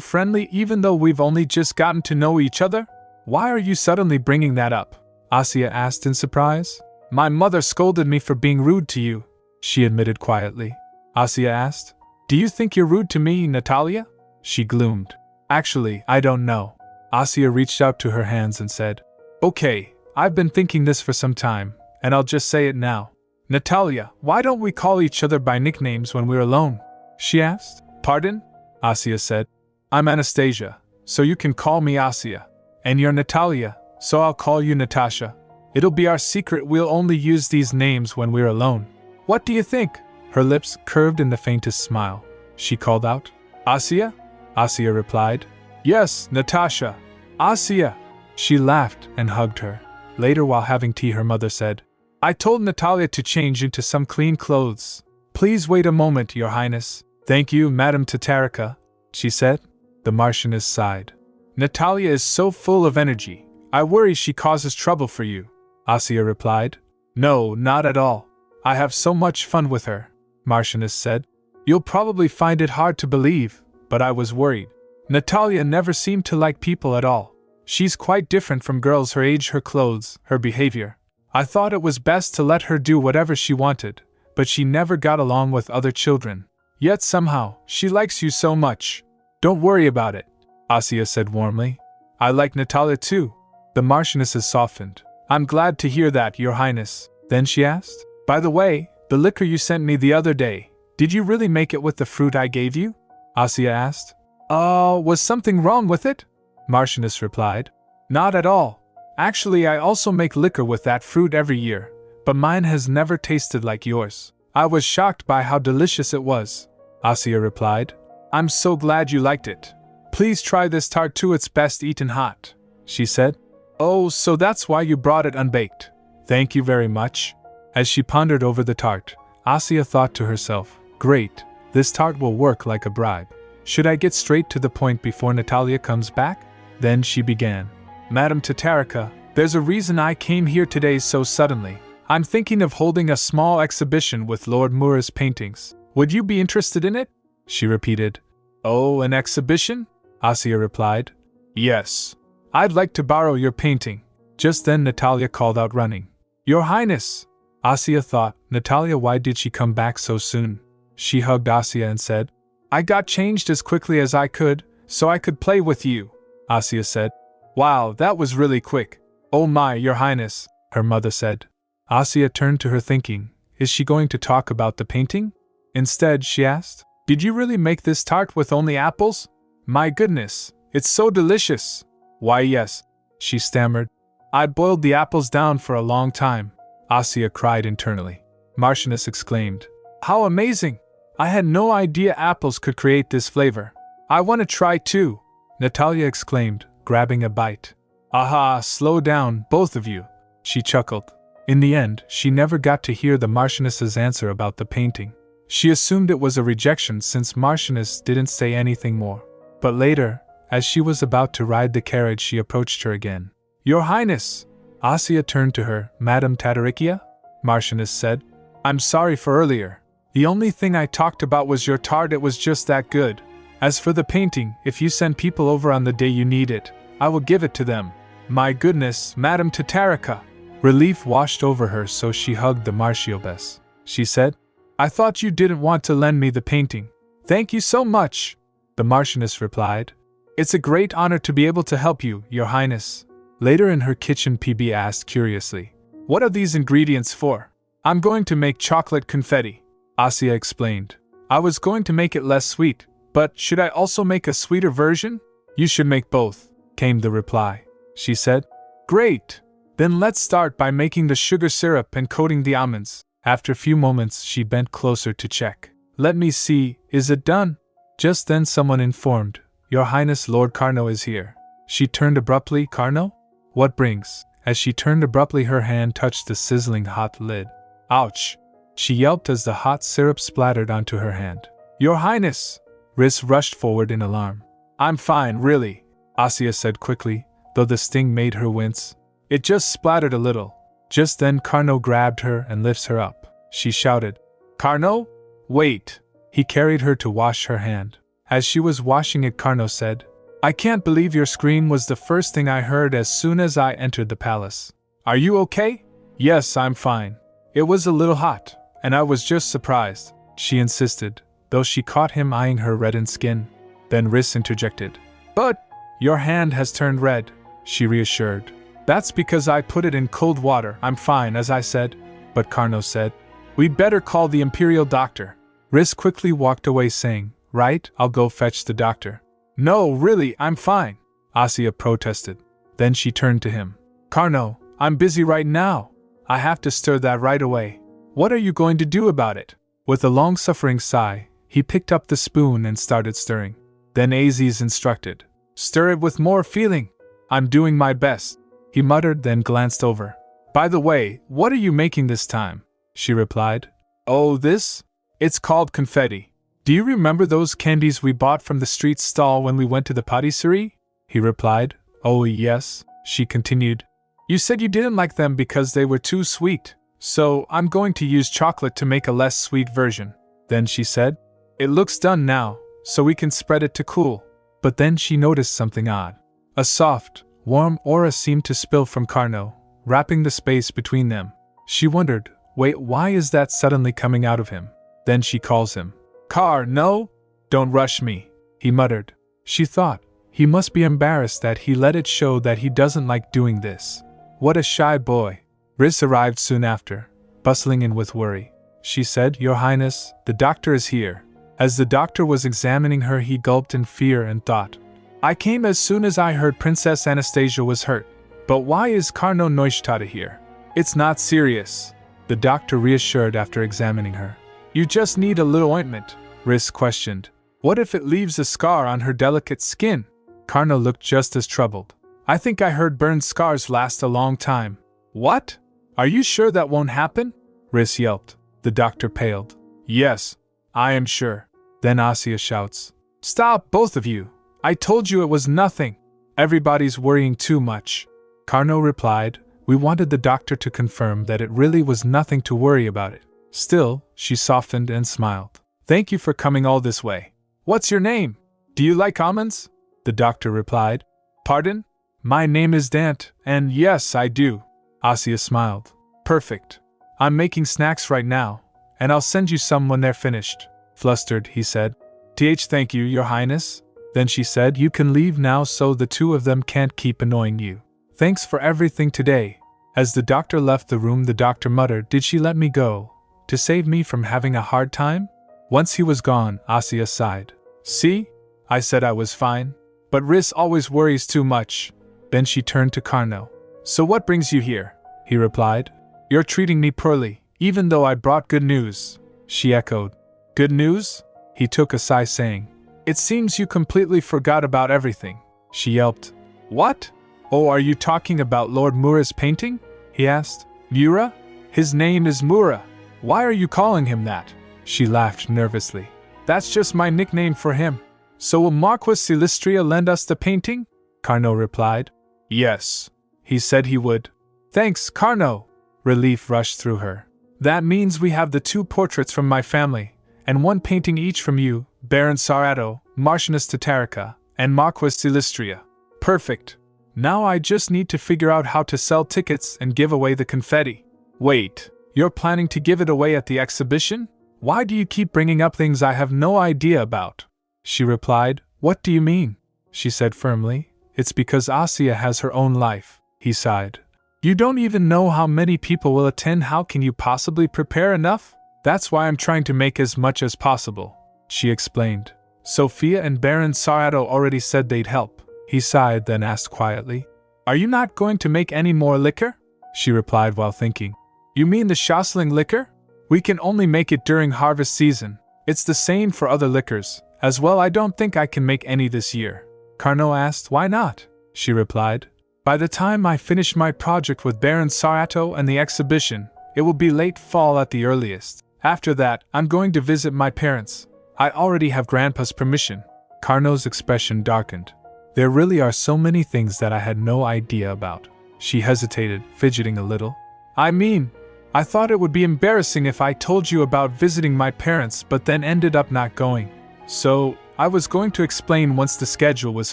friendly even though we've only just gotten to know each other? Why are you suddenly bringing that up? Asya asked in surprise. My mother scolded me for being rude to you, she admitted quietly. Asya asked. Do you think you're rude to me, Natalia? She gloomed. Actually, I don't know. Asya reached out to her hands and said, Okay, I've been thinking this for some time, and I'll just say it now. Natalia, why don't we call each other by nicknames when we're alone? She asked. Pardon? Asya said. I'm Anastasia, so you can call me Asya. And you're Natalia, so I'll call you Natasha. It'll be our secret, we'll only use these names when we're alone. What do you think? Her lips curved in the faintest smile. She called out. Asya? Asya replied. Yes, Natasha. Asya. She laughed and hugged her. Later, while having tea, her mother said, I told Natalia to change into some clean clothes. Please wait a moment, Your Highness. Thank you, Madame Tatarika, she said. The Marchioness sighed. Natalia is so full of energy. I worry she causes trouble for you. Asya replied. No, not at all. I have so much fun with her, Marchioness said. You'll probably find it hard to believe, but I was worried. Natalia never seemed to like people at all. She's quite different from girls her age, her clothes, her behavior. I thought it was best to let her do whatever she wanted, but she never got along with other children. Yet somehow, she likes you so much. Don't worry about it, Asya said warmly. I like Natalia too. The Marchioness softened. I'm glad to hear that, Your Highness. Then she asked, By the way, the liquor you sent me the other day, did you really make it with the fruit I gave you? Asya asked. Was something wrong with it? Marchioness replied. Not at all. Actually, I also make liquor with that fruit every year, but mine has never tasted like yours. I was shocked by how delicious it was, Asya replied. I'm so glad you liked it. Please try this tart too, it's best eaten hot, she said. Oh, so that's why you brought it unbaked. Thank you very much. As she pondered over the tart, Asya thought to herself, Great, this tart will work like a bribe. Should I get straight to the point before Natalia comes back? Then she began. Madame Tatarika, there's a reason I came here today so suddenly. I'm thinking of holding a small exhibition with Lord Moor's paintings. Would you be interested in it? She repeated. Oh, an exhibition? Asya replied. Yes. I'd like to borrow your painting. Just then Natalia called out running. Your Highness! Asya thought, Natalia, why did she come back so soon? She hugged Asya and said, I got changed as quickly as I could, so I could play with you, Asya said. Wow, that was really quick. Oh my, Your Highness, her mother said. Asya turned to her thinking, is she going to talk about the painting? Instead, she asked, Did you really make this tart with only apples? My goodness, it's so delicious. Why yes, she stammered. I boiled the apples down for a long time, Asya cried internally. Marchioness exclaimed, How amazing! I had no idea apples could create this flavor. I want to try too, Natalia exclaimed, grabbing a bite. Aha, slow down, both of you, she chuckled. In the end, she never got to hear the Marchioness's answer about the painting. She assumed it was a rejection since Marchioness didn't say anything more. But later, as she was about to ride the carriage, she approached her again. Your Highness! Asya turned to her. Madame Tatarikia? Marchioness said. I'm sorry for earlier. The only thing I talked about was your tart, it was just that good. As for the painting, if you send people over on the day you need it, I will give it to them. My goodness, Madame Tatarika! Relief washed over her, so she hugged the Marchioness. She said, I thought you didn't want to lend me the painting. Thank you so much, the Marchioness replied. It's a great honor to be able to help you, Your Highness. Later in her kitchen, PB asked curiously, What are these ingredients for? I'm going to make chocolate confetti, Asya explained. I was going to make it less sweet, but should I also make a sweeter version? You should make both, came the reply. She said, Great! Then let's start by making the sugar syrup and coating the almonds. After a few moments, she bent closer to check. Let me see, is it done? Just then someone informed, Your Highness Lord Carno is here. She turned abruptly. Carno? What brings? As she turned abruptly, her hand touched the sizzling hot lid. Ouch! She yelped as the hot syrup splattered onto her hand. Your Highness! Riss rushed forward in alarm. I'm fine, really, Asya said quickly, though the sting made her wince. It just splattered a little. Just then Carno grabbed her and lifts her up. She shouted, Carno? Wait! He carried her to wash her hand. As she was washing it, Carno said, I can't believe your scream was the first thing I heard as soon as I entered the palace. Are you okay? Yes, I'm fine. It was a little hot, and I was just surprised, she insisted, though she caught him eyeing her reddened skin. Then Riss interjected. But your hand has turned red, she reassured. That's because I put it in cold water. I'm fine, as I said. But Carno said, We'd better call the Imperial Doctor. Riss quickly walked away saying, Right, I'll go fetch the doctor. No, really, I'm fine, Asya protested. Then she turned to him. Carno, I'm busy right now. I have to stir that right away. What are you going to do about it? With a long-suffering sigh, he picked up the spoon and started stirring. Then Aziz instructed, Stir it with more feeling. I'm doing my best, he muttered, then glanced over. By the way, what are you making this time? She replied. Oh, this? It's called confetti. Do you remember those candies we bought from the street stall when we went to the patisserie? He replied. Oh, yes, she continued. You said you didn't like them because they were too sweet, so I'm going to use chocolate to make a less sweet version. Then she said, It looks done now, so we can spread it to cool. But then she noticed something odd. A soft, warm aura seemed to spill from Carno, wrapping the space between them. She wondered, wait, why is that suddenly coming out of him? Then she calls him. No! Don't rush me, he muttered. She thought, he must be embarrassed that he let it show that he doesn't like doing this. What a shy boy. Riss arrived soon after, bustling in with worry. She said, Your Highness, the doctor is here. As the doctor was examining her, he gulped in fear and thought, I came as soon as I heard Princess Anastasia was hurt. But why is Carno Neustadt here? It's not serious, the doctor reassured after examining her. You just need a little ointment, Riss questioned. What if it leaves a scar on her delicate skin? Carno looked just as troubled. I think I heard burned scars last a long time. What? Are you sure that won't happen? Riss yelped. The doctor paled. Yes, I am sure. Then Asya shouts. Stop, both of you. I told you it was nothing. Everybody's worrying too much. Carno replied, We wanted the doctor to confirm that it really was nothing to worry about it. Still, she softened and smiled. Thank you for coming all this way. What's your name? Do you like almonds? The doctor replied. Pardon? My name is Dant, and yes, I do. Asya smiled. Perfect. I'm making snacks right now, and I'll send you some when they're finished. Flustered, he said. Thank you, Your Highness. Then she said, You can leave now so the two of them can't keep annoying you. Thanks for everything today. As the doctor left the room, the doctor muttered, Did she let me go? To save me from having a hard time? Once he was gone, Asya sighed. See? I said I was fine. But Riss always worries too much. Then she turned to Carno. So what brings you here? He replied. You're treating me poorly, even though I brought good news. She echoed. Good news? He took a sigh, saying. It seems you completely forgot about everything. She yelped. What? Oh, are you talking about Lord Mura's painting? He asked. Mura? His name is Mura. Why are you calling him that? She laughed nervously. That's just my nickname for him. So will Marquis Silistria lend us the painting? Carno replied. Yes. He said he would. Thanks, Carno. Relief rushed through her. That means we have the two portraits from my family, and one painting each from you, Baron Sarato, Marchioness Tatarica, and Marquis Silistria. Perfect. Now I just need to figure out how to sell tickets and give away the confetti. Wait, you're planning to give it away at the exhibition? Why do you keep bringing up things I have no idea about? She replied. What do you mean? She said firmly. It's because Asya has her own life. He sighed. You don't even know how many people will attend. How can you possibly prepare enough? That's why I'm trying to make as much as possible, she explained. Sophia and Baron Sarato already said they'd help. He sighed, then asked quietly, Are you not going to make any more liquor? she replied while thinking. You mean the Shosling liquor? We can only make it during harvest season. It's the same for other liquors. As well, I don't think I can make any this year. Carnot asked. Why not? She replied. By the time I finish my project with Baron Sarato and the exhibition, it will be late fall at the earliest. After that, I'm going to visit my parents. I already have Grandpa's permission. Carnot's expression darkened. There really are so many things that I had no idea about. She hesitated, fidgeting a little. I mean, I thought it would be embarrassing if I told you about visiting my parents but then ended up not going. So, I was going to explain once the schedule was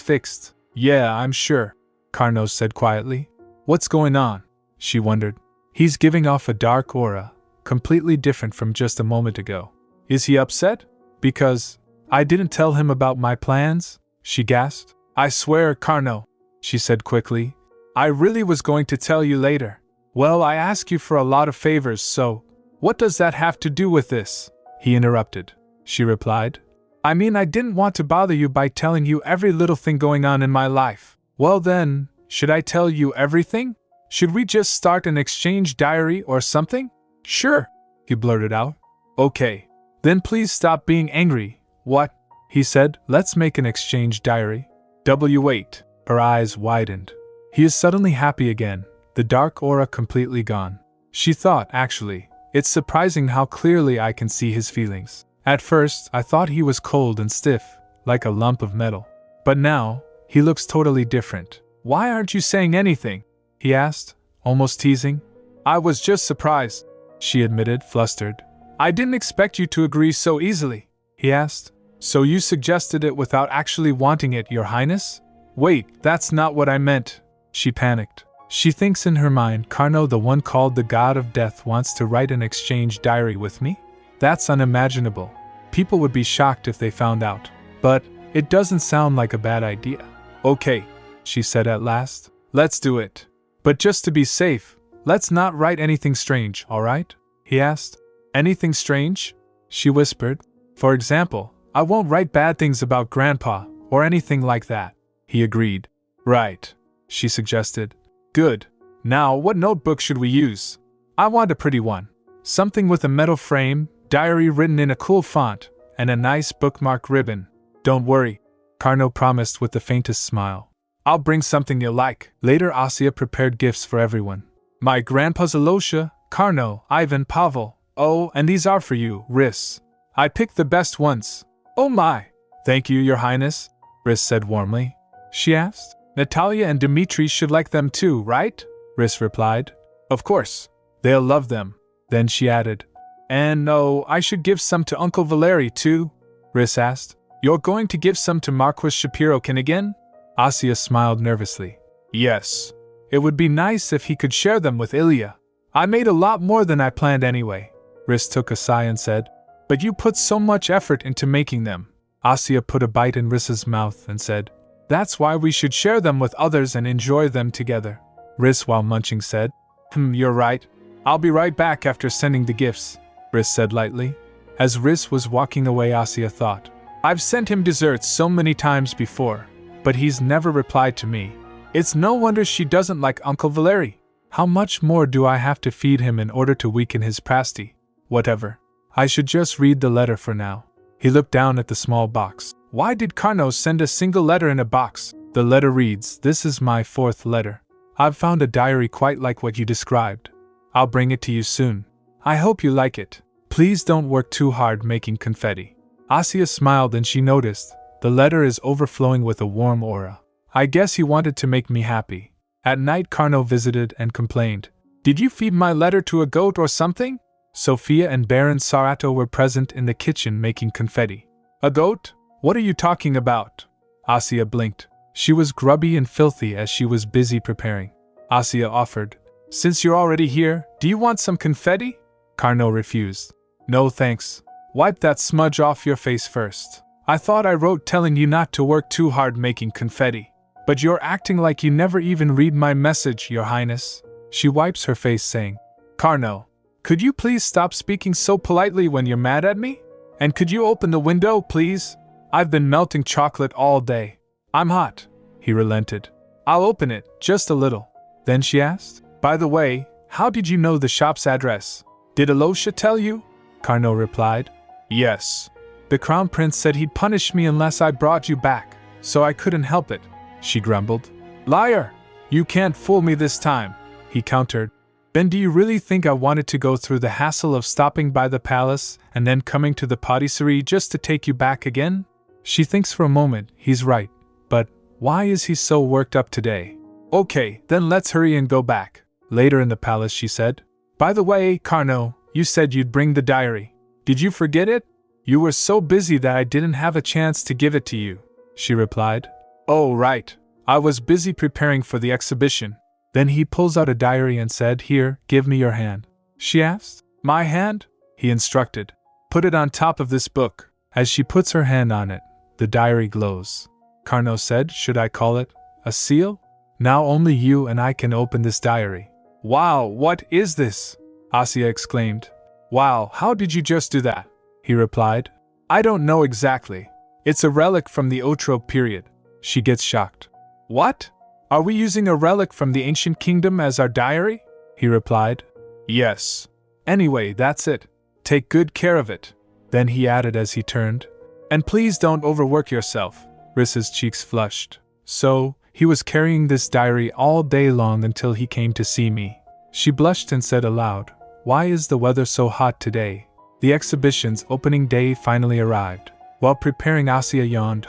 fixed. Yeah, I'm sure, Carnot said quietly. What's going on? She wondered. He's giving off a dark aura, completely different from just a moment ago. Is he upset? Because I didn't tell him about my plans? She gasped. I swear, Carnot, she said quickly. I really was going to tell you later. Well, I ask you for a lot of favors, so what does that have to do with this? He interrupted. She replied. I mean, I didn't want to bother you by telling you every little thing going on in my life. Well then, should I tell you everything? Should we just start an exchange diary or something? Sure, he blurted out. Okay. Then please stop being angry. What? He said. Let's make an exchange diary. Wait. Her eyes widened. He is suddenly happy again, the dark aura completely gone. She thought, actually, it's surprising how clearly I can see his feelings. At first, I thought he was cold and stiff, like a lump of metal. But now, he looks totally different. Why aren't you saying anything? He asked, almost teasing. I was just surprised, she admitted, flustered. I didn't expect you to agree so easily, he asked. So you suggested it without actually wanting it, Your Highness? Wait, that's not what I meant. She panicked. She thinks in her mind Carnot, the one called the God of Death, wants to write an exchange diary with me? That's unimaginable. People would be shocked if they found out. But it doesn't sound like a bad idea. Okay, she said at last. Let's do it. But just to be safe, let's not write anything strange, all right? He asked. Anything strange? She whispered. For example, I won't write bad things about Grandpa, or anything like that. He agreed. Right, she suggested. Good. Now, what notebook should we use? I want a pretty one. Something with a metal frame, diary written in a cool font, and a nice bookmark ribbon. Don't worry, Carnot promised with the faintest smile. I'll bring something you'll like. Later, Asya prepared gifts for everyone. My grandpa's Alosha, Carnot, Ivan, Pavel. Oh, and these are for you, Riss. I picked the best ones. Oh my! Thank you, Your Highness, Riss said warmly. She asked. Natalia and Dmitri should like them too, right? Riss replied. Of course. They'll love them. Then she added. And no, I should give some to Uncle Valery too? Riss asked. You're going to give some to Marquis Shapiro-kin again? Asya smiled nervously. Yes. It would be nice if he could share them with Ilya. I made a lot more than I planned anyway. Riss took a sigh and said. But you put so much effort into making them. Asya put a bite in Riss's mouth and said. That's why we should share them with others and enjoy them together. Riss, while munching, said. You're right. I'll be right back after sending the gifts, Riss said lightly. As Riss was walking away, Asya thought. I've sent him desserts so many times before, but he's never replied to me. It's no wonder she doesn't like Uncle Valery. How much more do I have to feed him in order to weaken his prasty? Whatever. I should just read the letter for now. He looked down at the small box. Why did Carnot send a single letter in a box? The letter reads, This is my 4th letter. I've found a diary quite like what you described. I'll bring it to you soon. I hope you like it. Please don't work too hard making confetti. Asya smiled and she noticed, the letter is overflowing with a warm aura. I guess he wanted to make me happy. At night Carnot visited and complained. Did you feed my letter to a goat or something? Sophia and Baron Sarato were present in the kitchen making confetti. A goat? What are you talking about? Asya blinked. She was grubby and filthy as she was busy preparing. Asya offered. Since you're already here, do you want some confetti? Carnot refused. No thanks. Wipe that smudge off your face first. I thought I wrote telling you not to work too hard making confetti. But you're acting like you never even read my message, Your Highness. She wipes her face saying. Carnot, could you please stop speaking so politely when you're mad at me? And could you open the window, please? I've been melting chocolate all day. I'm hot. He relented. I'll open it, just a little. Then she asked, By the way, How did you know the shop's address? Did Alosha tell you? Carnot replied. Yes. The Crown Prince said he'd punish me unless I brought you back, so I couldn't help it, she grumbled. Liar! You can't fool me this time, he countered. Then do you really think I wanted to go through the hassle of stopping by the palace and then coming to the patisserie just to take you back again? She thinks for a moment. He's right, but why is he so worked up today? Okay, then let's hurry and go back. Later in the palace she said. By the way, Carnot, you said you'd bring the diary. Did you forget it? You were so busy that I didn't have a chance to give it to you, she replied. Oh, right. I was busy preparing for the exhibition. Then he pulls out a diary and said, Here, give me your hand. She asked. My hand? He instructed. Put it on top of this book. As she puts her hand on it, the diary glows. Carnot said, Should I call it a seal? Now only you and I can open this diary. Wow, what is this? Asya exclaimed. Wow, how did you just do that? He replied. I don't know exactly. It's a relic from the Otro period. She gets shocked. What? Are we using a relic from the ancient kingdom as our diary? He replied. Yes. Anyway, that's it. Take good care of it. Then he added as he turned. And please don't overwork yourself. Rissa's cheeks flushed. So, he was carrying this diary all day long until he came to see me. She blushed and said aloud, Why is the weather so hot today? The exhibition's opening day finally arrived. While preparing, Asya yawned.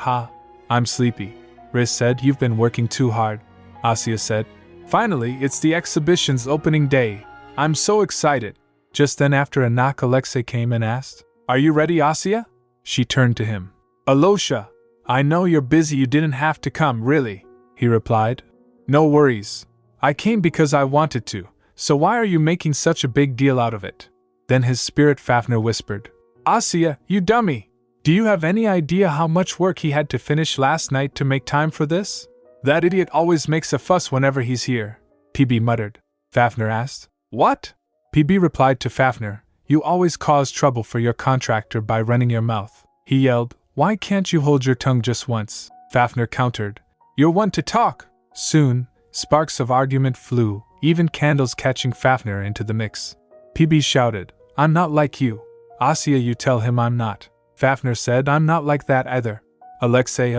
I'm sleepy. Riz said, You've been working too hard. Asya said, Finally, it's the exhibition's opening day. I'm so excited. Just then after a knock, Alexei came and asked, Are you ready, Asya? She turned to him. Alosha, I know you're busy, you didn't have to come, really, he replied. No worries. I came because I wanted to, so why are you making such a big deal out of it? Then his spirit Fafnir whispered, Asya, you dummy! Do you have any idea how much work he had to finish last night to make time for this? That idiot always makes a fuss whenever he's here, PB muttered. Fafnir asked, What? PB replied to Fafnir, You always cause trouble for your contractor by running your mouth. He yelled, Why can't you hold your tongue just once? Fafnir countered, You're one to talk. Soon, sparks of argument flew, even candles catching Fafnir into the mix. PB shouted, I'm not like you. Asya, you tell him I'm not. Fafnir said, I'm not like that either. Alexei.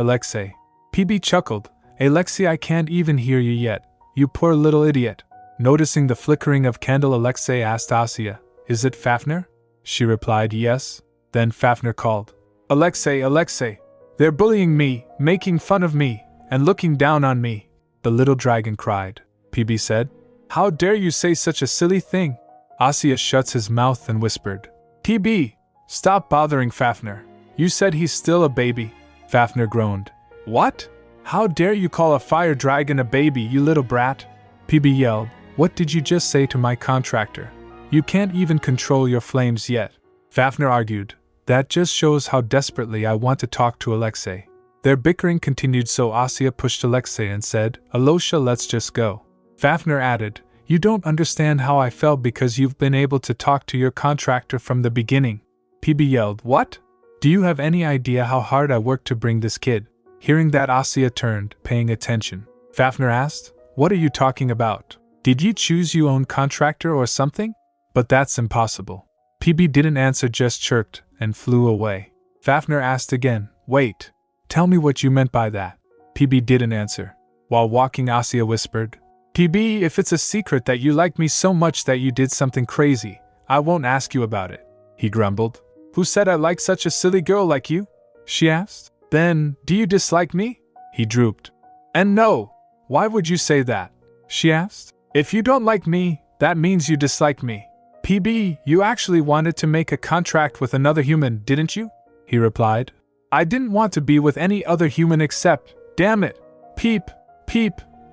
PB chuckled, Alexei, I can't even hear you yet, you poor little idiot. Noticing the flickering of candle, Alexei asked Asya, Is it Fafnir? She replied, Yes. Then Fafnir called, Alexei, they're bullying me, making fun of me, and looking down on me. The little dragon cried. PB said, How dare you say such a silly thing? Asya shuts his mouth and whispered, PB, stop bothering Fafnir. You said he's still a baby. Fafnir groaned. What? How dare you call a fire dragon a baby, you little brat? PB yelled, What did you just say to my contractor? You can't even control your flames yet. Fafnir argued, That just shows how desperately I want to talk to Alexei. Their bickering continued, so Asya pushed Alexei and said, Alosha, let's just go. Fafnir added, You don't understand how I felt because you've been able to talk to your contractor from the beginning. PB yelled, What? Do you have any idea how hard I worked to bring this kid? Hearing that, Asya turned, paying attention. Fafnir asked, What are you talking about? Did you choose your own contractor or something? But that's impossible. PB didn't answer, just chirped, and flew away. Fafnir asked again, Wait, tell me what you meant by that. PB didn't answer. While walking, Asya whispered, PB, if it's a secret that you like me so much that you did something crazy, I won't ask you about it. He grumbled. Who said I like such a silly girl like you? She asked. Then, do you dislike me? He drooped. And no. Why would you say that? She asked. If you don't like me, that means you dislike me. PB, you actually wanted to make a contract with another human, didn't you? He replied. I didn't want to be with any other human except, damn it. Peep,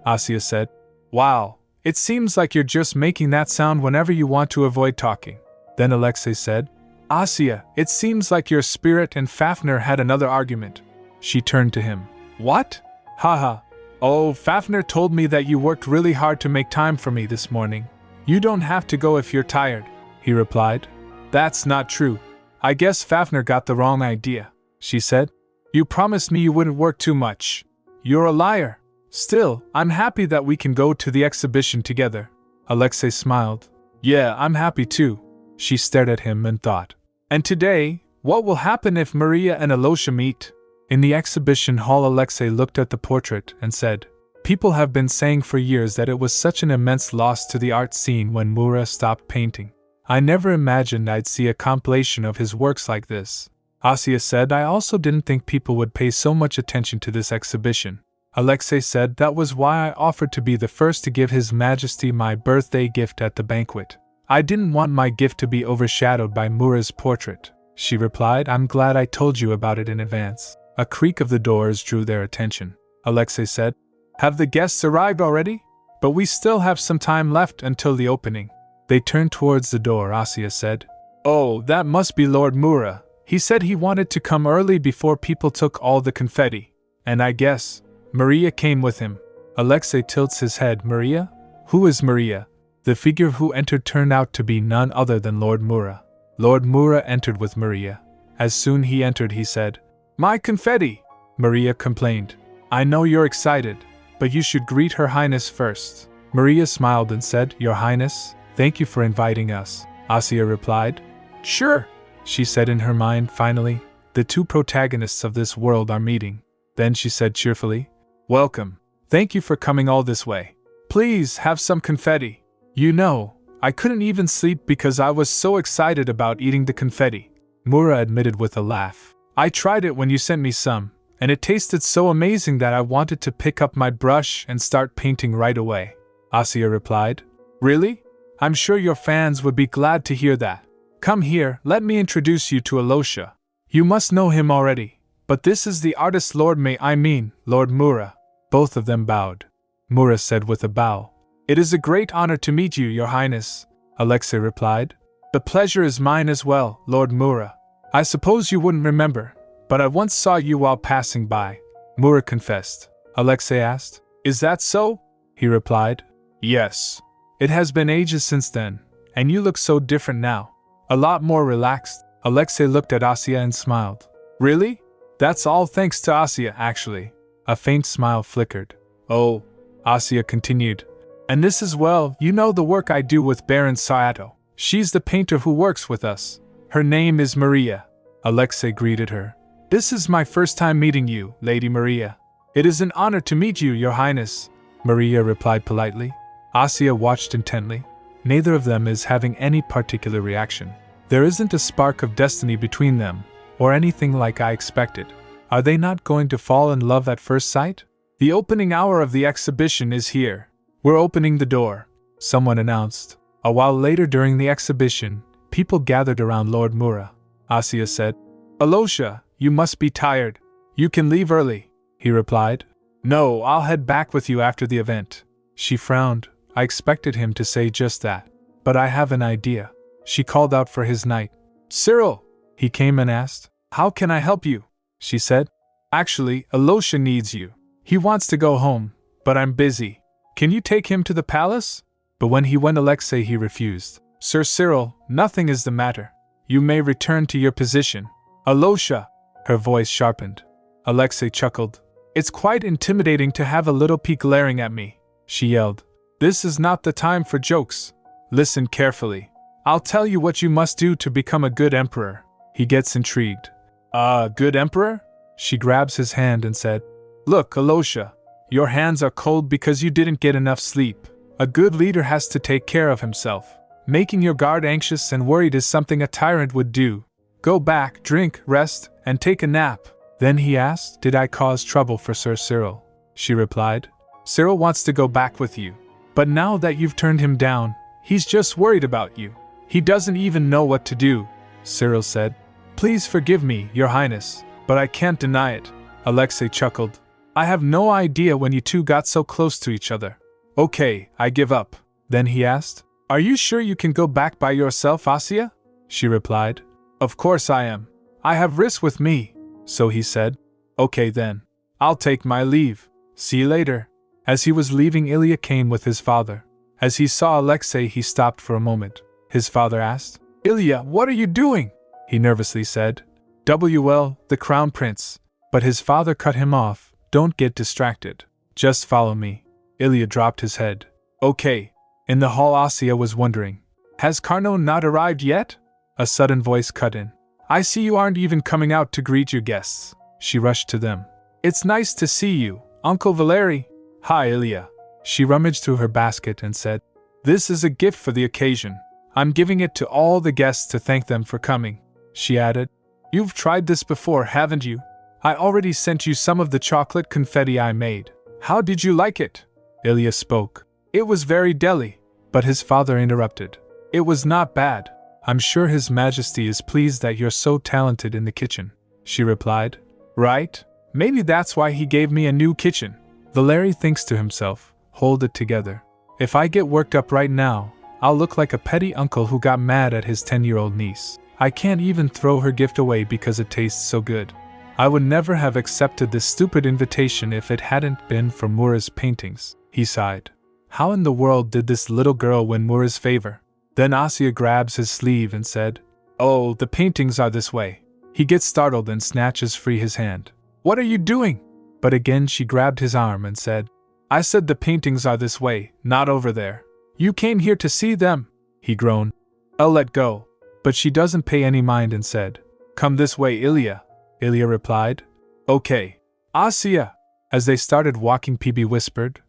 Asya said. Wow, it seems like you're just making that sound whenever you want to avoid talking. Then Alexei said, Asya, it seems like your spirit and Fafnir had another argument. She turned to him. What? Haha. Oh, Fafnir told me that you worked really hard to make time for me this morning. You don't have to go if you're tired, he replied. That's not true. I guess Fafnir got the wrong idea, she said. You promised me you wouldn't work too much. You're a liar. Still, I'm happy that we can go to the exhibition together. Alexei smiled. Yeah, I'm happy too. She stared at him and thought. And today, what will happen if Maria and Alosha meet? In the exhibition hall, Alexei looked at the portrait and said, People have been saying for years that it was such an immense loss to the art scene when Mura stopped painting. I never imagined I'd see a compilation of his works like this. Asya said, I also didn't think people would pay so much attention to this exhibition. Alexei said, that was why I offered to be the first to give His Majesty my birthday gift at the banquet. I didn't want my gift to be overshadowed by Mura's portrait. She replied, I'm glad I told you about it in advance. A creak of the doors drew their attention. Alexei said, Have the guests arrived already? But we still have some time left until the opening. They turned towards the door. Asya said, Oh, that must be Lord Mura. He said he wanted to come early before people took all the confetti. And I guess Maria came with him. Alexei tilts his head. Maria? Who is Maria? The figure who entered turned out to be none other than Lord Mura. Lord Mura entered with Maria. As soon he entered, he said, My confetti! Maria complained. I know you're excited, but you should greet Her Highness first. Maria smiled and said, Your Highness, thank you for inviting us. Asya replied, Sure, she said in her mind. Finally, the two protagonists of this world are meeting. Then she said cheerfully, Welcome. Thank you for coming all this way. Please have some confetti. You know, I couldn't even sleep because I was so excited about eating the confetti. Mura admitted with a laugh. I tried it when you sent me some, and it tasted so amazing that I wanted to pick up my brush and start painting right away. Asya replied, Really? I'm sure your fans would be glad to hear that. Come here, let me introduce you to Alosha. You must know him already, but this is the artist Lord Mura. Both of them bowed. Mura said with a bow, It is a great honor to meet you, Your Highness. Alexei replied, The pleasure is mine as well, Lord Mura. I suppose you wouldn't remember, but I once saw you while passing by. Mura confessed. Alexei asked, Is that so? He replied, Yes. It has been ages since then, and you look so different now. A lot more relaxed. Alexei looked at Asya and smiled. Really? That's all thanks to Asya, actually. A faint smile flickered. Oh, Asya continued. And this as well, you know the work I do with Baron Sato. She's the painter who works with us. Her name is Maria. Alexei greeted her. This is my first time meeting you, Lady Maria. It is an honor to meet you, Your Highness. Maria replied politely. Asya watched intently. Neither of them is having any particular reaction. There isn't a spark of destiny between them, or anything like I expected. Are they not going to fall in love at first sight? The opening hour of the exhibition is here. We're opening the door, someone announced. A while later during the exhibition, people gathered around Lord Mura. Asya said, Alosha, you must be tired. You can leave early, he replied. No, I'll head back with you after the event. She frowned. I expected him to say just that. But I have an idea. She called out for his knight. Cyril! He came and asked, How can I help you? She said, Actually, Alosha needs you. He wants to go home, but I'm busy. Can you take him to the palace? But when he went Alexei, he refused. Sir Cyril, nothing is the matter. You may return to your position. Alosha! Her voice sharpened. Alexei chuckled. It's quite intimidating to have a little pea glaring at me, she yelled. This is not the time for jokes. Listen carefully. I'll tell you what you must do to become a good emperor. He gets intrigued. Good emperor? She grabs his hand and said, Look, Alosha, your hands are cold because you didn't get enough sleep. A good leader has to take care of himself. Making your guard anxious and worried is something a tyrant would do. Go back, drink, rest, and take a nap. Then he asked, Did I cause trouble for Sir Cyril? She replied, Cyril wants to go back with you. But now that you've turned him down, he's just worried about you. He doesn't even know what to do. Cyril said, Please forgive me, Your Highness, but I can't deny it. Alexei chuckled. I have no idea when you two got so close to each other. Okay, I give up. Then he asked, Are you sure you can go back by yourself, Asya? She replied, Of course I am. I have Riss with me. So he said, Okay then. I'll take my leave. See you later. As he was leaving, Ilya came with his father. As he saw Alexei, he stopped for a moment. His father asked, Ilya, what are you doing? He nervously said, WL, the crown prince. But his father cut him off. Don't get distracted. Just follow me. Ilya dropped his head. Okay. In the hall, Asya was wondering, has Carno not arrived yet? A sudden voice cut in. I see you aren't even coming out to greet your guests. She rushed to them. It's nice to see you, Uncle Valery. Hi, Ilya. She rummaged through her basket and said, this is a gift for the occasion. I'm giving it to all the guests to thank them for coming. She added, you've tried this before, haven't you? I already sent you some of the chocolate confetti I made. How did you like it? Ilya spoke. It was very deli. But his father interrupted. It was not bad. I'm sure His Majesty is pleased that you're so talented in the kitchen. She replied. Right? Maybe that's why he gave me a new kitchen. Valery thinks to himself, hold it together. If I get worked up right now, I'll look like a petty uncle who got mad at his 10-year-old niece. I can't even throw her gift away because it tastes so good. I would never have accepted this stupid invitation if it hadn't been for Mura's paintings. He sighed. How in the world did this little girl win Mura's favor? Then Asya grabs his sleeve and said, oh, the paintings are this way. He gets startled and snatches free his hand. What are you doing? But again she grabbed his arm and said, I said the paintings are this way, not over there. You came here to see them. He groaned. I'll let go. But she doesn't pay any mind and said, come this way, Ilya. Ilya replied, okay. Asya. As they started walking, PB whispered,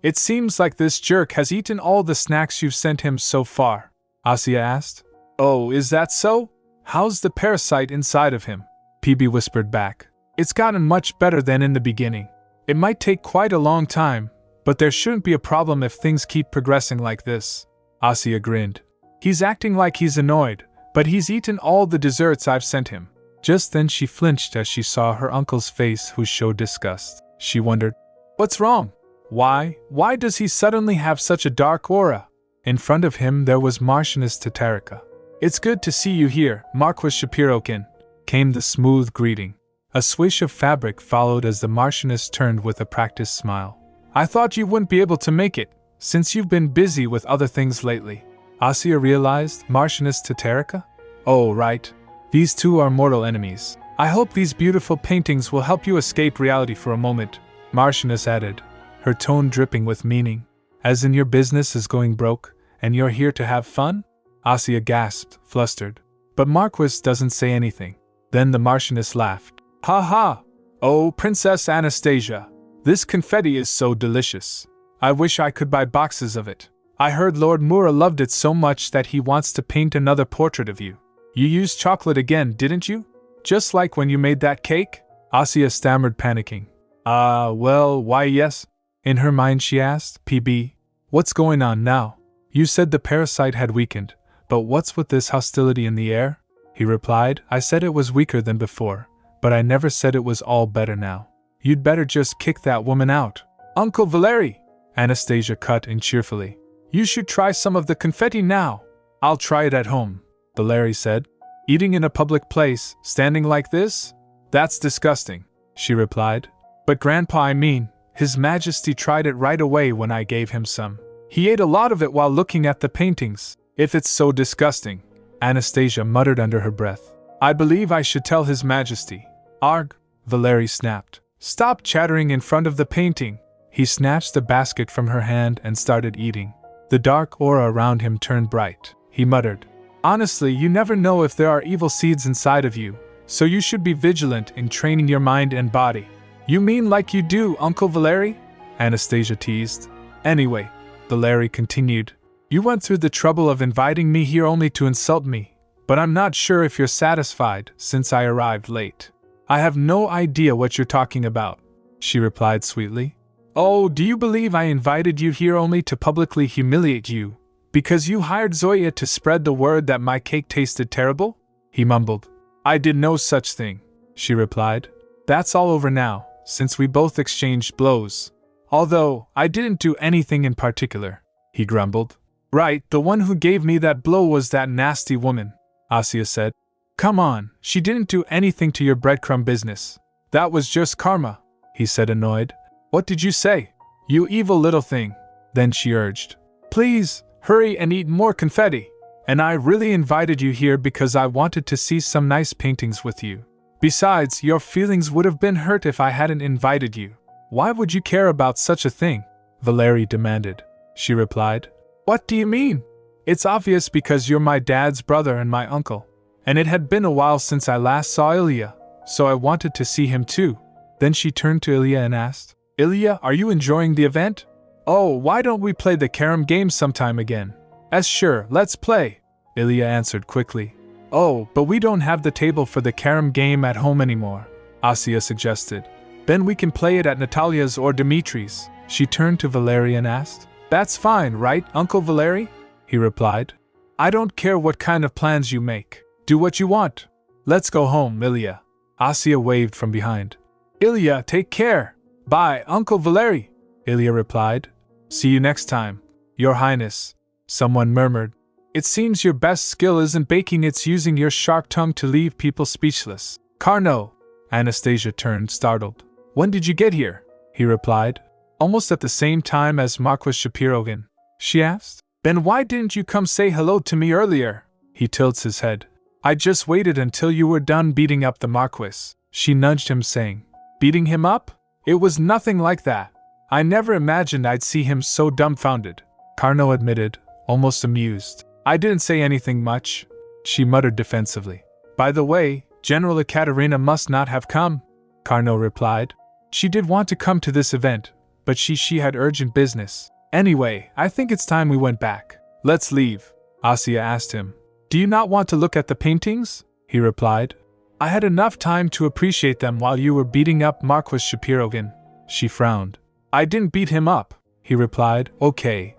it seems like this jerk has eaten all the snacks you've sent him so far. Asya asked. Oh, is that so? How's the parasite inside of him? PB whispered back. It's gotten much better than in the beginning. It might take quite a long time, but there shouldn't be a problem if things keep progressing like this. Asya grinned. He's acting like he's annoyed, but he's eaten all the desserts I've sent him. Just then she flinched as she saw her uncle's face, who showed disgust. She wondered, what's wrong? Why does he suddenly have such a dark aura? In front of him there was Marchioness Tatarika. It's good to see you here, Marquis Shapirokin, came the smooth greeting. A swish of fabric followed as the Marchioness turned with a practiced smile. I thought you wouldn't be able to make it, since you've been busy with other things lately. Asya realized, Marchioness Tatarika? Oh, right. These two are mortal enemies. I hope these beautiful paintings will help you escape reality for a moment, Marchioness added, her tone dripping with meaning. As in your business is going broke, and you're here to have fun? Asya gasped, flustered. But Marquis doesn't say anything. Then the Marchioness laughed. Ha ha! Oh, Princess Anastasia! This confetti is so delicious. I wish I could buy boxes of it. I heard Lord Mura loved it so much that he wants to paint another portrait of you. You used chocolate again, didn't you? Just like when you made that cake? Asya stammered, panicking. Well, why yes. In her mind she asked, PB, what's going on now? You said the parasite had weakened, but what's with this hostility in the air? He replied, I said it was weaker than before, but I never said it was all better now. You'd better just kick that woman out. Uncle Valery! Anastasia cut in cheerfully. You should try some of the confetti now. I'll try it at home, Valery said. Eating in a public place, standing like this? That's disgusting, she replied. But Grandpa, I mean, His Majesty tried it right away when I gave him some. He ate a lot of it while looking at the paintings. If it's so disgusting, Anastasia muttered under her breath. I believe I should tell His Majesty. Arg, Valery snapped. Stop chattering in front of the painting. He snatched the basket from her hand and started eating. The dark aura around him turned bright. He muttered, honestly, you never know if there are evil seeds inside of you, so you should be vigilant in training your mind and body. You mean like you do, Uncle Valery? Anastasia teased. Anyway, Valery continued, you went through the trouble of inviting me here only to insult me, but I'm not sure if you're satisfied since I arrived late. I have no idea what you're talking about, she replied sweetly. Oh, do you believe I invited you here only to publicly humiliate you, because you hired Zoya to spread the word that my cake tasted terrible? He mumbled. I did no such thing, she replied. That's all over now, since we both exchanged blows. Although, I didn't do anything in particular, he grumbled. Right, the one who gave me that blow was that nasty woman, Asya said. Come on, she didn't do anything to your breadcrumb business. That was just karma, he said, annoyed. What did you say? You evil little thing. Then she urged. Please, hurry and eat more confetti. And I really invited you here because I wanted to see some nice paintings with you. Besides, your feelings would have been hurt if I hadn't invited you. Why would you care about such a thing? Valery demanded. she replied. What do you mean? It's obvious because you're my dad's brother and my uncle. And it had been a while since I last saw Ilya, so I wanted to see him too. Then she turned to Ilya and asked, Ilya, are you enjoying the event? Oh, why don't we play the carom game sometime again? Sure, let's play, Ilya answered quickly. Oh, but we don't have the table for the carom game at home anymore, Asya suggested. Then we can play it at Natalia's or Dimitri's. She turned to Valery and asked. That's fine, right, Uncle Valery? He replied. I don't care what kind of plans you make. Do what you want. Let's go home, Ilya. Asya waved from behind. Ilya, take care. Bye, Uncle Valery, Ilya replied. See you next time, Your Highness, someone murmured. It seems your best skill isn't baking, it's using your sharp tongue to leave people speechless. Carno. Anastasia turned startled. When did you get here? He replied. Almost at the same time as Marquis Shapirogan. She asked. Then why didn't you come say hello to me earlier? He tilts his head. I just waited until you were done beating up the Marquis. She nudged him, saying. Beating him up? It was nothing like that. I never imagined I'd see him so dumbfounded, Carno admitted, almost amused. I didn't say anything much, she muttered defensively. By the way, General Ekaterina must not have come, Carno replied. She did want to come to this event, but she had urgent business. Anyway, I think it's time we went back. Let's leave, Asya asked him. Do you not want to look at the paintings? He replied. I had enough time to appreciate them while you were beating up Marquis Shapirogan. She frowned. I didn't beat him up, he replied. Okay.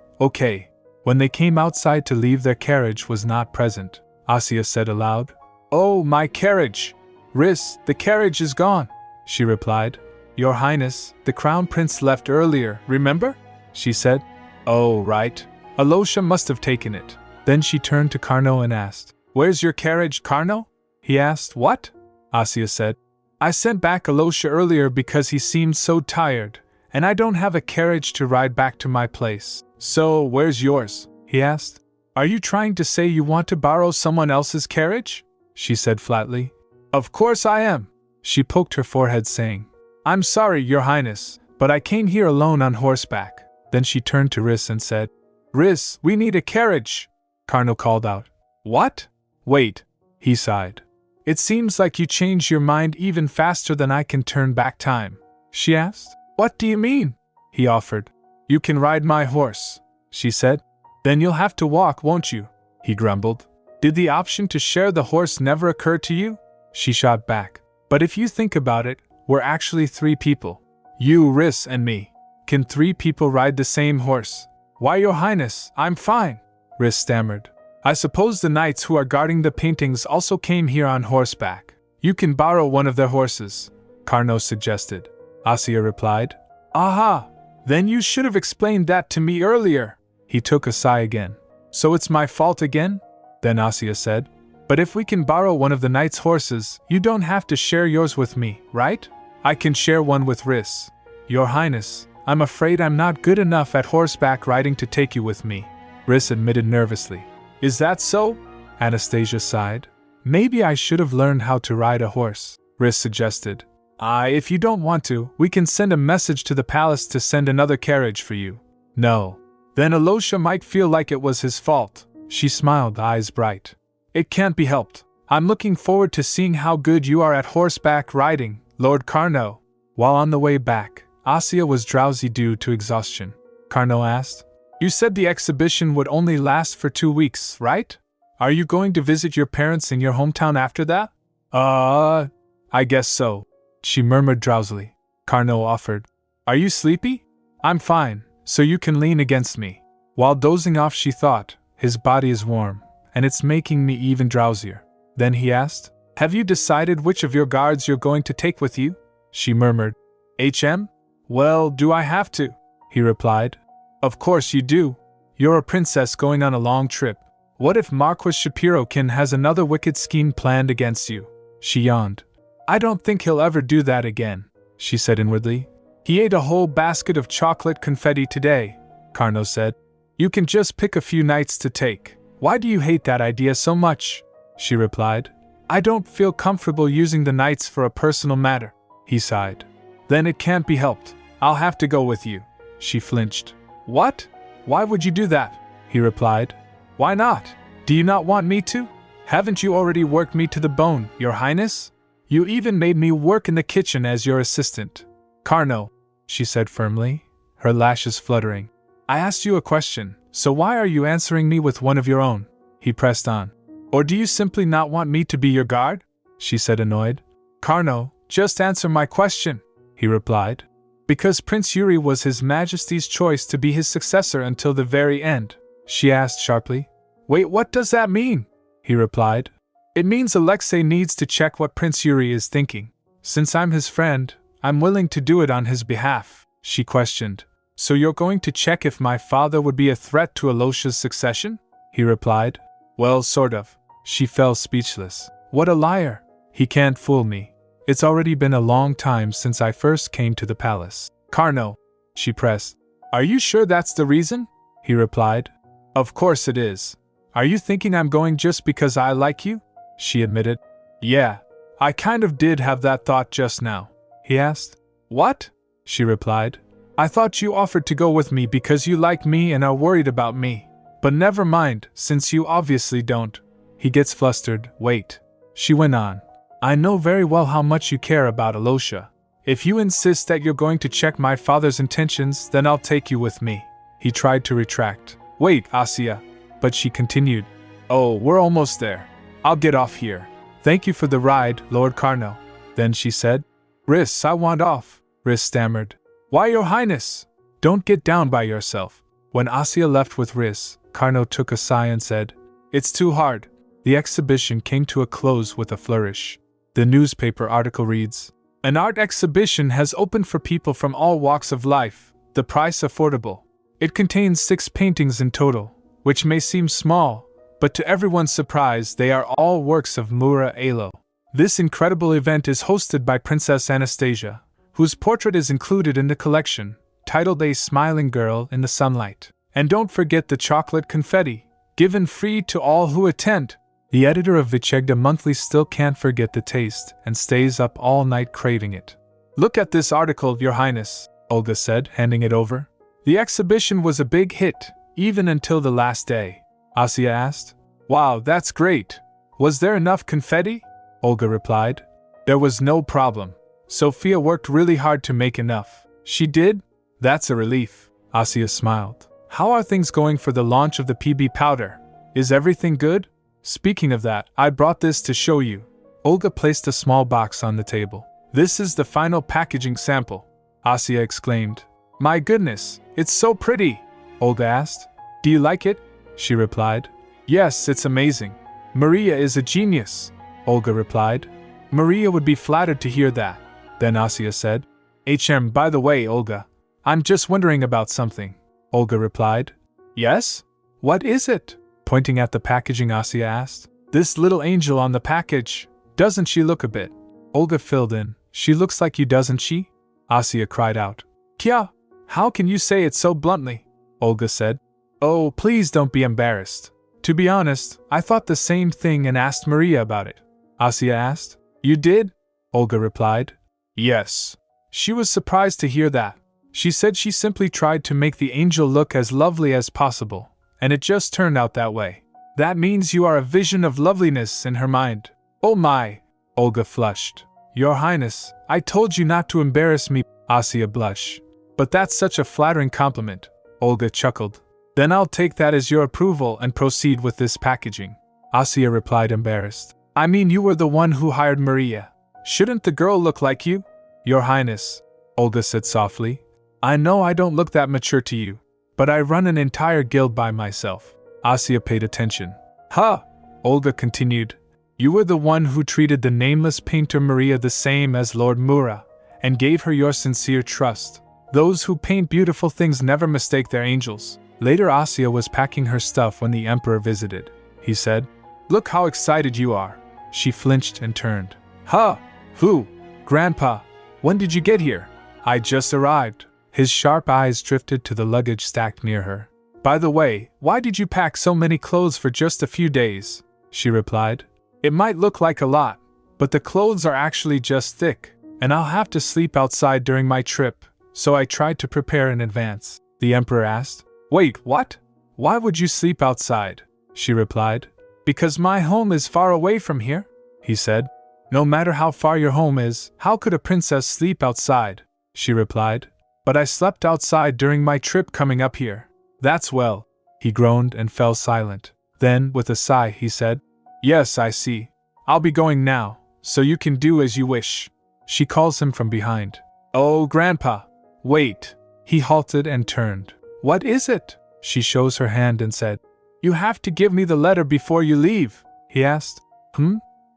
When they came outside to leave, their carriage was not present. Asya said aloud. Oh, my carriage! Riss, the carriage is gone, she replied. Your Highness, the Crown Prince left earlier, remember? She said. Oh, right. Alosha must have taken it. Then she turned to Carno and asked. Where's your carriage, Carno? He asked. What? Asya said. I sent back Alosha earlier because he seemed so tired, and I don't have a carriage to ride back to my place. So, where's yours? He asked. Are you trying to say you want to borrow someone else's carriage? She said flatly. Of course I am. She poked her forehead, saying. I'm sorry, Your Highness, but I came here alone on horseback. Then she turned to Riss and said. Riss, we need a carriage, Carno called out. What? Wait, he sighed. It seems like you changed your mind even faster than I can turn back time, she asked. What do you mean? He offered. You can ride my horse, she said. Then you'll have to walk, won't you? He grumbled. Did the option to share the horse never occur to you? She shot back. But if you think about it, we're actually 3 people. You, Riss, and me. Can 3 people ride the same horse? Why, Your Highness, I'm fine, Riss stammered. I suppose the knights who are guarding the paintings also came here on horseback. You can borrow one of their horses, Carno suggested. Asya replied. Aha! Then you should have explained that to me earlier. He took a sigh again. So it's my fault again? Then Asya said. But if we can borrow one of the knights' horses, you don't have to share yours with me, right? I can share one with Riss. Your Highness, I'm afraid I'm not good enough at horseback riding to take you with me, Riss admitted nervously. Is that so? Anastasia sighed. Maybe I should have learned how to ride a horse, Riss suggested. If you don't want to, we can send a message to the palace to send another carriage for you. No. Then Alosha might feel like it was his fault. She smiled, eyes bright. It can't be helped. I'm looking forward to seeing how good you are at horseback riding, Lord Carno. While on the way back, Asya was drowsy due to exhaustion. Carno asked. You said the exhibition would only last for 2 weeks, right? Are you going to visit your parents in your hometown after that? I guess so, she murmured drowsily. Carno offered. Are you sleepy? I'm fine, so you can lean against me. While dozing off, she thought, his body is warm, and it's making me even drowsier. Then he asked, have you decided which of your guards you're going to take with you? She murmured. Well, do I have to? He replied. Of course you do. You're a princess going on a long trip. What if Marquis Shapirokin has another wicked scheme planned against you? She yawned. I don't think he'll ever do that again, she said inwardly. He ate a whole basket of chocolate confetti today, Carno said. You can just pick a few knights to take. Why do you hate that idea so much? She replied. I don't feel comfortable using the knights for a personal matter, he sighed. Then it can't be helped. I'll have to go with you. She flinched. What? Why would you do that? He replied. Why not? Do you not want me to? Haven't you already worked me to the bone, Your Highness? You even made me work in the kitchen as your assistant. Carno, she said firmly, her lashes fluttering. I asked you a question, so why are you answering me with one of your own? He pressed on. Or do you simply not want me to be your guard? She said, annoyed. Carno, just answer my question, he replied. Because Prince Yuri was His Majesty's choice to be his successor until the very end, she asked sharply. Wait, what does that mean? He replied. It means Alexei needs to check what Prince Yuri is thinking. Since I'm his friend, I'm willing to do it on his behalf, she questioned. So you're going to check if my father would be a threat to Alosha's succession? He replied. Well, sort of. She fell speechless. What a liar! He can't fool me. It's already been a long time since I first came to the palace. Carno, she pressed. Are you sure that's the reason? He replied. Of course it is. Are you thinking I'm going just because I like you? She admitted. Yeah, I kind of did have that thought just now, he asked. What? She replied. I thought you offered to go with me because you like me and are worried about me. But never mind, since you obviously don't. He gets flustered. Wait. She went on. I know very well how much you care about Alosha. If you insist that you're going to check my father's intentions, then I'll take you with me. He tried to retract. Wait, Asya. But she continued. Oh, we're almost there. I'll get off here. Thank you for the ride, Lord Carno. Then she said. Riss, I want off. Riss stammered. Why, Your Highness? Don't get down by yourself. When Asya left with Riss, Carno took a sigh and said, It's too hard. The exhibition came to a close with a flourish. The newspaper article reads, An art exhibition has opened for people from all walks of life, the price affordable. It contains 6 paintings in total, which may seem small, but to everyone's surprise they are all works of Mura Alo. This incredible event is hosted by Princess Anastasia, whose portrait is included in the collection, titled A Smiling Girl in the Sunlight. And don't forget the chocolate confetti, given free to all who attend. The editor of Vichegda Monthly still can't forget the taste and stays up all night craving it. Look at this article, Your Highness, Olga said, handing it over. The exhibition was a big hit, even until the last day. Asya asked. Wow, that's great. Was there enough confetti? Olga replied. There was no problem. Sophia worked really hard to make enough. She did? That's a relief. Asya smiled. How are things going for the launch of the PB powder? Is everything good? Speaking of that, I brought this to show you. Olga placed a small box on the table. This is the final packaging sample, Asya exclaimed. My goodness, it's so pretty, Olga asked. Do you like it? She replied. Yes, it's amazing. Maria is a genius, Olga replied. Maria would be flattered to hear that. Then Asya said. By the way, Olga, I'm just wondering about something, Olga replied. Yes? What is it? Pointing at the packaging, Asya asked. This little angel on the package. Doesn't she look a bit? Olga filled in. She looks like you, doesn't she? Asya cried out. Kya? How can you say it so bluntly? Olga said. Oh, please don't be embarrassed. To be honest, I thought the same thing and asked Maria about it. Asya asked. You did? Olga replied. Yes. She was surprised to hear that. She said she simply tried to make the angel look as lovely as possible, and it just turned out that way. That means you are a vision of loveliness in her mind. Oh my! Olga flushed. Your Highness, I told you not to embarrass me, Asya blushed. But that's such a flattering compliment, Olga chuckled. Then I'll take that as your approval and proceed with this packaging. Asya replied, embarrassed. I mean, you were the one who hired Maria. Shouldn't the girl look like you? Your Highness, Olga said softly. I know I don't look that mature to you, but I run an entire guild by myself. Asya paid attention. Ha! Olga continued. You were the one who treated the nameless painter Maria the same as Lord Mura, and gave her your sincere trust. Those who paint beautiful things never mistake their angels. Later, Asya was packing her stuff when the Emperor visited. He said, Look how excited you are. She flinched and turned. Ha! Who? Grandpa, when did you get here? I just arrived. His sharp eyes drifted to the luggage stacked near her. By the way, why did you pack so many clothes for just a few days? She replied. It might look like a lot, but the clothes are actually just thick, and I'll have to sleep outside during my trip, so I tried to prepare in advance. The Emperor asked. Wait, what? Why would you sleep outside? She replied. Because my home is far away from here, he said. No matter how far your home is, how could a princess sleep outside? She replied. But I slept outside during my trip coming up here. That's well. He groaned and fell silent. Then, with a sigh, he said, Yes, I see. I'll be going now, so you can do as you wish. She calls him from behind. Oh, Grandpa! Wait! He halted and turned. What is it? She shows her hand and said, You have to give me the letter before you leave, he asked.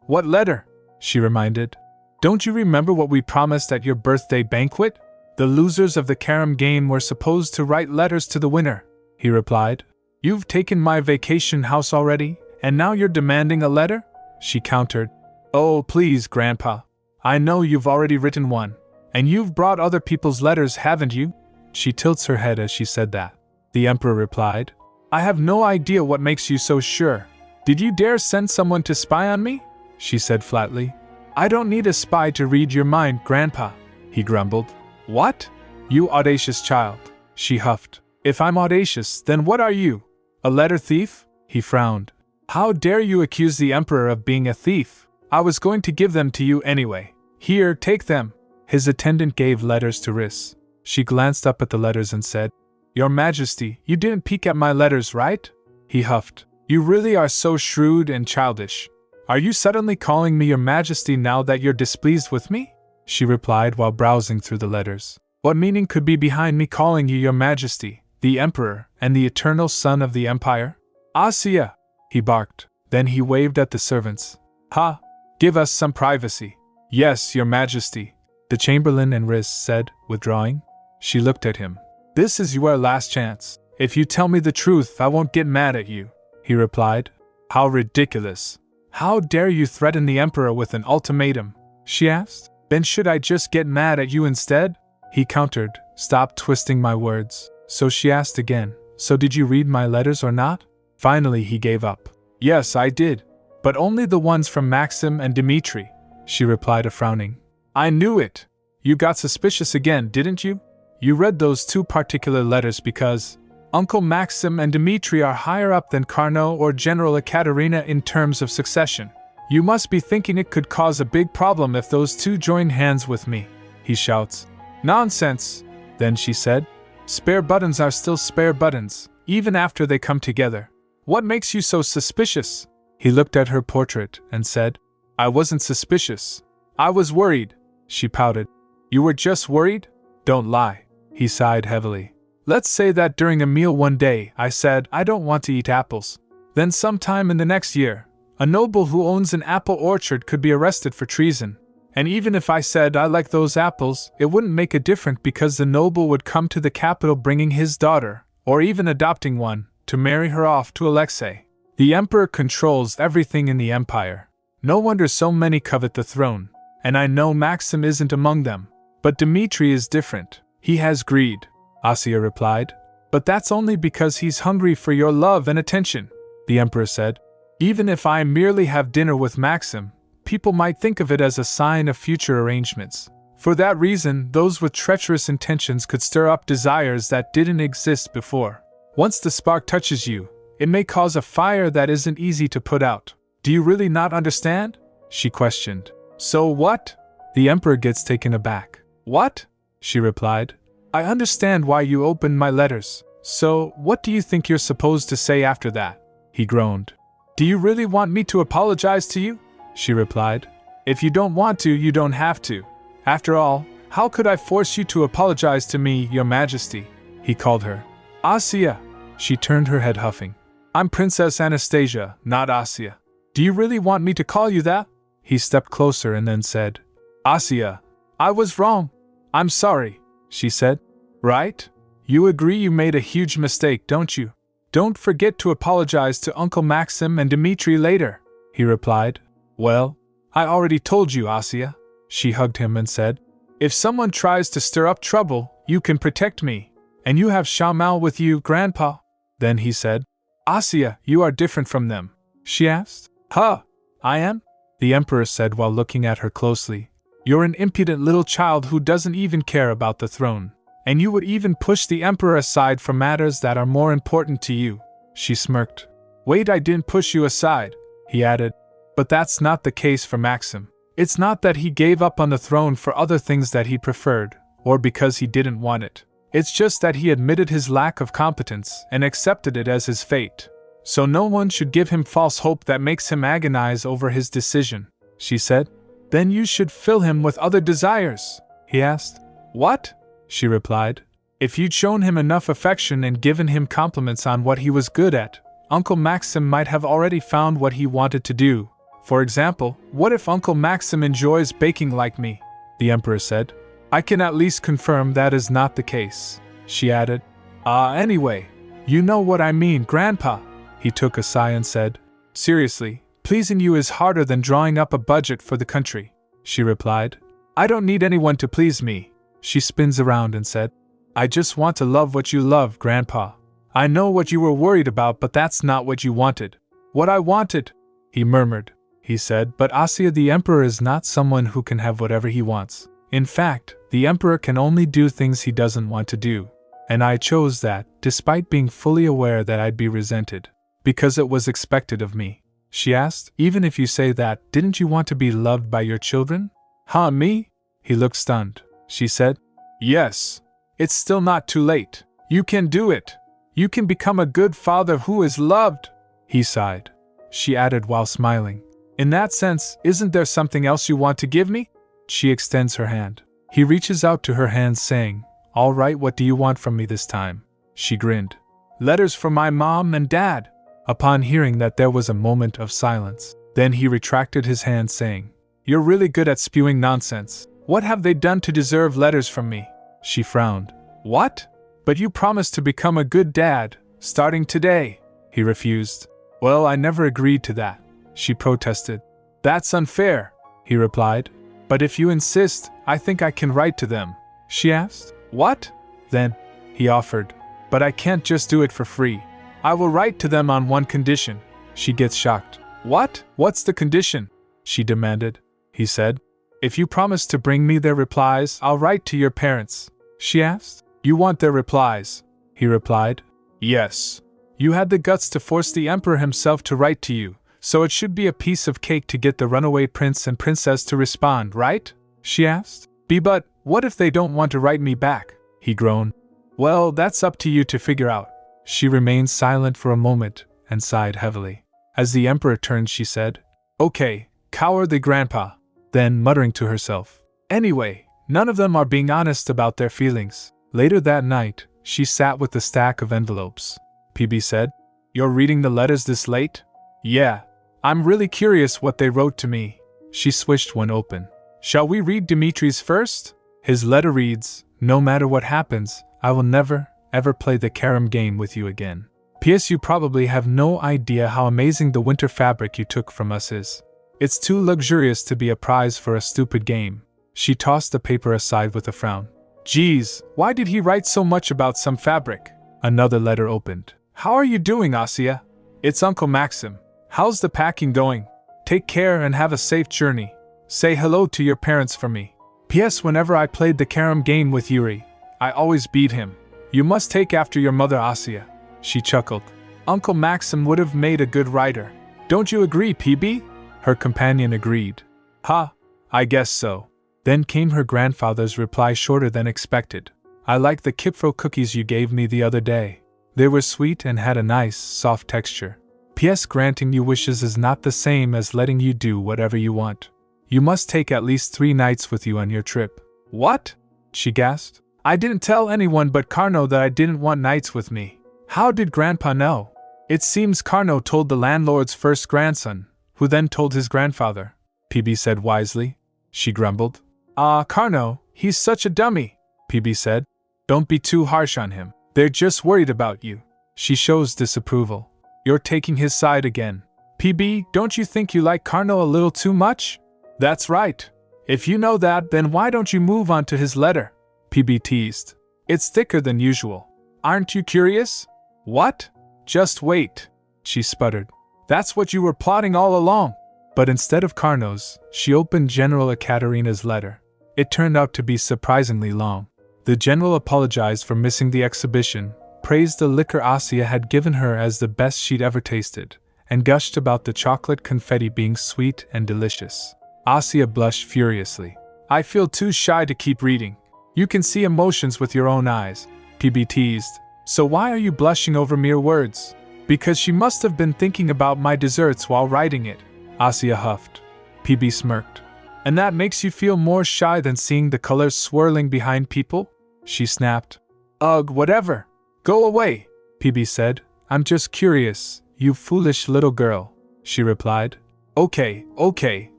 What letter? She reminded. Don't you remember what we promised at your birthday banquet? The losers of the carom game were supposed to write letters to the winner, he replied. You've taken my vacation house already, and now you're demanding a letter? She countered. Oh, please, Grandpa. I know you've already written one, and you've brought other people's letters, haven't you? She tilts her head as she said that. The Emperor replied, I have no idea what makes you so sure. Did you dare send someone to spy on me? She said flatly. I don't need a spy to read your mind, Grandpa, he grumbled. What? You audacious child, she huffed. If I'm audacious, then what are you? A letter thief? He frowned. How dare you accuse the Emperor of being a thief? I was going to give them to you anyway. Here, take them. His attendant gave letters to Riss. She glanced up at the letters and said, Your Majesty, you didn't peek at my letters, right? He huffed. You really are so shrewd and childish. Are you suddenly calling me Your Majesty now that you're displeased with me? She replied while browsing through the letters. What meaning could be behind me calling you Your Majesty, the Emperor, and the eternal son of the Empire? Asya! He barked. Then he waved at the servants. Ha! Give us some privacy. Yes, Your Majesty, the Chamberlain and Riss said, withdrawing. She looked at him. This is your last chance. If you tell me the truth, I won't get mad at you, he replied. How ridiculous. How dare you threaten the Emperor with an ultimatum? She asked. Then should I just get mad at you instead? He countered. Stop twisting my words. So she asked again. So did you read my letters or not? Finally he gave up. Yes, I did. But only the ones from Maxim and Dmitri, she replied, frowning. I knew it. You got suspicious again, didn't you? You read those two particular letters because Uncle Maxim and Dmitri are higher up than Carnot or General Ekaterina in terms of succession. You must be thinking it could cause a big problem if those two join hands with me, he shouts. Nonsense, then she said. Spare buttons are still spare buttons, even after they come together. What makes you so suspicious? He looked at her portrait and said, I wasn't suspicious. I was worried, she pouted. You were just worried? Don't lie, he sighed heavily. Let's say that during a meal one day I said I don't want to eat apples. Then sometime in the next year, a noble who owns an apple orchard could be arrested for treason. And even if I said I like those apples, it wouldn't make a difference because the noble would come to the capital bringing his daughter, or even adopting one, to marry her off to Alexei. The Emperor controls everything in the empire. No wonder so many covet the throne. And I know Maxim isn't among them. But Dmitri is different. He has greed, Asya replied. But that's only because he's hungry for your love and attention, the Emperor said. Even if I merely have dinner with Maxim, people might think of it as a sign of future arrangements. For that reason, those with treacherous intentions could stir up desires that didn't exist before. Once the spark touches you, it may cause a fire that isn't easy to put out. Do you really not understand? She questioned. So what? The Emperor gets taken aback. What? She replied. I understand why you opened my letters. So, what do you think you're supposed to say after that? He groaned. Do you really want me to apologize to you? She replied. If you don't want to, you don't have to. After all, how could I force you to apologize to me, Your Majesty? He called her. Asya. She turned her head huffing. I'm Princess Anastasia, not Asya. Do you really want me to call you that? He stepped closer and then said, Asya, I was wrong. I'm sorry, she said. Right? You agree you made a huge mistake, don't you? Don't forget to apologize to Uncle Maxim and Dmitri later, he replied. Well, I already told you, Asya. She hugged him and said, If someone tries to stir up trouble, you can protect me. And you have Shamal with you, Grandpa. Then he said, Asya, you are different from them, she asked. Huh, I am? The Emperor said while looking at her closely. You're an impudent little child who doesn't even care about the throne. And you would even push the emperor aside for matters that are more important to you. She smirked. Wait, I didn't push you aside, he added. But that's not the case for Maxim. It's not that he gave up on the throne for other things that he preferred, or because he didn't want it. It's just that he admitted his lack of competence and accepted it as his fate. So no one should give him false hope that makes him agonize over his decision, she said. Then you should fill him with other desires, he asked. What? She replied. If you'd shown him enough affection and given him compliments on what he was good at, Uncle Maxim might have already found what he wanted to do. For example, what if Uncle Maxim enjoys baking like me? The Emperor said. I can at least confirm that is not the case, she added. Anyway, you know what I mean, Grandpa. He took a sigh and said. Seriously, pleasing you is harder than drawing up a budget for the country, she replied. I don't need anyone to please me. She spins around and said. I just want to love what you love, Grandpa. I know what you were worried about, but that's not what you wanted. What I wanted, he murmured. He said, but Asya, the Emperor is not someone who can have whatever he wants. In fact, the Emperor can only do things he doesn't want to do. And I chose that, despite being fully aware that I'd be resented. Because it was expected of me. She asked, even if you say that, didn't you want to be loved by your children? Huh, me? He looked stunned. She said, yes. It's still not too late. You can do it. You can become a good father who is loved. He sighed. She added while smiling. In that sense, isn't there something else you want to give me? She extends her hand. He reaches out to her hand saying, all right, what do you want from me this time? She grinned. Letters from my mom and dad. Upon hearing that, there was a moment of silence. Then he retracted his hand saying, you're really good at spewing nonsense. What have they done to deserve letters from me? She frowned. What? But you promised to become a good dad, starting today. He refused. Well, I never agreed to that. She protested. That's unfair, he replied. But if you insist, I think I can write to them. She asked. What? Then, he offered. But I can't just do it for free. I will write to them on one condition. She gets shocked. What? What's the condition? She demanded. He said. If you promise to bring me their replies, I'll write to your parents. She asked. You want their replies? He replied. Yes. You had the guts to force the Emperor himself to write to you, so it should be a piece of cake to get the runaway prince and princess to respond, right? She asked. But what if they don't want to write me back? He groaned. Well, that's up to you to figure out. She remained silent for a moment and sighed heavily. As the Emperor turned, she said, Okay, cowardly Grandpa. Then, muttering to herself, Anyway, none of them are being honest about their feelings. Later that night, she sat with the stack of envelopes. PB said, You're reading the letters this late? Yeah. I'm really curious what they wrote to me. She swished one open. Shall we read Dimitri's first? His letter reads, No matter what happens, I will never, ever play the carom game with you again. P.S. You probably have no idea how amazing the winter fabric you took from us is. It's too luxurious to be a prize for a stupid game. She tossed the paper aside with a frown. Geez, why did he write so much about some fabric? Another letter opened. How are you doing, Asya? It's Uncle Maxim. How's the packing going? Take care and have a safe journey. Say hello to your parents for me. P.S. Whenever I played the carom game with Yuri, I always beat him. You must take after your mother, Asya. She chuckled. Uncle Maxim would have made a good writer. Don't you agree, PB? Her companion agreed. Ha, I guess so. Then came her grandfather's reply, shorter than expected. I like the Kipfro cookies you gave me the other day. They were sweet and had a nice, soft texture. P.S. Granting you wishes is not the same as letting you do whatever you want. You must take at least 3 knights with you on your trip. What? She gasped. I didn't tell anyone but Carno that I didn't want knights with me. How did Grandpa know? It seems Carno told the landlord's first grandson, who then told his grandfather, PB said wisely. She grumbled. Carno, he's such a dummy, PB said. Don't be too harsh on him. They're just worried about you. She shows disapproval. You're taking his side again. PB, don't you think you like Carno a little too much? That's right. If you know that, then why don't you move on to his letter? PB teased. It's thicker than usual. Aren't you curious? What? Just wait, she sputtered. That's what you were plotting all along. But instead of Carno's, she opened General Ekaterina's letter. It turned out to be surprisingly long. The general apologized for missing the exhibition, praised the liquor Asya had given her as the best she'd ever tasted, and gushed about the chocolate confetti being sweet and delicious. Asya blushed furiously. I feel too shy to keep reading. You can see emotions with your own eyes, PB teased. So why are you blushing over mere words? Because she must have been thinking about my desserts while writing it, Asya huffed. PB smirked. And that makes you feel more shy than seeing the colors swirling behind people? She snapped. Ugh, whatever. Go away, PB said. I'm just curious, you foolish little girl, she replied. Okay,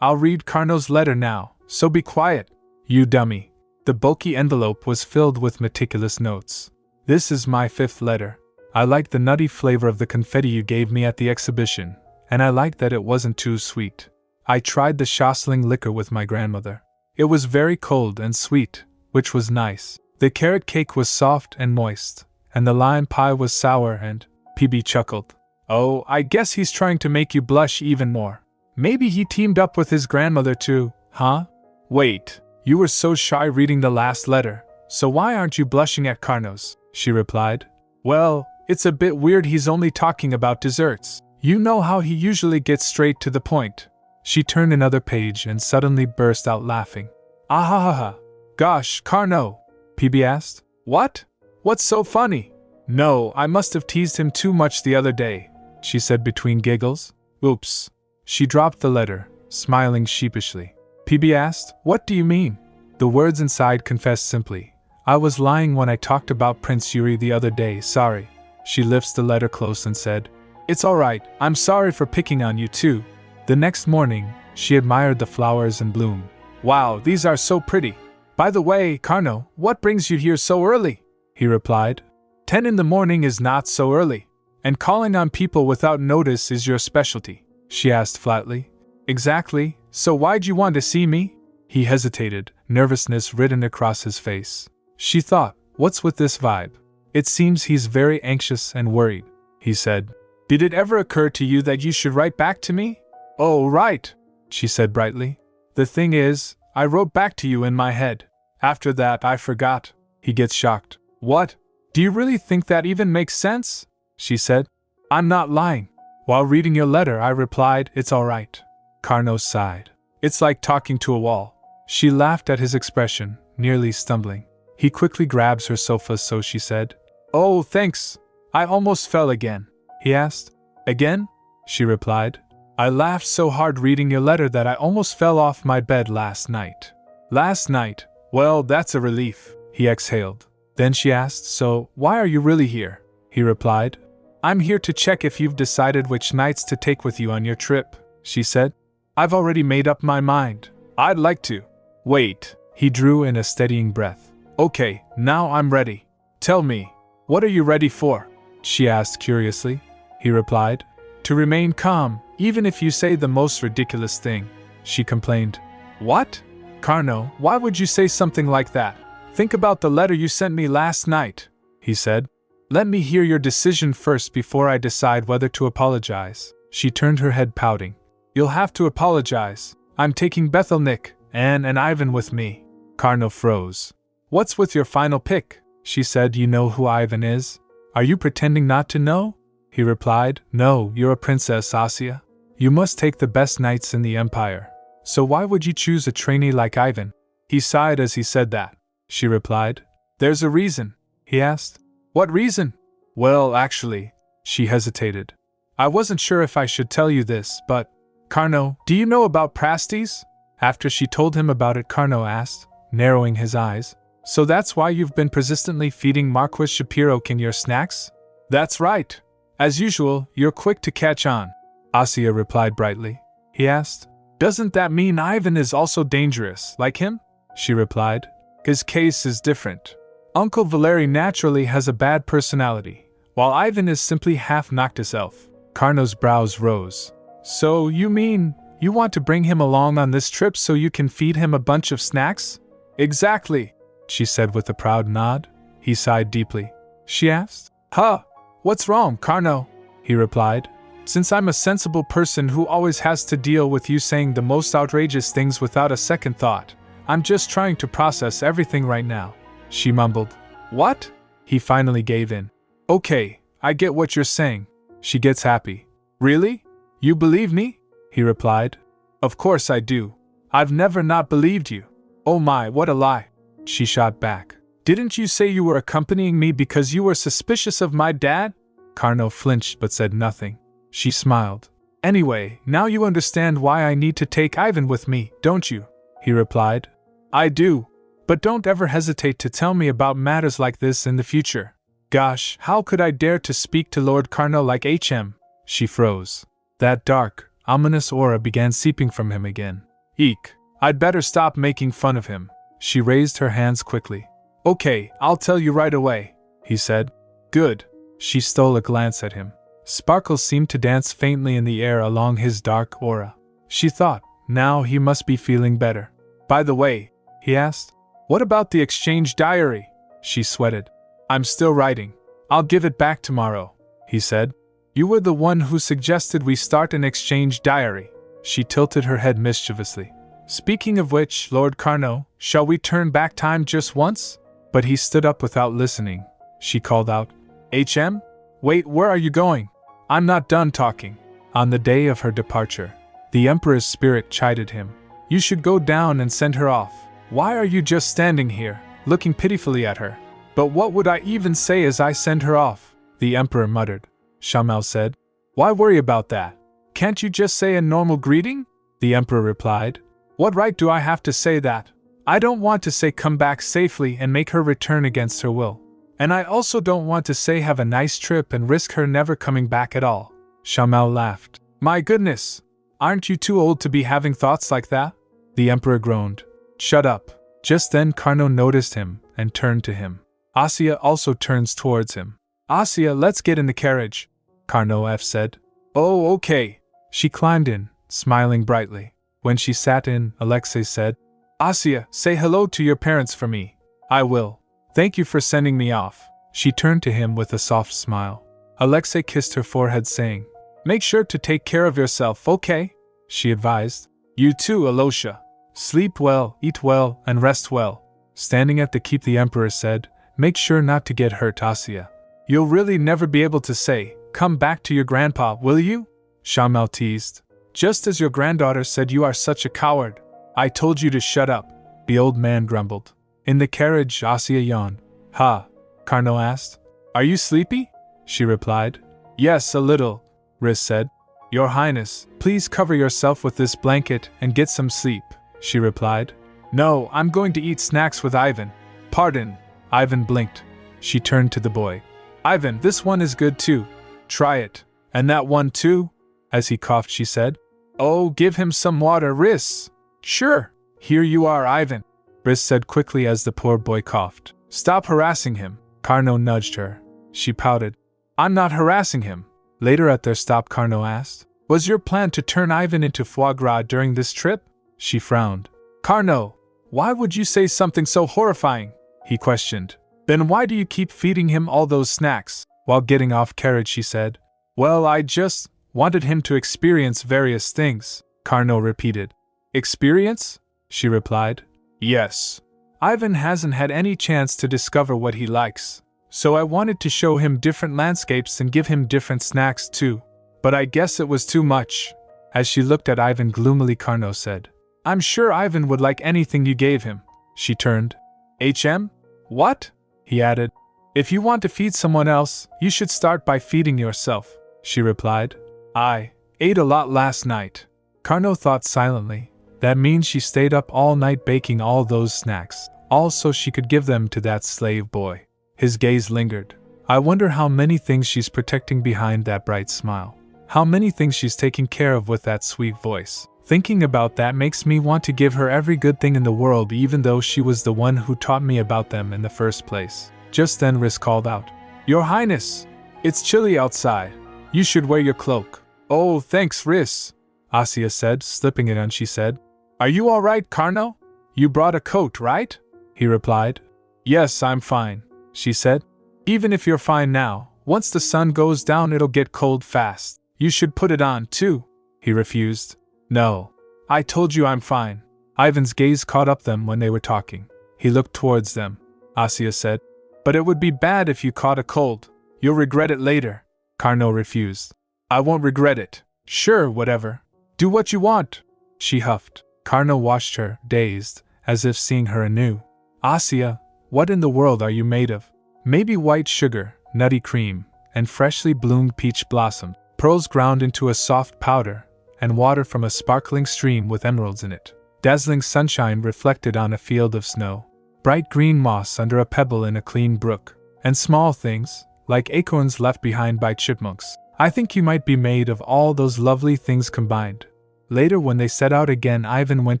I'll read Carno's letter now, so be quiet, you dummy. The bulky envelope was filled with meticulous notes. This is my 5th letter. I like the nutty flavor of the confetti you gave me at the exhibition, and I like that it wasn't too sweet. I tried the Schosling liquor with my grandmother. It was very cold and sweet, which was nice. The carrot cake was soft and moist, and the lime pie was sour and… PB chuckled. Oh, I guess he's trying to make you blush even more. Maybe he teamed up with his grandmother too, huh? Wait, you were so shy reading the last letter, so why aren't you blushing at Carno's? She replied. Well, it's a bit weird he's only talking about desserts. You know how he usually gets straight to the point. She turned another page and suddenly burst out laughing. Ahahaha. Gosh, Carno, PB asked. What? What's so funny? No, I must have teased him too much the other day, she said between giggles. Oops. She dropped the letter, smiling sheepishly. PB asked, What do you mean? The words inside confessed simply. I was lying when I talked about Prince Yuri the other day, sorry. She lifts the letter close and said, It's alright, I'm sorry for picking on you too. The next morning, she admired the flowers in bloom. Wow, these are so pretty. By the way, Carno, what brings you here so early? He replied. 10 in the morning is not so early. And calling on people without notice is your specialty, she asked flatly. Exactly, so why'd you want to see me? He hesitated, nervousness written across his face. She thought, what's with this vibe? It seems he's very anxious and worried, he said. Did it ever occur to you that you should write back to me? Oh, right, she said brightly. The thing is, I wrote back to you in my head. After that, I forgot. He gets shocked. What? Do you really think that even makes sense? She said. I'm not lying. While reading your letter, I replied, It's all right. Carno sighed. It's like talking to a wall. She laughed at his expression, nearly stumbling. He quickly grabs her sofa, so she said, Oh, thanks. I almost fell again. He asked. Again? She replied. I laughed so hard reading your letter that I almost fell off my bed last night. Last night? Well, that's a relief, he exhaled. Then she asked, So, why are you really here? He replied. I'm here to check if you've decided which nights to take with you on your trip, she said. I've already made up my mind. I'd like to. Wait, he drew in a steadying breath. Okay, now I'm ready. Tell me, what are you ready for? She asked curiously. He replied. To remain calm, even if you say the most ridiculous thing, she complained. What? Carno, why would you say something like that? Think about the letter you sent me last night, he said. Let me hear your decision first before I decide whether to apologize. She turned her head pouting. You'll have to apologize. I'm taking Bethelnik, Anne, and Ivan with me. Carno froze. What's with your final pick? She said. You know who Ivan is? Are you pretending not to know? He replied. No, you're a princess, Asya. You must take the best knights in the empire. So why would you choose a trainee like Ivan? He sighed as he said that. She replied. There's a reason, he asked. What reason? Well, actually, she hesitated. I wasn't sure if I should tell you this, but… Carno, do you know about pasties? After she told him about it, Carno asked, narrowing his eyes. So that's why you've been persistently feeding Marquis Shapiro-kin your snacks? That's right. As usual, you're quick to catch on, Asya replied brightly. He asked. Doesn't that mean Ivan is also dangerous, like him? She replied. His case is different. Uncle Valeri naturally has a bad personality, while Ivan is simply half Noctis elf. Carno's brows rose. So, you mean, you want to bring him along on this trip so you can feed him a bunch of snacks? Exactly, she said with a proud nod. He sighed deeply. She asked. Huh? What's wrong, Carno? He replied. Since I'm a sensible person who always has to deal with you saying the most outrageous things without a second thought, I'm just trying to process everything right now. she mumbled. What? He finally gave in. Okay, I get what you're saying. She gets happy. Really? You believe me? He replied. Of course I do. I've never not believed you. Oh my, what a lie. She shot back. Didn't you say you were accompanying me because you were suspicious of my dad? Carno flinched but said nothing. She smiled. Anyway, now you understand why I need to take Ivan with me, don't you? He replied. I do. But don't ever hesitate to tell me about matters like this in the future. Gosh, how could I dare to speak to Lord Carno like HM? She froze. That dark, ominous aura began seeping from him again. Eek, I'd better stop making fun of him. She raised her hands quickly. Okay, I'll tell you right away, he said. Good. She stole a glance at him. Sparkles seemed to dance faintly in the air along his dark aura. She thought, now he must be feeling better. By the way, he asked, what about the exchange diary? She sweated. I'm still writing. I'll give it back tomorrow, he said. You were the one who suggested we start an exchange diary. She tilted her head mischievously. Speaking of which, Lord Carno, shall we turn back time just once? But he stood up without listening. She called out, HM? Wait, where are you going? I'm not done talking. On the day of her departure, the Emperor's spirit chided him. You should go down and send her off. Why are you just standing here, looking pitifully at her? But what would I even say as I send her off? The Emperor muttered. Shamal said. Why worry about that? Can't you just say a normal greeting? The Emperor replied. What right do I have to say that? I don't want to say come back safely and make her return against her will. And I also don't want to say have a nice trip and risk her never coming back at all. Shamal laughed. My goodness! Aren't you too old to be having thoughts like that? The Emperor groaned. Shut up. Just then Carno noticed him and turned to him. Asya also turns towards him. Asya, let's get in the carriage, Carno F said. Oh, okay. She climbed in, smiling brightly. When she sat in, Alexei said, Asya, say hello to your parents for me. I will. Thank you for sending me off. She turned to him with a soft smile. Alexei kissed her forehead saying, Make sure to take care of yourself, okay? She advised. You too, Alosha. Sleep well, eat well, and rest well. Standing at the keep, the Emperor said, Make sure not to get hurt, Asya. You'll really never be able to say, Come back to your grandpa, will you? Shamal teased. Just as your granddaughter said you are such a coward. I told you to shut up, the old man grumbled. In the carriage, Asya yawned. Ha? Carno asked. Are you sleepy? She replied. Yes, a little, Riz said. Your Highness, please cover yourself with this blanket and get some sleep, she replied. No, I'm going to eat snacks with Ivan. Pardon. Ivan blinked. She turned to the boy. Ivan, this one is good too. Try it. And that one too? As he coughed, she said. Oh, give him some water, Riz. Sure. Here you are, Ivan, Riz said quickly as the poor boy coughed. Stop harassing him. Carno nudged her. She pouted. I'm not harassing him. Later at their stop, Carno asked. Was your plan to turn Ivan into foie gras during this trip? She frowned. Carno, why would you say something so horrifying? He questioned. Then why do you keep feeding him all those snacks? While getting off carriage, she said. Well, I just wanted him to experience various things, Carno repeated. Experience? She replied. Yes. Ivan hasn't had any chance to discover what he likes, so I wanted to show him different landscapes and give him different snacks too. But I guess it was too much. As she looked at Ivan gloomily, Carno said, I'm sure Ivan would like anything you gave him. She turned. HM? What? He added. If you want to feed someone else, you should start by feeding yourself, she replied. I ate a lot last night. Carno thought silently. That means she stayed up all night baking all those snacks, all so she could give them to that slave boy. His gaze lingered. I wonder how many things she's protecting behind that bright smile. How many things she's taking care of with that sweet voice. Thinking about that makes me want to give her every good thing in the world, even though she was the one who taught me about them in the first place. Just then Riz called out, Your Highness! It's chilly outside. You should wear your cloak. Oh, thanks, Riz, Asya said, slipping it on. She said, Are you all right, Carno? You brought a coat, right? He replied. Yes, I'm fine, she said. Even if you're fine now, once the sun goes down it'll get cold fast. You should put it on too. He refused. No. I told you I'm fine. Ivan's gaze caught up them when they were talking. He looked towards them. Asya said. But it would be bad if you caught a cold. You'll regret it later. Carno refused. I won't regret it. Sure, whatever. Do what you want, she huffed. Carno watched her, dazed, as if seeing her anew. Asya, what in the world are you made of? Maybe white sugar, nutty cream, and freshly bloomed peach blossom, pearls ground into a soft powder, and water from a sparkling stream with emeralds in it. Dazzling sunshine reflected on a field of snow. Bright green moss under a pebble in a clean brook. And small things, like acorns left behind by chipmunks. I think you might be made of all those lovely things combined. Later, when they set out again, Ivan went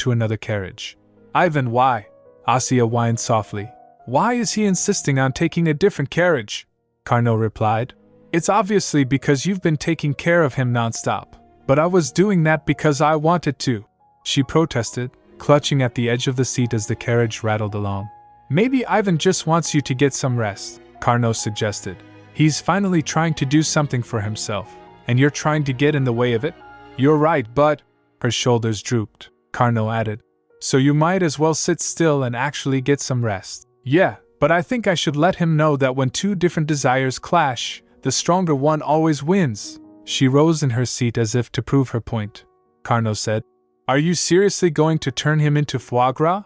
to another carriage. Ivan, why? Asya whined softly. Why is he insisting on taking a different carriage? Carno replied. It's obviously because you've been taking care of him nonstop. But I was doing that because I wanted to, she protested, clutching at the edge of the seat as the carriage rattled along. Maybe Ivan just wants you to get some rest, Carno suggested. He's finally trying to do something for himself, and you're trying to get in the way of it? You're right, but… Her shoulders drooped. Carno added. So you might as well sit still and actually get some rest. Yeah, but I think I should let him know that when two different desires clash, the stronger one always wins. She rose in her seat as if to prove her point. Carno said, Are you seriously going to turn him into foie gras?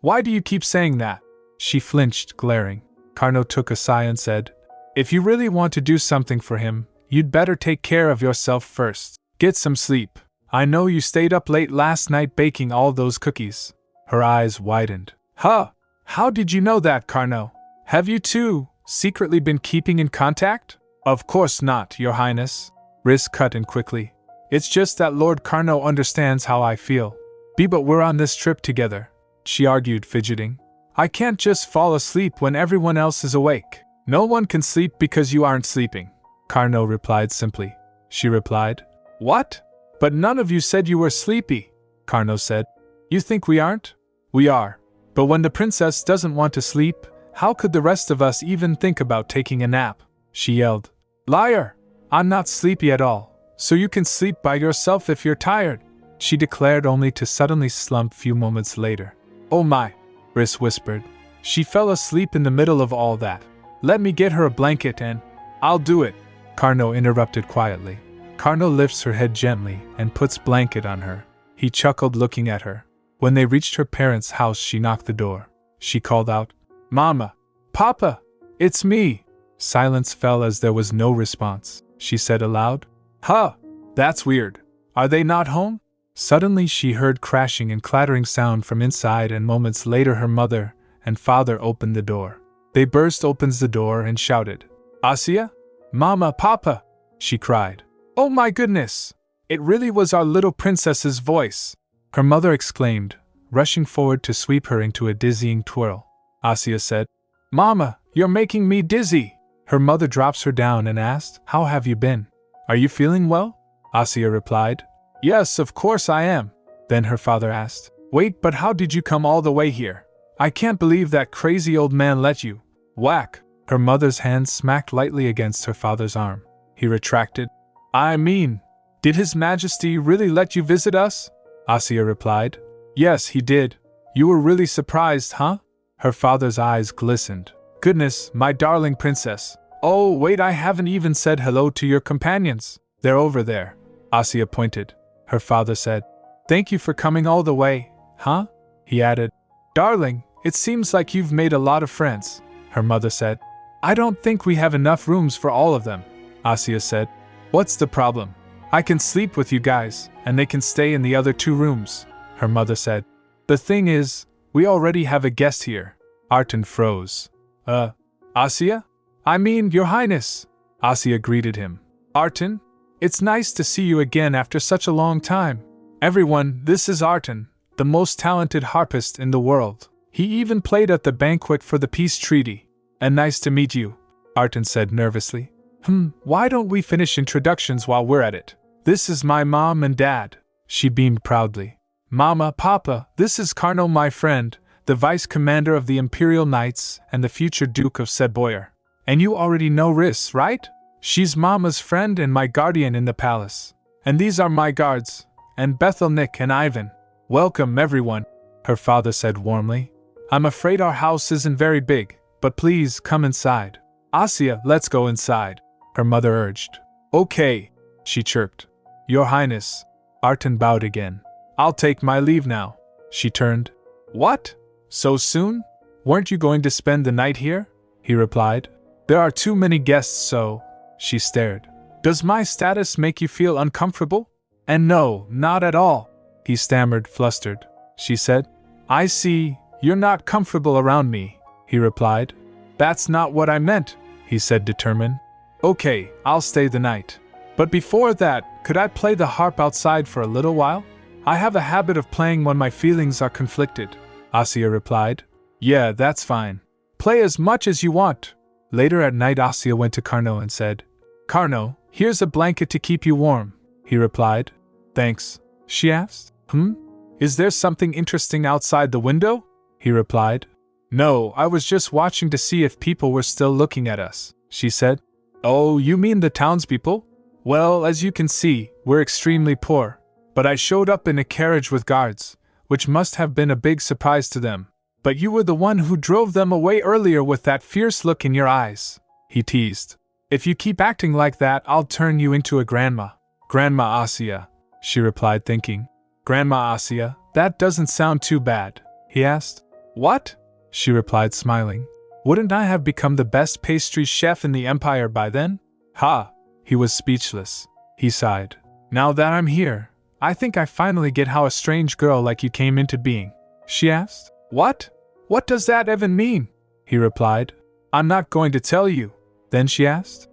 Why do you keep saying that? She flinched, glaring. Carno took a sigh and said, If you really want to do something for him, you'd better take care of yourself first. Get some sleep. I know you stayed up late last night baking all those cookies. Her eyes widened. Huh? How did you know that, Carno? Have you two secretly been keeping in contact? Of course not, Your Highness. Riss cut in quickly. It's just that Lord Carno understands how I feel. But we're on this trip together, she argued, fidgeting. I can't just fall asleep when everyone else is awake. No one can sleep because you aren't sleeping, Carno replied simply. She replied, What? But none of you said you were sleepy, Carno said. You think we aren't? We are. But when the princess doesn't want to sleep, how could the rest of us even think about taking a nap? She yelled. Liar! I'm not sleepy at all, so you can sleep by yourself if you're tired, she declared, only to suddenly slump few moments later. Oh my, Riss whispered. She fell asleep in the middle of all that. Let me get her a blanket and… I'll do it, Carno interrupted quietly. Carno lifts her head gently and puts blanket on her. He chuckled, looking at her. When they reached her parents' house, she knocked the door. She called out, Mama! Papa! It's me! Silence fell as there was no response. She said aloud, Huh! That's weird. Are they not home? Suddenly she heard crashing and clattering sound from inside, and moments later her mother and father opened the door. They burst open the door and shouted, Asya? Mama, Papa! She cried. Oh my goodness! It really was our little princess's voice! Her mother exclaimed, rushing forward to sweep her into a dizzying twirl. Asya said, Mama, you're making me dizzy! Her mother drops her down and asked, How have you been? Are you feeling well? Asya replied, Yes, of course I am. Then her father asked, Wait, but how did you come all the way here? I can't believe that crazy old man let you. Whack! Her mother's hand smacked lightly against her father's arm. He retracted. I mean, did His Majesty really let you visit us? Asya replied. Yes, he did. You were really surprised, huh? Her father's eyes glistened. Goodness, my darling princess. Oh, wait, I haven't even said hello to your companions. They're over there. Asya pointed. Her father said, Thank you for coming all the way, huh? He added. Darling, it seems like you've made a lot of friends. Her mother said. I don't think we have enough rooms for all of them. Asya said. What's the problem? I can sleep with you guys, and they can stay in the other 2 rooms. Her mother said. The thing is, we already have a guest here. Artan froze. Asya? I mean, Your Highness. Asya greeted him. Artan? It's nice to see you again after such a long time. Everyone, this is Artan, the most talented harpist in the world. He even played at the banquet for the peace treaty. And nice to meet you, Artan said nervously. Why don't we finish introductions while we're at it? This is my mom and dad. She beamed proudly. Mama, Papa, this is Carno, my friend, the vice commander of the Imperial Knights and the future Duke of Sedboyer. And you already know Riss, right? She's Mama's friend and my guardian in the palace. And these are my guards, and Bethel, Nick, and Ivan. Welcome, everyone, her father said warmly. I'm afraid our house isn't very big, but please come inside. Asya, let's go inside, her mother urged. Okay, she chirped. Your Highness. Artan bowed again. I'll take my leave now. She turned. What? So soon? Weren't you going to spend the night here? He replied. There are too many guests, so. She stared. Does my status make you feel uncomfortable? And no, not at all. He stammered, flustered. She said. I see, you're not comfortable around me, he replied. That's not what I meant, he said, determined. Okay, I'll stay the night. But before that, could I play the harp outside for a little while? I have a habit of playing when my feelings are conflicted, Asya replied. Yeah, that's fine. Play as much as you want. Later at night, Asya went to Karno and said, Karno, here's a blanket to keep you warm, he replied. Thanks, she asked. Is there something interesting outside the window? He replied. No, I was just watching to see if people were still looking at us, she said. Oh, you mean the townspeople? Well, as you can see, we're extremely poor. But I showed up in a carriage with guards, which must have been a big surprise to them. But you were the one who drove them away earlier with that fierce look in your eyes, he teased. If you keep acting like that, I'll turn you into a grandma. Grandma Asya, she replied, thinking. Grandma Asya, that doesn't sound too bad, he asked. What? She replied, smiling. Wouldn't I have become the best pastry chef in the empire by then? Ha! He was speechless. He sighed. Now that I'm here, I think I finally get how a strange girl like you came into being. She asked. What? What does that even mean? He replied. I'm not going to tell you. Then she asked.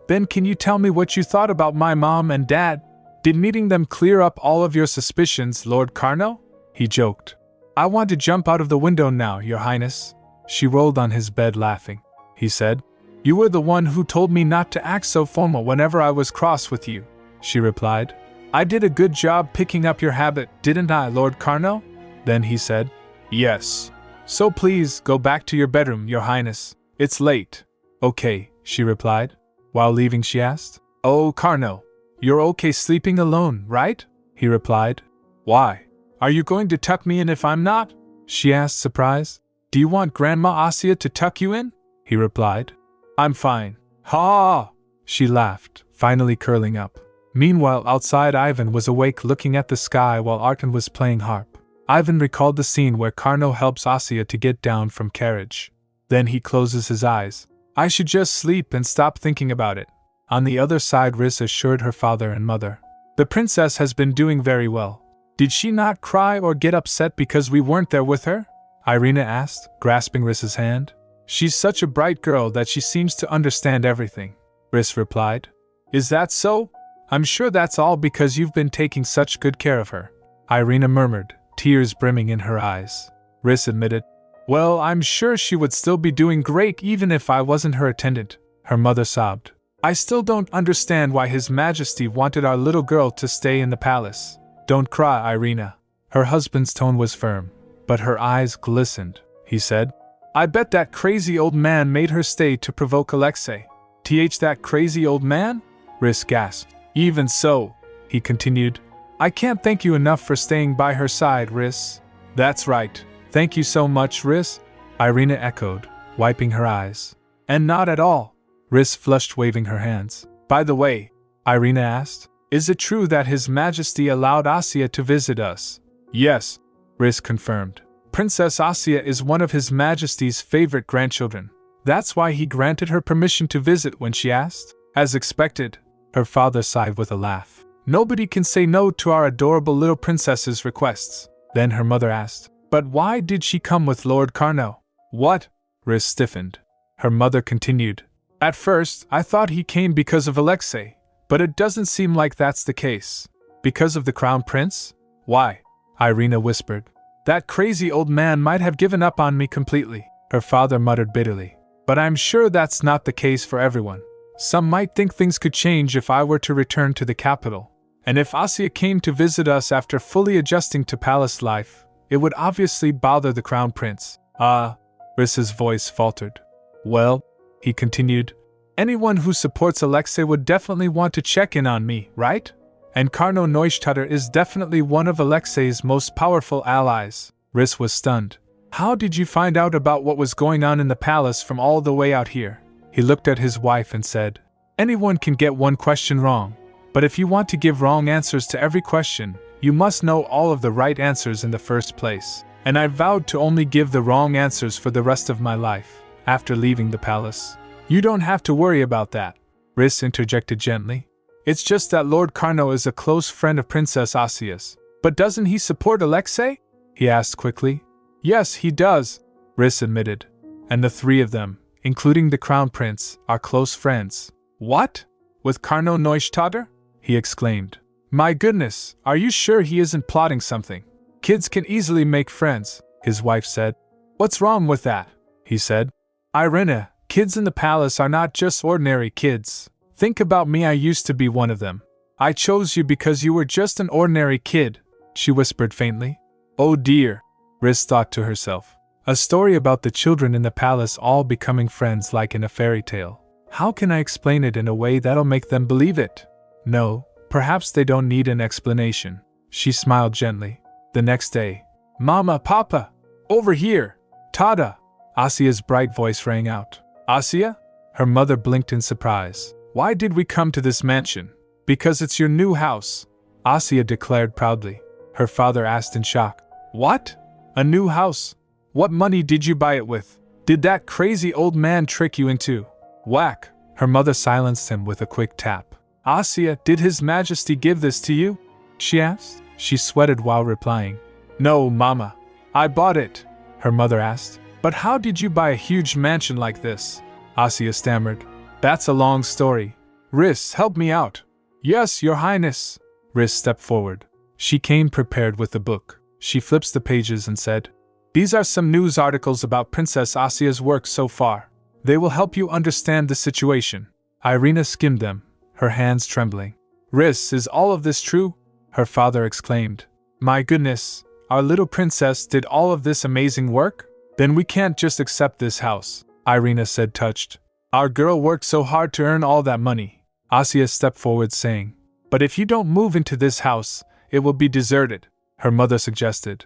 Then can you tell me what you thought about my mom and dad? Did meeting them clear up all of your suspicions, Lord Karno? He joked. I want to jump out of the window now, Your Highness. She rolled on his bed laughing. He said. You were the one who told me not to act so formal whenever I was cross with you, she replied. I did a good job picking up your habit, didn't I, Lord Karno? Then he said. Yes. So please, go back to your bedroom, Your Highness. It's late. Okay, she replied. While leaving, she asked. Oh, Karno, you're okay sleeping alone, right? He replied. Why? Are you going to tuck me in if I'm not? She asked, surprised. Do you want Grandma Asya to tuck you in? He replied. I'm fine. Ha! She laughed, finally curling up. Meanwhile, outside, Ivan was awake looking at the sky while Artan was playing harp. Ivan recalled the scene where Karno helps Asya to get down from carriage. Then he closes his eyes. I should just sleep and stop thinking about it. On the other side, Riss assured her father and mother. The princess has been doing very well. Did she not cry or get upset because we weren't there with her? Irina asked, grasping Riss's hand. She's such a bright girl that she seems to understand everything, Riss replied. Is that so? I'm sure that's all because you've been taking such good care of her, Irina murmured, tears brimming in her eyes. Riss admitted. Well, I'm sure she would still be doing great even if I wasn't her attendant, her mother sobbed. I still don't understand why His Majesty wanted our little girl to stay in the palace. Don't cry, Irina. Her husband's tone was firm, but her eyes glistened. He said, I bet that crazy old man made her stay to provoke Alexei. That crazy old man? Riss gasped. Even so, he continued, I can't thank you enough for staying by her side, Riss. That's right. Thank you so much, Riss, Irina echoed, wiping her eyes. And not at all. Riss flushed, waving her hands. By the way, Irina asked, is it true that His Majesty allowed Asya to visit us? Yes, Riss confirmed. Princess Asya is one of His Majesty's favorite grandchildren. That's why he granted her permission to visit when she asked. As expected, her father sighed with a laugh. Nobody can say no to our adorable little princess's requests. Then her mother asked, but why did she come with Lord Karno? What? Riss stiffened. Her mother continued. At first, I thought he came because of Alexei, but it doesn't seem like that's the case. Because of the crown prince? Why? Irina whispered. That crazy old man might have given up on me completely, her father muttered bitterly. But I'm sure that's not the case for everyone. Some might think things could change if I were to return to the capital. And if Asya came to visit us after fully adjusting to palace life, it would obviously bother the crown prince. Riss's voice faltered. Well, he continued, anyone who supports Alexei would definitely want to check in on me, right? And Karno Neustaedter is definitely one of Alexei's most powerful allies. Riss was stunned. How did you find out about what was going on in the palace from all the way out here? He looked at his wife and said, anyone can get one question wrong, but if you want to give wrong answers to every question, you must know all of the right answers in the first place. And I vowed to only give the wrong answers for the rest of my life, after leaving the palace. You don't have to worry about that, Rhys interjected gently. It's just that Lord Carno is a close friend of Princess Asya's. But doesn't he support Alexei? He asked quickly. Yes, he does, Rhys admitted. And the three of them, including the Crown Prince, are close friends. What? With Carno Neustadt? He exclaimed. My goodness, are you sure he isn't plotting something? Kids can easily make friends, his wife said. What's wrong with that? He said. Irina, kids in the palace are not just ordinary kids. Think about me, I used to be one of them. I chose you because you were just an ordinary kid, she whispered faintly. Oh dear, Rhys thought to herself. A story about the children in the palace all becoming friends like in a fairy tale. How can I explain it in a way that'll make them believe it? No, perhaps they don't need an explanation. She smiled gently. The next day, Mama, Papa, over here, Tada! Asya's bright voice rang out. Asya? Her mother blinked in surprise. Why did we come to this mansion? Because it's your new house, Asya declared proudly. Her father asked in shock. What? A new house? What money did you buy it with? Did that crazy old man trick you into? Whack! Her mother silenced him with a quick tap. Asya, did His Majesty give this to you? She asked. She sweated while replying. No, Mama. I bought it, her mother asked. But how did you buy a huge mansion like this? Asya stammered. That's a long story. Rhys, help me out. Yes, Your Highness. Rhys stepped forward. She came prepared with the book. She flips the pages and said, These are some news articles about Princess Asya's work so far. They will help you understand the situation. Irina skimmed them, her hands trembling. Rhys, is all of this true? Her father exclaimed. My goodness, our little princess did all of this amazing work? Then we can't just accept this house, Irina said touched. Our girl worked so hard to earn all that money. Asya stepped forward saying, But if you don't move into this house, it will be deserted, her mother suggested.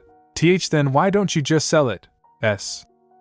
Then why don't you just sell it?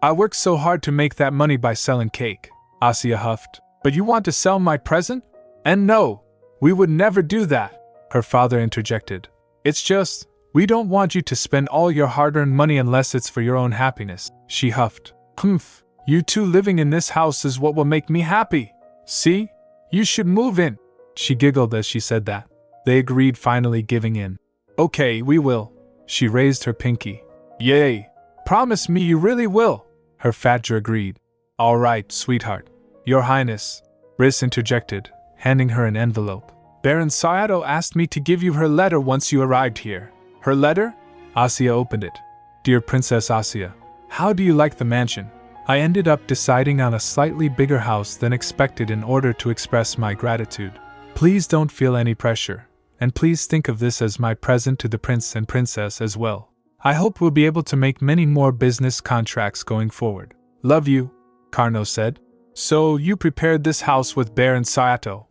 I worked so hard to make that money by selling cake, Asya huffed. But you want to sell my present? And no, we would never do that, her father interjected. It's just, we don't want you to spend all your hard-earned money unless it's for your own happiness, she huffed. Humph, you two living in this house is what will make me happy. See? You should move in. She giggled as she said that. They agreed, finally giving in. Okay, we will. She raised her pinky. Yay! Promise me you really will, her Fadra agreed. All right, sweetheart. Your Highness, Rhys interjected, handing her an envelope. Baron Sayato asked me to give you her letter once you arrived here. Her letter? Asya opened it. Dear Princess Asya, how do you like the mansion? I ended up deciding on a slightly bigger house than expected in order to express my gratitude. Please don't feel any pressure, and please think of this as my present to the prince and princess as well. I hope we'll be able to make many more business contracts going forward. Love you, Carno said. So you prepared this house with Baron Sayato?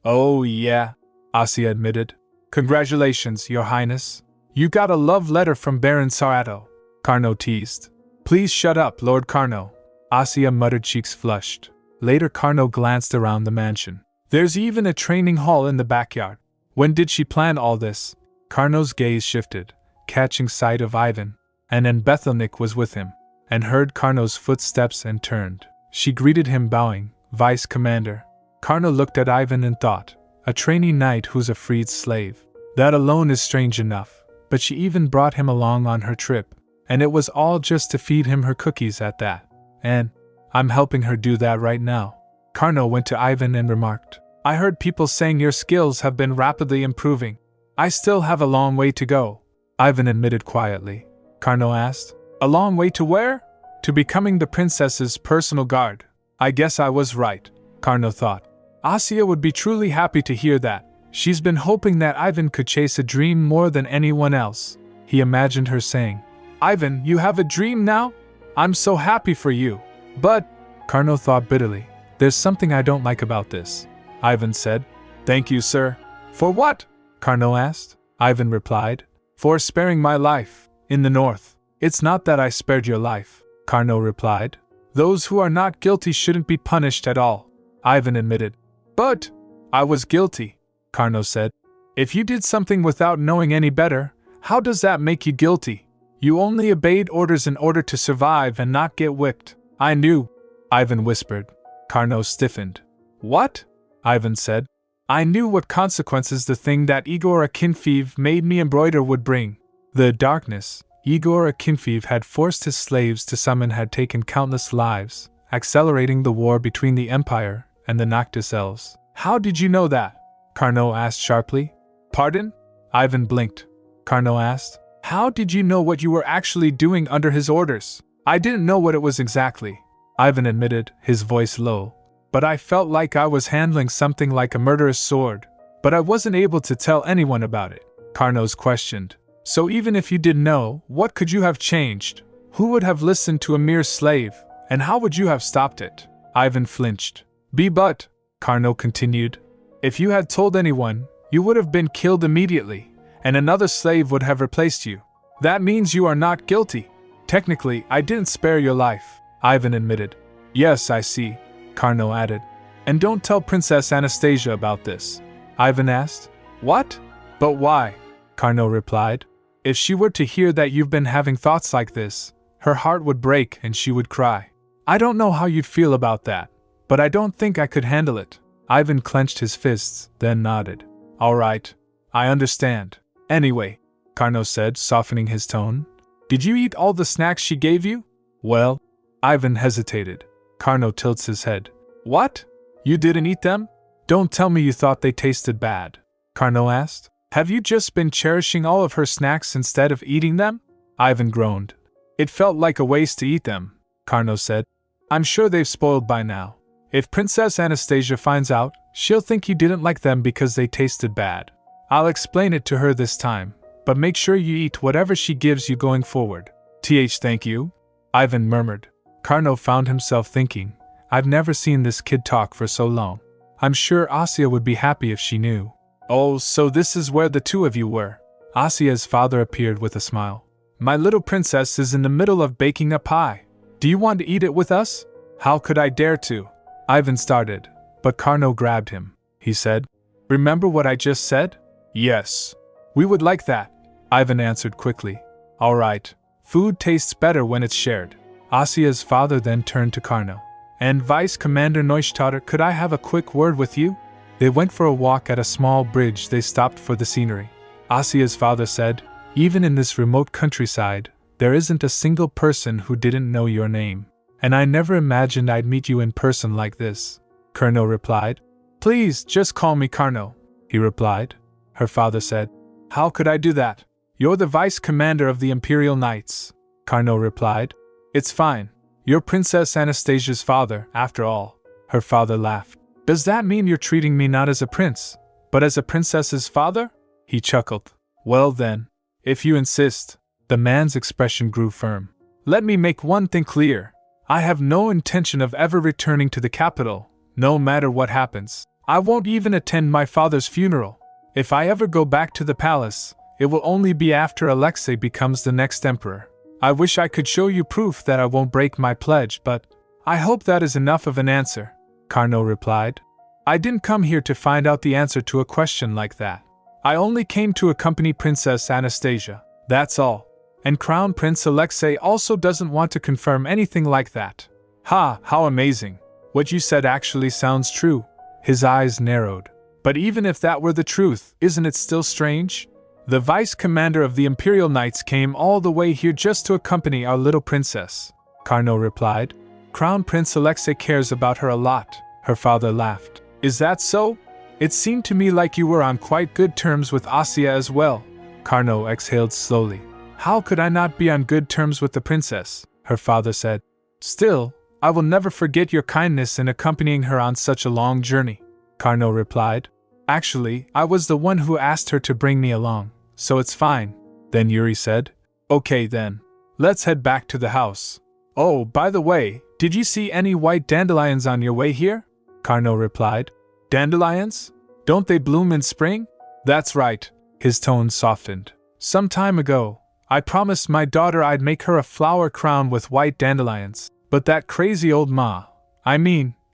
Oh yeah, Asya admitted. Congratulations, Your Highness. You got a love letter from Baron Sayato, Carno teased. Please shut up, Lord Carno, Asya muttered, cheeks flushed. Later Carno glanced around the mansion. There's even a training hall in the backyard. When did she plan all this? Carno's gaze shifted, catching sight of Ivan, and then Bethelnik was with him, and heard Carno's footsteps and turned. She greeted him bowing, Vice Commander. Carno looked at Ivan and thought, a trainee knight who's a freed slave. That alone is strange enough, but she even brought him along on her trip, and it was all just to feed him her cookies at that. And I'm helping her do that right now. Carno went to Ivan and remarked, I heard people saying your skills have been rapidly improving. I still have a long way to go, Ivan admitted quietly. Carno asked, a long way to where? To becoming the princess's personal guard. I guess I was right, Carno thought. Asya would be truly happy to hear that. She's been hoping that Ivan could chase a dream more than anyone else. He imagined her saying, Ivan, you have a dream now? I'm so happy for you. But, Carno thought bitterly, there's something I don't like about this. Ivan said. Thank you, sir. For what? Carno asked. Ivan replied. For sparing my life, in the north. It's not that I spared your life, Carnot replied. Those who are not guilty shouldn't be punished at all, Ivan admitted. But I was guilty, Carnot said. If you did something without knowing any better, how does that make you guilty? You only obeyed orders in order to survive and not get whipped. I knew, Ivan whispered. Carnot stiffened. What? Ivan said. I knew what consequences the thing that Igor Akinfeev made me embroider would bring. The darkness Igor Akinfeev had forced his slaves to summon had taken countless lives, accelerating the war between the Empire and the Noctis Elves. How did you know that? Carnot asked sharply. Pardon? Ivan blinked. Carnot asked. How did you know what you were actually doing under his orders? I didn't know what it was exactly, Ivan admitted, his voice low. But I felt like I was handling something like a murderous sword. But I wasn't able to tell anyone about it, Carnot questioned. So even if you did know, what could you have changed? Who would have listened to a mere slave? And how would you have stopped it? Ivan flinched. But, Carnot continued, if you had told anyone, you would have been killed immediately, and another slave would have replaced you. That means you are not guilty. Technically, I didn't spare your life, Ivan admitted. Yes, I see, Carnot added. And don't tell Princess Anastasia about this, Ivan asked. What? But why? Carnot replied. If she were to hear that you've been having thoughts like this, her heart would break and she would cry. I don't know how you'd feel about that, but I don't think I could handle it. Ivan clenched his fists, then nodded. All right, I understand. Anyway, Carnot said, softening his tone. Did you eat all the snacks she gave you? Well, Ivan hesitated. Carnot tilts his head. What? You didn't eat them? Don't tell me you thought they tasted bad, Carnot asked. Have you just been cherishing all of her snacks instead of eating them? Ivan groaned. It felt like a waste to eat them, Carnot said. I'm sure they've spoiled by now. If Princess Anastasia finds out, she'll think you didn't like them because they tasted bad. I'll explain it to her this time, but make sure you eat whatever she gives you going forward. Thank you, Ivan murmured. Carnot found himself thinking, I've never seen this kid talk for so long. I'm sure Asya would be happy if she knew. Oh, so this is where the two of you were. Asya's father appeared with a smile. My little princess is in the middle of baking a pie. Do you want to eat it with us? How could I dare to? Ivan started, but Carnot grabbed him. He said, Remember what I just said? Yes. We would like that, Ivan answered quickly. All right. Food tastes better when it's shared. Asya's father then turned to Carnot. And Vice Commander Neustadt, could I have a quick word with you? They went for a walk at a small bridge. They stopped for the scenery. Asya's father said, Even in this remote countryside, there isn't a single person who didn't know your name. And I never imagined I'd meet you in person like this. Carnot replied. Please, just call me Carnot, he replied. Her father said, How could I do that? You're the vice commander of the Imperial Knights, Carnot replied. It's fine. You're Princess Anastasia's father, after all. Her father laughed. Does that mean you're treating me not as a prince, but as a princess's father? He chuckled. Well then, if you insist. The man's expression grew firm. Let me make one thing clear. I have no intention of ever returning to the capital, no matter what happens. I won't even attend my father's funeral. If I ever go back to the palace, it will only be after Alexei becomes the next emperor. I wish I could show you proof that I won't break my pledge, but I hope that is enough of an answer, Carnot replied. I didn't come here to find out the answer to a question like that. I only came to accompany Princess Anastasia, that's all. And Crown Prince Alexei also doesn't want to confirm anything like that. Ha, how amazing. What you said actually sounds true. His eyes narrowed. But even if that were the truth, isn't it still strange? The vice commander of the Imperial Knights came all the way here just to accompany our little princess, Carnot replied. Crown Prince Alexei cares about her a lot, her father laughed. Is that so? It seemed to me like you were on quite good terms with Asya as well. Carnot exhaled slowly. How could I not be on good terms with the princess? Her father said. Still, I will never forget your kindness in accompanying her on such a long journey, Carnot replied. Actually, I was the one who asked her to bring me along, so it's fine. Then Yuri said. Okay then. Let's head back to the house. Oh, by the way, did you see any white dandelions on your way here? Carnot replied. Dandelions? Don't they bloom in spring? That's right. His tone softened. Some time ago, I promised my daughter I'd make her a flower crown with white dandelions, but that crazy old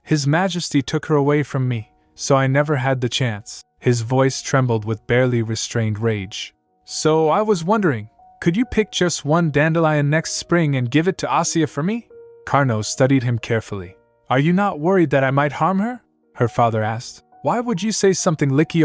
His Majesty took her away from me, so I never had the chance." His voice trembled with barely restrained rage. "So I was wondering, could you pick just one dandelion next spring and give it to Asya for me?" Carno studied him carefully. "Are you not worried that I might harm her?" her father asked. "Why would you say something licky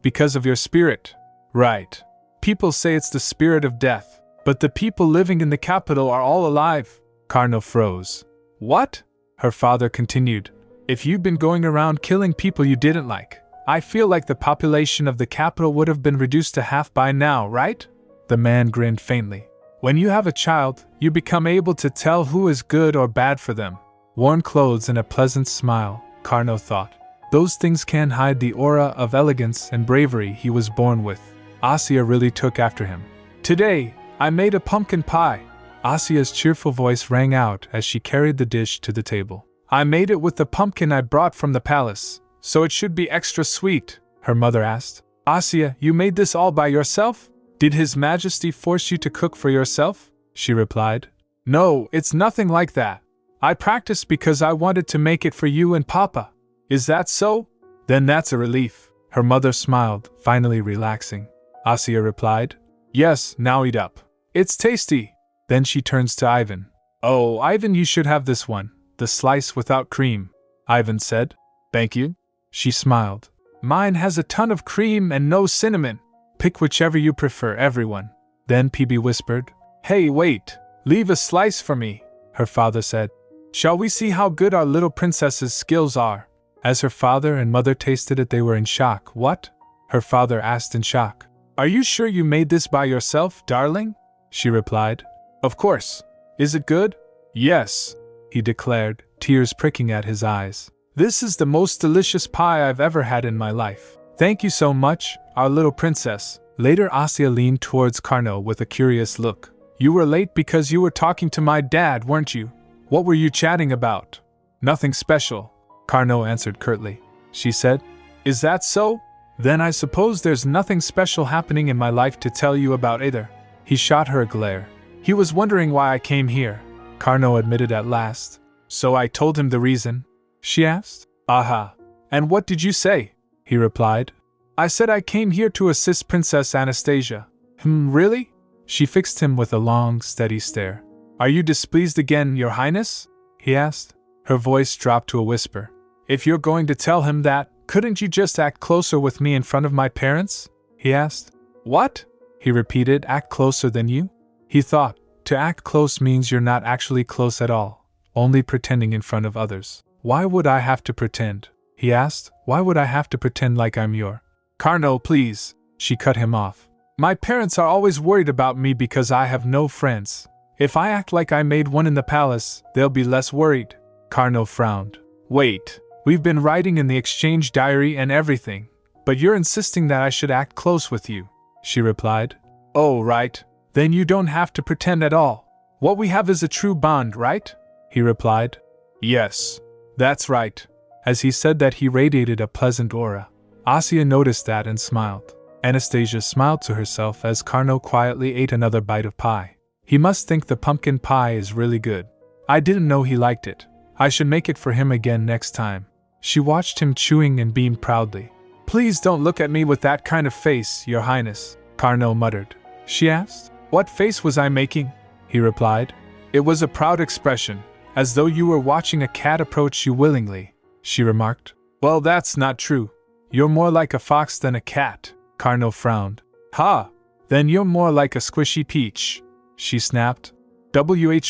Because of your spirit." "Right. People say it's the spirit of death, but the people living in the capital are all alive." Carno froze. "What?" her father continued. "If you'd been going around killing people you didn't like, I feel like the population of the capital would have been reduced to half by now, right?" The man grinned faintly. "When you have a child, you become able to tell who is good or bad for them." Worn clothes and a pleasant smile, Carno thought. Those things can hide the aura of elegance and bravery he was born with. Asya really took after him. "Today, I made a pumpkin pie." Asya's cheerful voice rang out as she carried the dish to the table. "I made it with the pumpkin I brought from the palace, so it should be extra sweet," her mother asked. "Asya, you made this all by yourself? Did His Majesty force you to cook for yourself?" she replied. "No, it's nothing like that. I practiced because I wanted to make it for you and Papa." "Is that so? Then that's a relief." Her mother smiled, finally relaxing. Asya replied, "Yes, now eat up. It's tasty." Then she turns to Ivan. "Oh, Ivan, you should have this one, the slice without cream," Ivan said. "Thank you." She smiled. "Mine has a ton of cream and no cinnamon. Pick whichever you prefer, everyone." Then PB whispered, "Hey, wait, leave a slice for me," her father said. "Shall we see how good our little princess's skills are?" As her father and mother tasted it, they were in shock. "What?" her father asked in shock. "Are you sure you made this by yourself, darling?" she replied. "Of course. Is it good?" "Yes," he declared, tears pricking at his eyes. "This is the most delicious pie I've ever had in my life. Thank you so much, our little princess." Later, Asya leaned towards Carno with a curious look. "You were late because you were talking to my dad, weren't you? What were you chatting about?" "Nothing special," Carno answered curtly. She said, "Is that so? Then I suppose there's nothing special happening in my life to tell you about either." He shot her a glare. "He was wondering why I came here," Carno admitted at last. "So I told him the reason?" she asked. "Aha. And what did you say?" he replied. "I said I came here to assist Princess Anastasia." Really?" She fixed him with a long, steady stare. "Are you displeased again, Your Highness?" he asked. Her voice dropped to a whisper. "If you're going to tell him that, couldn't you just act closer with me in front of my parents?" he asked. "What?" he repeated. "Act closer than you?" He thought, to act close means you're not actually close at all, only pretending in front of others. "Why would I have to pretend?" he asked. "Why would I have to pretend like I'm your—" "Carno, please," she cut him off. "My parents are always worried about me because I have no friends. If I act like I made one in the palace, they'll be less worried." Carno frowned. "Wait, we've been writing in the exchange diary and everything, but you're insisting that I should act close with you," she replied. "Oh, right. Then you don't have to pretend at all. What we have is a true bond, right?" he replied. "Yes, that's right." As he said that, he radiated a pleasant aura. Asya noticed that and smiled. Anastasia smiled to herself as Carno quietly ate another bite of pie. "He must think the pumpkin pie is really good. I didn't know he liked it. I should make it for him again next time." She watched him chewing and beamed proudly. "Please don't look at me with that kind of face, Your Highness," Carno muttered. She asked, "What face was I making?" He replied, "It was a proud expression, as though you were watching a cat approach you willingly," she remarked. "Well, that's not true. You're more like a fox than a cat," Carno frowned. "Ha! Then you're more like a squishy peach," she snapped.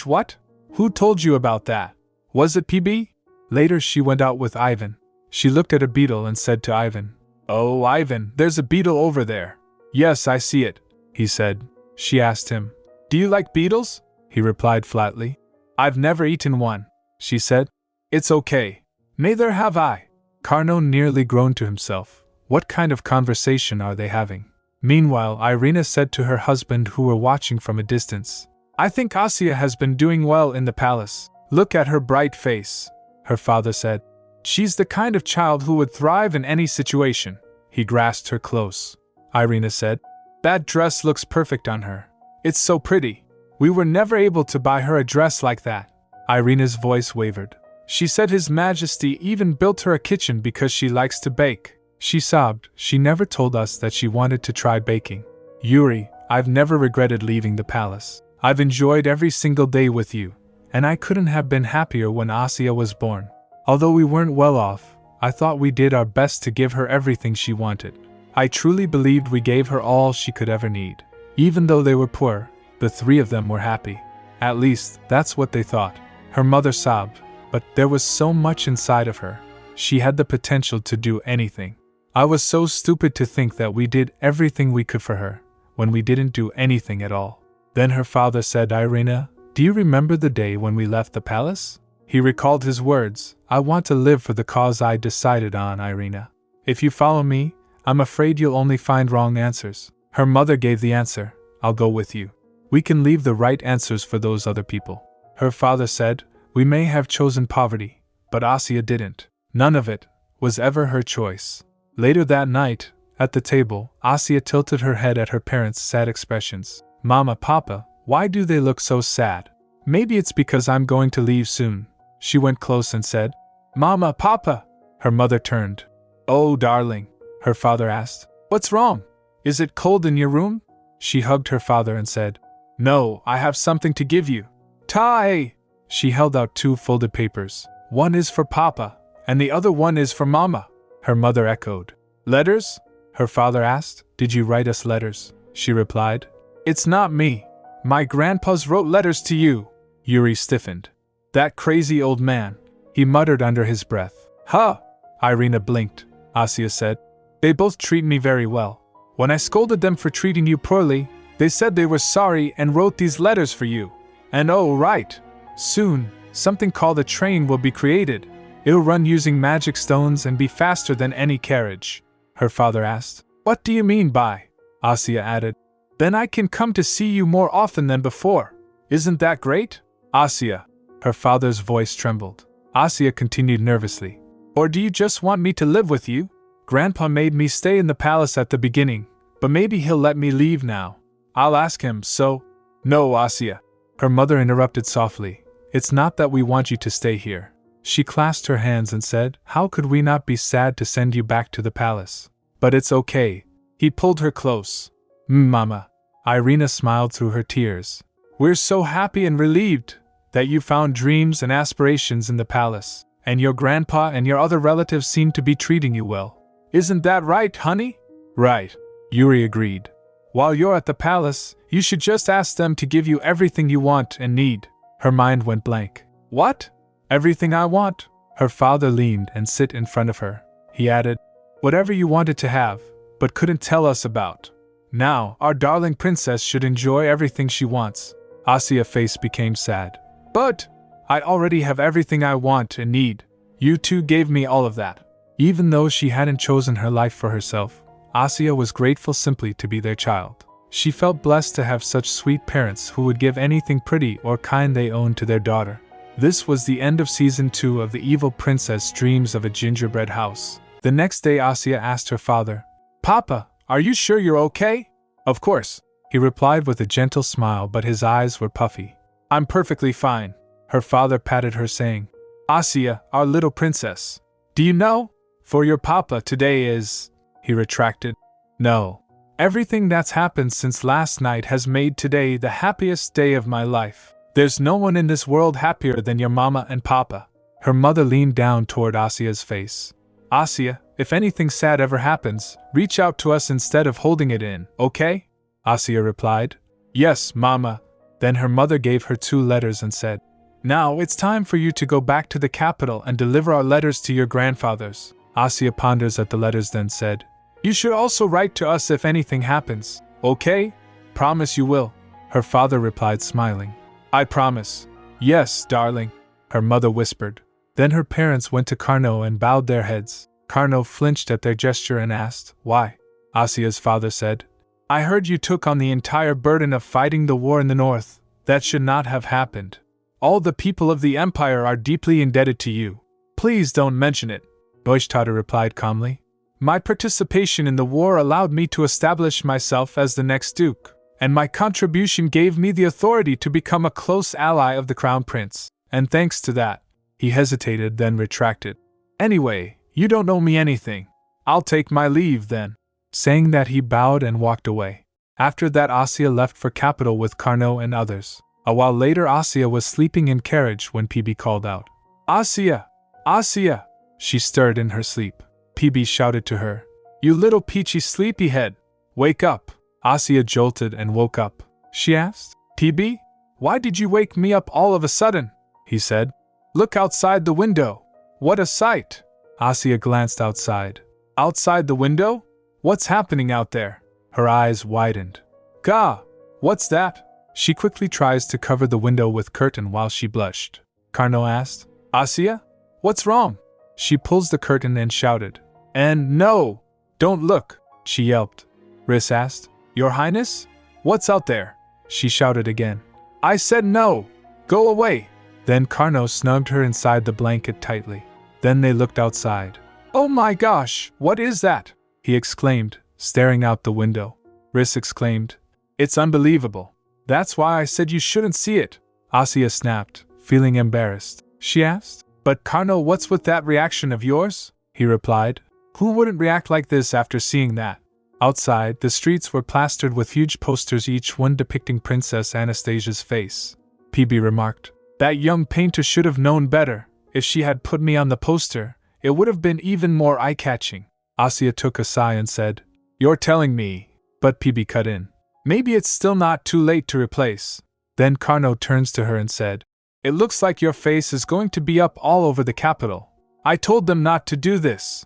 What? Who told you about that? Was it PB? Later she went out with Ivan. She looked at a beetle and said to Ivan, "Oh, Ivan, there's a beetle over there." "Yes, I see it," he said. She asked him, "Do you like beetles?" He replied flatly, "I've never eaten one," she said. "It's okay. Neither have I." Carno nearly groaned to himself. What kind of conversation are they having? Meanwhile, Irina said to her husband, who were watching from a distance, "I think Asya has been doing well in the palace. Look at her bright face." Her father said, "She's the kind of child who would thrive in any situation." He grasped her close. Irina said, "That dress looks perfect on her." It's so pretty. We were never able to buy her a dress like that. Irina's voice wavered. She said His Majesty even built her a kitchen because she likes to bake. She sobbed. She never told us that she wanted to try baking. Yuri, I've never regretted leaving the palace. I've enjoyed every single day with you, and I couldn't have been happier when Asya was born. Although we weren't well off, I thought we did our best to give her everything she wanted. I truly believed we gave her all she could ever need. Even though they were poor, the three of them were happy. At least, that's what they thought. Her mother sobbed, but there was so much inside of her. She had the potential to do anything. I was so stupid to think that we did everything we could for her, when we didn't do anything at all. Then her father said, Irina, do you remember the day when we left the palace? He recalled his words, I want to live for the cause I decided on, Irina. If you follow me, I'm afraid you'll only find wrong answers. Her mother gave the answer, I'll go with you. We can leave the right answers for those other people. Her father said, we may have chosen poverty, but Asya didn't. None of it was ever her choice. Later that night, at the table, Asya tilted her head at her parents' sad expressions. Mama, Papa, why do they look so sad? Maybe it's because I'm going to leave soon. She went close and said, Mama, Papa. Her mother turned. Oh, darling, her father asked. What's wrong? Is it cold in your room? She hugged her father and said, No, I have something to give you. Tai! She held out 2 folded papers. One is for Papa, and the other one is for Mama. Her mother echoed. Letters? Her father asked. Did you write us letters? She replied. It's not me. My grandpas wrote letters to you. Yuri stiffened. That crazy old man, he muttered under his breath. Huh! Irina blinked. Asya said. They both treat me very well. When I scolded them for treating you poorly, they said they were sorry and wrote these letters for you. And oh, right. Soon, something called a train will be created. It'll run using magic stones and be faster than any carriage. Her father asked. What do you mean by? Asya added. Then I can come to see you more often than before. Isn't that great? Asya. Her father's voice trembled. Asya continued nervously. Or do you just want me to live with you? Grandpa made me stay in the palace at the beginning, but maybe he'll let me leave now. I'll ask him, so… No, Asya. Her mother interrupted softly. It's not that we want you to stay here. She clasped her hands and said, How could we not be sad to send you back to the palace? But it's okay. He pulled her close. Mama. Irina smiled through her tears. We're so happy and relieved that you found dreams and aspirations in the palace, and your grandpa and your other relatives seem to be treating you well. Isn't that right, honey? Right. Yuri agreed. While you're at the palace, you should just ask them to give you everything you want and need. Her mind went blank. What? Everything I want? Her father leaned and sit in front of her. He added, Whatever you wanted to have, but couldn't tell us about. Now, our darling princess should enjoy everything she wants. Asya's face became sad. But I already have everything I want and need. You two gave me all of that. Even though she hadn't chosen her life for herself, Asya was grateful simply to be their child. She felt blessed to have such sweet parents who would give anything pretty or kind they owned to their daughter. This was the end of Season 2 of The Evil Princess Dreams of a Gingerbread House. The next day Asya asked her father, Papa, are you sure you're okay? Of course, he replied with a gentle smile, but his eyes were puffy. I'm perfectly fine. Her father patted her saying, Asya, our little princess. Do you know? For your papa today is… He retracted. No. Everything that's happened since last night has made today the happiest day of my life. There's no one in this world happier than your mama and papa. Her mother leaned down toward Asya's face. Asya, if anything sad ever happens, reach out to us instead of holding it in, okay? Asya replied. Yes, mama. Then her mother gave her 2 letters and said, Now it's time for you to go back to the capital and deliver our letters to your grandfathers. Asya ponders at the letters then said, You should also write to us if anything happens, okay? Promise you will. Her father replied smiling. I promise. Yes, darling, her mother whispered. Then her parents went to Carnot and bowed their heads. Carnot flinched at their gesture and asked, Why? Asya's father said, I heard you took on the entire burden of fighting the war in the north. That should not have happened. All the people of the empire are deeply indebted to you. Please don't mention it. Neustadter replied calmly. My participation in the war allowed me to establish myself as the next duke, And my contribution gave me the authority to become a close ally of the Crown Prince. And thanks to that, he hesitated, then retracted. Anyway, you don't owe me anything. I'll take my leave then. Saying that, he bowed and walked away. After that, Asya left for capital with Carnot and others. A while later, Asya was sleeping in carriage when PB called out, "Asya! Asya!" She stirred in her sleep. PB shouted to her, "You little peachy sleepyhead! Wake up!" Asya jolted and woke up. She asked, "PB, why did you wake me up all of a sudden?" He said, "Look outside the window. What a sight!" Asya glanced outside. "Outside the window? What's happening out there?" Her eyes widened. "Gah! What's that?" She quickly tries to cover the window with curtain while she blushed. Carnot asked, "Asya? What's wrong?" She pulls the curtain and shouted. "And no! Don't look!" she yelped. Riss asked, "Your Highness? What's out there?" She shouted again. "I said no! Go away!" Then Carnot snugged her inside the blanket tightly. Then they looked outside. "Oh my gosh, what is that?" he exclaimed, staring out the window. Riss exclaimed, "It's unbelievable. That's why I said you shouldn't see it." Asya snapped, feeling embarrassed. She asked, "But Carnot, what's with that reaction of yours?" He replied, "Who wouldn't react like this after seeing that?" Outside, the streets were plastered with huge posters, each one depicting Princess Anastasia's face. PB remarked, "That young painter should have known better. If she had put me on the poster, it would have been even more eye-catching." Asya took a sigh and said, "You're telling me." But PB cut in, "Maybe it's still not too late to replace." Then Carnot turns to her and said, "It looks like your face is going to be up all over the capital. I told them not to do this."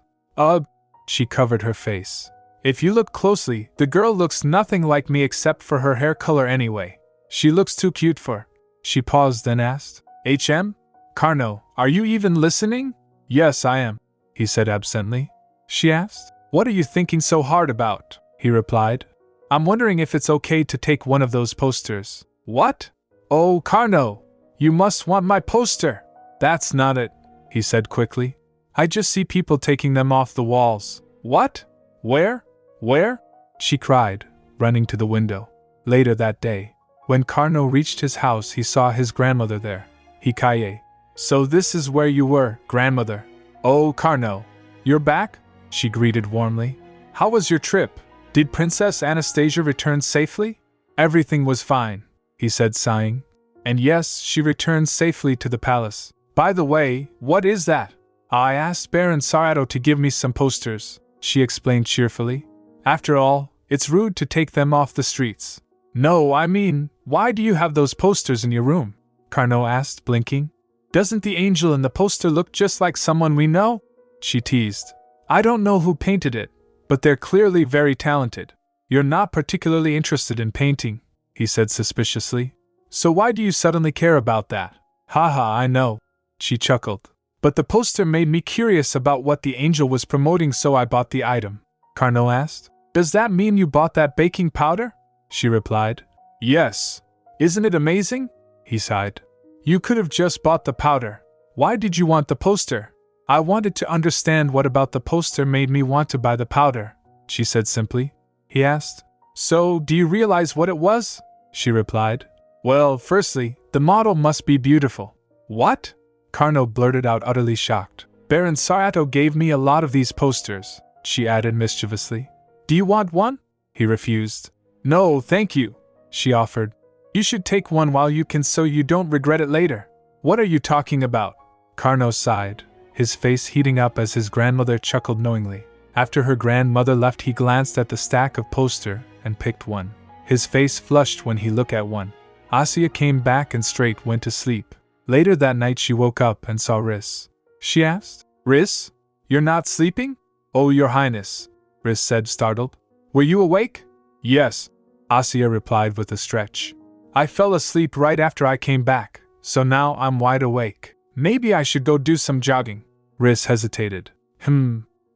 She covered her face. "If you look closely, the girl looks nothing like me except for her hair color anyway. She looks too cute for." She paused, then asked, "HM? Carnot, are you even listening?" "Yes, I am," he said absently. She asked, "What are you thinking so hard about?" He replied, "I'm wondering if it's okay to take one of those posters." "What? Oh, Carnot, you must want my poster." "That's not it," he said quickly. "I just see people taking them off the walls." "What? Where? Where?" she cried, running to the window. Later that day, when Carnot reached his house, he saw his grandmother there. Hikaye. "So this is where you were, grandmother." "Oh, Carnot, you're back?" she greeted warmly. "How was your trip? Did Princess Anastasia return safely?" "Everything was fine," he said, sighing. "And yes, she returned safely to the palace. By the way, what is that?" "I asked Baron Sarato to give me some posters," she explained cheerfully. "After all, it's rude to take them off the streets." "No, I mean, why do you have those posters in your room?" Carnot asked, blinking. "Doesn't the angel in the poster look just like someone we know?" she teased. "I don't know who painted it, but they're clearly very talented." "You're not particularly interested in painting," he said suspiciously. "So why do you suddenly care about that?" "Haha, I know," she chuckled. "But the poster made me curious about what the angel was promoting, so I bought the item." Carnot asked, "Does that mean you bought that baking powder?" She replied, "Yes. Isn't it amazing?" He sighed. "You could have just bought the powder. Why did you want the poster?" "I wanted to understand what about the poster made me want to buy the powder," she said simply. He asked, "So, do you realize what it was?" She replied, "Well, firstly, the model must be beautiful." "What?" Carnot blurted out, utterly shocked. "Baron Sarato gave me a lot of these posters," she added mischievously. "Do you want one?" He refused. "No, thank you," she offered. "You should take one while you can so you don't regret it later." "What are you talking about?" Carnot sighed, his face heating up as his grandmother chuckled knowingly. After her grandmother left, he glanced at the stack of poster and picked one. His face flushed when he looked at one. Asya came back and straight went to sleep. Later that night she woke up and saw Riss. She asked, "Riss? You're not sleeping?" "Oh, your highness," Riss said, startled. "Were you awake?" "Yes," Asya replied with a stretch. "I fell asleep right after I came back, so now I'm wide awake. Maybe I should go do some jogging." Riss hesitated.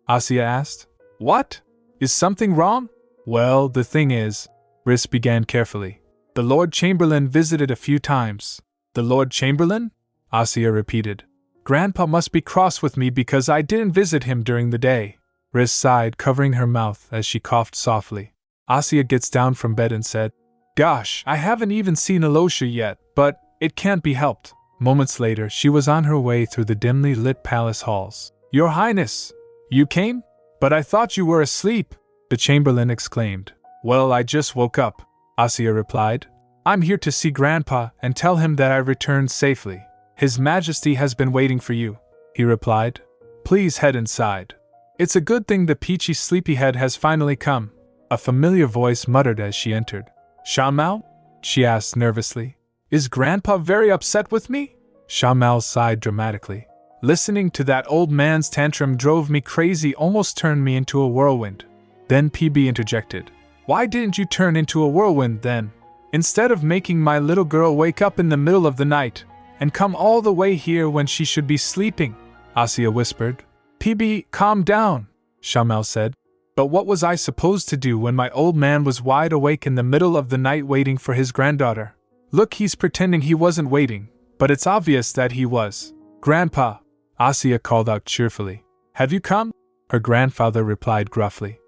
Asya asked. "What? Is something wrong?" "Well, the thing is," Riss began carefully, "the Lord Chamberlain visited a few times." "The Lord Chamberlain?" Asya repeated. "Grandpa must be cross with me because I didn't visit him during the day." Riss sighed, covering her mouth as she coughed softly. Asya gets down from bed and said, Gosh, I haven't even seen Aloysia yet, but it can't be helped. Moments later, she was on her way through the dimly lit palace halls. Your Highness! You came? But I thought you were asleep, the Chamberlain exclaimed. Well, I just woke up, Asya replied. I'm here to see Grandpa and tell him that I returned safely. His Majesty has been waiting for you, he replied. Please head inside. It's a good thing the peachy sleepyhead has finally come, a familiar voice muttered as she entered. Shamao? She asked nervously. Is Grandpa very upset with me? Shamao sighed dramatically. Listening to that old man's tantrum drove me crazy, almost turned me into a whirlwind. Then PB interjected. Why didn't you turn into a whirlwind then? Instead of making my little girl wake up in the middle of the night and come all the way here when she should be sleeping, Asya whispered. PB, calm down, Shamao said. But what was I supposed to do when my old man was wide awake in the middle of the night waiting for his granddaughter? Look, he's pretending he wasn't waiting, but it's obvious that he was. Grandpa, Asya called out cheerfully. Have you come? Her grandfather replied gruffly.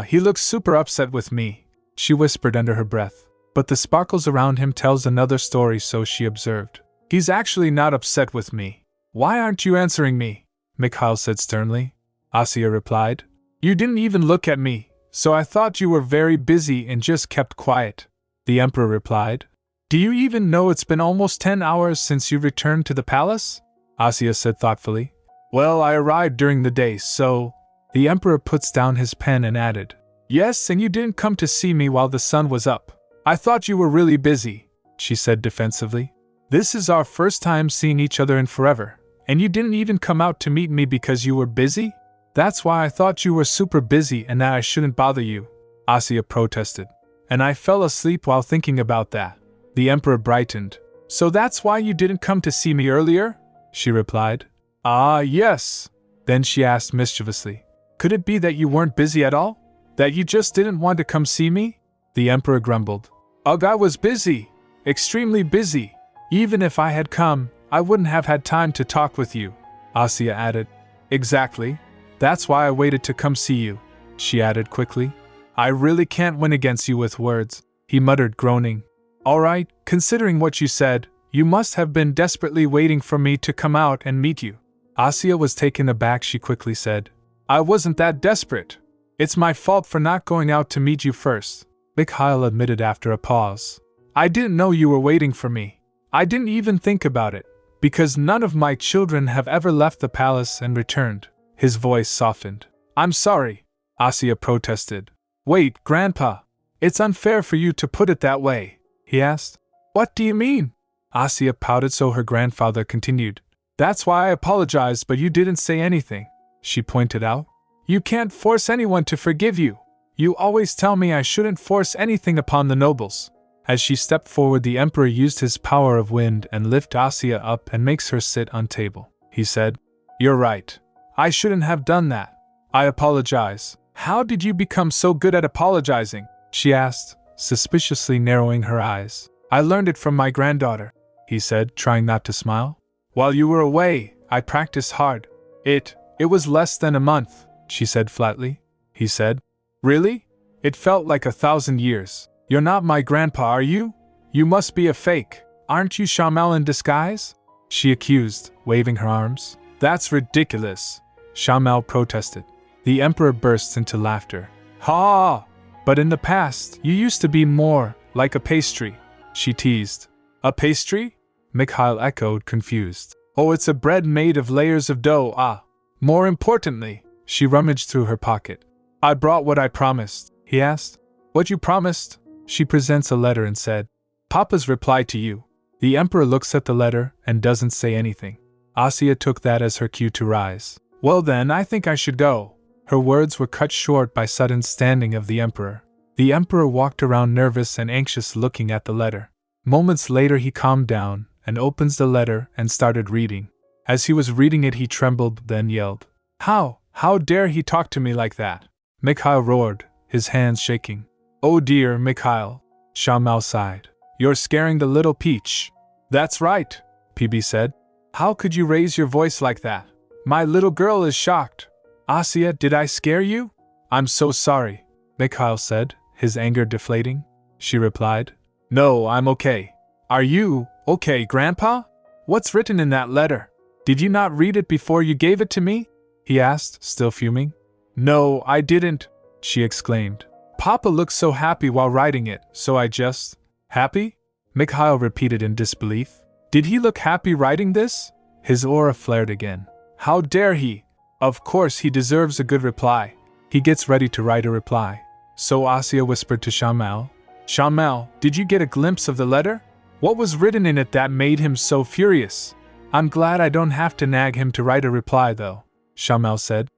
He looks super upset with me, she whispered under her breath. But the sparkles around him tells another story, so she observed. He's actually not upset with me. Why aren't you answering me? Mikhail said sternly. Asya replied. You didn't even look at me, so I thought you were very busy and just kept quiet. The emperor replied. Do you even know it's been almost 10 hours since you returned to the palace? Asya said thoughtfully. Well, I arrived during the day, so... The emperor puts down his pen and added. Yes, and you didn't come to see me while the sun was up. I thought you were really busy, she said defensively. This is our first time seeing each other in forever, and you didn't even come out to meet me because you were busy? That's why I thought you were super busy and that I shouldn't bother you, Asya protested. And I fell asleep while thinking about that. The emperor brightened. So that's why you didn't come to see me earlier? She replied. Yes. Then she asked mischievously. Could it be that you weren't busy at all? That you just didn't want to come see me? The emperor grumbled. Ugh, I was busy. Extremely busy. Even if I had come, I wouldn't have had time to talk with you, Asya added. Exactly. That's why I waited to come see you, she added quickly. I really can't win against you with words, he muttered, groaning. All right, considering what you said, you must have been desperately waiting for me to come out and meet you. Asya was taken aback. She quickly said. I wasn't that desperate. It's my fault for not going out to meet you first, Mikhail admitted after a pause. I didn't know you were waiting for me. I didn't even think about it, because none of my children have ever left the palace and returned. His voice softened. I'm sorry, Asya protested. Wait, Grandpa. It's unfair for you to put it that way, he asked. What do you mean? Asya pouted, so her grandfather continued. That's why I apologized, but you didn't say anything, she pointed out. You can't force anyone to forgive you. You always tell me I shouldn't force anything upon the nobles. As she stepped forward, the emperor used his power of wind and lifted Asya up and makes her sit on table. He said, You're right. I shouldn't have done that. I apologize. How did you become so good at apologizing? She asked, suspiciously narrowing her eyes. I learned it from my granddaughter, he said, trying not to smile. While you were away, I practiced hard. It was less than a month, she said flatly. He said, Really? It felt like 1,000 years. You're not my grandpa, are you? You must be a fake. Aren't you Shamao in disguise? She accused, waving her arms. That's ridiculous, Shamao protested. The emperor burst into laughter. Ha! But in the past, you used to be more like a pastry, she teased. A pastry? Mikhail echoed, confused. Oh, it's a bread made of layers of dough, More importantly, she rummaged through her pocket. I brought what I promised, he asked. What you promised? She presents a letter and said, Papa's reply to you. The emperor looks at the letter and doesn't say anything. Asya took that as her cue to rise. Well then, I think I should go. Her words were cut short by sudden standing of the emperor. The emperor walked around nervous and anxious, looking at the letter. Moments later he calmed down and opens the letter and started reading. As he was reading it he trembled, then yelled. How dare he talk to me like that? Mikhail roared, his hands shaking. Oh dear, Mikhail, Shamao sighed. You're scaring the little peach. That's right, PB said. How could you raise your voice like that? My little girl is shocked. Asya, did I scare you? I'm so sorry, Mikhail said, his anger deflating. She replied, No, I'm okay. Are you okay, Grandpa? What's written in that letter? Did you not read it before you gave it to me? He asked, still fuming. No, I didn't, she exclaimed. Papa looked so happy while writing it, so I just… Happy? Mikhail repeated in disbelief. Did he look happy writing this? His aura flared again. How dare he? Of course he deserves a good reply. He gets ready to write a reply. So Asya whispered to Shamal. Shamal, did you get a glimpse of the letter? What was written in it that made him so furious? I'm glad I don't have to nag him to write a reply though, Shamal said.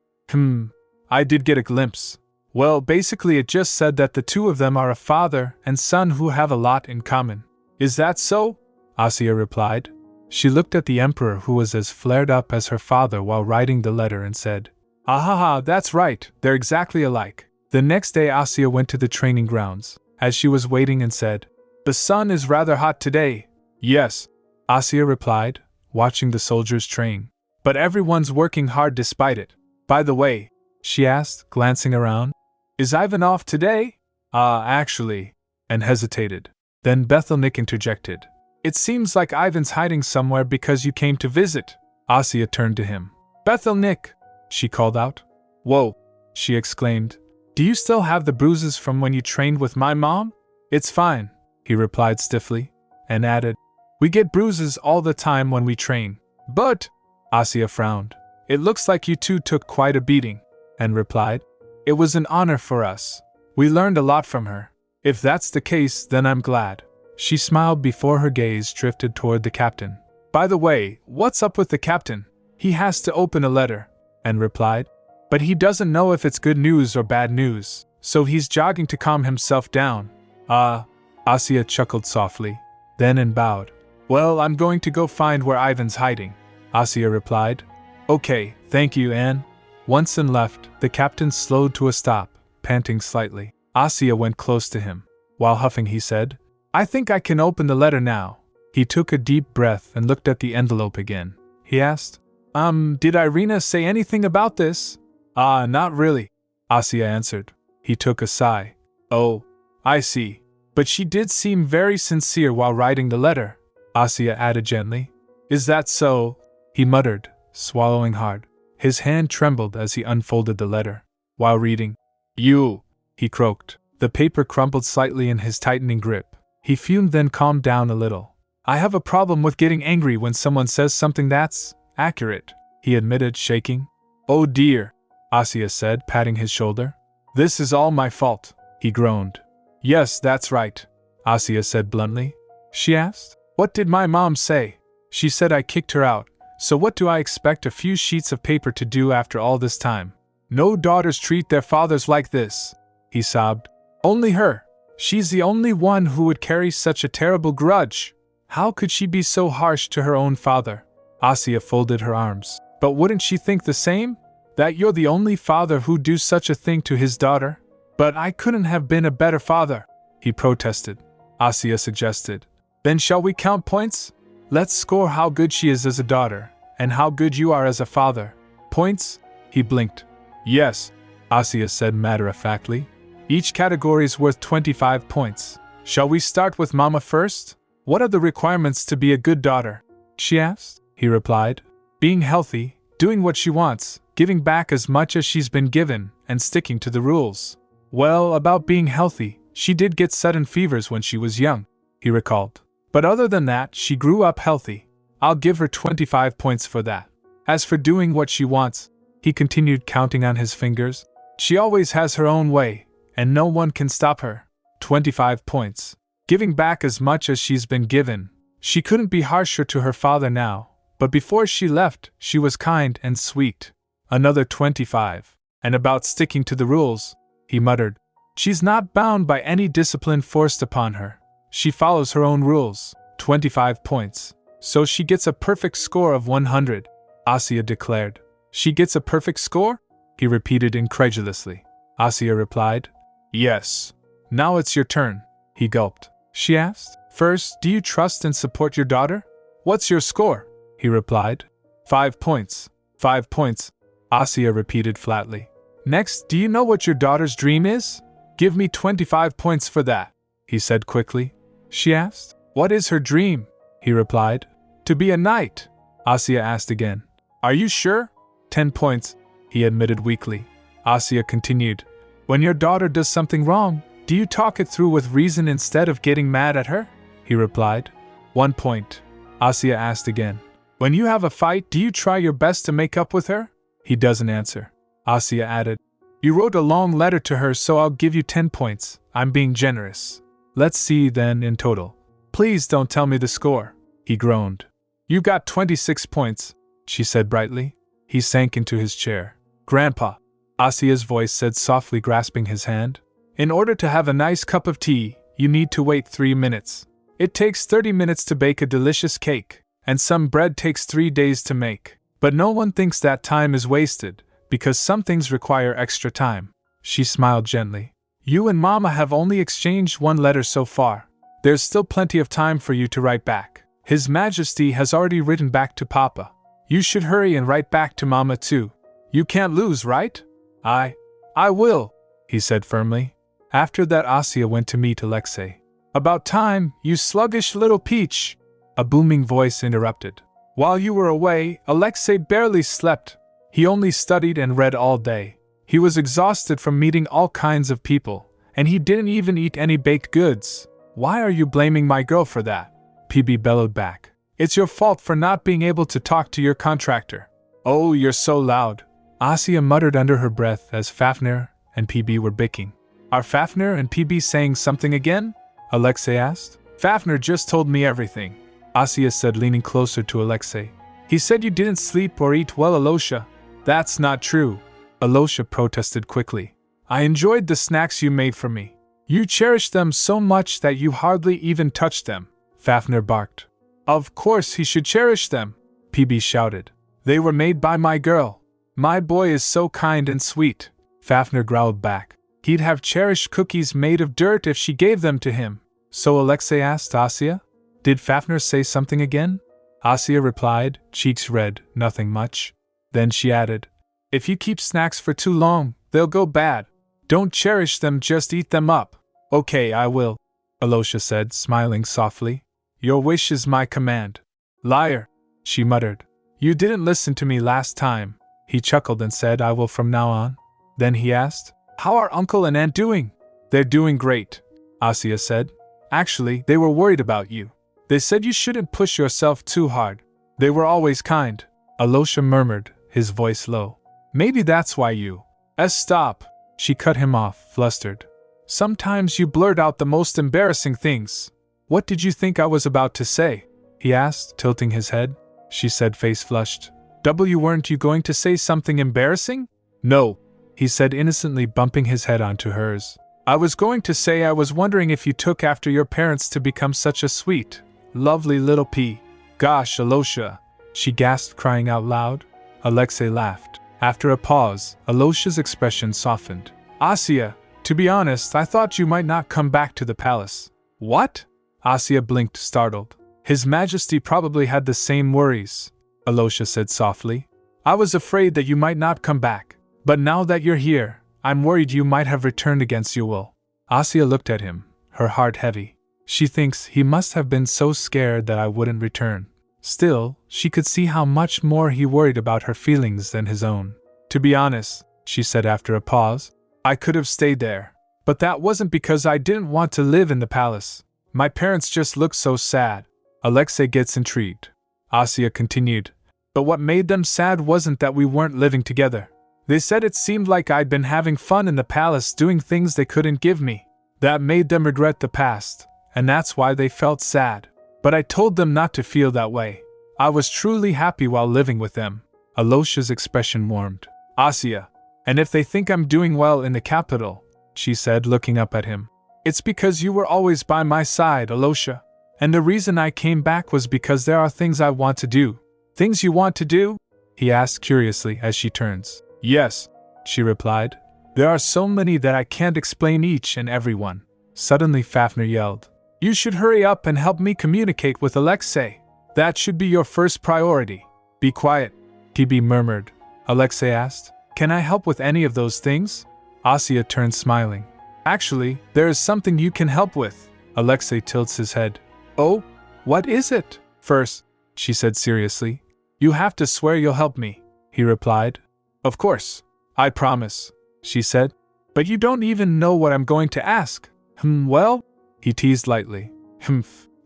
I did get a glimpse. Well, basically it just said that the two of them are a father and son who have a lot in common. Is that so? Asya replied. She looked at the emperor who was as flared up as her father while writing the letter and said, Ahaha, that's right, they're exactly alike. The next day Asya went to the training grounds, as she was waiting and said, The sun is rather hot today. Yes, Asya replied, watching the soldiers train. But everyone's working hard despite it. By the way, she asked, glancing around, is Ivan off today? Actually, and hesitated. Then Bethelnik interjected. It seems like Ivan's hiding somewhere because you came to visit. Asya turned to him. Bethelnik, she called out. Whoa, she exclaimed. Do you still have the bruises from when you trained with my mom? It's fine, he replied stiffly, and added, We get bruises all the time when we train. But, Asya frowned, it looks like you two took quite a beating, and replied, It was an honor for us. We learned a lot from her. If that's the case, then I'm glad. She smiled before her gaze drifted toward the captain. By the way, what's up with the captain? He has to open a letter, and replied, But he doesn't know if it's good news or bad news, so he's jogging to calm himself down. Asya chuckled softly, then and bowed. Well, I'm going to go find where Ivan's hiding, Asya replied. Okay, thank you, Anne. Once and left, the captain slowed to a stop, panting slightly. Asya went close to him. While huffing, he said, I think I can open the letter now. He took a deep breath and looked at the envelope again. He asked, Did Irina say anything about this? Not really, Asya answered. He took a sigh. Oh, I see. But she did seem very sincere while writing the letter, Asya added gently. Is that so? He muttered, swallowing hard. His hand trembled as he unfolded the letter. While reading, You, he croaked. The paper crumpled slightly in his tightening grip. He fumed, then calmed down a little. I have a problem with getting angry when someone says something that's accurate, he admitted, shaking. Oh dear, Asya said, patting his shoulder. This is all my fault, he groaned. Yes, that's right, Asya said bluntly. She asked, What did my mom say? She said I kicked her out, so what do I expect a few sheets of paper to do after all this time? No daughters treat their fathers like this, he sobbed. Only her. She's the only one who would carry such a terrible grudge. How could she be so harsh to her own father? Asya folded her arms. But wouldn't she think the same? That you're the only father who'd do such a thing to his daughter? But I couldn't have been a better father, he protested. Asya suggested. Then shall we count points? Let's score how good she is as a daughter, and how good you are as a father. Points? He blinked. Yes, Asya said matter-of-factly. Each category is worth 25 points. Shall we start with Mama first? What are the requirements to be a good daughter? She asked. He replied. Being healthy, doing what she wants, giving back as much as she's been given, and sticking to the rules. Well, about being healthy, she did get sudden fevers when she was young, he recalled. But other than that, she grew up healthy. I'll give her 25 points for that. As for doing what she wants, he continued, counting on his fingers, she always has her own way, and no one can stop her. 25 points. Giving back as much as she's been given. She couldn't be harsher to her father now, but before she left, she was kind and sweet. Another 25. And about sticking to the rules, he muttered. She's not bound by any discipline forced upon her. She follows her own rules. 25 points. So she gets a perfect score of 100, Asya declared. She gets a perfect score? He repeated incredulously. Asya replied. Yes. Now it's your turn, he gulped. She asked. First, do you trust and support your daughter? What's your score? He replied. 5 points. 5 points, Asya repeated flatly. Next, do you know what your daughter's dream is? Give me 25 points for that, he said quickly. she asked. What is her dream? He replied. To be a knight, Asya asked again. Are you sure? 10 points, he admitted weakly. Asya continued. When your daughter does something wrong, do you talk it through with reason instead of getting mad at her? He replied. 1 point. Asya asked again. When you have a fight, do you try your best to make up with her? He doesn't answer. Asya added. You wrote a long letter to her, so I'll give you 10 points. I'm being generous. Let's see then in total. Please don't tell me the score, he groaned. You got 26 points, she said brightly. He sank into his chair. Grandpa, Asya's voice said softly, grasping his hand. In order to have a nice cup of tea, you need to wait 3 minutes. It takes 30 minutes to bake a delicious cake, and some bread takes 3 days to make. But no one thinks that time is wasted, because some things require extra time. She smiled gently. You and Mama have only exchanged 1 letter so far. There's still plenty of time for you to write back. His Majesty has already written back to Papa. You should hurry and write back to Mama too. You can't lose, right? I will, he said firmly. After that, Asya went to meet Alexei. About time, you sluggish little peach, a booming voice interrupted. While you were away, Alexei barely slept. He only studied and read all day. He was exhausted from meeting all kinds of people, and he didn't even eat any baked goods. Why are you blaming my girl for that? PB bellowed back. It's your fault for not being able to talk to your contractor. Oh, you're so loud, Asya muttered under her breath as Fafnir and PB were bickering. Are Fafnir and PB saying something again? Alexei asked. Fafnir just told me everything, Asya said, leaning closer to Alexei. He said you didn't sleep or eat well, Alosha. That's not true, Alosha protested quickly. I enjoyed the snacks you made for me. You cherished them so much that you hardly even touched them, Fafnir barked. Of course he should cherish them, PB shouted. They were made by my girl. My boy is so kind and sweet, Fafnir growled back. He'd have cherished cookies made of dirt if she gave them to him. So Alexei asked Asya. Did Fafnir say something again? Asya replied, cheeks red, nothing much. Then she added, if you keep snacks for too long, they'll go bad. Don't cherish them, just eat them up. Okay, I will, Alosha said, smiling softly. Your wish is my command. Liar, she muttered. You didn't listen to me last time. He chuckled and said, I will from now on. Then he asked, how are Uncle and Aunt doing? They're doing great, Asya said. Actually, they were worried about you. They said you shouldn't push yourself too hard. They were always kind, Alosha murmured, his voice low. Maybe that's why you... Stop, she cut him off, flustered. Sometimes you blurt out the most embarrassing things. What did you think I was about to say? He asked, tilting his head. She said, face flushed. Weren't you going to say something embarrassing? No, he said innocently, bumping his head onto hers. I was going to say I was wondering if you took after your parents to become such a sweet, lovely little pea. Gosh, Alosha, she gasped, crying out loud. Alexei laughed. After a pause, Alosha's expression softened. Asya, to be honest, I thought you might not come back to the palace. What? Asya blinked, startled. His Majesty probably had the same worries, Alosha said softly. I was afraid that you might not come back, but now that you're here, I'm worried you might have returned against your will. Asya looked at him, her heart heavy. She thinks he must have been so scared that I wouldn't return. Still, she could see how much more he worried about her feelings than his own. To be honest, she said after a pause, I could have stayed there. But that wasn't because I didn't want to live in the palace. My parents just looked so sad. Alexei gets intrigued. Asya continued. But what made them sad wasn't that we weren't living together. They said it seemed like I'd been having fun in the palace doing things they couldn't give me. That made them regret the past, and that's why they felt sad. But I told them not to feel that way. I was truly happy while living with them. Alosha's expression warmed. Asya, and if they think I'm doing well in the capital, she said, looking up at him, it's because you were always by my side, Alosha. And the reason I came back was because there are things I want to do. Things you want to do? He asked curiously as she turns. Yes, she replied. There are so many that I can't explain each and every one. Suddenly Fafnir yelled. You should hurry up and help me communicate with Alexei. That should be your first priority. Be quiet, PB murmured. Alexei asked, can I help with any of those things? Asya turned, smiling. Actually, there is something you can help with, Alexei tilts his head. Oh, what is it? First, she said seriously, you have to swear you'll help me, he replied. Of course, I promise, she said. But you don't even know what I'm going to ask. Well, he teased lightly.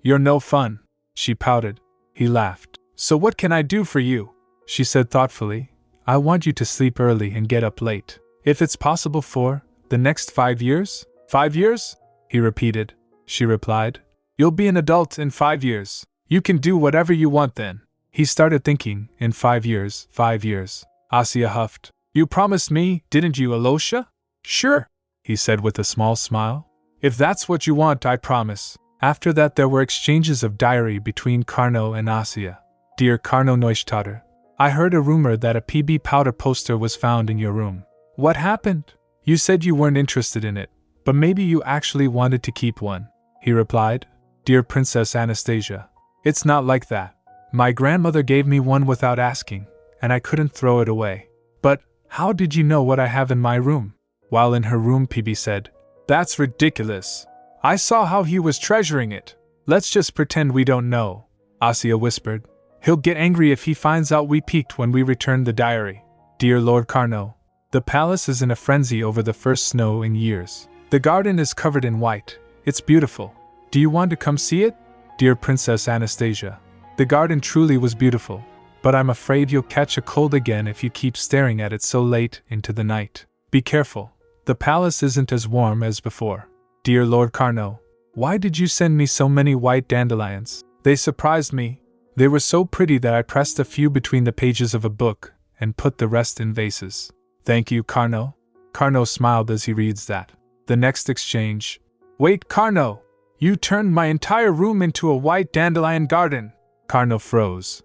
You're no fun, she pouted. He laughed. So what can I do for you? She said thoughtfully. I want you to sleep early and get up late. If it's possible for the next 5 years? 5 years? He repeated. She replied. You'll be an adult in 5 years. You can do whatever you want then. He started thinking, in 5 years, 5 years. Asya huffed. You promised me, didn't you, Alosha? Sure, he said with a small smile. If that's what you want, I promise. After that there were exchanges of diary between Karno and Asya. Dear Karno Neustadt, I heard a rumor that a PB powder poster was found in your room. What happened? You said you weren't interested in it, but maybe you actually wanted to keep one. He replied. Dear Princess Anastasia, it's not like that. My grandmother gave me one without asking, and I couldn't throw it away. But how did you know what I have in my room? While in her room, PB said, That's ridiculous. I saw how he was treasuring it. Let's just pretend we don't know, Asya whispered. He'll get angry if he finds out we peeked when we returned the diary. Dear Lord Karno, the palace is in a frenzy over the first snow in years. The garden is covered in white. It's beautiful. Do you want to come see it? Dear Princess Anastasia, the garden truly was beautiful, but I'm afraid you'll catch a cold again if you keep staring at it so late into the night. Be careful. The palace isn't as warm as before. Dear Lord Karno, why did you send me so many white dandelions? They surprised me. They were so pretty that I pressed a few between the pages of a book and put the rest in vases. Thank you, Karno. Karno smiled as he reads that. The next exchange. Wait, Karno! You turned my entire room into a white dandelion garden. Karno froze.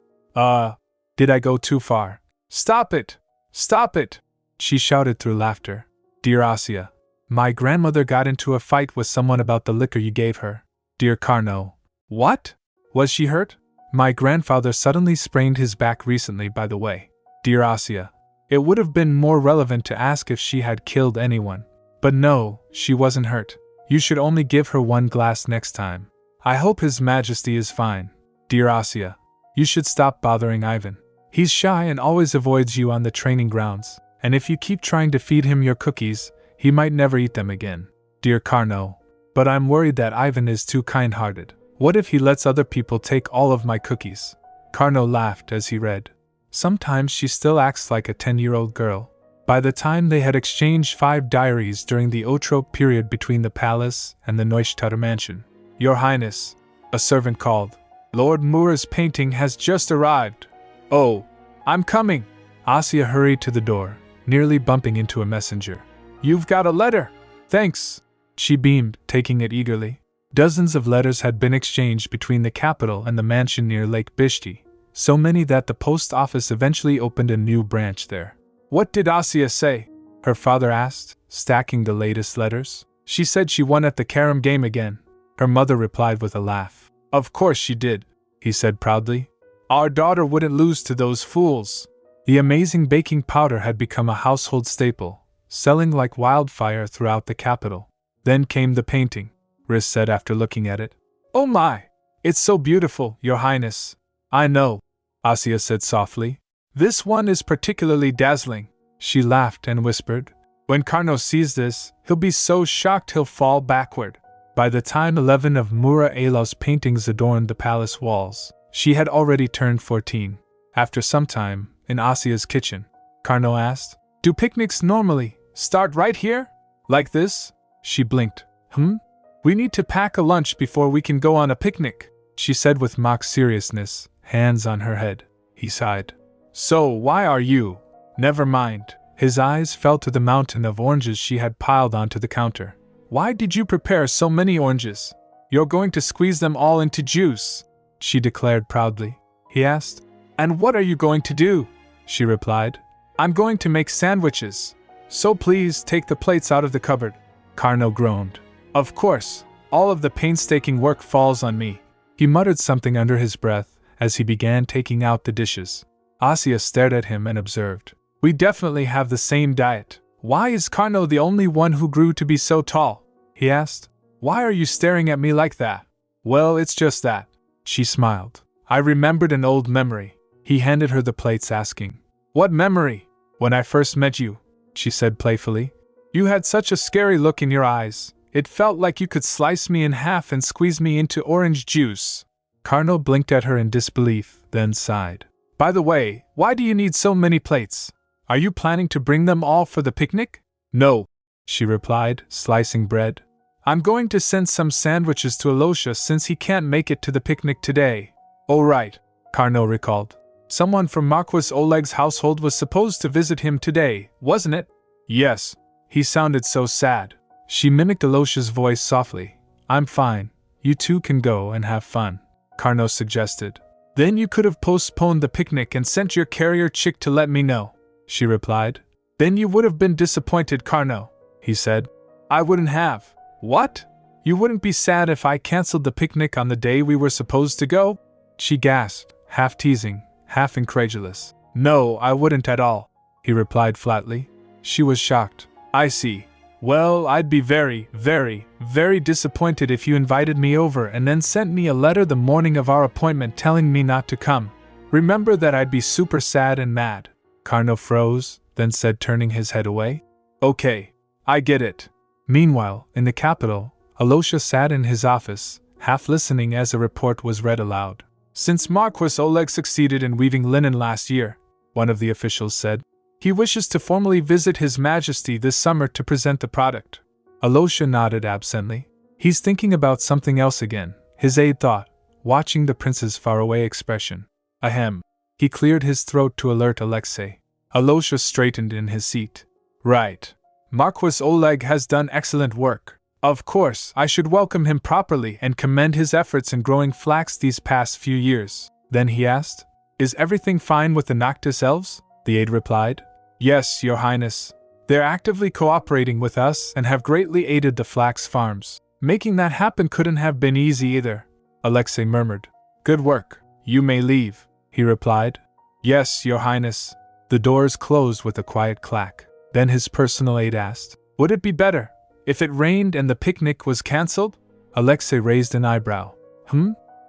Did I go too far? Stop it! Stop it! She shouted through laughter. Dear Asya, my grandmother got into a fight with someone about the liquor you gave her. Dear Karno. What? Was she hurt? My grandfather suddenly sprained his back recently, by the way. Dear Asya, it would have been more relevant to ask if she had killed anyone. But no, she wasn't hurt. You should only give her one glass next time. I hope His Majesty is fine. Dear Asya, you should stop bothering Ivan. He's shy and always avoids you on the training grounds, and if you keep trying to feed him your cookies, he might never eat them again. Dear Karno, but I'm worried that Ivan is too kind-hearted. What if he lets other people take all of my cookies? Karno laughed as he read. Sometimes she still acts like a 10-year-old girl. By the time they had exchanged 5 diaries during the Otrope period between the palace and the Neustadt mansion. Your Highness, a servant called. Lord Moor's painting has just arrived. Oh, I'm coming. Asya hurried to the door, nearly bumping into a messenger. You've got a letter. Thanks. She beamed, taking it eagerly. Dozens of letters had been exchanged between the capital and the mansion near Lake Bishti, so many that the post office eventually opened a new branch there. What did Asya say? Her father asked, stacking the latest letters. She said she won at the carom game again. Her mother replied with a laugh. Of course she did, he said proudly. Our daughter wouldn't lose to those fools. The amazing baking powder had become a household staple, selling like wildfire throughout the capital. Then came the painting, Riz said after looking at it. Oh my! It's so beautiful, Your Highness. I know, Asya said softly. This one is particularly dazzling. She laughed and whispered. When Karno sees this, he'll be so shocked he'll fall backward. By the time 11 of Mura Alaw's paintings adorned the palace walls, she had already turned 14. After some time, in Asya's kitchen, Karno asked, Do picnics normally start right here? Like this? She blinked. We need to pack a lunch before we can go on a picnic, she said with mock seriousness, hands on her head. He sighed. So why are you? Never mind. His eyes fell to the mountain of oranges she had piled onto the counter. Why did you prepare so many oranges? You're going to squeeze them all into juice, she declared proudly. He asked. And what are you going to do? She replied. I'm going to make sandwiches. So please take the plates out of the cupboard. Karno groaned. Of course, all of the painstaking work falls on me. He muttered something under his breath as he began taking out the dishes. Asya stared at him and observed. We definitely have the same diet. Why is Karno the only one who grew to be so tall? He asked. Why are you staring at me like that? Well, it's just that. She smiled. I remembered an old memory. He handed her the plates, asking, What memory? When I first met you, she said playfully. You had such a scary look in your eyes. It felt like you could slice me in half and squeeze me into orange juice. Carnot blinked at her in disbelief, then sighed. By the way, why do you need so many plates? Are you planning to bring them all for the picnic? No, she replied, slicing bread. I'm going to send some sandwiches to Alosha since he can't make it to the picnic today. Oh right, Carnot recalled. Someone from Marquis Oleg's household was supposed to visit him today, wasn't it? Yes. He sounded so sad. She mimicked Alosha's voice softly. I'm fine. You two can go and have fun, Carnot suggested. Then you could have postponed the picnic and sent your carrier chick to let me know, she replied. Then you would have been disappointed, Carnot, he said. I wouldn't have. What? You wouldn't be sad if I cancelled the picnic on the day we were supposed to go? She gasped, half teasing, half incredulous. No, I wouldn't at all, he replied flatly. She was shocked. I see. Well, I'd be very, very, very disappointed if you invited me over and then sent me a letter the morning of our appointment telling me not to come. Remember that I'd be super sad and mad. Carnot froze, then said, turning his head away. Okay, I get it. Meanwhile, in the capital, Alosha sat in his office, half listening as a report was read aloud. Since Marquis Oleg succeeded in weaving linen last year, one of the officials said, he wishes to formally visit His Majesty this summer to present the product. Alosha nodded absently. He's thinking about something else again, his aide thought, watching the prince's faraway expression. Ahem. He cleared his throat to alert Alexei. Alosha straightened in his seat. Right. Marquis Oleg has done excellent work. Of course, I should welcome him properly and commend his efforts in growing flax these past few years. Then he asked, Is everything fine with the Noctis elves? The aide replied, Yes, Your Highness. They're actively cooperating with us and have greatly aided the flax farms. Making that happen couldn't have been easy either, Alexei murmured. Good work. You may leave, he replied. Yes, Your Highness. The doors closed with a quiet clack. Then his personal aide asked, Would it be better if it rained and the picnic was cancelled? Alexei raised an eyebrow.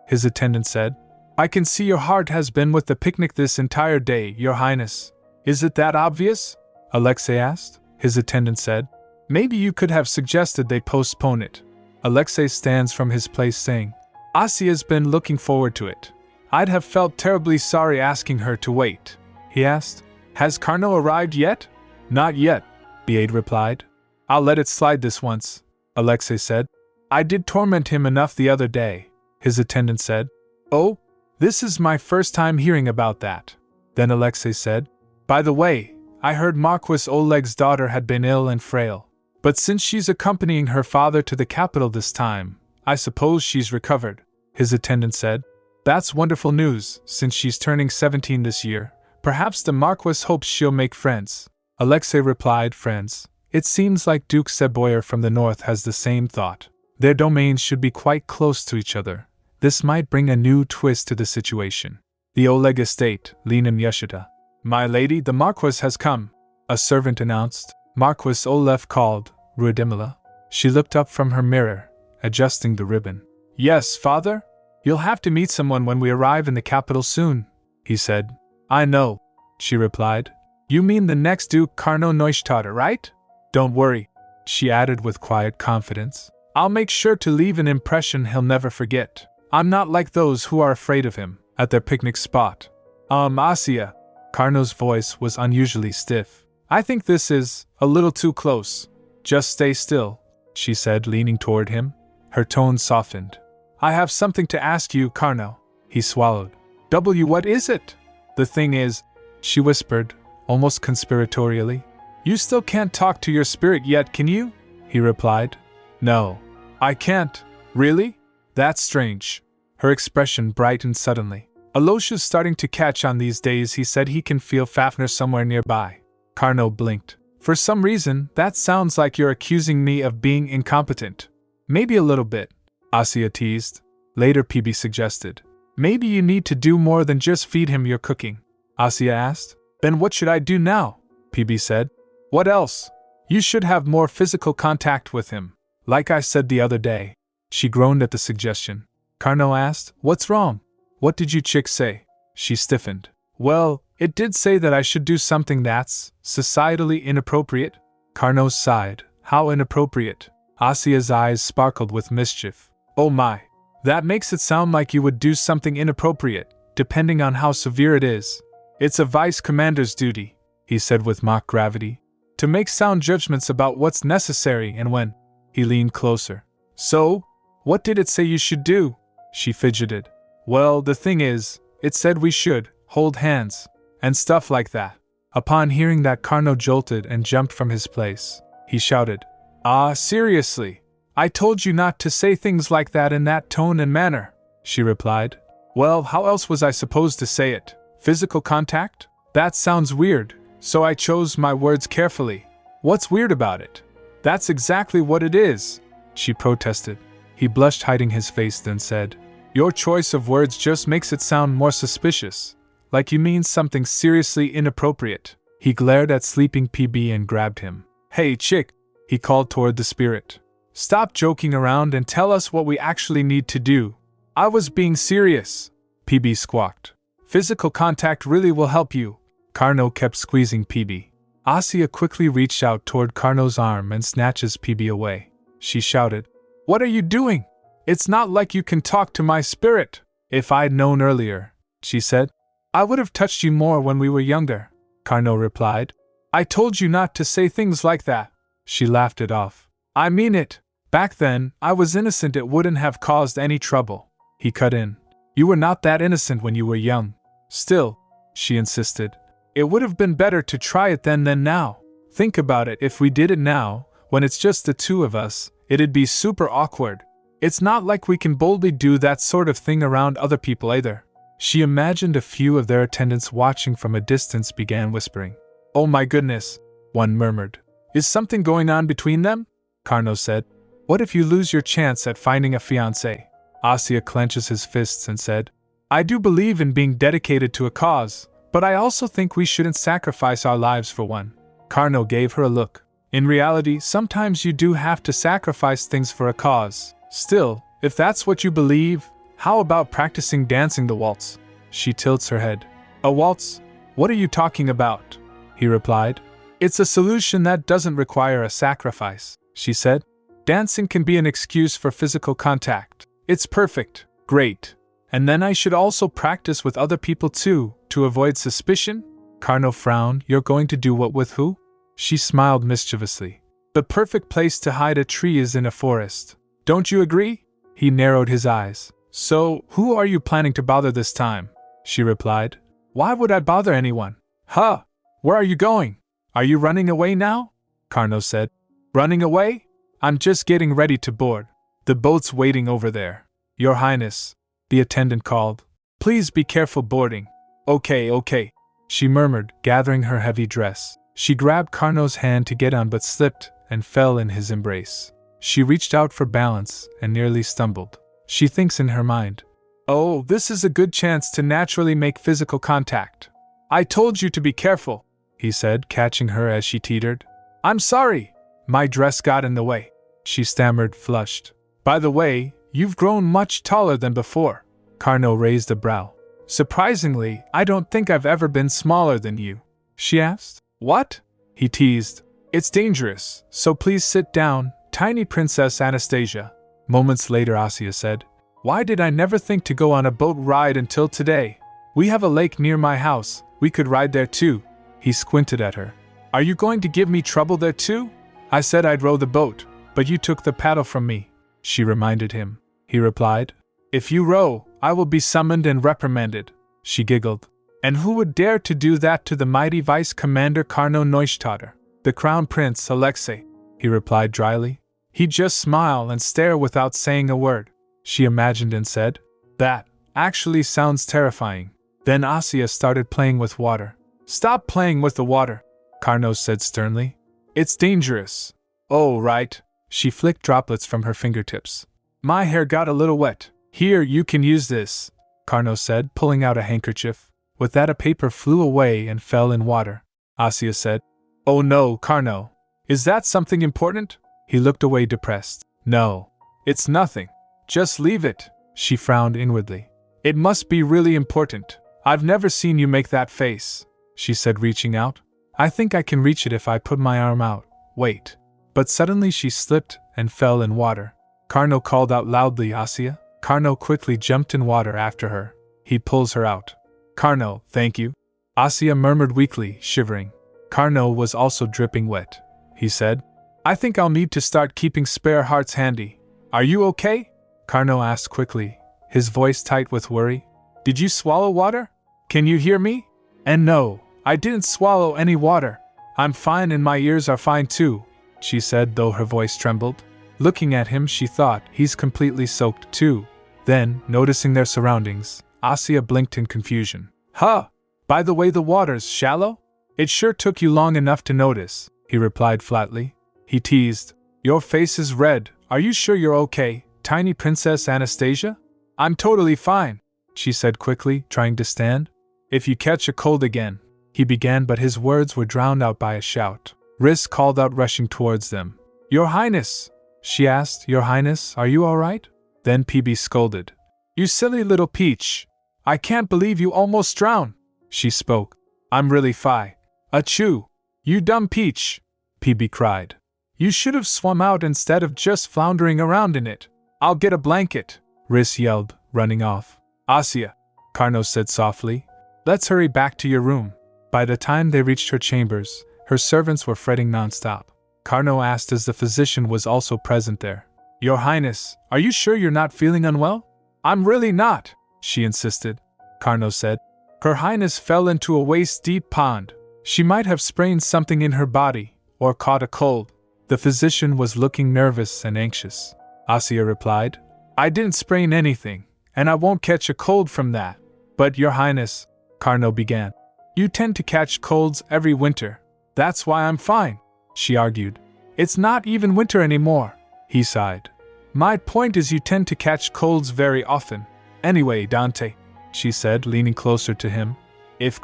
His attendant said. I can see your heart has been with the picnic this entire day, Your Highness. Is it that obvious? Alexei asked. His attendant said. Maybe you could have suggested they postpone it. Alexei stands from his place saying, Asya's been looking forward to it. I'd have felt terribly sorry asking her to wait. He asked, Has Carnot arrived yet? Not yet, the aide replied. I'll let it slide this once, Alexei said. I did torment him enough the other day, his attendant said. Oh, this is my first time hearing about that. Then Alexei said, By the way, I heard Marquis Oleg's daughter had been ill and frail. But since she's accompanying her father to the capital this time, I suppose she's recovered, his attendant said. That's wonderful news, since she's turning 17 this year. Perhaps the Marquis hopes she'll make friends. Alexei replied, Friends. It seems like Duke Seboyer from the north has the same thought. Their domains should be quite close to each other. This might bring a new twist to the situation. The Oleg estate, Linam Yashita. My lady, the Marquis has come, a servant announced. Marquis Olev called, Rudimila. She looked up from her mirror, adjusting the ribbon. Yes, father? You'll have to meet someone when we arrive in the capital soon, he said. I know, she replied. You mean the next Duke Carnot Neustadt, right? Don't worry, she added with quiet confidence. I'll make sure to leave an impression he'll never forget. I'm not like those who are afraid of him. At their picnic spot. Asya. Carnot's voice was unusually stiff. I think this is a little too close. Just stay still, she said, leaning toward him. Her tone softened. I have something to ask you, Carnot. He swallowed. What is it? The thing is, she whispered, almost conspiratorially. You still can't talk to your spirit yet, can you? He replied. No, I can't. Really? That's strange. Her expression brightened suddenly. Alosha's starting to catch on these days. He said he can feel Fafnir somewhere nearby. Carnot blinked. For some reason, that sounds like you're accusing me of being incompetent. Maybe a little bit, Asya teased. Later PB suggested. Maybe you need to do more than just feed him your cooking. Asya asked. Then what should I do now? PB said. What else? You should have more physical contact with him, Like I said the other day. She groaned at the suggestion. Carnot asked, What's wrong? What did you chick say? She stiffened. Well, it did say that I should do something that's societally inappropriate. Carnot sighed. How inappropriate? Asya's eyes sparkled with mischief. Oh my. That makes it sound like you would do something inappropriate, depending on how severe it is. It's a vice commander's duty, he said with mock gravity, to make sound judgments about what's necessary and when. He leaned closer. So, what did it say you should do? She fidgeted. Well, the thing is, it said we should hold hands, and stuff like that. Upon hearing that, Carnot jolted and jumped from his place. He shouted, Ah, seriously? I told you not to say things like that in that tone and manner, she replied. Well, how else was I supposed to say it? Physical contact? That sounds weird, so I chose my words carefully. What's weird about it? That's exactly what it is, she protested. He blushed, hiding his face, then said, Your choice of words just makes it sound more suspicious, like you mean something seriously inappropriate. He glared at sleeping PB and grabbed him. Hey, chick, he called toward the spirit. Stop joking around and tell us what we actually need to do. I was being serious, PB squawked. Physical contact really will help you. Carnot kept squeezing PB. Asya quickly reached out toward Carnot's arm and snatches PB away. She shouted, What are you doing? It's not like you can talk to my spirit. If I'd known earlier, she said, I would have touched you more when we were younger, Carnot replied. I told you not to say things like that. She laughed it off. I mean it. Back then, I was innocent. It wouldn't have caused any trouble. He cut in. You were not that innocent when you were young. Still, she insisted, it would have been better to try it then than now. Think about it, if we did it now, when it's just the two of us, it'd be super awkward. It's not like we can boldly do that sort of thing around other people either. She imagined a few of their attendants watching from a distance began whispering. Oh my goodness, one murmured. Is something going on between them? Carnot said. What if you lose your chance at finding a fiancé? Asya clenches his fists and said, I do believe in being dedicated to a cause, but I also think we shouldn't sacrifice our lives for one. Carnot gave her a look. In reality, sometimes you do have to sacrifice things for a cause. Still, if that's what you believe, how about practicing dancing the waltz? She tilts her head. A waltz? What are you talking about? He replied. It's a solution that doesn't require a sacrifice, she said. Dancing can be an excuse for physical contact. It's perfect. Great. And then I should also practice with other people too, to avoid suspicion? Carnot frowned. You're going to do what with who? She smiled mischievously. The perfect place to hide a tree is in a forest. Don't you agree? He narrowed his eyes. So, who are you planning to bother this time? She replied. Why would I bother anyone? Huh! Where are you going? Are you running away now? Carnot said. Running away? I'm just getting ready to board. The boat's waiting over there. Your Highness, the attendant called. Please be careful boarding. Okay. She murmured, gathering her heavy dress. She grabbed Carnot's hand to get on but slipped and fell in his embrace. She reached out for balance and nearly stumbled. She thinks in her mind, Oh, this is a good chance to naturally make physical contact. I told you to be careful, he said, catching her as she teetered. I'm sorry. My dress got in the way. She stammered, flushed. By the way, you've grown much taller than before. Carnot raised a brow. Surprisingly, I don't think I've ever been smaller than you. She asked. What? He teased. It's dangerous, so please sit down, tiny Princess Anastasia. Moments later, Asya said, Why did I never think to go on a boat ride until today? We have a lake near my house, we could ride there too. He squinted at her. Are you going to give me trouble there too? I said I'd row the boat, but you took the paddle from me, she reminded him. He replied. If you row, I will be summoned and reprimanded. She giggled. And who would dare to do that to the mighty Vice Commander Carnot Neustadt? The Crown Prince Alexei, he replied dryly. He'd just smile and stare without saying a word. She imagined and said, That actually sounds terrifying. Then Asya started playing with water. Stop playing with the water, Carnot said sternly. It's dangerous. Oh, right. She flicked droplets from her fingertips. My hair got a little wet. Here, you can use this, Carnot said, pulling out a handkerchief. With that, a paper flew away and fell in water. Asya said, Oh no, Carnot. Is that something important? He looked away depressed. No. It's nothing. Just leave it. She frowned inwardly. It must be really important. I've never seen you make that face, she said, reaching out. I think I can reach it if I put my arm out. Wait. But suddenly she slipped and fell in water. Carno called out loudly, Asya. Carno quickly jumped in water after her. He pulls her out. Carno, thank you. Asya murmured weakly, shivering. Carno was also dripping wet. He said, I think I'll need to start keeping spare hearts handy. Are you okay? Carno asked quickly, his voice tight with worry. Did you swallow water? Can you hear me? And no, I didn't swallow any water. I'm fine and my ears are fine too, she said, though her voice trembled. Looking at him, she thought, he's completely soaked too. Then, noticing their surroundings, Asya blinked in confusion. Huh! By the way, the water's shallow? It sure took you long enough to notice, he replied flatly. He teased, Your face is red, are you sure you're okay, tiny Princess Anastasia? I'm totally fine, she said quickly, trying to stand. If you catch a cold again, he began, but his words were drowned out by a shout. Riss called out, rushing towards them. Your Highness! She asked, Your Highness, are you alright? Then PB scolded. You silly little peach! I can't believe you almost drowned! She spoke. I'm really fine. Achoo! You dumb peach! PB cried. You should have swum out instead of just floundering around in it. I'll get a blanket, Riss yelled, running off. Asya, Carno said softly. Let's hurry back to your room. By the time they reached her chambers, her servants were fretting nonstop. Carno asked as the physician was also present there. Your Highness, are you sure you're not feeling unwell? I'm really not, she insisted. Carno said. Her Highness fell into a waist-deep pond. She might have sprained something in her body, or caught a cold. The physician was looking nervous and anxious. Asya replied. I didn't sprain anything, and I won't catch a cold from that. But Your Highness, Carno began. You tend to catch colds every winter. That's why I'm fine, she argued. It's not even winter anymore, he sighed. My point is you tend to catch colds very often. Anyway, Dante, she said, leaning closer to him. If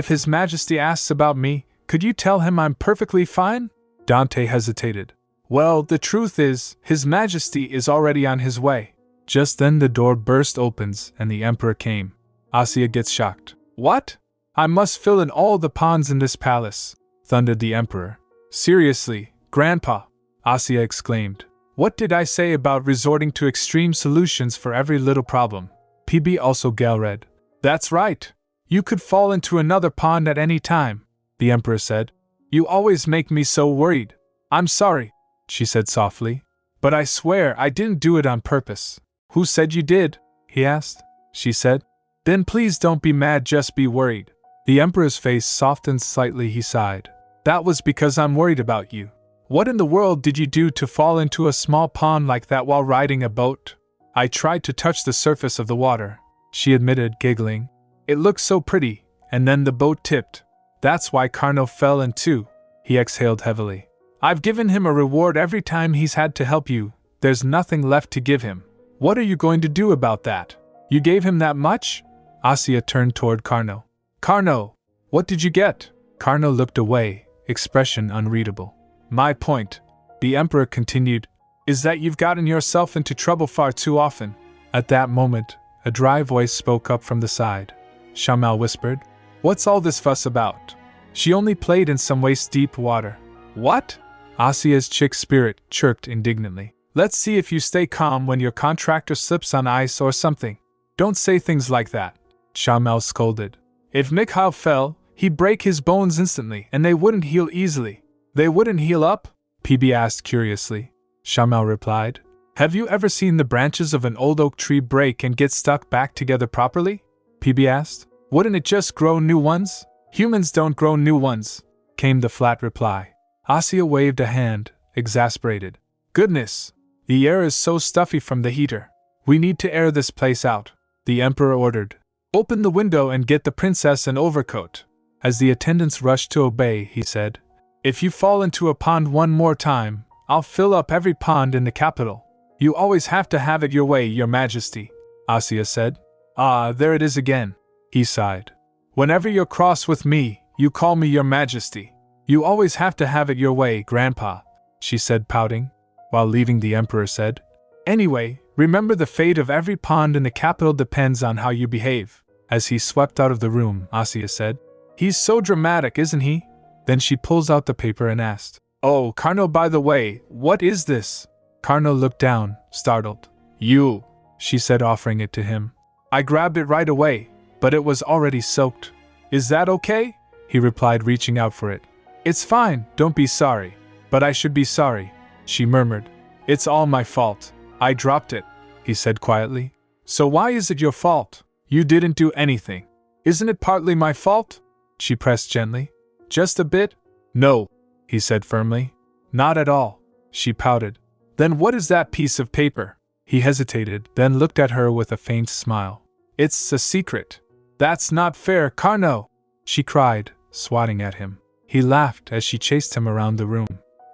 His Majesty asks about me, could you tell him I'm perfectly fine? Dante hesitated. Well, the truth is, His Majesty is already on his way. Just then the door burst opens and the Emperor came. Asya gets shocked. What? I must fill in all the ponds in this palace, thundered the Emperor. Seriously, Grandpa, Asya exclaimed. What did I say about resorting to extreme solutions for every little problem? PB also galred. That's right. You could fall into another pond at any time, the Emperor said. You always make me so worried. I'm sorry, she said softly. But I swear I didn't do it on purpose. Who said you did? He asked. She said. Then please don't be mad, just be worried. The Emperor's face softened slightly. He sighed. That was because I'm worried about you. What in the world did you do to fall into a small pond like that while riding a boat? I tried to touch the surface of the water, she admitted, giggling. It looked so pretty, and then the boat tipped. That's why Carno fell in too. He exhaled heavily. I've given him a reward every time he's had to help you. There's nothing left to give him. What are you going to do about that? You gave him that much? Asya turned toward Carno. Carno, what did you get? Carno looked away, expression unreadable. My point, the Emperor continued, is that you've gotten yourself into trouble far too often. At that moment, a dry voice spoke up from the side. Shamal whispered, What's all this fuss about? She only played in some waist-deep water. What? Asya's chick spirit chirped indignantly. Let's see if you stay calm when your contractor slips on ice or something. Don't say things like that, Shamal scolded. If Mikhail fell, he'd break his bones instantly and they wouldn't heal easily. They wouldn't heal up? PB asked curiously. Shamal replied. Have you ever seen the branches of an old oak tree break and get stuck back together properly? PB asked. Wouldn't it just grow new ones? Humans don't grow new ones, came the flat reply. Asya waved a hand, exasperated. Goodness! The air is so stuffy from the heater. We need to air this place out, the Emperor ordered. Open the window and get the princess an overcoat. As the attendants rushed to obey, he said, If you fall into a pond one more time, I'll fill up every pond in the capital. You always have to have it your way, Your Majesty, Asya said. Ah, there it is again, he sighed. Whenever you're cross with me, you call me Your Majesty. You always have to have it your way, Grandpa, she said, pouting. While leaving, the emperor said, "Anyway, remember the fate of every pawn in the capital depends on how you behave." As he swept out of the room, Asya said, "He's so dramatic, isn't he?" Then she pulls out the paper and asked, "Oh, Carno, by the way, what is this?" Carno looked down, startled. "You," she said, offering it to him. "I grabbed it right away, but it was already soaked." "Is that okay?" he replied, reaching out for it. "It's fine, don't be sorry." "But I should be sorry," she murmured. "It's all my fault. I dropped it," he said quietly. "So why is it your fault? You didn't do anything." "Isn't it partly my fault?" she pressed gently. "Just a bit?" "No," he said firmly. "Not at all," she pouted. "Then what is that piece of paper?" He hesitated, then looked at her with a faint smile. "It's a secret." "That's not fair, Carno!" she cried, swatting at him. He laughed as she chased him around the room.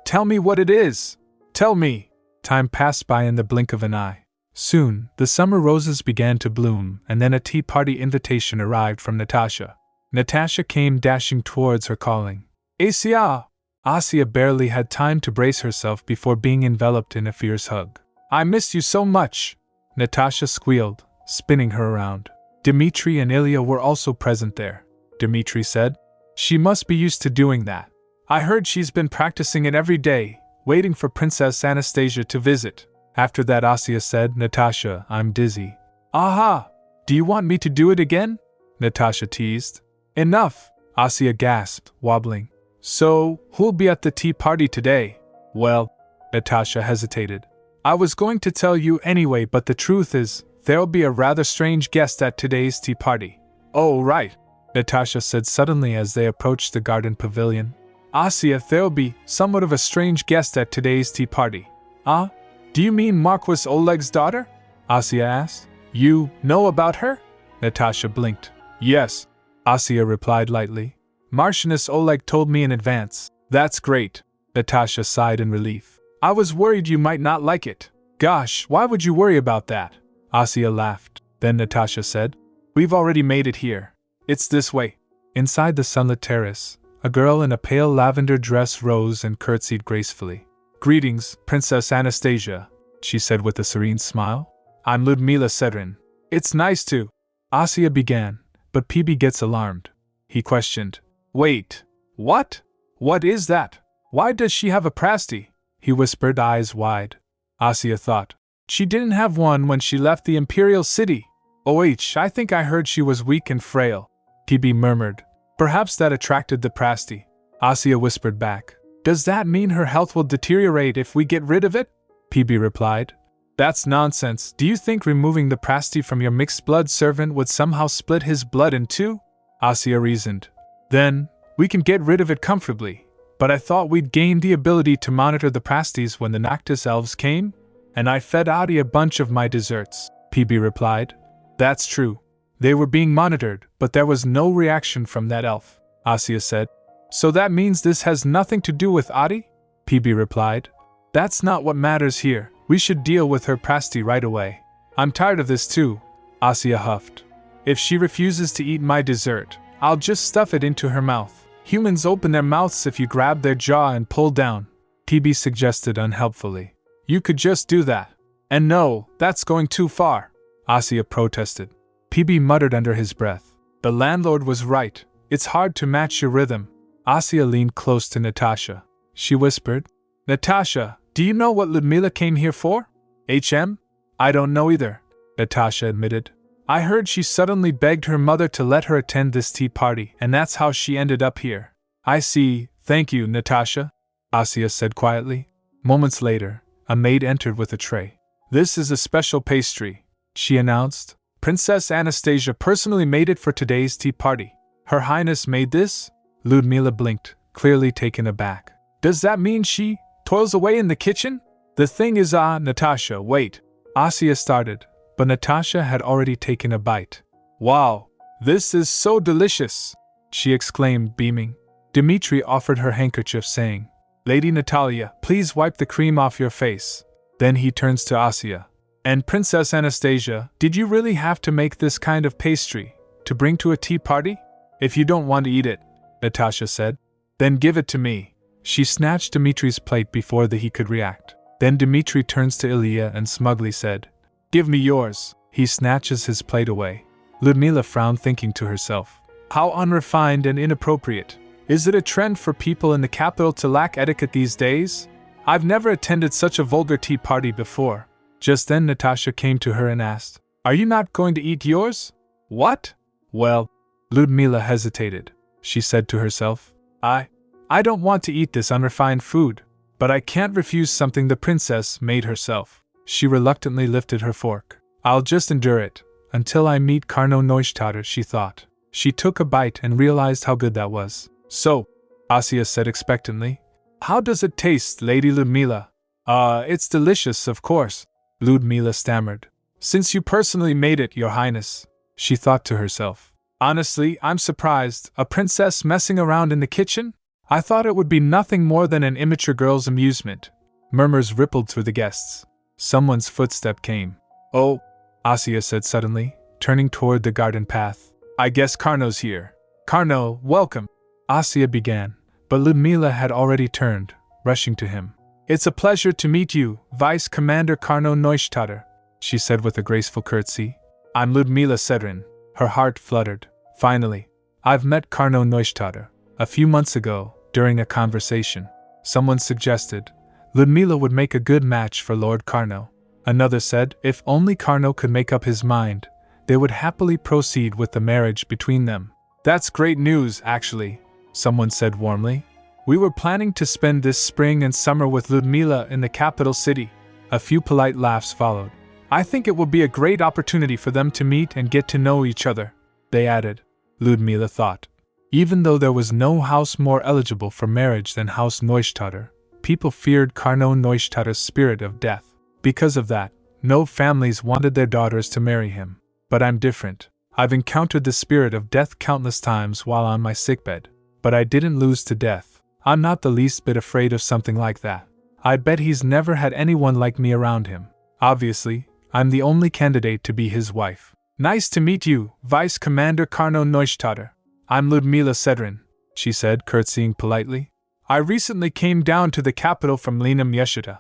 "Tell me what it is! Tell me!" Time passed by in the blink of an eye. Soon, the summer roses began to bloom, and then a tea party invitation arrived from Natasha. Natasha came dashing towards her, calling, "Asya!" Asya barely had time to brace herself before being enveloped in a fierce hug. "I missed you so much!" Natasha squealed, spinning her around. Dmitri and Ilya were also present there. Dmitri said, "She must be used to doing that. I heard she's been practicing it every day, waiting for Princess Anastasia to visit." After that, Asya said, "Natasha, I'm dizzy." "Aha! Do you want me to do it again?" Natasha teased. "Enough!" Asya gasped, wobbling. "So, who'll be at the tea party today?" "Well," Natasha hesitated. "I was going to tell you anyway, but the truth is, there'll be a rather strange guest at today's tea party." "Oh, right," Natasha said suddenly as they approached the garden pavilion. "Asya, there'll be somewhat of a strange guest at today's tea party." "Ah? Do you mean Marquis Oleg's daughter?" Asya asked. "You know about her?" Natasha blinked. "Yes," Asya replied lightly. "Marchioness Oleg told me in advance." "That's great," Natasha sighed in relief. "I was worried you might not like it." "Gosh, why would you worry about that?" Asya laughed. Then Natasha said, "We've already made it here. It's this way." Inside the sunlit terrace, a girl in a pale lavender dress rose and curtsied gracefully. "Greetings, Princess Anastasia," she said with a serene smile. "I'm Ludmila Sedrin." "It's nice to..." Asya began, but PB gets alarmed. He questioned, "Wait, what? What is that? Why does she have a prasty?" He whispered, eyes wide. Asya thought, "She didn't have one when she left the Imperial City." I think I heard she was weak and frail," PB murmured. "Perhaps that attracted the prasty." Asya whispered back, "Does that mean her health will deteriorate if we get rid of it?" PB replied, "That's nonsense. Do you think removing the prasty from your mixed blood servant would somehow split his blood in two?" Asya reasoned. "Then, we can get rid of it comfortably. But I thought we'd gain the ability to monitor the prasties when the Noctis elves came? And I fed Adi a bunch of my desserts," PB replied. "That's true. They were being monitored, but there was no reaction from that elf," Asya said. "So that means this has nothing to do with Adi?" PB replied. "That's not what matters here. We should deal with her prasty right away." "I'm tired of this too," Asya huffed. "If she refuses to eat my dessert, I'll just stuff it into her mouth." "Humans open their mouths if you grab their jaw and pull down," PB suggested unhelpfully. "You could just do that." "And no, that's going too far," Asya protested. PB muttered under his breath. "The landlord was right. It's hard to match your rhythm." Asya leaned close to Natasha. She whispered, "Natasha, do you know what Ludmila came here for?" "I don't know either," Natasha admitted. "I heard she suddenly begged her mother to let her attend this tea party, and that's how she ended up here." "I see, thank you, Natasha," Asya said quietly. Moments later, a maid entered with a tray. "This is a special pastry," she announced. "Princess Anastasia personally made it for today's tea party." "Her Highness made this?" Ludmila blinked, clearly taken aback. "Does that mean she toils away in the kitchen?" "The thing is, Natasha, wait." Asya started, but Natasha had already taken a bite. "Wow, this is so delicious!" she exclaimed, beaming. Dmitri offered her handkerchief, saying, "Lady Natalia, please wipe the cream off your face." Then he turns to Asya. "And Princess Anastasia, did you really have to make this kind of pastry to bring to a tea party?" "If you don't want to eat it," Natasha said, "then give it to me." She snatched Dmitri's plate before he could react. Then Dmitri turns to Ilya and smugly said, "Give me yours." He snatches his plate away. Ludmila frowned, thinking to herself, how unrefined and inappropriate. Is it a trend for people in the capital to lack etiquette these days? I've never attended such a vulgar tea party before. Just then Natasha came to her and asked, "Are you not going to eat yours?" "What?" "Well," Ludmila hesitated. She said to herself, I don't want to eat this unrefined food, but I can't refuse something the princess made herself." She reluctantly lifted her fork. "I'll just endure it, until I meet Karno Neustadt," she thought. She took a bite and realized how good that was. "So," Asya said expectantly, "how does it taste, Lady Ludmila?" It's delicious, of course," Ludmila stammered. "Since you personally made it, Your Highness," she thought to herself. "Honestly, I'm surprised. A princess messing around in the kitchen? I thought it would be nothing more than an immature girl's amusement." Murmurs rippled through the guests. Someone's footstep came. "Oh," Asya said suddenly, turning toward the garden path. "I guess Karno's here." "Karno, welcome," Asya began, but Ludmila had already turned, rushing to him. "It's a pleasure to meet you, Vice Commander Karno Neustadt," she said with a graceful curtsy. "I'm Ludmila Sedrin." Her heart fluttered. Finally, "I've met Karno Neustadt a few months ago, during a conversation. Someone suggested Ludmila would make a good match for Lord Karno. Another said if only Karno could make up his mind, they would happily proceed with the marriage between them." "That's great news, actually," someone said warmly. "We were planning to spend this spring and summer with Ludmila in the capital city." A few polite laughs followed. "I think it will be a great opportunity for them to meet and get to know each other," they added. Ludmila thought. Even though there was no house more eligible for marriage than House Neustadt, people feared Karno Neustadt's spirit of death. Because of that, no families wanted their daughters to marry him. But I'm different. I've encountered the spirit of death countless times while on my sickbed, but I didn't lose to death. I'm not the least bit afraid of something like that. I bet he's never had anyone like me around him. Obviously, I'm the only candidate to be his wife. "Nice to meet you, Vice Commander Karno Neustadt. I'm Ludmila Sedrin," she said, curtsying politely. "I recently came down to the capital from Lena Myeshita."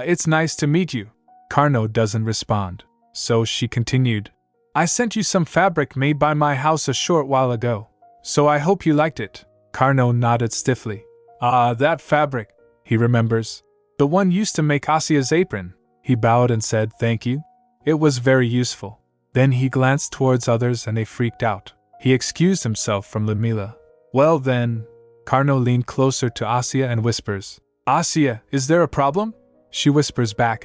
It's nice to meet you." Karno doesn't respond. So she continued, "I sent you some fabric made by my house a short while ago, so I hope you liked it." Karno nodded stiffly. That fabric," he remembers. "The one used to make Asya's apron." He bowed and said thank you. It was very useful. Then he glanced towards others and they freaked out. He excused himself from Ludmila. "Well then," Karno leaned closer to Asya and whispers, "Asya, is there a problem?" She whispers back,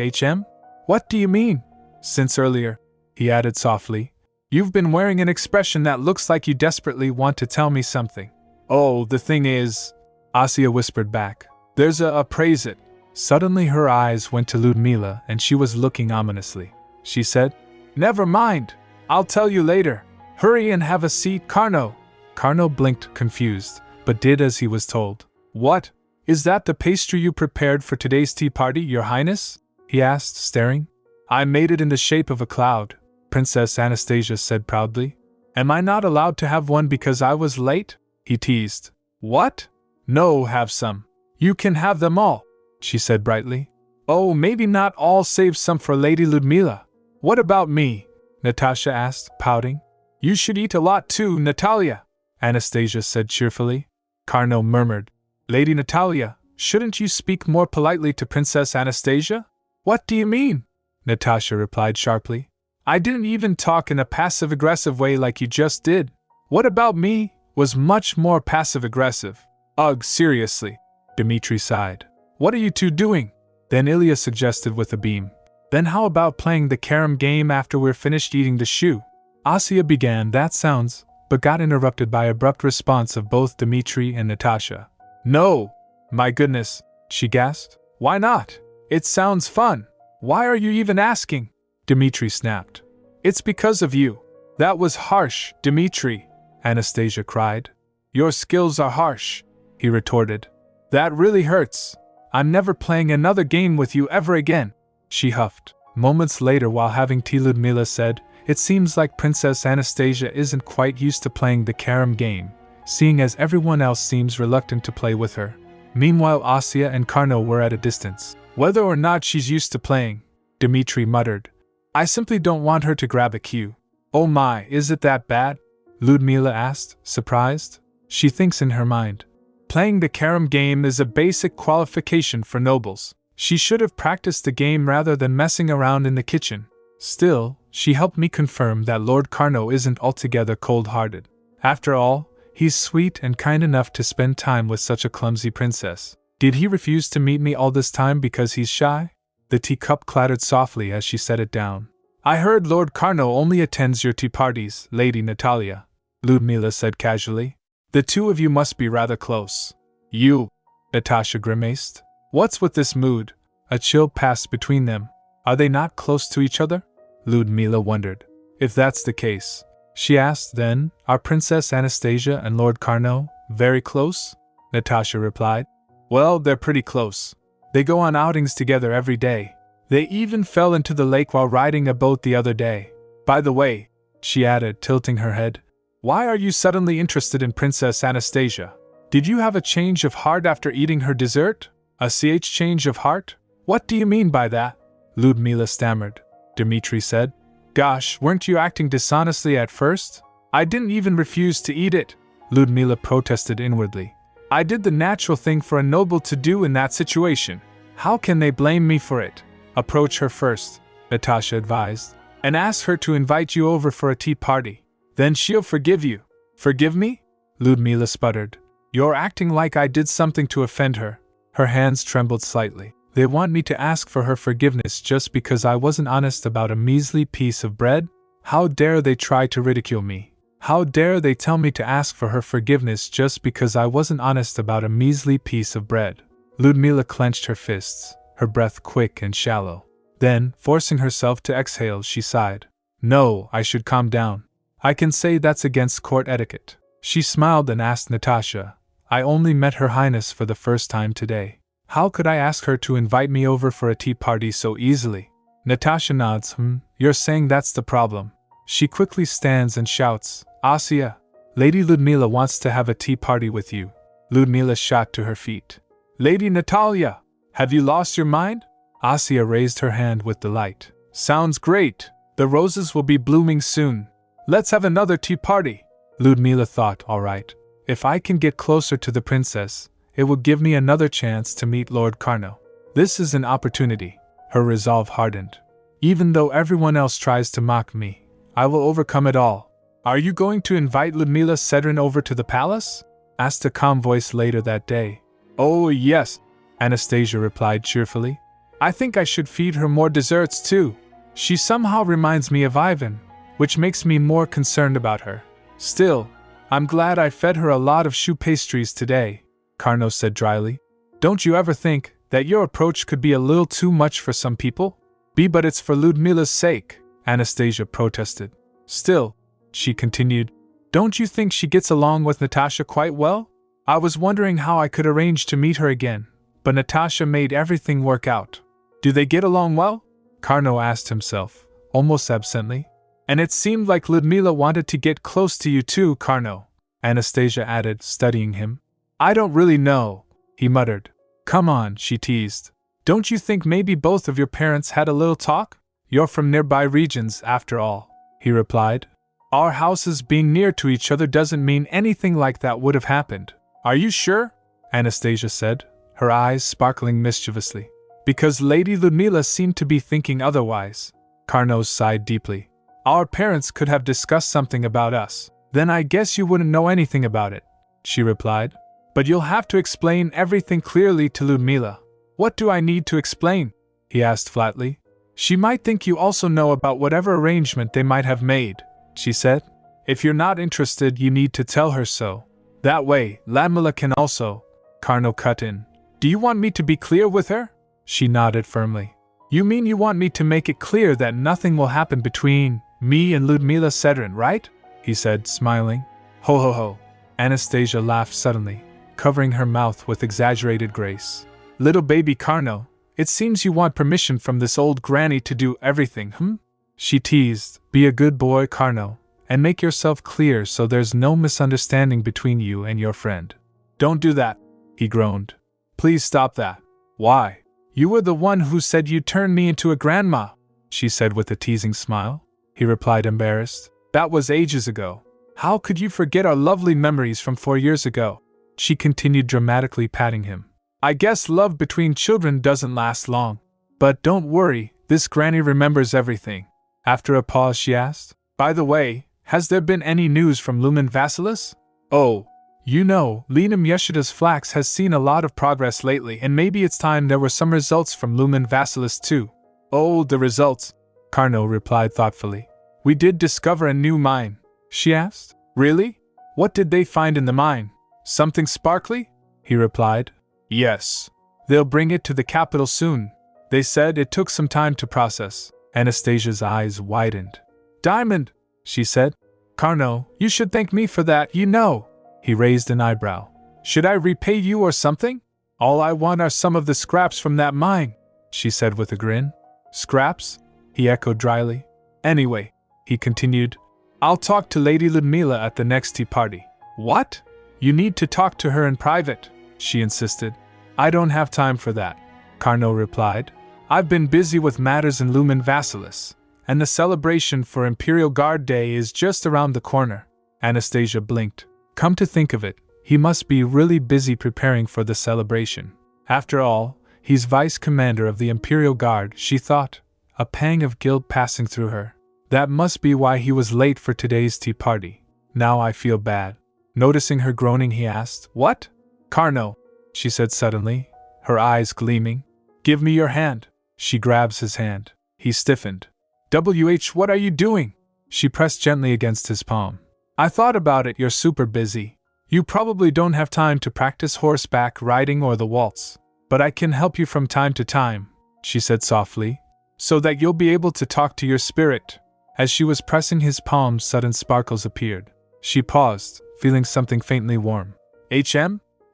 "What do you mean?" "Since earlier," he added softly, "you've been wearing an expression that looks like you desperately want to tell me something." "Oh, the thing is," Asya whispered back, "there's praise it." Suddenly her eyes went to Ludmila and she was looking ominously. She said, "Never mind, I'll tell you later. Hurry and have a seat, Karno." Karno blinked, confused, but did as he was told. "What? Is that the pastry you prepared for today's tea party, Your Highness?" he asked, staring. "I made it in the shape of a cloud," Princess Anastasia said proudly. "Am I not allowed to have one because I was late?" he teased. "What? No, have some. You can have them all," she said brightly. "Oh, maybe not all, save some for Lady Ludmila." "What about me?" Natasha asked, pouting. "You should eat a lot too, Natalia," Anastasia said cheerfully. Karno murmured, "Lady Natalia, shouldn't you speak more politely to Princess Anastasia?" "What do you mean?" Natasha replied sharply. "I didn't even talk in a passive-aggressive way like you just did. What about me was much more passive-aggressive." "Ugh, seriously," Dmitri sighed. "What are you two doing?" Then Ilya suggested with a beam. "Then how about playing the carom game after we're finished eating the shoe?" Asya began, "That sounds," but got interrupted by abrupt response of both Dmitri and Natasha. "No! My goodness," she gasped. "Why not? It sounds fun. Why are you even asking?" Dmitri snapped. "It's because of you." "That was harsh, Dmitri," Anastasia cried. "Your skills are harsh," he retorted. "That really hurts. I'm never playing another game with you ever again," she huffed. Moments later, while having tea, Ludmila said, "It seems like Princess Anastasia isn't quite used to playing the carom game, seeing as everyone else seems reluctant to play with her." Meanwhile, Asya and Karno were at a distance. Whether or not she's used to playing, Dmitri muttered. I simply don't want her to grab a cue. Oh my, is it that bad? Ludmila asked, surprised. She thinks in her mind. Playing the carom game is a basic qualification for nobles. She should have practiced the game rather than messing around in the kitchen. Still, she helped me confirm that Lord Carnot isn't altogether cold-hearted. After all, he's sweet and kind enough to spend time with such a clumsy princess. Did he refuse to meet me all this time because he's shy? The teacup clattered softly as she set it down. I heard Lord Carnot only attends your tea parties, Lady Natalia, Ludmila said casually. The two of you must be rather close. You, Natasha grimaced. What's with this mood? A chill passed between them. Are they not close to each other? Ludmila wondered. If that's the case, she asked, then, are Princess Anastasia and Lord Carnot very close? Natasha replied. Well, they're pretty close. They go on outings together every day. They even fell into the lake while riding a boat the other day. By the way, she added, tilting her head, why are you suddenly interested in Princess Anastasia? Did you have a change of heart after eating her dessert? A change of heart? What do you mean by that? Ludmila stammered. Dmitri said. Gosh, weren't you acting dishonestly at first? I didn't even refuse to eat it, Ludmila protested inwardly. I did the natural thing for a noble to do in that situation. How can they blame me for it? Approach her first, Natasha advised, and ask her to invite you over for a tea party. Then she'll forgive you. Forgive me? Ludmila sputtered. You're acting like I did something to offend her. Her hands trembled slightly. They want me to ask for her forgiveness just because I wasn't honest about a measly piece of bread? How dare they try to ridicule me? How dare they tell me to ask for her forgiveness just because I wasn't honest about a measly piece of bread? Ludmila clenched her fists, her breath quick and shallow. Then, forcing herself to exhale, she sighed. No, I should calm down. I can say that's against court etiquette. She smiled and asked Natasha, I only met Her Highness for the first time today. How could I ask her to invite me over for a tea party so easily? Natasha nods. You're saying that's the problem. She quickly stands and shouts, Asya, Lady Ludmila wants to have a tea party with you. Ludmila shot to her feet. Lady Natalia, have you lost your mind? Asya raised her hand with delight. Sounds great. The roses will be blooming soon. Let's have another tea party. Ludmila thought, all right. If I can get closer to the princess, it will give me another chance to meet Lord Carnot. This is an opportunity. Her resolve hardened. Even though everyone else tries to mock me, I will overcome it all. Are you going to invite Ludmila Sedrin over to the palace? Asked a calm voice later that day. Oh yes, Anastasia replied cheerfully. I think I should feed her more desserts too. She somehow reminds me of Ivan, which makes me more concerned about her. Still, I'm glad I fed her a lot of choux pastries today, Carnot said dryly. Don't you ever think that your approach could be a little too much for some people? But it's for Ludmila's sake, Anastasia protested. Still, she continued, don't you think she gets along with Natasha quite well? I was wondering how I could arrange to meet her again, but Natasha made everything work out. Do they get along well? Carnot asked himself, almost absently. And it seemed like Ludmila wanted to get close to you too, Carnot, Anastasia added, studying him. I don't really know, he muttered. Come on, she teased. Don't you think maybe both of your parents had a little talk? You're from nearby regions, after all, he replied. Our houses being near to each other doesn't mean anything like that would have happened. Are you sure? Anastasia said, her eyes sparkling mischievously. Because Lady Ludmila seemed to be thinking otherwise. Carnot sighed deeply. Our parents could have discussed something about us. Then I guess you wouldn't know anything about it, she replied. But you'll have to explain everything clearly to Ludmila. What do I need to explain? He asked flatly. She might think you also know about whatever arrangement they might have made, she said. If you're not interested, you need to tell her so. That way, Ludmila can also. Carnot cut in. Do you want me to be clear with her? She nodded firmly. You mean you want me to make it clear that nothing will happen between me and Ludmila Sedrin, right? He said, smiling. Ho ho ho. Anastasia laughed suddenly, covering her mouth with exaggerated grace. Little baby Carnot, it seems you want permission from this old granny to do everything, She teased. Be a good boy, Carnot, and make yourself clear so there's no misunderstanding between you and your friend. Don't do that, he groaned. Please stop that. Why? You were the one who said you'd turn me into a grandma, she said with a teasing smile. He replied, embarrassed. That was ages ago. How could you forget our lovely memories from 4 years ago? She continued, dramatically patting him. I guess love between children doesn't last long. But don't worry, this granny remembers everything. After a pause, she asked, By the way, has there been any news from Lumen Vassilis? Oh, you know, Lenum Yeshida's flax has seen a lot of progress lately, and maybe it's time there were some results from Lumen Vassilis too. Oh, the results, Carnot replied thoughtfully. We did discover a new mine, she asked. Really? What did they find in the mine? Something sparkly? He replied. Yes. They'll bring it to the capital soon. They said it took some time to process. Anastasia's eyes widened. Diamond, she said. Carnot, you should thank me for that, you know. He raised an eyebrow. Should I repay you or something? All I want are some of the scraps from that mine, she said with a grin. Scraps? He echoed dryly. Anyway, he continued, I'll talk to Lady Ludmila at the next tea party. What? You need to talk to her in private, she insisted. I don't have time for that, Carnot replied. I've been busy with matters in Lumen Vassilis, and the celebration for Imperial Guard Day is just around the corner. Anastasia blinked. Come to think of it, he must be really busy preparing for the celebration. After all, he's vice commander of the Imperial Guard, she thought, a pang of guilt passing through her. That must be why he was late for today's tea party. Now I feel bad. Noticing her groaning, he asked, What? Carnot, she said suddenly, her eyes gleaming. Give me your hand. She grabs his hand. He stiffened. What are you doing? She pressed gently against his palm. I thought about it, you're super busy. You probably don't have time to practice horseback riding or the waltz. But I can help you from time to time, she said softly, so that you'll be able to talk to your spirit. As she was pressing his palm, sudden sparkles appeared. She paused, feeling something faintly warm.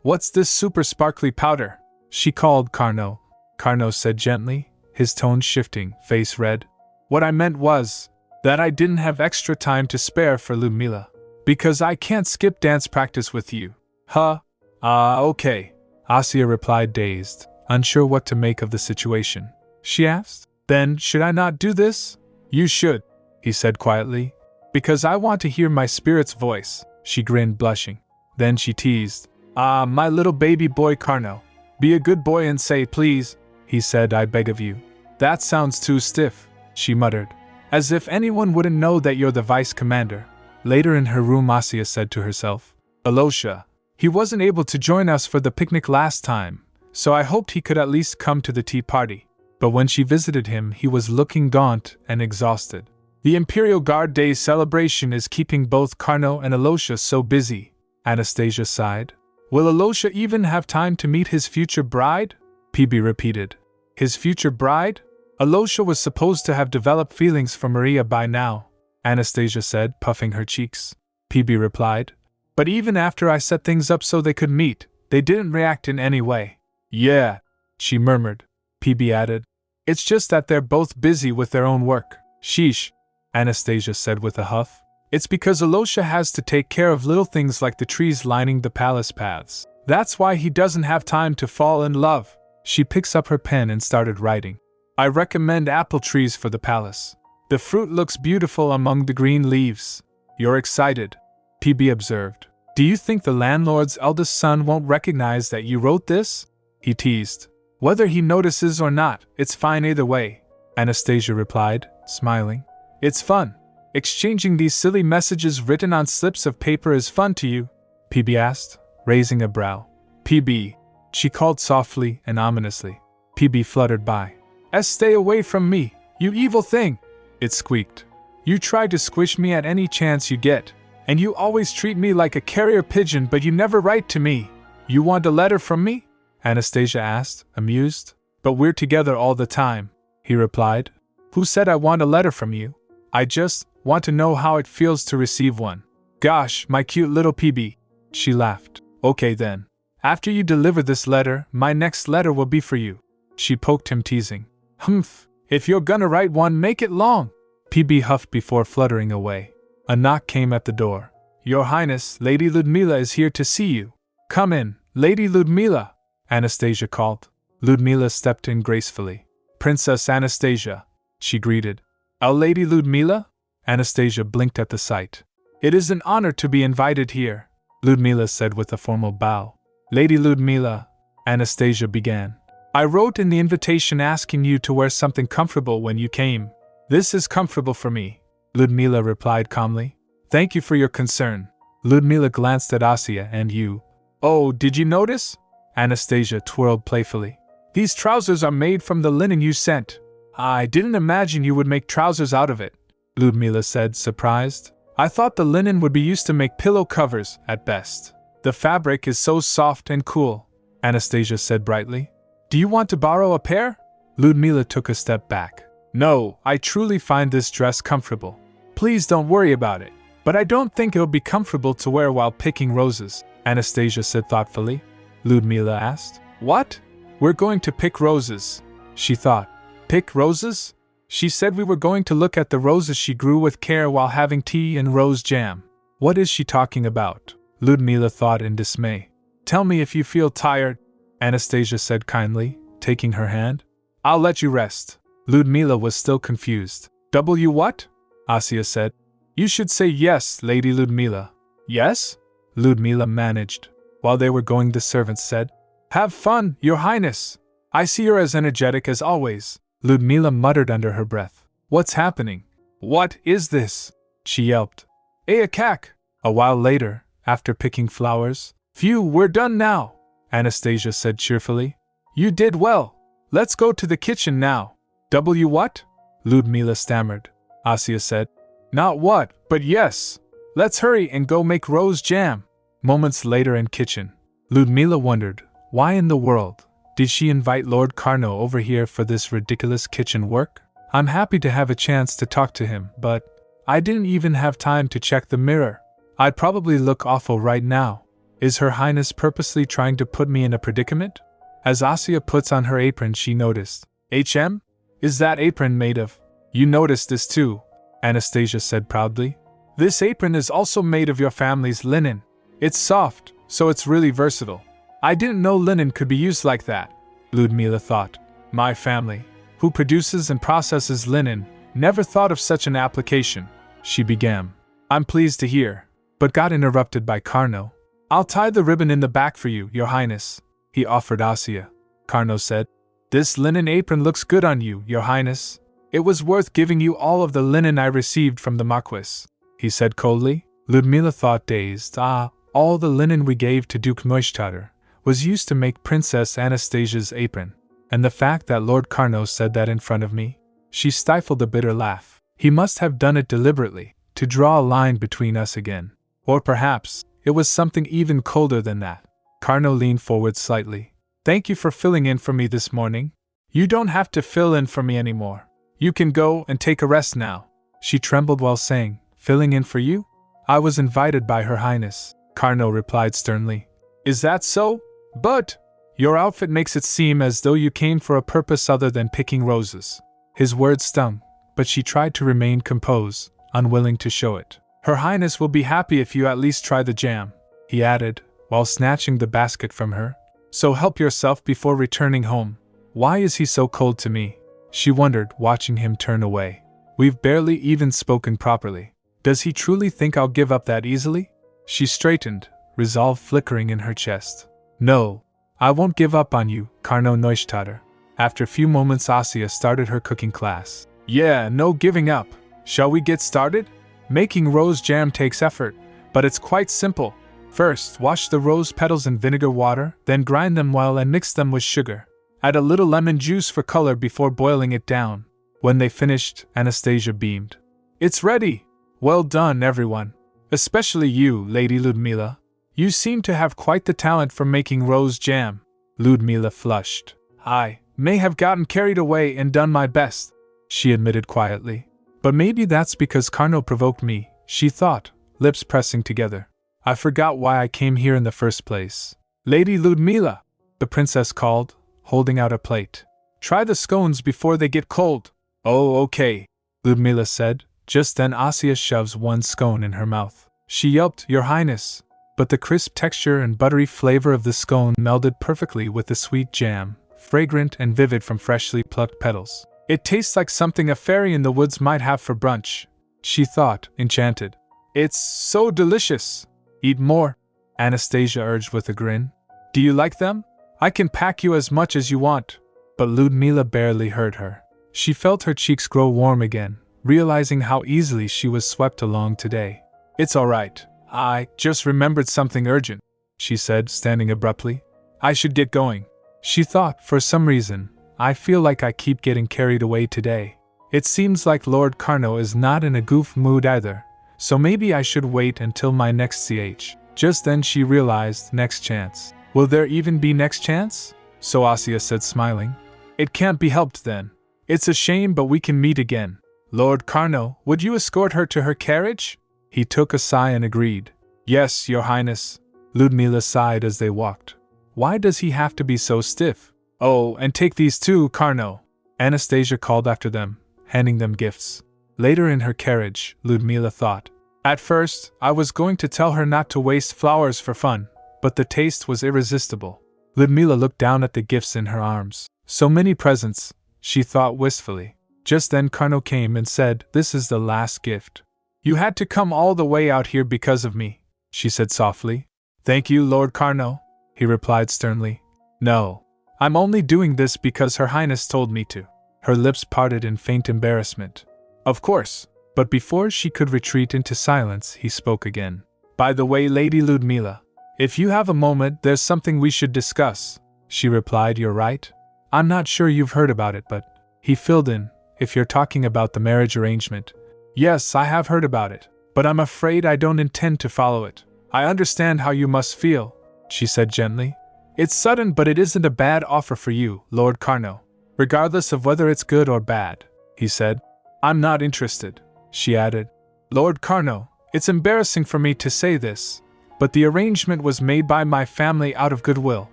What's this super sparkly powder? She called Carnot. Carnot said gently, his tone shifting, face red. What I meant was that I didn't have extra time to spare for Ludmila. Because I can't skip dance practice with you. Okay. Asya replied, dazed, unsure what to make of the situation. She asked, Then should I not do this? You should, he said quietly. Because I want to hear my spirit's voice, she grinned, blushing. Then she teased, my little baby boy Carnot. Be a good boy and say please, he said, I beg of you. That sounds too stiff, she muttered. As if anyone wouldn't know that you're the vice commander. Later in her room, Asya said to herself, Alosha, he wasn't able to join us for the picnic last time, so I hoped he could at least come to the tea party. But when she visited him, he was looking gaunt and exhausted. The Imperial Guard Day celebration is keeping both Carnot and Alosha so busy, Anastasia sighed. Will Alosha even have time to meet his future bride? PB repeated. His future bride? Alosha was supposed to have developed feelings for Maria by now, Anastasia said, puffing her cheeks. PB replied. But even after I set things up so they could meet, they didn't react in any way. Yeah, she murmured. PB added. It's just that they're both busy with their own work. Sheesh, Anastasia said with a huff. It's because Alosha has to take care of little things like the trees lining the palace paths. That's why he doesn't have time to fall in love. She picks up her pen and started writing. I recommend apple trees for the palace. The fruit looks beautiful among the green leaves. You're excited, PB observed. Do you think the landlord's eldest son won't recognize that you wrote this? He teased. Whether he notices or not, it's fine either way, Anastasia replied, smiling. It's fun. Exchanging these silly messages written on slips of paper is fun to you? PB asked, raising a brow. PB, she called softly and ominously. PB fluttered by. Stay away from me, you evil thing! It squeaked. You try to squish me at any chance you get, and you always treat me like a carrier pigeon, but you never write to me. You want a letter from me? Anastasia asked, amused. But we're together all the time, he replied. Who said I want a letter from you? I just want to know how it feels to receive one. Gosh, my cute little PB. She laughed. Okay then. After you deliver this letter, my next letter will be for you. She poked him, teasing. Humph, if you're gonna write one, make it long. PB huffed before fluttering away. A knock came at the door. Your Highness, Lady Ludmila is here to see you. Come in, Lady Ludmila, Anastasia called. Ludmila stepped in gracefully. Princess Anastasia, she greeted. Our Lady Ludmila? Anastasia blinked at the sight. It is an honor to be invited here, Ludmila said with a formal bow. Lady Ludmila, Anastasia began. I wrote in the invitation asking you to wear something comfortable when you came. This is comfortable for me, Ludmila replied calmly. Thank you for your concern. Ludmila glanced at Asya and you. Oh, did you notice? Anastasia twirled playfully. These trousers are made from the linen you sent. I didn't imagine you would make trousers out of it, Ludmila said, surprised. I thought the linen would be used to make pillow covers, at best. The fabric is so soft and cool, Anastasia said brightly. Do you want to borrow a pair? Ludmila took a step back. No, I truly find this dress comfortable. Please don't worry about it. But I don't think it'll be comfortable to wear while picking roses, Anastasia said thoughtfully. Ludmila asked. What? We're going to pick roses, she thought. Pick roses? She said we were going to look at the roses she grew with care while having tea and rose jam. What is she talking about? Ludmila thought in dismay. Tell me if you feel tired, Anastasia said kindly, taking her hand. I'll let you rest. Ludmila was still confused. What? Asya said. You should say yes, Lady Ludmila. Yes? Ludmila managed. While they were going, the servants said, Have fun, Your Highness. I see you're as energetic as always. Ludmila muttered under her breath. What's happening? What is this? She yelped. Akak! A while later, after picking flowers. Phew, we're done now, Anastasia said cheerfully. You did well. Let's go to the kitchen now. What? Ludmila stammered. Asya said. Not what, but yes. Let's hurry and go make rose jam. Moments later in kitchen, Ludmila wondered, why in the world did she invite Lord Carno over here for this ridiculous kitchen work? I'm happy to have a chance to talk to him, but I didn't even have time to check the mirror. I'd probably look awful right now. Is Her Highness purposely trying to put me in a predicament? As Asya puts on her apron, she noticed. Is that apron made of? You noticed this too, Anastasia said proudly. This apron is also made of your family's linen. It's soft, so it's really versatile. I didn't know linen could be used like that, Ludmila thought. My family, who produces and processes linen, never thought of such an application, she began. I'm pleased to hear, but got interrupted by Carno. I'll tie the ribbon in the back for you, Your Highness, he offered Asya. Carno said, This linen apron looks good on you, Your Highness. It was worth giving you all of the linen I received from the Marquis, he said coldly. Ludmila thought dazed. All the linen we gave to Duke Neustadt was used to make Princess Anastasia's apron, and the fact that Lord Carno said that in front of me? She stifled a bitter laugh. He must have done it deliberately, to draw a line between us again. Or perhaps, it was something even colder than that. Carno leaned forward slightly. Thank you for filling in for me this morning. You don't have to fill in for me anymore. You can go and take a rest now. She trembled while saying, Filling in for you? I was invited by Her Highness, Carno replied sternly. Is that so? But your outfit makes it seem as though you came for a purpose other than picking roses. His words stung, but she tried to remain composed, unwilling to show it. Her Highness will be happy if you at least try the jam, he added, while snatching the basket from her. So help yourself before returning home. Why is he so cold to me? She wondered, watching him turn away. We've barely even spoken properly. Does he truly think I'll give up that easily? She straightened, resolve flickering in her chest. No, I won't give up on you, Carno Neustadt. After a few moments, Asya started her cooking class. Yeah, no giving up. Shall we get started? Making rose jam takes effort, but it's quite simple. First, wash the rose petals in vinegar water, then grind them well and mix them with sugar. Add a little lemon juice for color before boiling it down. When they finished, Anastasia beamed. It's ready! Well done, everyone. Especially you, Lady Ludmila. You seem to have quite the talent for making rose jam. Ludmila flushed. I may have gotten carried away and done my best, she admitted quietly. But maybe that's because Carno provoked me, she thought, lips pressing together. I forgot why I came here in the first place. Lady Ludmila, the princess called, holding out a plate. Try the scones before they get cold. Oh, okay, Ludmila said. Just then Asya shoves one scone in her mouth. She yelped, Your Highness, but the crisp texture and buttery flavor of the scone melded perfectly with the sweet jam, fragrant and vivid from freshly plucked petals. It tastes like something a fairy in the woods might have for brunch, she thought, enchanted. It's so delicious. Eat more, Anastasia urged with a grin. Do you like them? I can pack you as much as you want. But Ludmila barely heard her. She felt her cheeks grow warm again, realizing how easily she was swept along today. It's all right. I just remembered something urgent, she said, standing abruptly. I should get going. She thought, for some reason, I feel like I keep getting carried away today. It seems like Lord Carno is not in a goof mood either, so maybe I should wait until my next CH. Just then she realized, next chance. Will there even be next chance? So Asya said, smiling. It can't be helped then. It's a shame, but we can meet again. Lord Carno, would you escort her to her carriage? He took a sigh and agreed. Yes, Your Highness. Ludmila sighed as they walked. Why does he have to be so stiff? Oh, and take these too, Carno. Anastasia called after them, handing them gifts. Later in her carriage, Ludmila thought. At first, I was going to tell her not to waste flowers for fun, but the taste was irresistible. Ludmila looked down at the gifts in her arms. So many presents, she thought wistfully. Just then Carno came and said, This is the last gift. You had to come all the way out here because of me, she said softly. Thank you, Lord Carno, he replied sternly. No, I'm only doing this because Her Highness told me to. Her lips parted in faint embarrassment. Of course, but before she could retreat into silence, he spoke again. By the way, Lady Ludmila, if you have a moment, there's something we should discuss. She replied, You're right. I'm not sure you've heard about it, but he filled in, if you're talking about the marriage arrangement. Yes, I have heard about it, but I'm afraid I don't intend to follow it. I understand how you must feel, she said gently. It's sudden, but it isn't a bad offer for you, Lord Carno. Regardless of whether it's good or bad, he said. I'm not interested, she added. Lord Carno, it's embarrassing for me to say this, but the arrangement was made by my family out of goodwill.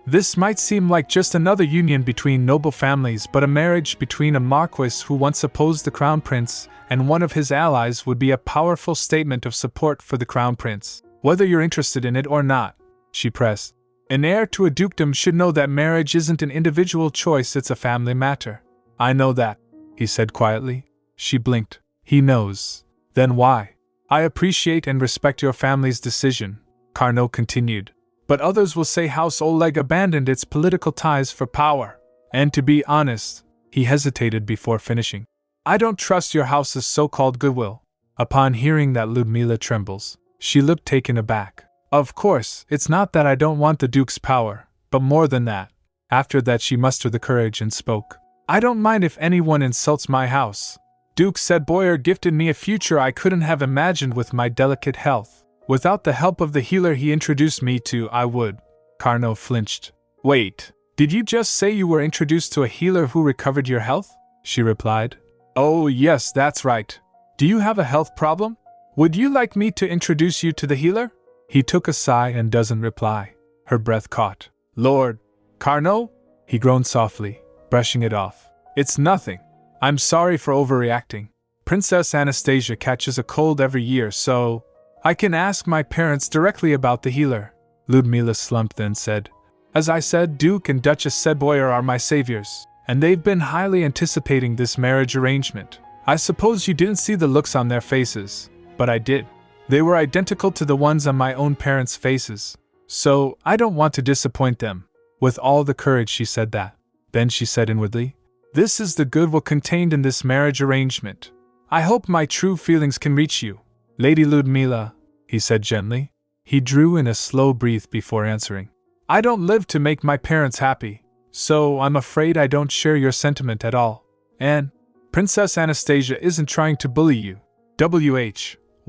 This might seem like just another union between noble families, but a marriage between a marquis who once opposed the crown prince and one of his allies would be a powerful statement of support for the crown prince. Whether you're interested in it or not, she pressed. An heir to a dukedom should know that marriage isn't an individual choice, it's a family matter. I know that, he said quietly. She blinked. He knows. Then why? I appreciate and respect your family's decision, Carno continued. But others will say House Oleg abandoned its political ties for power. And to be honest, he hesitated before finishing. I don't trust your house's so-called goodwill. Upon hearing that, Ludmila trembles. She looked taken aback. Of course, it's not that I don't want the Duke's power, but more than that. After that she mustered the courage and spoke. I don't mind if anyone insults my house. Duke said Boyer gifted me a future I couldn't have imagined with my delicate health. Without the help of the healer he introduced me to, I would. Carno flinched. Wait, did you just say you were introduced to a healer who recovered your health? She replied. Oh yes, that's right. Do you have a health problem? Would you like me to introduce you to the healer? He took a sigh and doesn't reply. Her breath caught. Lord Carno? He groaned softly, brushing it off. It's nothing. I'm sorry for overreacting. Princess Anastasia catches a cold every year, so I can ask my parents directly about the healer. Ludmila slumped, then said. As I said, Duke and Duchess Sedboyer are my saviors, and they've been highly anticipating this marriage arrangement. I suppose you didn't see the looks on their faces, but I did. They were identical to the ones on my own parents' faces, so I don't want to disappoint them. With all the courage she said that. Then she said inwardly, This is the goodwill contained in this marriage arrangement. I hope my true feelings can reach you. Lady Ludmila, he said gently. He drew in a slow breath before answering. I don't live to make my parents happy, so I'm afraid I don't share your sentiment at all. And Princess Anastasia isn't trying to bully you.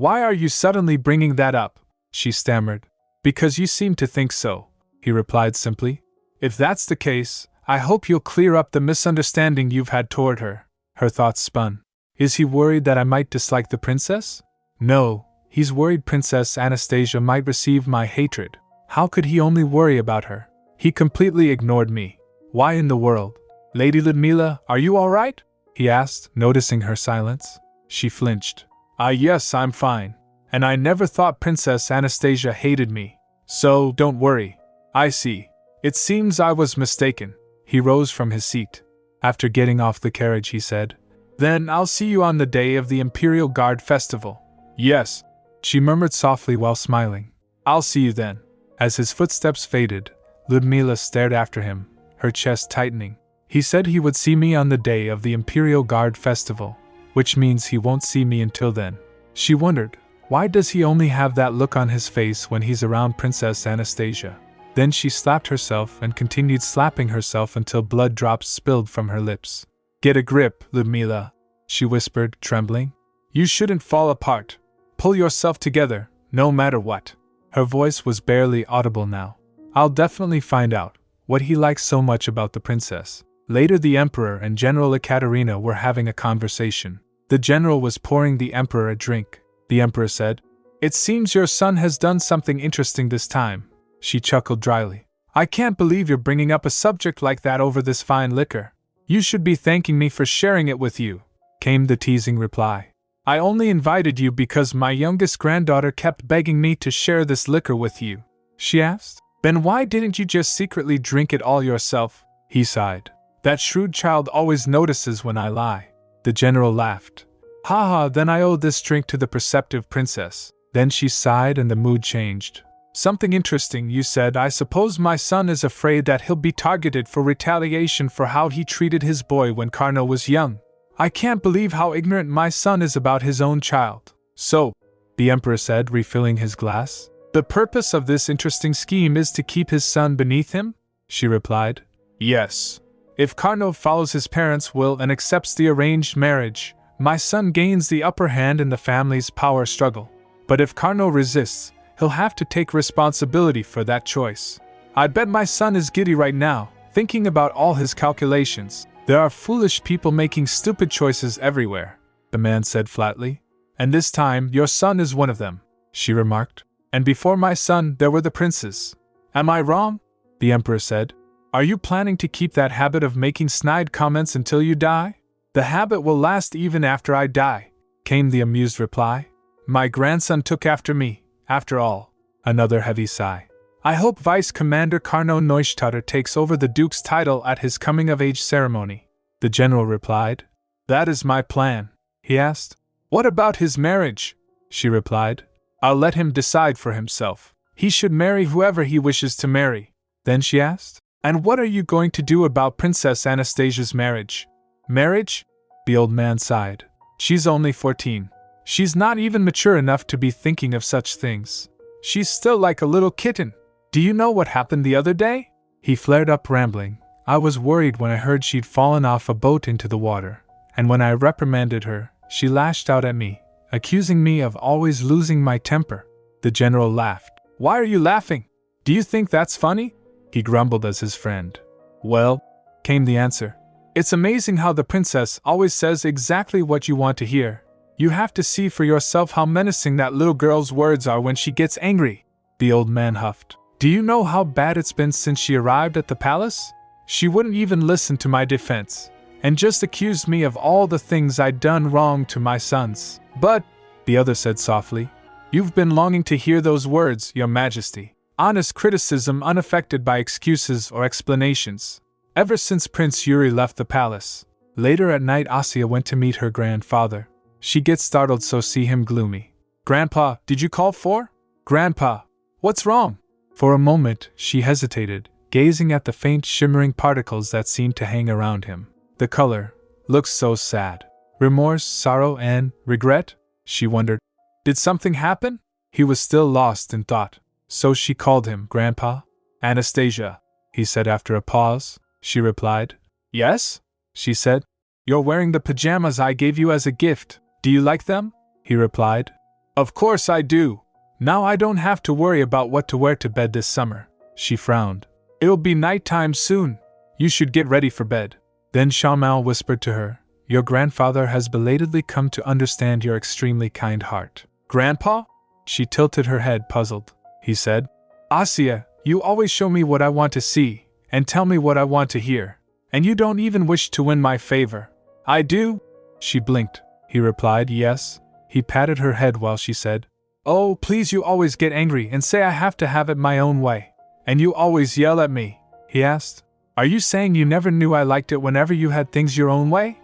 Why are you suddenly bringing that up? She stammered. Because you seem to think so, he replied simply. If that's the case, I hope you'll clear up the misunderstanding you've had toward her. Her thoughts spun. Is he worried that I might dislike the princess? No, he's worried Princess Anastasia might receive my hatred. How could he only worry about her? He completely ignored me. Why in the world? Lady Ludmila, are you all right? He asked, noticing her silence. She flinched. Yes, I'm fine. And I never thought Princess Anastasia hated me. So, don't worry. I see. It seems I was mistaken. He rose from his seat. After getting off the carriage, he said, "Then I'll see you on the day of the Imperial Guard Festival." "Yes," she murmured softly while smiling. "I'll see you then." As his footsteps faded, Ludmila stared after him, her chest tightening. He said he would see me on the day of the Imperial Guard Festival, which means he won't see me until then. She wondered, why does he only have that look on his face when he's around Princess Anastasia? Then she slapped herself and continued slapping herself until blood drops spilled from her lips. "Get a grip, Ludmila," she whispered, trembling. "You shouldn't fall apart. Pull yourself together, no matter what." Her voice was barely audible now. "I'll definitely find out what he likes so much about the princess." Later, the Emperor and General Ekaterina were having a conversation. The general was pouring the Emperor a drink. The Emperor said, "It seems your son has done something interesting this time." She chuckled dryly. "I can't believe you're bringing up a subject like that over this fine liquor. You should be thanking me for sharing it with you," came the teasing reply. "I only invited you because my youngest granddaughter kept begging me to share this liquor with you," she asked. "Then why didn't you just secretly drink it all yourself?" He sighed. "That shrewd child always notices when I lie." The general laughed. "Haha, then I owe this drink to the perceptive princess." Then she sighed and the mood changed. "Something interesting you said. I suppose my son is afraid that he'll be targeted for retaliation for how he treated his boy when Carno was young. I can't believe how ignorant my son is about his own child." "So," the Emperor said, refilling his glass, "the purpose of this interesting scheme is to keep his son beneath him?" She replied, "Yes. If Carno follows his parents' will and accepts the arranged marriage, my son gains the upper hand in the family's power struggle. But if Carno resists, he'll have to take responsibility for that choice. I bet my son is giddy right now, thinking about all his calculations. There are foolish people making stupid choices everywhere," the man said flatly. "And this time, your son is one of them," she remarked. "And before my son, there were the princes. Am I wrong?" The Emperor said. "Are you planning to keep that habit of making snide comments until you die?" "The habit will last even after I die," came the amused reply. "My grandson took after me, after all." Another heavy sigh. "I hope Vice Commander Carno Neustadt takes over the Duke's title at his coming-of-age ceremony," the general replied. "That is my plan," he asked. "What about his marriage?" she replied. "I'll let him decide for himself. He should marry whoever he wishes to marry." Then she asked, "And what are you going to do about Princess Anastasia's marriage?" "Marriage?" The old man sighed. "She's only 14. She's not even mature enough to be thinking of such things. She's still like a little kitten. Do you know what happened the other day?" He flared up, rambling. "I was worried when I heard she'd fallen off a boat into the water, and when I reprimanded her, she lashed out at me, accusing me of always losing my temper." The general laughed. "Why are you laughing? Do you think that's funny?" He grumbled as his friend. "Well," came the answer, "it's amazing how the princess always says exactly what you want to hear. You have to see for yourself how menacing that little girl's words are when she gets angry." The old man huffed. "Do you know how bad it's been since she arrived at the palace? She wouldn't even listen to my defense, and just accused me of all the things I'd done wrong to my sons." "But," the other said softly, "you've been longing to hear those words, Your Majesty. Honest criticism unaffected by excuses or explanations. Ever since Prince Yuri left the palace." Later at night, Asya went to meet her grandfather. She gets startled, so see him gloomy. "Grandpa, did you call for?" "Grandpa, what's wrong?" For a moment, she hesitated, gazing at the faint shimmering particles that seemed to hang around him. The color looks so sad. Remorse, sorrow, and regret? She wondered. Did something happen? He was still lost in thought. So she called him Grandpa. "Anastasia," he said after a pause. She replied. "Yes?" she said. "You're wearing the pajamas I gave you as a gift. Do you like them?" he replied. "Of course I do. Now I don't have to worry about what to wear to bed this summer." She frowned. "It'll be nighttime soon. You should get ready for bed." Then Xiaomao whispered to her, "Your grandfather has belatedly come to understand your extremely kind heart." "Grandpa?" She tilted her head, puzzled. He said, "Asya, you always show me what I want to see, and tell me what I want to hear. And you don't even wish to win my favor." "I do?" She blinked. He replied, "Yes." He patted her head while she said, "Oh, please, you always get angry and say I have to have it my own way. And you always yell at me." He asked, Are you saying you never knew I liked it whenever you had things your own way?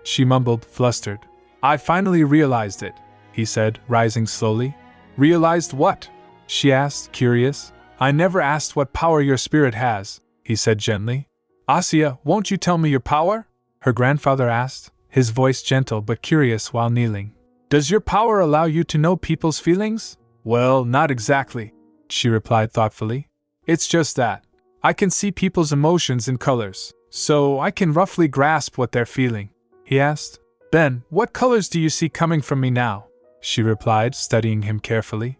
She mumbled, flustered. I finally realized it, he said, rising slowly. Realized what? She asked, curious. I never asked what power your spirit has, he said gently. Asya, won't you tell me your power? Her grandfather asked, his voice gentle but curious while kneeling. Does your power allow you to know people's feelings? Well, not exactly, she replied thoughtfully. It's just that I can see people's emotions in colors, so I can roughly grasp what they're feeling. He asked. Then, what colors do you see coming from me now? She replied, studying him carefully.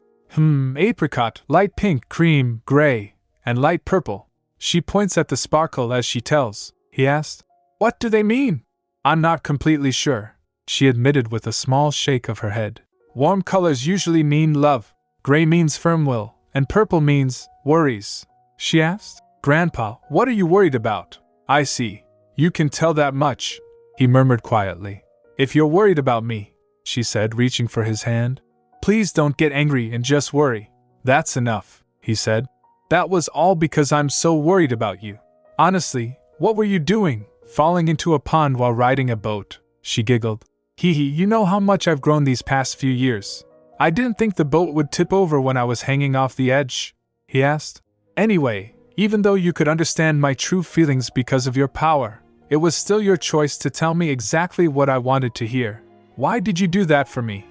Apricot, light pink, cream, gray, and light purple. She points at the sparkle as she tells. He asked. What do they mean? I'm not completely sure, she admitted with a small shake of her head. Warm colors usually mean love, gray means firm will, and purple means worries. She asked. Grandpa, what are you worried about? I see. You can tell that much, he murmured quietly. If you're worried about me, she said, reaching for his hand, please don't get angry and just worry. That's enough, he said. That was all because I'm so worried about you. Honestly, what were you doing, falling into a pond while riding a boat? She giggled. You know how much I've grown these past few years. I didn't think the boat would tip over when I was hanging off the edge, he asked. Anyway, even though you could understand my true feelings because of your power, it was still your choice to tell me exactly what I wanted to hear. Why did you do that for me?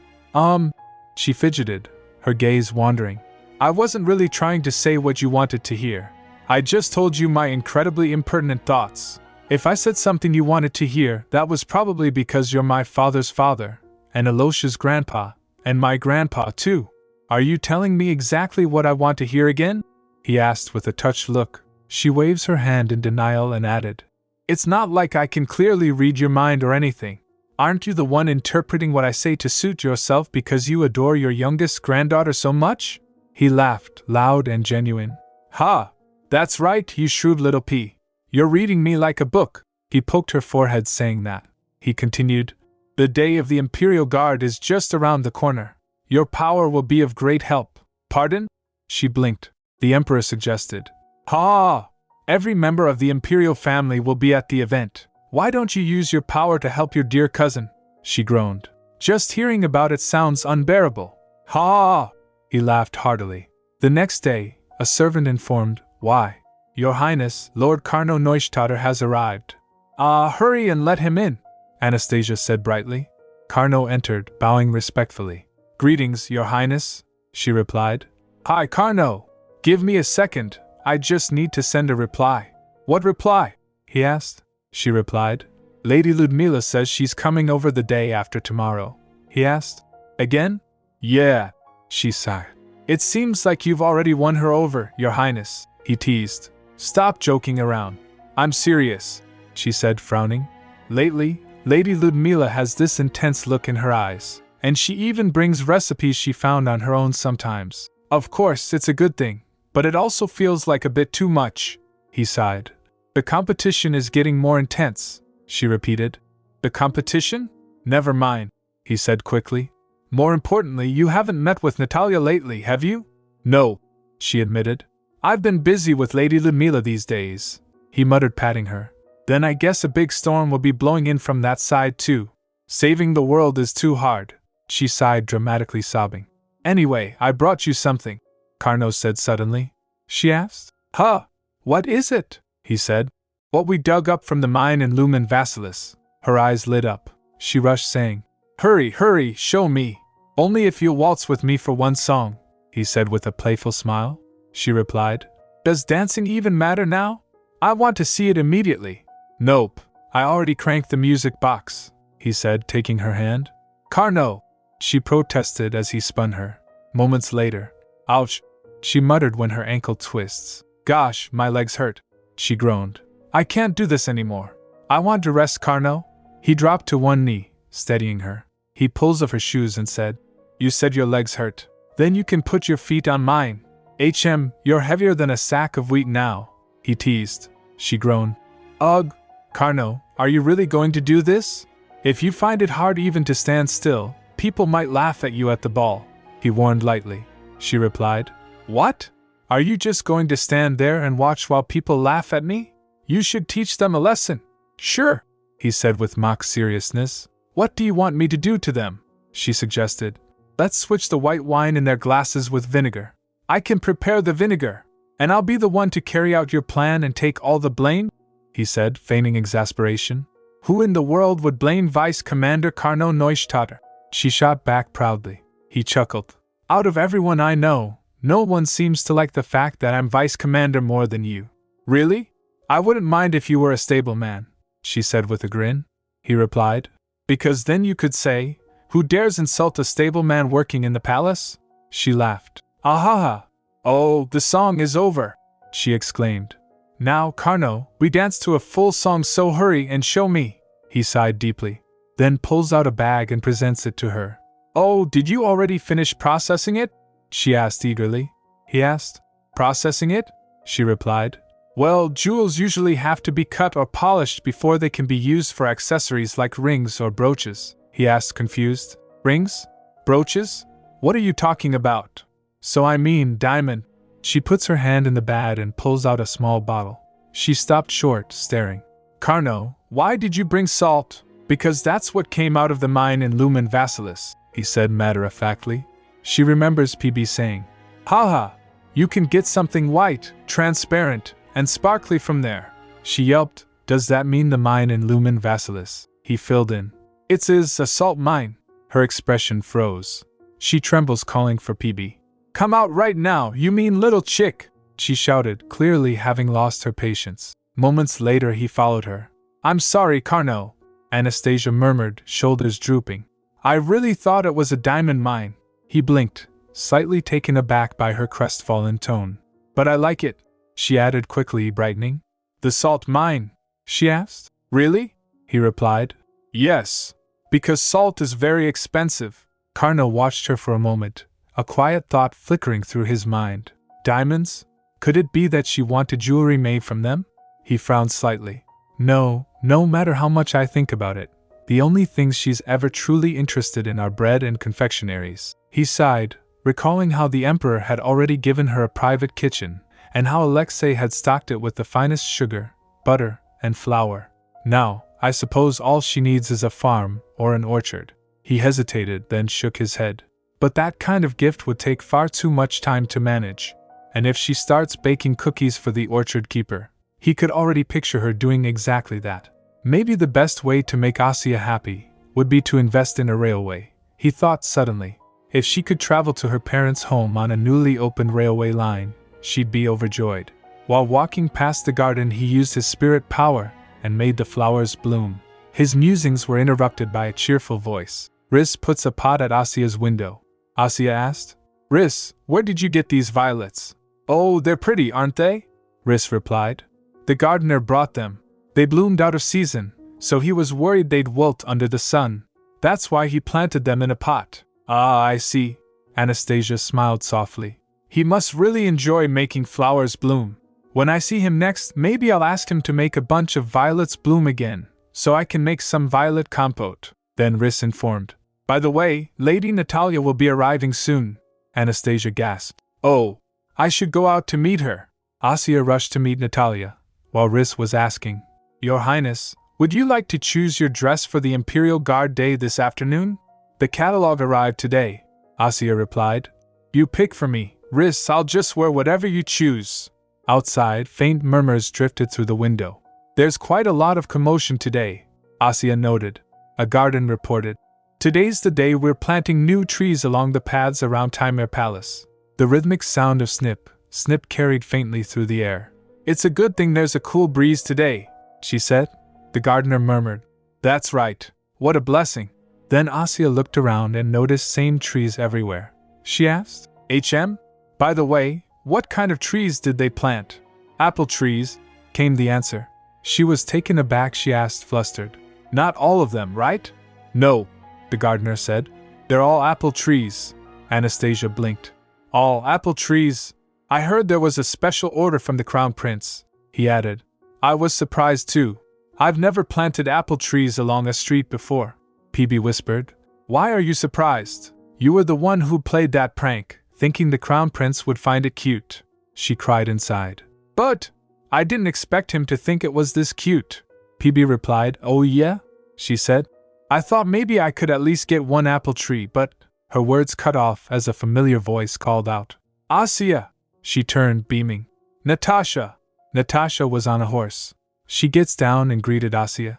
She fidgeted, her gaze wandering. I wasn't really trying to say what you wanted to hear. I just told you my incredibly impertinent thoughts. If I said something you wanted to hear, that was probably because you're my father's father, and Alosha's grandpa, and my grandpa too. Are you telling me exactly what I want to hear again? He asked with a touched look. She waves her hand in denial and added, It's not like I can clearly read your mind or anything. Aren't you the one interpreting what I say to suit yourself because you adore your youngest granddaughter so much? He laughed, loud and genuine. Ha! That's right, you shrewd little pea. You're reading me like a book. He poked her forehead saying that. He continued, The day of the Imperial Guard is just around the corner. Your power will be of great help. Pardon? She blinked. The Emperor suggested. Ha! Every member of the Imperial family will be at the event. Why don't you use your power to help your dear cousin? She groaned. Just hearing about it sounds unbearable. Ha! He laughed heartily. The next day, a servant informed, Why? Your Highness, Lord Carno Neustadt has arrived. Hurry and let him in, Anastasia said brightly. Carno entered, bowing respectfully. Greetings, Your Highness, she replied. Hi, Carno. Give me a second, I just need to send a reply. What reply? He asked. She replied. Lady Ludmila says she's coming over the day after tomorrow. He asked. Again? Yeah, she sighed. It seems like you've already won her over, Your Highness, he teased. Stop joking around. I'm serious, she said, frowning. Lately, Lady Ludmila has this intense look in her eyes, and she even brings recipes she found on her own sometimes. Of course, it's a good thing, but it also feels like a bit too much, he sighed. The competition is getting more intense, she repeated. The competition? Never mind, he said quickly. More importantly, you haven't met with Natalia lately, have you? No, she admitted. I've been busy with Lady Ludmila these days, he muttered, patting her. Then I guess a big storm will be blowing in from that side too. Saving the world is too hard, she sighed, dramatically sobbing. Anyway, I brought you something, Carno said suddenly. She asked. Huh? What is it? He said. What we dug up from the mine in Lumen Vassilis. Her eyes lit up. She rushed, saying, Hurry, hurry, show me. Only if you'll waltz with me for one song, he said with a playful smile. She replied. Does dancing even matter now? I want to see it immediately. Nope, I already cranked the music box, he said, taking her hand. Carno, she protested as he spun her. Moments later. Ouch, she muttered when her ankle twists. Gosh, my legs hurt, she groaned. I can't do this anymore. I want to rest, Carno. He dropped to one knee, steadying her. He pulls off her shoes and said, You said your legs hurt. Then you can put your feet on mine. You're heavier than a sack of wheat now, he teased. She groaned. Ugh, Carno, are you really going to do this? If you find it hard even to stand still, people might laugh at you at the ball, he warned lightly. She replied. What? Are you just going to stand there and watch while people laugh at me? You should teach them a lesson. Sure, he said with mock seriousness. What do you want me to do to them? She suggested. Let's switch the white wine in their glasses with vinegar. I can prepare the vinegar, and I'll be the one to carry out your plan and take all the blame, he said, feigning exasperation. Who in the world would blame Vice Commander Carno Neustadt? She shot back proudly. He chuckled. Out of everyone I know, no one seems to like the fact that I'm Vice Commander more than you. Really? I wouldn't mind if you were a stableman, she said with a grin. He replied. Because then you could say, who dares insult a stableman working in the palace? She laughed. Ahaha! Oh, the song is over, she exclaimed. Now, Carno, we dance to a full song, so hurry and show me. He sighed deeply, then pulls out a bag and presents it to her. Oh, did you already finish processing it? She asked eagerly. He asked. Processing it? She replied. Well, jewels usually have to be cut or polished before they can be used for accessories like rings or brooches. He asked, confused. Rings? Brooches? What are you talking about? So I mean diamond. She puts her hand in the bag and pulls out a small bottle. She stopped short, staring. Carno, why did you bring salt? Because that's what came out of the mine in Lumen Vassilis, he said matter-of-factly. She remembers PB saying, Haha, you can get something white, transparent, and sparkly from there. She yelped, Does that mean the mine in Lumen Vassilis? He filled in. It is a salt mine. Her expression froze. She trembles, calling for PB. Come out right now, you mean little chick, she shouted, clearly having lost her patience. Moments later he followed her. I'm sorry, Carno, Anastasia murmured, shoulders drooping. I really thought it was a diamond mine. He blinked, slightly taken aback by her crestfallen tone. But I like it, she added quickly, brightening. The salt mine? She asked. Really? He replied. Yes, because salt is very expensive. Carno watched her for a moment, a quiet thought flickering through his mind. Diamonds? Could it be that she wanted jewelry made from them? He frowned slightly. No matter how much I think about it, the only things she's ever truly interested in are bread and confectionaries. He sighed, recalling how the Emperor had already given her a private kitchen, and how Alexei had stocked it with the finest sugar, butter, and flour. Now, I suppose all she needs is a farm or an orchard. He hesitated, then shook his head. But that kind of gift would take far too much time to manage. And if she starts baking cookies for the orchard keeper, he could already picture her doing exactly that. Maybe the best way to make Asya happy would be to invest in a railway, he thought suddenly. If she could travel to her parents' home on a newly opened railway line, she'd be overjoyed. While walking past the garden, he used his spirit power and made the flowers bloom. His musings were interrupted by a cheerful voice. Riss puts a pot at Asya's window. Asya asked. Riss, where did you get these violets? Oh, they're pretty, aren't they? Riss replied. The gardener brought them. They bloomed out of season, so he was worried they'd wilt under the sun. That's why he planted them in a pot. Ah, I see. Anastasia smiled softly. He must really enjoy making flowers bloom. When I see him next, maybe I'll ask him to make a bunch of violets bloom again, so I can make some violet compote. Then Riss informed. By the way, Lady Natalia will be arriving soon. Anastasia gasped. Oh, I should go out to meet her. Asya rushed to meet Natalia, while Riss was asking, Your Highness, would you like to choose your dress for the Imperial Guard Day this afternoon? The catalog arrived today, Asya replied. You pick for me, Riss, I'll just wear whatever you choose. Outside, faint murmurs drifted through the window. There's quite a lot of commotion today, Asya noted. A garden reported. Today's the day we're planting new trees along the paths around Timir Palace. The rhythmic sound of snip, snip carried faintly through the air. It's a good thing there's a cool breeze today, she said. The gardener murmured. That's right. What a blessing. Then Asya looked around and noticed same trees everywhere. She asked, HM? By the way, what kind of trees did they plant? Apple trees, came the answer. She was taken aback. She asked, flustered. Not all of them, right? No, the gardener said. They're all apple trees. Anastasia blinked. All apple trees? I heard there was a special order from the Crown Prince, he added. I was surprised too. I've never planted apple trees along a street before, PB whispered. Why are you surprised? You were the one who played that prank, thinking the Crown Prince would find it cute. she cried inside. But I didn't expect him to think it was this cute. PB replied. Oh yeah? She said. I thought maybe I could at least get one apple tree, but… Her words cut off as a familiar voice called out. Asya! She turned, beaming. Natasha! Natasha was on a horse. She gets down and greeted Asya.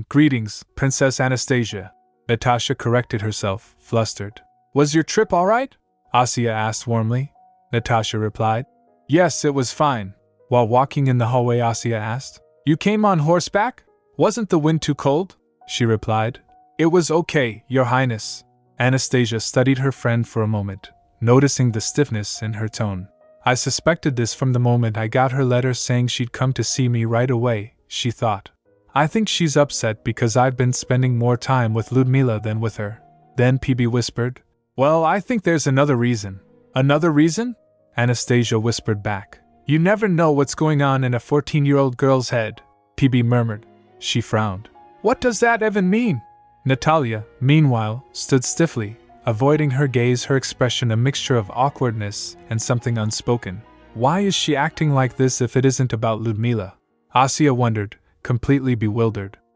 Greetings, Princess Anastasia. Natasha corrected herself, flustered. Was your trip all right? Asya asked warmly. Natasha replied. Yes, it was fine. While walking in the hallway, Asya asked. You came on horseback? Wasn't the wind too cold? She replied. It was okay, Your Highness. Anastasia studied her friend for a moment, noticing the stiffness in her tone. I suspected this from the moment I got her letter saying she'd come to see me right away, she thought. I think she's upset because I've been spending more time with Ludmila than with her. Then PB whispered. Well, I think there's another reason. Another reason? Anastasia whispered back. You never know what's going on in a 14-year-old girl's head, PB murmured. She frowned. What does that even mean? Natalia, meanwhile, stood stiffly, avoiding her gaze, her expression a mixture of awkwardness and something unspoken. Why is she acting like this if it isn't about Ludmila? Asya wondered, completely bewildered.